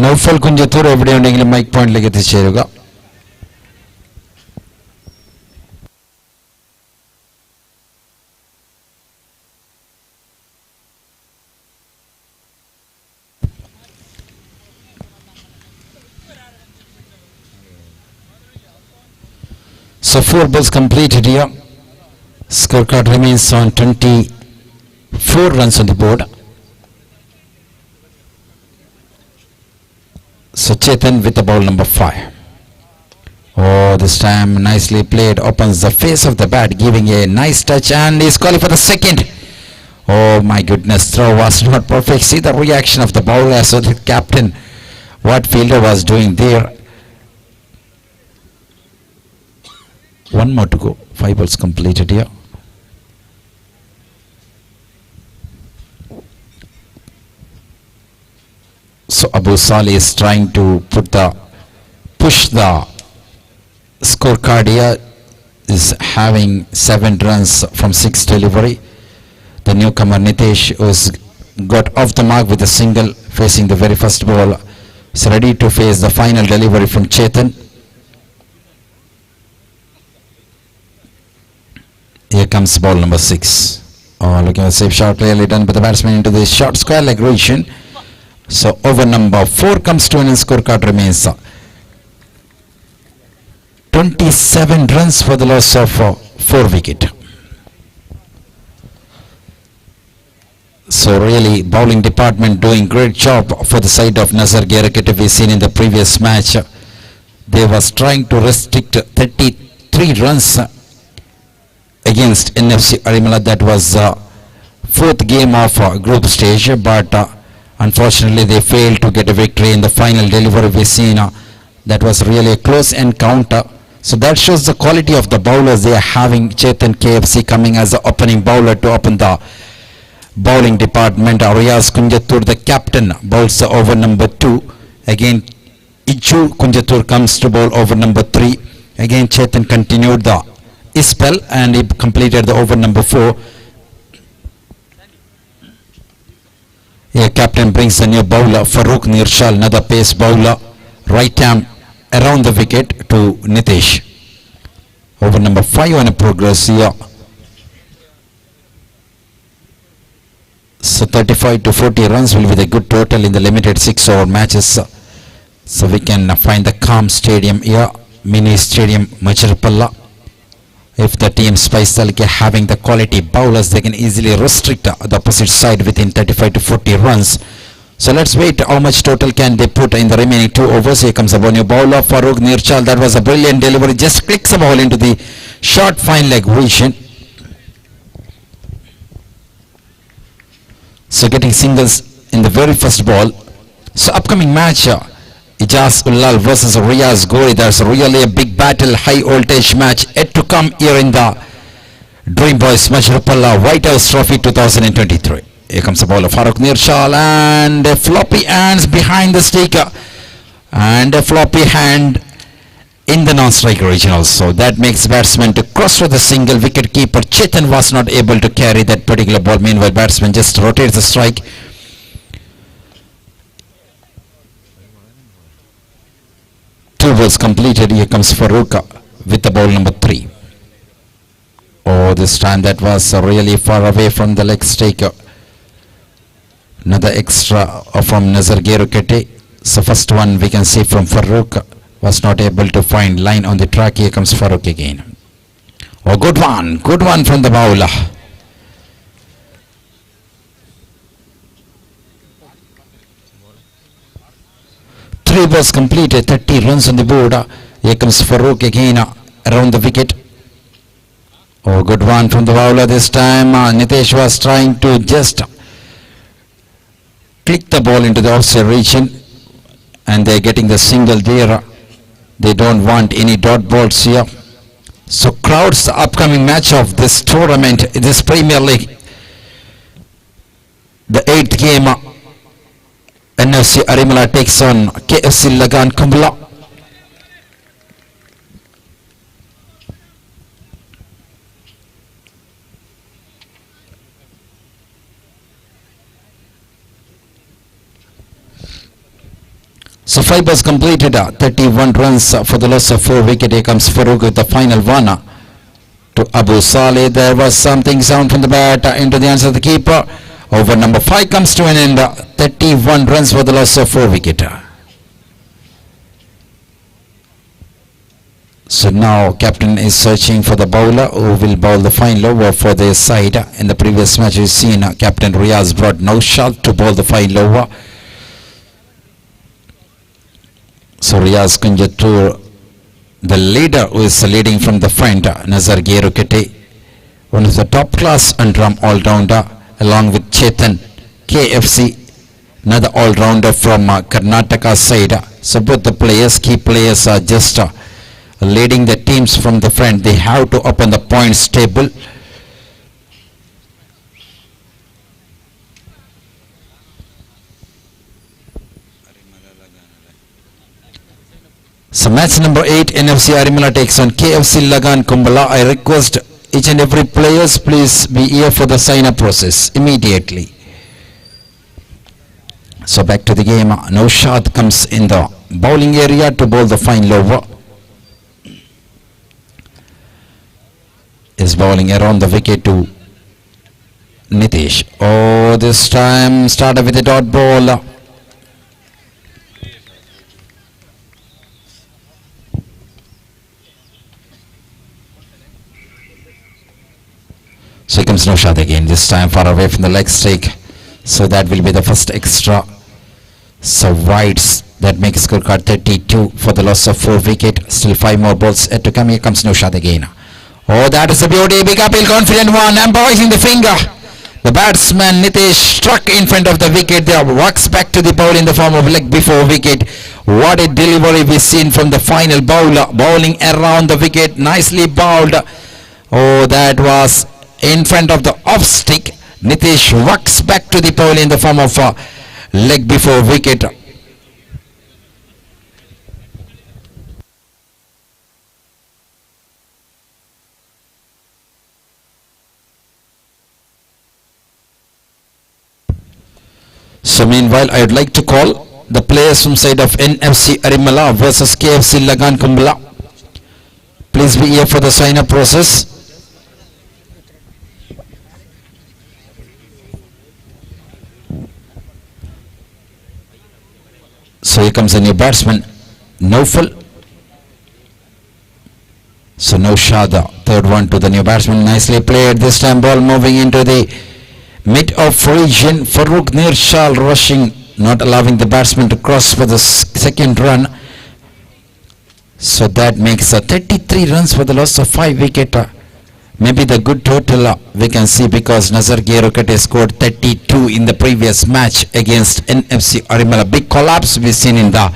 Naufal Kunjatur എവിടെയുണ്ടെങ്കിലും mic പോയിന്റിലേക്ക് എത്തിച്ചേരുക. So 4 balls completed here. Scorecard remains on 24 runs on the board. So Chetan with the ball number 5. Oh, this time nicely played, opens the face of the bat, giving a nice touch, and is calling for the second. Oh my goodness, throw was not perfect. See the reaction of the bowler, so the captain, what fielder was doing there. One more to go. 5 balls completed here. So Abu Saleh is trying to push the scorecard here, is having 7 runs from 6 delivery. The newcomer Nitesh was got off the mark with a single, facing the very first ball. Is ready to face the final delivery from Chetan. Here comes ball number 6. Oh, looking at a safe shot, clearly done by the batsman into the short square leg region. So over number 4 comes to an end. Scorecard remains 27 runs for the loss of 4 wicket. So really bowling department doing great job for the side of Nazar Gerakete. We seen in the previous match. They was trying to restrict 33 runs against NFC Arimala. That was 4th game of group stage, but unfortunately they failed to get a victory in the final delivery. We seen that was really a close encounter. So that shows the quality of the bowlers they are having. Chetan KFC coming as the opening bowler to open the bowling department. Riyaz Kunjatur, the captain, bowls the over number 2. Again Ichu Kunjatur comes to bowl over number 3. Again Chetan continued the spell and he completed the over number 4. Here captain brings the new bowler Farooq Nirshal, another pace bowler, right arm around the wicket to Nitesh. Over number 5 on a progress here. So 35 to 40 runs will be the good total in the limited 6-over matches. So we can find the calm stadium here, mini stadium Majirpalla. If the team Spaisalke having the quality bowlers, they can easily restrict the opposite side within 35 to 40 runs. So let's wait how much total can they put in the remaining 2 overs. Here comes a new bowler Farooq Nirchal. That was a brilliant delivery, just clicks the ball into the short fine leg region. So getting singles in the very first ball. So upcoming match, Ijaz Ullal versus Riyaz Gori. That's really a big battle, high voltage match yet to come here in the Dream Boys Majirpalla White House Trophy 2023. Here comes the ball of Farooq Nirshal, and a floppy hands behind the stick and a floppy hand in the non-strike region also. That makes batsman to cross for the single. Wicket keeper Chetan was not able to carry that particular ball. Meanwhile batsman just rotates the strike. Two balls completed. Here comes Farooq with the ball number 3. Oh, this time that was really far away from the leg stake. Another extra from Nazar Gerukete. So first one we can see from Farooq, was not able to find line on the track. Here comes Farooq again. Oh, good one from the bowler. Three balls completed, 30 runs on the board. Here comes Farooq again around the wicket. Oh, good one from the bowler this time. Nitesh was trying to just click the ball into the offside region, and they're getting the single there. They don't want any dot balls here. So crowds the upcoming match of this tournament, this Premier League, the 8th game. NFC Arimala takes on KFC Lagan Kumbla. So 5 balls completed, 31 runs for the loss of 4 wicket. Here comes Farooq with the final one to Abu Saleh. There was something sound from the bat into the hands of the keeper. Over number 5 comes to an end, 31 runs for the loss of 4 wicket. So now captain is searching for the bowler who will bowl the fine lower for their side. In the previous match we've seen Captain Riaz brought Naushad to bowl the fine lower. So Riaz Kunjatur, the leader who is leading from the front, Nazar Gerukete, one of the top class UNDERARM all-rounder, along with Chetan KFC, another all-rounder from Karnataka side. So both the players, key players, are just leading the teams from the front. They have to open the points table. So match number 8, NFC Arimala takes on KFC Lagan Kumbala. I request each and every players please be here for the sign-up process immediately. So back to the game. Naushad comes in the bowling area to bowl the fine lower. Is bowling around the wicket to Nitish. Oh, this time started with a dot ball. So here comes Naushad again, this time far away from the leg stick. So that will be the first extra. So wides, that makes scorecard 32 for the loss of 4 wicket. Still 5 more balls yet to come. Here comes Naushad again. Oh, that is a beauty. Big appeal, confident one. And poising the finger. The batsman Nitish struck in front of the wicket. There walks back to the ball in the form of leg before wicket. What a delivery we've seen from the final bowler. Bowling around the wicket. Nicely bowled. Oh, that was in front of the off stick. Nitish walks back to the ball in the form of leg before wicket. So meanwhile, I would like to call the players from side of NFC Arimala versus KFC Lagan Kumbala. Please be here for the sign-up process. So here comes a new batsman, Naufal. So Naushad, third one to the new batsman, nicely played. This time ball moving into the mid of region. Farooq Nirshal rushing, not allowing the batsman to cross for the second run. So that makes 33 runs for the loss of 5 wicket. Maybe the good total we can see, because Nazar Gerukete scored 32 in the previous match against NFC Arimala. Big collapse we've seen in the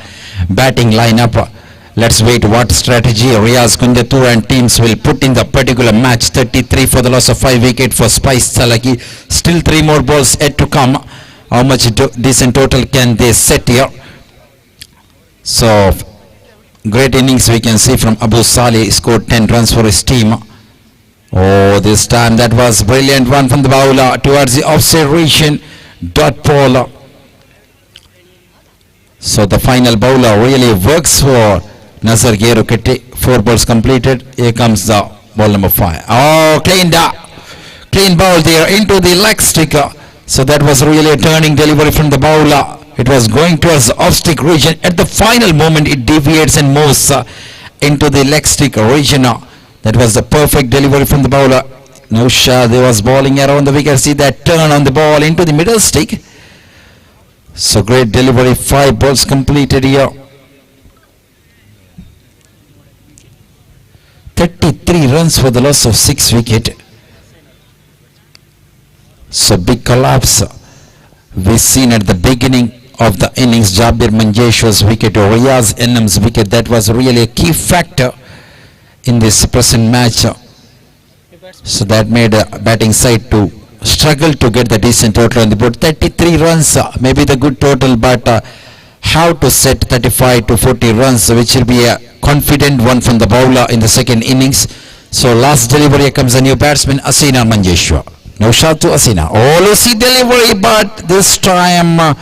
batting lineup. Let's wait what strategy Riaz Kunjatur and teams will put in the particular match. 33 for the loss of 5 wicket for Spice Salaki. Still 3 more balls yet to come. How much decent total can they set here? So great innings we can see from Abu Saleh. Scored 10 runs for his team. Oh, this time that was brilliant one from the bowler towards the offside region. Dot ball. So the final bowler really works for Nazar Gerukete. 4 balls completed. Here comes the ball number 5. Oh, clean ball there into the leg stick. So that was really a turning delivery from the bowler. It was going towards the off stick region. At the final moment it deviates and moves into the leg stick region. That was the perfect delivery from the bowler. Naushad was bowling around the wicket. See that turn on the ball into the middle stick. So great delivery. 5 balls completed here. 33 runs for the loss of 6 wicket. So big collapse we seen at the beginning of the innings. Jabir Manjeshwar's wicket or Riaz Enam's wicket, that was really a key factor in this present match. So that made a batting side to struggle to get the decent total on the board. 33 runs maybe the good total, but how to set 35 to 40 runs, which will be a confident one from the bowler in the second innings. So last delivery comes a new batsman, Asina Manjeshwar. Naushad to Asina. Oh, Lucy delivery, but this time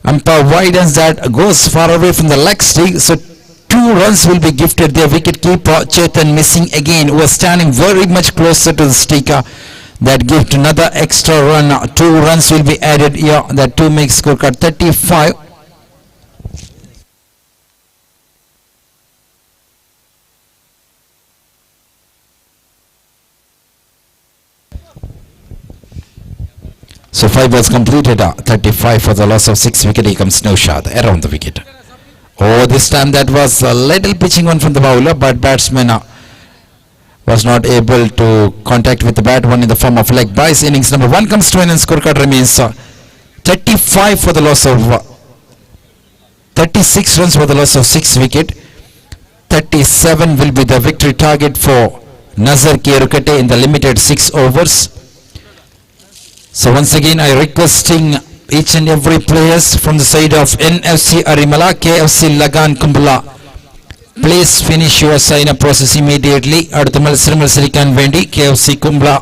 umpire widens that, goes far away from the leg stick. So 2 runs will be gifted. Their wicket keeper Chetan missing again, who was standing very much closer to the stick. That gives another extra run. 2 runs will be added here. That 2 makes scorecard 35. 5 was completed. 35 for the loss of 6 wicket. Here comes Naushad around the wicket. Oh, this time that was a little pitching one from the bowler, but batsman was not able to contact with the bat. One in the form of leg byes. Innings number 1 comes to an end. Scorecard remains 35 for the loss of 36 runs for the loss of 6 wicket. 37 will be the victory target for Nazar Kerukate in the limited 6 overs. So once again I requesting each and every players from the side of NFC Arimala, KFC Lagan Kumbala, please finish your sign up process immediately. അടുത്ത മത്സരിക്കാൻ വേണ്ടി KFC Kumbala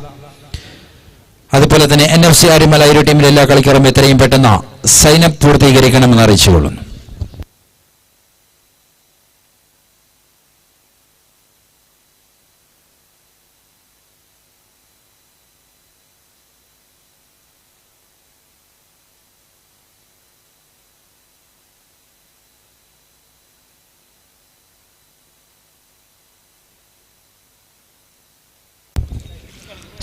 അതുപോലെ തന്നെ NFC Arimala ഇരു ടീമിലെ എല്ലാ കളിക്കാരും എത്രയും പെട്ടെന്ന് sign up പൂർത്തീകരിക്കണമെന്ന് അറിയിച്ചുകൊള്ളുന്നു.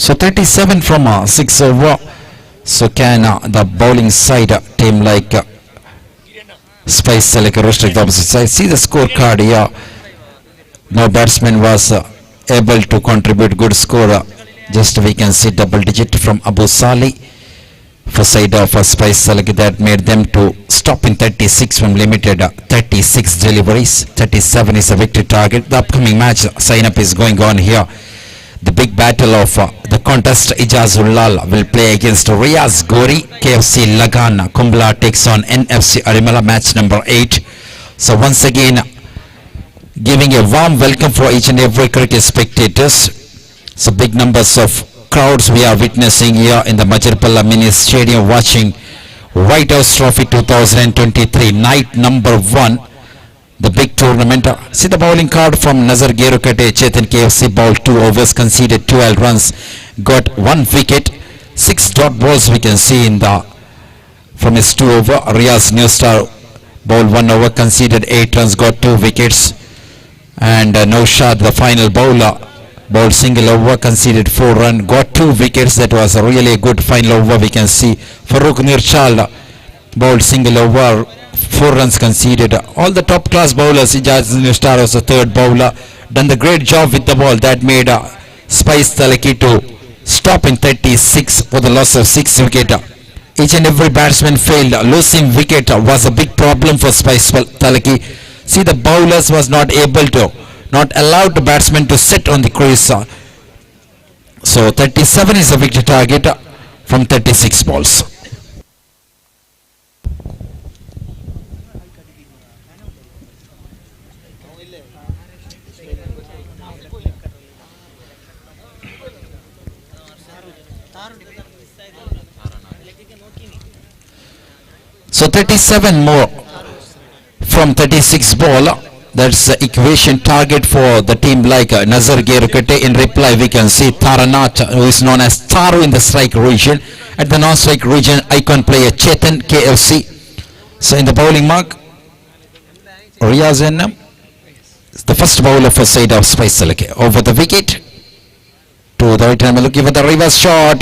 So 37 from 6 over. So can the bowling side team like Spice like roster the opposite side. See the scorecard here. No batsman was able to contribute good score. Just we can see double digit from Abu Sali for side of Spice like that made them to stop in 36 from limited 36 deliveries. 37 is a victory target. The upcoming match sign up is going on here. The big battle of the contest, Ijazullah will play against Riaz Gori. KFC Lagan Kumbala takes on NFC Arimala, match number 8. So once again giving a warm welcome for each and every cricket spectators. So big numbers of crowds we are witnessing here in the Majirpalla mini stadium watching White House Trophy 2023 night number 1. The big tournament. See the bowling card from Nazar Kerukate. Chetan KFC bowled 2 overs, conceded 12 runs, got 1 wicket. 6 dot balls we can see in the from his 2 over. Riaz New Star bowled 1 over, conceded 8 runs, got 2 wickets. And Naushad, the final bowler, bowled single over, conceded 4 runs, got 2 wickets. That was a really good final over. We can see Farooq Nirchal bowled single over, 4 runs conceded. All the top class bowlers. Ijaz Nustar was the 3rd bowler, done the great job with the ball. That made Spice Talaki to stop in 36 for the loss of 6 wicket. Each and every batsman failed. Losing wicket was a big problem for Spice Talaki. See the bowlers was not able to, not allowed the batsman to sit on the crease. So 37 is a victory target from 36 balls. So 37 more from 36 ball. That's the equation target for the team like Nazar Kerukate. In reply we can see Taranat, who is known as Taru in the strike region. At the non-strike region, icon player Chetan KFC. So in the bowling mark, Riaz Ennam, the first bowler for side of Spice Salake. Over the wicket to the right hand, looking for the reverse shot.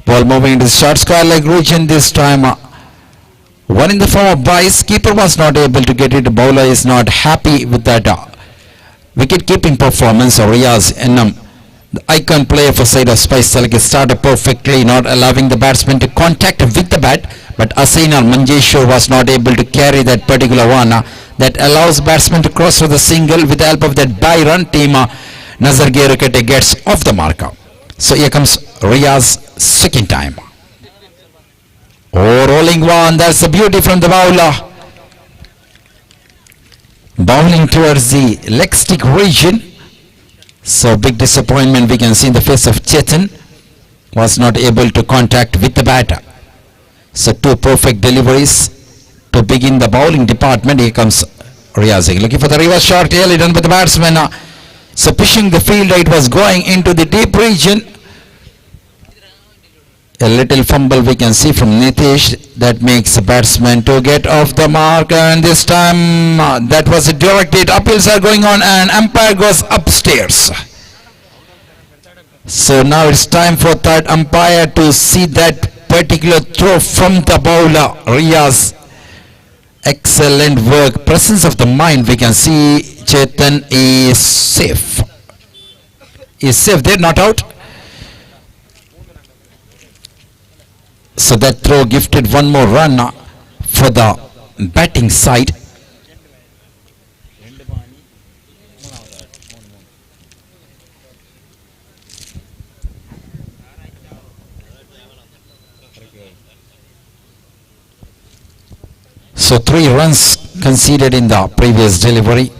Ball moving into the short square leg region this time. One in the form of byes. Keeper was not able to get it. Bowler is not happy with that wicket keeping performance. Riaz Ennam, the icon player for side of Spice Salake, started perfectly, not allowing the batsman to contact with the bat. But Asainar Manjeshwar was not able to carry that particular one that allows batsman to cross with a single. With the help of that bye run, team Nazar Kerukate gets off the marker. So here comes Riaz second time. Oh, rolling one. That's the beauty from the bowler. Bowling towards the leg stick region. So big disappointment we can see in the face of Chetan. Was not able to contact with the batter. So 2 perfect deliveries to begin the bowling department. Here comes Riaz looking for the reverse shot. Really done by the batsman. So pushing the fielder, it was going into the deep region. A little fumble we can see from Nitish that makes the batsman to get off the mark, and this time that was a direct hit. Appeals are going on and umpire goes upstairs. So now it's time for third umpire to see that particular throw from the bowler, Riaz. Excellent work, presence of the mind. We can see Chetan is safe. Is safe, they're not out. So that throw gifted one more run for the batting side. So 3 runs conceded in the previous delivery.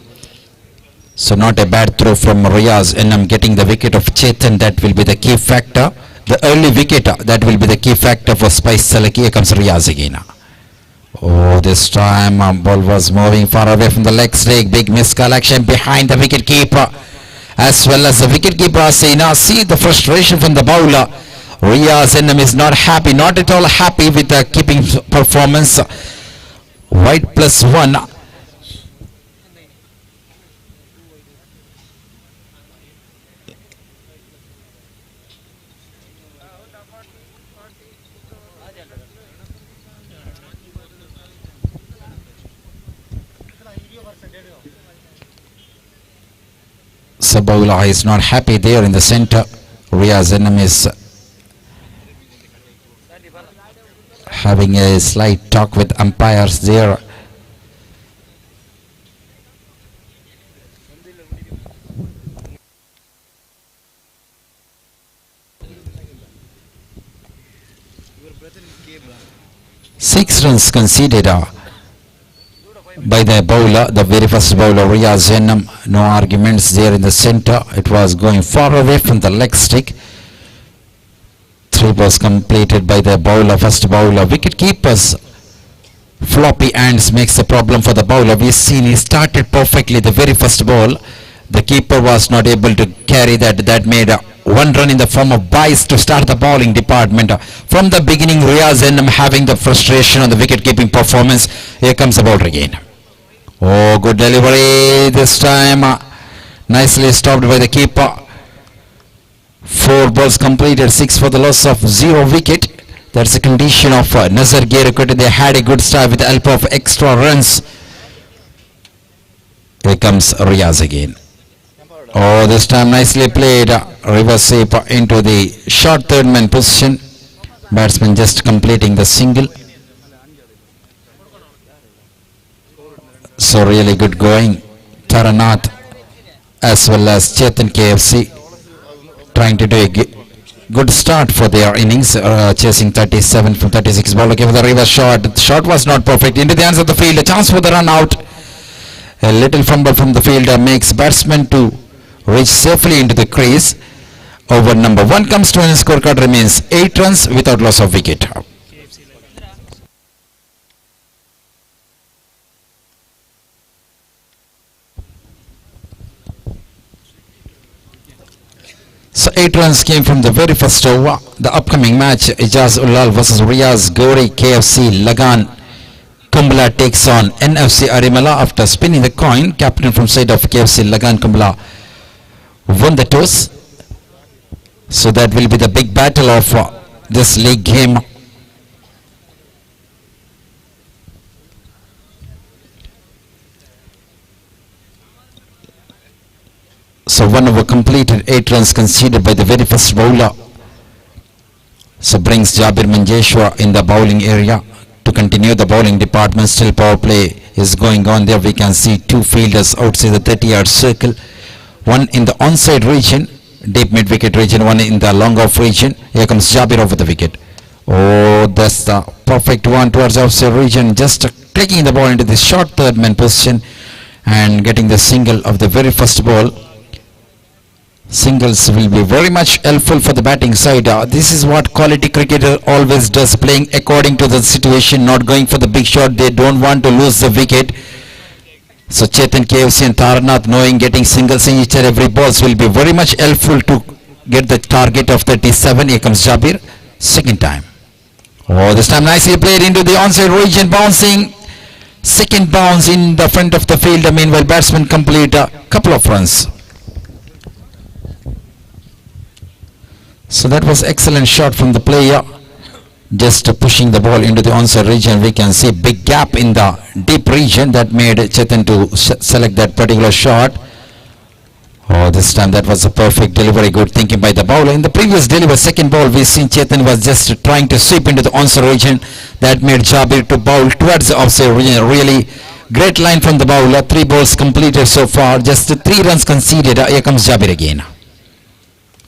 So not a bad throw from Riaz, and I'm getting the wicket of Chetan. That will be the key factor. The early wicket, that will be the key factor for Spice Select. Here comes Riaz again. Oh, this time ball was moving far away from the leg stake. Big miscollection behind the wicket keeper, as well as the wicket keeper Asina. See the frustration from the bowler. Riaz Enam is not happy, not at all happy with the keeping performance. White +1. Sabawla is not happy there in the center. Riaz Enam is having a slight talk with umpires there. Six runs conceded by the bowler, the very first bowler, Riaz Enam. No arguments there in the center. It was going far away from the leg stick. 3 was completed by the bowler, first bowler. Wicket keepers floppy hands makes a problem for the bowler. We've seen he started perfectly the very first ball. The keeper was not able to carry that. That made 1 run in the form of byes to start the bowling department. From the beginning, Riaz Enam having the frustration on the wicket keeping performance. Here comes the bowler again. Oh, good delivery this time. Nicely stopped by the keeper. 4 balls completed, 6 for the loss of 0 wicket. That's a condition of Nazar Gerakut. They had a good start with the help of extra runs. Here comes Riaz again. Oh, this time nicely played. Reverse sweep into the short third man position. Batsman just completing the single. So really good going. Taranath as well as Chetan KFC trying to do a good start for their innings, chasing 37 from 36 ball. Okay, for the reverse shot. The shot was not perfect. Into the hands of the field. A chance for the run out. A little fumble from the fielder makes batsman to reach safely into the crease. Over number 1 comes to, and scorecard remains 8 runs without loss of wicket. So 8 runs came from the very first over. The upcoming match, Ijaz Ulal versus Riaz Gauri. KFC Lagan Kumbla takes on NFC Arimala. After spinning the coin, captain from side of KFC Lagan Kumbla won the toss. So that will be the big battle of this league game. So 1 over completed, 8 runs conceded by the very first bowler. So brings Jabir Manjeshwar in the bowling area to continue the bowling department. Still power play is going on there. We can see 2 fielders outside the 30-yard circle. 1 in the onside region, deep mid-wicket region, 1 in the long-off region. Here comes Jabir over the wicket. Oh, that's the perfect one towards outside region. Just taking the ball into the short third man position and getting the single of the very first ball. Singles will be very much helpful for the batting side. This is what quality cricketer always does, playing according to the situation, not going for the big shot. They don't want to lose the wicket. So Chetan KFC and Taranath, knowing getting singles in each and every balls will be very much helpful to get the target of 37. Here comes Jabir, second time. Oh, this time nicely played into the onside region, bouncing. Second bounce in the front of the field. Meanwhile, batsman complete a couple of runs. So that was excellent shot from the player. just pushing the ball into the onside region. We can see big gap in the deep region that made Chetan to select that particular shot. Oh, this time that was a perfect delivery, good thinking by the bowler. In the previous delivery, second ball, we seen Chetan was just trying to sweep into the onside region. That made Jabir to bowl towards the offside region. Really great line from the bowler. 3 balls completed so far, just 3 runs conceded. Here comes Jabir again.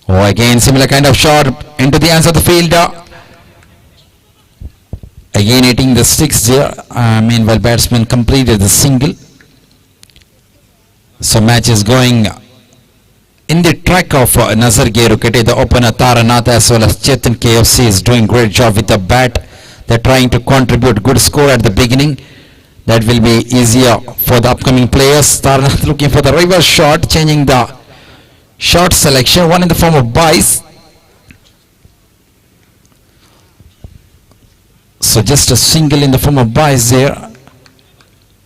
Oh, again similar kind of shot into the hands of the fielder. Again hitting the sticks there. Meanwhile, batsman completed the single. So match is going in the track of Nazar Gerukete, the opener Taranath as well as Chetan KFC is doing great job with the bat. They're trying to contribute good score at the beginning. That will be easier for the upcoming players. Taranath looking for the reverse shot, changing the shot selection, one in the form of buys. So just a single in the form of buys there.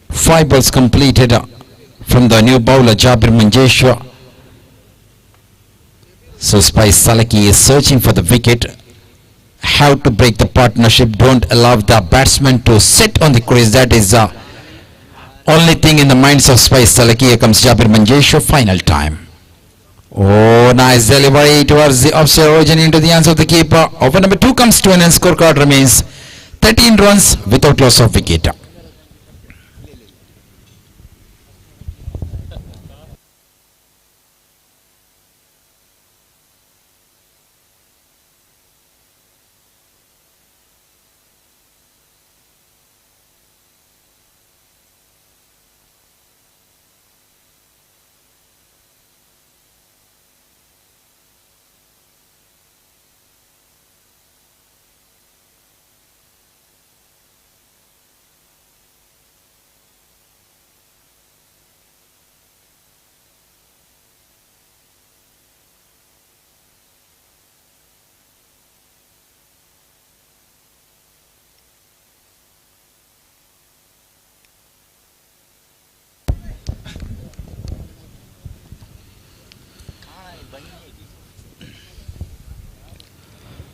5 balls completed from the new bowler Jabir Manjeshwar. So Spice Salaki is searching for the wicket. How to break the partnership? Don't allow the batsman to sit on the crease. That is the only thing in the minds of Spice Salaki. Here comes Jabir Manjeshwar. Final time. Oh, nice delivery towards the offside origin into the hands of the keeper. Over number 2 comes to an end. Scorecard remains 13 runs without loss of wicket.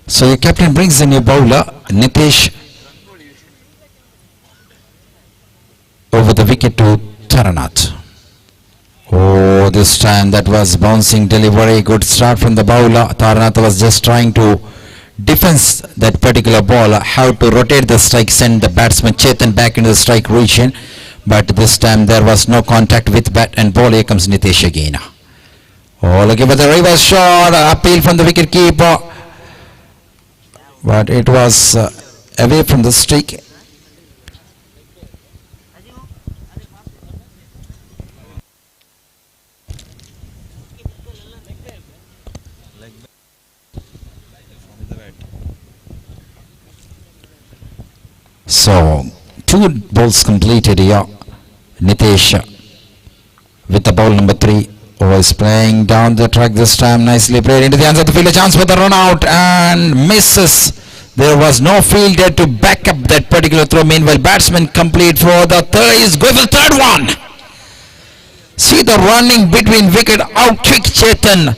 So the captain brings the new bowler, Nitesh, over the wicket to Taranath. Oh, this time that was bouncing delivery. Good start from the bowler. Taranath was just trying to defense that particular ball. How to rotate the strike, send the batsman Chetan back into the strike region. But this time there was no contact with bat and ball. Here comes Nitesh again. Oh, looking for the reverse shot. Appeal from the wicket keeper. But it was away from the stick. So 2 balls completed here. Nitesh with the ball number 3. Was playing down the track this time, nicely played into the hands of the fielder, chance for the run out and misses. There was no fielder to back up that particular throw. Meanwhile, batsman complete for the third, is going for the third one. See the running between wicket, out quick Chetan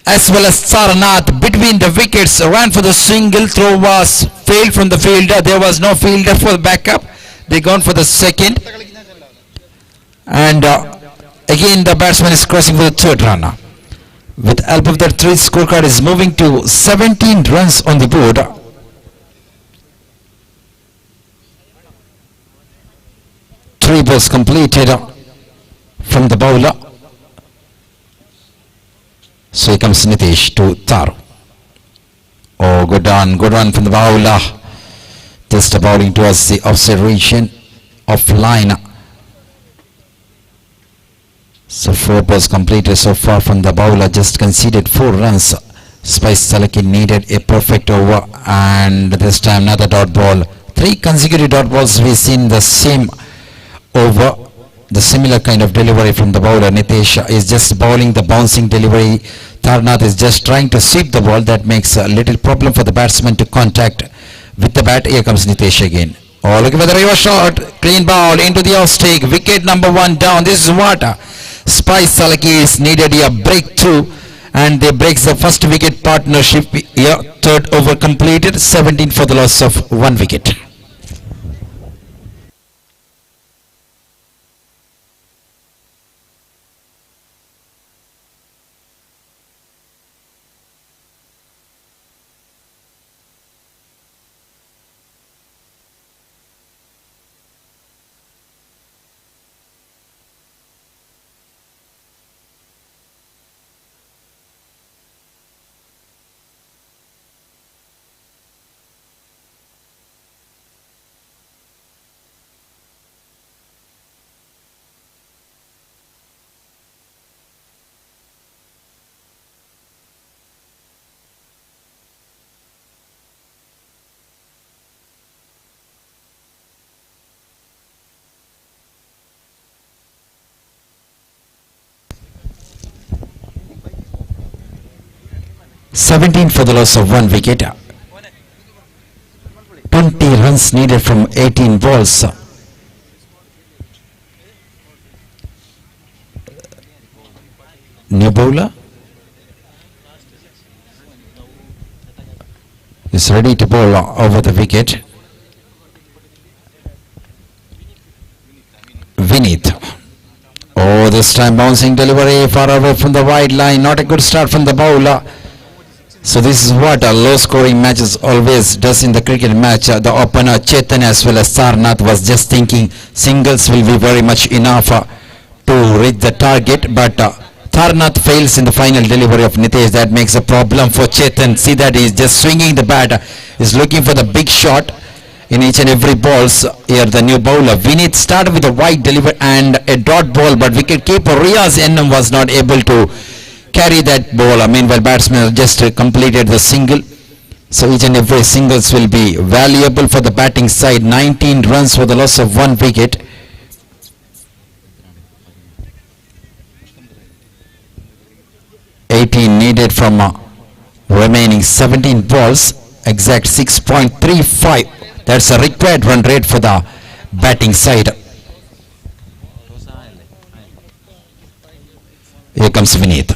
as well as Taranath between the wickets, ran for the single, throw was failed from the fielder. There was no fielder for the backup. They gone for the second. And again, the batsman is crossing for the third runner. With help of that 3, scorecard is moving to 17 runs on the board. Three balls completed from the bowler. So here comes Nitesh to Taru. Oh, good run from the bowler. Just bowling towards the offside region, off line. So 4 balls completed so far from the bowler, just conceded 4 runs. Spice Salaki needed a perfect over, and this time another dot ball. 3 consecutive dot balls we've seen the same over. The similar kind of delivery from the bowler. Nitesh is just bowling the bouncing delivery. Tarnath is just trying to sweep the ball. That makes a little problem for the batsman to contact with the bat. Here comes Nitesh again. Oh, looking for the reverse shot. Clean ball into the off stake. Wicket number 1 down. This is what Spice Salaki is needed here. Breakthrough and they breaks the first wicket partnership. Yeah, third over completed, 17 for the loss of 1 wicket. (17 for the loss of 1 wicket). 20 runs needed from 18 balls. New bowler is ready to bowl over the wicket. Vineet. Oh, this time bouncing delivery far away from the wide line. Not a good start from the bowler. So this is what a low scoring matches always does in the cricket match. The opener Chetan as well as Sarnath was just thinking singles will be very much enough to reach the target, but Sarnath fails in the final delivery of Nitesh. That makes a problem for Chetan. See that he is just swinging the bat, is looking for the big shot in each and every balls. Here the new bowler Vineet started with a wide delivery and a dot ball, but wicketkeeper Riaz Ennam was not able to carry that ball. Meanwhile, batsmen just completed the single. So each and every singles will be valuable for the batting side. 19 runs for the loss of 1 wicket. Needed from remaining 17 balls, exact 6.35. That's a required run rate for the batting side. Here comes Vineet.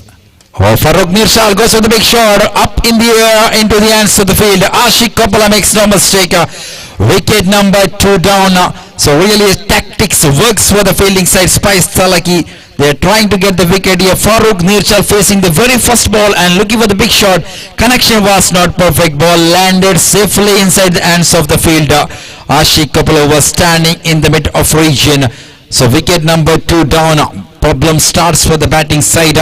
Oh, Farooq Nirshal goes for the big shot up in the air into the hands of the field. Ashik Kapala makes no mistake. Wicket number 2 down. So really tactics works for the fielding side. Spice Talaki, they are trying to get the wicket here. Farooq Nirshal facing the very first ball and looking for the big shot. Connection was not perfect. Ball landed safely inside the hands of the fielder. Ashik Kapala was standing in the mid of region. So wicket number 2 down. Problem starts for the batting side.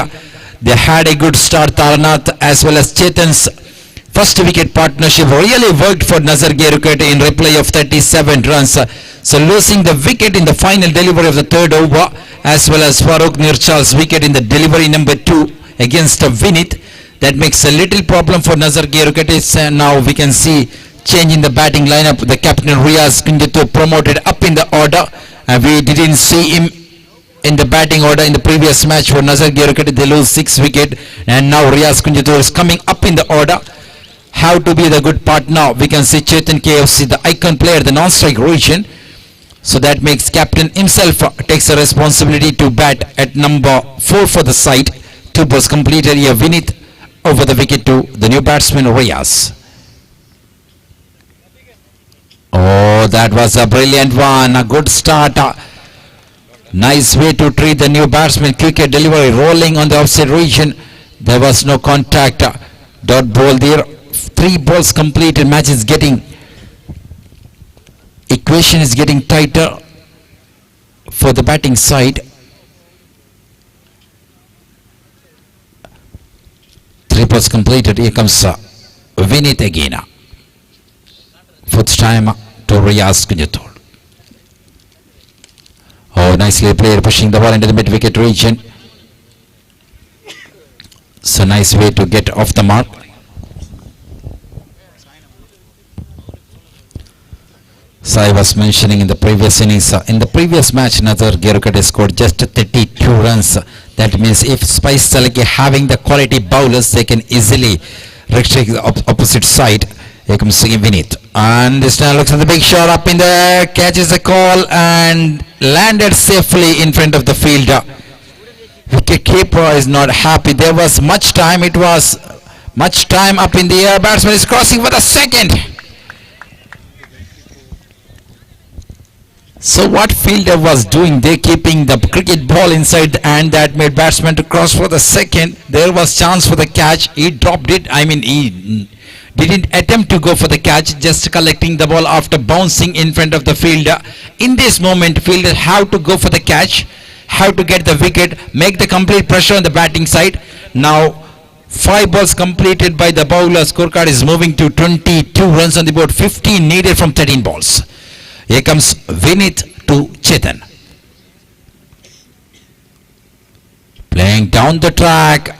They had a good start. Tarnath as well as Chetan's first wicket partnership really worked for Nazar Gerukete in replay of 37 runs. So losing the wicket in the final delivery of the third over, as well as Farooq Nirchal's wicket in the delivery number 2 against Vineet. That makes a little problem for Nazar Gerukete. Now we can see change in the batting lineup. The captain Riaz Kunjatu promoted up in the order, and we didn't see him in the batting order in the previous match for Nazar Gerukete. They lose 6 wicket, and now Riaz Kunjatu is coming up in the order. How to be the good partner? We can see Chetan KFC, the icon player, the non-strike region. So that makes captain himself takes a responsibility to bat at number 4 for the side. 2 balls completed here. Vineet over the wicket to the new batsman Riaz. Oh, that was a brilliant one. A good start. Nice way to treat the new batsman. Quick delivery, rolling on the outside region. There was no contact. Dot ball there. 3 balls completed. Match is getting, equation is getting tighter for the batting side. 3 balls completed. Here comes Vineet again. 4th time to Riaz Kunjatu. Oh, nicely played, pushing the ball into the mid-wicket region. So nice way to get off the mark. So I was mentioning in the previous innings, in the previous match, Nazar Gerukete scored just 32 runs. That means if Spice Salaki having the quality bowlers, they can easily restrict the opposite side. Here comes Vineet. And this time looks at the big shot up in there, catches the call and landed safely in front of the fielder. Wicket keeper is not happy. There was much time. It was much time up in the air. Batsman is crossing for the second. So what fielder was doing? They keeping the cricket ball inside and that made batsman to cross for the second. There was chance for the catch. He dropped it. I mean, he didn't attempt to go for the catch, just collecting the ball after bouncing in front of the fielder. In this moment, fielder have to go for the catch, have to get the wicket, make the complete pressure on the batting side. Now 5 balls completed by the bowler. Scorecard is moving to 22 runs on the board. 15 needed from 13 balls. Here comes Vinit to Chetan. Playing down the track.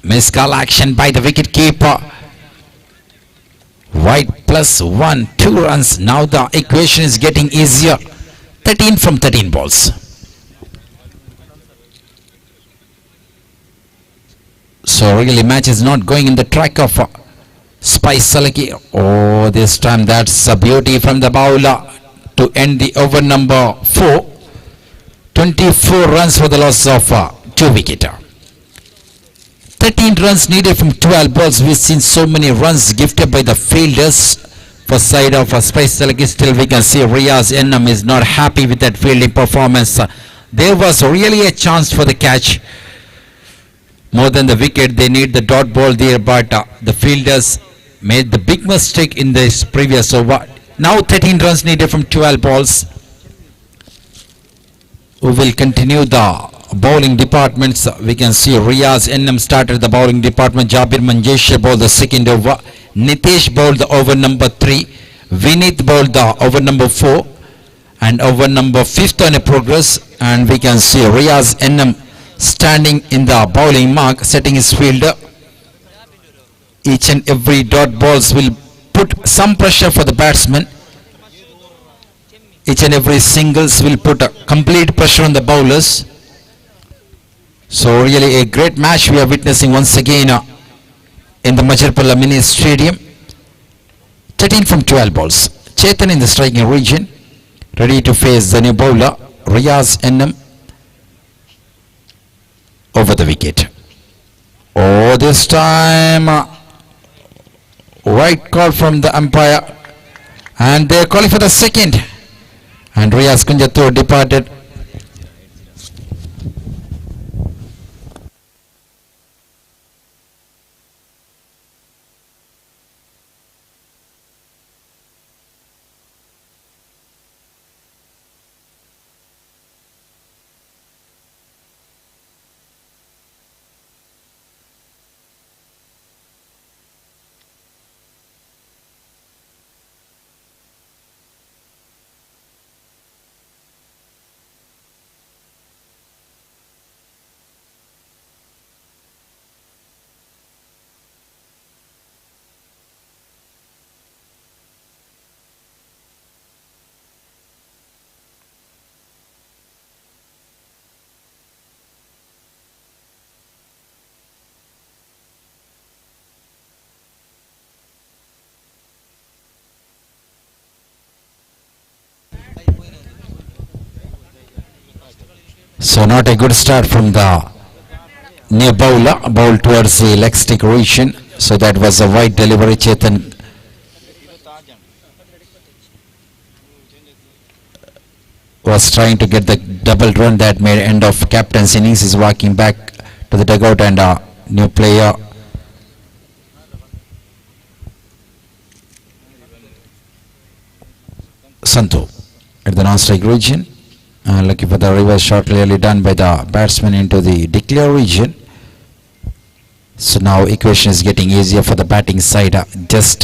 Miscall action by the wicket keeper. White plus 1, 2 runs. Now the equation is getting easier. 13 from 13 balls. So really match is not going in the track of Spice Salaki. Oh, this time that's a beauty from the bowler to end the over number 4. 24 runs for the loss of 2 wickets. 13 runs needed from 12 balls. We've seen so many runs gifted by the fielders for side of Spice Salaki. Still we can see Riaz Ennam is not happy with that fielding performance. There was really a chance for the catch. More than the wicket, they need the dot ball there, but the fielders made the big mistake in this previous over. Now 13 runs needed from 12 balls. We will continue the bowling departments. We can see Riaz Ennam started the bowling department. Jabir Manjesh bowled the second over. Nitesh bowled the over number 3. Vinit bowled the over number 4. And over number 5th on a progress. And we can see Riaz Ennam standing in the bowling mark, setting his fielder. Each and every dot balls will put some pressure for the batsman. Each and every singles will put a complete pressure on the bowlers. So really a great match we are witnessing once again in the Majirpallaa mini stadium. 13 from 12 balls. Chetan in the striking region, ready to face the new bowler Riaz Ennam. Over the wicket. Oh, this time right call from the umpire, and they are calling for the second, and Riaz Kunjatur departed. So not a good start from the new bowler, ball towards the leg stick region. So that was a wide delivery. Chetan was trying to get the double run that made end of captain's innings. Is walking back to the dugout, and a new player Santu at the non-strike region. Looking for the reverse shot, clearly done by the batsman into the declare region. So now equation is getting easier for the batting side. Just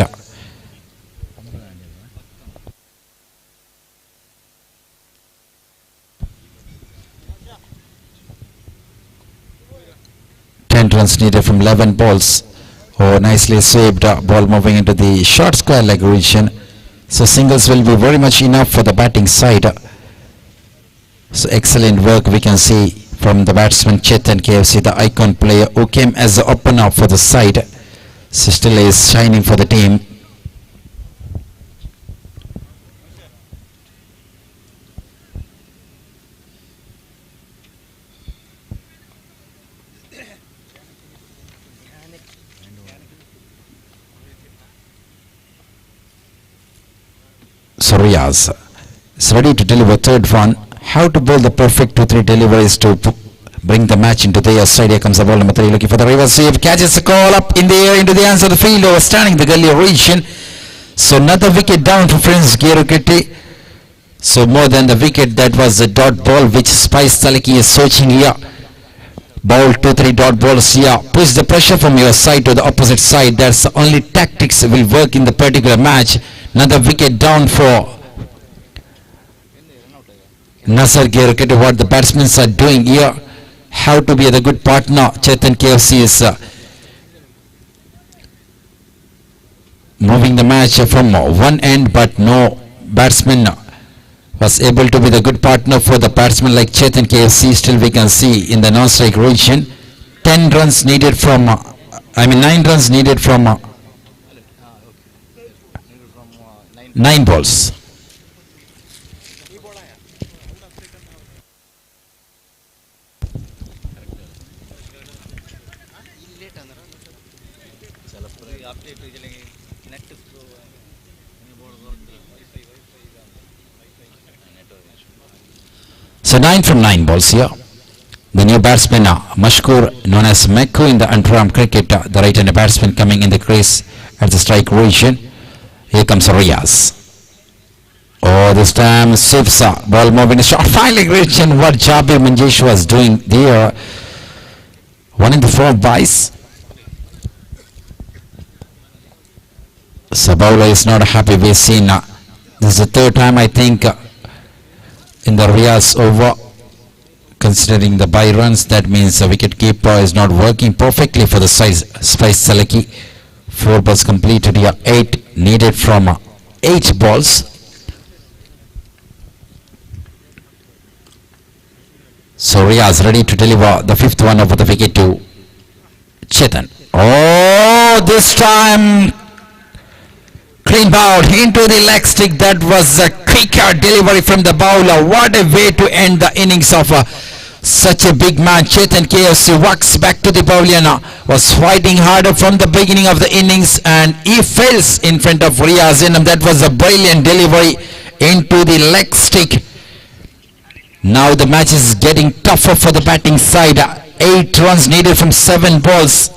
10 runs needed from 11 balls. Oh, nicely saved. Ball moving into the short square leg region. So singles will be very much enough for the batting side. So excellent work we can see from the batsman Chetan KFC, the icon player who came as the opener for the side. So still is shining for the team. Riaz. Is ready to deliver third one. How to bowl the perfect 2-3 deliveries to bring the match into their side. Here comes the ball number 3, looking for the reverse save. Catches the call up in the air into the hands of the field, overstanding the gully region. So another wicket down for Prince Gerukiti. So more than the wicket, that was the dot ball which Spice Talaki is searching here. Ball 2-3 dot balls here. Push the pressure from your side to the opposite side. That's the only tactics will work in the particular match. Another wicket down for Nasser Gerukiti. What the batsmen are doing here, how to be the good partner. Chetan KFC is moving the match from one end, but no batsman was able to be the good partner for the batsman like Chetan KFC. Still we can see in the non-strike region 9 runs needed from 9 balls. So 9 from 9 balls here. The new batsman, Mashkur, known as Mekku in the underarm cricket, the right-handed batsman coming in the crease at the strike region. Here comes Riaz. Oh, this time Sipsa, ball moving short, finally region. What Jabi Manjesh was doing there. 1 in the 4 byes. So bowler is not happy. We've seen this is the third time I think in the Riaz over, considering the bye runs. That means the wicket keeper is not working perfectly for the Spice Talaki. 4 balls completed here, 8 needed from 8 balls. So Riaz ready to deliver the 5th one over the wicket to Chetan. Oh, this time clean bowl into the leg stick. That was a quicker delivery from the bowler. What a way to end the innings of such a big man. Chetan KFC walks back to the pavilion, was fighting harder from the beginning of the innings, and he fails in front of Riaz. That was a brilliant delivery into the leg stick. Now the match is getting tougher for the batting side. 8 runs needed from 7 balls.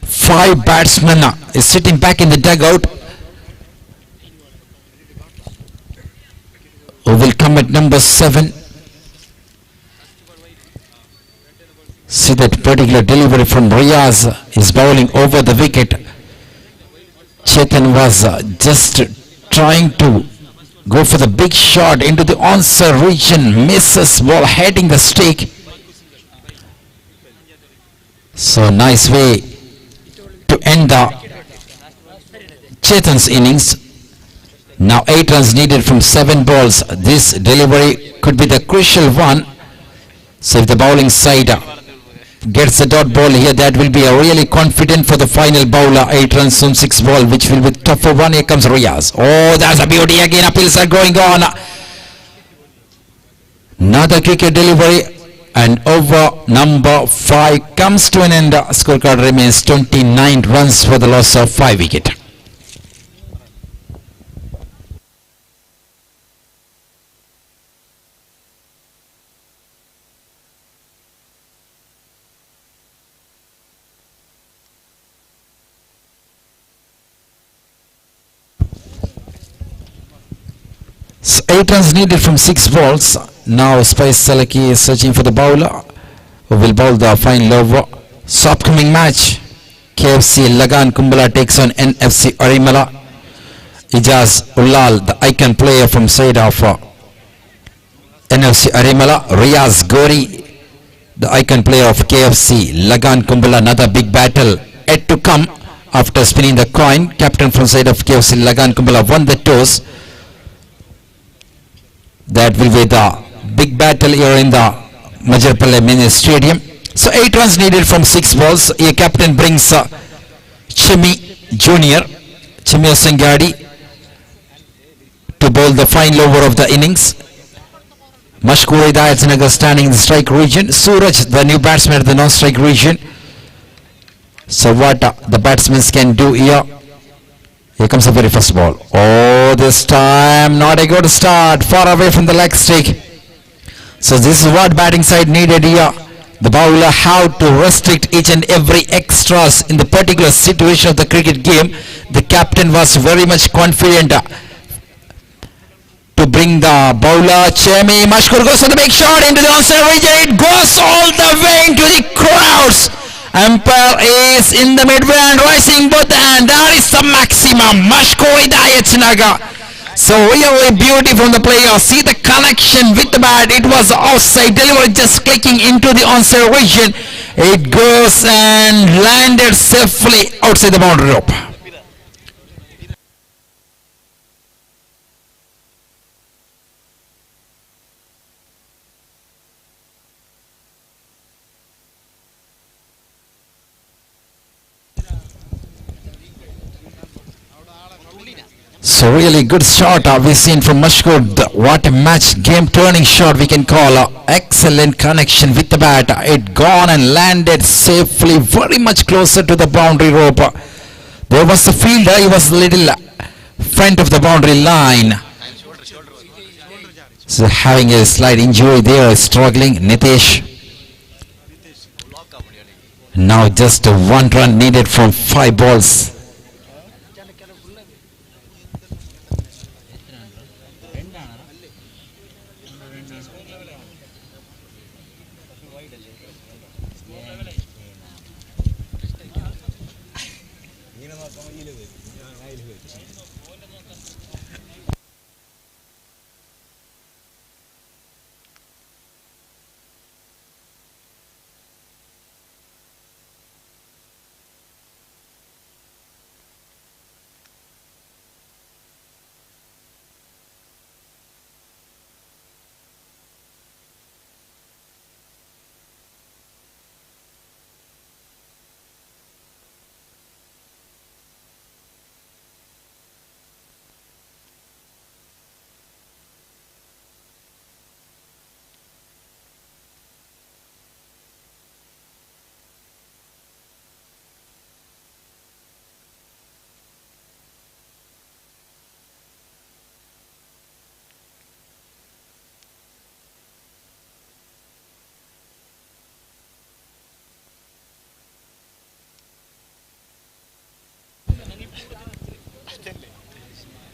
5 batsmen is sitting back in the dugout. Who will come at number 7? See that particular delivery from Riaz is bowling over the wicket. Chetan was just trying to go for the big shot into the answer region, misses ball heading the stick. So nice way to end the Chetan's innings. Now 8 runs needed from 7 balls. This delivery could be the crucial one. So if the bowling side gets the dot ball here, that will be a really confident for the final bowler. 8 runs from 6 ball, which will be tougher one. Here comes Riaz. Oh, that's a beauty again. Appeals are going on. Another cricket delivery, and over number 5 comes to an end. Scorecard remains 29 runs for the loss of 5 wicket. So 8 runs needed from 6 balls. Now Spice Talaki is searching for the bowler who will bowl the final over. So upcoming match, KFC Lagan Kumbala takes on NFC Arimala. Ijaz Ullal, the icon player from side of NFC Arimala. Riaz Gori, the icon player of KFC Lagan Kumbala. Another big battle yet to come after spinning the coin. Captain from side of KFC Lagan Kumbala won the toss. That will be the big battle here in the Majirpallai mini stadium. So 8 runs needed from 6 balls. Here captain brings Chimi Junior, Chimi Sengadi, to bowl the final over of the innings. Mashkur Hidayatnagar standing in the strike region. Suraj, the new batsman at the non-strike region. So what the batsmen can do here Here comes the very first ball. Oh, this time not a good start. Far away from the leg stick. So this is what batting side needed here. The bowler had to restrict each and every extras in the particular situation of the cricket game. The captain was very much confident to bring the bowler. Chemi Mashkur goes for the big shot into the onside region. It goes all the way into the crowds. Umpire is in the midway and rising both and that is the maximum. Mashkur Hidayatnagar. So really beauty from the player. See the connection with the bat. It was outside delivery, just clicking into the onside region. It goes and landed safely outside the boundary rope. So really good shot we've seen from Mashkur. What a match game turning shot we can call. Excellent connection with the bat. It gone and landed safely very much closer to the boundary rope. There was the fielder, he was little front of the boundary line. So having a slight injury there, struggling. Nitesh. Now just one run needed from 5 balls.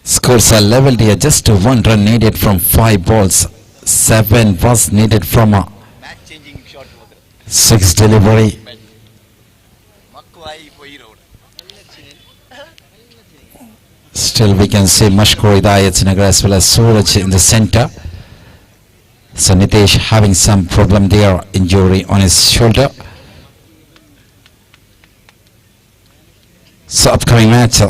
Scores are leveled here. Just one run needed from 5 balls. 7 was needed from a 6 delivery. Still we can see Mashkur Hidayatnagar as well as Suraj in the center. So Nitesh having some problem there, injury on his shoulder. So upcoming match,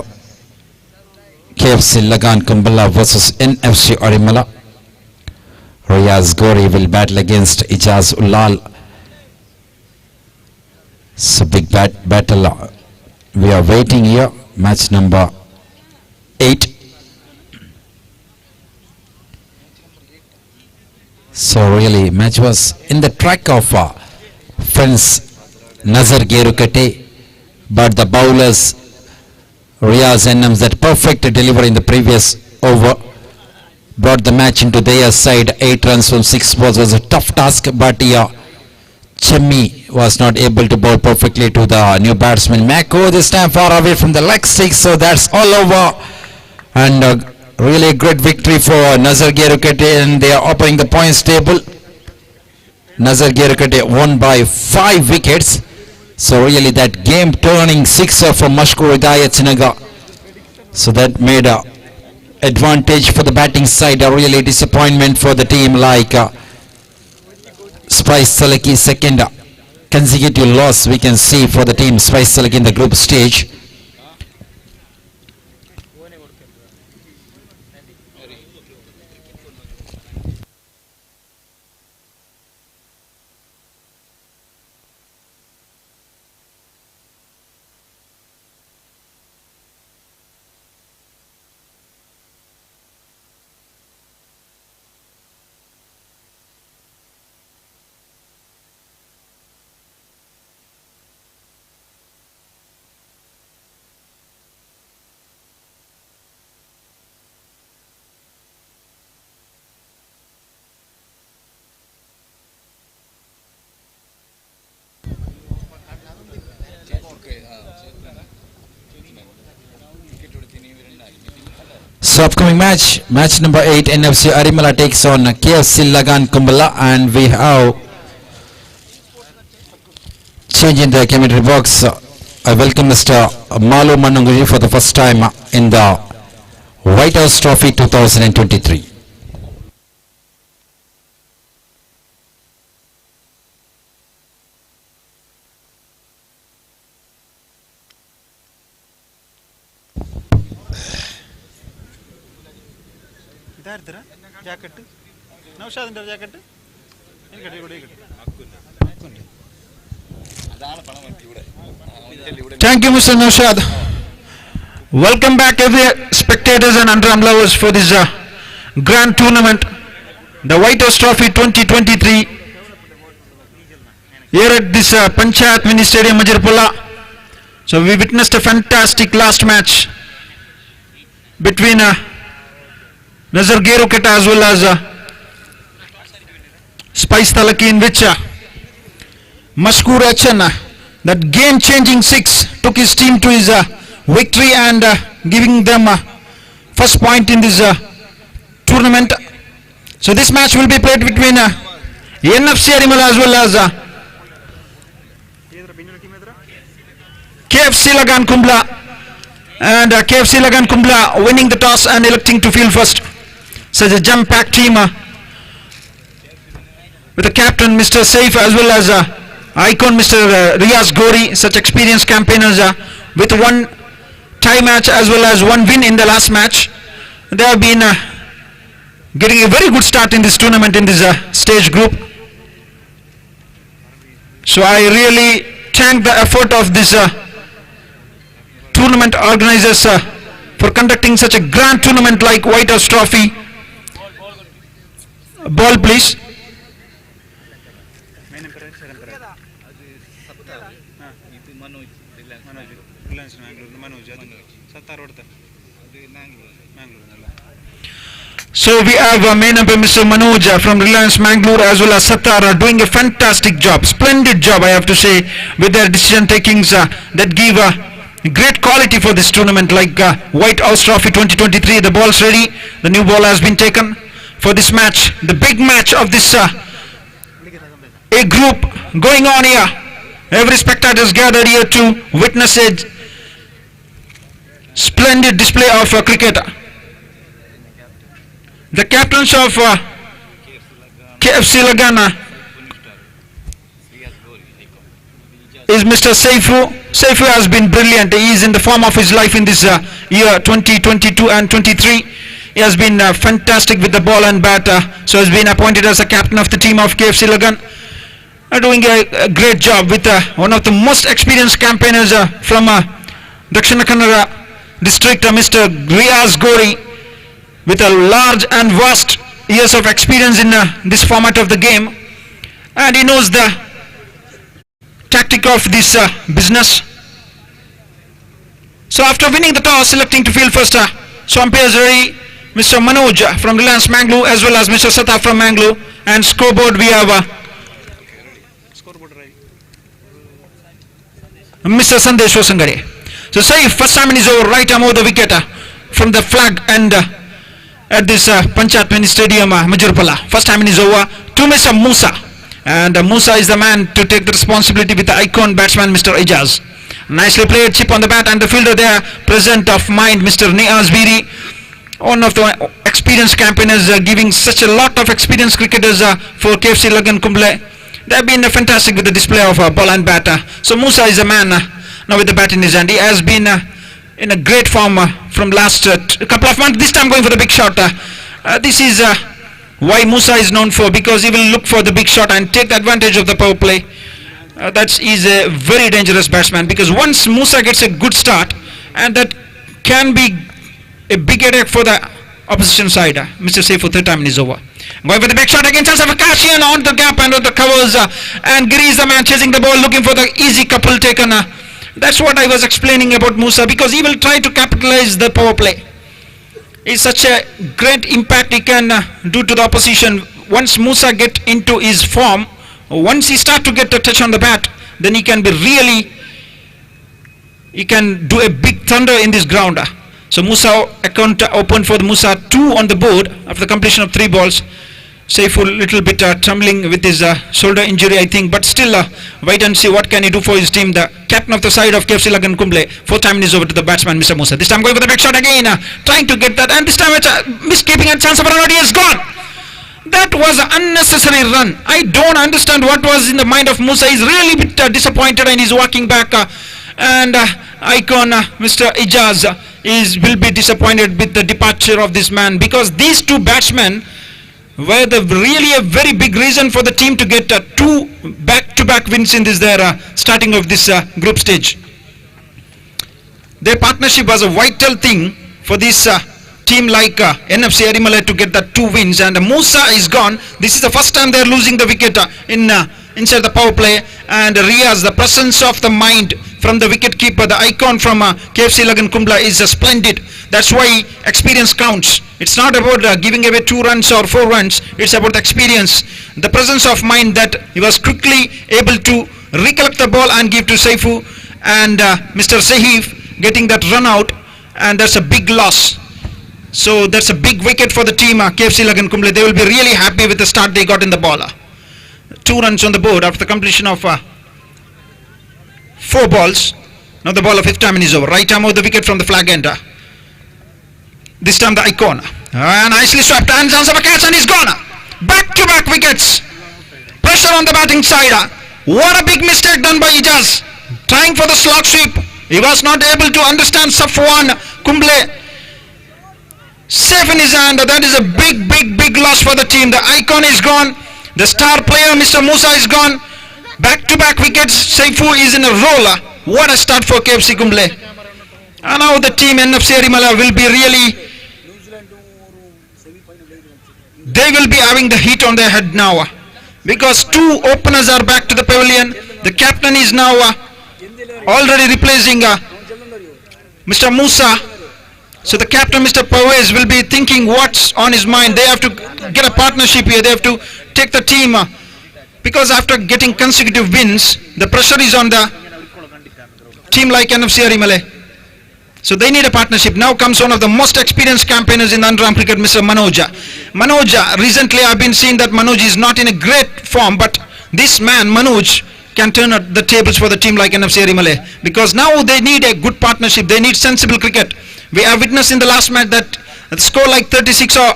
KFC Lagan Kumbala versus NFC Arimala. Riyaz Gori will battle against Ijaz Ulal. So big battle. We are waiting here. Match number 8. So really match was in the track of friends Nazar Gerukate, but the bowlers Riyaz Enams, that perfect delivery in the previous over, brought the match into their side. 8 runs from 6 balls was a tough task, but Chemi was not able to bowl perfectly to the new batsman Mako, this time far away from the leg stick. So that's all over, and really a great victory for Nazar Gerukate, and they are opening the points table. Nazar Gerukate won by 5 wickets. So really that game turning sixer from Mashkur Hidayatnagar. So that made a advantage for the batting side. A really disappointment for the team like Spice Salaki. Second consecutive loss we can see for the team Spice Salaki in the group stage. So upcoming match number 8, NFC Arimala takes on KFC Lagan Kumbala, and we have change in the commentary box. I welcome Mr. Malu Manunguji for the first time in the White House Trophy 2023. jacket Naushad under jacket Thank you, Mr. Naushad. Welcome back, every spectators and underarm lovers, for this grand tournament, the White House Trophy 2023, here at this Panchayat Mini Stadium, Majirpalla. So we witnessed a fantastic last match between Nazar Geroketa as well as Spice Talaki, in which Mashkur Achan, that game-changing six, took his team to his victory and giving them first point in this tournament. So this match will be played between NFC Arimala as well as KFC Lagan Kumbla, and KFC Lagan Kumbla winning the toss and electing to field first. Such a jump-packed team with the captain Mr. Saif as well as icon Mr. Riaz Gori, such experienced campaigners with one tie match as well as one win in the last match. They have been getting a very good start in this tournament, in this stage group. So I really thank the effort of this tournament organizers for conducting such a grand tournament like White House Trophy. Ball please. So we have main umpire Mr. Manoj from Reliance Mangalore as well as Sattar doing a fantastic job, splendid job I have to say, with their decision takings that give great quality for this tournament like White House Trophy 2023. The ball's ready, the new ball has been taken for this match, the big match of this A group going on here. Every spectator is gathered here to witness a splendid display of cricket. The captains of KFC Lagana is Mr. Saifu. Saifu has been brilliant. He is in the form of his life in this year 2022 and 23. He has been fantastic with the ball and bat. So has been appointed as a captain of the team of KFC Lagan. Doing a great job with one of the most experienced campaigners from Dakshina Kannada district, Mr. Riaz Gori, with a large and vast years of experience in this format of the game, and he knows the tactic of this business. So after winning the toss, selecting to field first, so umpires ready, Mr. Manoj from Reliance Mangalore as well as Mr. Sattar from Mangalore, and scoreboard we have Mr. Sandesh Sangare. So say first time in his over, right arm over the wicket from the flag and at this Panchayat Mini Stadium, Majirpalla. First time in his over to Mr. Musa, and Musa is the man to take the responsibility with the icon batsman Mr. Ijaz. Nicely played, chip on the bat, and the fielder there present of mind Mr. Niaz Biri, one of the experienced campaigners, giving such a lot of experienced cricketers for KFC Lagan Kumble. They have been fantastic with the display of ball and bat. So Musa is a man now with the bat in his hand. He has been in a great form from last couple of months, this time going for the big shot. This is why Musa is known for, because he will look for the big shot and take the advantage of the power play. That is a very dangerous batsman, because once Musa gets a good start, and that can be a big headache for the opposition side. Mr. Saifu, third time in his over. Going for the big shot again, chance of Akashian on the gap and on the covers, and Giri is the man chasing the ball, looking for the easy couple taken. That's what I was explaining about Musa, because he will try to capitalize the power play. It's such a great impact he can do to the opposition. Once Musa get into his form, once he start to get a touch on the bat, then he can be really, he can do a big thunder in this ground. So Musa account opened for the Musa 2 on the board after the completion of 3 balls. Saiful little bit trembling with his shoulder injury, I think, but still wait and see what can he do for his team. The captain of the side of KFC Lagan Kumble. 4th time is over to the batsman, Mr. Musa. This time going for the big shot again, trying to get that, and this time it's miskeeping and chance of a run. He is gone. That was an unnecessary run. I don't understand what was in the mind of Musa. He's really a bit disappointed and he's walking back. And icon Mr. Ijaz will be disappointed with the departure of this man, because these 2 batsmen were really a very big reason for the team to get 2 back-to-back wins in this starting of this group stage. Their partnership was a vital thing for this team like NFC Arimale to get that 2 wins, and Musa is gone. This is the first time they are losing the wicket inside the power play, and Riaz, the presence of the mind from the wicket keeper, the icon from KFC Lagan Kumbla, is splendid. That's why experience counts. It's not about giving away 2 runs or 4 runs. It's about the experience, the presence of mind that he was quickly able to recollect the ball and give to Saifu, and Mr. Sahif getting that run out, and that's a big loss. So that's a big wicket for the team, KFC Lagan Kumble. They will be really happy with the start they got in the ball. 2 runs on the board after the completion of 4 balls. Now the ball of 5th time is over. Right arm of the wicket from the flag end. This time the icon. Nicely swept, and chance of a catch, and he's gone. Back-to-back wickets. Pressure on the batting side. What a big mistake done by Ijaz. Trying for the slot sweep. He was not able to understand Safwan Kumble. Safe in his hand. That is a big loss for the team. The icon is gone. The star player Mr. Musa is gone. Back-to-back wickets. Saifu is in a roll. What a start for KFC Kumble. And now the team NFC Arimala will be really, they will be having the heat on their head now, because 2 openers are back to the pavilion. The captain is now already replacing Mr. Musa. So the captain, Mr. Pawez, will be thinking what's on his mind. They have to get a partnership here. They have to take the team, because after getting consecutive wins, the pressure is on the team like NFC Arimale. So they need a partnership. Now comes one of the most experienced campaigners in UNDERARM cricket, Mr. Manoja. Manoja, recently I've been seeing that Manoj is not in a great form, but this man, Manoj, can turn the tables for the team like NFC Arimale, because now they need a good partnership. They need sensible cricket. We have witnessed in the last match that a score like 36 or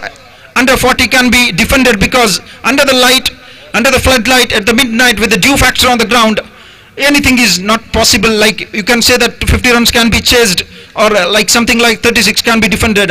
under 40 can be defended, because under the light, under the floodlight at the midnight with the dew factor on the ground, anything is not possible. Like you can say that 50 runs can be chased, or like something like 36 can be defended.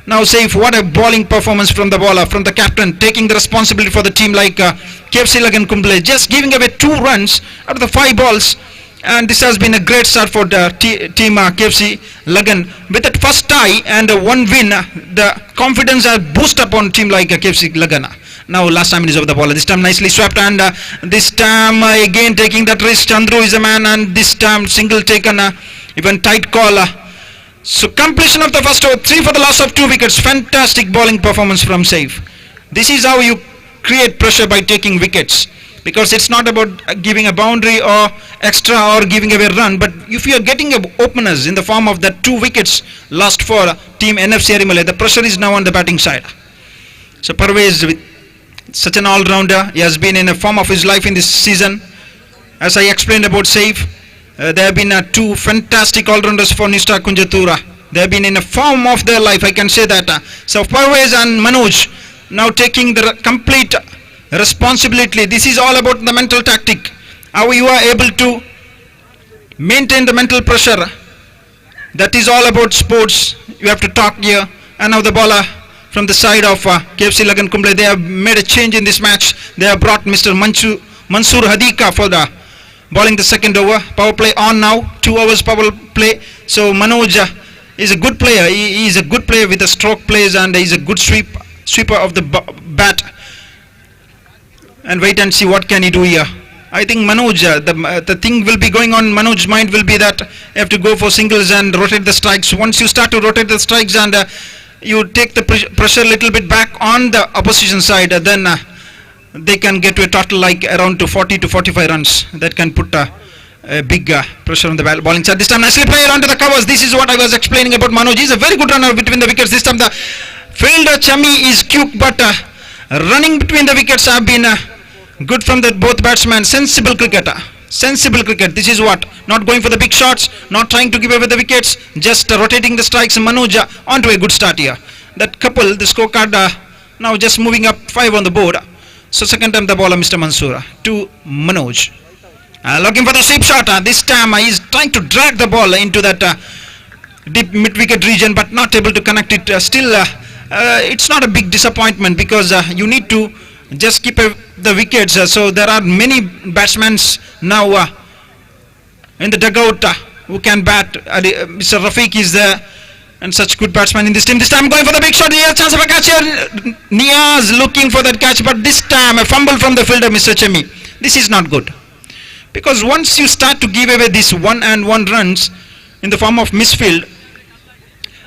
Now Saif, what a bowling performance from the bowler, from the captain, taking the responsibility for the team like KFC Lagan Kumble, just giving away 2 runs out of the 5 balls. And this has been a great start for the team KFC Lagan. With that first tie and 1 win, the confidence has boosted upon team like KFC Lagan. Now last time it is over the ball. This time nicely swept, and this time again taking that risk. Chandru is a man, and this time single taken, even tight call. So completion of the first over, 3 for the loss of 2 wickets. Fantastic bowling performance from Saif. This is how you create pressure, by taking wickets, because it's not about giving a boundary or extra or giving away a run, but if you are getting openers in the form of that 2 wickets lost for team NFC Arimale, the pressure is now on the batting side. So Parvez, with such an all-rounder, he has been in a form of his life in this season. As I explained about Saif, there have been 2 fantastic all-rounders for Nishta Kunjatura. They have been in a form of their life, I can say that. So Parvez and Manoj now taking the complete responsibility. This is all about the mental tactic, how you are able to maintain the mental pressure. That is all about sports. You have to talk here. And now the bowler from the side of KFC Lagan Kumble, they have made a change in this match. They have brought Mr. Mansoor Hadika for the bowling the second over. Power play on now, 2 overs power play. So Manoj is a good player. He is a good player with the stroke plays, and he is a good sweeper of the bat. And wait and see what can he do here. I think Manoj, the thing will be going on Manoj's mind will be that you have to go for singles and rotate the strikes. Once you start to rotate the strikes and you take the pressure a little bit back on the opposition side, then they can get to a total like around to 40 to 45 runs. That can put a big pressure on the bowling side. This time nicely played onto the covers. This is what I was explaining about Manoj. He's a very good runner between the wickets. This time the fielder Chami is cute, but running between the wickets have been good from the both batsmen. Sensible cricketer. Sensible cricket. This is what. Not going for the big shots, not trying to give away the wickets, just rotating the strikes. Manoj onto a good start here. That couple, the scorecard now just moving up 5 on the board. So second time the bowler Mr. Mansoor to Manoj. Looking for the sweep shot. This time he is trying to drag the ball into that deep mid-wicket region, but not able to connect it. Still, it's not a big disappointment because you need to just keep the wickets. So there are many batsmen now in the dugout who can bat. Mr. Rafiq is there and such good batsman in this team. This time going for the big shot. Here, chance of a catch here. Niaz looking for that catch, but this time a fumble from the fielder Mr. Chemi. This is not good. Because once you start to give away these 1-1 runs in the form of misfield,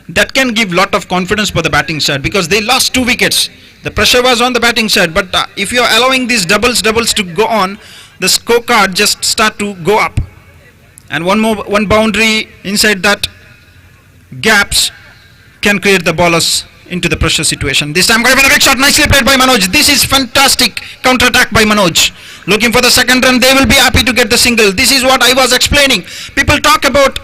that can give lot of confidence for the batting side because they lost 2 wickets. The pressure was on the batting side, but if you are allowing these doubles to go on, the scorecard just start to go up. And one boundary inside that gaps can create the bowlers into the pressure situation. This time going for the big shot, nicely played by Manoj. This is fantastic counter attack by Manoj. Looking for the second run, they will be happy to get the single. This is what I was explaining. People talk about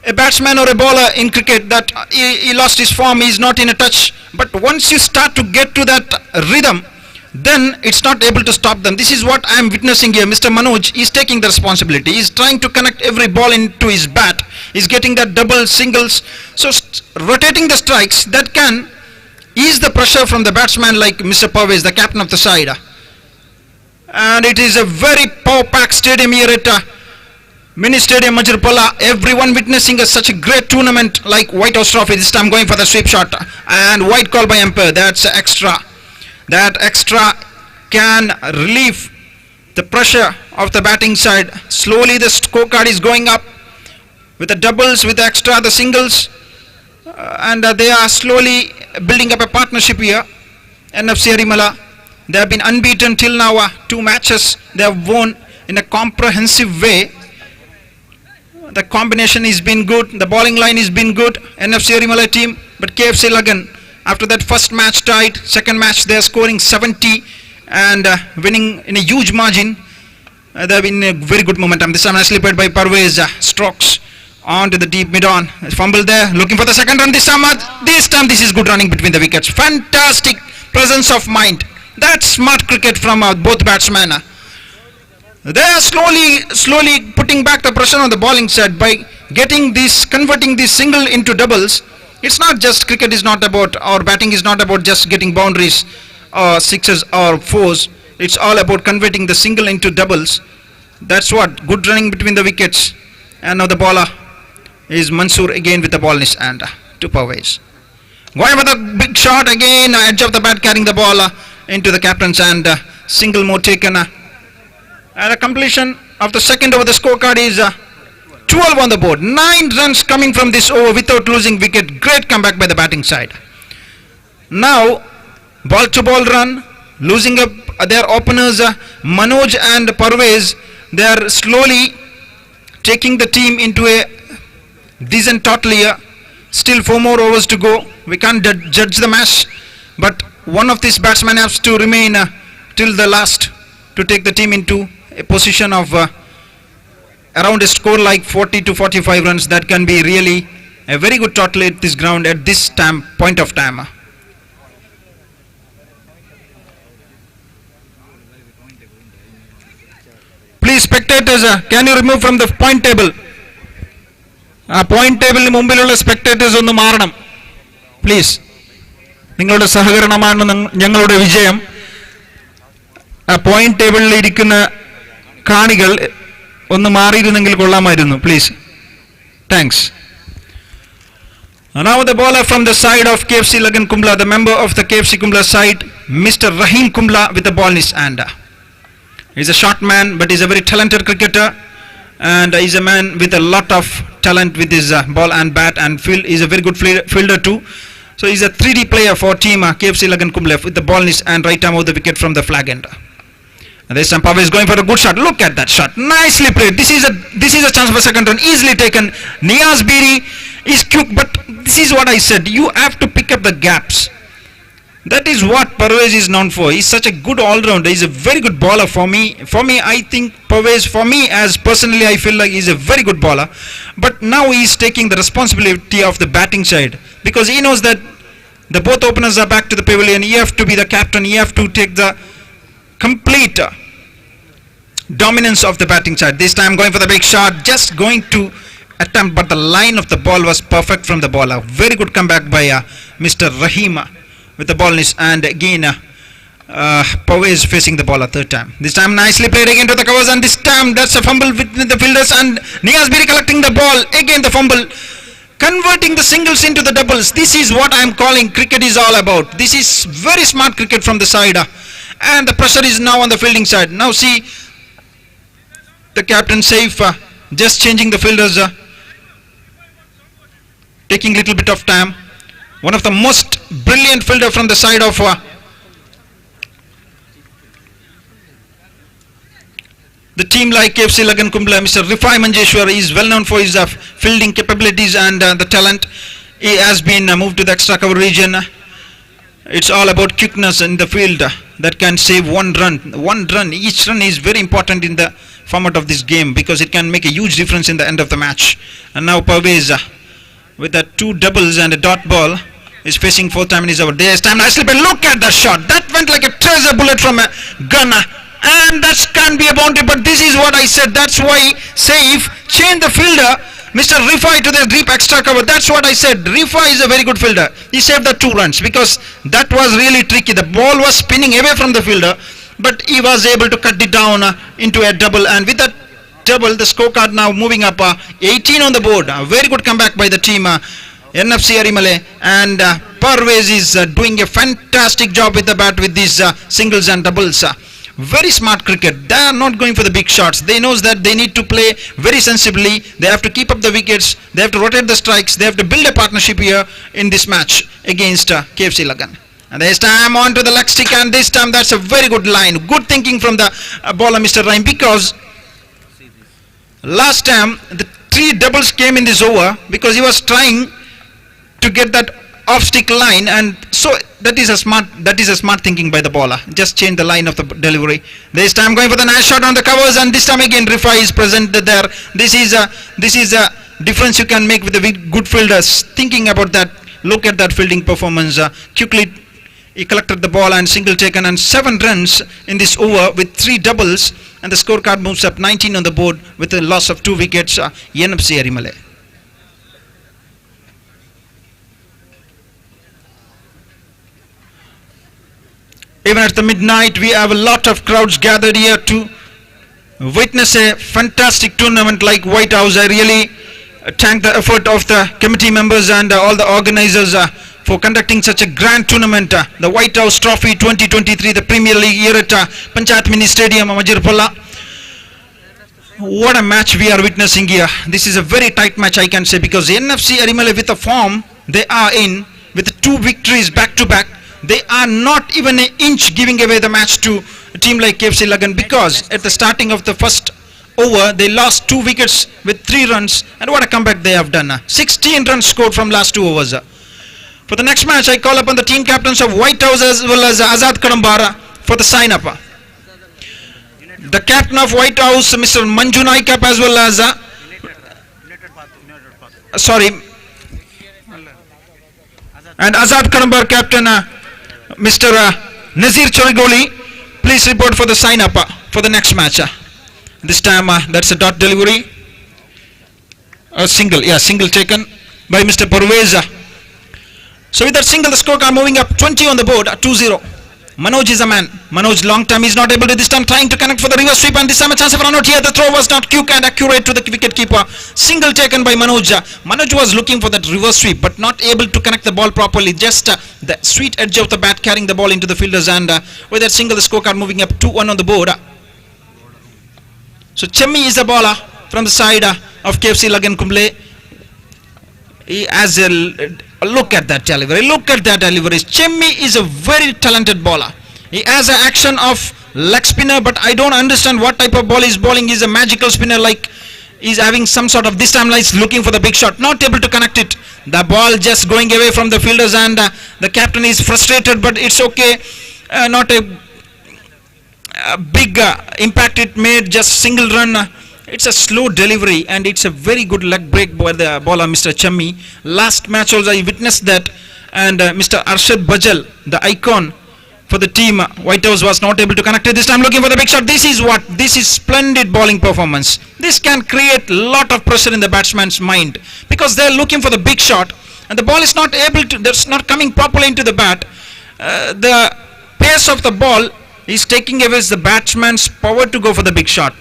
a batsman or a bowler in cricket that he lost his form, he is not in a touch. But once you start to get to that rhythm, then it's not able to stop them. This is what I am witnessing here. Mr. Manoj is taking the responsibility. He is trying to connect every ball into his bat. He is getting that double, singles. So rotating the strikes, that can ease the pressure from the batsman like Mr. Parvez, the captain of the side. And it is a very power-packed stadium here at Mini Stadium Majirpalla. Everyone witnessing such a great tournament like White House Trophy. This time going for the sweep shot and white call by umpire. That's extra. That extra can relieve the pressure of the batting side. Slowly the scorecard is going up with the doubles, with the extra, the singles, and they are slowly building up a partnership here. NFC Arimala. They have been unbeaten till now. 2 matches they have won in a comprehensive way. The combination has been good. The bowling line has been good. NFC Arimala team, but KFC Lagan after that first match tied. Second match they are scoring 70 and winning in a huge margin. They have been in a very good momentum. This time nicely played by Parvez. Strokes on to the deep mid-on. Fumble there. Looking for the second run. This time this is good running between the wickets. Fantastic presence of mind. That's smart cricket from both batsmen. They are slowly putting back the pressure on the bowling side by converting this single into doubles. It's not just cricket is not about, or batting is not about just getting boundaries or sixes or fours. It's all about converting the single into doubles. That's what, good running between the wickets. And now the bowler is Mansoor again with the ball in his hand to Parvez. Going for the big shot again, edge of the bat carrying the ball into the captain's hand. Single more taken. And a completion of the second over. The scorecard is 12 on the board. 9 runs coming from this over without losing wicket. Great comeback by the batting side. Now, ball to ball run. Losing up their openers Manoj and Parvez. They are slowly taking the team into a decent total here. Still 4 more overs to go. We can't judge the match, but one of these batsmen has to remain till the last to take the team into a position of around a score like 40 to 45 runs. That can be really a very good total at this ground at this point of time. Please spectators, can you remove from the point table? Point table മുമ്പിലുള്ള spectators ഒന്ന് മാറണം please. നിങ്ങളുടെ സഹകരണമാണ് ഞങ്ങളുടെ വിജയം. Point ടേബിളിൽ ഇരിക്കുന്ന കാണികൾ ഒന്ന് മാറിയിരുന്നെങ്കിൽ കൊള്ളാമായിരുന്നു please. Thanks. Now the bowler from the side of KFC Lagan Kumbla, the member of the KFC Kumbla side, Mr. Rahim Kumbla with the ball in his hand. He's a short man, but he's a very talented cricketer, and he's a man with a lot of talent with his ball and bat and field. He's a very good fielder too. So he's a 3D player for team KFC Lagan Kumbla with the ball in his hand, right arm over the wicket from the flag end. And this time Pavez is going for a good shot. Look at that shot. Nicely played. This is a chance for second run. Easily taken. Niaz Biri is quick, but this is what I said. You have to pick up the gaps. That is what Pavez is known for. He's such a good all-rounder. He's a very good bowler for me. I think Pavez, for me as personally, I feel like he's a very good bowler. But now he's taking the responsibility of the batting side, because he knows that the both openers are back to the pavilion. You have to be the captain. You have to take the complete dominance of the batting side. This time going for the big shot, just going to attempt, but the line of the ball was perfect from the bowler. Very good comeback by Mr. Rahima with the ball in his hand. Again Pavez facing the ball a third time. This time nicely played again to the covers, and this time that's a fumble with the fielders, and Niaz Biri collecting the ball. Again the fumble, converting the singles into the doubles. This is what I am calling cricket is all about. This is very smart cricket from the side, and the pressure is now on the fielding side. Now see the captain Saif just changing the fielders, taking little bit of time. One of the most brilliant fielder from the side of the team like KFC Lagan Kumble, Mr. Rifai Manjeshwar is well known for his fielding capabilities and the talent. He has been moved to the extra cover region. It's all about quickness in the field that can save one run. One run, each run is very important in the format of this game, because it can make a huge difference in the end of the match. And now Pavez with the two doubles and a dot ball is facing fourth time in his over. There's time nicely, but look at the shot. That went like a treasure bullet from a gun, and that can be a boundary. But this is what I said. That's why Saif changed the fielder, Mr. Rifai, to the deep extra cover. That's what I said. Rifai is a very good fielder. He saved the 2 runs because that was really tricky. The ball was spinning away from the fielder, but he was able to cut it down into a double, and with that double, the scorecard now moving up 18 on the board. A very good comeback by the team NFC Arimale, and Parvez is doing a fantastic job with the bat with these singles and doubles. Very smart cricket. They are not going for the big shots. They knows that they need to play very sensibly. They have to keep up the wickets. They have to rotate the strikes. They have to build a partnership here in this match against KFC Lagan. And this time on to the leg stick, and this time that's a very good line. Good thinking from the bowler Mr. Rahim, because last time the 3 doubles came in this over because he was trying to get that off stick line, and so that is a smart thinking by the bowler. Just change the line of the delivery. This time going for the nice shot on the covers, and this time again Rifai is present there. This is a difference you can make with the good fielders. Thinking about that, look at that fielding performance. Quickly he collected the ball and single taken, and 7 runs in this over with 3 doubles, and the scorecard moves up 19 on the board with a loss of 2 wickets. NFC Arimale. Even at the midnight, we have a lot of crowds gathered here to witness a fantastic tournament like White House. I really thank the effort of the committee members and all the organizers for conducting such a grand tournament. The White House Trophy 2023, the Premier League here at Panchayat Mini Stadium, Majirpalla. What a match we are witnessing here. This is a very tight match, I can say, because the NFC Arimale, with the form they are in, with 2 victories back to back, they are not even an inch giving away the match to a team like KFC Lagan, because at the starting of the first over they lost 2 wickets with 3 runs, and what a comeback they have done. 16 runs scored from last 2 overs. For the next match, I call upon the team captains of White House as well as Azad Kadambara for the sign up. The captain of White House, Mr. Manju Naikap, as well as and Azad Kadambar captain Mr. Nazir Chorigoli, please report for the sign up for the next match. This time that's a dot delivery, a single taken by Mr. Parvez. So with that single, the scorecard moving up 20 on the board, 2-0. Manoj is a man. Manoj, long time he's not able to, this time trying to connect for the reverse sweep, and this time a chance of run out here. The throw was not quick and accurate to the wicket keeper. Single taken by Manoj. Manoj was looking for that reverse sweep but not able to connect the ball properly. Just the sweet edge of the bat carrying the ball into the fielders, and with that single, the scorecard moving up 2-1 on the board. So Chemmi is the bowler from the side of KFC Lagan Kumble. He has a look at that delivery. Chemmi is a very talented bowler. He has an action of leg spinner, but I don't understand what type of ball he's bowling. He's a magical spinner, like he's having some sort of, this time he's looking for the big shot, not able to connect it. The ball just going away from the fielders, and the captain is frustrated, but it's okay. Not a big impact it made, just single run. It's a slow delivery, and it's a very good leg break by the bowler, Mr. Chammi. Last match also I witnessed that, and Mr. Arshad Bajal, the icon for the team, White House, was not able to connect it. This time looking for the big shot. This is splendid bowling performance. This can create a lot of pressure in the batsman's mind, because they're looking for the big shot, and the ball is not able to, that's not coming properly into the bat. The pace of the ball is taking away the batsman's power to go for the big shot.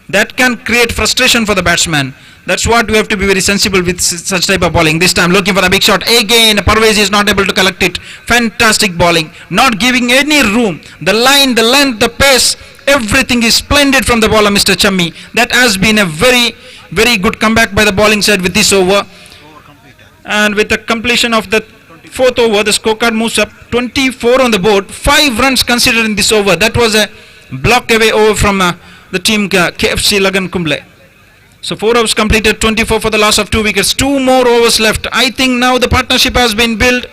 That can create frustration for the batsman. That's what we have to be very sensible with such type of bowling. This time looking for the big shot. Again, Parvez is not able to collect it. Fantastic bowling, not giving any room. The line, the length, the pace, everything is splendid from the bowler, Mr. Chammi. That has been a very, very good comeback by the bowling side with this over. And with the completion of the fourth over, the scorecard moves up 24 on the board. 5 runs considered in this over. That was a block away over from the team KFC Lagan Kumble. So 4 overs completed, 24 for the loss of 2 wickets. 2 more overs left. I think now the partnership has been built.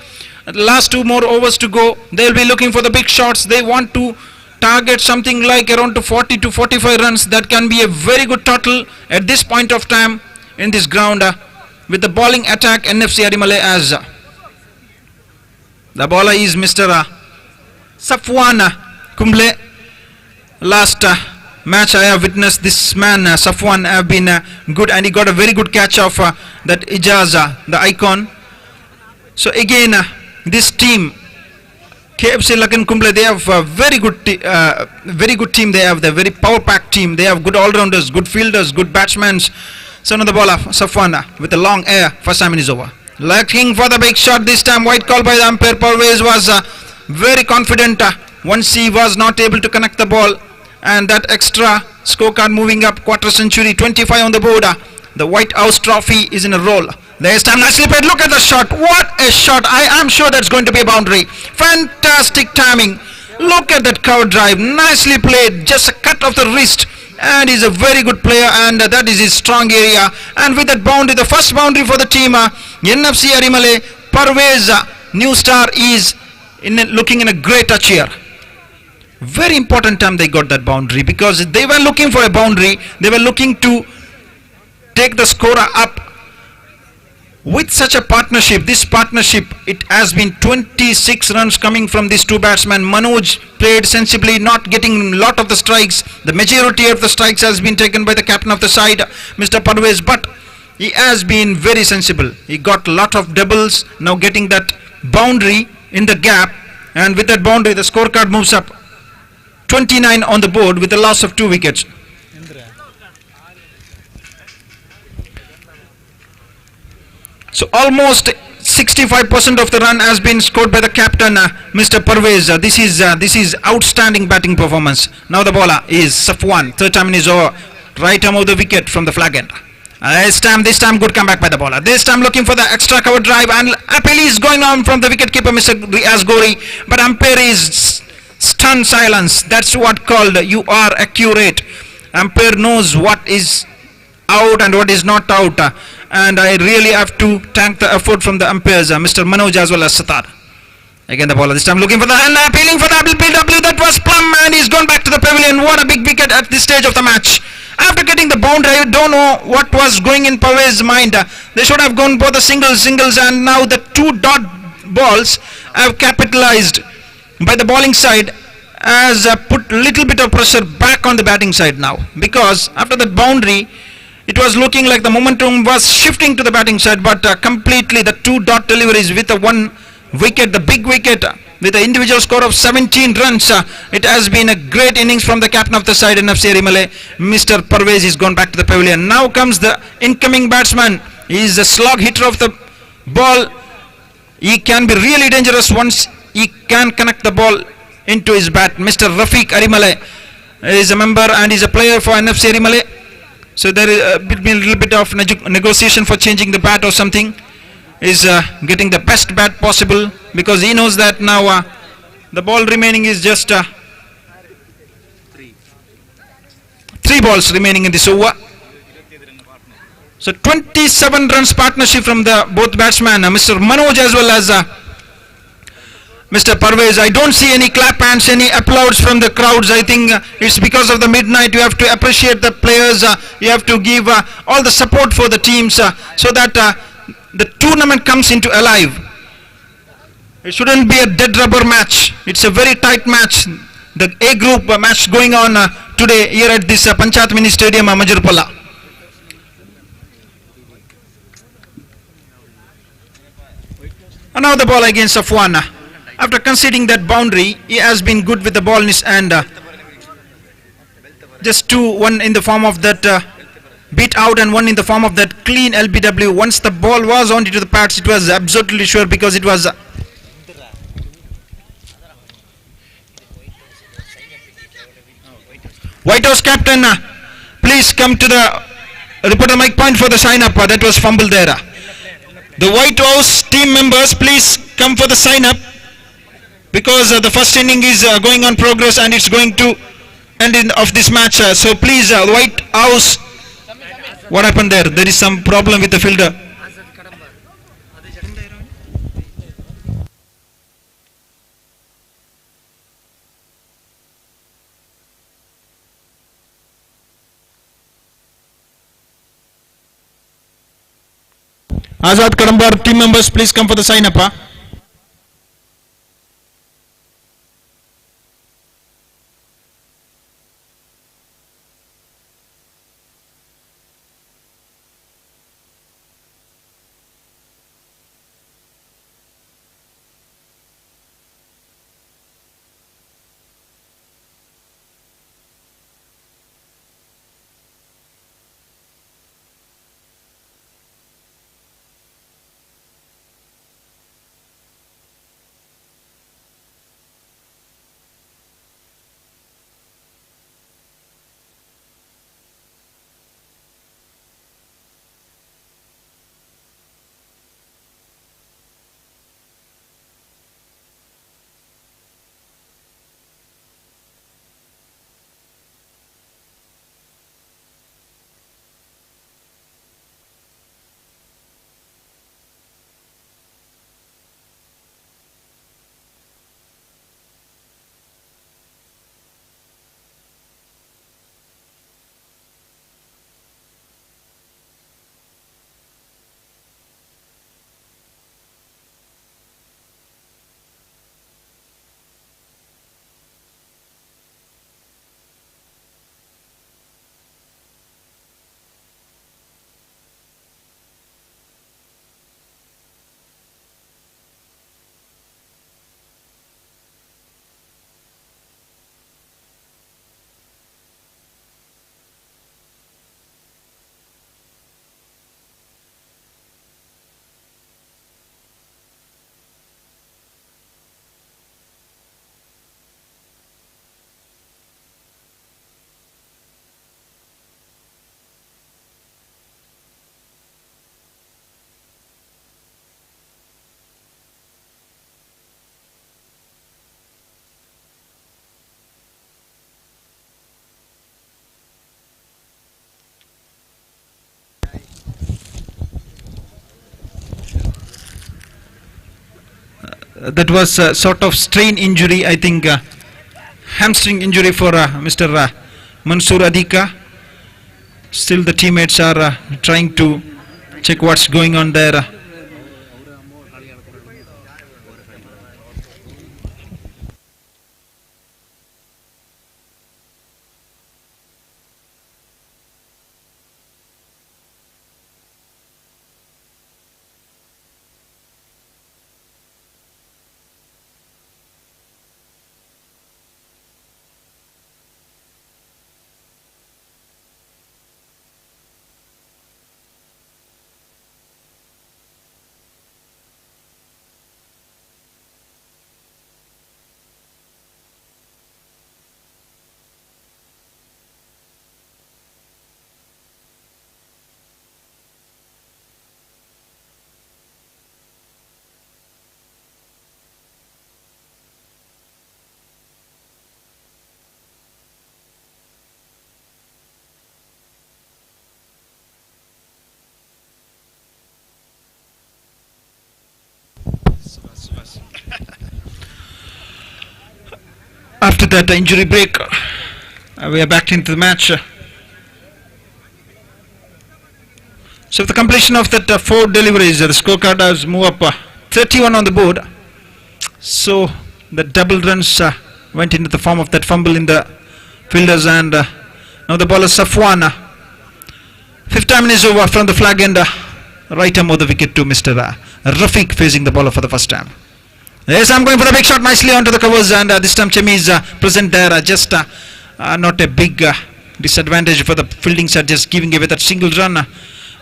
Last 2 more overs to go. They'll be looking for the big shots. They want to target something like around to 40 to 45 runs. That can be a very good total at this point of time in this ground. With the bowling attack, NFC Arimale as the bowler is Mr. Safwan Kumble. Last match I have witnessed this man Safwan have been good, and he got a very good catch of that Ijaz, the icon. So again, this team KFC Lagan Kumble, they have a very good team. They have the very power packed team. They have good all-rounders, good fielders, good batsmen. So now the bowler Safwan with a long air, first time in his over, looking for the big shot. This time white call by the umpire. Parvez was very confident once he was not able to connect the ball, and that extra scorecard moving up, quarter century, 25 on the board. The White House trophy is in a roll. There's time, nicely played. Look at the shot. What a shot. I am sure that's going to be a boundary. Fantastic timing. Look at that cover drive. Nicely played. Just a cut of the wrist. And he's a very good player, and that is his strong area. And with that boundary, the first boundary for the team, NFC Arimale, Parvez, new star, is looking in a great touch here. Very important time they got that boundary, because they were looking for a boundary. They were looking to take the scorer up. With such a partnership, this partnership, it has been 26 runs coming from these 2 batsmen. Manoj played sensibly, not getting a lot of the strikes. The majority of the strikes has been taken by the captain of the side, Mr. Parvez, but he has been very sensible. He got a lot of doubles, now getting that boundary in the gap, and with that boundary the scorecard moves up 29 on the board with a loss of 2 wickets. So almost 65% of the run has been scored by the captain, Mr. Parvez. This is outstanding batting performance. Now the bowler is Safwan. Third time in his over, right arm of the wicket from the flag end. This time good comeback by the bowler. This time looking for the extra cover drive, and appeal is going on from the wicketkeeper, Mr. Riaz Gori, but umpire is stunned silence. That's what called you are accurate. Umpire knows what is out and what is not out, and I really have to thank the effort from the umpires, Mr. Manoj as well as Satar. Again the bowler, this time looking for the, and appealing for the BW. That was plumb, and he's gone back to the pavilion. What a big wicket at this stage of the match. After getting the boundary, I don't know what was going in Parvez's mind. They should have gone both the singles, and now the 2 dot balls have capitalized by the bowling side, has put little bit of pressure back on the batting side now, because after that boundary it was looking like the momentum was shifting to the batting side, but completely the 2 dot deliveries with the 1 wicket, the big wicket, with the individual score of 17 runs. It has been a great innings from the captain of the side, NFC Arimale. Mr. Parvez is gone back to the pavilion. Now comes the incoming batsman. He is a slog hitter of the ball. He can be really dangerous once he can connect the ball into his bat. Mr. Rafiq Arimale is a member and is a player for NFC Arimale. So there is been a little bit of negotiation for changing the bat or something. Is getting the best bat possible, because he knows that now the ball remaining is just 3 balls remaining in this over. So 27 runs partnership from the both batsmen, Mr. Manoj as well as Mr. Parvez. I don't see any clap hands, any applause from the crowds. I think it's because of the midnight. You have to appreciate the players. You have to give all the support for the teams so that the tournament comes into alive. It shouldn't be a dead rubber match. It's a very tight match. The A group match going on today here at this Panchayat Mini Stadium, Majirpalla. And now the ball against Safwan. After conceding that boundary, he has been good with the ball in his hand. Just 2, one in the form of that beat out and one in the form of that clean LBW. Once the ball was onto the pads, it was absolutely sure because it was White House captain, please come to the reporter mic point for the sign up. That was fumble there. The White House team members, please come for the sign up because the first inning is going on progress and it's going to end in of this match. So please, White House, what happened there? There is some problem with the fielder. Azad Kadambar team members, please come for the sign up. That was a sort of strain injury, I think hamstring injury for Mr. Mansoor Adika. Still the teammates are trying to check what's going on there. After that injury break, we are back into the match. So, with the completion of that 4 deliveries, the scorecard has moved up 31 on the board. So, the double runs went into the form of that fumble in the fielders, and now the ball is Safwan. 5th time is over from the flag end. Right arm of the wicket to Mr. Rafiq facing the bowler for the first time. Yes, I'm going for a big shot nicely onto the covers, and this time Chemi is present there. Just not a big disadvantage for the fielding side, just giving away that single run.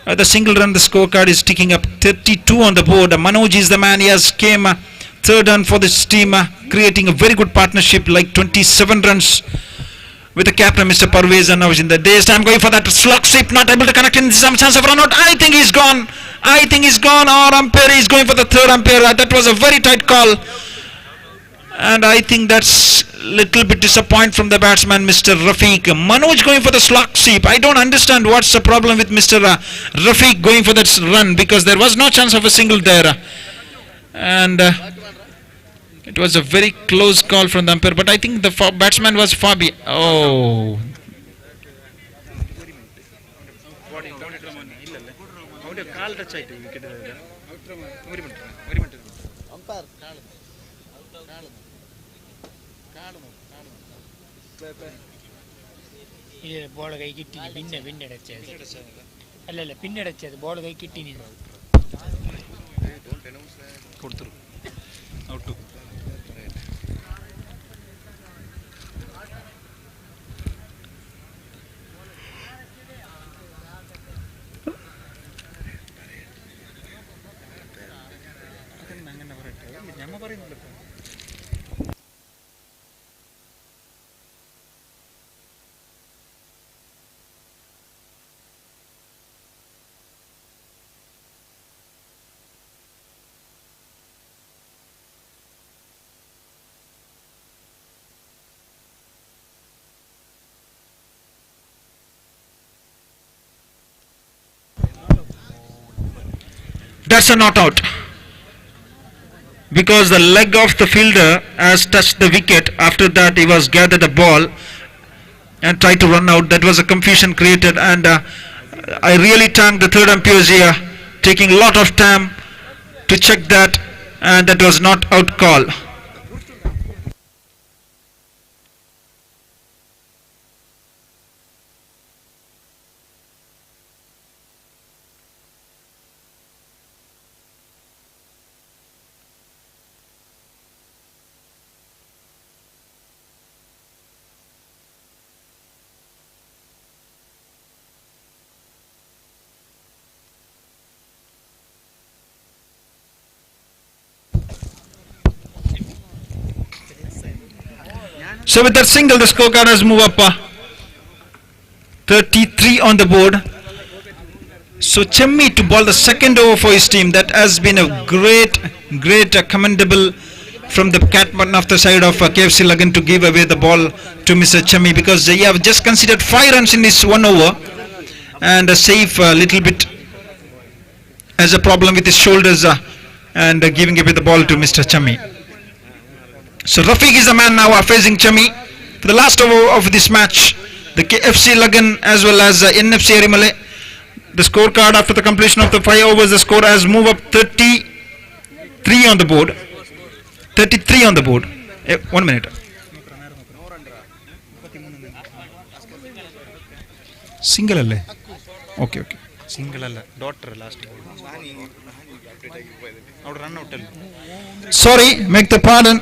The single run, the scorecard is ticking up 32 on the board. Manoj is the man. He has came third run for this team, creating a very good partnership, like 27 runs with the captain, Mr. Parvez. And now in the day's time, going for that slug sweep, not able to connect in. Some chance of run out. I think he's gone. Our umpire is going for the third umpire. That was a very tight call, and I think that's a little bit disappointing from the batsman, Mr. Rafiq. Manoj going for the slug sweep. I don't understand what's the problem with Mr. Rafiq going for that run, because there was no chance of a single there, and it was a very close call from the umpire. But I think the batsman was far behind. Oh. Ball കൈ കിട്ടി പിന്നെ അടച്ചത് അല്ലല്ല പിന്നെ അടച്ചത് ball കൈ കിട്ടി കൊടുത്തു ഔട്ട്. അങ്ങനെ പറയട്ടെ, ഞമ്മ പറയുന്നില്ല. That's a not out, because the leg of the fielder has touched the wicket. After that, he was gathered the ball and tried to run out. That was a confusion created, and I really thank the third umpires here, taking a lot of time to check that, and that was not out call. So with that single, the scorecard has moved up 33 on the board. So Chemmi to bowl the second over for his team. That has been a great commendable from the captain of the side of KFC Lagan to give away the ball to Mr. Chemmi, because he have just considered 5 runs in this 1 over, and safe a little bit as a problem with his shoulders, and giving away the ball to Mr. Chemmi. So Rafiq is the man now facing Chemi for the last over of this match. The KFC Lagan as well as NFC Erimale. The scorecard after the completion of the 5 overs, the score has moved up 33 on the board. 33 on the board. 1 minute. Single alle. Okay. Single ಅಲ್ಲ, daughter last ಅವ್ರು run out ಅಲ್ಲಿ. Sorry, make the pardon.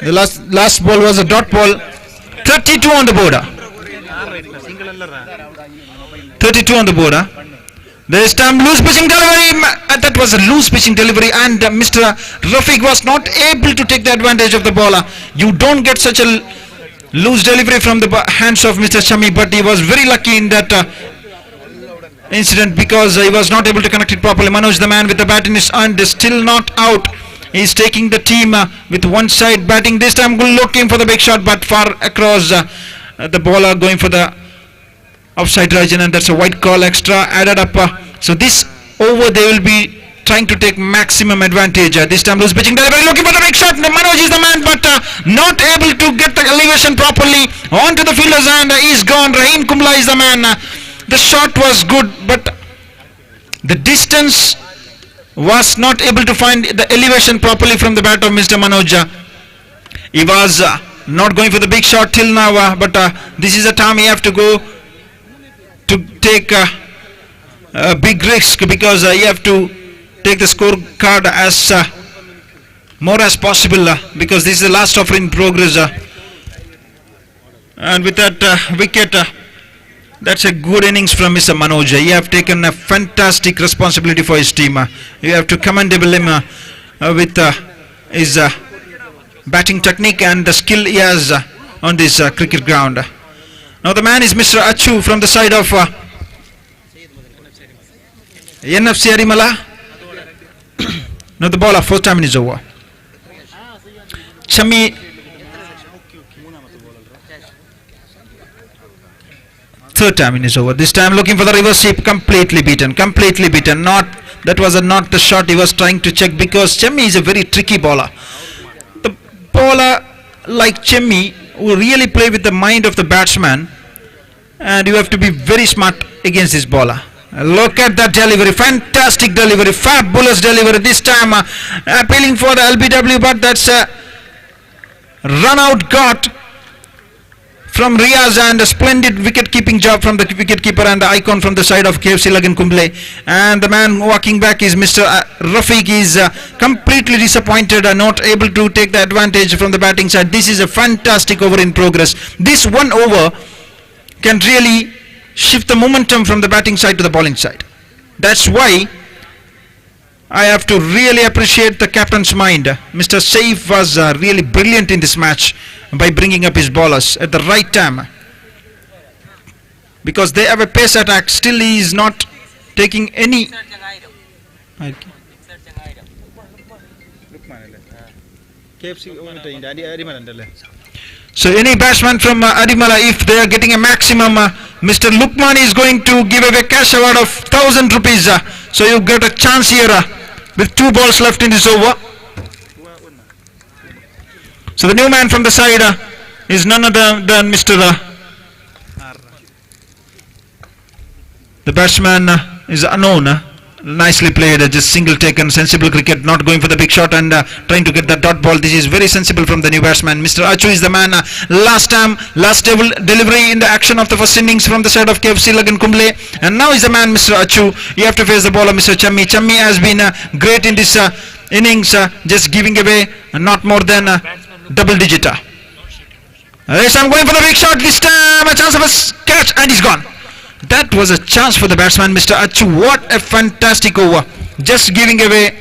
The last ball was a dot ball. 32 on the board. 32 on the board. This time loose pitching delivery. That was a loose pitching delivery, and Mr. Rafiq was not able to take the advantage of the ball. You don't get such a loose delivery from the hands of Mr. Chami, but he was very lucky in that incident, because he was not able to connect it properly. Manoj, the man with the bat in his hand, is still not out. He is taking the team with one side batting. This time looking for the big shot, but far across. The bowler going for the outside region, and that's a white call extra added up. So this over they will be trying to take maximum advantage. This time loose pitching delivery, looking for the big shot. Manoj is the man, but not able to get the elevation properly onto the fielders, and he's gone. Rahim Kumla is the man. The shot was good, but the distance was not able to find the elevation properly from the bat of Mr. Manoj. He was not going for the big shot till now, but this is the time he have to go to take a big risk, because you have to take the scorecard as more as possible, because this is the last offer in progress, and with that wicket, that's a good innings from Mr. Manoj. He have taken a fantastic responsibility for his team. You have to commendable him with his batting technique and the skill he has on this cricket ground. Now the man is Mr. Achu from the side of NFC Arimala. Now the ball, first time is over. Chami, third time is over. This time looking for the reverse sweep, completely beaten. Not that was not the shot he was trying to check, because Chami is a very tricky bowler. The bowler like Chami who really play with the mind of the batsman, and you have to be very smart against this bowler. Look at that delivery, fantastic delivery, fabulous delivery. This time appealing for the LBW, but that's a run out got from Riaz, and a splendid wicket keeping job from the wicket keeper and the icon from the side of KFC Lagan Kumble. And the man walking back is Mr. Rafiq. Is completely disappointed, not able to take the advantage from the batting side. This is a fantastic over in progress. This one over can really shift the momentum from the batting side to the bowling side. That's why I have to really appreciate the captain's mind. Mr. Saif was really brilliant in this match by bringing up his bowlers at the right time, because they have a pace attack. Still he is not taking any. So any batsman from Arimala, if they are getting a maximum, Mr. Lukman is going to give away cash award of 1,000 rupees. So you get a chance here with 2 balls left in this over. So the new man from the side is none other than Mr. The batsman is unknown. Nicely played, just single taken, sensible cricket, not going for the big shot and trying to get the dot ball. This is very sensible from the new batsman. Mr. Achu is the man. Last delivery in the action of the first innings from the side of KFC Lagan Kumble, and now is the man Mr. Achu. You have to face the bowler Mr. Chammi. Chammi has been great in this innings, just giving away not more than double digit. Yes, I'm going for the big shot this time. A chance of a catch, and he's gone. That was a chance for the batsman Mr. Achu. What a fantastic over, just giving away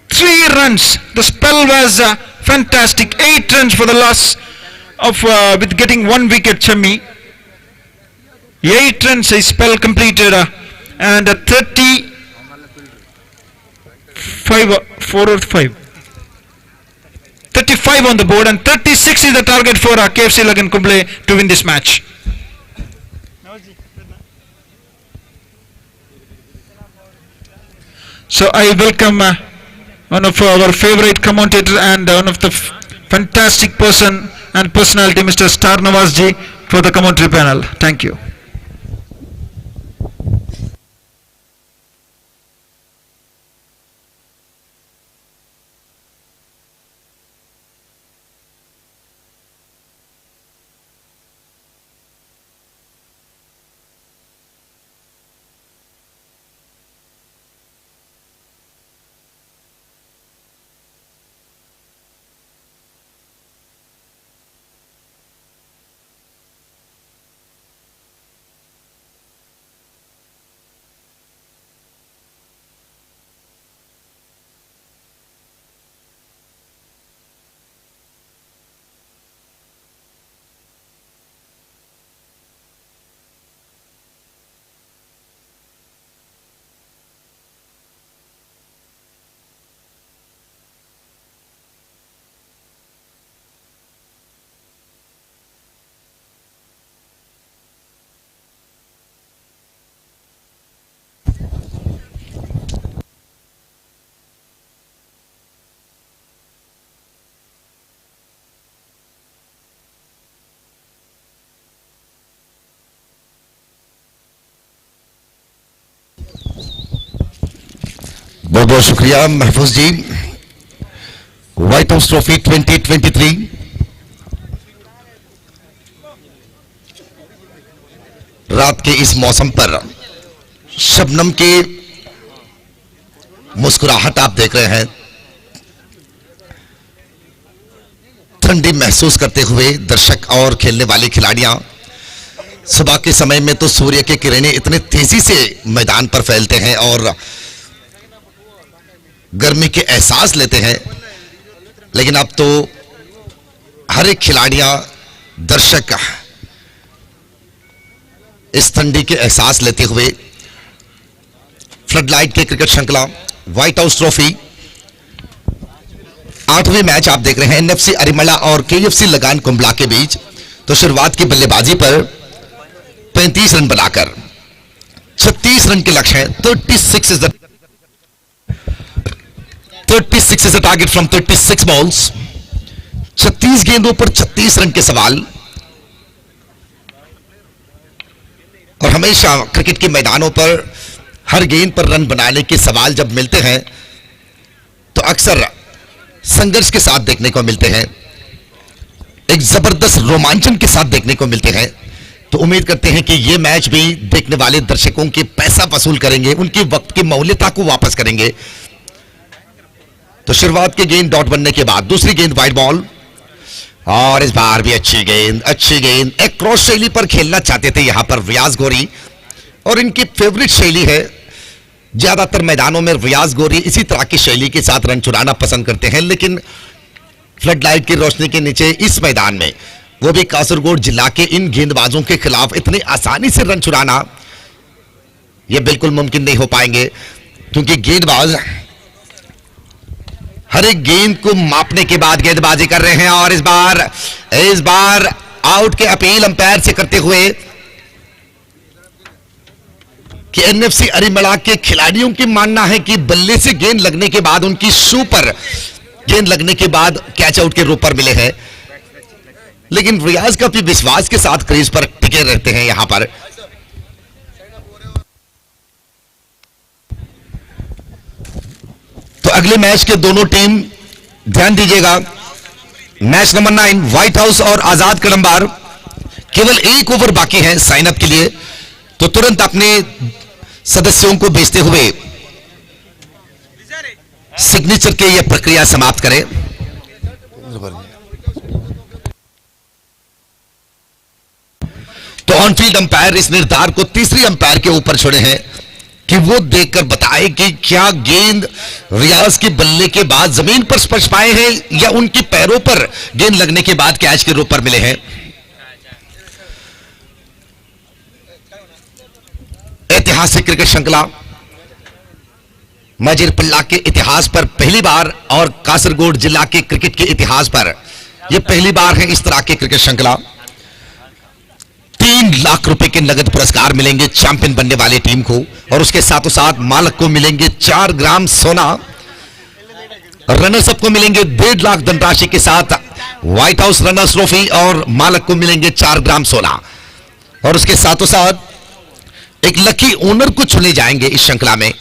3 runs. The spell was fantastic. 8 runs for the loss of with getting 1 wicket. Chammi, 8 runs his spell completed, and 35 on the board, and 36 is the target for KFC Lagan Kumble to win this match. So I welcome one of our favorite commentator and one of the fantastic person and personality, Mr. Star Nawaz ji, for the commentary panel. Thank you. बहुत बहुत शुक्रिया महफूज जी। White house trophy 2023 रात के इस मौसम पर शबनम की मुस्कुराहट आप देख रहे हैं। ठंडी महसूस करते हुए दर्शक और खेलने वाले खिलाड़ियां। सुबह के समय में तो सूर्य की किरणें इतने तेजी से मैदान पर फैलते हैं और गर्मी के एहसास लेते हैं, लेकिन अब तो हर एक खिलाड़ियां, दर्शक इस ठंडी के एहसास लेते हुए फ्लडलाइट के क्रिकेट श्रृंखला व्हाइट हाउस ट्रॉफी 8वें मैच आप देख रहे हैं एनएफसी अरिमला और केएफसी लगान कुंबला के बीच। तो शुरुआत की बल्लेबाजी पर 35 रन बनाकर 36 रन के लक्ष्य है। 36 is the target from 36 balls. 36 गेंदों पर 36 रन के सवाल। और हमेशा क्रिकेट के मैदानों पर हर गेंद पर रन बनाने के सवाल जब मिलते हैं तो अक्सर संघर्ष के साथ देखने को मिलते हैं, एक जबरदस्त रोमांचन के साथ देखने को मिलते हैं। तो उम्मीद करते हैं कि यह मैच भी देखने वाले दर्शकों के पैसा वसूल करेंगे, उनके वक्त की मौल्यता को वापस करेंगे। तो शुरुआत की गेंद डॉट बनने के बाद दूसरी गेंद वाइड बॉल और इस बार भी अच्छी गेंद एक क्रॉस शैली पर खेलना चाहते थे यहां पर रियाज गौरी और इनकी फेवरेट शैली है। ज्यादातर मैदानों में रियाज गौरी इसी तरह की शैली के साथ रन चुराना पसंद करते हैं, लेकिन फ्लडलाइट की रोशनी के नीचे इस मैदान में वो भी कासरगोड जिला के इन गेंदबाजों के खिलाफ इतनी आसानी से रन चुराना यह बिल्कुल मुमकिन नहीं हो पाएंगे, क्योंकि गेंदबाज हर एक गेंद को मापने के बाद गेंदबाजी कर रहे हैं। और इस बार आउट के अपील अंपायर से करते हुए कि एनएफसी अरिमला के खिलाड़ियों की मानना है कि बल्ले से गेंद लगने के बाद उनकी शू पर गेंद लगने के बाद कैच आउट के रूप पर मिले हैं, लेकिन रियाज काफी विश्वास के साथ क्रीज पर टिके रहते हैं यहां पर। तो अगले मैच के दोनों टीम ध्यान दीजिएगा। मैच नंबर 9 व्हाइट हाउस और आजाद कडंबार, केवल एक ओवर बाकी है साइन अप के लिए, तो तुरंत अपने सदस्यों को भेजते हुए सिग्नेचर के यह प्रक्रिया समाप्त करें। तो ऑनफील्ड अंपायर इस निर्धार को तीसरी अंपायर के ऊपर छोड़े हैं कि वो देखकर बताए कि क्या गेंद रियाज के बल्ले के बाद जमीन पर स्पर्श पाए हैं या उनके पैरों पर गेंद लगने के बाद कैच के रूप पर मिले हैं। ऐतिहासिक क्रिकेट श्रृंखला माजिरपल्ला के इतिहास पर पहली बार और कासरगोड जिला के क्रिकेट के इतिहास पर यह पहली बार है इस तरह की क्रिकेट श्रृंखला। 3 लाख रुपए के नगद पुरस्कार मिलेंगे चैंपियन बनने वाली टीम को और उसके साथों साथ मालक को मिलेंगे 4 ग्राम सोना। रनर्स अप को मिलेंगे 1.5 लाख धनराशि के साथ व्हाइट हाउस रनर्स ट्रॉफी और मालक को मिलेंगे 4 ग्राम सोना। और उसके साथों साथ एक लकी ओनर को चुने जाएंगे इस श्रृंखला में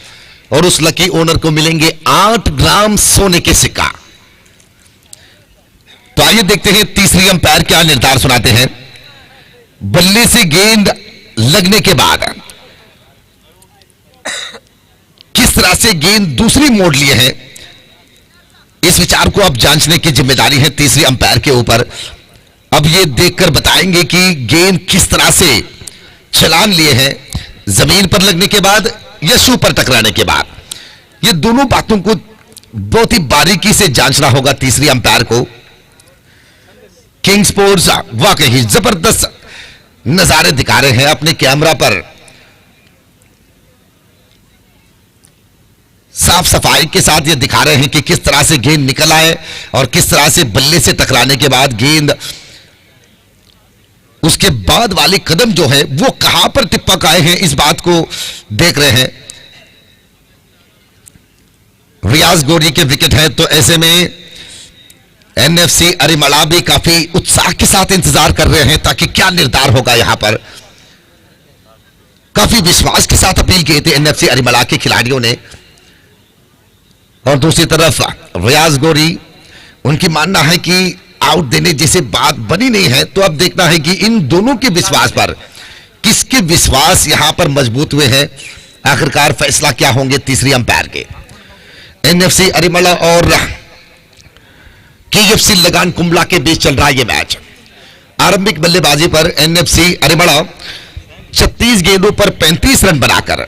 और उस लकी ओनर को मिलेंगे 8 ग्राम सोने के सिक्का। तो आइए देखते हैं तीसरी अंपायर क्या निर्धार सुनाते हैं। बल्ले से गेंद लगने के बाद किस तरह से गेंद दूसरी मोड़ लिए है, इस विचार को अब जांचने की जिम्मेदारी है तीसरी अंपायर के ऊपर। अब ये देखकर बताएंगे कि गेंद किस तरह से छलांग लिए हैं, जमीन पर लगने के बाद या शू पर टकराने के बाद। ये दोनों बातों को बहुत ही बारीकी से जांचना होगा तीसरी अंपायर को। किंग स्पोर्ट्स वाकई जबरदस्त नजारे दिखा रहे हैं अपने कैमरा पर। साफ सफाई के साथ ये दिखा रहे हैं कि किस तरह से गेंद निकल आए और किस तरह से बल्ले से टकराने के बाद गेंद उसके बाद वाले कदम जो है वो कहां पर टिप्पक आए हैं, इस बात को देख रहे हैं। रियाज गौरी के विकेट है, तो ऐसे में एनएफसी अरिमला भी काफी उत्साह के साथ इंतजार कर रहे हैं ताकि क्या निर्धार होगा यहां पर। काफी विश्वास के साथ अपील किए थे एनएफसी अरिमला के खिलाड़ियों ने और दूसरी तरफ रियाज गोरी, उनकी मानना है कि आउट देने जैसे बात बनी नहीं है। तो अब देखना है कि इन दोनों के विश्वास पर किसके विश्वास यहां पर मजबूत हुए हैं। आखिरकार फैसला क्या होंगे तीसरी अंपायर के। एनएफसी अरिमला और केएफसी लगान कुंबला के बीच चल रहा है यह मैच। आरंभिक बल्लेबाजी पर एनएफसी अरिमला 36 गेंदों पर 35 रन बनाकर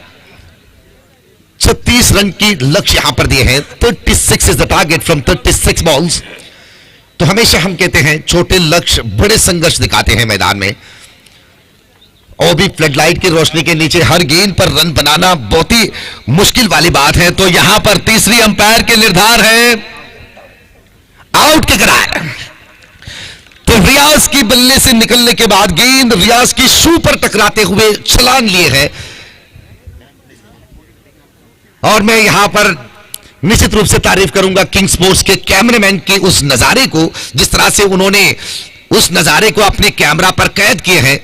36 रन की लक्ष्य यहां पर दिए हैं। 36 is the target from 36 balls. तो हमेशा हम कहते हैं छोटे लक्ष्य बड़े संघर्ष दिखाते हैं मैदान में, और भी फ्लडलाइट की रोशनी के नीचे हर गेंद पर रन बनाना बहुत ही मुश्किल वाली बात है। तो यहां पर तीसरी अंपायर के निर्धार है आउट के करार। तो रियाज की बल्ले से निकलने के बाद गेंद रियाज की शू पर टकराते हुए छलांग लिए है। और मैं यहां पर निश्चित रूप से तारीफ करूंगा किंग स्पोर्ट्स के कैमरामैन के उस नजारे को, जिस तरह से उन्होंने उस नजारे को अपने कैमरा पर कैद किए हैं।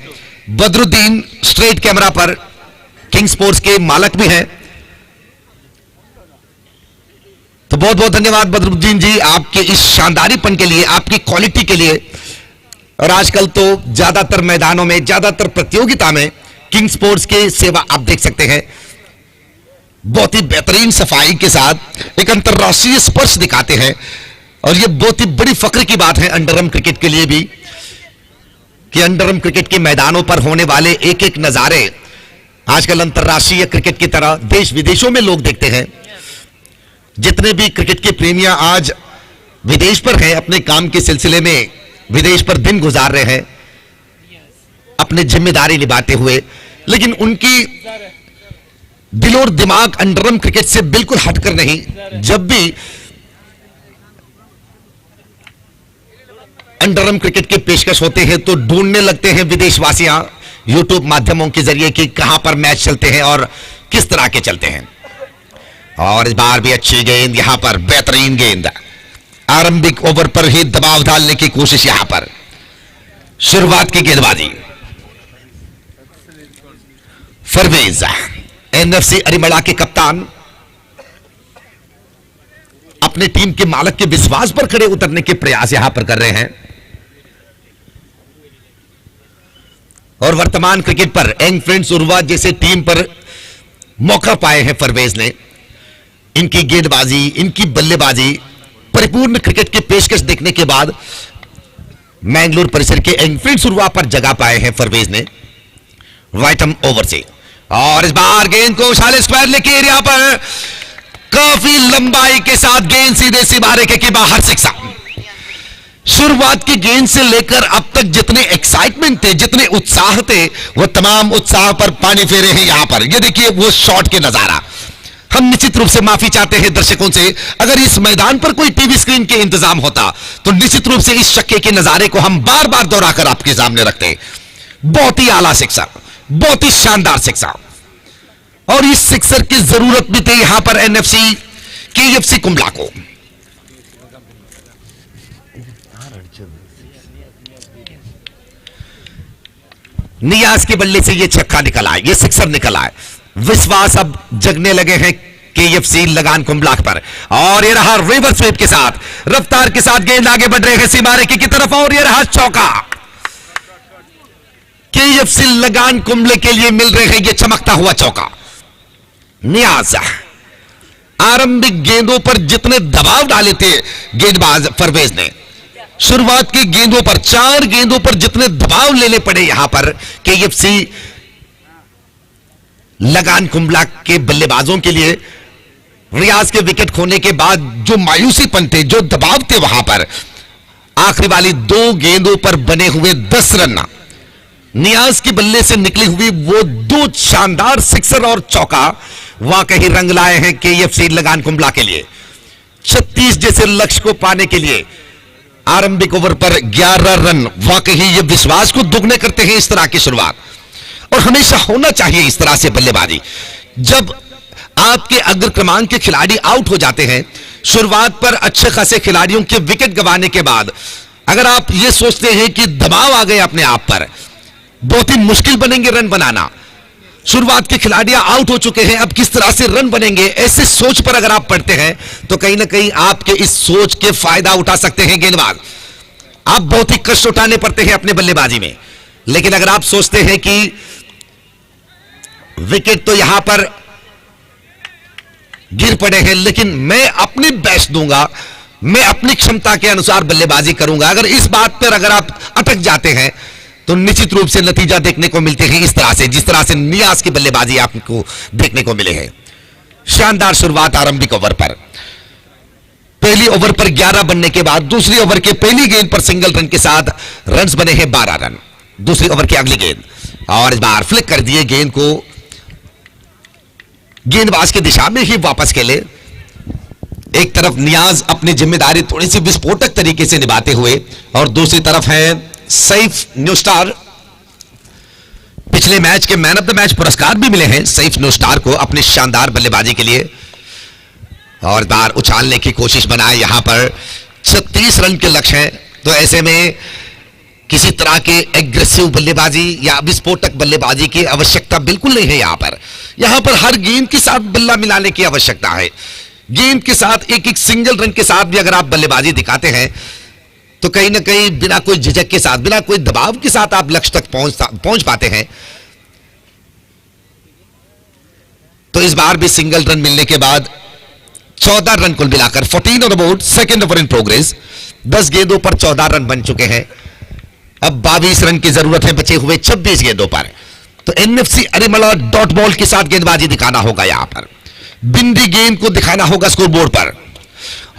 बदरुद्दीन स्ट्रेट कैमरा पर किंग स्पोर्ट्स के मालक भी हैं। तो बहुत बहुत धन्यवाद बदरुद्दीन जी आपके इस शानदारीपन के लिए, आपकी क्वालिटी के लिए। और आजकल तो ज्यादातर मैदानों में, ज्यादातर प्रतियोगिता में किंग स्पोर्ट्स की सेवा आप देख सकते हैं। बहुत ही बेहतरीन सफाई के साथ एक अंतरराष्ट्रीय स्पर्श दिखाते हैं। और यह बहुत ही बड़ी फख्र की बात है अंडरआर्म क्रिकेट के लिए भी कि अंडरआर्म क्रिकेट के मैदानों पर होने वाले एक एक नजारे आजकल अंतरराष्ट्रीय क्रिकेट की तरह देश विदेशों में लोग देखते हैं। जितने भी क्रिकेट के प्रेमियां आज विदेश पर हैं, अपने काम के सिलसिले में विदेश पर दिन गुजार रहे हैं अपनी जिम्मेदारी निभाते हुए, लेकिन उनकी दिल और दिमाग अंडरआर्म क्रिकेट से बिल्कुल हटकर नहीं। जब भी अंडरआर्म क्रिकेट के पेशकश होते हैं तो ढूंढने लगते हैं विदेशवासियां यूट्यूब माध्यमों के जरिए कि कहां पर मैच चलते हैं और किस तरह के चलते हैं। और इस बार भी अच्छी गेंद, यहां पर बेहतरीन गेंद, आरंभिक ओवर पर ही दबाव डालने की कोशिश। यहां पर शुरुआत की गेंदबाजी फरवेज, एनएफसी अरिमला के कप्तान अपने टीम के मालक के विश्वास पर खड़े उतरने के प्रयास यहां पर कर रहे हैं। और वर्तमान क्रिकेट पर यंग फ्रेंड्स उर्वा जैसे टीम पर मौका पाए हैं फरवेज ने। इनकी गेंदबाजी, इनकी बल्लेबाजी, परिपूर्ण क्रिकेट की पेशकश देखने के बाद मैंगलोर परिसर के यंग फ्रेंड्स उर्वा पर जगह पाए हैं फरवेज ने राइट आर्म ओवर से। और इस बार गेंद को उछाले स्क्वायर लेके एरिया पर काफी लंबाई के साथ गेंद सीधे सिबारे के बाहर सिक्सा। शुरुआत की गेंद से लेकर अब तक जितने एक्साइटमेंट थे, जितने उत्साह थे, वो तमाम उत्साह पर पानी फेरे हैं यहां पर। ये देखिए वो शॉट के नजारा। हम निश्चित रूप से माफी चाहते हैं दर्शकों से, अगर इस मैदान पर कोई टीवी स्क्रीन के इंतजाम होता तो निश्चित रूप से इस छक्के के नजारे को हम बार बार दोहराकर आपके सामने रखते। बहुत ही आला सिक्सर, बहुत ही शानदार सिक्सर, और इस सिक्सर की जरूरत भी थी यहां पर एनएफसी केएफसी कुंबला को। नियाज के बल्ले से यह छक्का निकला है, यह सिक्सर निकला है। विश्वास अब जगने लगे हैं केएफसी लगान कुंबला पर। और यह रहा रिवर्स स्वीप के साथ, रफ्तार के साथ गेंद आगे बढ़ रहे हैं सीमारे की तरफ, और यह रहा चौका। केएफसी लगान कुंबले के लिए मिल रहे हैं यह चमकता हुआ चौका। नियाज आरंभिक गेंदों पर जितने दबाव डाले थे गेंदबाज फरवेज ने, शुरुआत की गेंदों पर 4 गेंदों पर जितने दबाव लेने पड़े यहां पर केएफसी लगान कुंबला के बल्लेबाजों के लिए, रियाज के विकेट खोने के बाद जो मायूसीपन थे, जो दबाव थे वहां पर, आखिरी वाली 2 गेंदों पर बने हुए 10 रन नियाज के बल्ले से निकली हुई वो 2 शानदार सिक्सर और चौका वाकई रंग लाए हैं केएफसी लगान कुंबला के लिए। 36 जैसे लक्ष्य को पाने के लिए आरंभिक ओवर पर 11 रन वाकई ये विश्वास को दुगने करते हैं इस तरह की शुरुआत। और हमेशा होना चाहिए इस तरह से बल्लेबाजी। जब आपके अग्र क्रमांक के खिलाड़ी आउट हो जाते हैं, शुरुआत पर अच्छे खासे खिलाड़ियों के विकेट गंवाने के बाद अगर आप ये सोचते हैं कि दबाव आ गए अपने आप पर, बहुत ही मुश्किल बनेंगे रन बनाना, शुरुआत के खिलाड़ियां आउट हो चुके हैं, अब किस तरह से रन बनेंगे, ऐसे सोच पर अगर आप पढ़ते हैं तो कहीं ना कहीं आपके इस सोच के फायदा उठा सकते हैं गेंदबाज। आप बहुत ही कष्ट उठाने पड़ते हैं अपने बल्लेबाजी में, लेकिन अगर आप सोचते हैं कि विकेट तो यहां पर गिर पड़े हैं लेकिन मैं अपनी बेस्ट दूंगा, मैं अपनी क्षमता के अनुसार बल्लेबाजी करूंगा, अगर इस बात पर अगर आप अटक जाते हैं तो निश्चित रूप से नतीजा देखने को मिलते हैं इस तरह से, जिस तरह से नियाज की बल्लेबाजी आपको देखने को मिले हैं। शानदार शुरुआत आरंभिक ओवर पर, पहली ओवर पर 11 बनने के बाद दूसरी ओवर के पहली गेंद पर सिंगल रन के साथ रन्स बने हैं 12 रन। दूसरी ओवर की अगली गेंद और इस बार फ्लिक कर दिए गेंद को, गेंदबाज की दिशा में ही वापस खेले। एक तरफ नियाज अपनी जिम्मेदारी थोड़ी सी विस्फोटक तरीके से निभाते हुए और दूसरी तरफ है सैफ न्यू स्टार। पिछले मैच के मैन ऑफ द मैच पुरस्कार भी मिले हैं सैफ न्यू स्टार को अपनी शानदार बल्लेबाजी के लिए। और बार उछालने की कोशिश बनाए, यहां पर 36 रन के लक्ष्य हैं, तो ऐसे में किसी तरह के एग्रेसिव बल्लेबाजी या विस्फोटक बल्लेबाजी की आवश्यकता बिल्कुल नहीं है। यहां पर हर गेंद के साथ बल्ला मिलाने की आवश्यकता है। गेंद के साथ एक एक सिंगल रन के साथ भी अगर आप बल्लेबाजी दिखाते हैं तो कहीं ना कहीं बिना कोई झिझक के साथ, बिना कोई दबाव के साथ आप लक्ष्य तक पहुंच पाते हैं। तो इस बार भी सिंगल रन मिलने के बाद 14 रन कुल मिलाकर 14 on the board, second over in progress. 10 गेंदों पर 14 रन बन चुके हैं। अब 22 रन की जरूरत है बचे हुए 26 गेंदों पर। तो एनएफसी अरिमला डॉट बॉल के साथ गेंदबाजी दिखाना होगा, यहां पर बिंदी गेंद को दिखाना होगा स्कोरबोर्ड पर।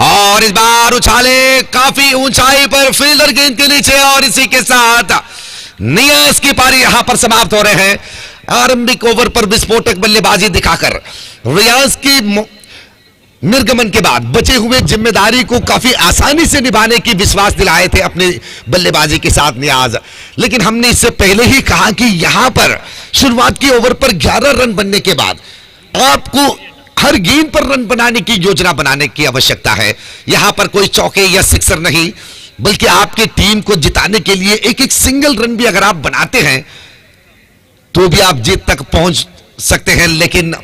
और इस बार उछाले काफी ऊंचाई पर फील्डर गेंद के नीचे, और इसी के साथ नियाज की पारी यहां पर समाप्त हो रहे हैं। आरंभिक ओवर पर विस्फोटक बल्लेबाजी दिखाकर रियाज की निर्गमन के बाद बचे हुए जिम्मेदारी को काफी आसानी से निभाने की विश्वास दिलाए थे अपने बल्लेबाजी के साथ नियाज। लेकिन हमने इससे पहले ही कहा कि यहां पर शुरुआत के ओवर पर 11 रन बनने के बाद आपको हर गेंद पर रन बनाने की योजना बनाने की आवश्यकता है। यहां पर कोई चौके या सिक्सर नहीं, बल्कि आपके टीम को जिताने के लिए एक एक सिंगल रन भी अगर आप बनाते हैं तो भी आप जीत तक पहुंच सकते हैं। लेकिन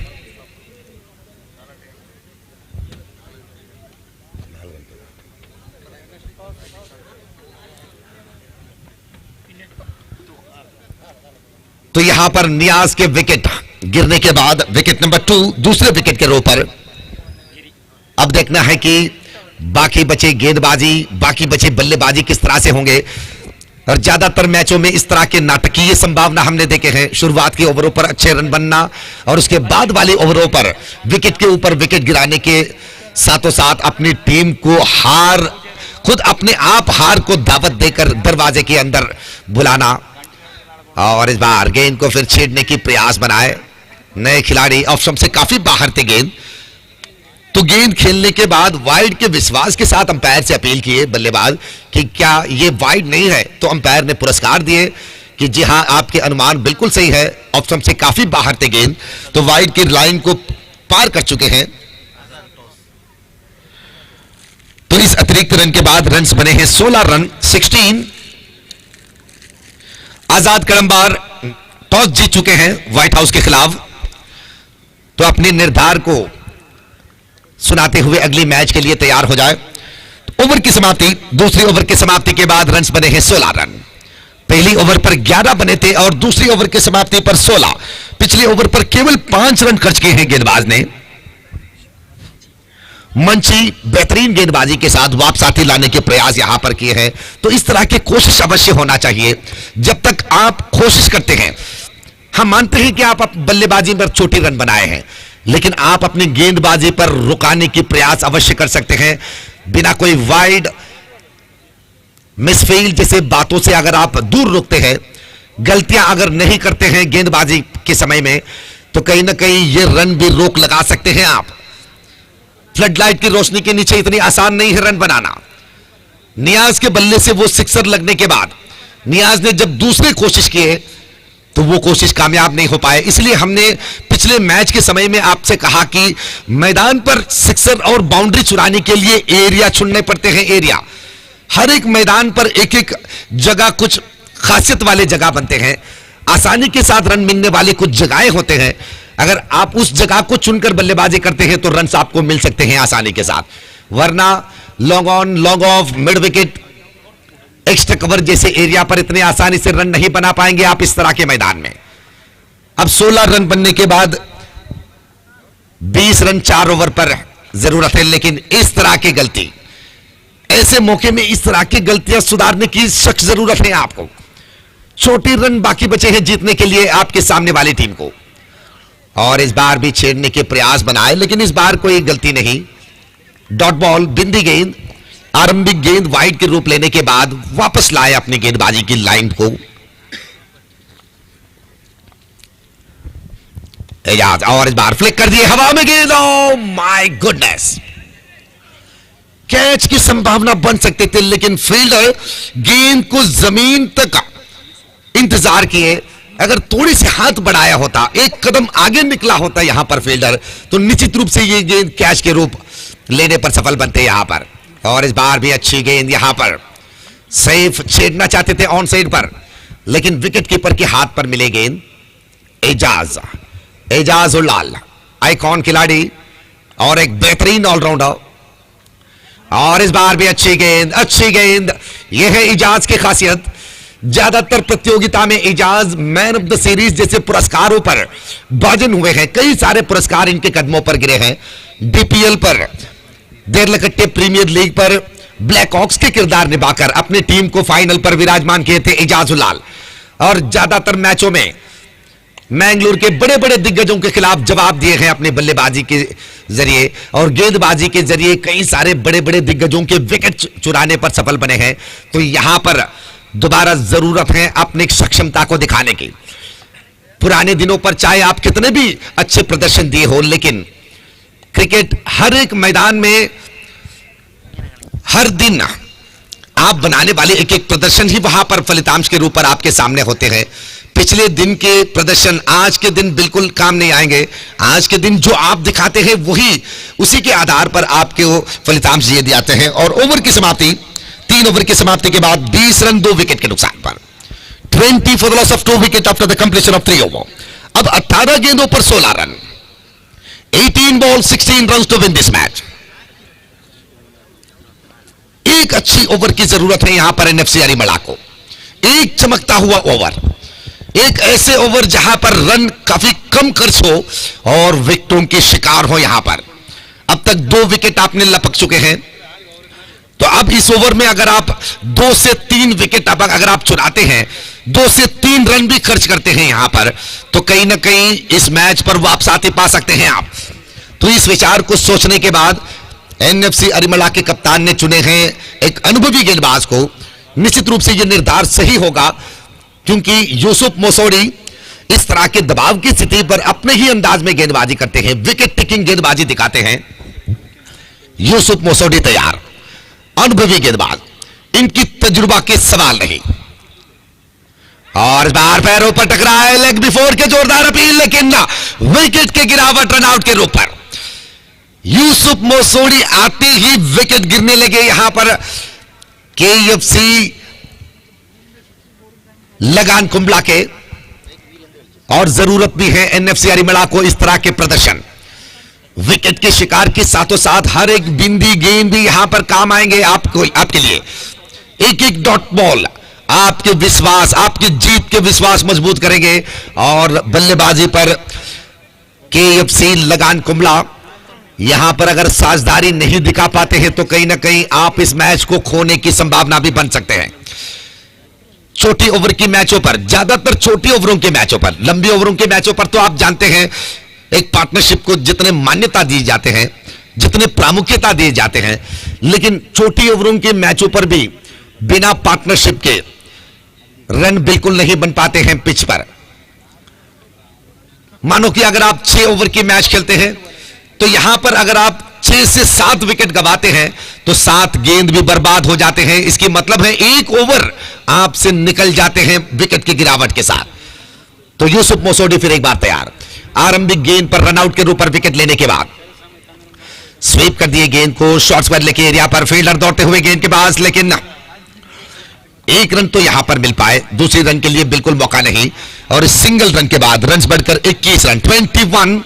तो यहां पर नियाज के विकेट गिरने के बाद विकेट नंबर 2 दूसरे विकेट के रो पर अब देखना है कि बाकी बचे गेंदबाजी, बाकी बचे बल्लेबाजी किस तरह से होंगे। और ज्यादातर मैचों में इस तरह के नाटकीय संभावना हमने देखे हैं। शुरुआत के ओवरों पर अच्छे रन बनना और उसके बाद वाले ओवरों पर विकेट के ऊपर विकेट गिराने के साथों साथ अपनी टीम को खुद अपने आप हार को दावत देकर दरवाजे के अंदर बुलाना। और इस बार गेंद को फिर छेड़ने की प्रयास बनाए। नए खिलाड़ी ऑप्शन से काफी बाहर थे गेंद, तो गेंद खेलने के बाद वाइड के विश्वास के साथ अंपायर से अपील किए बल्लेबाज कि क्या ये वाइड नहीं है, तो अंपायर ने पुरस्कार दिए कि जी हां आपके अनुमान बिल्कुल सही है, ऑप्शन से काफी बाहर थे गेंद, तो वाइड की लाइन को पार कर चुके हैं। तो इस अतिरिक्त रन के बाद रन्स बने हैं 16 रन 16। आजाद कड़ंबार टॉस जीत चुके हैं व्हाइट हाउस के खिलाफ, तो अपने निर्धार को सुनाते हुए अगली मैच के लिए तैयार हो जाए। तो ओवर की समाप्ति, दूसरी ओवर की समाप्ति के बाद रन्स बने हैं 16 रन। पहली ओवर पर 11 बने थे और दूसरी ओवर की समाप्ति पर 16। पिछले ओवर पर केवल 5 रन खर्च किए हैं गेंदबाज ने। मंची बेहतरीन गेंदबाजी के साथ वापसाती लाने के प्रयास यहां पर किए हैं। तो इस तरह की कोशिश अवश्य होना चाहिए। जब तक आप कोशिश करते हैं, हम मानते हैं कि आप बल्लेबाजी पर छोटी रन बनाए हैं, लेकिन आप अपनी गेंदबाजी पर रुकाने की प्रयास अवश्य कर सकते हैं। बिना कोई वाइड मिसफील्ड जैसे बातों से अगर आप दूर रुकते हैं, गलतियां अगर नहीं करते हैं गेंदबाजी के समय में, तो कहीं ना कहीं ये रन भी रोक लगा सकते हैं आप। फ्लडलाइट की रोशनी के नीचे इतनी आसान नहीं है रन बनाना। नियाज के बल्ले से वो सिक्सर लगने के बाद नियाज ने जब दूसरे कोशिश किए तो वो कोशिश कामयाब नहीं हो पाए। इसलिए हमने पिछले मैच के समय में आपसे कहा कि मैदान पर सिक्सर और बाउंड्री चुराने के लिए एरिया चुनने पड़ते हैं। एरिया हर एक मैदान पर एक एक जगह कुछ खासियत वाले जगह बनते हैं। आसानी के साथ रन मिलने वाले कुछ जगहें होते हैं, अगर आप उस जगह को चुनकर बल्लेबाजी करते हैं तो रन आपको मिल सकते हैं आसानी के साथ, वरना long on long off mid wicket extra cover जैसे एरिया पर इतने आसानी से रन नहीं बना पाएंगे आप इस तरह के मैदान में। अब 16 रन बनने के बाद 20 रन 4 ओवर पर जरूरत है, लेकिन इस तरह की गलती, ऐसे मौके में इस तरह की गलतियां सुधारने की सख्त जरूरत है आपको। छोटे रन बाकी बचे हैं जीतने के लिए आपके सामने वाली टीम को, और इस बार भी छेड़ने के प्रयास बनाए, लेकिन इस बार कोई गलती नहीं। डॉट बॉल, बिंदी गेंद, आरंभिक गेंद वाइड के रूप लेने के बाद वापस लाए अपनी गेंदबाजी की लाइन को। एजाज, और इस बार फ्लिक कर दिए हवा में गेंद, ओह माय गुडनेस, कैच की संभावना बन सकते थे, लेकिन फील्डर गेंद को जमीन तक इंतजार किए। अगर थोड़ी सी हाथ बढ़ाया होता, एक कदम आगे निकला होता यहां पर फील्डर, तो निश्चित रूप से ये गेंद कैच के रूप लेने पर सफल बनते यहां पर। और इस बार भी अच्छी गेंद यहां पर, सैफ छेड़ना चाहते थे ऑन साइड पर, लेकिन विकेट कीपर के हाथ पर मिले गेंद। एजाज, एजाज उल्लाल, आइकॉन खिलाड़ी और एक बेहतरीन ऑलराउंडर, और इस बार भी अच्छी गेंद, अच्छी गेंद। यह है एजाज की खासियत। ज्यादातर प्रतियोगिता में Ejaz man of the series जैसे पुरस्कारों पर भाजन हुए हैं, कई सारे पुरस्कार इनके कदमों पर गिरे हैं। डीपीएल पर, देरलकट्टे प्रीमियर लीग पर ब्लैक हॉक्स के किरदार निभाकर अपनी टीम को फाइनल पर विराजमान किए थे एजाज उल्लाल, और ज्यादातर मैचों में मैंगलोर के बड़े बड़े दिग्गजों के खिलाफ जवाब दिए हैं अपने बल्लेबाजी के जरिए और गेंदबाजी के जरिए। कई सारे बड़े बड़े दिग्गजों के विकेट चुराने पर सफल बने हैं, तो यहां पर दोबारा जरूरत है अपनी सक्षमता को दिखाने की। पुराने दिनों पर चाहे आप कितने भी अच्छे प्रदर्शन दिए हो, लेकिन क्रिकेट हर एक मैदान में हर दिन आप बनाने वाले एक एक प्रदर्शन ही वहां पर फलितांश के रूप पर आपके सामने होते हैं। पिछले दिन के प्रदर्शन आज के दिन बिल्कुल काम नहीं आएंगे। आज के दिन जो आप दिखाते हैं वही, उसी के आधार पर आपके वो फलितांश ये दिए जाते हैं। और ओवर की समाप्ति, 3 ओवर की समाप्ति के बाद 20 रन 2 विकेट के नुकसान पर, 20 for the loss of 2 wicket after the completion of 3 over. अब 18 गेंदों पर 16 run, 18 ball 16 run to win this match. एक अच्छी ओवर की जरूरत है यहां पर एनएफसी अरिमला को, एक चमकता हुआ ओवर, एक ऐसे ओवर जहां पर रन काफी कम खर्च हो और विकेटों के शिकार हो। यहां पर अब तक 2 विकेट आपने लपक चुके हैं, तो अब इस ओवर में अगर आप 2 से 3 विकेट अगर आप चुराते हैं, 2 से 3 रन भी खर्च करते हैं यहां पर, तो कहीं ना कहीं इस मैच पर वापस आते पा सकते हैं आप। तो इस विचार को सोचने के बाद एनएफसी अरिमला के कप्तान ने चुने हैं एक अनुभवी गेंदबाज को। निश्चित रूप से यह निर्धार सही होगा, क्योंकि यूसुफ मोसोडी इस तरह के दबाव की स्थिति पर अपने ही अंदाज में गेंदबाजी करते हैं, विकेट टेकिंग गेंदबाजी दिखाते हैं। यूसुफ मोसोडी तैयार, अनुभवी गेंदबाज, इनकी तजुर्बा के सवाल नहीं। और बार पैरों पर टकराए, लेग बिफोर के जोरदार अपील, लेकिन विकेट के गिरावट रनआउट के रूप पर यूसुफ मोसोडी आते ही विकेट गिरने लगे यहां पर। केएफसी लगान कुंबला के, और जरूरत भी है एनएफसी अरिमला को इस तरह के प्रदर्शन। विकेट के शिकार के साथों साथ हर एक बिंदी गेंद भी यहां पर काम आएंगे आपको, आपके लिए। एक एक डॉट बॉल आपके विश्वास, आपकी जीत के विश्वास मजबूत करेंगे। और बल्लेबाजी पर केएफसी लगान कुंबला यहां पर अगर साझेदारी नहीं दिखा पाते हैं तो कहीं ना कहीं आप इस मैच को खोने की संभावना भी बन सकते हैं। छोटी ओवर की मैचों पर, ज्यादातर छोटी ओवरों के मैचों पर, लंबी ओवरों के मैचों पर तो आप जानते हैं एक पार्टनरशिप को जितने मान्यता दी जाते हैं, जितने प्रामुख्यता दिए जाते हैं, लेकिन छोटी ओवरों के मैचों पर भी बिना पार्टनरशिप के रन बिल्कुल नहीं बन पाते हैं पिच पर। मानो कि अगर आप 6 ओवर की मैच खेलते हैं तो यहां पर अगर आप 6 से 7 विकेट गंवाते हैं तो 7 गेंद भी बर्बाद हो जाते हैं। इसकी मतलब है 1 ओवर आपसे निकल जाते हैं विकेट की गिरावट के साथ। तो यूसुफ मोसोडी फिर एक बार तैयार, आरंभिक गेंद पर रनआउट के रूप पर विकेट लेने के बाद स्वीप कर दिए गेंद को, शॉर्ट्स पर लेके एरिया पर, फील्डर दौड़ते हुए गेंद के पास, लेकिन एक रन तो यहां पर मिल पाए, दूसरे रन के लिए बिल्कुल मौका नहीं। और इस सिंगल रन के बाद रन बढ़कर 21 रन, 21,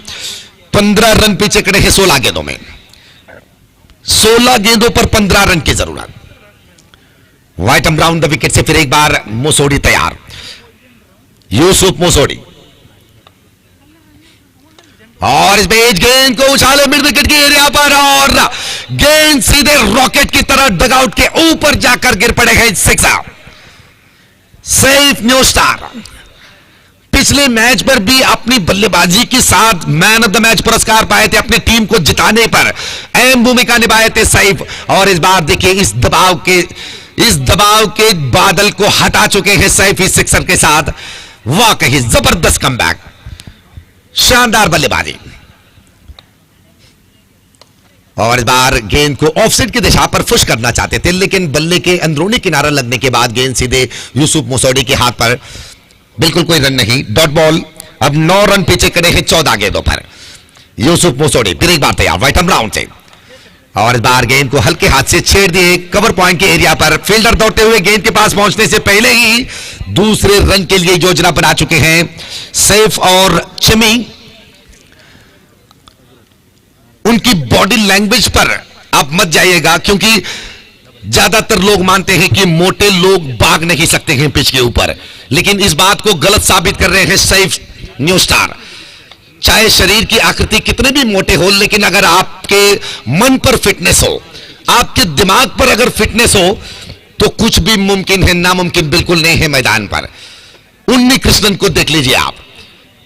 15 रन पीछे खड़े हैं 16 गेंदों में। 16 गेंदों पर 15 रन की जरूरत। व्हाइट अराउंड द विकेट से फिर एक बार मोसोडी तैयार, यूसुफ मोसोडी। और इस बीच गेंद को उछाले मिड विकेट की एरिया पर और गेंद सीधे रॉकेट की तरह डगआउट के ऊपर जाकर गिर पड़े हैं। सिक्सर सैफ न्यू स्टार पिछले मैच पर भी अपनी बल्लेबाजी के साथ मैन ऑफ द मैच पुरस्कार पाए थे, अपनी टीम को जिताने पर अहम भूमिका निभाए थे सैफ। और इस बार देखिए इस दबाव के बादल को हटा चुके हैं सैफ इस सिक्सर के साथ। वाकई जबरदस्त कमबैक, शानदार बल्लेबाजी। और इस बार गेंद को ऑफसाइड की दिशा पर पुश करना चाहते थे, लेकिन बल्ले के अंदरूनी किनारा लगने के बाद गेंद सीधे यूसुफ मोसोडी के हाथ पर, बिल्कुल कोई रन नहीं, डॉट बॉल। अब 9 रन पीछे करे हैं 14 गेंदों पर। यूसुफ मोसोडी फिर एक बार तैयार व्हाइट राउंड से, और इस बार गेंद को हल्के हाथ से छेड़ दिए कवर पॉइंट के एरिया पर। फील्डर दौड़ते हुए गेंद के पास पहुंचने से पहले ही दूसरे रन के लिए योजना बना चुके हैं सैफ और चमी। उनकी बॉडी लैंग्वेज पर आप मत जाइएगा, क्योंकि ज्यादातर लोग मानते हैं कि मोटे लोग भाग नहीं सकते हैं पिच के ऊपर, लेकिन इस बात को गलत साबित कर रहे हैं सैफ न्यू स्टार। चाहे शरीर की आकृति कितने भी मोटे हो, लेकिन अगर आपके मन पर फिटनेस हो, आपके दिमाग पर अगर फिटनेस हो, तो कुछ भी मुमकिन है, नामुमकिन बिल्कुल नहीं है मैदान पर। उन्नी कृष्णन को देख लीजिए आप,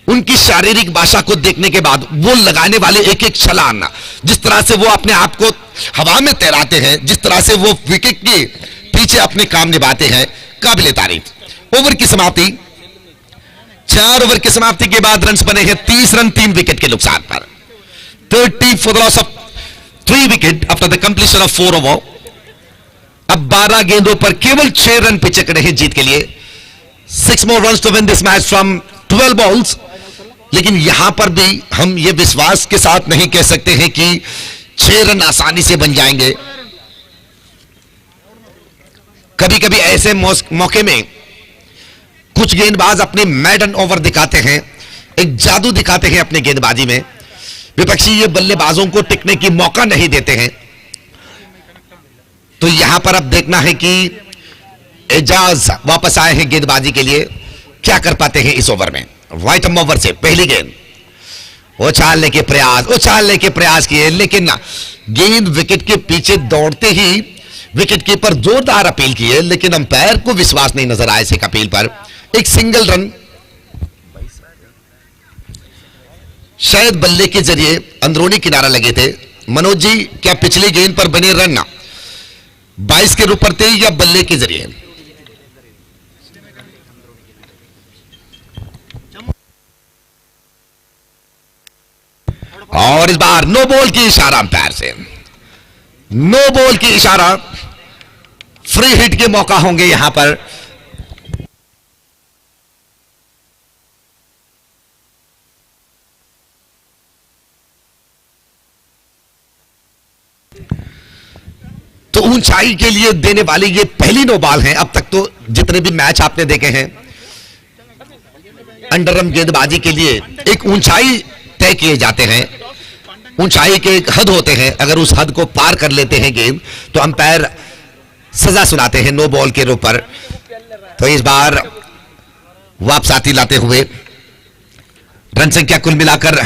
उनकी शारीरिक भाषा को देखने के बाद वो लगाने वाले एक एक छलांग, जिस तरह से वो अपने आप को हवा में तैराते हैं, जिस तरह से वो विकेट के पीछे अपने काम निभाते हैं, काबिले तारीफ। ओवर की समाप्ति, 4 ओवर की समाप्ति के बाद रन बने हैं 30 रन 3 विकेट के नुकसान पर। 30 for the loss of 3 wicket after the completion of 4 over. अब 12 गेंदों पर केवल 6 रन पीछे खड़े हैं जीत के लिए। 6 more runs to win this match from 12 balls। लेकिन यहां पर भी हम ये विश्वास के साथ नहीं कह सकते हैं कि 6 रन आसानी से बन जाएंगे। कभी कभी ऐसे मौके में कुछ गेंदबाज अपने मैडन ओवर दिखाते हैं, एक जादू दिखाते हैं अपने गेंदबाजी में। विपक्षी ये बल्लेबाजों को टिकने की मौका नहीं देते हैं। तो यहां पर अब देखना है कि एजाज वापस आए हैं गेंदबाजी के लिए, क्या कर पाते हैं इस ओवर में। व्हाइट ओवर से पहली गेंद उछालने के प्रयास किए, लेकिन गेंद विकेट के पीछे दौड़ते ही विकेट कीपर जोरदार अपील किए, लेकिन अंपायर को विश्वास नहीं नजर आया इस अपील पर। एक सिंगल रन शायद बल्ले के जरिए अंदरूनी किनारा लगे थे। मनोज जी, क्या पिछली गेंद पर बने रन 22 के ऊपर थे या बल्ले के जरिए? और इस बार नो बॉल की इशारा अंपायर से, नो बॉल की इशारा, फ्री हिट के मौका होंगे यहां पर। तो ऊंचाई के लिए देने वाली ये पहली नो बॉल है। अब तक तो जितने भी मैच आपने देखे हैं अंडरआर्म गेंदबाजी के लिए एक ऊंचाई तय किए जाते हैं, ऊंचाई के एक हद होते हैं। अगर उस हद को पार कर लेते हैं गेंद तो अंपायर सजा सुनाते हैं नो बॉल के ऊपर। तो इस बार वापसाती लाते हुए रन संख्या कुल मिलाकर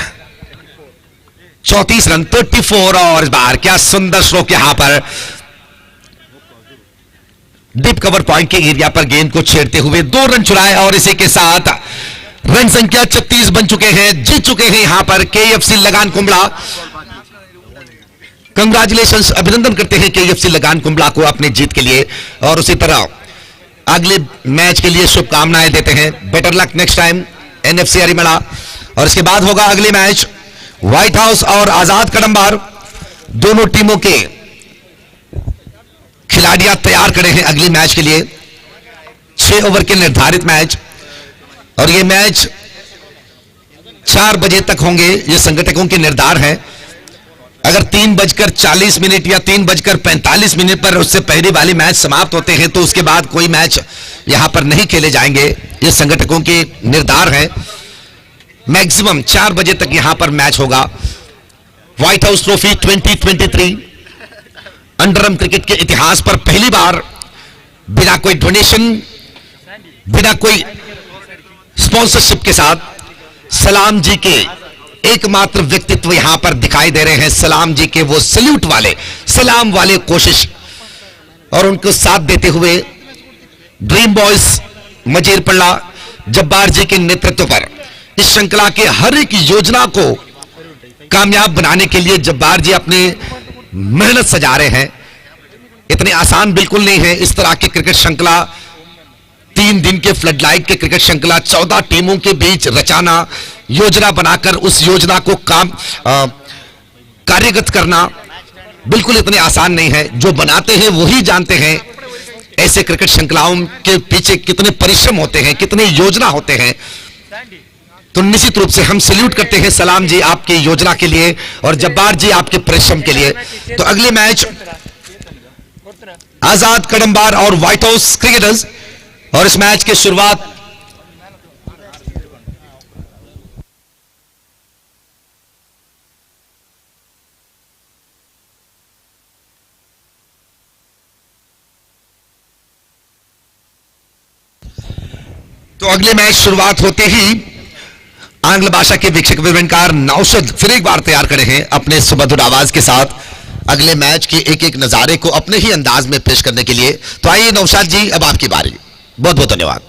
34 रन, 34। और इस बार क्या सुंदर स्ट्रोक यहां पर डीप कवर पॉइंट के एरिया पर गेंद को छेड़ते हुए 2 रन चुराए, और इसी के साथ रन संख्या 36 बन चुके हैं। जीत चुके हैं यहां पर केएफसी लगान कुंबड़ा। कंग्रेचुलेशंस, अभिनंदन करते हैं केएफसी लगान कुंबड़ा को अपनी जीत के लिए, और उसी तरह अगले मैच के लिए शुभकामनाएं देते हैं। Better luck next time NFC Arimada. और इसके बाद होगा अगले मैच व्हाइट हाउस और आजाद कडम्बार। दोनों टीमों के खिलाड़ियां तैयार खड़े हैं अगले मैच के लिए। 6 ओवर के निर्धारित मैच, और ये मैच 4 बजे तक होंगे, ये संगठकों के निर्धार है। अगर 3:40 या 3:45 पर उससे पहले वाले मैच समाप्त होते हैं तो उसके बाद कोई मैच यहां पर नहीं खेले जाएंगे। ये संगठकों के निर्धार है। मैक्सिमम 4 बजे तक यहां पर मैच होगा। White house trophy 2023 underarm cricket के इतिहास पर पहली बार बिना कोई डोनेशन, बिना कोई स्पॉन्सरशिप के साथ सलाम जी के एकमात्र व्यक्तित्व यहां पर दिखाई दे रहे हैं। सलाम जी के वो सल्यूट वाले, सलाम वाले कोशिश और उनको साथ देते हुए ड्रीम बॉयज मजीरपल्ला जब्बार जी के नेतृत्व पर इस श्रृंखला के हर एक योजना को कामयाब बनाने के लिए जब्बार जी अपने मेहनत सजा रहे हैं। इतने आसान बिल्कुल नहीं है इस तरह की क्रिकेट श्रृंखला, 3 दिन के फ्लडलाइट के क्रिकेट श्रृंखला 14 टीमों के बीच रचाना, योजना बनाकर उस योजना को कार्यगत करना बिल्कुल इतने आसान नहीं है। जो बनाते हैं वही जानते हैं ऐसे क्रिकेट श्रृंखलाओं के पीछे कितने परिश्रम होते हैं, कितने योजना होते हैं। तो निश्चित रूप से हम सैल्यूट करते हैं सलाम जी आपकी योजना के लिए और जब्बार जी आपके परिश्रम के लिए। तो अगले मैच आजाद कडम्बार और व्हाइट हाउस क्रिकेटर्स, और इस मैच की शुरुआत तो अगले मैच शुरुआत होते ही आंग्ल भाषा के वीक्षक विवरणकार नौशद फिर एक बार तैयार खड़े हैं अपने सुमधुर आवाज के साथ अगले मैच के एक एक नजारे को अपने ही अंदाज में पेश करने के लिए। तो आइए नौशाद जी, अब आपकी बारी। बहुत बहुत धन्यवाद।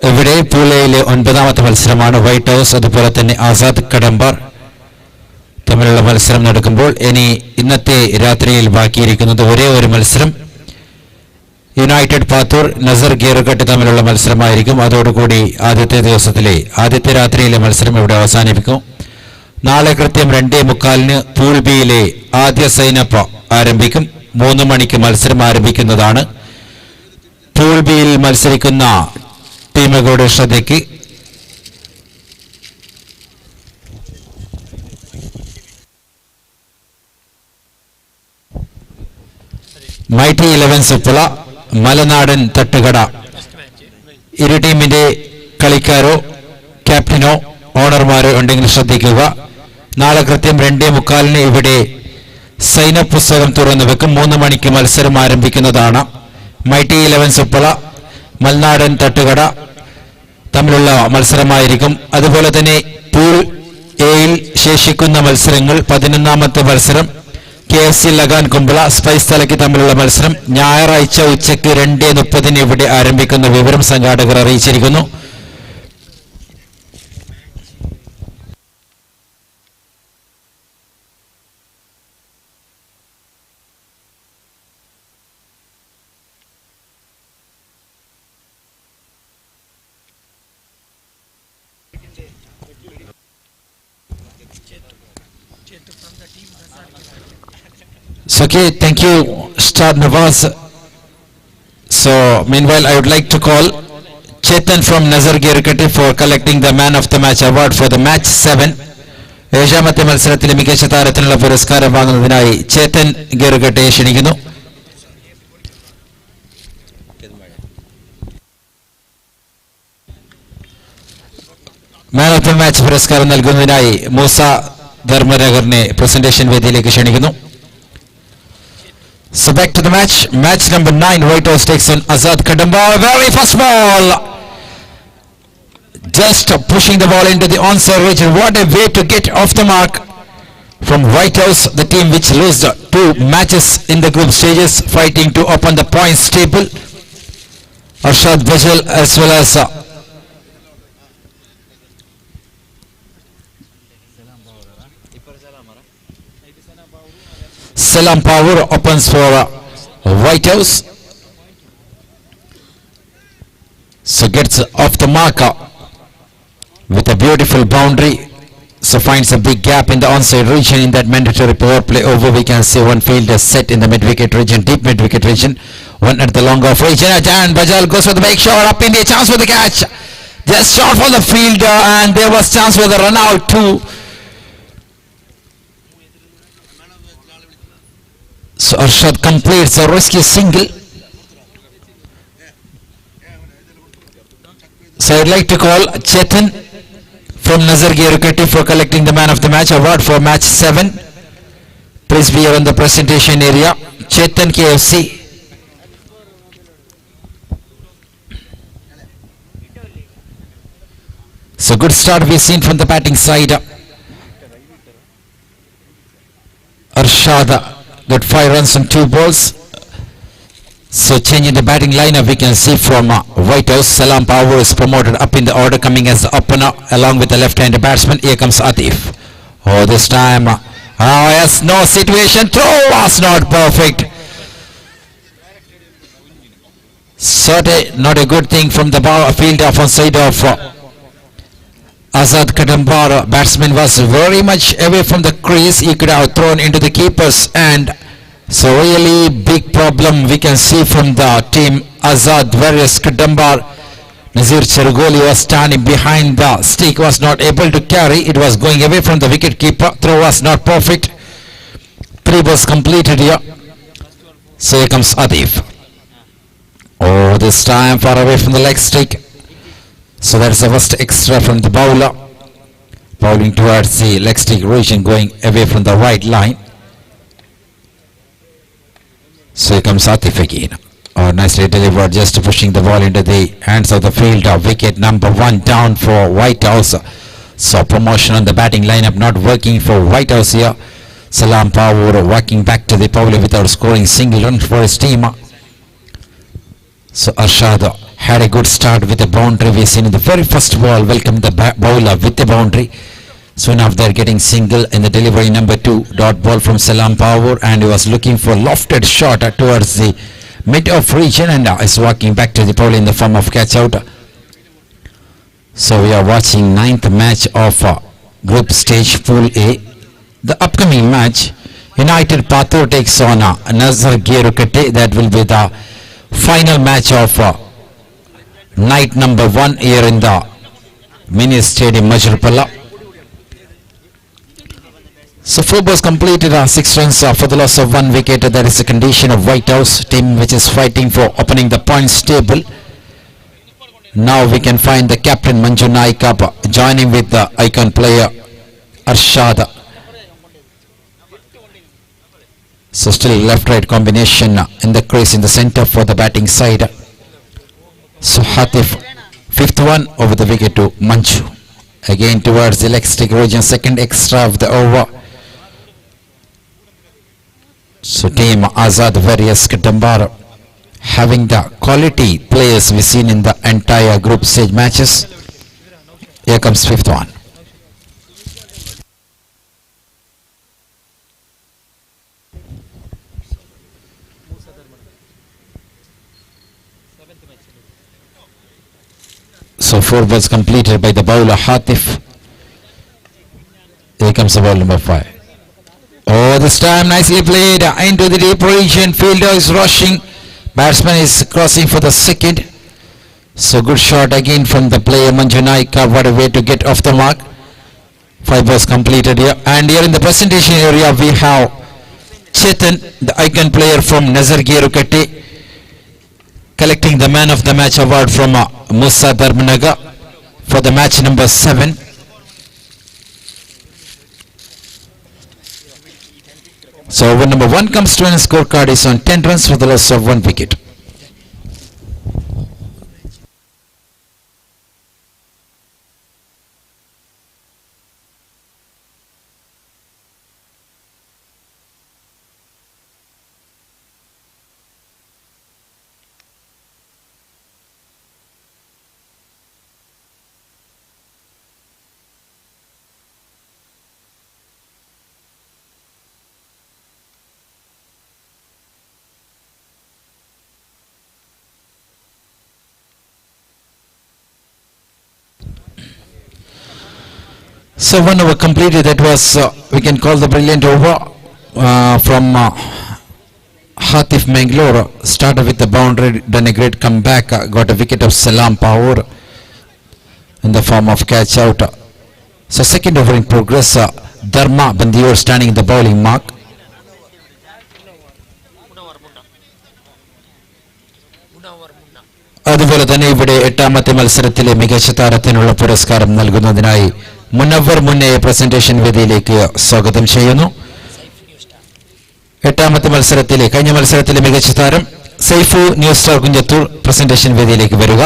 ഇവിടെ പൂളയിലെ 9ാമത്തെ മത്സരമാണ്. വൈറ്റ് ഹൗസ് അതുപോലെ തന്നെ ആസാദ് കടമ്പാർ തമ്മിലുള്ള മത്സരം നടക്കുമ്പോൾ ഇനി ഇന്നത്തെ രാത്രിയിൽ ബാക്കിയിരിക്കുന്നത് ഒരേ ഒരു മത്സരം യുണൈറ്റഡ് പാത്തൂർ നസർ ഗീറുകെട്ട് തമ്മിലുള്ള മത്സരമായിരിക്കും. അതോടുകൂടി ആദ്യത്തെ ദിവസത്തിലെ ആദ്യത്തെ രാത്രിയിലെ മത്സരം ഇവിടെ അവസാനിപ്പിക്കും. നാളെ കൃത്യം 2:45 പൂൾ ബിയിലെ ആദ്യ സൈനപ്പ് ആരംഭിക്കും. 3 മണിക്ക് മത്സരം ആരംഭിക്കുന്നതാണ്. പൂൾ ബിയിൽ മത്സരിക്കുന്ന ടീമുകളുടെ ശ്രദ്ധയ്ക്ക് മൈറ്റി 11 ഉപ്പള, മലനാടൻ തട്ടുകട ഇരു ടീമിന്റെ കളിക്കാരോ ക്യാപ്റ്റനോ ഓണർമാരോ ഉണ്ടെങ്കിൽ ശ്രദ്ധിക്കുക. നാളെ കൃത്യം 2:45 ഇവിടെ സൈനപ്പ് പുസ്തകം തുറന്നു വെക്കും. 3 മണിക്ക് മത്സരം ആരംഭിക്കുന്നതാണ്. മൈറ്റി 11 ഉപ്പള, മലനാടൻ തട്ടുകട തമ്മിലുള്ള മത്സരമായിരിക്കും. അതുപോലെ തന്നെ പൂൾ എയിൽ ശേഷിക്കുന്ന മത്സരങ്ങൾ 11ാമത്തെ മത്സരം KFC ലഗാൻ കുമ്പള സ്പൈസ് തലയ്ക്ക് തമ്മിലുള്ള മത്സരം ഞായറാഴ്ച ഉച്ചയ്ക്ക് 2:30 ഇവിടെ ആരംഭിക്കുന്ന വിവരം സംഘാടകർ അറിയിച്ചിരിക്കുന്നു. So, okay, thank you, Star Nawaz. So, meanwhile, I would like to call Chetan from Nazar Girkati for collecting the Man of the Match award for the match 7. ഏഴാമത്തെ മത്സരത്തിലെ മികച്ച താരത്തിനുള്ള പുരസ്കാരം വാങ്ങുന്നതിനായി ചേതൻ ഗിർഗട്ടെ ക്ഷണിക്കുന്നു. മാൻ ഓഫ് ദ മാച്ച് പുരസ്കാരം നൽകുന്നതിനായി Musa ധർമ്മനഗറിനെ presentation വേദിയിലേക്ക് ക്ഷണിക്കുന്നു. So back to the match. Match number 9. White House takes on Azad Kadambar. Very first ball. Just pushing the ball into the onside region. What a way to get off the mark from White House, the team which lost 2 matches in the group stages, fighting to open the points table. Arshad Bajal as well as Salam Power opens for White House. So gets off the marker with a beautiful boundary. So finds a big gap in the onside region in that mandatory power play over. We can see one fielder set in the mid-wicket region, deep mid-wicket region. One at the long off region. And Bajal goes for the big shot up in the chance for the catch. Just shot for the fielder and there was chance for the run out too. So Arshad completes a risky single. So I'd like to call Chetan from Nazar Girkati for collecting the Man of the Match award for match 7. Please be here in the presentation area. Chetan KFC. So good start we've seen from the batting side. Arshad got 5 runs on 2 balls. So changing the batting lineup, we can see from White House, Salam Power is promoted up in the order, coming as the opener along with the left-handed batsman. Here comes Atif. Oh, this time, yes, no situation. Throw was not perfect. Certainly not a good thing from the fielder on side of Azad Kadambar. Batsman was very much away from the crease. He could have thrown into the keepers, and so really big problem we can see from the team Azad versus Kadambar. Nazir Chergoli was standing behind the stick, was not able to carry. It was going away from the wicket keeper. Throw was not perfect. 3 balls completed here. So here comes Atif. Oh, this time far away from the leg stick. So that's the first extra from the bowler. Bowling towards the leg stick region, going away from the right line. So here comes Atif again. Oh, nicely delivered, just pushing the ball into the hands of the fielder. Wicket number 1 down for White House. So promotion on the batting lineup not working for White House here. Salam Power walking back to the bowler without scoring single run for his team. So Arshad had a good start with a boundary. We seen in the very first ball. Welcome the bowler with the boundary. Soon after getting single in the delivery number 2, dot ball from Salam Power, and he was looking for lofted shot towards the mid-off region, and is walking back to the pole in the form of catch out. So we are watching 9th match of group stage pool A. The upcoming match, United Pathur takes on Nazar Girkati. That will be the final match of night number 1 here in the mini stadium Majirpalla. So 4 balls completed, 6 runs for the loss of 1 wicket. That is the condition of White House, team which is fighting for opening the points table. Now we can find the captain Manju Naik joining with the icon player Arshad. So still left-right combination in the crease in the center for the batting side. So Hatif, 5th one over the wicket to Manju. Again towards the leg stick region, second extra of the over. So team Azad Various Kadambar having the quality players we seen in the entire group stage matches. Here comes fifth one. So 4 balls completed by the bowler Hatif. Here comes the ball number 5. Oh, this time nicely played into the deep region. Fielder is rushing. Batsman is crossing for the second. So good shot again from the player Manju Naika. What a way to get off the mark. 5 balls completed here. And here in the presentation area we have Chetan, the icon player from Nazargirukatti, collecting the man of the match award from Musa Dharmanaga for the match number 7. So over number 1 comes to an scorecard is on 10 runs for the loss of 1 wicket. So 1 over completed. That was we can call the brilliant over from Hatif Mangalore. Started with the boundary, done a great comeback, got a wicket of Salam Power in the form of catch out. So second over in progress, Dharma Bandiyor standing in the bowling mark. അതുപോലെ തന്നെ ഇവിടെ എട്ടാമത്തെ മത്സരത്തിലെ മികച്ച താരത്തിനുള്ള പുരസ്കാരം നൽകുന്നതിനായി Munavvar മുന്നയെ presentation വേദിയിലേക്ക് സ്വാഗതം ചെയ്യുന്നു. എട്ടാമത്തെ മത്സരത്തിലെ കഴിഞ്ഞ മത്സരത്തിലെ മികച്ച താരം Saifu new star Kunjathur presentation വേദിയിലേക്ക് വരിക.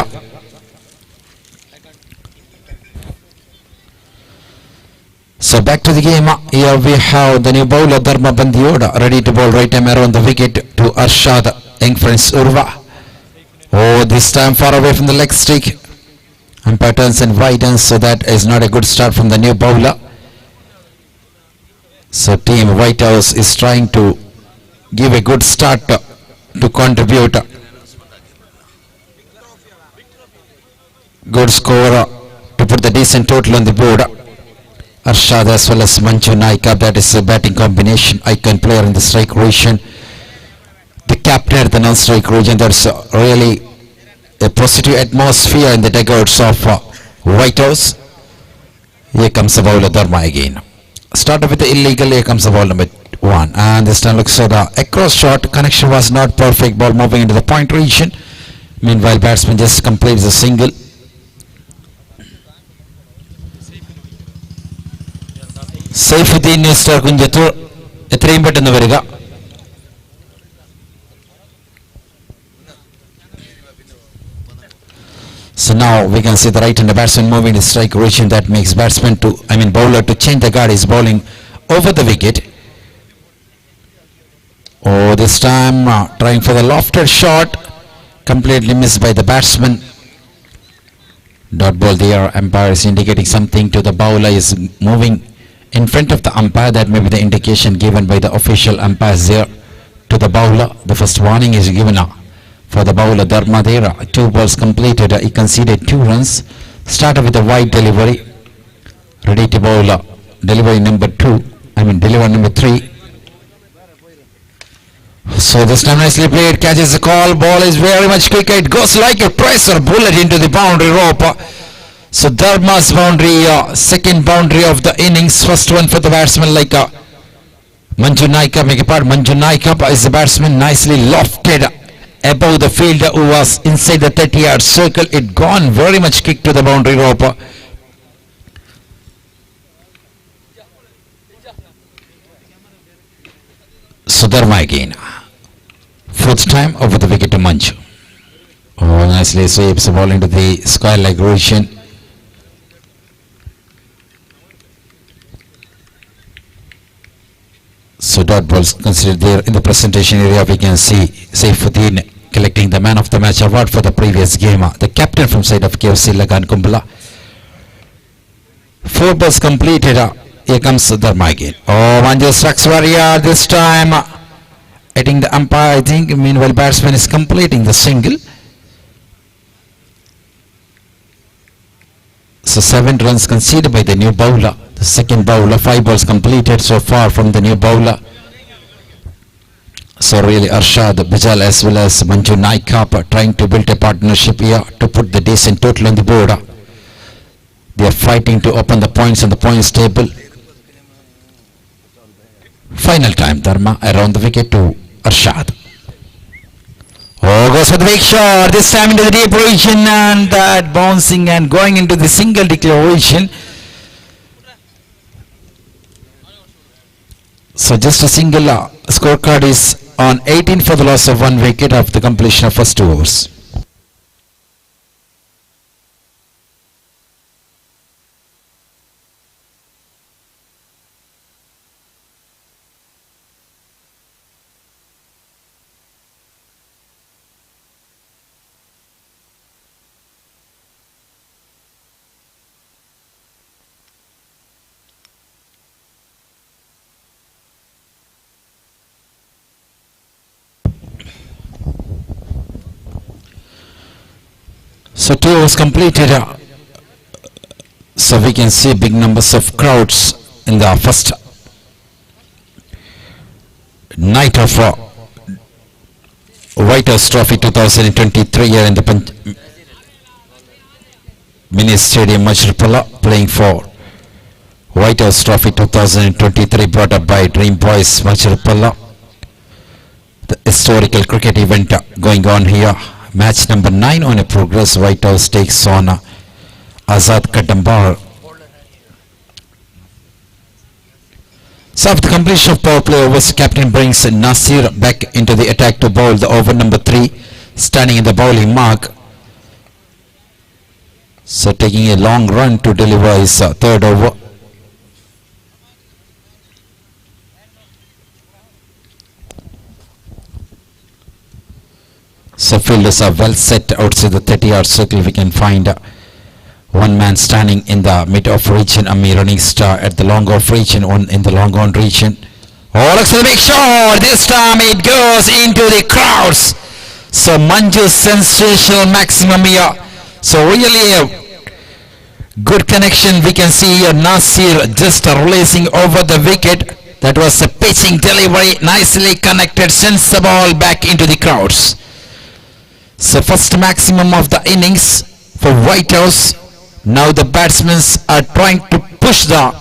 So back to the game. Here we have the new bowler Dharma Bandioda ready to bowl right arm around the wicket to Arshad Young Friends Urva. Oh, this time far away from the leg stick. Umpire turns and widens, so that is not a good start from the new bowler. So team White House is trying to give a good start to contribute. Good score to put the decent total on the board. Arshad as well as Manju Naika, that is a batting combination, icon player in the strike region. The captain at the non-strike region, there's really a positive atmosphere in the dugouts of White House. Here comes the bowler Dharma again. Started with the illegal, here comes the ball number 1. And this time looks so the across shot, connection was not perfect, ball moving into the point region. Meanwhile batsman just completes a single. Saifuddin New Star Kunjathur, എത്രയും പെട്ടെന്ന് വരിക. So now we can see the right-hander batsman moving the strike region. That makes bowler to change the guard. Is bowling over the wicket. Oh, this time trying for the lofted shot, completely missed by the batsman. Dot ball there. Umpire is indicating something to the bowler. Is moving in front of the umpire. That may be the indication given by the official umpires there to the bowler. The first warning is given for the bowler Dharma there. 2 balls completed. He conceded 2 runs. Started with a wide delivery. Ready to bowl delivery number 3. So this time nicely played. Catches the call. Ball is very much quick. It goes like a pressure bullet into the boundary rope. So Dharma's boundary, second boundary of the innings. First one for the batsman like Manju Naika. Manju Naika is the batsman, nicely lofted above the fielder who was inside the 30-yard circle. It gone very much kick to the boundary rope. So Dharma again. 4th time over the wicket to Manju. Oh, nicely sweeps the ball into the square leg region. So So dot balls considered there in the presentation area. We can see Saifuddin collecting the man of the match award for the previous game. The captain from side of KFC Lagan Kumbala. 4 balls completed. Here comes Dharma again. Oh, Manju strikes warrior this time. Hitting the umpire, I think. Meanwhile, batsman is completing the single. So 7 runs conceded by the new bowler. The second bowler, 5 balls completed so far from the new bowler. So really Arshad Bijal as well as Manju Naikap trying to build a partnership here to put the decent total on the board. They are fighting to open the points on the points table. Final time, Dharma around the wicket to Arshad. Oh, goes for the big shot, this time into the deep region, and that bouncing and going into the single declaration. So just a single scorecard is on 18 for the loss of 1 wicket after the completion of first 2 overs. So 2 overs completed. So we can see big numbers of crowds in the first night of White House Trophy 2023 here in the Mini Stadium Majirpallaa, playing for White House Trophy 2023 brought up by Dream Boys Majirpallaa. The historical cricket event going on here. Match number 9 on a progress. White House takes on Azad Kadambar. So after the completion of power play overs, captain brings Nasir back into the attack to bowl the over number 3, standing in the bowling mark. So taking a long run to deliver his third over. So fielders are well set outside the 30-yard circle. We can find one man standing in the mid-off region, Amir running star at the long-off region, one in the long-on region. Oh, looks for the big shot. This time it goes into the crowds. So Manju's sensational maximum here. So really a good connection. We can see here Nasir just releasing over the wicket. That was a pitching delivery. Nicely connected. Sends the ball back into the crowds. So first maximum of the innings for White House. Now the batsmen are trying to push the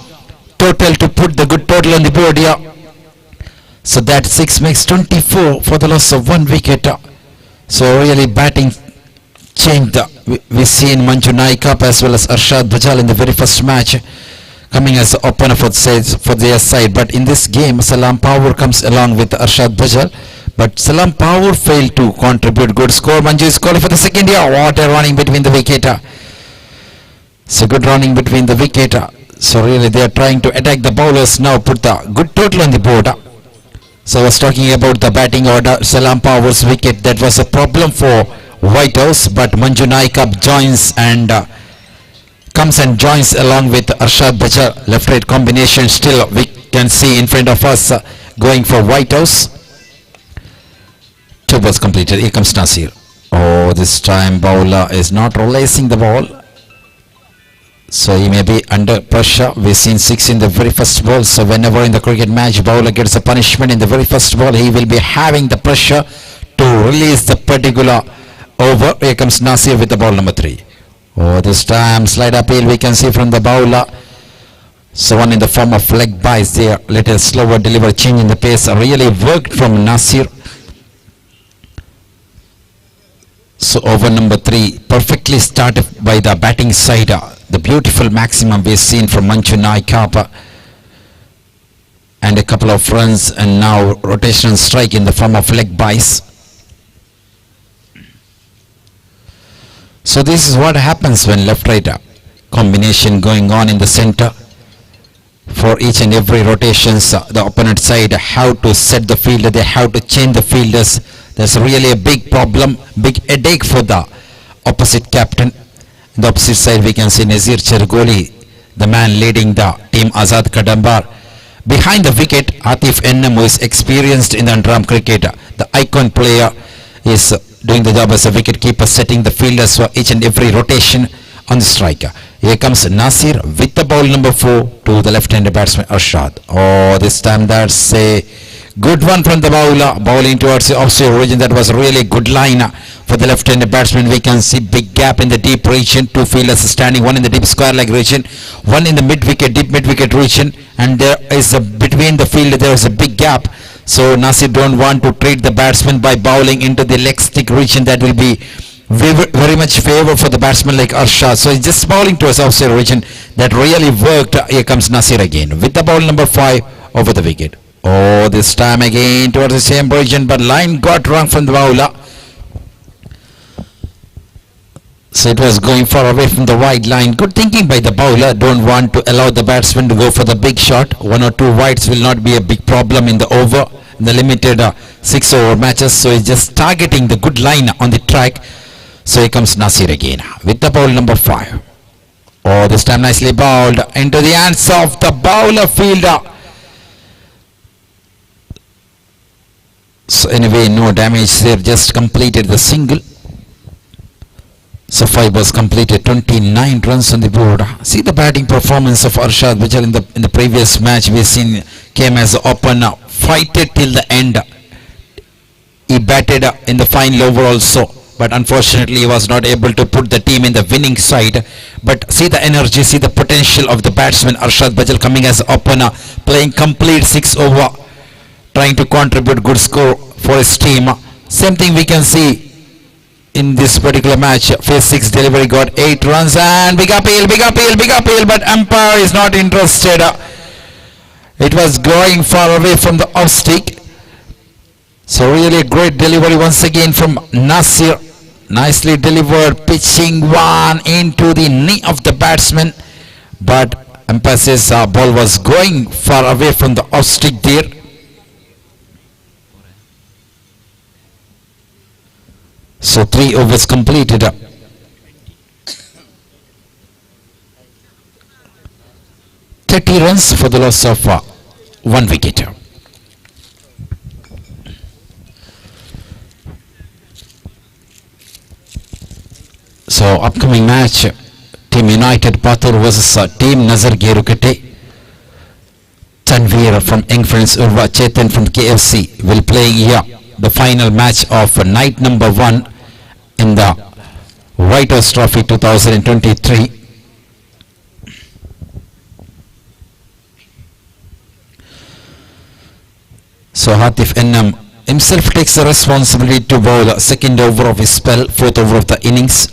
total to put the good total on the board here. So that 6 makes 24 for the loss of 1 wicket. So really batting changed. We see in Manju Naikap as well as Arshad Bajal in the very first match coming as the opener for their side. But in this game, Salam Power comes along with Arshad Bajal. But Salam Power failed to contribute good score. Manju is calling for the second year. What a running between the wicket. So good running between the wicket. So really they are trying to attack the bowlers now, put the good total on the board. So I was talking about the batting order. Salam Power's wicket, that was a problem for White House. But Manju Naikap joins and comes and joins along with Arshad Bajal. Left-right combination still we can see in front of us going for White House. 2 balls completed. Here comes Nasir. Oh, this time bowler is not releasing the ball. So he may be under pressure. We've seen 6 in the very first ball. So whenever in the cricket match bowler gets a punishment in the very first ball, he will be having the pressure to release the particular over. Here comes Nasir with the ball number 3. Oh, this time slide appeal we can see from the bowler. So one in the form of leg bites there. Little slower delivery, change in the pace really worked from Nasir. So over number 3 perfectly started by the batting side. The beautiful maximum we've seen from Manju Naikap. And a couple of runs and now rotational strike in the form of leg bites. So this is what happens when left-right combination going on in the center. for each and every rotations, the opponent side how to set the fielder, they have to change the fielders. There's really a big problem, big headache for the opposite captain. On the opposite side we can see Nazir Chergoli, the man leading the team Azad Kadambar. Behind the wicket, Atif Ennam, who is experienced in the UNDERARM cricket, the icon player, is doing the job as a wicket keeper, setting the fielders for each and every rotation on the striker. Here comes Nasir with the ball number 4 to the left-handed batsman Arshad. Oh, this time that's a good one from the bowler, bowling towards the offside region. That was really good line for the left-handed batsman. We can see big gap in the deep region, two fielders standing, one in the deep square leg region, one in the mid-wicket, deep mid-wicket region, and there is between the field there is a big gap. So Nasir don't want to treat the batsman by bowling into the leg stick region. That will be very much favor for the batsman like Arshad. So he's just bowling towards outside region. That really worked. Here comes Nasir again with the ball number 5 over the wicket. Oh, this time again towards the same region, but line got wrong from the bowler. So it was going far away from the wide line. Good thinking by the bowler. Don't want to allow the batsman to go for the big shot. 1 or 2 wides will not be a big problem in the over, in the limited 6 over matches. So he's just targeting the good line on the track. So here comes Nasir again with the ball number 5. Oh, this time nicely bowled into the hands of the bowler fielder. So anyway, no damage there, just completed the single. So 5 was completed, 29 runs on the board. See the batting performance of Arshad, which in the previous match we seen came as an opener, fighted till the end. He batted in the final over also, but unfortunately he was not able to put the team in the winning side. But see the energy, see the potential of the batsman Arshad Bajal coming as an opener, playing complete 6 over, trying to contribute good score for his team. Same thing we can see in this particular match. Phase 6 delivery got 8 runs and big appeal, but umpire is not interested. It was going far away from the off stick. So really a great delivery once again from Nasir. Nicely delivered, pitching one into the knee of the batsman, but umpire says ball was going far away from the off stick there. So 3 overs completed. 30 runs for the loss of 1 wicket. So upcoming match, Team United Pathur versus Team Nazar Gerukete. Tanveer from Young Friends Urva, Chetan from KFC will play here the final match of night number 1 in the White House Trophy 2023. So Atif Ennam himself takes the responsibility to bowl the second over of his spell, 4th over of the innings.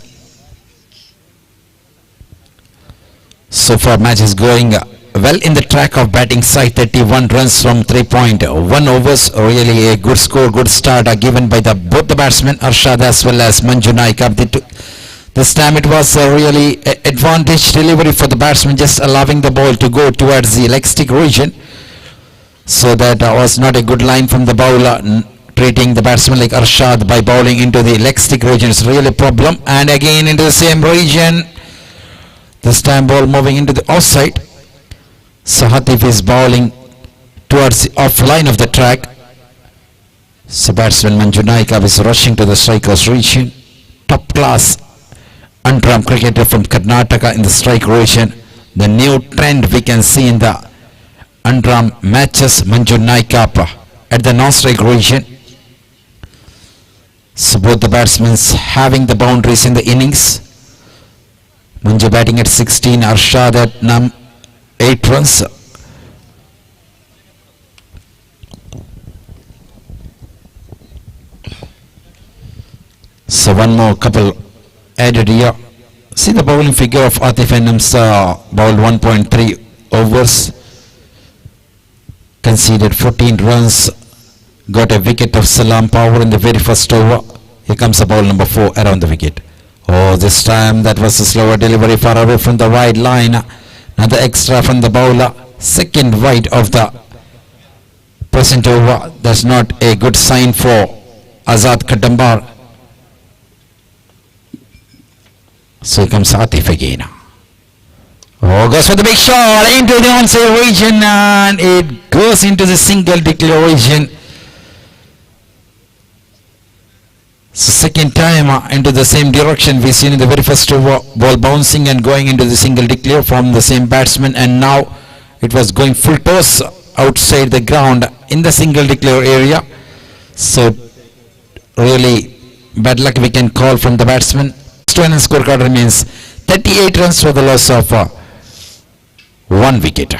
So far match is going well in the track of batting side. 31 runs from 3.1 overs. Really a good score, good start given by both the batsmen Arshad as well as Manju Naik. This time it was really advantage delivery for the batsman, just allowing the ball to go towards the leg stick region. So that was not a good line from the bowler, treating the batsman like Arshad by bowling into the leg stick region is really a problem. And again into the same region. This time ball moving into the offside. So Hatif is bowling towards the off line of the track. So batsman Manju Naikab is rushing to the striker's region. Top class UNDERARM cricketer from Karnataka in the strike region. The new trend we can see in the UNDERARM matches, Manju Naikab at the non-strike region. So both the batsmen having the boundaries in the innings. Manju batting at 16, Arshad at 8 runs. So one more couple added here. See the bowling figure of Atif Ennam's bowled 1.3 overs. Conceded 14 runs. Got a wicket of Salam Power in the very first over. Here comes the ball number 4 around the wicket. Oh, this time that was a slower delivery far away from the wide line. Another extra from the bowler. second wide of the present over. That's not a good sign for Azad Kadambar. So here comes Atif again. Oh, goes for the big shot into the onside region, and it goes into the single declaration. So second time into the same direction we seen in the very first over, ball bouncing and going into the single declare from the same batsman, and now it was going full toss outside the ground in the single declare area. So really bad luck we can call from the batsman. And scorecard remains 38 runs for the loss of 1 wicket.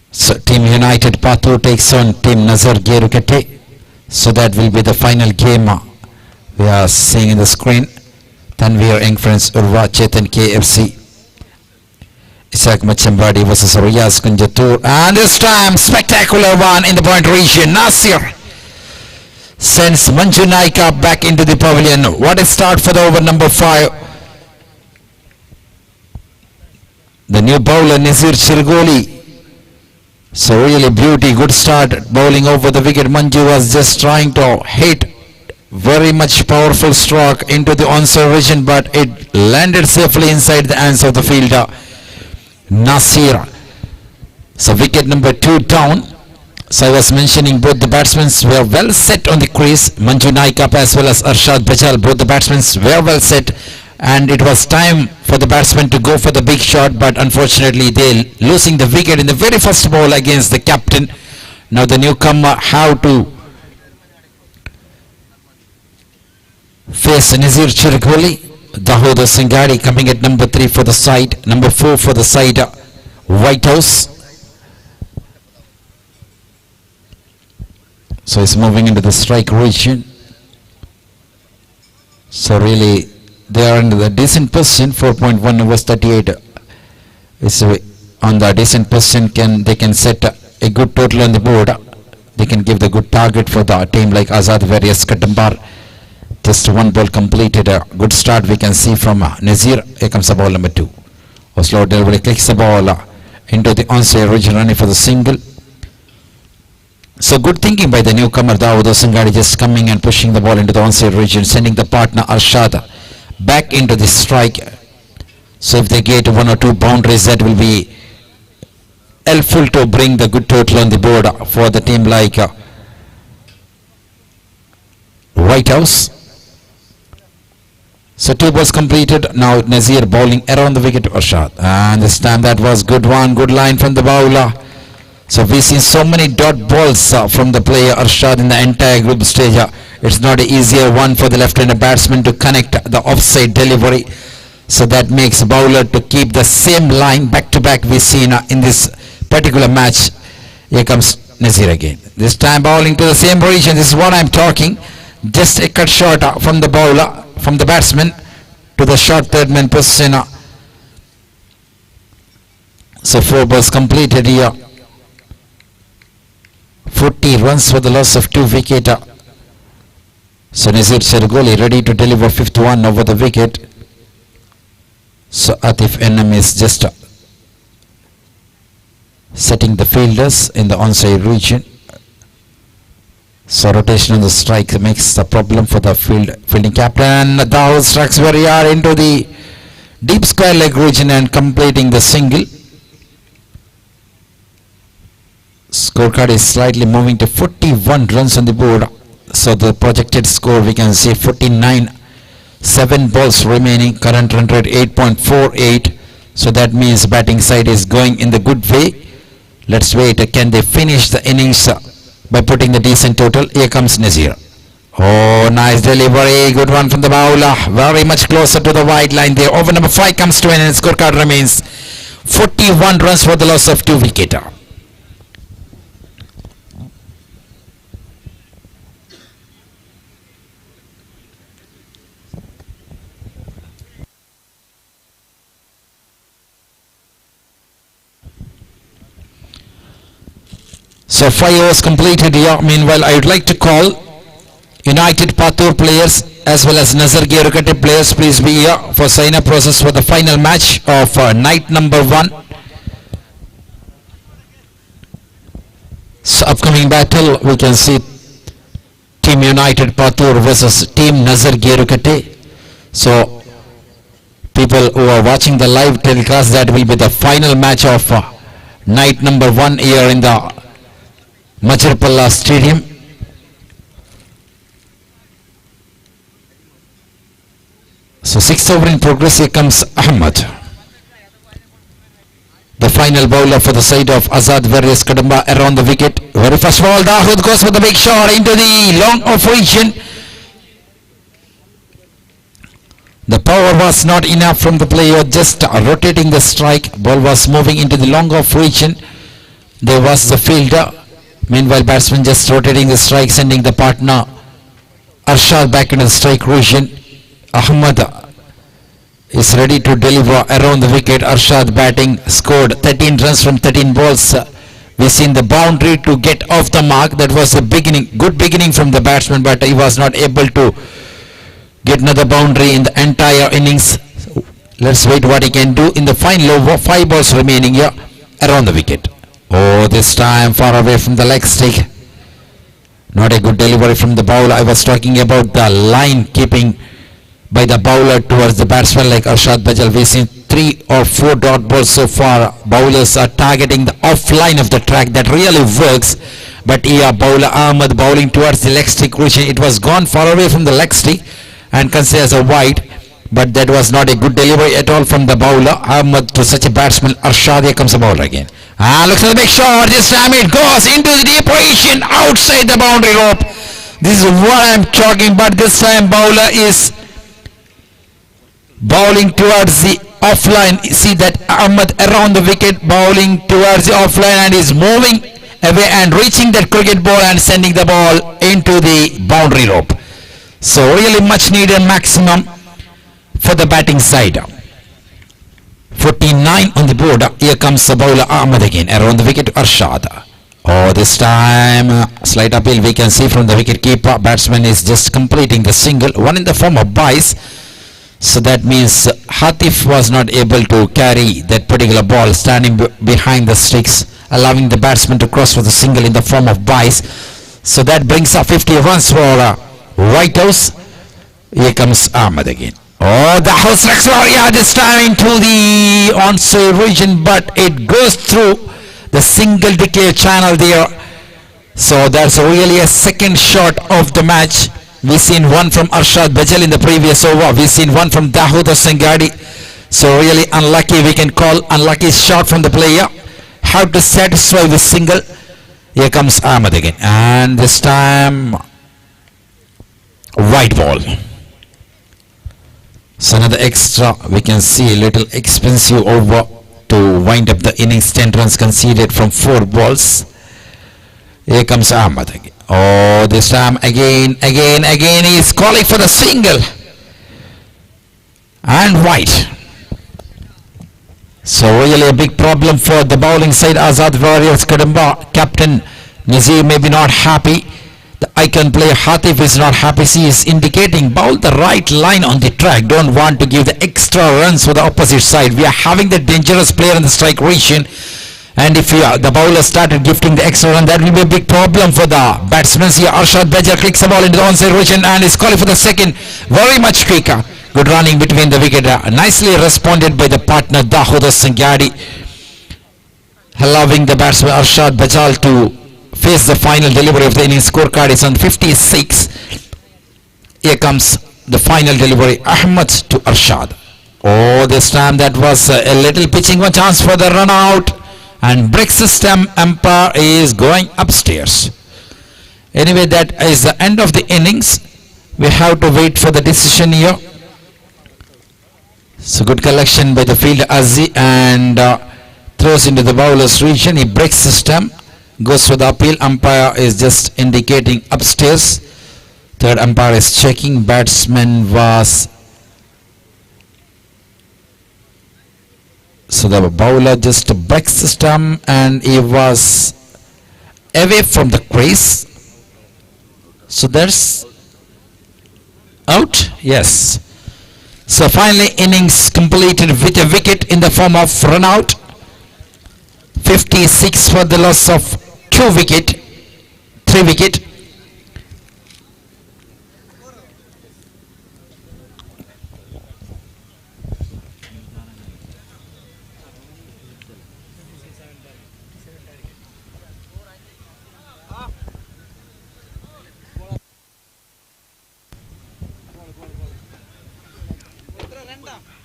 So Team United Pathu takes on Team Nazar Gerukete. So that will be the final game we are seeing in the screen. Tanveer Young Friends Urva Chetan KFC. Isaac Machambadi versus Riyaz Kunjatur. And this time spectacular one in the point region. Nasir sends Manju Naika back into the pavilion. What a start for the over number 5. The new bowler Nazir Chirgoli. So really beauty, good start bowling over the wicket. Manju was just trying to hit very much powerful stroke into the onside region, but it landed safely inside the hands of the fielder Nasir. So wicket number 2 down. So I was mentioning both the batsmen were well set on the crease. Manju Naikap as well as Arshad Bajal, both the batsmen were well set, and it was time for the batsman to go for the big shot, but unfortunately they losing the wicket in the very first ball against the captain. Now the newcomer have to face Nazir Chirgoli. Dahood Singari coming at number 3 for the side, number 4 for the side White House. So he's moving into the strike region. So really they are in the decent position. 4.1 overs 38 is on the decent position. They can set a good total on the board. They can give the good target for the team like Azad Various Kadambar. Just one ball completed. A good start we can see from Nazir. Here comes the ball number 2. Oslo delivery clicks the ball into the onside region, running for the single. So good thinking by the newcomer Dawood Singari, just coming and pushing the ball into the onside region, sending the partner Arshad back into the strike. So if they get 1 or 2 boundaries, that will be helpful to bring the good total on the board for the team like White House. So 2 balls completed. Now Nazir bowling around the wicket to Arshad, and this time that was good one, good line from the bowler. So we've seen so many dot balls from the player Arshad in the entire group stage. It's not an easier one for the left-handed batsman to connect the offside delivery. So that makes bowler to keep the same line back to back we've seen in this particular match. Here comes Nazir again. This time bowling to the same region. This is what I'm talking. Just a cut shot from the bowler, from the batsman to the short third man position. So 4 balls completed here. 40 runs for the loss of 2 wicket. So Nazir Chergoli ready to deliver 5th one over the wicket. So Atif NM is just setting the fielders in the onside region. So rotation on the strike makes the problem for the fielding captain. Dawood strikes very hard into the deep square leg region and completing the single. Scorecard is slightly moving to 41 runs on the board. So the projected score we can see 49, 7 balls remaining, current run rate 8.48. So that means batting side is going in the good way. Let's wait, can they finish the innings by putting the decent total? Here comes Nazir. Oh, nice delivery, good one from the bowler, very much closer to the wide line there. Over number 5 comes to an end, scorecard remains 41 runs for the loss of 2 wicket. So 5 overs completed here. Meanwhile, I would like to call United Patur players as well as Nazar Gerukate players. Please be here for sign-up process for the final match of night number 1. So upcoming battle, we can see Team United Patur versus Team Nazar Gerukate. So people who are watching the live telecast, that will be the final match of night number 1 here in the Majirpalla Stadium. So 6th over in progress. Here comes Ahmad, the final bowler for the side of Azad Various Kadamba, around the wicket. Very first ball, Dahoud goes for the big shot into the long off region. The power was not enough from the player, just rotating the strike. Ball was moving into the long off region. There was the fielder. Meanwhile, batsman just rotating the strike, sending the partner Arshad back into the strike region. Ahmad is ready to deliver around the wicket. Arshad batting, scored 13 runs from 13 balls. We seen the boundary to get off the mark. That was a beginning, good beginning from the batsman, but he was not able to get another boundary in the entire innings. Let's wait what he can do in the final over. 5 balls remaining here around the wicket. Oh, this time far away from the leg stick. Not a good delivery from the bowler. I was talking about the line keeping by the bowler towards the batsman like Arshad Bajal. We've seen 3 or 4 dot balls so far. Bowlers are targeting the offline of the track. That really works. But here bowler Ahmad bowling towards the leg stick region. It was gone far away from the leg stick and considered as a wide. But that was not a good delivery at all from the bowler Ahmad to such a batsman. Arshad, here comes the bowler again. Looks at the big shot. This time it goes into the deep position outside the boundary rope. This is what I'm talking about. This time bowler is bowling towards the offline. See that Ahmad around the wicket bowling towards the offline and is moving away and reaching that cricket ball and sending the ball into the boundary rope. So really much needed maximum for the batting side. 49 on the board. Here comes the bowler Ahmad again around the wicket. Arshad. Oh, this time slight appeal we can see from the wicket keeper. Batsman is just completing the single, one in the form of bice. So that means Hatif was not able to carry that particular ball, standing behind the sticks, allowing the batsman to cross for the single in the form of bice. So that brings up 50 runs for White House. Here comes Ahmad again. Oh, the house Rexroria this time into the onside region, but it goes through the single declare channel there. So that's really a second shot of the match. We've seen one from Arshad Bajal in the previous over. We've seen one from Dahoud Sangadi. So really unlucky, we can call unlucky shot from the player. How to satisfy with single. Here comes Ahmad again. And this time white ball. So another extra, we can see a little expensive over to wind up the innings. 10 runs conceded from 4 balls. Here comes Ahmad again. Oh, this time again he is calling for the single. And white. So really a big problem for the bowling side. Azad Warriors Kadamba. Captain Nazir may be not happy. The icon player Hatif is not happy. He is indicating bowl the right line on the track. Don't want to give the extra runs for the opposite side. We are having the dangerous player in the strike region. And if the bowler started gifting the extra run, that will be a big problem for the batsmen. Here Arshad Bajal clicks the ball into the onside region and is calling for the second. Very much quicker. Good running between the wicket. Nicely responded by the partner Dahoud Sangadi, allowing the batsman Arshad Bajal to face the final delivery of the innings. Scorecard is on 56. Here comes the final delivery. Ahmad to Arshad. Oh, this time that was a little pitching one chance for the run out. And breaks the stump. Umpire is going upstairs. Anyway, that is the end of the innings. We have to wait for the decision here. So good collection by the fielder Azzi and throws into the bowler's region. He breaks the stump. Goes for the appeal. Umpire is just indicating upstairs. Third umpire is checking. Batsman was... So the bowler just breaks the stump and he was away from the crease. So that's out. Yes. So finally innings completed with a wicket in the form of run out. 56 for the loss of 2 wicket, 3 wicket.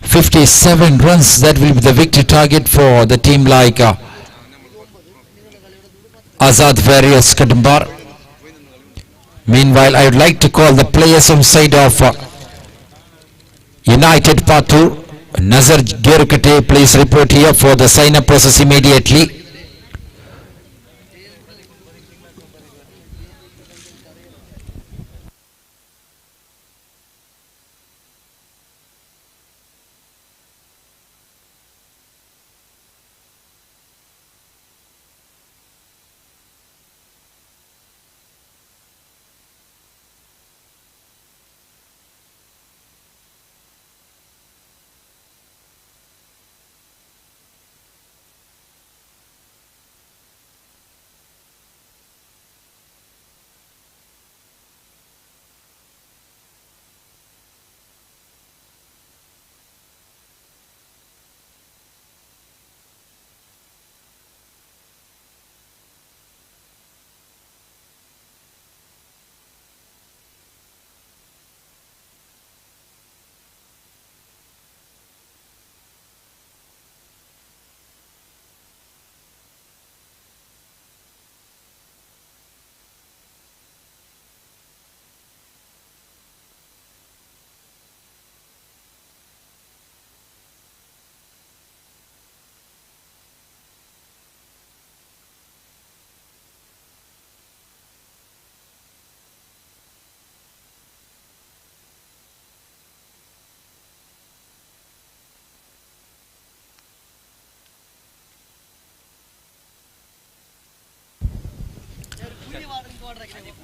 "57 runs, that will be the victory target for the team like Azad Various Kadambar. Meanwhile, I would like to call the players on side of United Patur. Nazar Gerukate, please report here for the sign-up process immediately.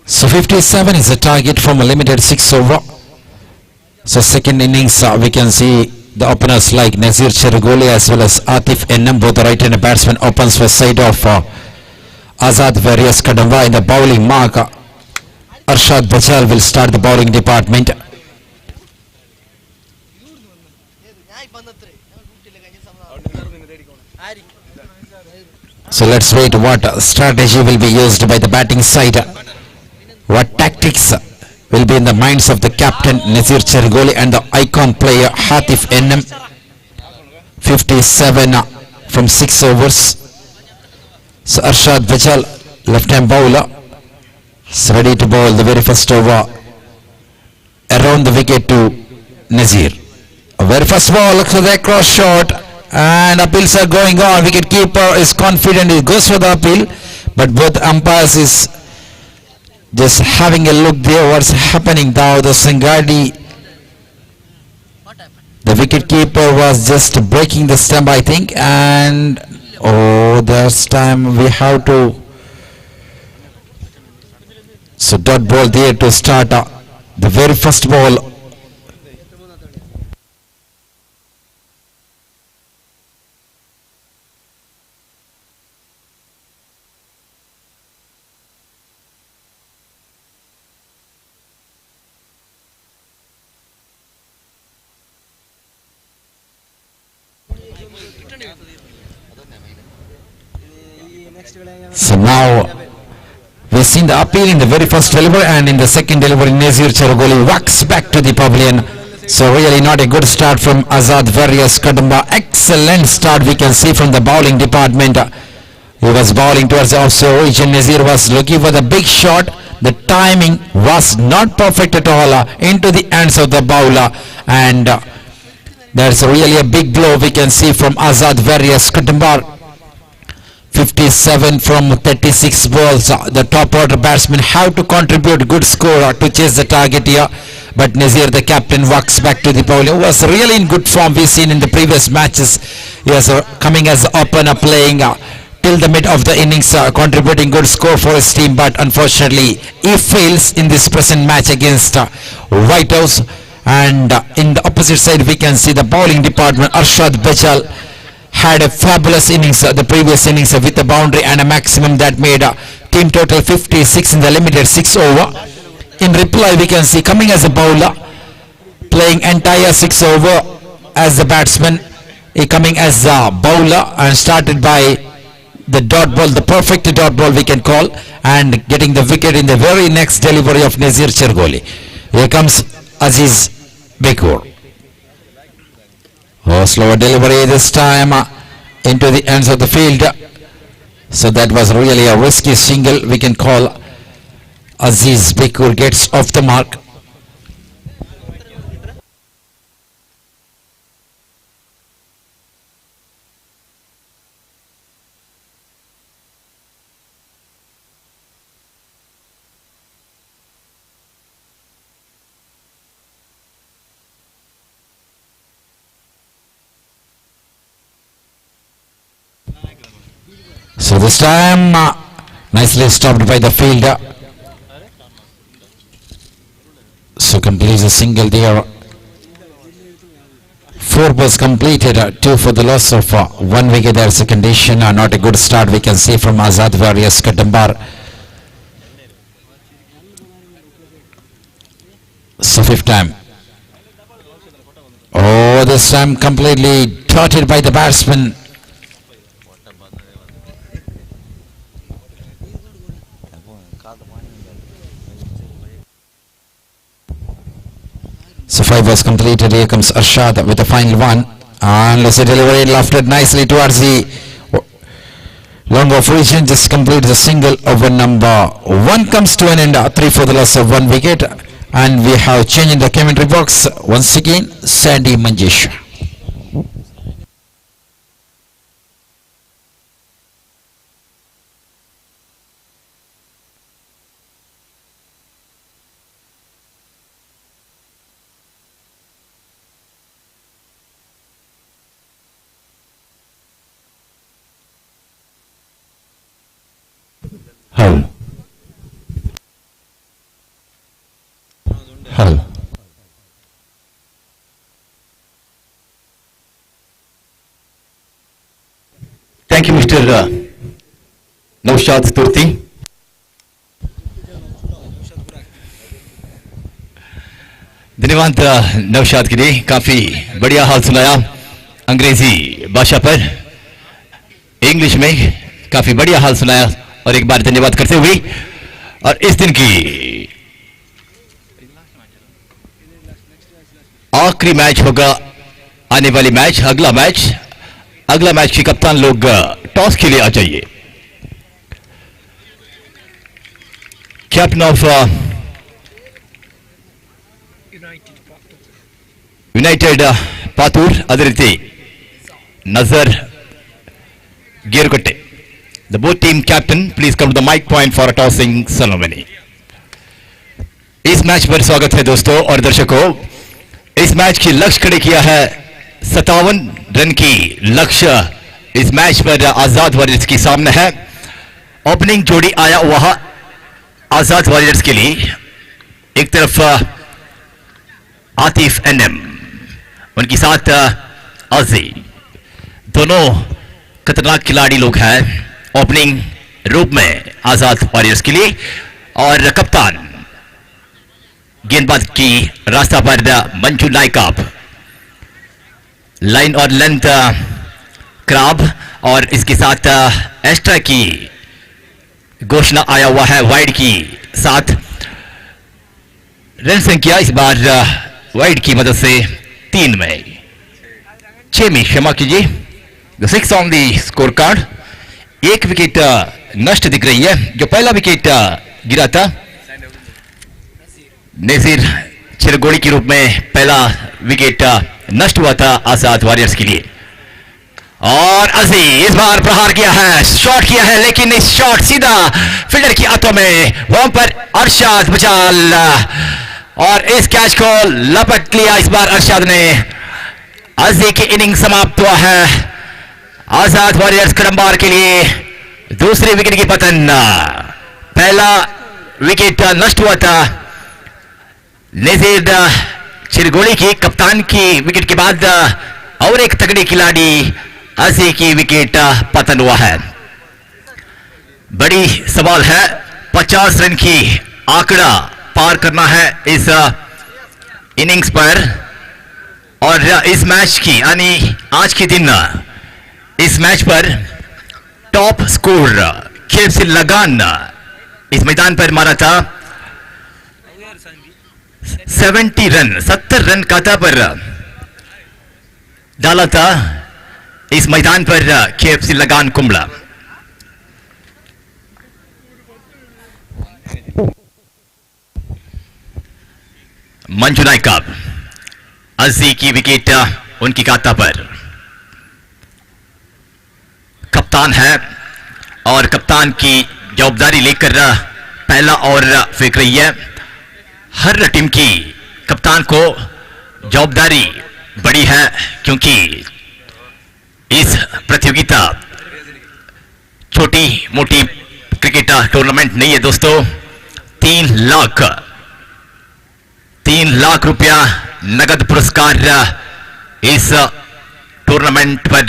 So 57 is the target from a limited 6 over. So second innings we can see the openers like Nazir Chergoli as well as Atif Ennam, both the right-handed batsman, opens for side of Azad Various Kadamba. In the bowling mark, Arshad Bajal will start the bowling department. So let's wait what strategy will be used by the batting side. What tactics will be in the minds of the captain Nazir Chergoli and the icon player Hatif Ennam. 57 from 6 overs. So Arshad Bajal, left-hand bowler, is ready to bowl the very first over around the wicket to Nazir. A very first ball, looks for the cross shot, and appeals are going on. Wicket keeper is confident, he goes for the appeal, but both umpires is just having a look there what's happening now. The Sangadi, the wicket keeper was just breaking the stump, I think, and this time we have to, so dot ball there to start the very first ball. So now we've seen the appeal in the very first delivery, and in the second delivery Nazir Chergoli walks back to the pavilion. So really not a good start from Azad Various Kadamba. Excellent start we can see from the bowling department. He was bowling towards the offshore region. Nazir was looking for the big shot. The timing was not perfect at all into the hands of the bowler, and there's really a big blow we can see from Azad Various Kadamba. 57 from 36 balls. The top order batsmen have to contribute good score to chase the target here. But Nazir, the captain, walks back to the pavilion. Who was really in good form we've seen in the previous matches. He was coming as opener, playing till the mid of the innings, contributing good score for his team, but unfortunately he fails in this present match against White House. And in the opposite side we can see the bowling department. Arshad Bachal had a fabulous innings, the previous innings, with a boundary and a maximum that made team total 56 in the limited 6 over. In reply we can see coming as a bowler, playing entire 6 over as the batsman, he coming as a bowler and started by the dot ball, the perfect dot ball we can call, and getting the wicket in the very next delivery of Nazir Chergoli. Here comes Aziz Bekoor. Oh, slower delivery this time into the ends of the field. So that was really a risky single we can call. Aziz Bekoor gets off the mark. So this time nicely stopped by the fielder. So completes a single there. 4 balls completed, 2 for the loss of 1 wicket. There's a condition, not a good start we can see from Azad Warriors Kadambar. So 5th time. Oh, this time completely dotted by the batsman. So 5 was completed. Here comes Arshad with the final one, and let's delivery lofted nicely towards the long off region. Just complete the single. Over number 1 comes to an end. 3 for the loss of 1 wicket, and we have change in the commentary box once again. Sandy Manjesh. Hello. Thank you, Mr. Naushad Turti. धन्यवाद नौशाद के लिए, काफी बढ़िया हाल सुनाया अंग्रेजी भाषा पर, English में काफी बढ़िया हाल सुनाया, और एक बार धन्यवाद करते हुए, और इस दिन की आखिरी मैच होगा, आने वाली मैच, अगला मैच की कप्तान लोग टॉस के लिए आ जाइए. कैप्टन ऑफ ಯುನೈಟೆಡ್ ಪಾತೂರ್, ಅದೇ ರೀತಿ ನಜರ್ Gerukatte. The both team captain, please come to the mic point for a tossing ceremony. इस मैच पर स्वागत है दोस्तों और दर्शकों. इस मैच की लक्ष्य खड़े किया है 57 रन की लक्ष्य. इस मैच पर आजाद वॉरियर्स के सामने है. ओपनिंग जोड़ी आया हुआ आजाद वॉरियर्स के लिए. एक तरफ आतिफ एनएम, उनके साथ अजी, दोनों खतरनाक खिलाड़ी लोग हैं ओपनिंग रूप में आजाद वॉरियर्स के लिए. और कप्तान गेंदबाज की रास्ता पर मंजू नायकाब, लाइन और लेंथ क्राब, और इसके साथ एक्स्ट्रा की घोषणा आया हुआ है वाइड की साथ. रन संख्या इस बार वाइड की मदद से 3 में 6 में, क्षमा कीजिए, 6 on the score card. 1 wicket नष्ट दिख रही है. जो पहला विकेट गिरा था नजीर चिरगोड़ी के रूप में, पहला विकेट नष्ट हुआ था आजाद वॉरियर्स के लिए. और अजी इस बार प्रहार किया है, शॉट किया है, लेकिन इस शॉट सीधा फील्डर की हाथों में, वहां पर अरशाद बचाल, और इस कैच को लपट लिया इस बार अरशाद ने. अजी की इनिंग समाप्त हुआ है आजाद वॉरियर्स कडंबार के लिए. दूसरे विकेट की पतन, पहला विकेट नष्ट हुआ था नजीर चिरगोली की कप्तान की विकेट के बाद, और एक तगड़ी खिलाड़ी अजी की विकेट पतन हुआ है। बड़ी सवाल है, 50 रन की आंकड़ा पार करना है इस इनिंग्स पर, और इस मैच की यानी आज के दिन इस मैच पर टॉप स्कोर केएफसी लगान इस मैदान पर मारा था 70 रन, 70 रन काता पर डाला था इस मैदान पर केएफसी लगान कुंबड़ा। मंजू नायक अस्सी की विकेट उनकी खाता पर, कप्तान है और कप्तान की जवाबदारी लेकर पहला ओवर फेंक रही है। हर टीम की कप्तान को जवाबदारी बड़ी है, क्योंकि इस प्रतियोगिता छोटी मोटी क्रिकेट टूर्नामेंट नहीं है दोस्तों। 3 लाख रुपया नगद पुरस्कार इस टूर्नामेंट पर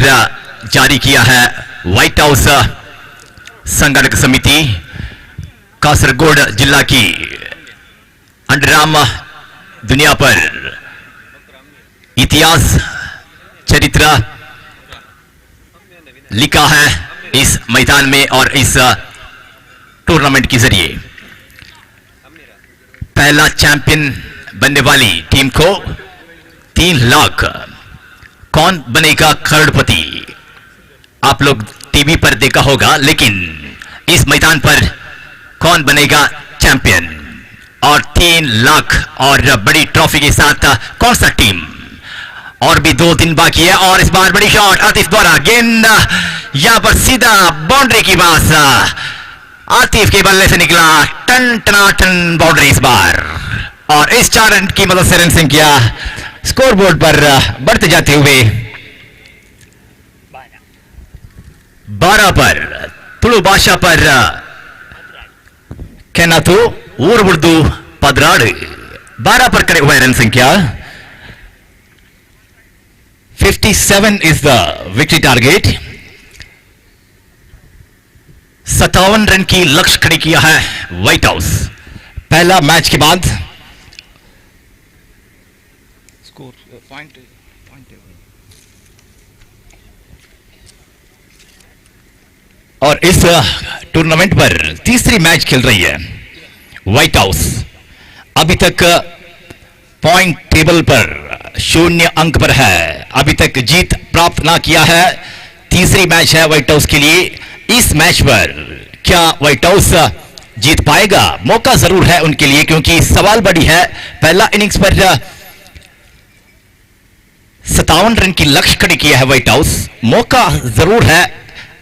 जारी किया है व्हाइट हाउस संगठक समिति। कासरगोड जिला की अंडरआर्म दुनिया पर इतिहास चरित्र लिखा है इस मैदान में और इस टूर्नामेंट के जरिए। पहला चैंपियन बनने वाली टीम को 3 लाख, कौन बनेगा करोड़पति आप लोग टीवी पर देखा होगा, लेकिन इस मैदान पर कौन बनेगा चैंपियन और 3 लाख और बड़ी ट्रॉफी के साथ कौन सा टीम। और भी 2 दिन बाकी है और इस बार बड़ी शॉट आतिफ द्वारा, गेंद यहां पर सीधा बाउंड्री की पास, आतिफ के बल्ले से निकला टन टनाटन बाउंड्री इस बार, और इस 4 रन की मदद से रन संख्या स्कोरबोर्ड पर बढ़ते जाते हुए 12 पर तुलु बादशाह पर कहना तो ऊर उर्दू पदराड़ 12 पर करे हुए रन संख्या 57 is the victory target. 57 run की लक्ष्य खड़ी किया है व्हाइट हाउस पहला मैच के बाद। स्कोर पॉइंट और इस टूर्नामेंट पर तीसरी मैच खेल रही है व्हाइट हाउस। अभी तक पॉइंट टेबल पर 0 अंक पर है, अभी तक जीत प्राप्त ना किया है। तीसरी मैच है व्हाइट हाउस के लिए। इस मैच पर क्या व्हाइट हाउस जीत पाएगा? मौका जरूर है उनके लिए, क्योंकि सवाल बड़ी है। पहला इनिंग्स पर 57 रन की लक्ष्य खड़ी किया है व्हाइट हाउस, मौका जरूर है।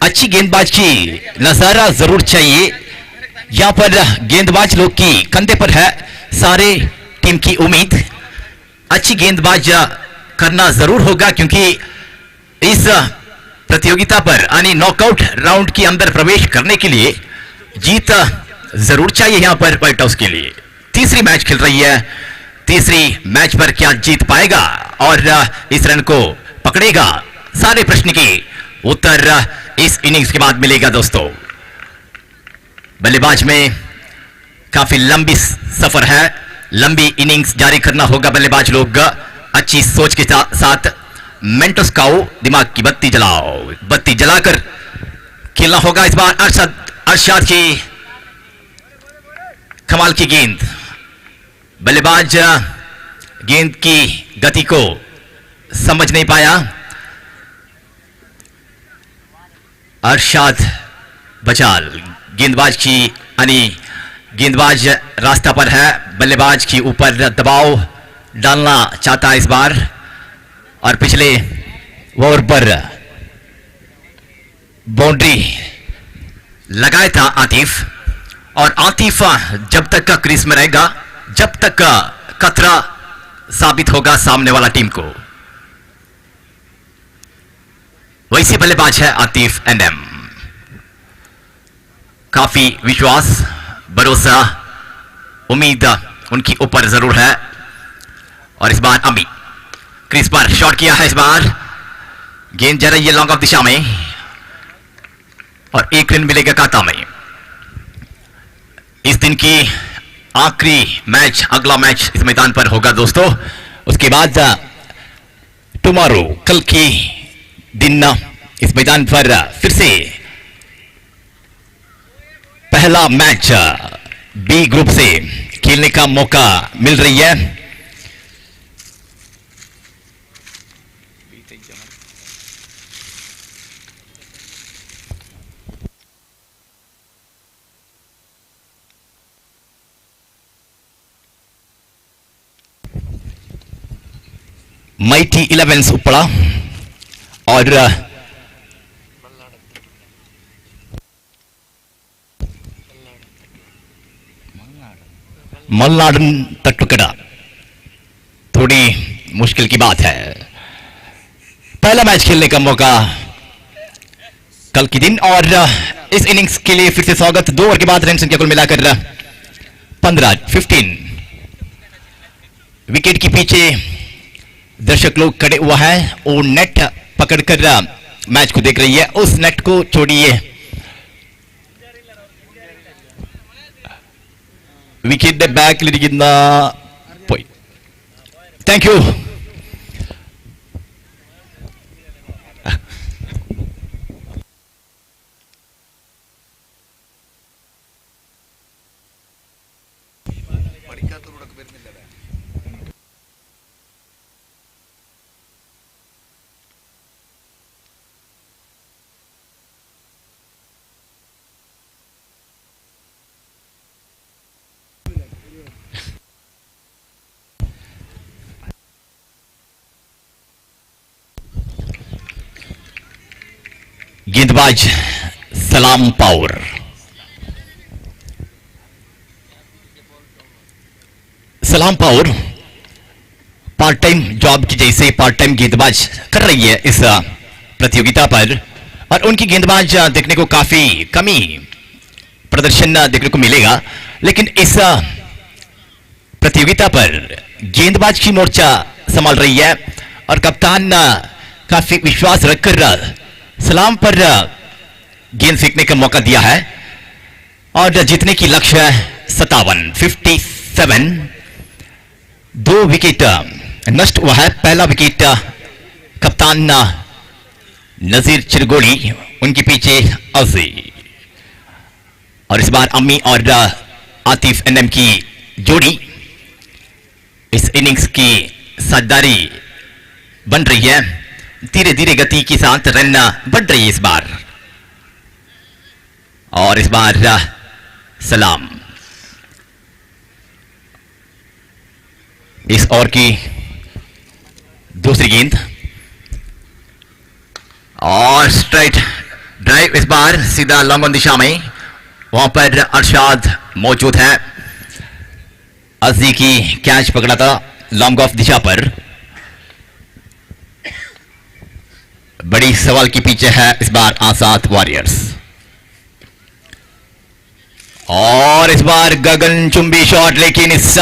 अच्छी गेंदबाज की नजारा जरूर चाहिए। यहां पर गेंदबाज लोग की कंधे पर है सारे टीम की उम्मीद। अच्छी गेंदबाज करना जरूर होगा, क्योंकि इस प्रतियोगिता पर यानी नॉकआउट राउंड के अंदर प्रवेश करने के लिए जीत जरूर चाहिए यहां पर व्हाइट हाउस के लिए। तीसरी मैच खेल रही है, तीसरी मैच पर क्या जीत पाएगा और इस रन को पकड़ेगा? सारे प्रश्न के उत्तर इस इनिंग्स के बाद मिलेगा दोस्तों। बल्लेबाज में काफी लंबी सफर है, लंबी इनिंग्स जारी करना होगा बल्लेबाज लोग। अच्छी सोच के साथ मेंटोस काओ, दिमाग की बत्ती जलाओ, बत्ती जलाकर खेलना होगा इस बार। अरशाद की कमाल की गेंद, बल्लेबाज गेंद की गति को समझ नहीं पाया। अरशाद बचाल गेंदबाज की यानी गेंदबाज रास्ता पर है, बल्लेबाज के ऊपर दबाव डालना चाहता है इस बार। और पिछले ओवर पर बाउंड्री लगाया था आतिफ, और आतिफ जब तक का क्रीज में रहेगा, जब तक का खतरा साबित होगा सामने वाला टीम को। वैसे बल्लेबाज है आतिफ एनएम। काफी विश्वास, भरोसा, उम्मीद उनकी ऊपर जरूर है। और इस बार अमी क्रीज पर शॉट किया है। इस बार गेंद जा रही है लॉन्ग ऑफ दिशा में और 1 रन मिलेगा खाता में। इस दिन की आखिरी मैच, अगला मैच इस मैदान पर होगा दोस्तों। उसके बाद टुमारो, कल की दिन इस मैदान पर फिर से पहला मैच बी ग्रुप से खेलने का मौका मिल रही है। माइटी 11 उपड़ा और मल्लाडन तटुकड़ा। थोड़ी मुश्किल की बात है। पहला मैच खेलने का मौका कल के दिन और इस इनिंग्स के लिए फिर से स्वागत। 2 ओवर के बाद रन संख्या कुल मिलाकर 15 विकेट के पीछे दर्शक लोग खड़े हुआ है और नेट पकड़कर मैच को देख रही है। उस नेट को छोड़िए। Wicket back thank you. गेंदबाज सलाम पावर। सलाम पावर पार्ट टाइम जॉब की जैसे पार्ट टाइम गेंदबाज कर रही है इस प्रतियोगिता पर और उनकी गेंदबाज देखने को काफी कमी प्रदर्शन देखने को मिलेगा। लेकिन इस प्रतियोगिता पर गेंदबाज की मोर्चा संभाल रही है और कप्तान काफी विश्वास रखकर सलाम पर गेंद फेंकने का मौका दिया है और जीतने की लक्ष्य 57 2 विकेट नष्ट हुआ है। पहला विकेट कप्तान नजीर चिरगोड़ी, उनके पीछे अजी और इस बार अम्मी और आतिफ एनएम की जोड़ी इस इनिंग्स की साझेदारी बन रही है। धीरे धीरे गति के साथ रन बढ़ रही है इस बार और इस बार सलाम इस ओवर की दूसरी गेंद और स्ट्राइट ड्राइव। इस बार सीधा लॉन्ग ऑन दिशा में, वहां पर अरशाद मौजूद है। अजी की कैच पकड़ा था लॉन्ग ऑफ दिशा पर। बड़ी सवाल के पीछे है इस बार आजाद वॉरियर्स और इस बार गगन चुंबी शॉट, लेकिन इस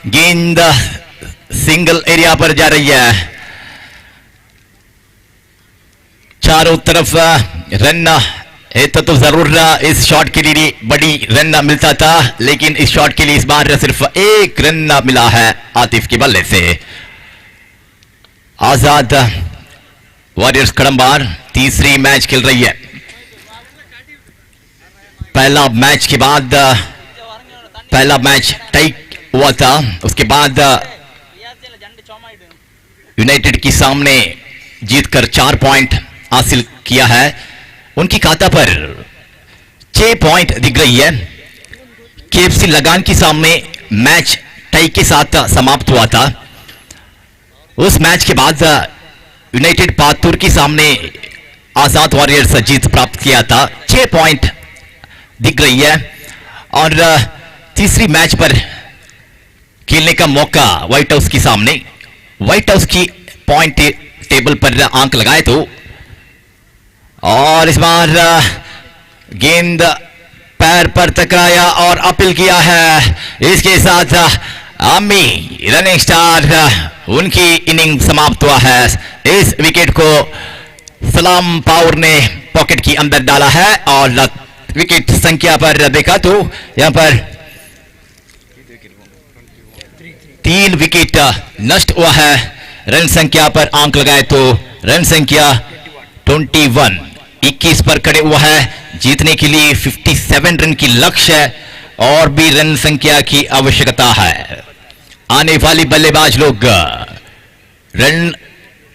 गेंद सिंगल एरिया पर जा रही है। चारों तरफ रन है तो जरूर इस शॉट के लिए बड़ी रन मिलता था, लेकिन इस शॉट के लिए इस बार सिर्फ 1 रन मिला है आतिफ के बल्ले से। आजाद वॉरियर्स कड़ंबार तीसरी मैच खेल रही है। पहला मैच के बाद पहला मैच टाई हुआ था, उसके बाद यूनाइटेड के सामने जीतकर 4 पॉइंट हासिल किया है। उनकी खाता पर 6 पॉइंट दिख रही है। केएफसी लगान के सामने मैच टाई के साथ समाप्त हुआ था। उस मैच के बाद यूनाइटेड पातुर के सामने आजाद वॉरियर्स जीत प्राप्त किया था। 6 पॉइंट दिख रही है और तीसरी मैच पर खेलने का मौका व्हाइट हाउस के सामने। व्हाइट हाउस की पॉइंट टेबल पर आंक लगाए तो और इस बार गेंद पैर पर टकराया और अपील किया है। इसके साथ अम्मी रनिंग स्टार उनकी इनिंग समाप्त हुआ है। इस विकेट को सलाम पावर ने पॉकेट के अंदर डाला है और विकेट संख्या पर देखा तो यहां पर 3 विकेट नष्ट हुआ है। रन संख्या पर आंक लगाए तो रन संख्या 21 पर खड़े हुआ है। जीतने के लिए 57 रन की लक्ष्य है और भी रन संख्या की आवश्यकता है। आने वाली बल्लेबाज लोग रन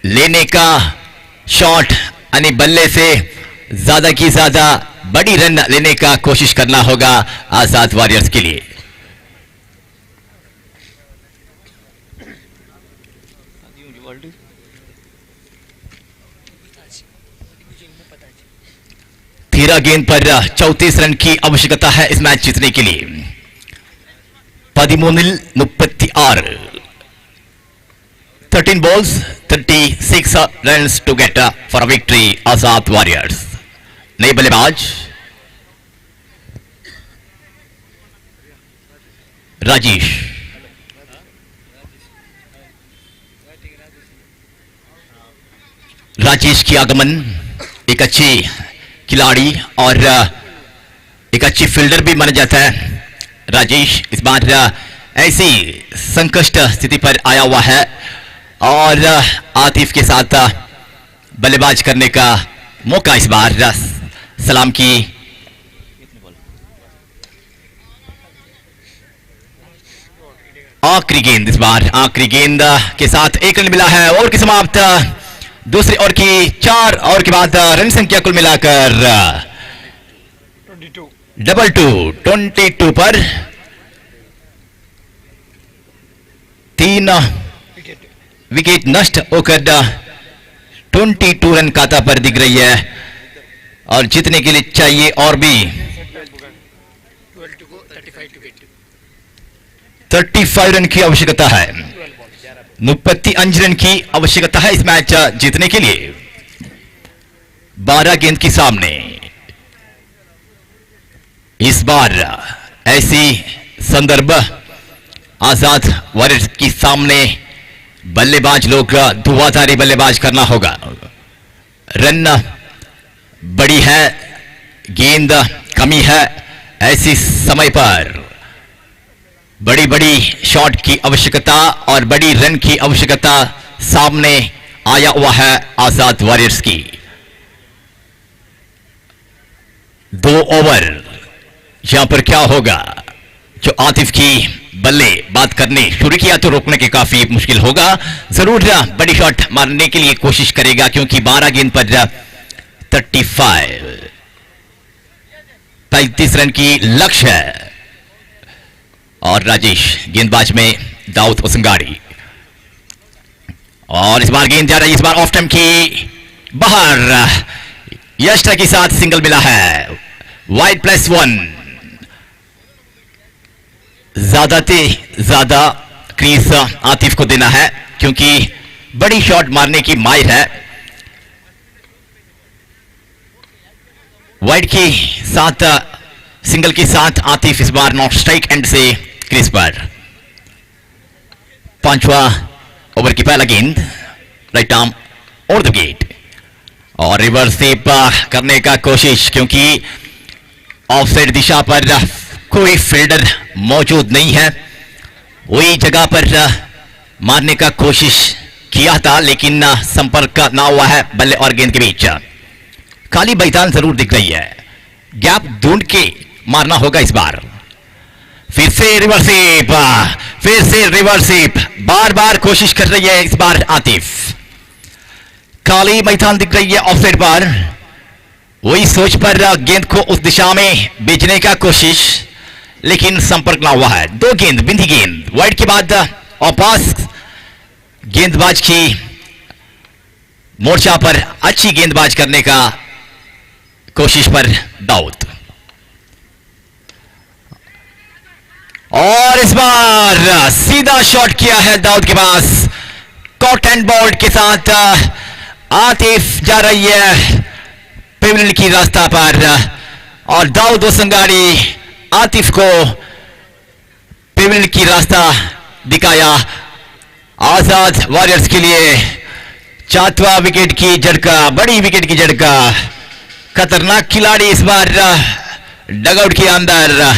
लेने का शॉट यानी बल्ले से ज्यादा की ज्यादा बड़ी रन लेने का कोशिश करना होगा आजाद वॉरियर्स के लिए। तेरह गेंद पर 34 रन की आवश्यकता है इस मैच जीतने के लिए। 13 13 balls 36 runs to get for a victory Azad warriors. नए बल्लेबाज राजेश। राजेश की आगमन एक अच्छी खिलाड़ी और एक अच्छी फील्डर भी माना जाता है। राजेश इस बार ऐसी संकट स्थिति पर आया हुआ है और आतिफ के साथ बल्लेबाज करने का मौका इस बार सलाम की आखिरी गेंद, इस बार आखिरी गेंद के साथ 1 रन मिला है। ओवर की समाप्त। दूसरी ओवर की 4 ओवर के बाद रन संख्या कुल मिलाकर 22 पर 3 विकेट नष्ट होकर 22 रन खाता पर दिख रही है और जीतने के लिए चाहिए और भी 35 रन की आवश्यकता है। 35 रन की आवश्यकता है इस मैच जीतने के लिए। 12 गेंद के सामने इस बार ऐसी संदर्भ आजाद वॉरियर्स के सामने बल्लेबाज लोग धुआंधारी बल्लेबाज करना होगा। रन बड़ी है, गेंद कमी है, ऐसी समय पर बड़ी बड़ी शॉट की आवश्यकता और बड़ी रन की आवश्यकता सामने आया हुआ है आजाद वॉरियर्स की। 2 ओवर यहां पर क्या होगा? जो आतिफ की बल्ले बात करने शुरू किया तो रोकने के काफी मुश्किल होगा। जरूर बड़ी शॉट मारने के लिए कोशिश करेगा क्योंकि 12 गेंद पर 35 रन की लक्ष्य है। और राजेश गेंदबाज में दाऊद उसंगाड़ी और इस बार गेंद जा रही है, इस बार ऑफ टाइम की बाहर। यष्टा के साथ सिंगल मिला है। वाइड +1। ज्यादा क्रीज आतिफ को देना है क्योंकि बड़ी शॉट मारने की माहिर है। वाइड के साथ सिंगल के साथ आतिफ इस बार नॉट स्ट्राइक एंड से क्रीज पर। 5वां ओवर की पहला गेंद राइट आर्म और द गेट और रिवर्स स्वीप करने का कोशिश क्योंकि ऑफसाइड दिशा पर कोई फील्डर मौजूद नहीं है। वही जगह पर मारने का कोशिश किया था लेकिन संपर्क ना हुआ है बल्ले और गेंद के बीच। काली मैदान जरूर दिख रही है, गैप ढूंढ के मारना होगा इस बार। फिर से रिवर्स स्वीप, बार बार कोशिश कर रही है इस बार आतिफ। काली मैदान दिख रही है ऑफसाइड पर। वही सोच पर गेंद को उस दिशा में भेजने का कोशिश लेकिन संपर्क ना हुआ है। 2 गेंद बिंदी गेंद वाइड के बाद और पास गेंदबाज की मोर्चा पर अच्छी गेंदबाज करने का कोशिश पर दाऊद और इस बार सीधा शॉट किया है दाऊद के पास। कॉट एंड बॉल्ड के साथ आतिफ जा रही है पेविलियन की रास्ता पर और दाऊद संगाड़ी आतिफ को पेमेंट की रास्ता दिखाया। आजाद वॉरियर्स के लिए 4वां विकेट की झटका, बड़ी विकेट की झटका। खतरनाक खिलाड़ी इस बार डगआउट के अंदर,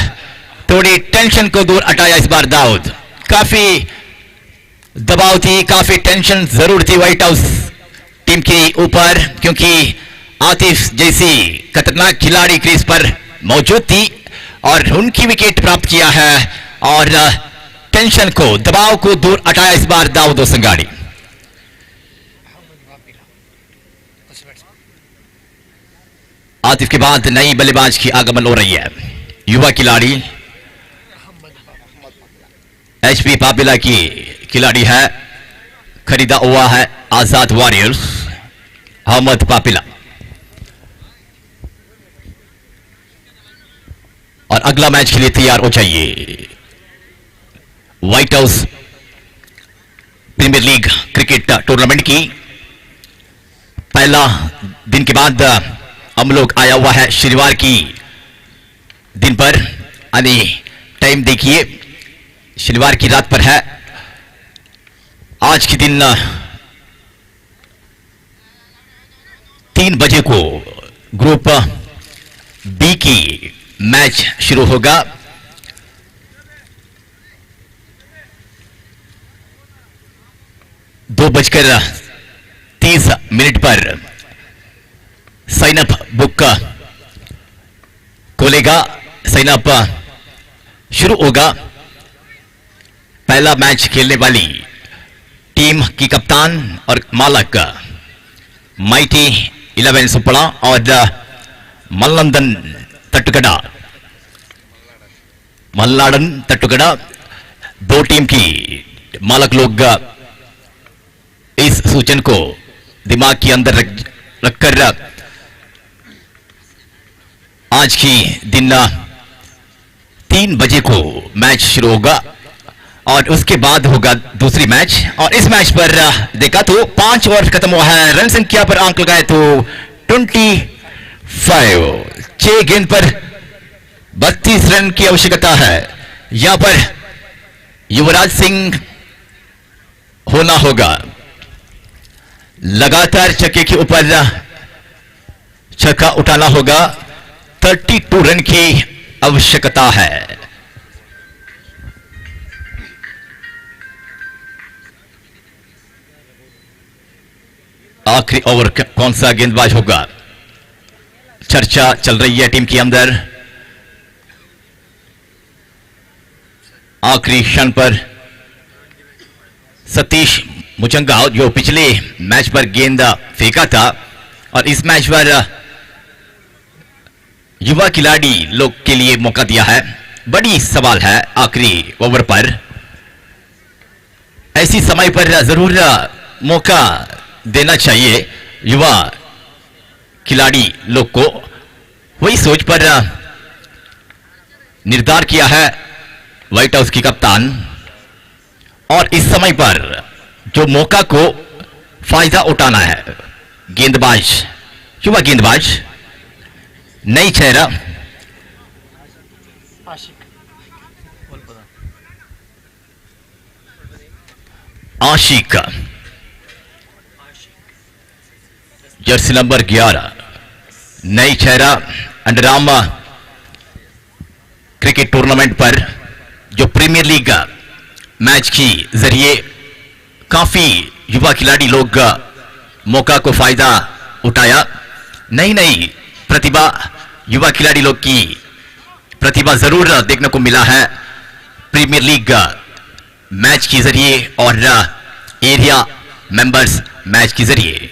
थोड़ी टेंशन को दूर हटाया इस बार दाऊद। काफी दबाव थी, काफी टेंशन जरूर थी व्हाइट हाउस टीम के ऊपर, क्योंकि आतिफ जैसी खतरनाक खिलाड़ी क्रीज पर मौजूद थी और उनकी विकेट प्राप्त किया है और टेंशन को, दबाव को दूर हटाया इस बार दाऊद संगाड़ी। आतिफ के बाद नई बल्लेबाज की आगमन हो रही है, युवा खिलाड़ी एचपी पापिला की खिलाड़ी है, खरीदा हुआ है आजाद वॉरियर्स, अहमद पापिला। और अगला मैच के लिए तैयार हो जाइए। White House Premier League cricket tournament की पहला दिन के बाद हम लोग आया हुआ है शनिवार की दिन पर, यानी टाइम देखिए शनिवार की रात पर है। आज के दिन 3 बजे को ग्रुप बी की मैच शुरू होगा। दो 2:30 पर साइन अप बुक खोलेगा, साइन अप शुरू होगा। पहला मैच खेलने वाली टीम की कप्तान और मालक माइटी 11 सुपड़ा और मल्लंदन मल्लाडन तट्टुगड़ा, दो टीम की मालक लोग इस सूचन को दिमाग के अंदर रखकर आज की दिन 3 बजे को मैच शुरू होगा और उसके बाद होगा दूसरी मैच। और इस मैच पर देखा तो 5 ओवर खत्म हुआ है, रन संख्या पर आंक लगाए तो 25, 6 गेंद पर 32 रन की आवश्यकता है। यहां पर युवराज सिंह होना होगा, लगातार छक्के के ऊपर छक्का उठाना होगा। 32 रन की आवश्यकता है। आखिरी ओवर कौन सा गेंदबाज होगा, चर्चा चल रही है टीम के अंदर। आखिरी क्षण पर सतीश मुचंगा जो पिछले मैच पर गेंद फेंका था और इस मैच पर युवा खिलाड़ी लोग के लिए मौका दिया है। बड़ी सवाल है आखिरी ओवर पर, ऐसी समय पर जरूर मौका देना चाहिए युवा खिलाड़ी लोग को। वही सोच पर निर्धार किया है व्हाइट हाउस की कप्तान और इस समय पर जो मौका को फायदा उठाना है। गेंदबाज, युवा गेंदबाज, नई चेहरा आशिक, जर्सी नंबर 11, नई चेहरा अंडरआर्म क्रिकेट टूर्नामेंट पर जो प्रीमियर लीग मैच की जरिए काफी युवा खिलाड़ी लोग मौका को फायदा उठाया। नई नई प्रतिभा, युवा खिलाड़ी लोग की प्रतिभा जरूर देखने को मिला है प्रीमियर लीग मैच के जरिए और एरिया मेंबर्स मैच के जरिए।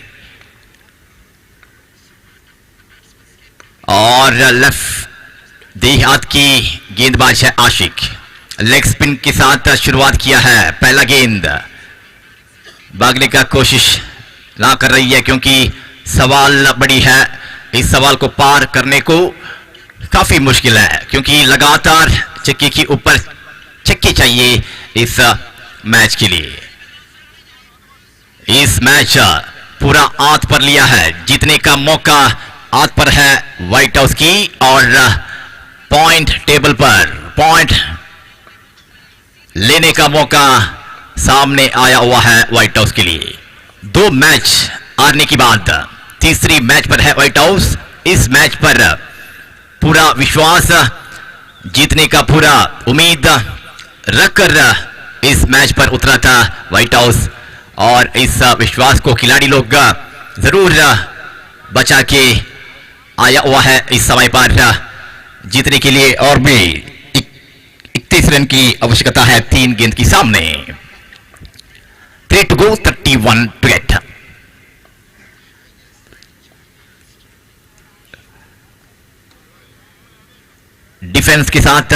और लेफ्ट देहात की गेंदबाज है आशिक, लेग स्पिन के साथ शुरुआत किया है। पहला गेंद भागने का कोशिश ना कर रही है क्योंकि सवाल बड़ी है। इस सवाल को पार करने को काफी मुश्किल है क्योंकि लगातार छक्के के ऊपर छक्के चाहिए इस मैच के लिए। इस मैच पूरा हाथ पर लिया है, जीतने का मौका हाथ पर है व्हाइट हाउस की और पॉइंट टेबल पर पॉइंट लेने का मौका सामने आया हुआ है व्हाइट हाउस के लिए। 2 मैच हारने के बाद तीसरी मैच पर है व्हाइट हाउस। इस मैच पर पूरा विश्वास, जीतने का पूरा उम्मीद रखकर इस मैच पर उतरा था व्हाइट हाउस और इस विश्वास को खिलाड़ी लोग जरूर बचा के आया हुआ है इस समय पर जीतने के लिए। और भी 31 रन की आवश्यकता है 3 गेंद की सामने। 3 to go, 31 to get। Defence के साथ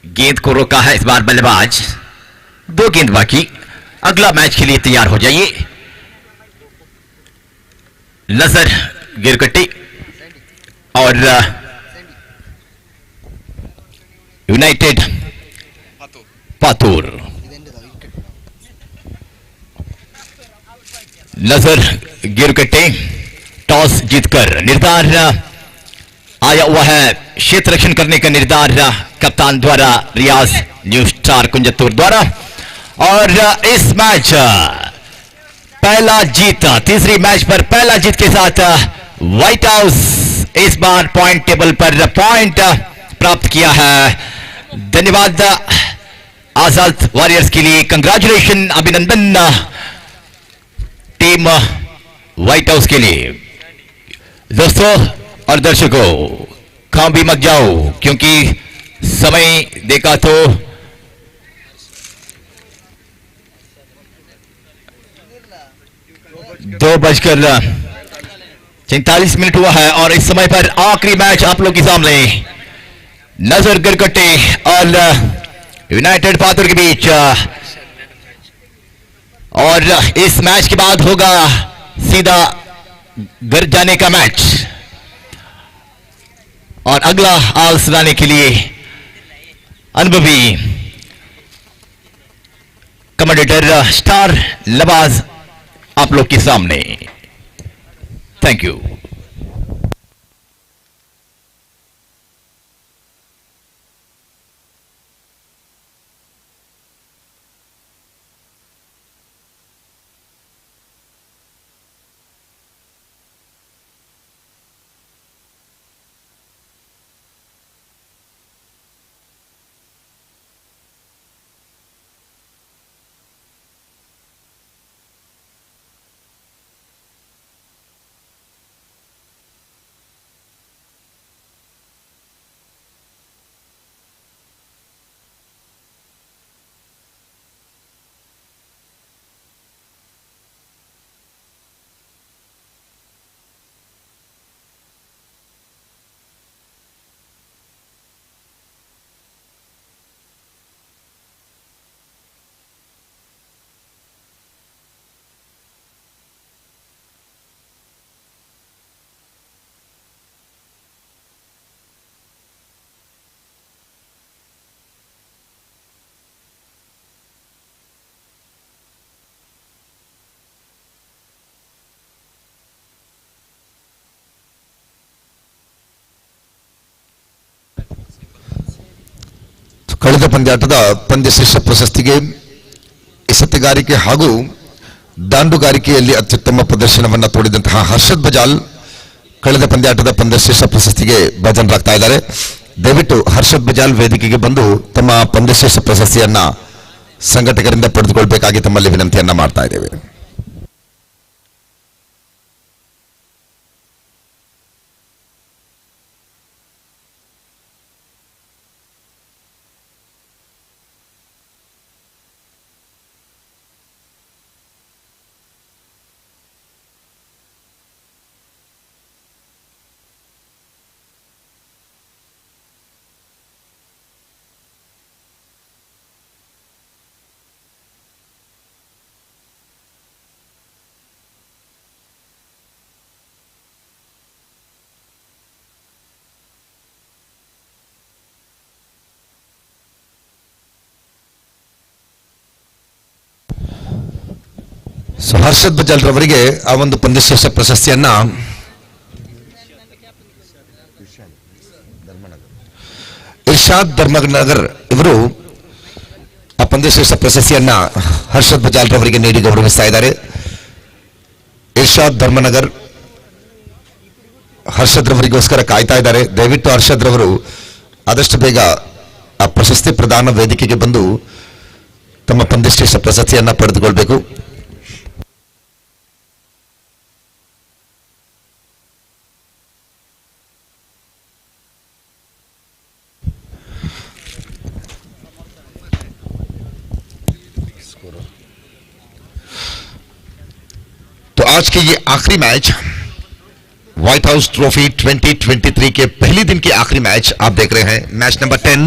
गेंद को रोका है इस बार बल्लेबाज। 2 गेंद बाकी, अगला मैच के लिए तैयार हो जाइए। नजर गिरकट्टी और यूनाइटेड पातूर। नजर गिरकट्टी टॉस जीतकर निर्धार आया हुआ है। क्षेत्र रक्षण करने का निर्धार कप्तान द्वारा, रियाज न्यू स्टार कुंजतूर द्वारा। और इस मैच पहला जीत, तीसरी मैच पर पहला जीत के साथ व्हाइट हाउस इस बार पॉइंट टेबल पर पॉइंट प्राप्त किया है। धन्यवाद आजाद वॉरियर्स के लिए, कंग्रेचुलेशन, अभिनंदन टीम व्हाइट हाउस के लिए। दोस्तों और दर्शकों, कहां भी मत जाओ क्योंकि समय देखा तो 2:47 हुआ है और इस समय पर आखिरी मैच आप लोग के सामने नजर गिरकट्टे और यूनाइटेड पातूर के बीच। और इस मैच के बाद होगा सीधा घर जाने का मैच और अगला आल सुनाने के लिए अनुभवी कमेंटेटर स्टार लबाज आप लोग के सामने। Thank you. ಕಳೆದ ಪಂದ್ಯಾಟದ ಪಂದ್ಯಶ್ರೇಷ್ಠ ಪ್ರಶಸ್ತಿಗೆ ಎಸೆತಗಾರಿಕೆ ಹಾಗೂ ದಾಂಡುಗಾರಿಕೆಯಲ್ಲಿ ಅತ್ಯುತ್ತಮ ಪ್ರದರ್ಶನವನ್ನು ತೋರಿದಂತಹ ಹರ್ಷದ್ ಬಜಾಲ್ ಕಳೆದ ಪಂದ್ಯಾಟದ ಪಂದ್ಯಶ್ರೇಷ್ಠ ಪ್ರಶಸ್ತಿಗೆ ಭಾಜನರಾಗ್ತಾ ಇದ್ದಾರೆ. ದಯವಿಟ್ಟು ಹರ್ಷದ್ ಬಜಾಲ್ ವೇದಿಕೆಗೆ ಬಂದು ತಮ್ಮ ಪಂದ್ಯಶ್ರೇಷ್ಠ ಪ್ರಶಸ್ತಿಯನ್ನ ಸಂಘಟಕರಿಂದ ಪಡೆದುಕೊಳ್ಳಬೇಕಾಗಿ ತಮ್ಮಲ್ಲಿ ವಿನಂತಿಯನ್ನ ಮಾಡ್ತಾ ಇದ್ದೇವೆ. ಹರ್ಷದ್ ಬಜಾಲ್ ರವರಿಗೆ ಆ ಒಂದು ಪಂದ್ಯಶ್ರೇಷ್ಠ ಪ್ರಶಸ್ತಿಯನ್ನ ಇರ್ಷಾದ್ ಧರ್ಮನಗರ್ ಇವರು ಪಂದ್ಯಶ್ರೇಷ್ಠ ಪ್ರಶಸ್ತಿಯನ್ನ ಹರ್ಷದ್ ಬಜಾಲ್ ರವರಿಗೆ ನೀಡಿ ಗೌರವಿಸ್ತಾ ಇದ್ದಾರೆ. ಇರ್ಷಾದ್ ಧರ್ಮನಗರ್ ಹರ್ಷದ್ ರವರಿಗೋಸ್ಕರ ಕಾಯ್ತಾ ಇದ್ದಾರೆ. ದಯವಿಟ್ಟು ಹರ್ಷದ್ ರವರು ಆದಷ್ಟು ಬೇಗ ಆ ಪ್ರಶಸ್ತಿ ಪ್ರದಾನ ವೇದಿಕೆಗೆ ಬಂದು ತಮ್ಮ ಪಂದ್ಯಶ್ರೇಷ್ಠ ಪ್ರಶಸ್ತಿಯನ್ನ ಪಡೆದುಕೊಳ್ಬೇಕು. तो आज के ये आखिरी मैच व्हाइट हाउस ट्रॉफी 2023 के पहले दिन के आखिरी मैच आप देख रहे हैं. मैच नंबर 10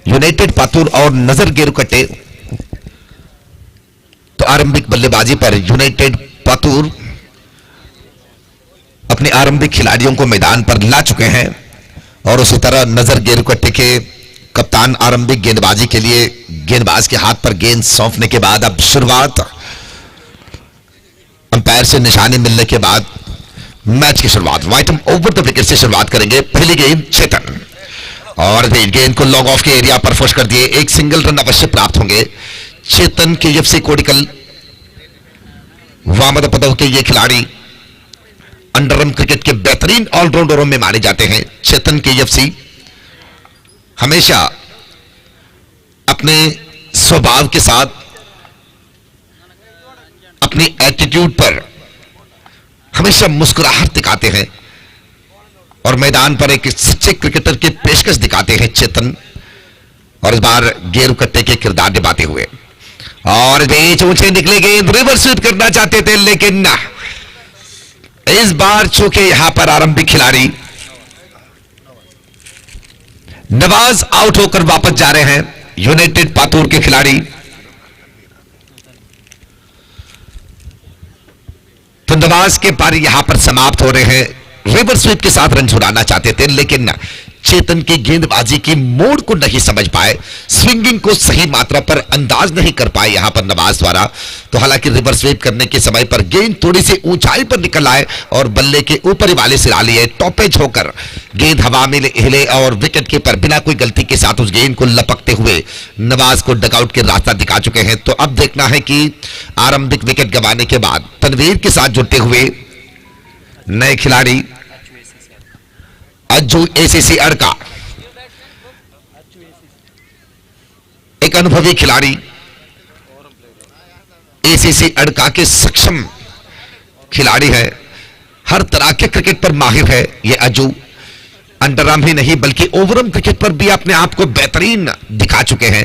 यूनाइटेड पातुर और नजर गेरुकट्टे. तो आरंभिक बल्लेबाजी पर यूनाइटेड पातुर अपने आरंभिक खिलाड़ियों को मैदान पर ला चुके हैं और उसी तरह नजर गेरुकट्टे के कप्तान आरंभिक गेंदबाजी के लिए गेंदबाज के हाथ पर गेंद सौंपने के बाद अब शुरुआत, अंपायर से निशाने मिलने के बाद मैच की शुरुआत वाइटम ओवर द विकेट से शुरुआत करेंगे. पहली गेंद चेतन और गेंद को लॉग ऑफ के एरिया पर फोर्स कर दिए. एक सिंगल रन अवश्य प्राप्त होंगे. चेतन के एफसी कोडिकल वामद पदों के ये खिलाड़ी अंडरआर्म क्रिकेट के बेहतरीन ऑलराउंडरों में माने जाते हैं. चेतन के एफसी हमेशा अपने स्वभाव के साथ, अपनी एटीट्यूड पर हमेशा मुस्कुराहट दिखाते हैं और मैदान पर एक सच्चे क्रिकेटर की पेशकश दिखाते हैं चेतन. और इस बार गेरुकट्टे के किरदार निभाते हुए और बीच ऊंचे निकले गेंद रिवर्स स्वीप करना चाहते थे, लेकिन इस बार चूंकि यहां पर आरंभिक खिलाड़ी नवाज आउट होकर वापस जा रहे हैं. यूनाइटेड पातुर के खिलाड़ी तो नवाज के पारी यहां पर समाप्त हो रहे हैं. रिवर्स स्वीप के साथ रन छुड़ाना चाहते थे, लेकिन चेतन की गेंदबाजी की मोड़ को नहीं समझ पाए, स्विंगिंग को सही मात्रा पर अंदाज नहीं कर पाए यहां पर नवाज द्वारा. तो हालांकि रिवर्स स्वीप करने के समय पर गेंद थोड़ी सी ऊंचाई पर निकल आए और बल्ले के ऊपरी वाले सिरा लिए. टॉपेज होकर गेंद हवा में हिले और विकेट कीपर बिना कोई गलती के साथ उस गेंद को लपकते हुए नवाज को डगआउट के रास्ता दिखा चुके हैं. तो अब देखना है कि आरंभिक विकेट गंवाने के बाद तनवीर के साथ जुड़ते हुए नए खिलाड़ी अज्जू एसीसी अड़का, एक अनुभवी खिलाड़ी एसीसी अड़का के सक्षम खिलाड़ी है, हर तरह के क्रिकेट पर माहिर है. यह अज्जू अंडरआर्म ही नहीं बल्कि ओवरआर्म क्रिकेट पर भी अपने आप को बेहतरीन दिखा चुके हैं.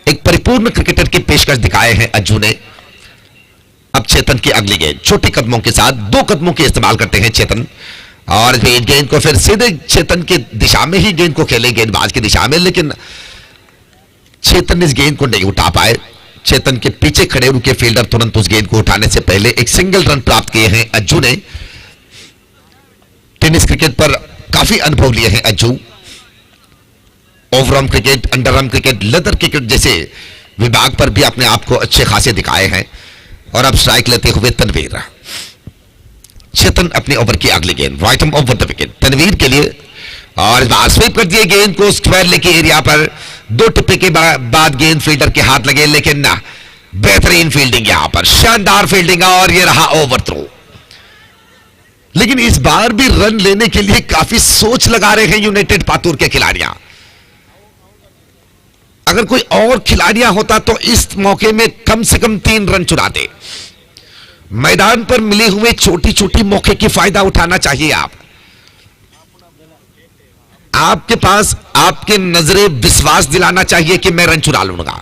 एक परिपूर्ण क्रिकेटर की पेशकश दिखाए हैं अज्जू ने. अब चेतन की अगली गेंद छोटे कदमों के साथ 2 कदमों के इस्तेमाल करते हैं चेतन और गेंद को फिर सीधे चेतन की दिशा में ही गेंद को खेले, गेंदबाज की दिशा में, लेकिन चेतन इस गेंद को नहीं उठा पाए. चेतन के पीछे खड़े उनके फील्डर तुरंत उस गेंद को उठाने से पहले एक सिंगल रन प्राप्त किए हैं अज्जू ने. टेनिस क्रिकेट पर काफी अनुभव लिए हैं Ajju. Overarm cricket, underarm cricket, leather cricket जैसे विभाग पर भी अपने आप को अच्छे खासे दिखाए हैं. और अब स्ट्राइक लेते हुए तनवीर. चेतन अपने ओवर की अगली गेंद right over the wicket Tanveer के लिए और स्वीप कर दिए गेंद को स्क्वायर लेग के एरिया पर. 2 टिप्पे के बाद गेंद फील्डर के हाथ लगे, लेकिन बेहतरीन फील्डिंग यहां पर, शानदार फील्डिंग और ये रहा ओवर थ्रो. लेकिन इस बार भी रन लेने के लिए काफी सोच लगा रहे हैं यूनाइटेड पातुर के खिलाड़ियां. अगर कोई और खिलाड़ियां होता तो इस मौके में कम से कम 3 रन चुराते. मैदान पर मिले हुए छोटी छोटी मौके की फायदा उठाना चाहिए. आपके पास आपके नजरे विश्वास दिलाना चाहिए कि मैं रन चुरा लूंगा.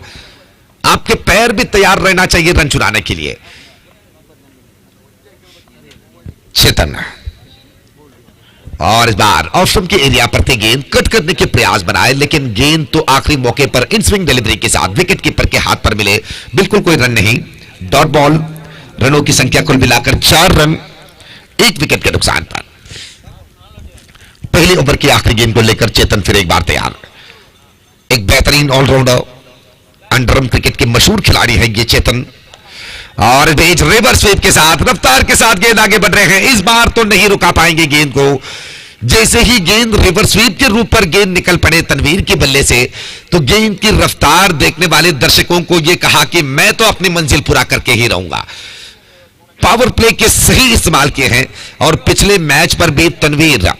आपके पैर भी तैयार रहना चाहिए रन चुराने के लिए. चेतन और इस बार ऑफ स्टंप के एरिया पर थे गेंद, कट करने के प्रयास बनाए, लेकिन गेंद तो आखिरी मौके पर इन स्विंग डिलीवरी के साथ विकेट कीपर के हाथ पर मिले. बिल्कुल कोई रन नहीं. Dot ball. रनों की संख्या कुल मिलाकर 4 रन 1 विकेट के नुकसान पर. पहले ओवर की आखिरी गेंद को लेकर चेतन फिर एक बार तैयार. एक बेहतरीन ऑलराउंडर, अंडरआर्म क्रिकेट के मशहूर खिलाड़ी है ये चेतन और रिवर्स स्वीप के साथ, रफ्तार के साथ गेंद आगे बढ़ रहे हैं. इस बार तो नहीं रुका पाएंगे गेंद को. जैसे ही गेंद रिवर्स स्वीप के रूप पर गेंद निकल पड़े तनवीर के बल्ले से, तो गेंद की रफ्तार देखने वाले दर्शकों को यह कहा कि मैं तो अपनी मंजिल पूरा करके ही रहूंगा। पावर प्ले के सही इस्तेमाल किए हैं और पिछले मैच पर भी तनवीर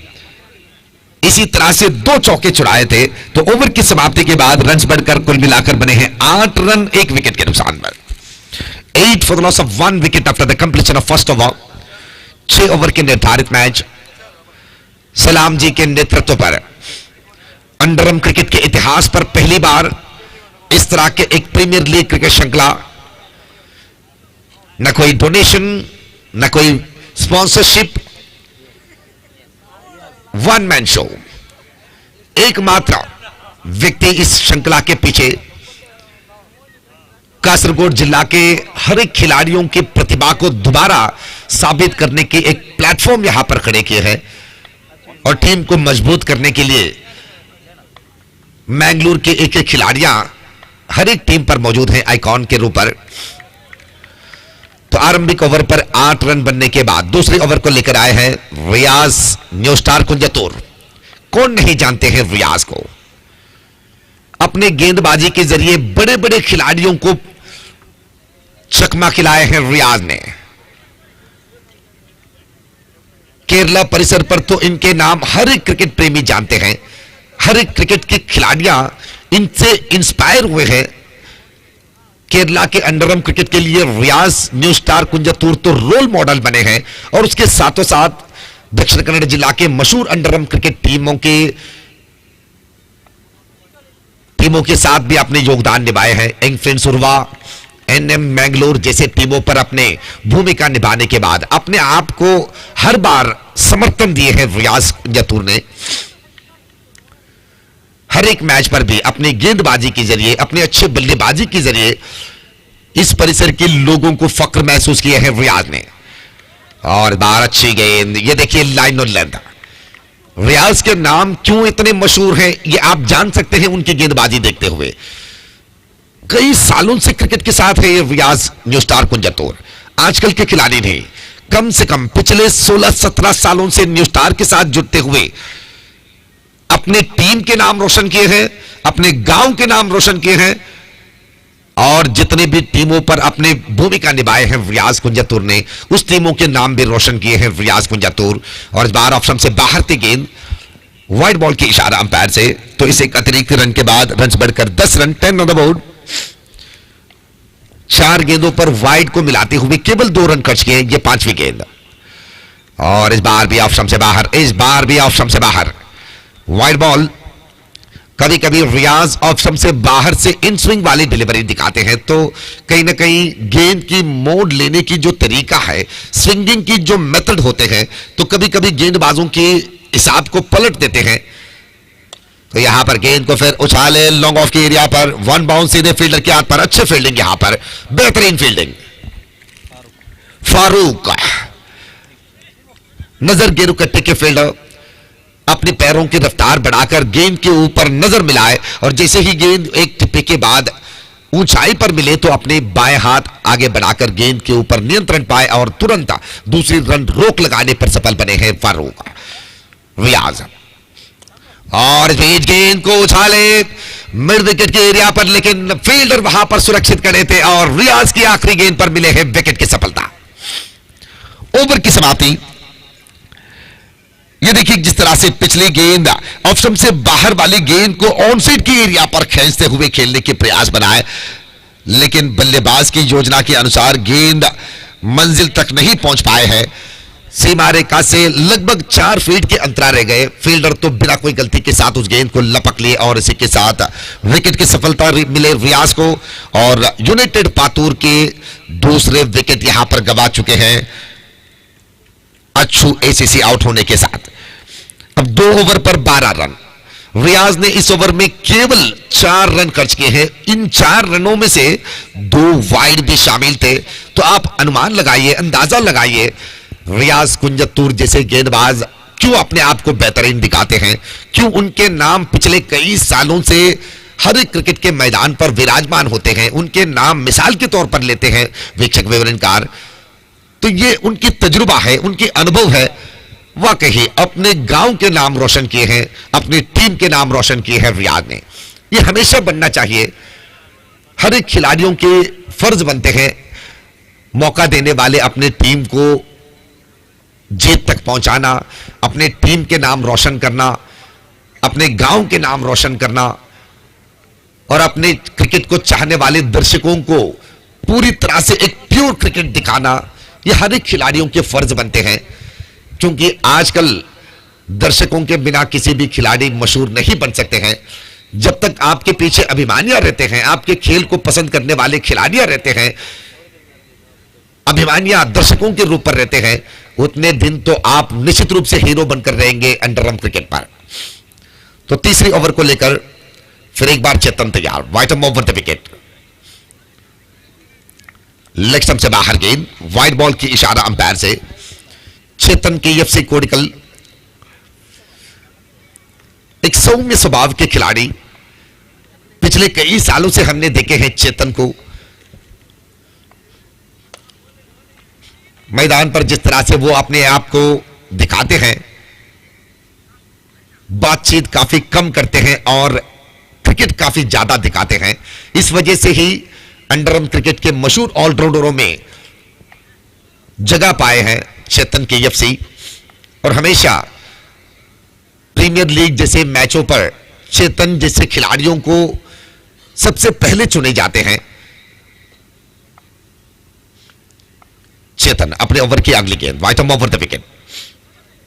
इसी तरह से 2 चौके छुड़ाए थे। तो ओवर की समाप्ति के बाद रन्स बढ़कर कुल मिलाकर बने हैं 8 रन 1 विकेट के नुकसान पर। 8 for the loss of 1 wicket after the completion of first over. 6 over के निर्धारित मैच सलाम जी के नेतृत्व पर अंडरआर्म क्रिकेट के इतिहास पर पहली बार इस तरह के एक प्रीमियर लीग क्रिकेट श्रृंखला, न कोई डोनेशन न कोई स्पॉन्सरशिप, वन मैन शो। एकमात्र व्यक्ति इस श्रृंखला के पीछे कासरगोड जिला के हर एक खिलाड़ियों की प्रतिभा को दोबारा साबित करने की एक प्लेटफॉर्म यहां पर खड़े किए हैं और टीम को मजबूत करने के लिए मैंगलोर के एक एक खिलाड़ियां हर एक टीम पर मौजूद हैं आइकॉन के रूप पर। तो आरंभिक ओवर पर 8 रन बनने के बाद दूसरे ओवर को लेकर आए हैं रियाज न्यू स्टार कुंजतूर। कौन नहीं जानते हैं रियाज को, अपने गेंदबाजी के जरिए बड़े बड़े खिलाड़ियों को चकमा खिलाए हैं रियाज ने। केरला परिसर पर तो इनके नाम हर एक क्रिकेट प्रेमी जानते हैं, हर एक क्रिकेट के खिलाड़ियां इनसे इंस्पायर हुए हैं। केरला के अंडरआर्म क्रिकेट के लिए रियाज न्यू स्टार कुंजतूर तो रोल मॉडल बने हैं और उसके साथों साथ दक्षिण कन्नड़ जिला के मशहूर अंडरआर्म क्रिकेट टीमों के साथ भी अपने योगदान निभाए हैं। Young friends Urwa, NM Mangalore जैसे टीमों पर अपने भूमिका निभाने के बाद अपने आप को हर बार समर्थन दिए हैं रियाज कुंजतूर ने। हर एक मैच पर भी अपनी गेंदबाजी के जरिए, अपने अच्छे बल्लेबाजी के जरिए इस परिसर के लोगों को फक्र महसूस किया है रियाज ने। और बार अच्छी गेंद, ये देखिए लाइन और लेंथ। रियाज के नाम क्यों इतने मशहूर हैं ये आप जान सकते हैं उनकी गेंदबाजी देखते हुए। कई सालों से क्रिकेट के साथ है ये रियाज न्यू स्टार कुंजतूर। आजकल के खिलाड़ी नहीं, कम से कम पिछले 16-17 सालों से न्यू स्टार के साथ जुड़ते हुए अपने टीम के नाम रोशन किए हैं, अपने गांव के नाम रोशन किए हैं और जितने भी टीमों पर अपने भूमिका निभाए हैं रियाज कुंजतूर ने, उस टीमों के नाम भी रोशन किए हैं रियाज कुंजतूर। और इस बार ऑप्शन से बाहर थी गेंद, वाइड बॉल की इशारा अंपायर से, तो इसे एक अतिरिक्त रन के बाद रन बढ़कर 10 रन 10 ऑन द बोर्ड। 4 गेंदों पर वाइड को मिलाते हुए केवल 2 रन खर्च किए, ये 5वीं गेंद। और इस बार भी ऑप्शन से बाहर, इस बार भी ऑप्शन से बाहर वाइड बॉल। कभी कभी रियाज ऑप्शन से बाहर से इन स्विंग वाली डिलीवरी दिखाते हैं, तो कहीं ना कहीं गेंद की मोड़ लेने की जो तरीका है, स्विंगिंग की जो मेथड होते हैं, तो कभी कभी गेंदबाजों के हिसाब को पलट देते हैं। तो यहां पर गेंद को फिर उछाले लॉन्ग ऑफ के एरिया पर, 1 बाउंस सीधे फील्डर के हाथ पर। अच्छे फील्डिंग यहां पर, बेहतरीन फील्डिंग फारूक। नजर गेरुकट्टे के फील्डर अपने पैरों की रफ्तार बढ़ाकर गेंद के ऊपर नजर मिलाए और जैसे ही गेंद एक टिप्पे के बाद ऊंचाई पर मिले तो अपने बाएं हाथ आगे बढ़ाकर गेंद के ऊपर नियंत्रण पाए और तुरंत दूसरी रन रोक लगाने पर सफल बने हैं फारूक रियाज। और बीच गेंद को उछाले मिड विकेट के एरिया पर, लेकिन फील्डर वहां पर सुरक्षित खड़े थे और रियाज की आखिरी गेंद पर मिले हैं विकेट की सफलता। ओवर की समाप्ति ये देखिए, जिस तरह से पिछली गेंद ऑप्शन से बाहर वाली गेंद को ऑन साइड की एरिया पर खींचते हुए खेलने के प्रयास बनाए, लेकिन बल्लेबाज की योजना के अनुसार गेंद मंजिल तक नहीं पहुंच पाए हैं। सीमा रेखा से लगभग 4 फीट के अंतराल रह गए। फील्डर तो बिना कोई गलती के साथ उस गेंद को लपक लिए और इसी के साथ विकेट की सफलता मिले रियाज को। और यूनाइटेड पातूर के दूसरे विकेट यहां पर गवा चुके हैं अच्छू एसीसी आउट होने के साथ। अब 2 ओवर पर 12 रन। रियाज ने इस ओवर में केवल 4 रन खर्च किए हैं। इन 4 रनों में से 2 वाइड भी शामिल थे। तो आप अनुमान लगाइए, अंदाजा लगाइए, रियाज कुंजतूर जैसे गेंदबाज क्यों अपने आप को बेहतरीन दिखाते हैं, क्यों उनके नाम पिछले कई सालों से हर एक क्रिकेट के मैदान पर विराजमान होते हैं, उनके नाम मिसाल के तौर पर लेते हैं वीक्षक विवरणकार। तो ये उनकी तजुर्बा है, उनके अनुभव है, वाकई अपने गांव के नाम रोशन किए हैं, अपनी टीम के नाम रोशन किए हैं रियाद ने। ये हमेशा बनना चाहिए, हर एक खिलाड़ियों के फर्ज बनते हैं मौका देने वाले अपने टीम को जीत तक पहुंचाना, अपने टीम के नाम रोशन करना, अपने गांव के नाम रोशन करना और अपने क्रिकेट को चाहने वाले दर्शकों को पूरी तरह से एक प्योर क्रिकेट दिखाना। ये हर एक खिलाड़ियों के फर्ज बनते हैं, क्योंकि आजकल दर्शकों के बिना किसी भी खिलाड़ी मशहूर नहीं बन सकते हैं। जब तक आपके पीछे अभिमानियां रहते हैं, आपके खेल को पसंद करने वाले खिलाड़ियां रहते हैं, अभिमानियां दर्शकों के रूप पर रहते हैं, उतने दिन तो आप निश्चित रूप से हीरो बनकर रहेंगे अंडरआर्म क्रिकेट पर। तो तीसरी ओवर को लेकर फिर एक बार चेतन तैयार, wide over the wicket, leg stump से बाहर गेंद, वाइड बॉल की इशारा अंपायर से। चेतन के एफसी कोडिकल एक सौम्य स्वभाव के खिलाड़ी, पिछले कई सालों से हमने देखे हैं चेतन को मैदान पर जिस तरह से वो अपने आप को दिखाते हैं, बातचीत काफी कम करते हैं और क्रिकेट काफी ज्यादा दिखाते हैं। इस वजह से ही अंडरआर्म क्रिकेट के मशहूर ऑलराउंडरों में जगह पाए हैं चेतन के एफसी। और हमेशा प्रीमियर लीग जैसे मैचों पर चेतन जैसे खिलाड़ियों को सबसे पहले चुने जाते हैं। चेतन अपने ओवर की अगली गेंद, वाइड ओवर द विकेट,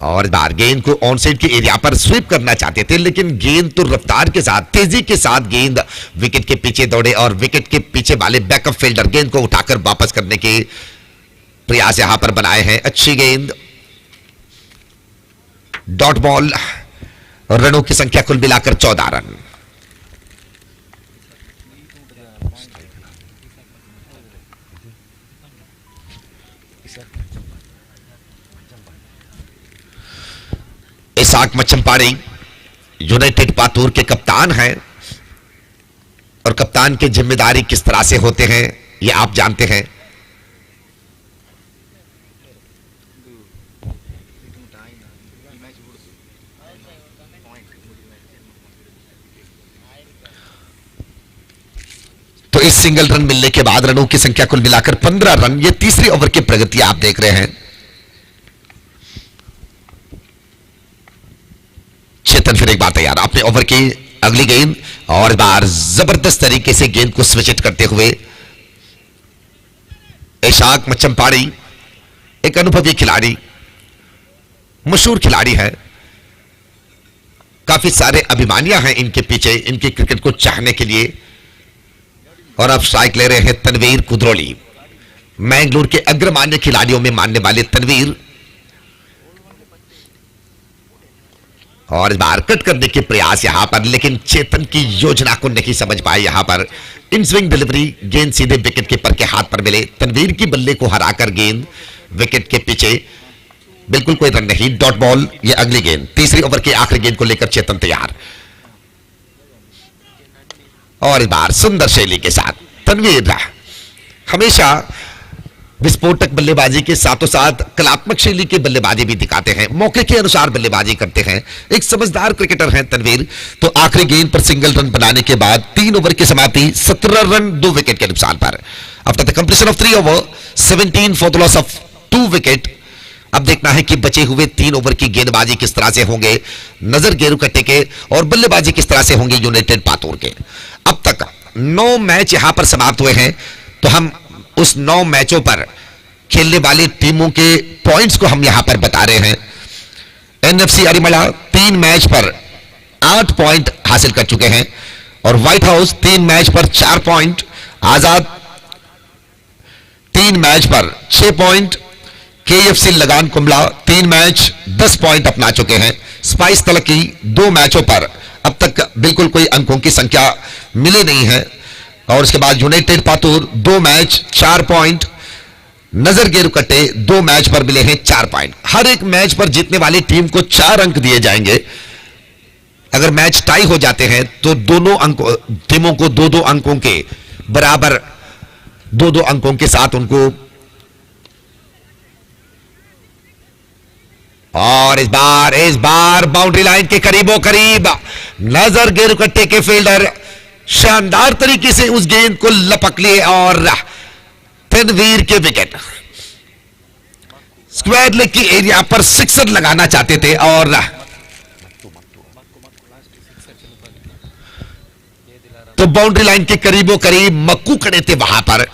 और बार गेंद को ऑन साइड के एरिया पर स्वीप करना चाहते थे, लेकिन गेंद तो रफ्तार के साथ, तेजी के साथ गेंद विकेट के पीछे दौड़े और विकेट के पीछे वाले बैकअप फील्डर गेंद को उठाकर वापस करने के प्रयास यहां पर बनाए हैं। अच्छी गेंद, डॉट बॉल, रनों की संख्या कुल मिलाकर 14 रन। इसाक मचंपाड़ी यूनाइटेड पातूर के कप्तान हैं और कप्तान की जिम्मेदारी किस तरह से होते हैं ये आप जानते हैं। तो इस सिंगल रन मिलने के बाद रनों की संख्या कुल मिलाकर 15 रन। ये तीसरी ओवर की प्रगति आप देख रहे हैं। चेतन फिर एक बार तैयार, अपने ओवर की अगली गेंद, और बार जबरदस्त तरीके से गेंद को स्विच करते हुए इशाक मचंपाड़ी एक अनुभवी खिलाड़ी, मशहूर खिलाड़ी है, काफी सारे अभिमानियां हैं इनके पीछे, इनके क्रिकेट को चाहने के लिए। और अब स्ट्राइक ले रहे हैं तनवीर कुदरोली, मैंगलोर के अग्रमान्य खिलाड़ियों में मानने वाले तनवीर, और बार कट करने के प्रयास यहां पर, लेकिन चेतन की योजना को नहीं समझ पाए। यहां पर इन स्विंग डिलीवरी, गेंद सीधे विकेट कीपर के हाथ पर मिले, तनवीर की बल्ले को हराकर गेंद विकेट के पीछे, बिल्कुल कोई रन नहीं, डॉट बॉल। ये अगली गेंद, तीसरी ओवर की आखिरी गेंद को लेकर चेतन तैयार, और इस बार सुंदर शैली के साथ तनवीर हमेशा विस्फोटक बल्लेबाजी के साथों साथ कलात्मक शैली की बल्लेबाजी भी दिखाते हैं, मौके के अनुसार बल्लेबाजी करते हैं, एक समझदार क्रिकेटर हैं तनवीर। तो आखिरी गेंद पर सिंगल रन बनाने के बाद 3 ओवर की समाप्ति, 17 रन 2 विकेट के नुकसान पर। After the completion of 3 over 17 for the loss of 2 wicket. अब देखना है कि बचे हुए 3 ओवर की गेंदबाजी किस तरह से होंगे नजर गेरुकट्टे के, और बल्लेबाजी किस तरह से होंगे यूनाइटेड पातूर के। अब तक 9 मैच यहां पर समाप्त हुए हैं, तो हम उस 9 मैचों पर खेलने वाली टीमों के पॉइंट्स को हम यहां पर बता रहे हैं। एनएफसी अरिमला 3 मैच पर 8 पॉइंट हासिल कर चुके हैं, और व्हाइट हाउस 3 मैच पर 4 पॉइंट, आजाद 3 मैच पर 6 पॉइंट, केएफसी लगान कुंबला 3 मैच 10 पॉइंट अपना चुके हैं, स्पाइस तलकी 2 मैचों पर अब तक बिल्कुल कोई अंकों की संख्या मिले नहीं है, और उसके बाद यूनाइटेड पातूर 2 मैच 4 पॉइंट, नजर गेरुकट्टे 2 मैच पर मिले हैं 4 पॉइंट। हर एक मैच पर जीतने वाली टीम को 4 अंक दिए जाएंगे। अगर मैच टाई हो जाते हैं तो दोनों टीमों को 2-2 अंकों के बराबर 2-2 अंकों के साथ उनको और इस बार बाउंड्री लाइन के करीबों करीब नजर गेरुकट्टे के फील्डर शानदार तरीके से उस गेंद को लपक लिए और तनवीर के विकेट स्क्वायर लेग की एरिया पर सिक्सर लगाना चाहते थे और तो बाउंड्री लाइन के करीबों करीब मक्कू खड़े थे वहां पर,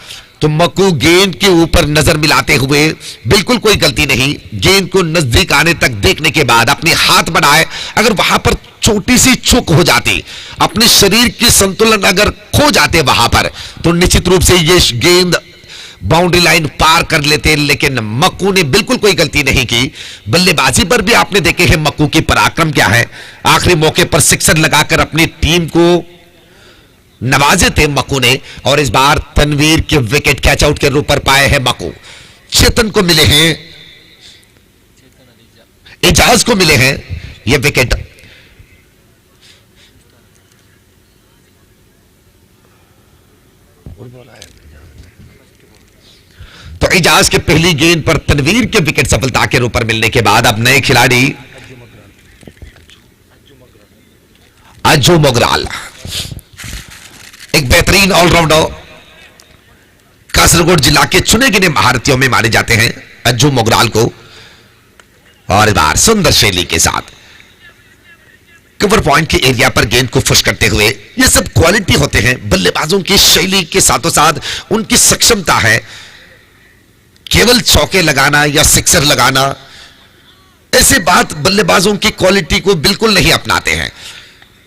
तो मक्कू गेंद के ऊपर नजर मिलाते हुए बिल्कुल कोई गलती नहीं, गेंद को नजदीक आने तक देखने के बाद अपने हाथ बढ़ाए, अगर वहां पर छोटी सी चूक हो जाती, अपने शरीर की संतुलन अगर खो जाते वहां पर, तो निश्चित रूप से ये गेंद बाउंड्री लाइन पार कर लेते, लेकिन मक्कू ने बिल्कुल कोई गलती नहीं की। बल्लेबाजी पर भी आपने देखे हैं मक्कू की पराक्रम क्या है, आखिरी मौके पर सिक्सर लगाकर अपनी टीम को नवाजे थे मक्कू ने। और इस बार तनवीर के विकेट कैच आउट के रूप पर पाए हैं मक्कू। चेतन को मिले हैं, एजाज को मिले हैं ये विकेट। तो एजाज के पहली गेंद पर तनवीर के विकेट सफलता के रूप पर मिलने के बाद अब नए खिलाड़ी अज्जू मोगराल, एक बेहतरीन ऑलराउंडर, कासरगोड जिला के चुने गिने महारथियों में माने जाते हैं अज्जू मोगराल को। और इस बार सुंदर शैली के साथ कवर पॉइंट के एरिया पर गेंद को फुश करते हुए, ये सब क्वालिटी होते हैं बल्लेबाजों की शैली के साथों साथ उनकी सक्षमता है। केवल चौके लगाना या सिक्सर लगाना, ऐसी बात बल्लेबाजों की क्वालिटी को बिल्कुल नहीं अपनाते हैं।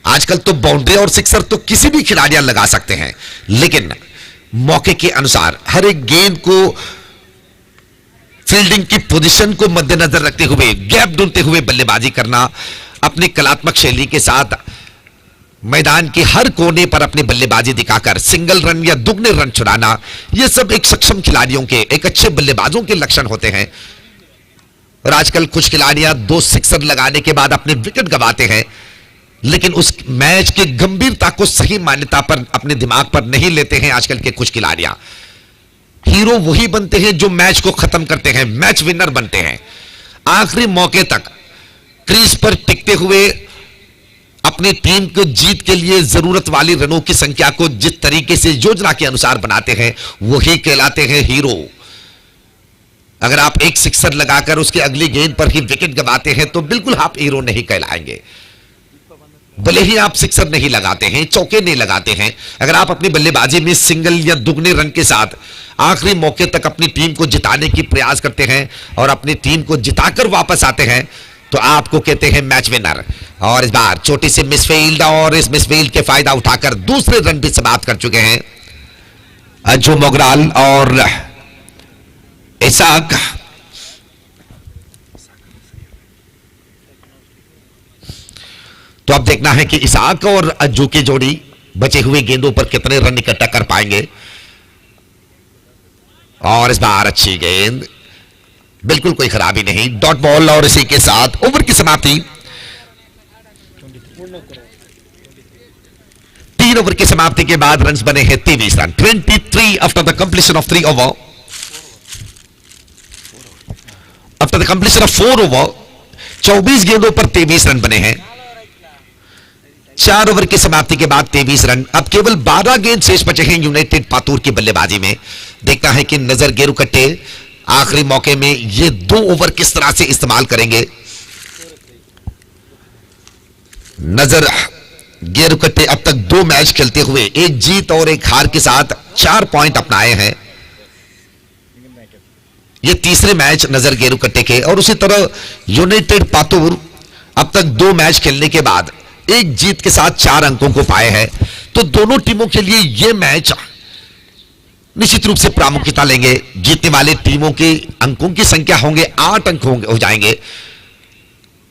आजकल तो बाउंड्री और सिक्सर तो किसी भी खिलाड़ियां लगा सकते हैं, लेकिन मौके के अनुसार हर एक गेंद को फील्डिंग की पोजीशन को मद्देनजर रखते हुए गैप ढूंढते हुए बल्लेबाजी करना, अपनी कलात्मक शैली के साथ मैदान के हर कोने पर अपनी बल्लेबाजी दिखाकर सिंगल रन या दुगने रन छुड़ाना, यह सब एक सक्षम खिलाड़ियों के, एक अच्छे बल्लेबाजों के लक्षण होते हैं। और आजकल कुछ खिलाड़ियां 2 सिक्सर लगाने के बाद अपने विकेट गंवाते हैं, लेकिन उस मैच की गंभीरता को सही मान्यता पर अपने दिमाग पर नहीं लेते हैं। आजकल के कुछ खिलाड़ियां हीरो वही बनते हैं जो मैच को खत्म करते हैं, मैच विनर बनते हैं। आखिरी मौके तक क्रीज पर टिकते हुए अपनी टीम को जीत के लिए जरूरत वाली रनों की संख्या को जिस तरीके से योजना के अनुसार बनाते हैं, वही कहलाते हैं हीरो। अगर आप एक सिक्सर लगाकर उसके अगली गेंद पर ही विकेट गंवाते हैं तो बिल्कुल आप हीरो नहीं कहलाएंगे। भले ही आप सिक्सर नहीं लगाते हैं, चौके नहीं लगाते हैं, अगर आप अपनी बल्लेबाजी में सिंगल या दुगने रन के साथ आखिरी मौके तक अपनी टीम को जिताने की प्रयास करते हैं और अपनी टीम को जिताकर वापस आते हैं, तो आपको कहते हैं मैच विनर। और इस बार छोटी सी मिसफील्ड, और इस मिसफील्ड के फायदा उठाकर दूसरे रन भी समाप्त कर चुके हैं अज्जू मोगराल और इसाक। तो अब देखना है कि इसाक और अज्जू की जोड़ी बचे हुए गेंदों पर कितने रन इकट्ठा कर पाएंगे। और इस बार अच्छी गेंद, बिल्कुल कोई खराबी नहीं, डॉट बॉल। और इसी के साथ ओवर की समाप्ति। 3 ओवर की समाप्ति के बाद रन्स बने हैं 23 run, 23 after the completion of 3 over. After the completion of 4 over 24 गेंदों पर 23 रन बने हैं। 4 ओवर की समाप्ति के बाद 23 रन। अब केवल 12 गेंद शेष बचे हैं यूनाइटेड पातूर की बल्लेबाजी में। देखता है कि नजर गेरुकट्टे आखिरी मौके में ये 2 ओवर किस तरह से इस्तेमाल करेंगे। नजर गेरुकट्टे अब तक 2 मैच खेलते हुए 1 जीत और 1 हार के साथ 4 पॉइंट अपनाए हैं। ये तीसरे मैच नजर गेरुकट्टे के। और उसी तरह यूनाइटेड पातूर अब तक 2 मैच खेलने के बाद 1 जीत के साथ 4 अंकों को पाए हैं। तो दोनों टीमों के लिए यह मैच निश्चित रूप से प्रामुख्यता लेंगे। जीतने वाले टीमों के अंकों की संख्या होंगे 8 अंक हो जाएंगे।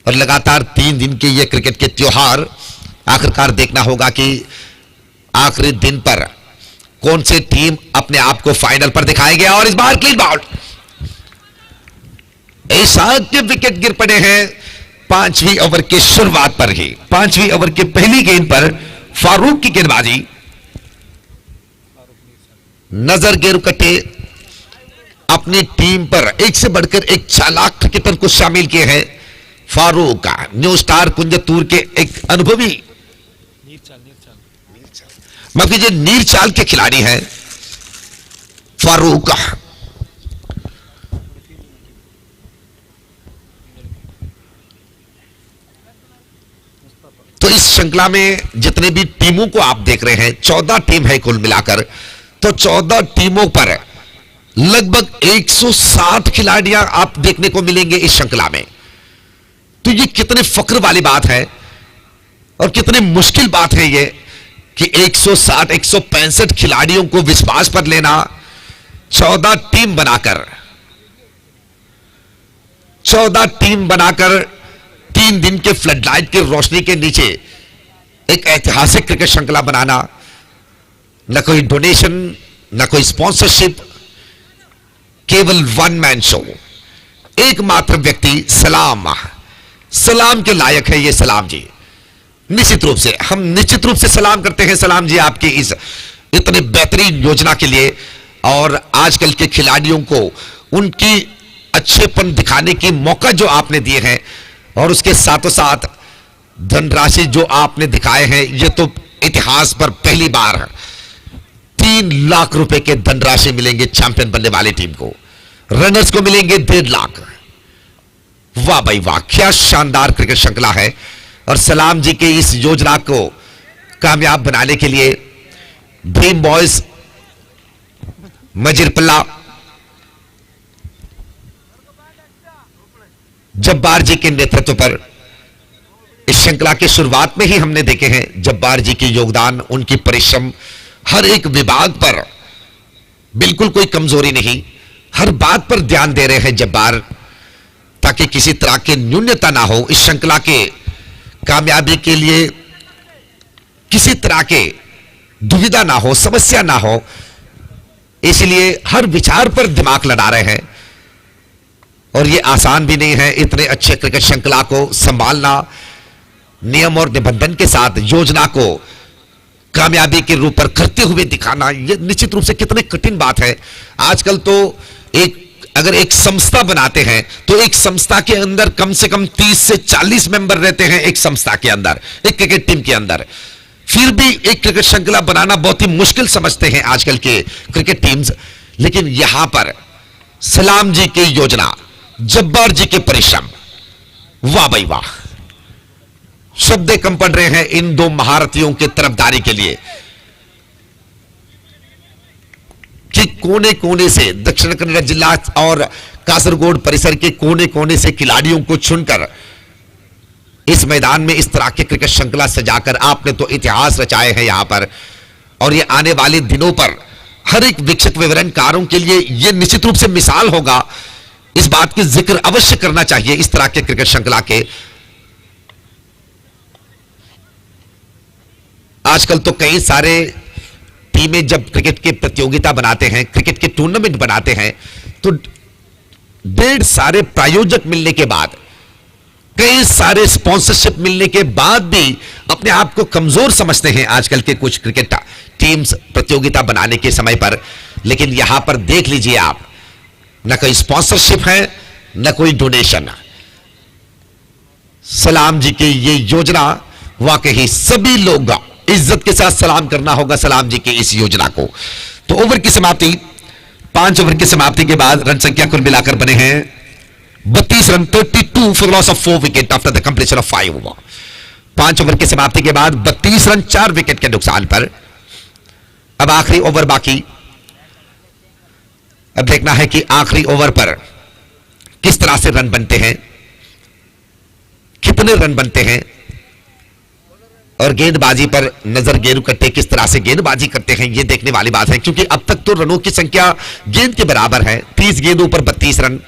और लगातार 3 दिन के ये क्रिकेट के त्योहार, आखिरकार देखना होगा कि आखिरी दिन पर कौन सी टीम अपने आप को फाइनल पर दिखाएंगे। और इस बार क्लीन बाउंड, इसाक के विकेट गिर पड़े हैं 5वीं ओवर के शुरुआत पर ही। 5वीं ओवर के पहली गेंद पर फारूक की गेंदबाजी। नजर गेरुकट्टे अपनी टीम पर एक से बढ़कर एक चालाक क्रिकेटर को शामिल किए हैं। फारूक न्यू स्टार कुंजतूर के एक अनुभवी, माफ कीजिए, नीरचाल के खिलाड़ी हैं फारूक। तो इस श्रृंखला में जितने भी टीमों को आप देख रहे हैं, 14 टीम है कुल मिलाकर, तो 14 टीमों पर लगभग 160 खिलाड़ियां आप देखने को मिलेंगे इस श्रृंखला में। तो ये कितने फक्र वाली बात है और कितनी मुश्किल बात है ये कि 160 165 खिलाड़ियों को विश्वास पर लेना, 14 टीम बनाकर 3 दिन के फ्लडलाइट की रोशनी के नीचे एक ऐतिहासिक क्रिकेट श्रृंखला बनाना। न कोई डोनेशन, न कोई स्पॉन्सरशिप, केवल वन मैन शो, एकमात्र व्यक्ति सलाम के लायक है ये सलाम जी। निश्चित रूप से हम सलाम करते हैं सलाम जी आपकी इस इतने बेहतरीन योजना के लिए, और आजकल के खिलाड़ियों को उनकी अच्छेपन दिखाने की मौका जो आपने दिए हैं, और उसके साथों साथ धनराशि जो आपने दिखाए हैं, ये तो इतिहास पर पहली बार 3 लाख रुपए के धनराशि मिलेंगे चैंपियन बनने वाली टीम को, रनर्स को मिलेंगे 1.5 लाख। वाह भाई वाह, क्या शानदार क्रिकेट श्रृंखला है। और सलाम जी के इस योजना को कामयाब बनाने के लिए ड्रीम बॉयज मजिरपल्ला जब्बार जी के नेतृत्व पर इस श्रृंखला की शुरुआत में ही हमने देखे हैं जब्बार जी के योगदान, उनकी परिश्रम, हर एक विभाग पर बिल्कुल कोई कमजोरी नहीं, हर बात पर ध्यान दे रहे हैं जब्बार, ताकि किसी तरह की न्यूनता ना हो, इस श्रृंखला के कामयाबी के लिए किसी तरह के दुविधा ना हो, समस्या ना हो, इसलिए हर विचार पर दिमाग लड़ा रहे हैं। और यह आसान भी नहीं है इतने अच्छे क्रिकेट श्रृंखला को संभालना, नियम और निबंधन के साथ योजना को कामयाबी के रूप पर करते हुए दिखाना, यह निश्चित रूप से कितनी कठिन बात है। आजकल तो अगर एक संस्था बनाते हैं तो एक संस्था के अंदर कम से कम 30 से 40 मेंबर रहते हैं एक संस्था के अंदर, एक क्रिकेट टीम के अंदर, फिर भी एक क्रिकेट श्रृंखला बनाना बहुत ही मुश्किल समझते हैं आजकल के क्रिकेट टीम्स। लेकिन यहां पर सलाम जी की योजना, जब्बार जी के परिश्रम, वाह भाई वाह, शब्द कम पड़ रहे हैं इन 2 महारथियों के तरफदारी के लिए कि कोने कोने से दक्षिण कन्नड़ जिला और कासरगोड परिसर के कोने कोने से खिलाड़ियों को चुनकर इस मैदान में इस तरह के क्रिकेट श्रृंखला सजाकर आपने तो इतिहास रचाए हैं यहां पर। और ये आने वाले दिनों पर हर एक विकसित विवरणकारों के लिए यह निश्चित रूप से मिसाल होगा, इस बात की जिक्र अवश्य करना चाहिए इस तरह के क्रिकेट श्रृंखला के। आजकल तो कई सारे टीमें जब क्रिकेट की प्रतियोगिता बनाते हैं, क्रिकेट के टूर्नामेंट बनाते हैं, तो ढेर सारे प्रायोजक मिलने के बाद, कई सारे स्पॉन्सरशिप मिलने के बाद भी अपने आप को कमजोर समझते हैं आजकल के कुछ क्रिकेट टीम्स प्रतियोगिता बनाने के समय पर। लेकिन यहां पर देख लीजिए आप, न कोई स्पॉन्सरशिप है, न कोई डोनेशन। सलाम जी की ये योजना वाकई सभी लोग इज्जत के साथ सलाम करना होगा सलाम जी की इस योजना को। तो ओवर की समाप्ति, 5 ओवर की समाप्ति के बाद रन संख्या कुल मिलाकर बने हैं 32 run, 32 for loss of 4 wicket after the completion of 5 over. 5 over की समाप्ति के बाद 32 रन 4 विकेट के नुकसान पर। अब आखिरी ओवर बाकी, अब देखना है कि आखिरी ओवर पर किस तरह से रन बनते हैं, कितने रन बनते हैं, और गेंदबाजी पर नजर गेंद कट्टे किस तरह से गेंदबाजी करते हैं, यह देखने वाली बात है। क्योंकि अब तक तो रनों की संख्या गेंद के बराबर है, 30 गेंदों पर 32 रन,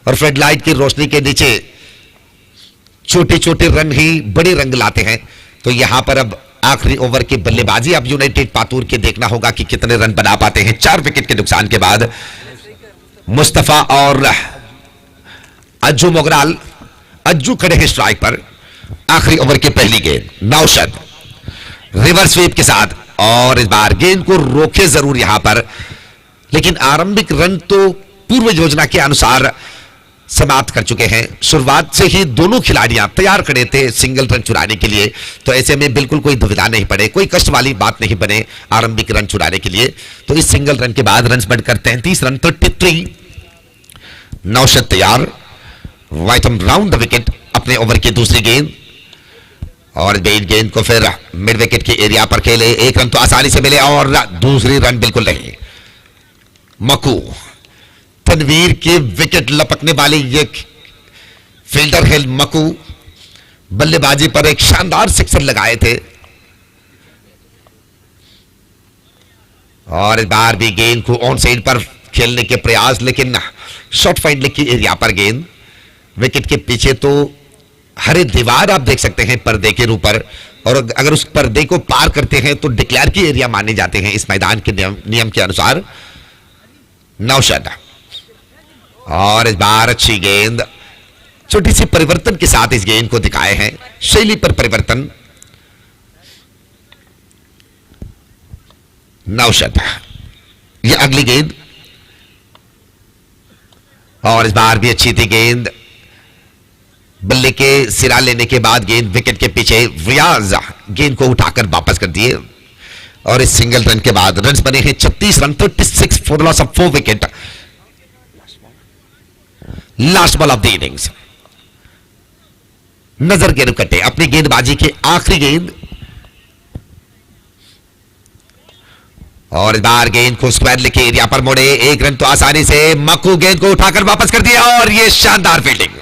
और फ्लडलाइट की रोशनी के नीचे छोटे छोटे रन ही बड़े रंग लाते हैं। तो यहां पर अब आखिरी ओवर की बल्लेबाजी अब यूनाइटेड पातूर के देखना होगा कि कितने रन बना पाते हैं। 4 विकेट के नुकसान के बाद मुस्तफा और अज्जू मोगराल, अज्जू खड़े हैं स्ट्राइक पर। आखिरी ओवर की पहली गेंद नौशद रिवर्स स्वीप के साथ, और इस बार गेंद को रोके जरूर यहां पर, लेकिन आरंभिक रन तो पूर्व योजना के अनुसार समाप्त कर चुके हैं। शुरुआत से ही दोनों खिलाड़ियां तैयार खड़े थे सिंगल रन चुराने के लिए, तो ऐसे में बिल्कुल कोई दुविधा नहीं पड़े, कोई कष्ट वाली बात नहीं बने आरंभिक रन चुराने के लिए। तो इस सिंगल रन के बाद रन बढ़कर 33 रन 33। नौशद तैयार, वाइटम राउंड द विकेट अपने ओवर की दूसरी गेंद, और गेंद को फिर मिड विकेट के एरिया पर खेले। एक रन तो आसानी से मिले और दूसरी रन बिल्कुल नहीं। मकू, तनवीर के विकेट लपकने वाली ये फील्डर है मकू, बल्लेबाजी पर एक शानदार सिक्सर लगाए थे, और इस बार भी गेंद को ऑन साइड पर खेलने के प्रयास, लेकिन शॉर्ट फाइंड लेग की एरिया पर गेंद। विकेट के पीछे तो हरे दीवार आप देख सकते हैं पर्दे के ऊपर, और अगर उस पर्दे को पार करते हैं तो डिक्लेयर की एरिया माने जाते हैं इस मैदान के नियम के अनुसार। नौशद, और इस बार अच्छी गेंद, छोटी सी परिवर्तन के साथ इस गेंद को दिखाए हैं, शैली पर परिवर्तन। नौशद, यह अगली गेंद, और इस बार भी अच्छी थी गेंद, बल्ले के सिरा लेने के बाद गेंद विकेट के पीछे। रियाज गेंद को उठाकर वापस कर दिए, और इस सिंगल रन के बाद रन बने हैं 36 run 36 for loss of 4 wicket. Last ball of the innings, नजर गेंद कटे अपनी गेंदबाजी की आखिरी गेंद, और इस बार गेंद को स्क्वायर लेके एरिया पर मोड़े। एक रन तो आसानी से, मक्कू गेंद को उठाकर वापस कर दिया, और यह शानदार फील्डिंग,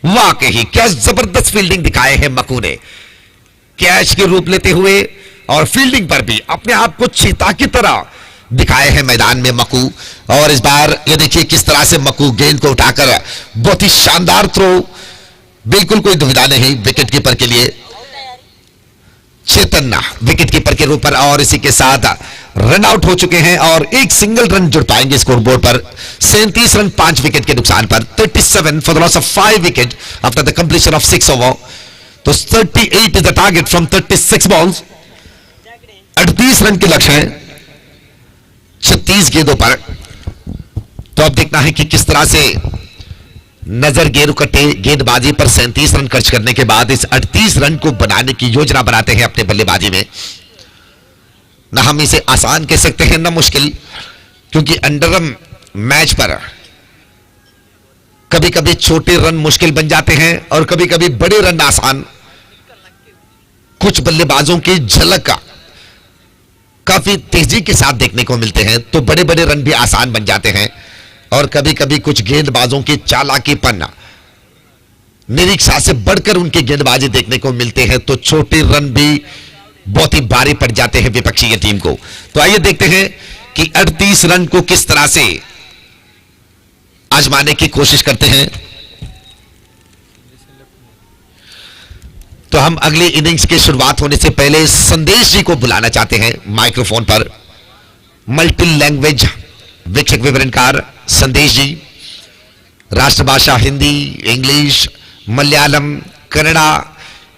वाकई क्या जबरदस्त फील्डिंग दिखाए हैं मक्कू ने, कैच के रूप लेते हुए और फील्डिंग पर भी अपने आप को चीता की तरह दिखाए हैं मैदान में मक्कू। और इस बार ये देखिए किस तरह से मक्कू गेंद को उठाकर, बहुत ही शानदार थ्रो, बिल्कुल कोई दुविधा नहीं विकेट कीपर के लिए। चेतन विकेट कीपर के रूप पर, और इसी के साथ रन आउट हो चुके हैं, और एक सिंगल रन जुड़ पाएंगे स्कोरबोर्ड पर। 37 रन 5 विकेट के नुकसान पर, 37 for the loss of 5 wicket after the completion of 6 over. तो 38 is the target from 36 balls. 38 run के लक्ष्य हैं 36 गेंदों पर। तो अब देखना है कि किस तरह से नजर गेंदकटे गेंदबाजी पर 37 रन खर्च करने के बाद इस 38 रन को बनाने की योजना बनाते हैं अपने बल्लेबाजी में। ना हम इसे आसान कह सकते हैं ना मुश्किल, क्योंकि अंडरम मैच पर कभी कभी छोटे रन मुश्किल बन जाते हैं और कभी कभी बड़े रन आसान। कुछ बल्लेबाजों की झलक काफी तेजी के साथ देखने को मिलते हैं, तो बड़े बड़े रन भी आसान बन जाते हैं, और कभी कभी कुछ गेंदबाजों की चालाकीपन निरीक्षा से बढ़कर उनकी गेंदबाजी देखने को मिलते हैं, तो छोटे रन भी बहुत ही भारी पड़ जाते हैं विपक्षी टीम को। तो आइए देखते हैं कि 38 रन को किस तरह से आजमाने की कोशिश करते हैं। तो हम अगली इनिंग्स की शुरुआत होने से पहले संदेश जी को बुलाना चाहते हैं माइक्रोफोन पर। मल्टी लैंग्वेज वीक्षक विवरणकार संदेश जी, राष्ट्रभाषा हिंदी, इंग्लिश, मलयालम, कन्नड़ा,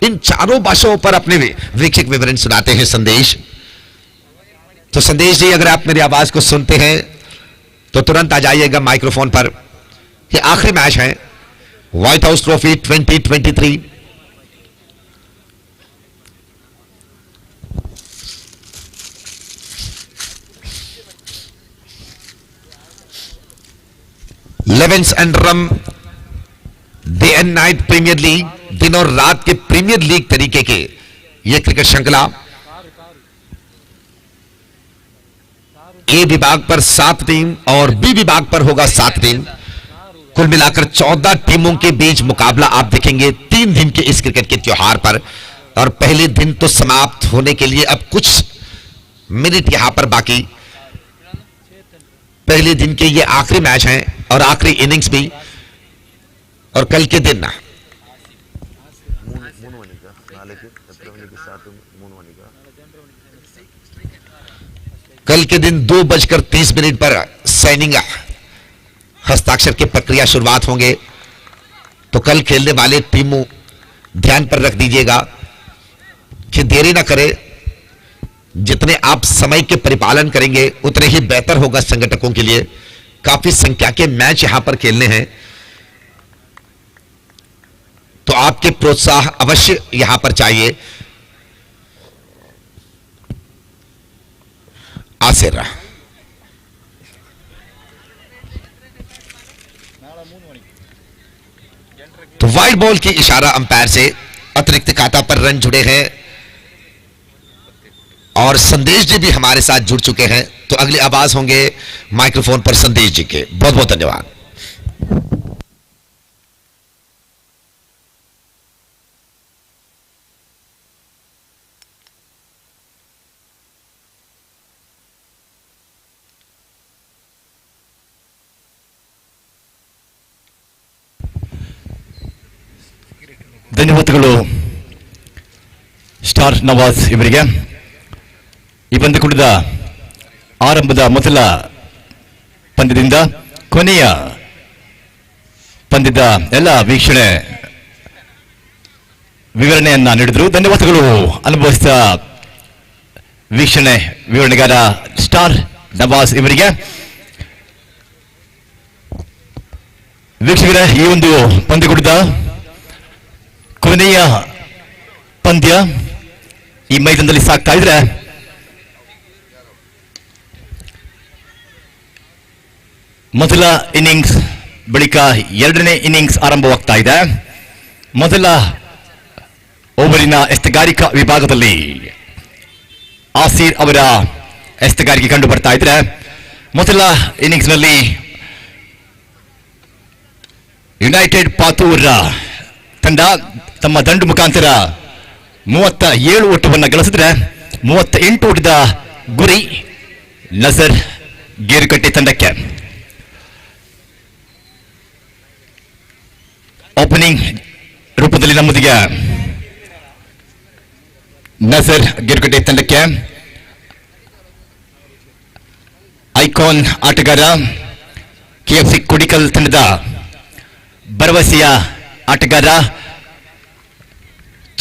इन चारों भाषाओं पर अपने वीक्षक विवरण सुनाते हैं संदेश। तो संदेश जी, अगर आप मेरी आवाज को सुनते हैं तो तुरंत आ जाइएगा माइक्रोफोन पर। ये आखिरी मैच है white house trophy 2023। Elevens and रम day and night premier league, दिन और रात के प्रीमियर लीग तरीके के यह क्रिकेट श्रृंखला। ए विभाग पर 7 टीम और बी विभाग पर होगा 7 टीम। कुल मिलाकर 14 टीमों के बीच मुकाबला आप देखेंगे 3 दिन के इस क्रिकेट के त्योहार पर। और पहले दिन तो समाप्त होने के लिए अब कुछ मिनट यहां पर बाकी। पहले दिन के ये आखिरी मैच हैं और आखिरी इनिंग्स भी। और कल के दिन कल के दिन 2:30 पर साइनिंग हस्ताक्षर की प्रक्रिया शुरुआत होंगे। तो कल खेलने वाले टीमों ध्यान पर रख दीजिएगा कि देरी ना करें। जितने आप समय के परिपालन करेंगे उतने ही बेहतर होगा संगठकों के लिए। काफी संख्या के मैच यहां पर खेलने हैं तो आपके प्रोत्साहन अवश्य यहां पर चाहिए। आसिर तो वाइड बॉल की इशारा अंपायर से अतिरिक्त खाता पर रन जुड़े हैं और संदेश जी भी हमारे साथ जुड़ चुके हैं। तो अगली आवाज होंगे माइक्रोफोन पर संदेश जी के। बहुत बहुत धन्यवाद। ಧನ್ಯವಾದಗಳು ಸ್ಟಾರ್ ನವಾಜ್ ಇವರಿಗೆ. ಈ ಪಂದ್ಯಕೂಟದ ಆರಂಭದ ಮೊದಲ ಪಂದ್ಯದಿಂದ ಕೊನೆಯ ಪಂದ್ಯದ ಎಲ್ಲ ವೀಕ್ಷಣೆ ವಿವರಣೆಯನ್ನ ನೀಡಿದರು. ಧನ್ಯವಾದಗಳು ಅನುಭವಿಸಿದ ವೀಕ್ಷಣೆ ವಿವರಣೆಗಾರ ಸ್ಟಾರ್ ನವಾಜ್ ಇವರಿಗೆ. ವೀಕ್ಷಕರೇ, ಈ ಒಂದು ಪಂದ್ಯಕೂಟದ ಕೊನೆಯ ಪಂದ್ಯ ಈ ಮೈದಾನದಲ್ಲಿ ಸಾಗ್ತಾ ಇದ್ರೆ ಮೊದಲ ಇನ್ನಿಂಗ್ಸ್ ಬಳಿಕ ಎರಡನೇ ಇನ್ನಿಂಗ್ಸ್ ಆರಂಭವಾಗ್ತಾ ಇದೆ. ಮೊದಲ ಓವರಿನ ಎಸ್ತಗಾರಿಕಾ ವಿಭಾಗದಲ್ಲಿ ಆಸೀರ್ ಅವರ ಎಸ್ತಗಾರಿಕೆ ಕಂಡು ಬರ್ತಾ ಇದ್ರೆ ಮೊದಲ ಇನ್ನಿಂಗ್ಸ್ನಲ್ಲಿ ಯುನೈಟೆಡ್ ಪಾತೂರ್ ತಂಡ ತಮ್ಮ ದಂಡು ಮುಖಾಂತರ 37 ಓಟವನ್ನು ಗಳಿಸಿದ್ರೆ 38 ಓಟದ ಗುರಿ ನಜರ್ ಗೇರುಕಟ್ಟೆ ತಂಡಕ್ಕೆ. ಓಪನಿಂಗ್ ರೂಪದಲ್ಲಿ ನಮ್ಮೊಂದಿಗೆ ನಜರ್ ಗೇರುಕಟ್ಟೆ ತಂಡಕ್ಕೆ ಐಕಾನ್ ಆಟಗಾರ ಕೆಎಫ್ಸಿ ಕೊಡಿಕಲ್ ತಂಡದ ಭರವಸೆಯ ಆಟಗಾರ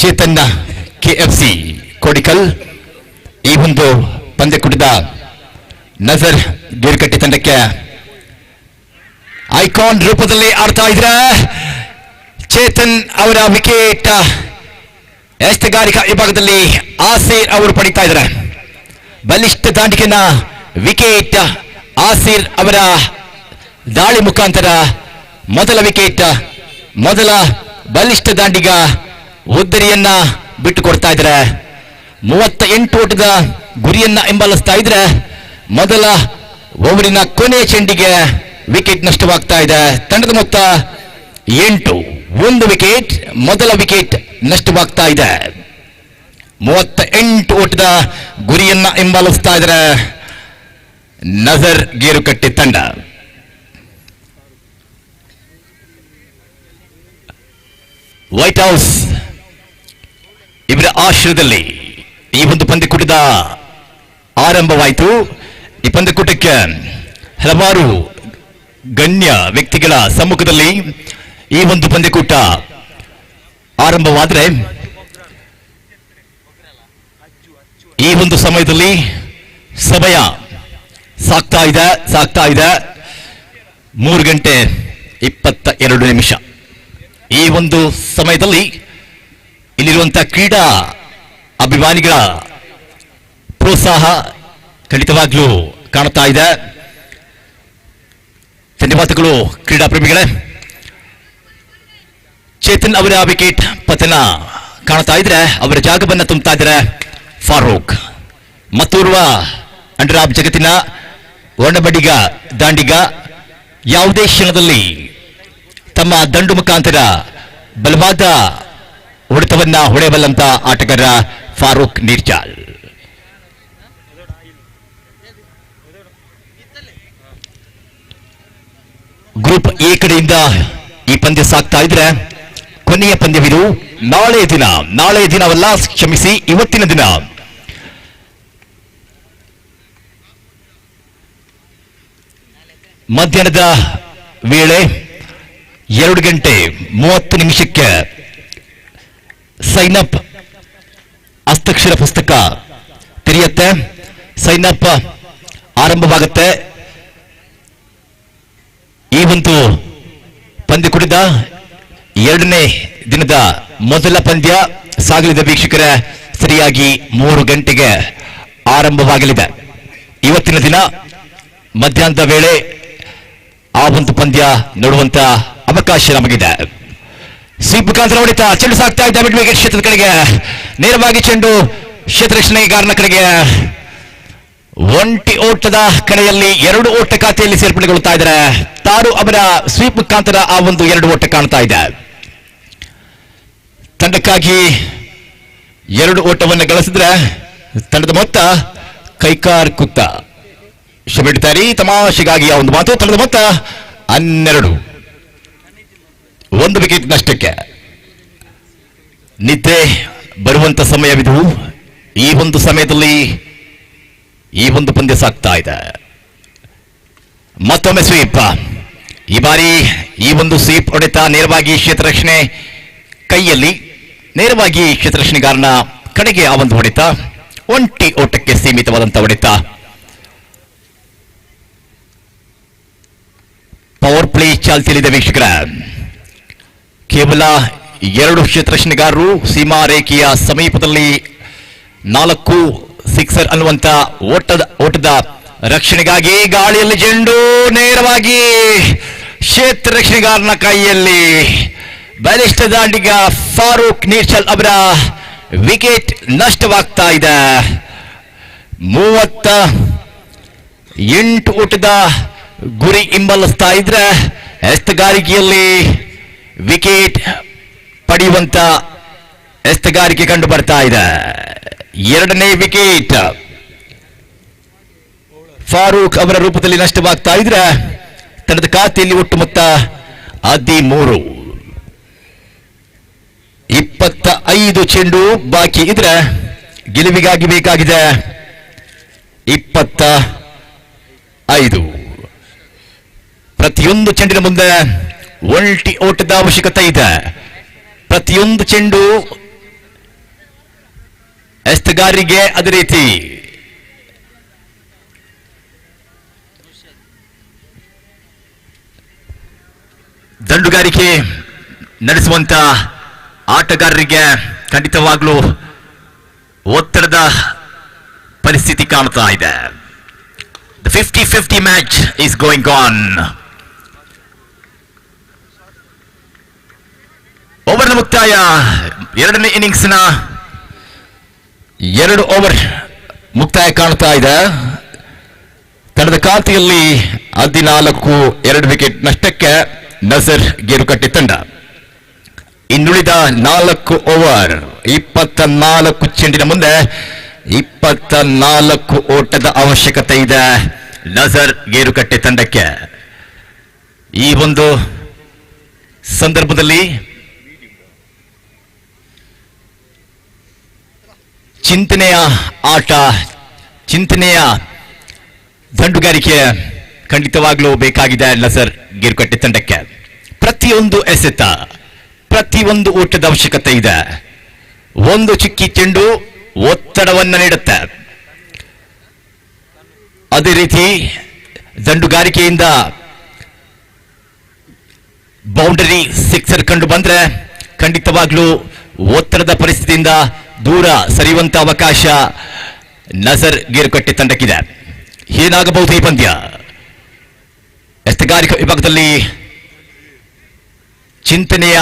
ಚೇತನ್ ಕೆಎಫ್ಸಿ ಕೊಡಿಕಲ್ ಈ ಒಂದು ಪಂದ್ಯಕೂಟದ ನಜರ್ ಗೇರುಕಟ್ಟೆ ತಂಡಕ್ಕೆ ಐಕಾನ್ ರೂಪದಲ್ಲಿ ಆಡ್ತಾ ಇದ್ರೆ ಚೇತನ್ ಅವರ ವಿಕೆಟ್ ಎಸ್ತಗಾರಿಕಾ ವಿಭಾಗದಲ್ಲಿ ಆಸೀರ್ ಅವರು ಪಡಿತಾ ಇದ್ದಾರೆ. ಬಲಿಷ್ಠ ದಾಂಡಿಕೆನ ವಿಕೆಟ್ ಆಸೀರ್ ಅವರ ದಾಳಿ ಮುಖಾಂತರ ಮೊದಲ ವಿಕೆಟ್, ಮೊದಲ ಬಲಿಷ್ಠ ದಾಂಡಿಗ ಉದ್ದರಿಯನ್ನ ಬಿಟ್ಟುಕೊಡ್ತಾ ಇದ್ದಾರೆ. 38 ಓಟದ ಗುರಿಯನ್ನ ಹಿಂಬಾಲಿಸ್ತಾ ಇದ್ರೆ ಮೊದಲ ಓವರಿನ ಕೊನೆಯ ಚೆಂಡಿಗೆ ವಿಕೆಟ್ ನಷ್ಟವಾಗ್ತಾ ಇದೆ. ತಂಡದ ಮೊತ್ತ 8, 1 ವಿಕೆಟ್, ಮೊದಲ ವಿಕೆಟ್ ನಷ್ಟವಾಗ್ತಾ ಇದೆ. 38 ಓಟದ ಗುರಿಯನ್ನ ಹಿಂಬಾಲಿಸ್ತಾ ಇದ್ದಾರೆ ನಜರ್ ಗೇರುಕಟ್ಟೆ ತಂಡ. ವೈಟ್ ಹೌಸ್ ಇವರ ಆಶ್ರಯದಲ್ಲಿ ಈ ಒಂದು ಪಂದ್ಯಕೂಟದ ಆರಂಭವಾಯಿತು. ಈ ಪಂದ್ಯಕೂಟಕ್ಕೆ ಹಲವಾರು ಗಣ್ಯ ವ್ಯಕ್ತಿಗಳ ಸಮ್ಮುಖದಲ್ಲಿ ಈ ಒಂದು ಪಂದ್ಯಕೂಟ ಆರಂಭವಾದರೆ ಈ ಒಂದು ಸಮಯದಲ್ಲಿ ಸಮಯ ಸಾಗ್ತಾ ಇದೆ 3:22. ಈ ಒಂದು ಸಮಯದಲ್ಲಿ ಇಲ್ಲಿರುವಂತಹ ಕ್ರೀಡಾ ಅಭಿಮಾನಿಗಳ ಪ್ರೋತ್ಸಾಹ ಖಂಡಿತವಾಗ್ಲೂ ಕಾಣ್ತಾ ಇದೆ. ಧನ್ಯವಾದಗಳು ಕ್ರೀಡಾ ಪ್ರೇಮಿಗಳೇ. ಚೇತನ್ ಅವರ ವಿಕೆಟ್ ಪತನ ಕಾಣ್ತಾ ಇದ್ರೆ ಅವರ ಜಾಗವನ್ನು ತುಂಬುತ್ತಾ ಇದ್ದಾರೆ ಫಾರೂಕ್. ಮತ್ತೋರ್ವ ಅಂಡರ್ಆರ್ಮ್ ಜಗತ್ತಿನ ವರ್ಣಬಡಿಗ ದಾಂಡಿಗ ಯಾವುದೇ ಕ್ಷಣದಲ್ಲಿ ತಮ್ಮ ದಂಡು ಮುಖಾಂತರ ಬಲವಾದ ಹೊಡೆತವನ್ನ ಹೊಡೆಯಬಲ್ಲಂತ ಆಟಗಾರ ಫಾರೂಕ್ ನಿರ್ಜಾಲ್. ಗ್ರೂಪ್ ಎ ಕಡೆಯಿಂದ ಈ ಪಂದ್ಯ ಸಾಗ್ತಾ ಇದ್ರೆ ಕೊನೆಯ ಪಂದ್ಯವಿದು. ನಾಳೆ ದಿನವಲ್ಲ, ಕ್ಷಮಿಸಿ, ಇವತ್ತಿನ ದಿನ ಮಧ್ಯಾಹ್ನದ ವೇಳೆ 2:30 ಸೈನ್ ಅಪ್ ಹಸ್ತಕ್ಷರ ಪುಸ್ತಕ ತೆರೆಯುತ್ತೆ. Sign up ಆರಂಭವಾಗುತ್ತೆ. ಈ ಒಂದು ಪಂದ್ಯಕೂಟದ ಎರಡನೇ ದಿನದ ಮೊದಲ ಪಂದ್ಯ ಸಾಗಲಿದ ವೀಕ್ಷಕರ ಸರಿಯಾಗಿ 3 ಗಂಟೆಗೆ ಆರಂಭವಾಗಲಿದೆ. ಇವತ್ತಿನ ದಿನ ಮಧ್ಯಾಹ್ನದ ವೇಳೆ ಆ ಒಂದು ಪಂದ್ಯ ನೋಡುವಂತ ಅವಕಾಶ ನಮಗಿದೆ. ಸ್ವೀಪ್ ಮುಖಾಂತರ ಹೊಡಿತ ಚೆಂಡು ಸಾಕ್ತಾ ಇದ್ದ ಮಿಡ್ ವಿಕೆಟ್ ಕ್ಷೇತ್ರದ ಕಡೆಗೆ, ನೇರವಾಗಿ ಚೆಂಡು ಕ್ಷೇತ್ರ ರಕ್ಷಣೆಗಾರನ ಕಡೆಗೆ. ಒಂಟಿ ಓಟದ ಕಡೆಯಲ್ಲಿ 2 ಓಟ ಖಾತೆಯಲ್ಲಿ ಸೇರ್ಪಡೆಗೊಳ್ಳುತ್ತಾ ಇದ್ದಾರೆ. ತಾರು ಅವರ ಸ್ವೀಪ್ ಮುಖಾಂತರ ಆ ಒಂದು 2 ಓಟ ಕಾಣ್ತಾ ಇದೆ. ತಂಡಕ್ಕಾಗಿ 2 ಓಟವನ್ನು ಗಳಿಸಿದ್ರೆ ತಂಡದ ಮೊತ್ತ ಕೈಕಾರ್ ಕುತ್ತ. ಕ್ಷಮಿಡ್ತಾರೆ ತಮಾಷೆಗಾಗಿ ಆ ಒಂದು ಮಾತು. ತಂಡದ ಮೊತ್ತ 12, 1 ವಿಕೆಟ್ ನಷ್ಟಕ್ಕೆ. ನಿದ್ದೆ ಬರುವಂತ ಸಮಯವಿದು. ಈ ಒಂದು ಸಮಯದಲ್ಲಿ ಈ ಒಂದು ಪಂದ್ಯ ಸಾಗ್ತಾ ಇದೆ. ಮತ್ತೊಮ್ಮೆ ಸ್ವೀಪ್. ಈ ಬಾರಿ ಈ ಒಂದು ಸ್ವೀಪ್ ಹೊಡೆತ ನೇರವಾಗಿ ಕ್ಷೇತ್ರ ರಕ್ಷಣೆ ಕೈಯಲ್ಲಿ, ನೇರವಾಗಿ ಕ್ಷೇತ್ರ ರಕ್ಷಣೆಗಾರನ ಕಡೆಗೆ ಆ ಒಂದು ಹೊಡೆತ. ಒಂಟಿ ಓಟಕ್ಕೆ ಸೀಮಿತವಾದಂತಹ ಹೊಡೆತ. ಪವರ್ ಪ್ಲೇ ಚಾಲ್ತಿಯಲ್ಲಿದೆ ವೀಕ್ಷಕರ. ಕೇವಲ 2 ಕ್ಷೇತ್ರ ರಕ್ಷಣೆಗಾರರು ಸೀಮಾ ರೇಖೆಯ ಸಮೀಪದಲ್ಲಿ 4 ಸಿಕ್ಸರ್ ಅನ್ನುವಂತ ಓಟದ ರಕ್ಷಣೆಗಾಗಿ ಗಾಳಿಯಲ್ಲಿ ಚೆಂಡು ನೇರವಾಗಿ ಕ್ಷೇತ್ರ ರಕ್ಷಣೆಗಾರನ ಕೈಯಲ್ಲಿ. ಬಲಿಷ್ಠ ದಾಂಡಿಗ ಫಾರೂಕ್ ನೀರ್ಚಲ್ ಅವರ ವಿಕೆಟ್ ನಷ್ಟವಾಗ್ತಾ ಇದೆ. 38 ಓಟದ ಗುರಿ ಹಿಂಬಾಲಿಸ್ತಾ ಇದ್ರೆ ಎಸ್ತಗಾರಿಕೆಯಲ್ಲಿ ವಿಕೆಟ್ ಪಡೆಯುವಂತ ಎಸ್ತಗಾರಿಕೆ ಕಂಡು ಬರ್ತಾ ಇದೆ. 2ನೇ ವಿಕೆಟ್ ಫಾರೂಕ್ ಅವರ ರೂಪದಲ್ಲಿ ನಷ್ಟವಾಗ್ತಾ ಇದ್ರೆ ತಂಡದ ಖಾತೆಯಲ್ಲಿ ಒಟ್ಟು ಮೊತ್ತ 13. 25 ಚೆಂಡು ಬಾಕಿ ಇದ್ರೆ ಗೆಲುವಿಗಾಗಿ ಬೇಕಾಗಿದೆ 25. ಪ್ರತಿಯೊಂದು ಚೆಂಡಿನ ಮುಂದೆ ಒಂಟಿ ಓಟದ ಅವಶ್ಯಕತೆ ಇದೆ. ಪ್ರತಿಯೊಂದು ಚೆಂಡು ಎಸ್ತಗಾರಿಗೆ ಅದೇ ರೀತಿ ದಂಡುಗಾರಿಕೆ ನಡೆಸುವಂತ ಆಟಗಾರರಿಗೆ ಖಂಡಿತವಾಗ್ಲೂ ಒತ್ತಡದ ಪರಿಸ್ಥಿತಿ ಕಾಣ್ತಾ ಇದೆ. The 50-50 match is going on. ಓವರ್ನ ಮುಕ್ತಾಯ. 2ನೇ ಇನ್ನಿಂಗ್ಸ್ನ 2 ಓವರ್ ಮುಕ್ತಾಯ ಕಾಣ್ತಾ ಇದೆ. ತಂಡದ ಖಾತೆಯಲ್ಲಿ 14, 2 ವಿಕೆಟ್ ನಷ್ಟಕ್ಕೆ ನಜರ್ ಗೇರುಕಟ್ಟೆ ತಂಡ. ಇನ್ನುಳಿದ 4 ಓವರ್ 24 ಚೆಂಡಿನ ಮುಂದೆ 24 ಓಟದ ಅವಶ್ಯಕತೆ ಇದೆ ನಜರ್ ಗೇರುಕಟ್ಟೆ ತಂಡಕ್ಕೆ. ಈ ಒಂದು ಸಂದರ್ಭದಲ್ಲಿ ಚಿಂತನೆಯ ಆಟ, ಚಿಂತನೆಯ ದಂಡುಗಾರಿಕೆ ಖಂಡಿತವಾಗ್ಲೂ ಬೇಕಾಗಿದೆ ನಜರ್ ಗೇರುಕಟ್ಟೆ ತಂಡಕ್ಕೆ. ಪ್ರತಿಯೊಂದು ಎಸೆತ, ಪ್ರತಿಯೊಂದು ಓಟದ ಅವಶ್ಯಕತೆ ಇದೆ. ಒಂದು ಚಿಕ್ಕಿ ಚೆಂಡು ಒತ್ತಡವನ್ನು ನೀಡುತ್ತೆ. ಅದೇ ರೀತಿ ದಂಡುಗಾರಿಕೆಯಿಂದ ಬೌಂಡರಿ ಸಿಕ್ಸರ್ ಕಂಡು ಬಂದ್ರೆ ಖಂಡಿತವಾಗ್ಲೂ ಒತ್ತಡದ ಪರಿಸ್ಥಿತಿಯಿಂದ ದೂರ ಸರಿಯುವಂತ ಅವಕಾಶ ನಜರ್ ಗೇರುಕಟ್ಟೆ ತಂಡಕ್ಕಿದೆ. ಏನಾಗಬಹುದು ಈ ಪಂದ್ಯ? ಎಸ್ತಗಾರಿಕೆ ವಿಭಾಗದಲ್ಲಿ ಚಿಂತನೆಯ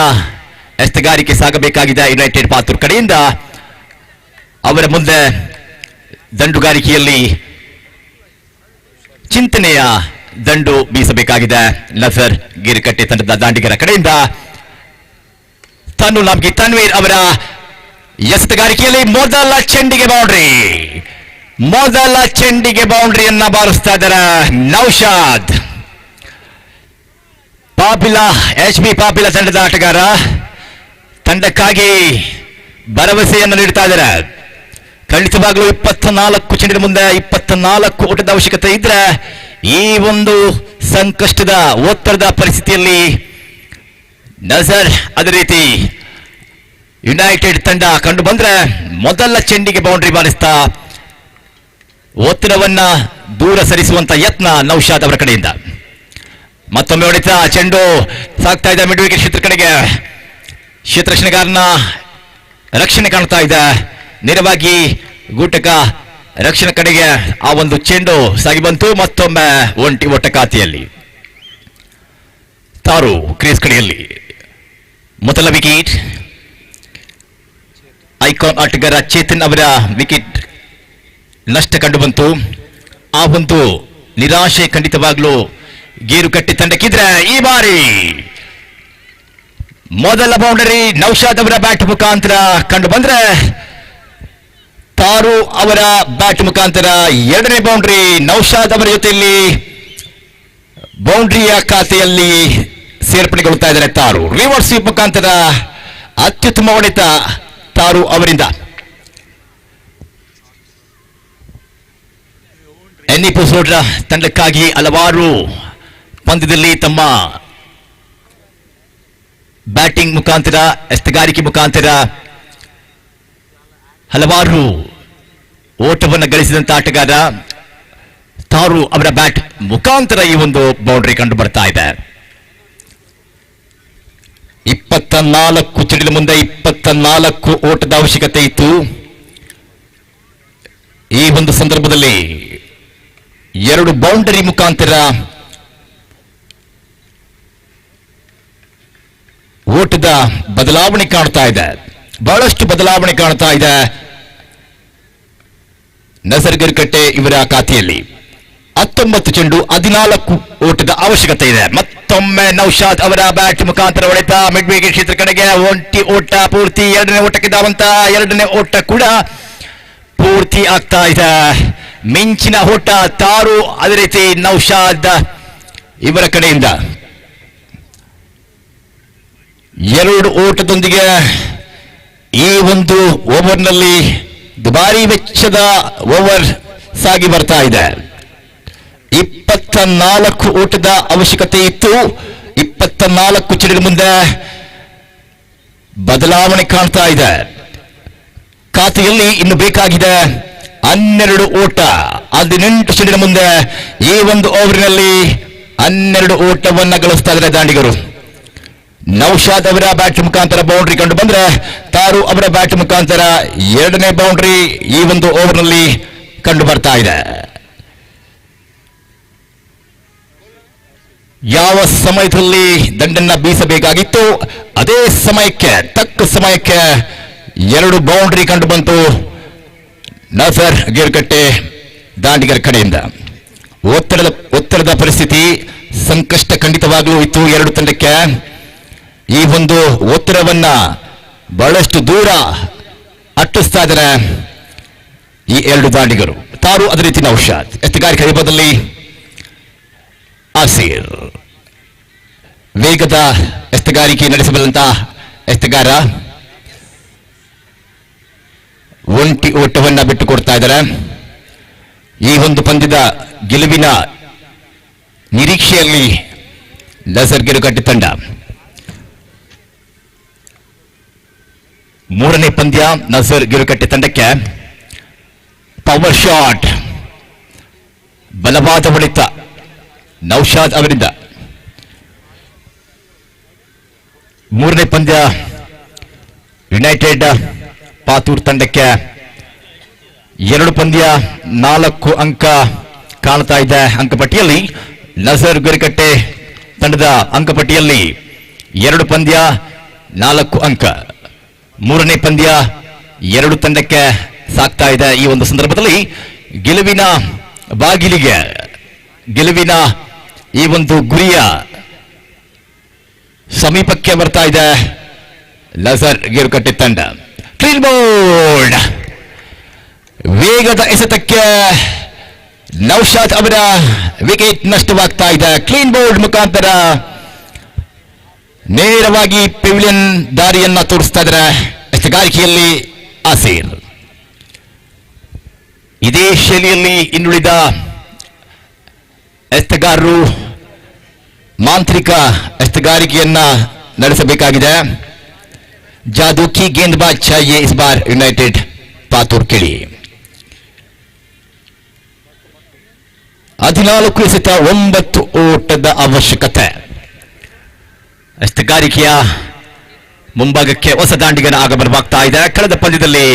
ಎಸ್ತಗಾರಿಕೆ ಸಾಗಬೇಕಾಗಿದೆ ಯುನೈಟೆಡ್ ಪಾತೂರ್ ಕಡೆಯಿಂದ. ಅವರ ಮುಂದೆ ದಂಡುಗಾರಿಕೆಯಲ್ಲಿ ಚಿಂತನೆಯ ದಂಡು ಬೀಸಬೇಕಾಗಿದೆ ನಜರ್ ಗೇರುಕಟ್ಟೆ ತಂಡದ ದಾಂಡಿಗರ ಕಡೆಯಿಂದ. ತನ್ವೀರ್ ಅವರ ಎಸೆತಗಾರಿಕೆಯಲ್ಲಿ ಮೊದಲ ಚೆಂಡಿಗೆ ಬೌಂಡ್ರಿಯನ್ನ ಬಾರಿಸ್ತಾ ಇದ್ದಾರೆ ನೌಶಾದ್. ಪಾಪಿಲಾ, HB ಪಾಪಿಲಾ ತಂಡದ ಆಟಗಾರ ತಂಡಕ್ಕಾಗಿ ಭರವಸೆಯನ್ನು ನೀಡುತ್ತಾ ಇದ್ದಾರೆ. ಖಂಡಿತವಾಗಲೂ 24 ಚೆಂಡಿನ ಮುಂದೆ 24 ಓಟದ ಅವಶ್ಯಕತೆ ಇದ್ರೆ ಈ ಒಂದು ಸಂಕಷ್ಟದ ಒತ್ತಡದ ಪರಿಸ್ಥಿತಿಯಲ್ಲಿ ನಜರ್ ಅದೇ ರೀತಿ ಯುನೈಟೆಡ್ ತಂಡ ಕಂಡು ಬಂದ್ರೆ ಮೊದಲ ಚೆಂಡಿಗೆ ಬೌಂಡ್ರಿ ಬಾರಿಸ್ತಾ ಒತ್ತಡವನ್ನ ದೂರ ಸರಿಸುವಂತ ಯತ್ನ ನೌಶಾದ್ ಅವರ ಕಡೆಯಿಂದ. ಮತ್ತೊಮ್ಮೆ ಹೊಡೆತ ಚೆಂಡು ಸಾಕ್ತಾ ಇದೆ ಮಿಡ್ ವಿಕೆಟ್ ಕ್ಷೇತ್ರ ಕಡೆಗೆ. ಕ್ಷೇತ್ರರಕ್ಷಣೆಗಾರನ ರಕ್ಷಣೆ ಕಾಣ್ತಾ ಇದೆ. ನೇರವಾಗಿ ಗೂಟಕ ರಕ್ಷಣೆ ಕಡೆಗೆ ಆ ಒಂದು ಚೆಂಡು ಸಾಗಿ ಬಂತು. ಮತ್ತೊಮ್ಮೆ ಒಂಟಿ ಓಟ ಖಾತೆಯಲ್ಲಿ ತಾರು ಕ್ರೀಸ್ ಕಡೆಯಲ್ಲಿ ಮೊದಲ ವಿಕೆಟ್. ಐಕಾನ್ ಆಟಗಾರ ಚೇತನ್ ಅವರ ವಿಕೆಟ್ ನಷ್ಟ ಕಂಡು ಬಂತು. ಆ ಒಂದು ನಿರಾಶೆ ಖಂಡಿತವಾಗ್ಲೂ ಗೇರು ಕಟ್ಟಿ ತಂಡಕ್ಕಿದ್ರೆ ಈ ಬಾರಿ ಮೊದಲ ಬೌಂಡರಿ ನೌಶಾದ್ ಅವರ ಬ್ಯಾಟ್ ಮುಖಾಂತರ ಕಂಡು ಬಂದ್ರೆ ತಾರು ಅವರ ಬ್ಯಾಟ್ ಮುಖಾಂತರ ಎರಡನೇ ಬೌಂಡ್ರಿ ನೌಶಾದ್ ಅವರ ಜೊತೆಯಲ್ಲಿ ಬೌಂಡ್ರಿಯ ಖಾತೆಯಲ್ಲಿ ಸೇರ್ಪಡೆಗೊಳ್ತಾ ಇದ್ದಾರೆ ತಾರು. ರಿವರ್ಸ್ ಸ್ವೀಪ್ ಮುಖಾಂತರ ಅತ್ಯುತ್ತಮ ಹೊಡೆತ ತಾರು ಅವರಿಂದ. ಎನ್ನಿಪೋಸೋಡ್ರ ತಂಡಕ್ಕಾಗಿ ಹಲವಾರು ಪಂದ್ಯದಲ್ಲಿ ತಮ್ಮ ಬ್ಯಾಟಿಂಗ್ ಮುಖಾಂತರ ಎಸ್ತಗಾರಿಕೆ ಮುಖಾಂತರ ಹಲವಾರು ಓಟವನ್ನು ಗಳಿಸಿದಂತ ಆಟಗಾರ ತಾರು ಅವರ ಬ್ಯಾಟ್ ಮುಖಾಂತರ ಈ ಒಂದು ಬೌಂಡ್ರಿ ಕಂಡು ಬರ್ತಾ ಇದೆ. 24 ಚೆಂಡಿನ ಮುಂದೆ 24 ಓಟದ ಅವಶ್ಯಕತೆ ಇತ್ತು. ಈ ಒಂದು ಸಂದರ್ಭದಲ್ಲಿ 2 ಬೌಂಡರಿ ಮುಖಾಂತರ ಓಟದ ಬದಲಾವಣೆ ಕಾಣ್ತಾ ಇದೆ. ಬಹಳಷ್ಟು ಬದಲಾವಣೆ ಕಾಣ್ತಾ ಇದೆ ನಜರ್ ಗಿರ್ಕಟ್ಟೆ ಇವರ ಖಾತೆಯಲ್ಲಿ. 19 ಚೆಂಡು 14 ಓಟದ ಅವಶ್ಯಕತೆ ಇದೆ. ಮತ್ತೊಮ್ಮೆ ನೌಶಾದ್ ಅವರ ಬ್ಯಾಟ್ ಮುಖಾಂತರ ಹೊಡೆತ ಮಿಡ್ ವಿಕೆಟ್ ಕ್ಷೇತ್ರ ಕಡೆಗೆ ಒಂಟಿ ಓಟ ಪೂರ್ತಿ. ಎರಡನೇ ಓಟಕ್ಕೆ ಧಾವಂತ. ಎರಡನೇ ಓಟ ಕೂಡ ಪೂರ್ತಿ ಆಗ್ತಾ ಇದೆ. ಮಿಂಚಿನ ಓಟ ತಾರು, ಅದೇ ರೀತಿ ನೌಶಾದ್ ಇವರ ಕಡೆಯಿಂದ 2 ಓಟದೊಂದಿಗೆ ಈ ಒಂದು ಓವರ್ನಲ್ಲಿ ದುಬಾರಿ ವೆಚ್ಚದ ಓವರ್ ಸಾಗಿ ಬರ್ತಾ ಇದೆ. 24 ಓಟದ ಅವಶ್ಯಕತೆ ಇತ್ತು. 24 ಚೆಂಡಿನ ಮುಂದೆ ಬದಲಾವಣೆ ಕಾಣ್ತಾ ಇದೆ. ಖಾತೆಯಲ್ಲಿ ಇನ್ನು ಬೇಕಾಗಿದೆ 12 ಓಟ. 18 ಚೆಂಡಿನ ಮುಂದೆ ಈ ಒಂದು ಓವರಿನಲ್ಲಿ 12 ಓಟವನ್ನ ಗಳಿಸ್ತಾ ಇದ್ದಾರೆ ದಾಂಡಿಗರು. ನೌಶಾದ್ ಅವರ ಬ್ಯಾಟ್ ಮುಖಾಂತರ ಬೌಂಡ್ರಿ ಕಂಡು ಬಂದ್ರೆ ತಾರು ಅವರ ಬ್ಯಾಟ್ ಮುಖಾಂತರ ಎರಡನೇ ಬೌಂಡ್ರಿ ಈ ಒಂದು ಓವರ್ನಲ್ಲಿ ಕಂಡು ಬರ್ತಾ ಇದೆ. ಯಾವ ಸಮಯದಲ್ಲಿ ದಂಡನ್ನ ಬೀಸಬೇಕಾಗಿತ್ತು ಅದೇ ಸಮಯಕ್ಕೆ ತಕ್ಕ ಸಮಯಕ್ಕೆ 2 ಬೌಂಡ್ರಿ ಕಂಡು ಬಂತು ನಜರ್ ಗಿರ್ಕಟ್ಟೆ ದಾಂಡಿಗರ ಕಡೆಯಿಂದ. ಒತ್ತಡದ ಪರಿಸ್ಥಿತಿ ಸಂಕಷ್ಟ ಖಂಡಿತವಾಗ್ಲೂ ಇತ್ತು ಎರಡು ತಂಡಕ್ಕೆ. ಈ ಒಂದು ಒತ್ತಡವನ್ನ ಬಹಳಷ್ಟು ದೂರ ಅಟ್ಟಿಸ್ತಾ ಇದ್ದಾರೆ ಈ 2 ದಾಂಡಿಗರು. ತಾರು ಅದೇ ರೀತಿ ನೌಶಾದ್. ಎತ್ತುಗಾರಿಕೆ ವಿಭಾಗದಲ್ಲಿ ಆಸೀರ್ ವೇಗದ ಎತ್ತುಗಾರಿಕೆ ನಡೆಸಬಲ್ಲಂತ ಎತ್ತುಗಾರ ಒಂಟಿ ಓಟವನ್ನ ಬಿಟ್ಟು ಕೊಡ್ತಾ ಇದ್ದಾರೆ. ಈ ಒಂದು ಪಂದ್ಯದ ಗೆಲುವಿನ ನಿರೀಕ್ಷೆಯಲ್ಲಿ ನಜರ್ ಗಿರ್ಕಟ್ಟೆ ತಂಡ. 3ನೇ ಪಂದ್ಯ ನಜರ್ ಗಿರ್ಕಟ್ಟೆ ತಂಡಕ್ಕೆ ಪವರ್ ಶಾಟ್, ಬಲವಾದ ಹೊಡೆತ ನೌಶಾದ್ ಅವರಿಂದ. 3ನೇ ಪಂದ್ಯ ಯುನೈಟೆಡ್ ಪಾತೂರ್ ತಂಡಕ್ಕೆ 2 ಪಂದ್ಯ 4 ಅಂಕ ಕಾಣ್ತಾ ಇದೆ ಅಂಕಪಟ್ಟಿಯಲ್ಲಿ. ನಜರ್ ಗಿರ್ಕಟ್ಟೆ ತಂಡದ ಅಂಕಪಟ್ಟಿಯಲ್ಲಿ 2 ಪಂದ್ಯ 4 ಅಂಕ. 3ನೇ ಪಂದ್ಯ 2 ತಂಡಕ್ಕೆ ಸಾಕ್ತಾ ಇದೆ. ಈ ಒಂದು ಸಂದರ್ಭದಲ್ಲಿ ಗೆಲುವಿನ ಬಾಗಿಲಿಗೆ, ಗೆಲುವಿನ ಈ ಒಂದು ಗುರಿಯ ಸಮೀಪಕ್ಕೆ ಬರ್ತಾ ಇದೆ ನಜರ್ ಗಿರ್ಕಟ್ಟೆ ತಂಡ. ಕ್ಲೀನ್ ಬೋಲ್ಡ್, ವೇಗದ ಎಸೆತಕ್ಕೆ ನೌಶಾದ್ ಅವರ ವಿಕೆಟ್ ನಷ್ಟವಾಗ್ತಾ ಇದೆ. ಕ್ಲೀನ್ ಬೋಲ್ಡ್ ಮುಖಾಂತರ ನೇರವಾಗಿ ಪೆವಿಲಿಯನ್ ದಾರಿಯನ್ನ ತೋರಿಸ್ತಾ ಇದ್ದಾರೆ ಎತ್ತುಗಾರಿಕೆಯಲ್ಲಿ ಆಸೀರ್. ಇದೇ ಶೈಲಿಯಲ್ಲಿ ಇನ್ನುಳಿದ ಎತ್ತುಗಾರರು ಮಾಂತ್ರಿಕ ಎತ್ತುಗಾರಿಕೆಯನ್ನ ನಡೆಸಬೇಕಾಗಿದೆ. ಜಾದೂ ಕಿ गेंदबाज चाहिए इस बार ಯುನೈಟೆಡ್ ಪಾತೂರ್ के लिए. 14 ಎಸೆತ 9 ಓಟದ ಅವಶ್ಯಕತೆ. ಎತ್ತುಗಾರಿಕೆಯ ಮುಂಭಾಗಕ್ಕೆ ಹೊಸ ದಾಂಡಿಗನ ಆಗಮನವಾಗ್ತಾ ಇದೆ. ಕಳೆದ ಪಂದ್ಯದಲ್ಲಿ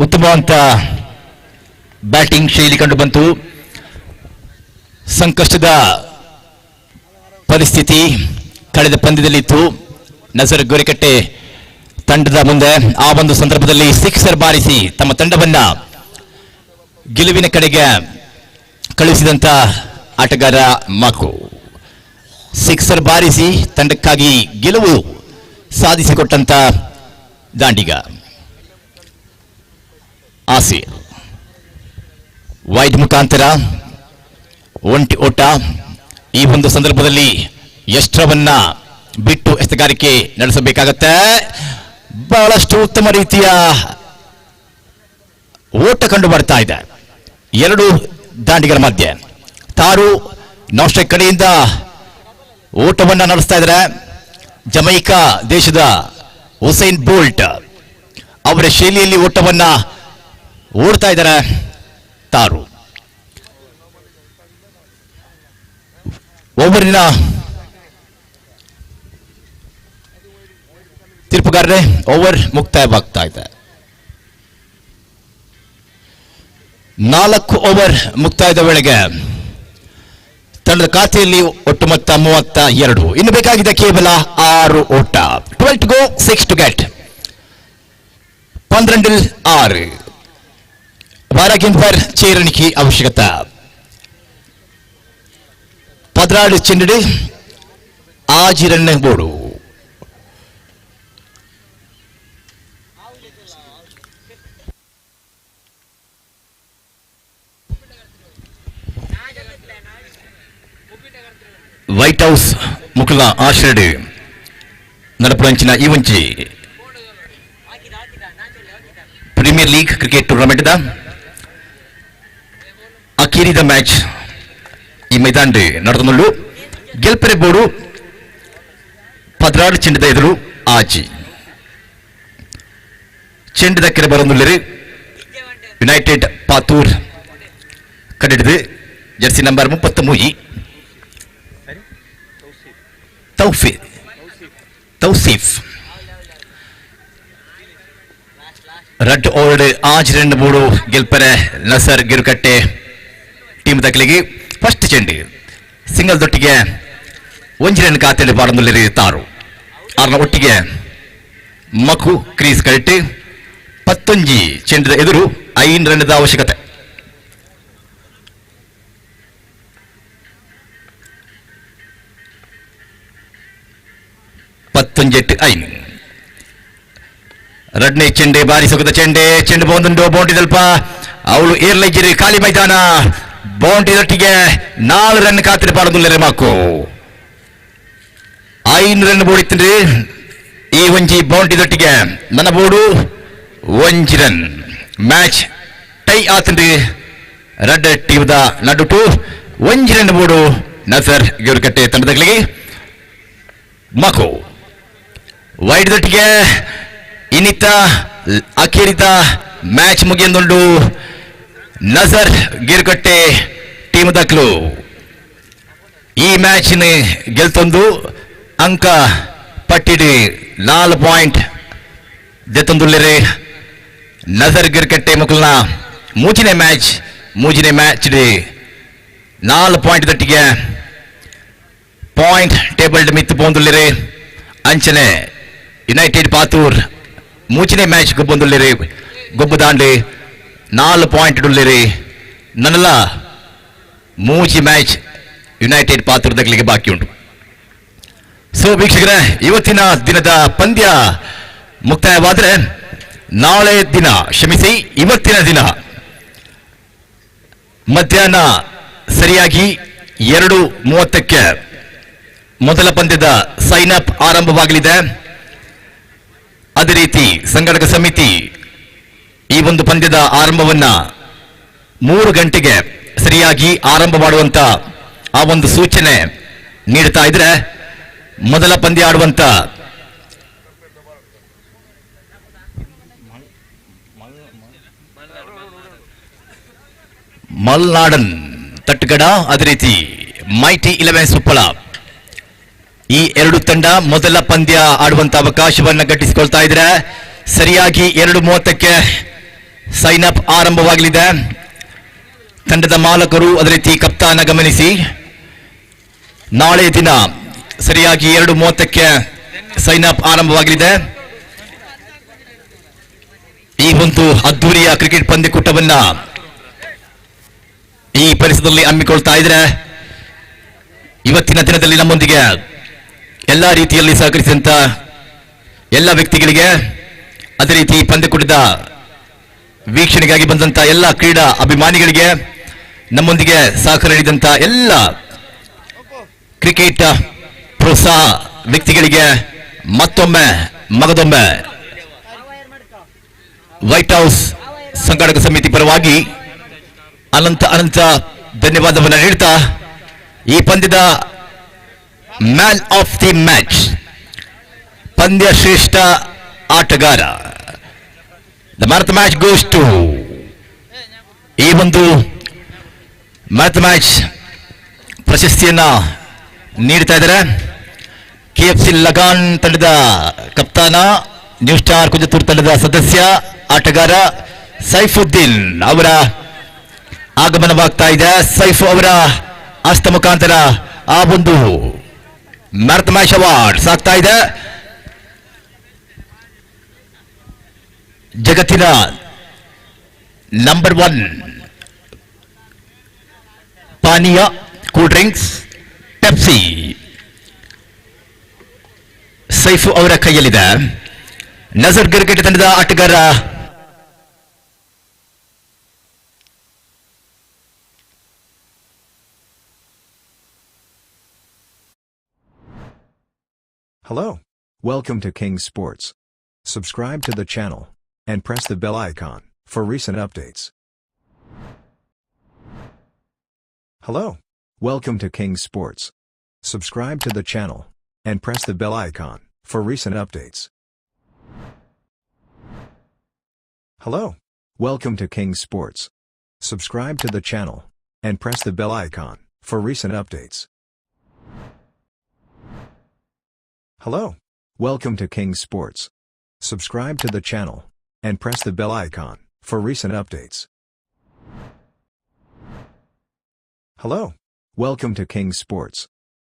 ಉತ್ತಮವಂತ ಬ್ಯಾಟಿಂಗ್ ಶೈಲಿ ಕಂಡು ಬಂತು. ಸಂಕಷ್ಟದ ಪರಿಸ್ಥಿತಿ ಕಳೆದ ಪಂದ್ಯದಲ್ಲಿ ಇತ್ತು ನಜರ್ ಗೋರಿಕಟ್ಟೆ ತಂಡದ ಮುಂದೆ. ಆ ಒಂದು ಸಂದರ್ಭದಲ್ಲಿ ಸಿಕ್ಸರ್ ಬಾರಿಸಿ ತಮ್ಮ ತಂಡವನ್ನ ಗೆಲುವಿನ ಕಡೆಗೆ ಕಳುಹಿಸಿದಂತ ಆಟಗಾರ ಮಾಕು. ಸಿಕ್ಸರ್ ಬಾರಿಸಿ ತಂಡಕ್ಕಾಗಿ ಗೆಲುವು ಸಾಧಿಸಿಕೊಟ್ಟಂತ ದಾಂಡಿಗ ಆಸೀರ್. ವೈಡ್ ಮುಖಾಂತರ ಒಂಟಿ ಓಟ. ಈ ಒಂದು ಸಂದರ್ಭದಲ್ಲಿ ಎಷ್ಟರವನ್ನ ಬಿಟ್ಟು ಎಸೆಗಾರಿಕೆ ನಡೆಸಬೇಕಾಗತ್ತೆ. ಬಹಳಷ್ಟು ಉತ್ತಮ ರೀತಿಯ ಓಟ ಕಂಡು ಬರ್ತಾ ಇದೆ ಎರಡು ದಾಂಡಿಗರ ಮಧ್ಯೆ. ತಾರು ನಾಸ್ಟ್ರೈಕ್ ಕಡೆಯಿಂದ ಓಟವನ್ನ ನಡೆಸ್ತಾ ಇದ್ದಾರೆ. ಜಮೈಕಾ ದೇಶದ ಹುಸೈನ್ ಬೋಲ್ಟ್ ಅವರ ಶೈಲಿಯಲ್ಲಿ ಓಟವನ್ನ ಓಡ್ತಾ ಇದ್ದಾರೆ ತಾರು. ಓವರಿನ ತೀರ್ಪುಗಾರರೇ, ಓವರ್ ಮುಕ್ತಾಯವಾಗ್ತಾ ಇದೆ. 4 ಓವರ್ ಮುಕ್ತಾಯದ ವೇಳೆಗೆ ತಂಡದ ಖಾತೆಯಲ್ಲಿ ಒಟ್ಟು ಮೊತ್ತ 32. ಇನ್ನು ಬೇಕಾಗಿದೆ ಕೇವಲ 6 ಓಟ. 12 to go, 6 to get. 12 6 വാരാഗിൻവർ ചേരണിക്ക് ആവശ്യകത. 14 ചെണ്ടിട് 5 റൺ ബോർഡു. ವೈಟ್ ಹೌಸ್ ಮುಕುಲ ಆಶ್ರಡ್ ನಡಪುರಂಚಿನ ಈ ಒಂಚಿ ಪ್ರೀಮಿಯರ್ ಲೀಗ್ ಕ್ರಿಕೆಟ್ ಟೂರ್ನಮೆಂಟ್ ದ ಅಖೀರಿದ ಮ್ಯಾಚ್ ಈ ಮೈದಾನ ನಡೆದನು. ಗೆಲ್ಪರೆ ಬೋರ್ಡು 16 ಚೆಂಡದ ಎದುರು ಆಜಿ ಚೆಂಡದ ಕೆರೆ ಬರೊಂದುಳ್ಳರು ಯುನೈಟೆಡ್ ಪಾತೂರ್ ಕಡೆಡಿದು ಜರ್ಸಿ ನಂಬರ್ 33 ತೌಸೀಫ್ ರಡ್ ಓಲ್ಡ್ 5 ರನ್ ಬೋರ್ಡು ಗೆಲ್ಪರೆ ನಸರ್ ಗಿರುಕಟ್ಟೆ ಟೀಮ್ ದಕ್ಕಲಿಗೆ ಫಸ್ಟ್ ಚೆಂಡು ಸಿಂಗಲ್ ದೊಟ್ಟಿಗೆ 1 ರನ್ ಖಾತೆಯಲ್ಲಿ ಬಾಡಂದುಳ್ಳರು ತಾರು. 6ರ ಒಟ್ಟಿಗೆ ಮಕು ಕ್ರೀಸ್ ಕಟ್ಟಿ 11 ಚೆಂಡದ ಎದುರು 5 ರನ್ದ ಅವಶ್ಯಕತೆ. ರಡ್ನೆ ಚೆಂಡೆ ಬಾರಿ ಸೊಗದ ಚೆಂಡು ಬಂದುಂಡು ಬೌಂಡ್ರಿ ಸ್ವಲ್ಪ ಅವಳು ಏರ್ಲೈಜಿರಿ ಖಾಲಿ ಮೈದಾನ. ಬೌಂಡ್ರಿ ದೊಟ್ಟಿಗೆ 4 ರನ್ ಖಾತ್ರಿ ಪಾಡದುಳ್ಳರೆ ಮಾಕು 5 ರನ್ ಬೋಡಿತ್ರಿ. ಈ ಒಂಜಿ ಬೌಂಡ್ರಿ ದೊಟ್ಟಿಗೆ ನನ್ನ ಬೋರ್ಡು 1 ರನ್ ಮ್ಯಾಚ್ ಟೈ ಆತಂಡ್ರಿ. ರಡ್ ಟೀಮ್ದ ನಡುಟು 1 ರನ್ ಬೋರ್ಡು ನಸರ್ ಗಿರುಕಟ್ಟೆ ತಂಡದಗಳಿಗೆ ಮಾಕು. ವೈಡ್ ದೊಟ್ಟಿಗೆ ಇನ್ನಿತ್ತ ಅಖೀರಿತ ಮ್ಯಾಚ್ ಮುಗಿಯೊಂದುಂಡು ನಜರ್ ಗಿರುಕಟ್ಟೆ ಟೀಮ್ ದಕ್ಲು ಈ ಮ್ಯಾಚ್ ಗೆಲ್ತೊಂದು ಅಂಕ ಪಟ್ಟಿಡಿ 4 ಪಾಯಿಂಟ್ ದೆತ್ತೊಂದುಳ್ಳರೆ ನಜರ್ ಗಿರುಕಟ್ಟೆ ಮುಕ್ಲನ ಮೂಜಿನೇ ಮ್ಯಾಚ್ 4 ಪಾಯಿಂಟ್ ದಟ್ಟಿಗೆ ಪಾಯಿಂಟ್ ಟೇಬಲ್ ಮಿತ್ತು ಪೋಂದುಳ್ಳರೆ ಅಂಚನೆ ಯುನೈಟೆಡ್ ಪಾತೂರ್ ಮೂಚಿನೇ ಮ್ಯಾಚ್ ಗೊಬ್ಬೊಂದುಳ್ಳರೆ ಗೊಬ್ಬು ದಾಂಡೆ 4 ಪಾಯಿಂಟ್ ಉಳ್ಳರೆ ನನ್ನಲ್ಲ ಮೂಜಿ ಮ್ಯಾಚ್ ಯುನೈಟೆಡ್ ಪಾತೂರ್ದಗಳಿಗೆ ಬಾಕಿ ಉಂಟು. ಸೊ ವೀಕ್ಷಕರೇ, ಇವತ್ತಿನ ದಿನದ ಪಂದ್ಯ ಮುಕ್ತಾಯವಾದರೆ ನಾಳೆ ದಿನ ಇವತ್ತಿನ ದಿನ ಮಧ್ಯಾಹ್ನ ಸರಿಯಾಗಿ 2:30ಕ್ಕೆ ಮೊದಲ ಪಂದ್ಯದ ಸೈನ್ ಅಪ್ ಆರಂಭವಾಗಲಿದೆ. ಅದೇ ರೀತಿ ಸಂಘಟಕ ಸಮಿತಿ ಈ ಒಂದು ಪಂದ್ಯದ ಆರಂಭವನ್ನ 3 ಗಂಟೆಗೆ ಸರಿಯಾಗಿ ಆರಂಭ ಮಾಡುವಂತ ಆ ಒಂದು ಸೂಚನೆ ನೀಡುತ್ತಾ ಇದ್ರೆ, ಮೊದಲ ಪಂದ್ಯ ಆಡುವಂತ ಮಲ್ನಾಡನ್ ತಟ್ಟಗಡ, ಅದೇ ರೀತಿ ಮೈಟಿ 11 ಉಪ್ಪಳ ಈ ಎರಡು ತಂಡ ಮೊದಲ ಪಂದ್ಯ ಆಡುವಂತ ಅವಕಾಶವನ್ನು ಗಿಟ್ಟಿಸಿಕೊಳ್ತಾ ಇದ್ದಾರೆ. ಸರಿಯಾಗಿ 2:30ಕ್ಕೆ ಸೈನ್ ಅಪ್ ಆರಂಭವಾಗಲಿದೆ. ತಂಡದ ಮಾಲಕರು ಅದೇ ರೀತಿ ಕಪ್ತಾನ ಗಮನಿಸಿ, ನಾಳೆ ದಿನ ಸರಿಯಾಗಿ 2:30ಕ್ಕೆ ಸೈನ್ ಅಪ್ ಆರಂಭವಾಗಲಿದೆ. ಈ ಒಂದು ಅದ್ದೂರಿಯ ಕ್ರಿಕೆಟ್ ಪಂದ್ಯಕೂಟವನ್ನ ಈ ಪರಿಸರದಲ್ಲಿ ಹಮ್ಮಿಕೊಳ್ತಾ ಇದ್ರೆ ಇವತ್ತಿನ ದಿನದಲ್ಲಿ ನಮ್ಮೊಂದಿಗೆ ಎಲ್ಲ ರೀತಿಯಲ್ಲಿ ಸಹಕರಿಸಿದಂತ ಎಲ್ಲ ವ್ಯಕ್ತಿಗಳಿಗೆ, ಅದೇ ರೀತಿ ಪಂದ್ಯಕೂಟದ ವೀಕ್ಷಣೆಗಾಗಿ ಬಂದಂತ ಎಲ್ಲ ಕ್ರೀಡಾ ಅಭಿಮಾನಿಗಳಿಗೆ, ನಮ್ಮೊಂದಿಗೆ ಸಹಕಾರ ನೀಡಿದಂತ ಎಲ್ಲ ಕ್ರಿಕೆಟ್ ಪ್ರೋತ್ಸಾಹ ವ್ಯಕ್ತಿಗಳಿಗೆ ಮತ್ತೊಮ್ಮೆ ಮಗದೊಮ್ಮೆ ವೈಟ್ ಹೌಸ್ ಸಂಘಟಕ ಸಮಿತಿ ಪರವಾಗಿ ಅನಂತ ಧನ್ಯವಾದವನ್ನು ನೀಡ್ತಾ ಈ ಪಂದ್ಯದ ಮ್ಯಾನ್ ಆಫ್ ದಿ ಮ್ಯಾಚ್, ಪಂದ್ಯ ಶ್ರೇಷ್ಠ ಆಟಗಾರ, the man of the match goes to, ಈ ಒಂದು ಮ್ಯಾನ್ ಆಫ್ ದ ಮ್ಯಾಚ್ ಪ್ರಶಸ್ತಿಯನ್ನ ನೀಡ್ತಾ ಇದ್ದಾರೆ KFC ಲಗಾನ್ ತಂಡದ ಕಪ್ತಾನ, ನ್ಯೂ ಸ್ಟಾರ್ ಕುಂಜತ್ತೂರು ತಂಡದ ಸದಸ್ಯ ಆಟಗಾರ ಸೈಫುದ್ದೀನ್ ಅವರ ಆಗಮನವಾಗ್ತಾ ಇದೆ. ಸೈಫ್ ಅವರ ಹಸ್ತ ಮುಖಾಂತರ ಆ ಒಂದು man of the match award ಸಾಗ್ತಾ ಇದೆ. ಜಗತ್ತಿನ ನಂಬರ್ 1 ಪಾನೀಯ ಕೂಲ್ ಡ್ರಿಂಕ್ಸ್ ಪೆಪ್ಸಿ ಸೈಫ್ ಅವರ ಕೈಯಲ್ಲಿದೆ. ನಜರ್ ಕ್ರಿಕೆಟ್ ತಂಡದ ಆಟಗಾರ Hello. Welcome to King Sports. Subscribe to the channel and press the bell icon for recent updates. Hello. Welcome to King Sports. Subscribe to the channel and press the bell icon for recent updates. Hello. Welcome to King Sports. Subscribe to the channel and press the bell icon for recent updates. Hello. Welcome to King Sports. Subscribe to the channel and press the bell icon for recent updates. Hello. Welcome to King Sports.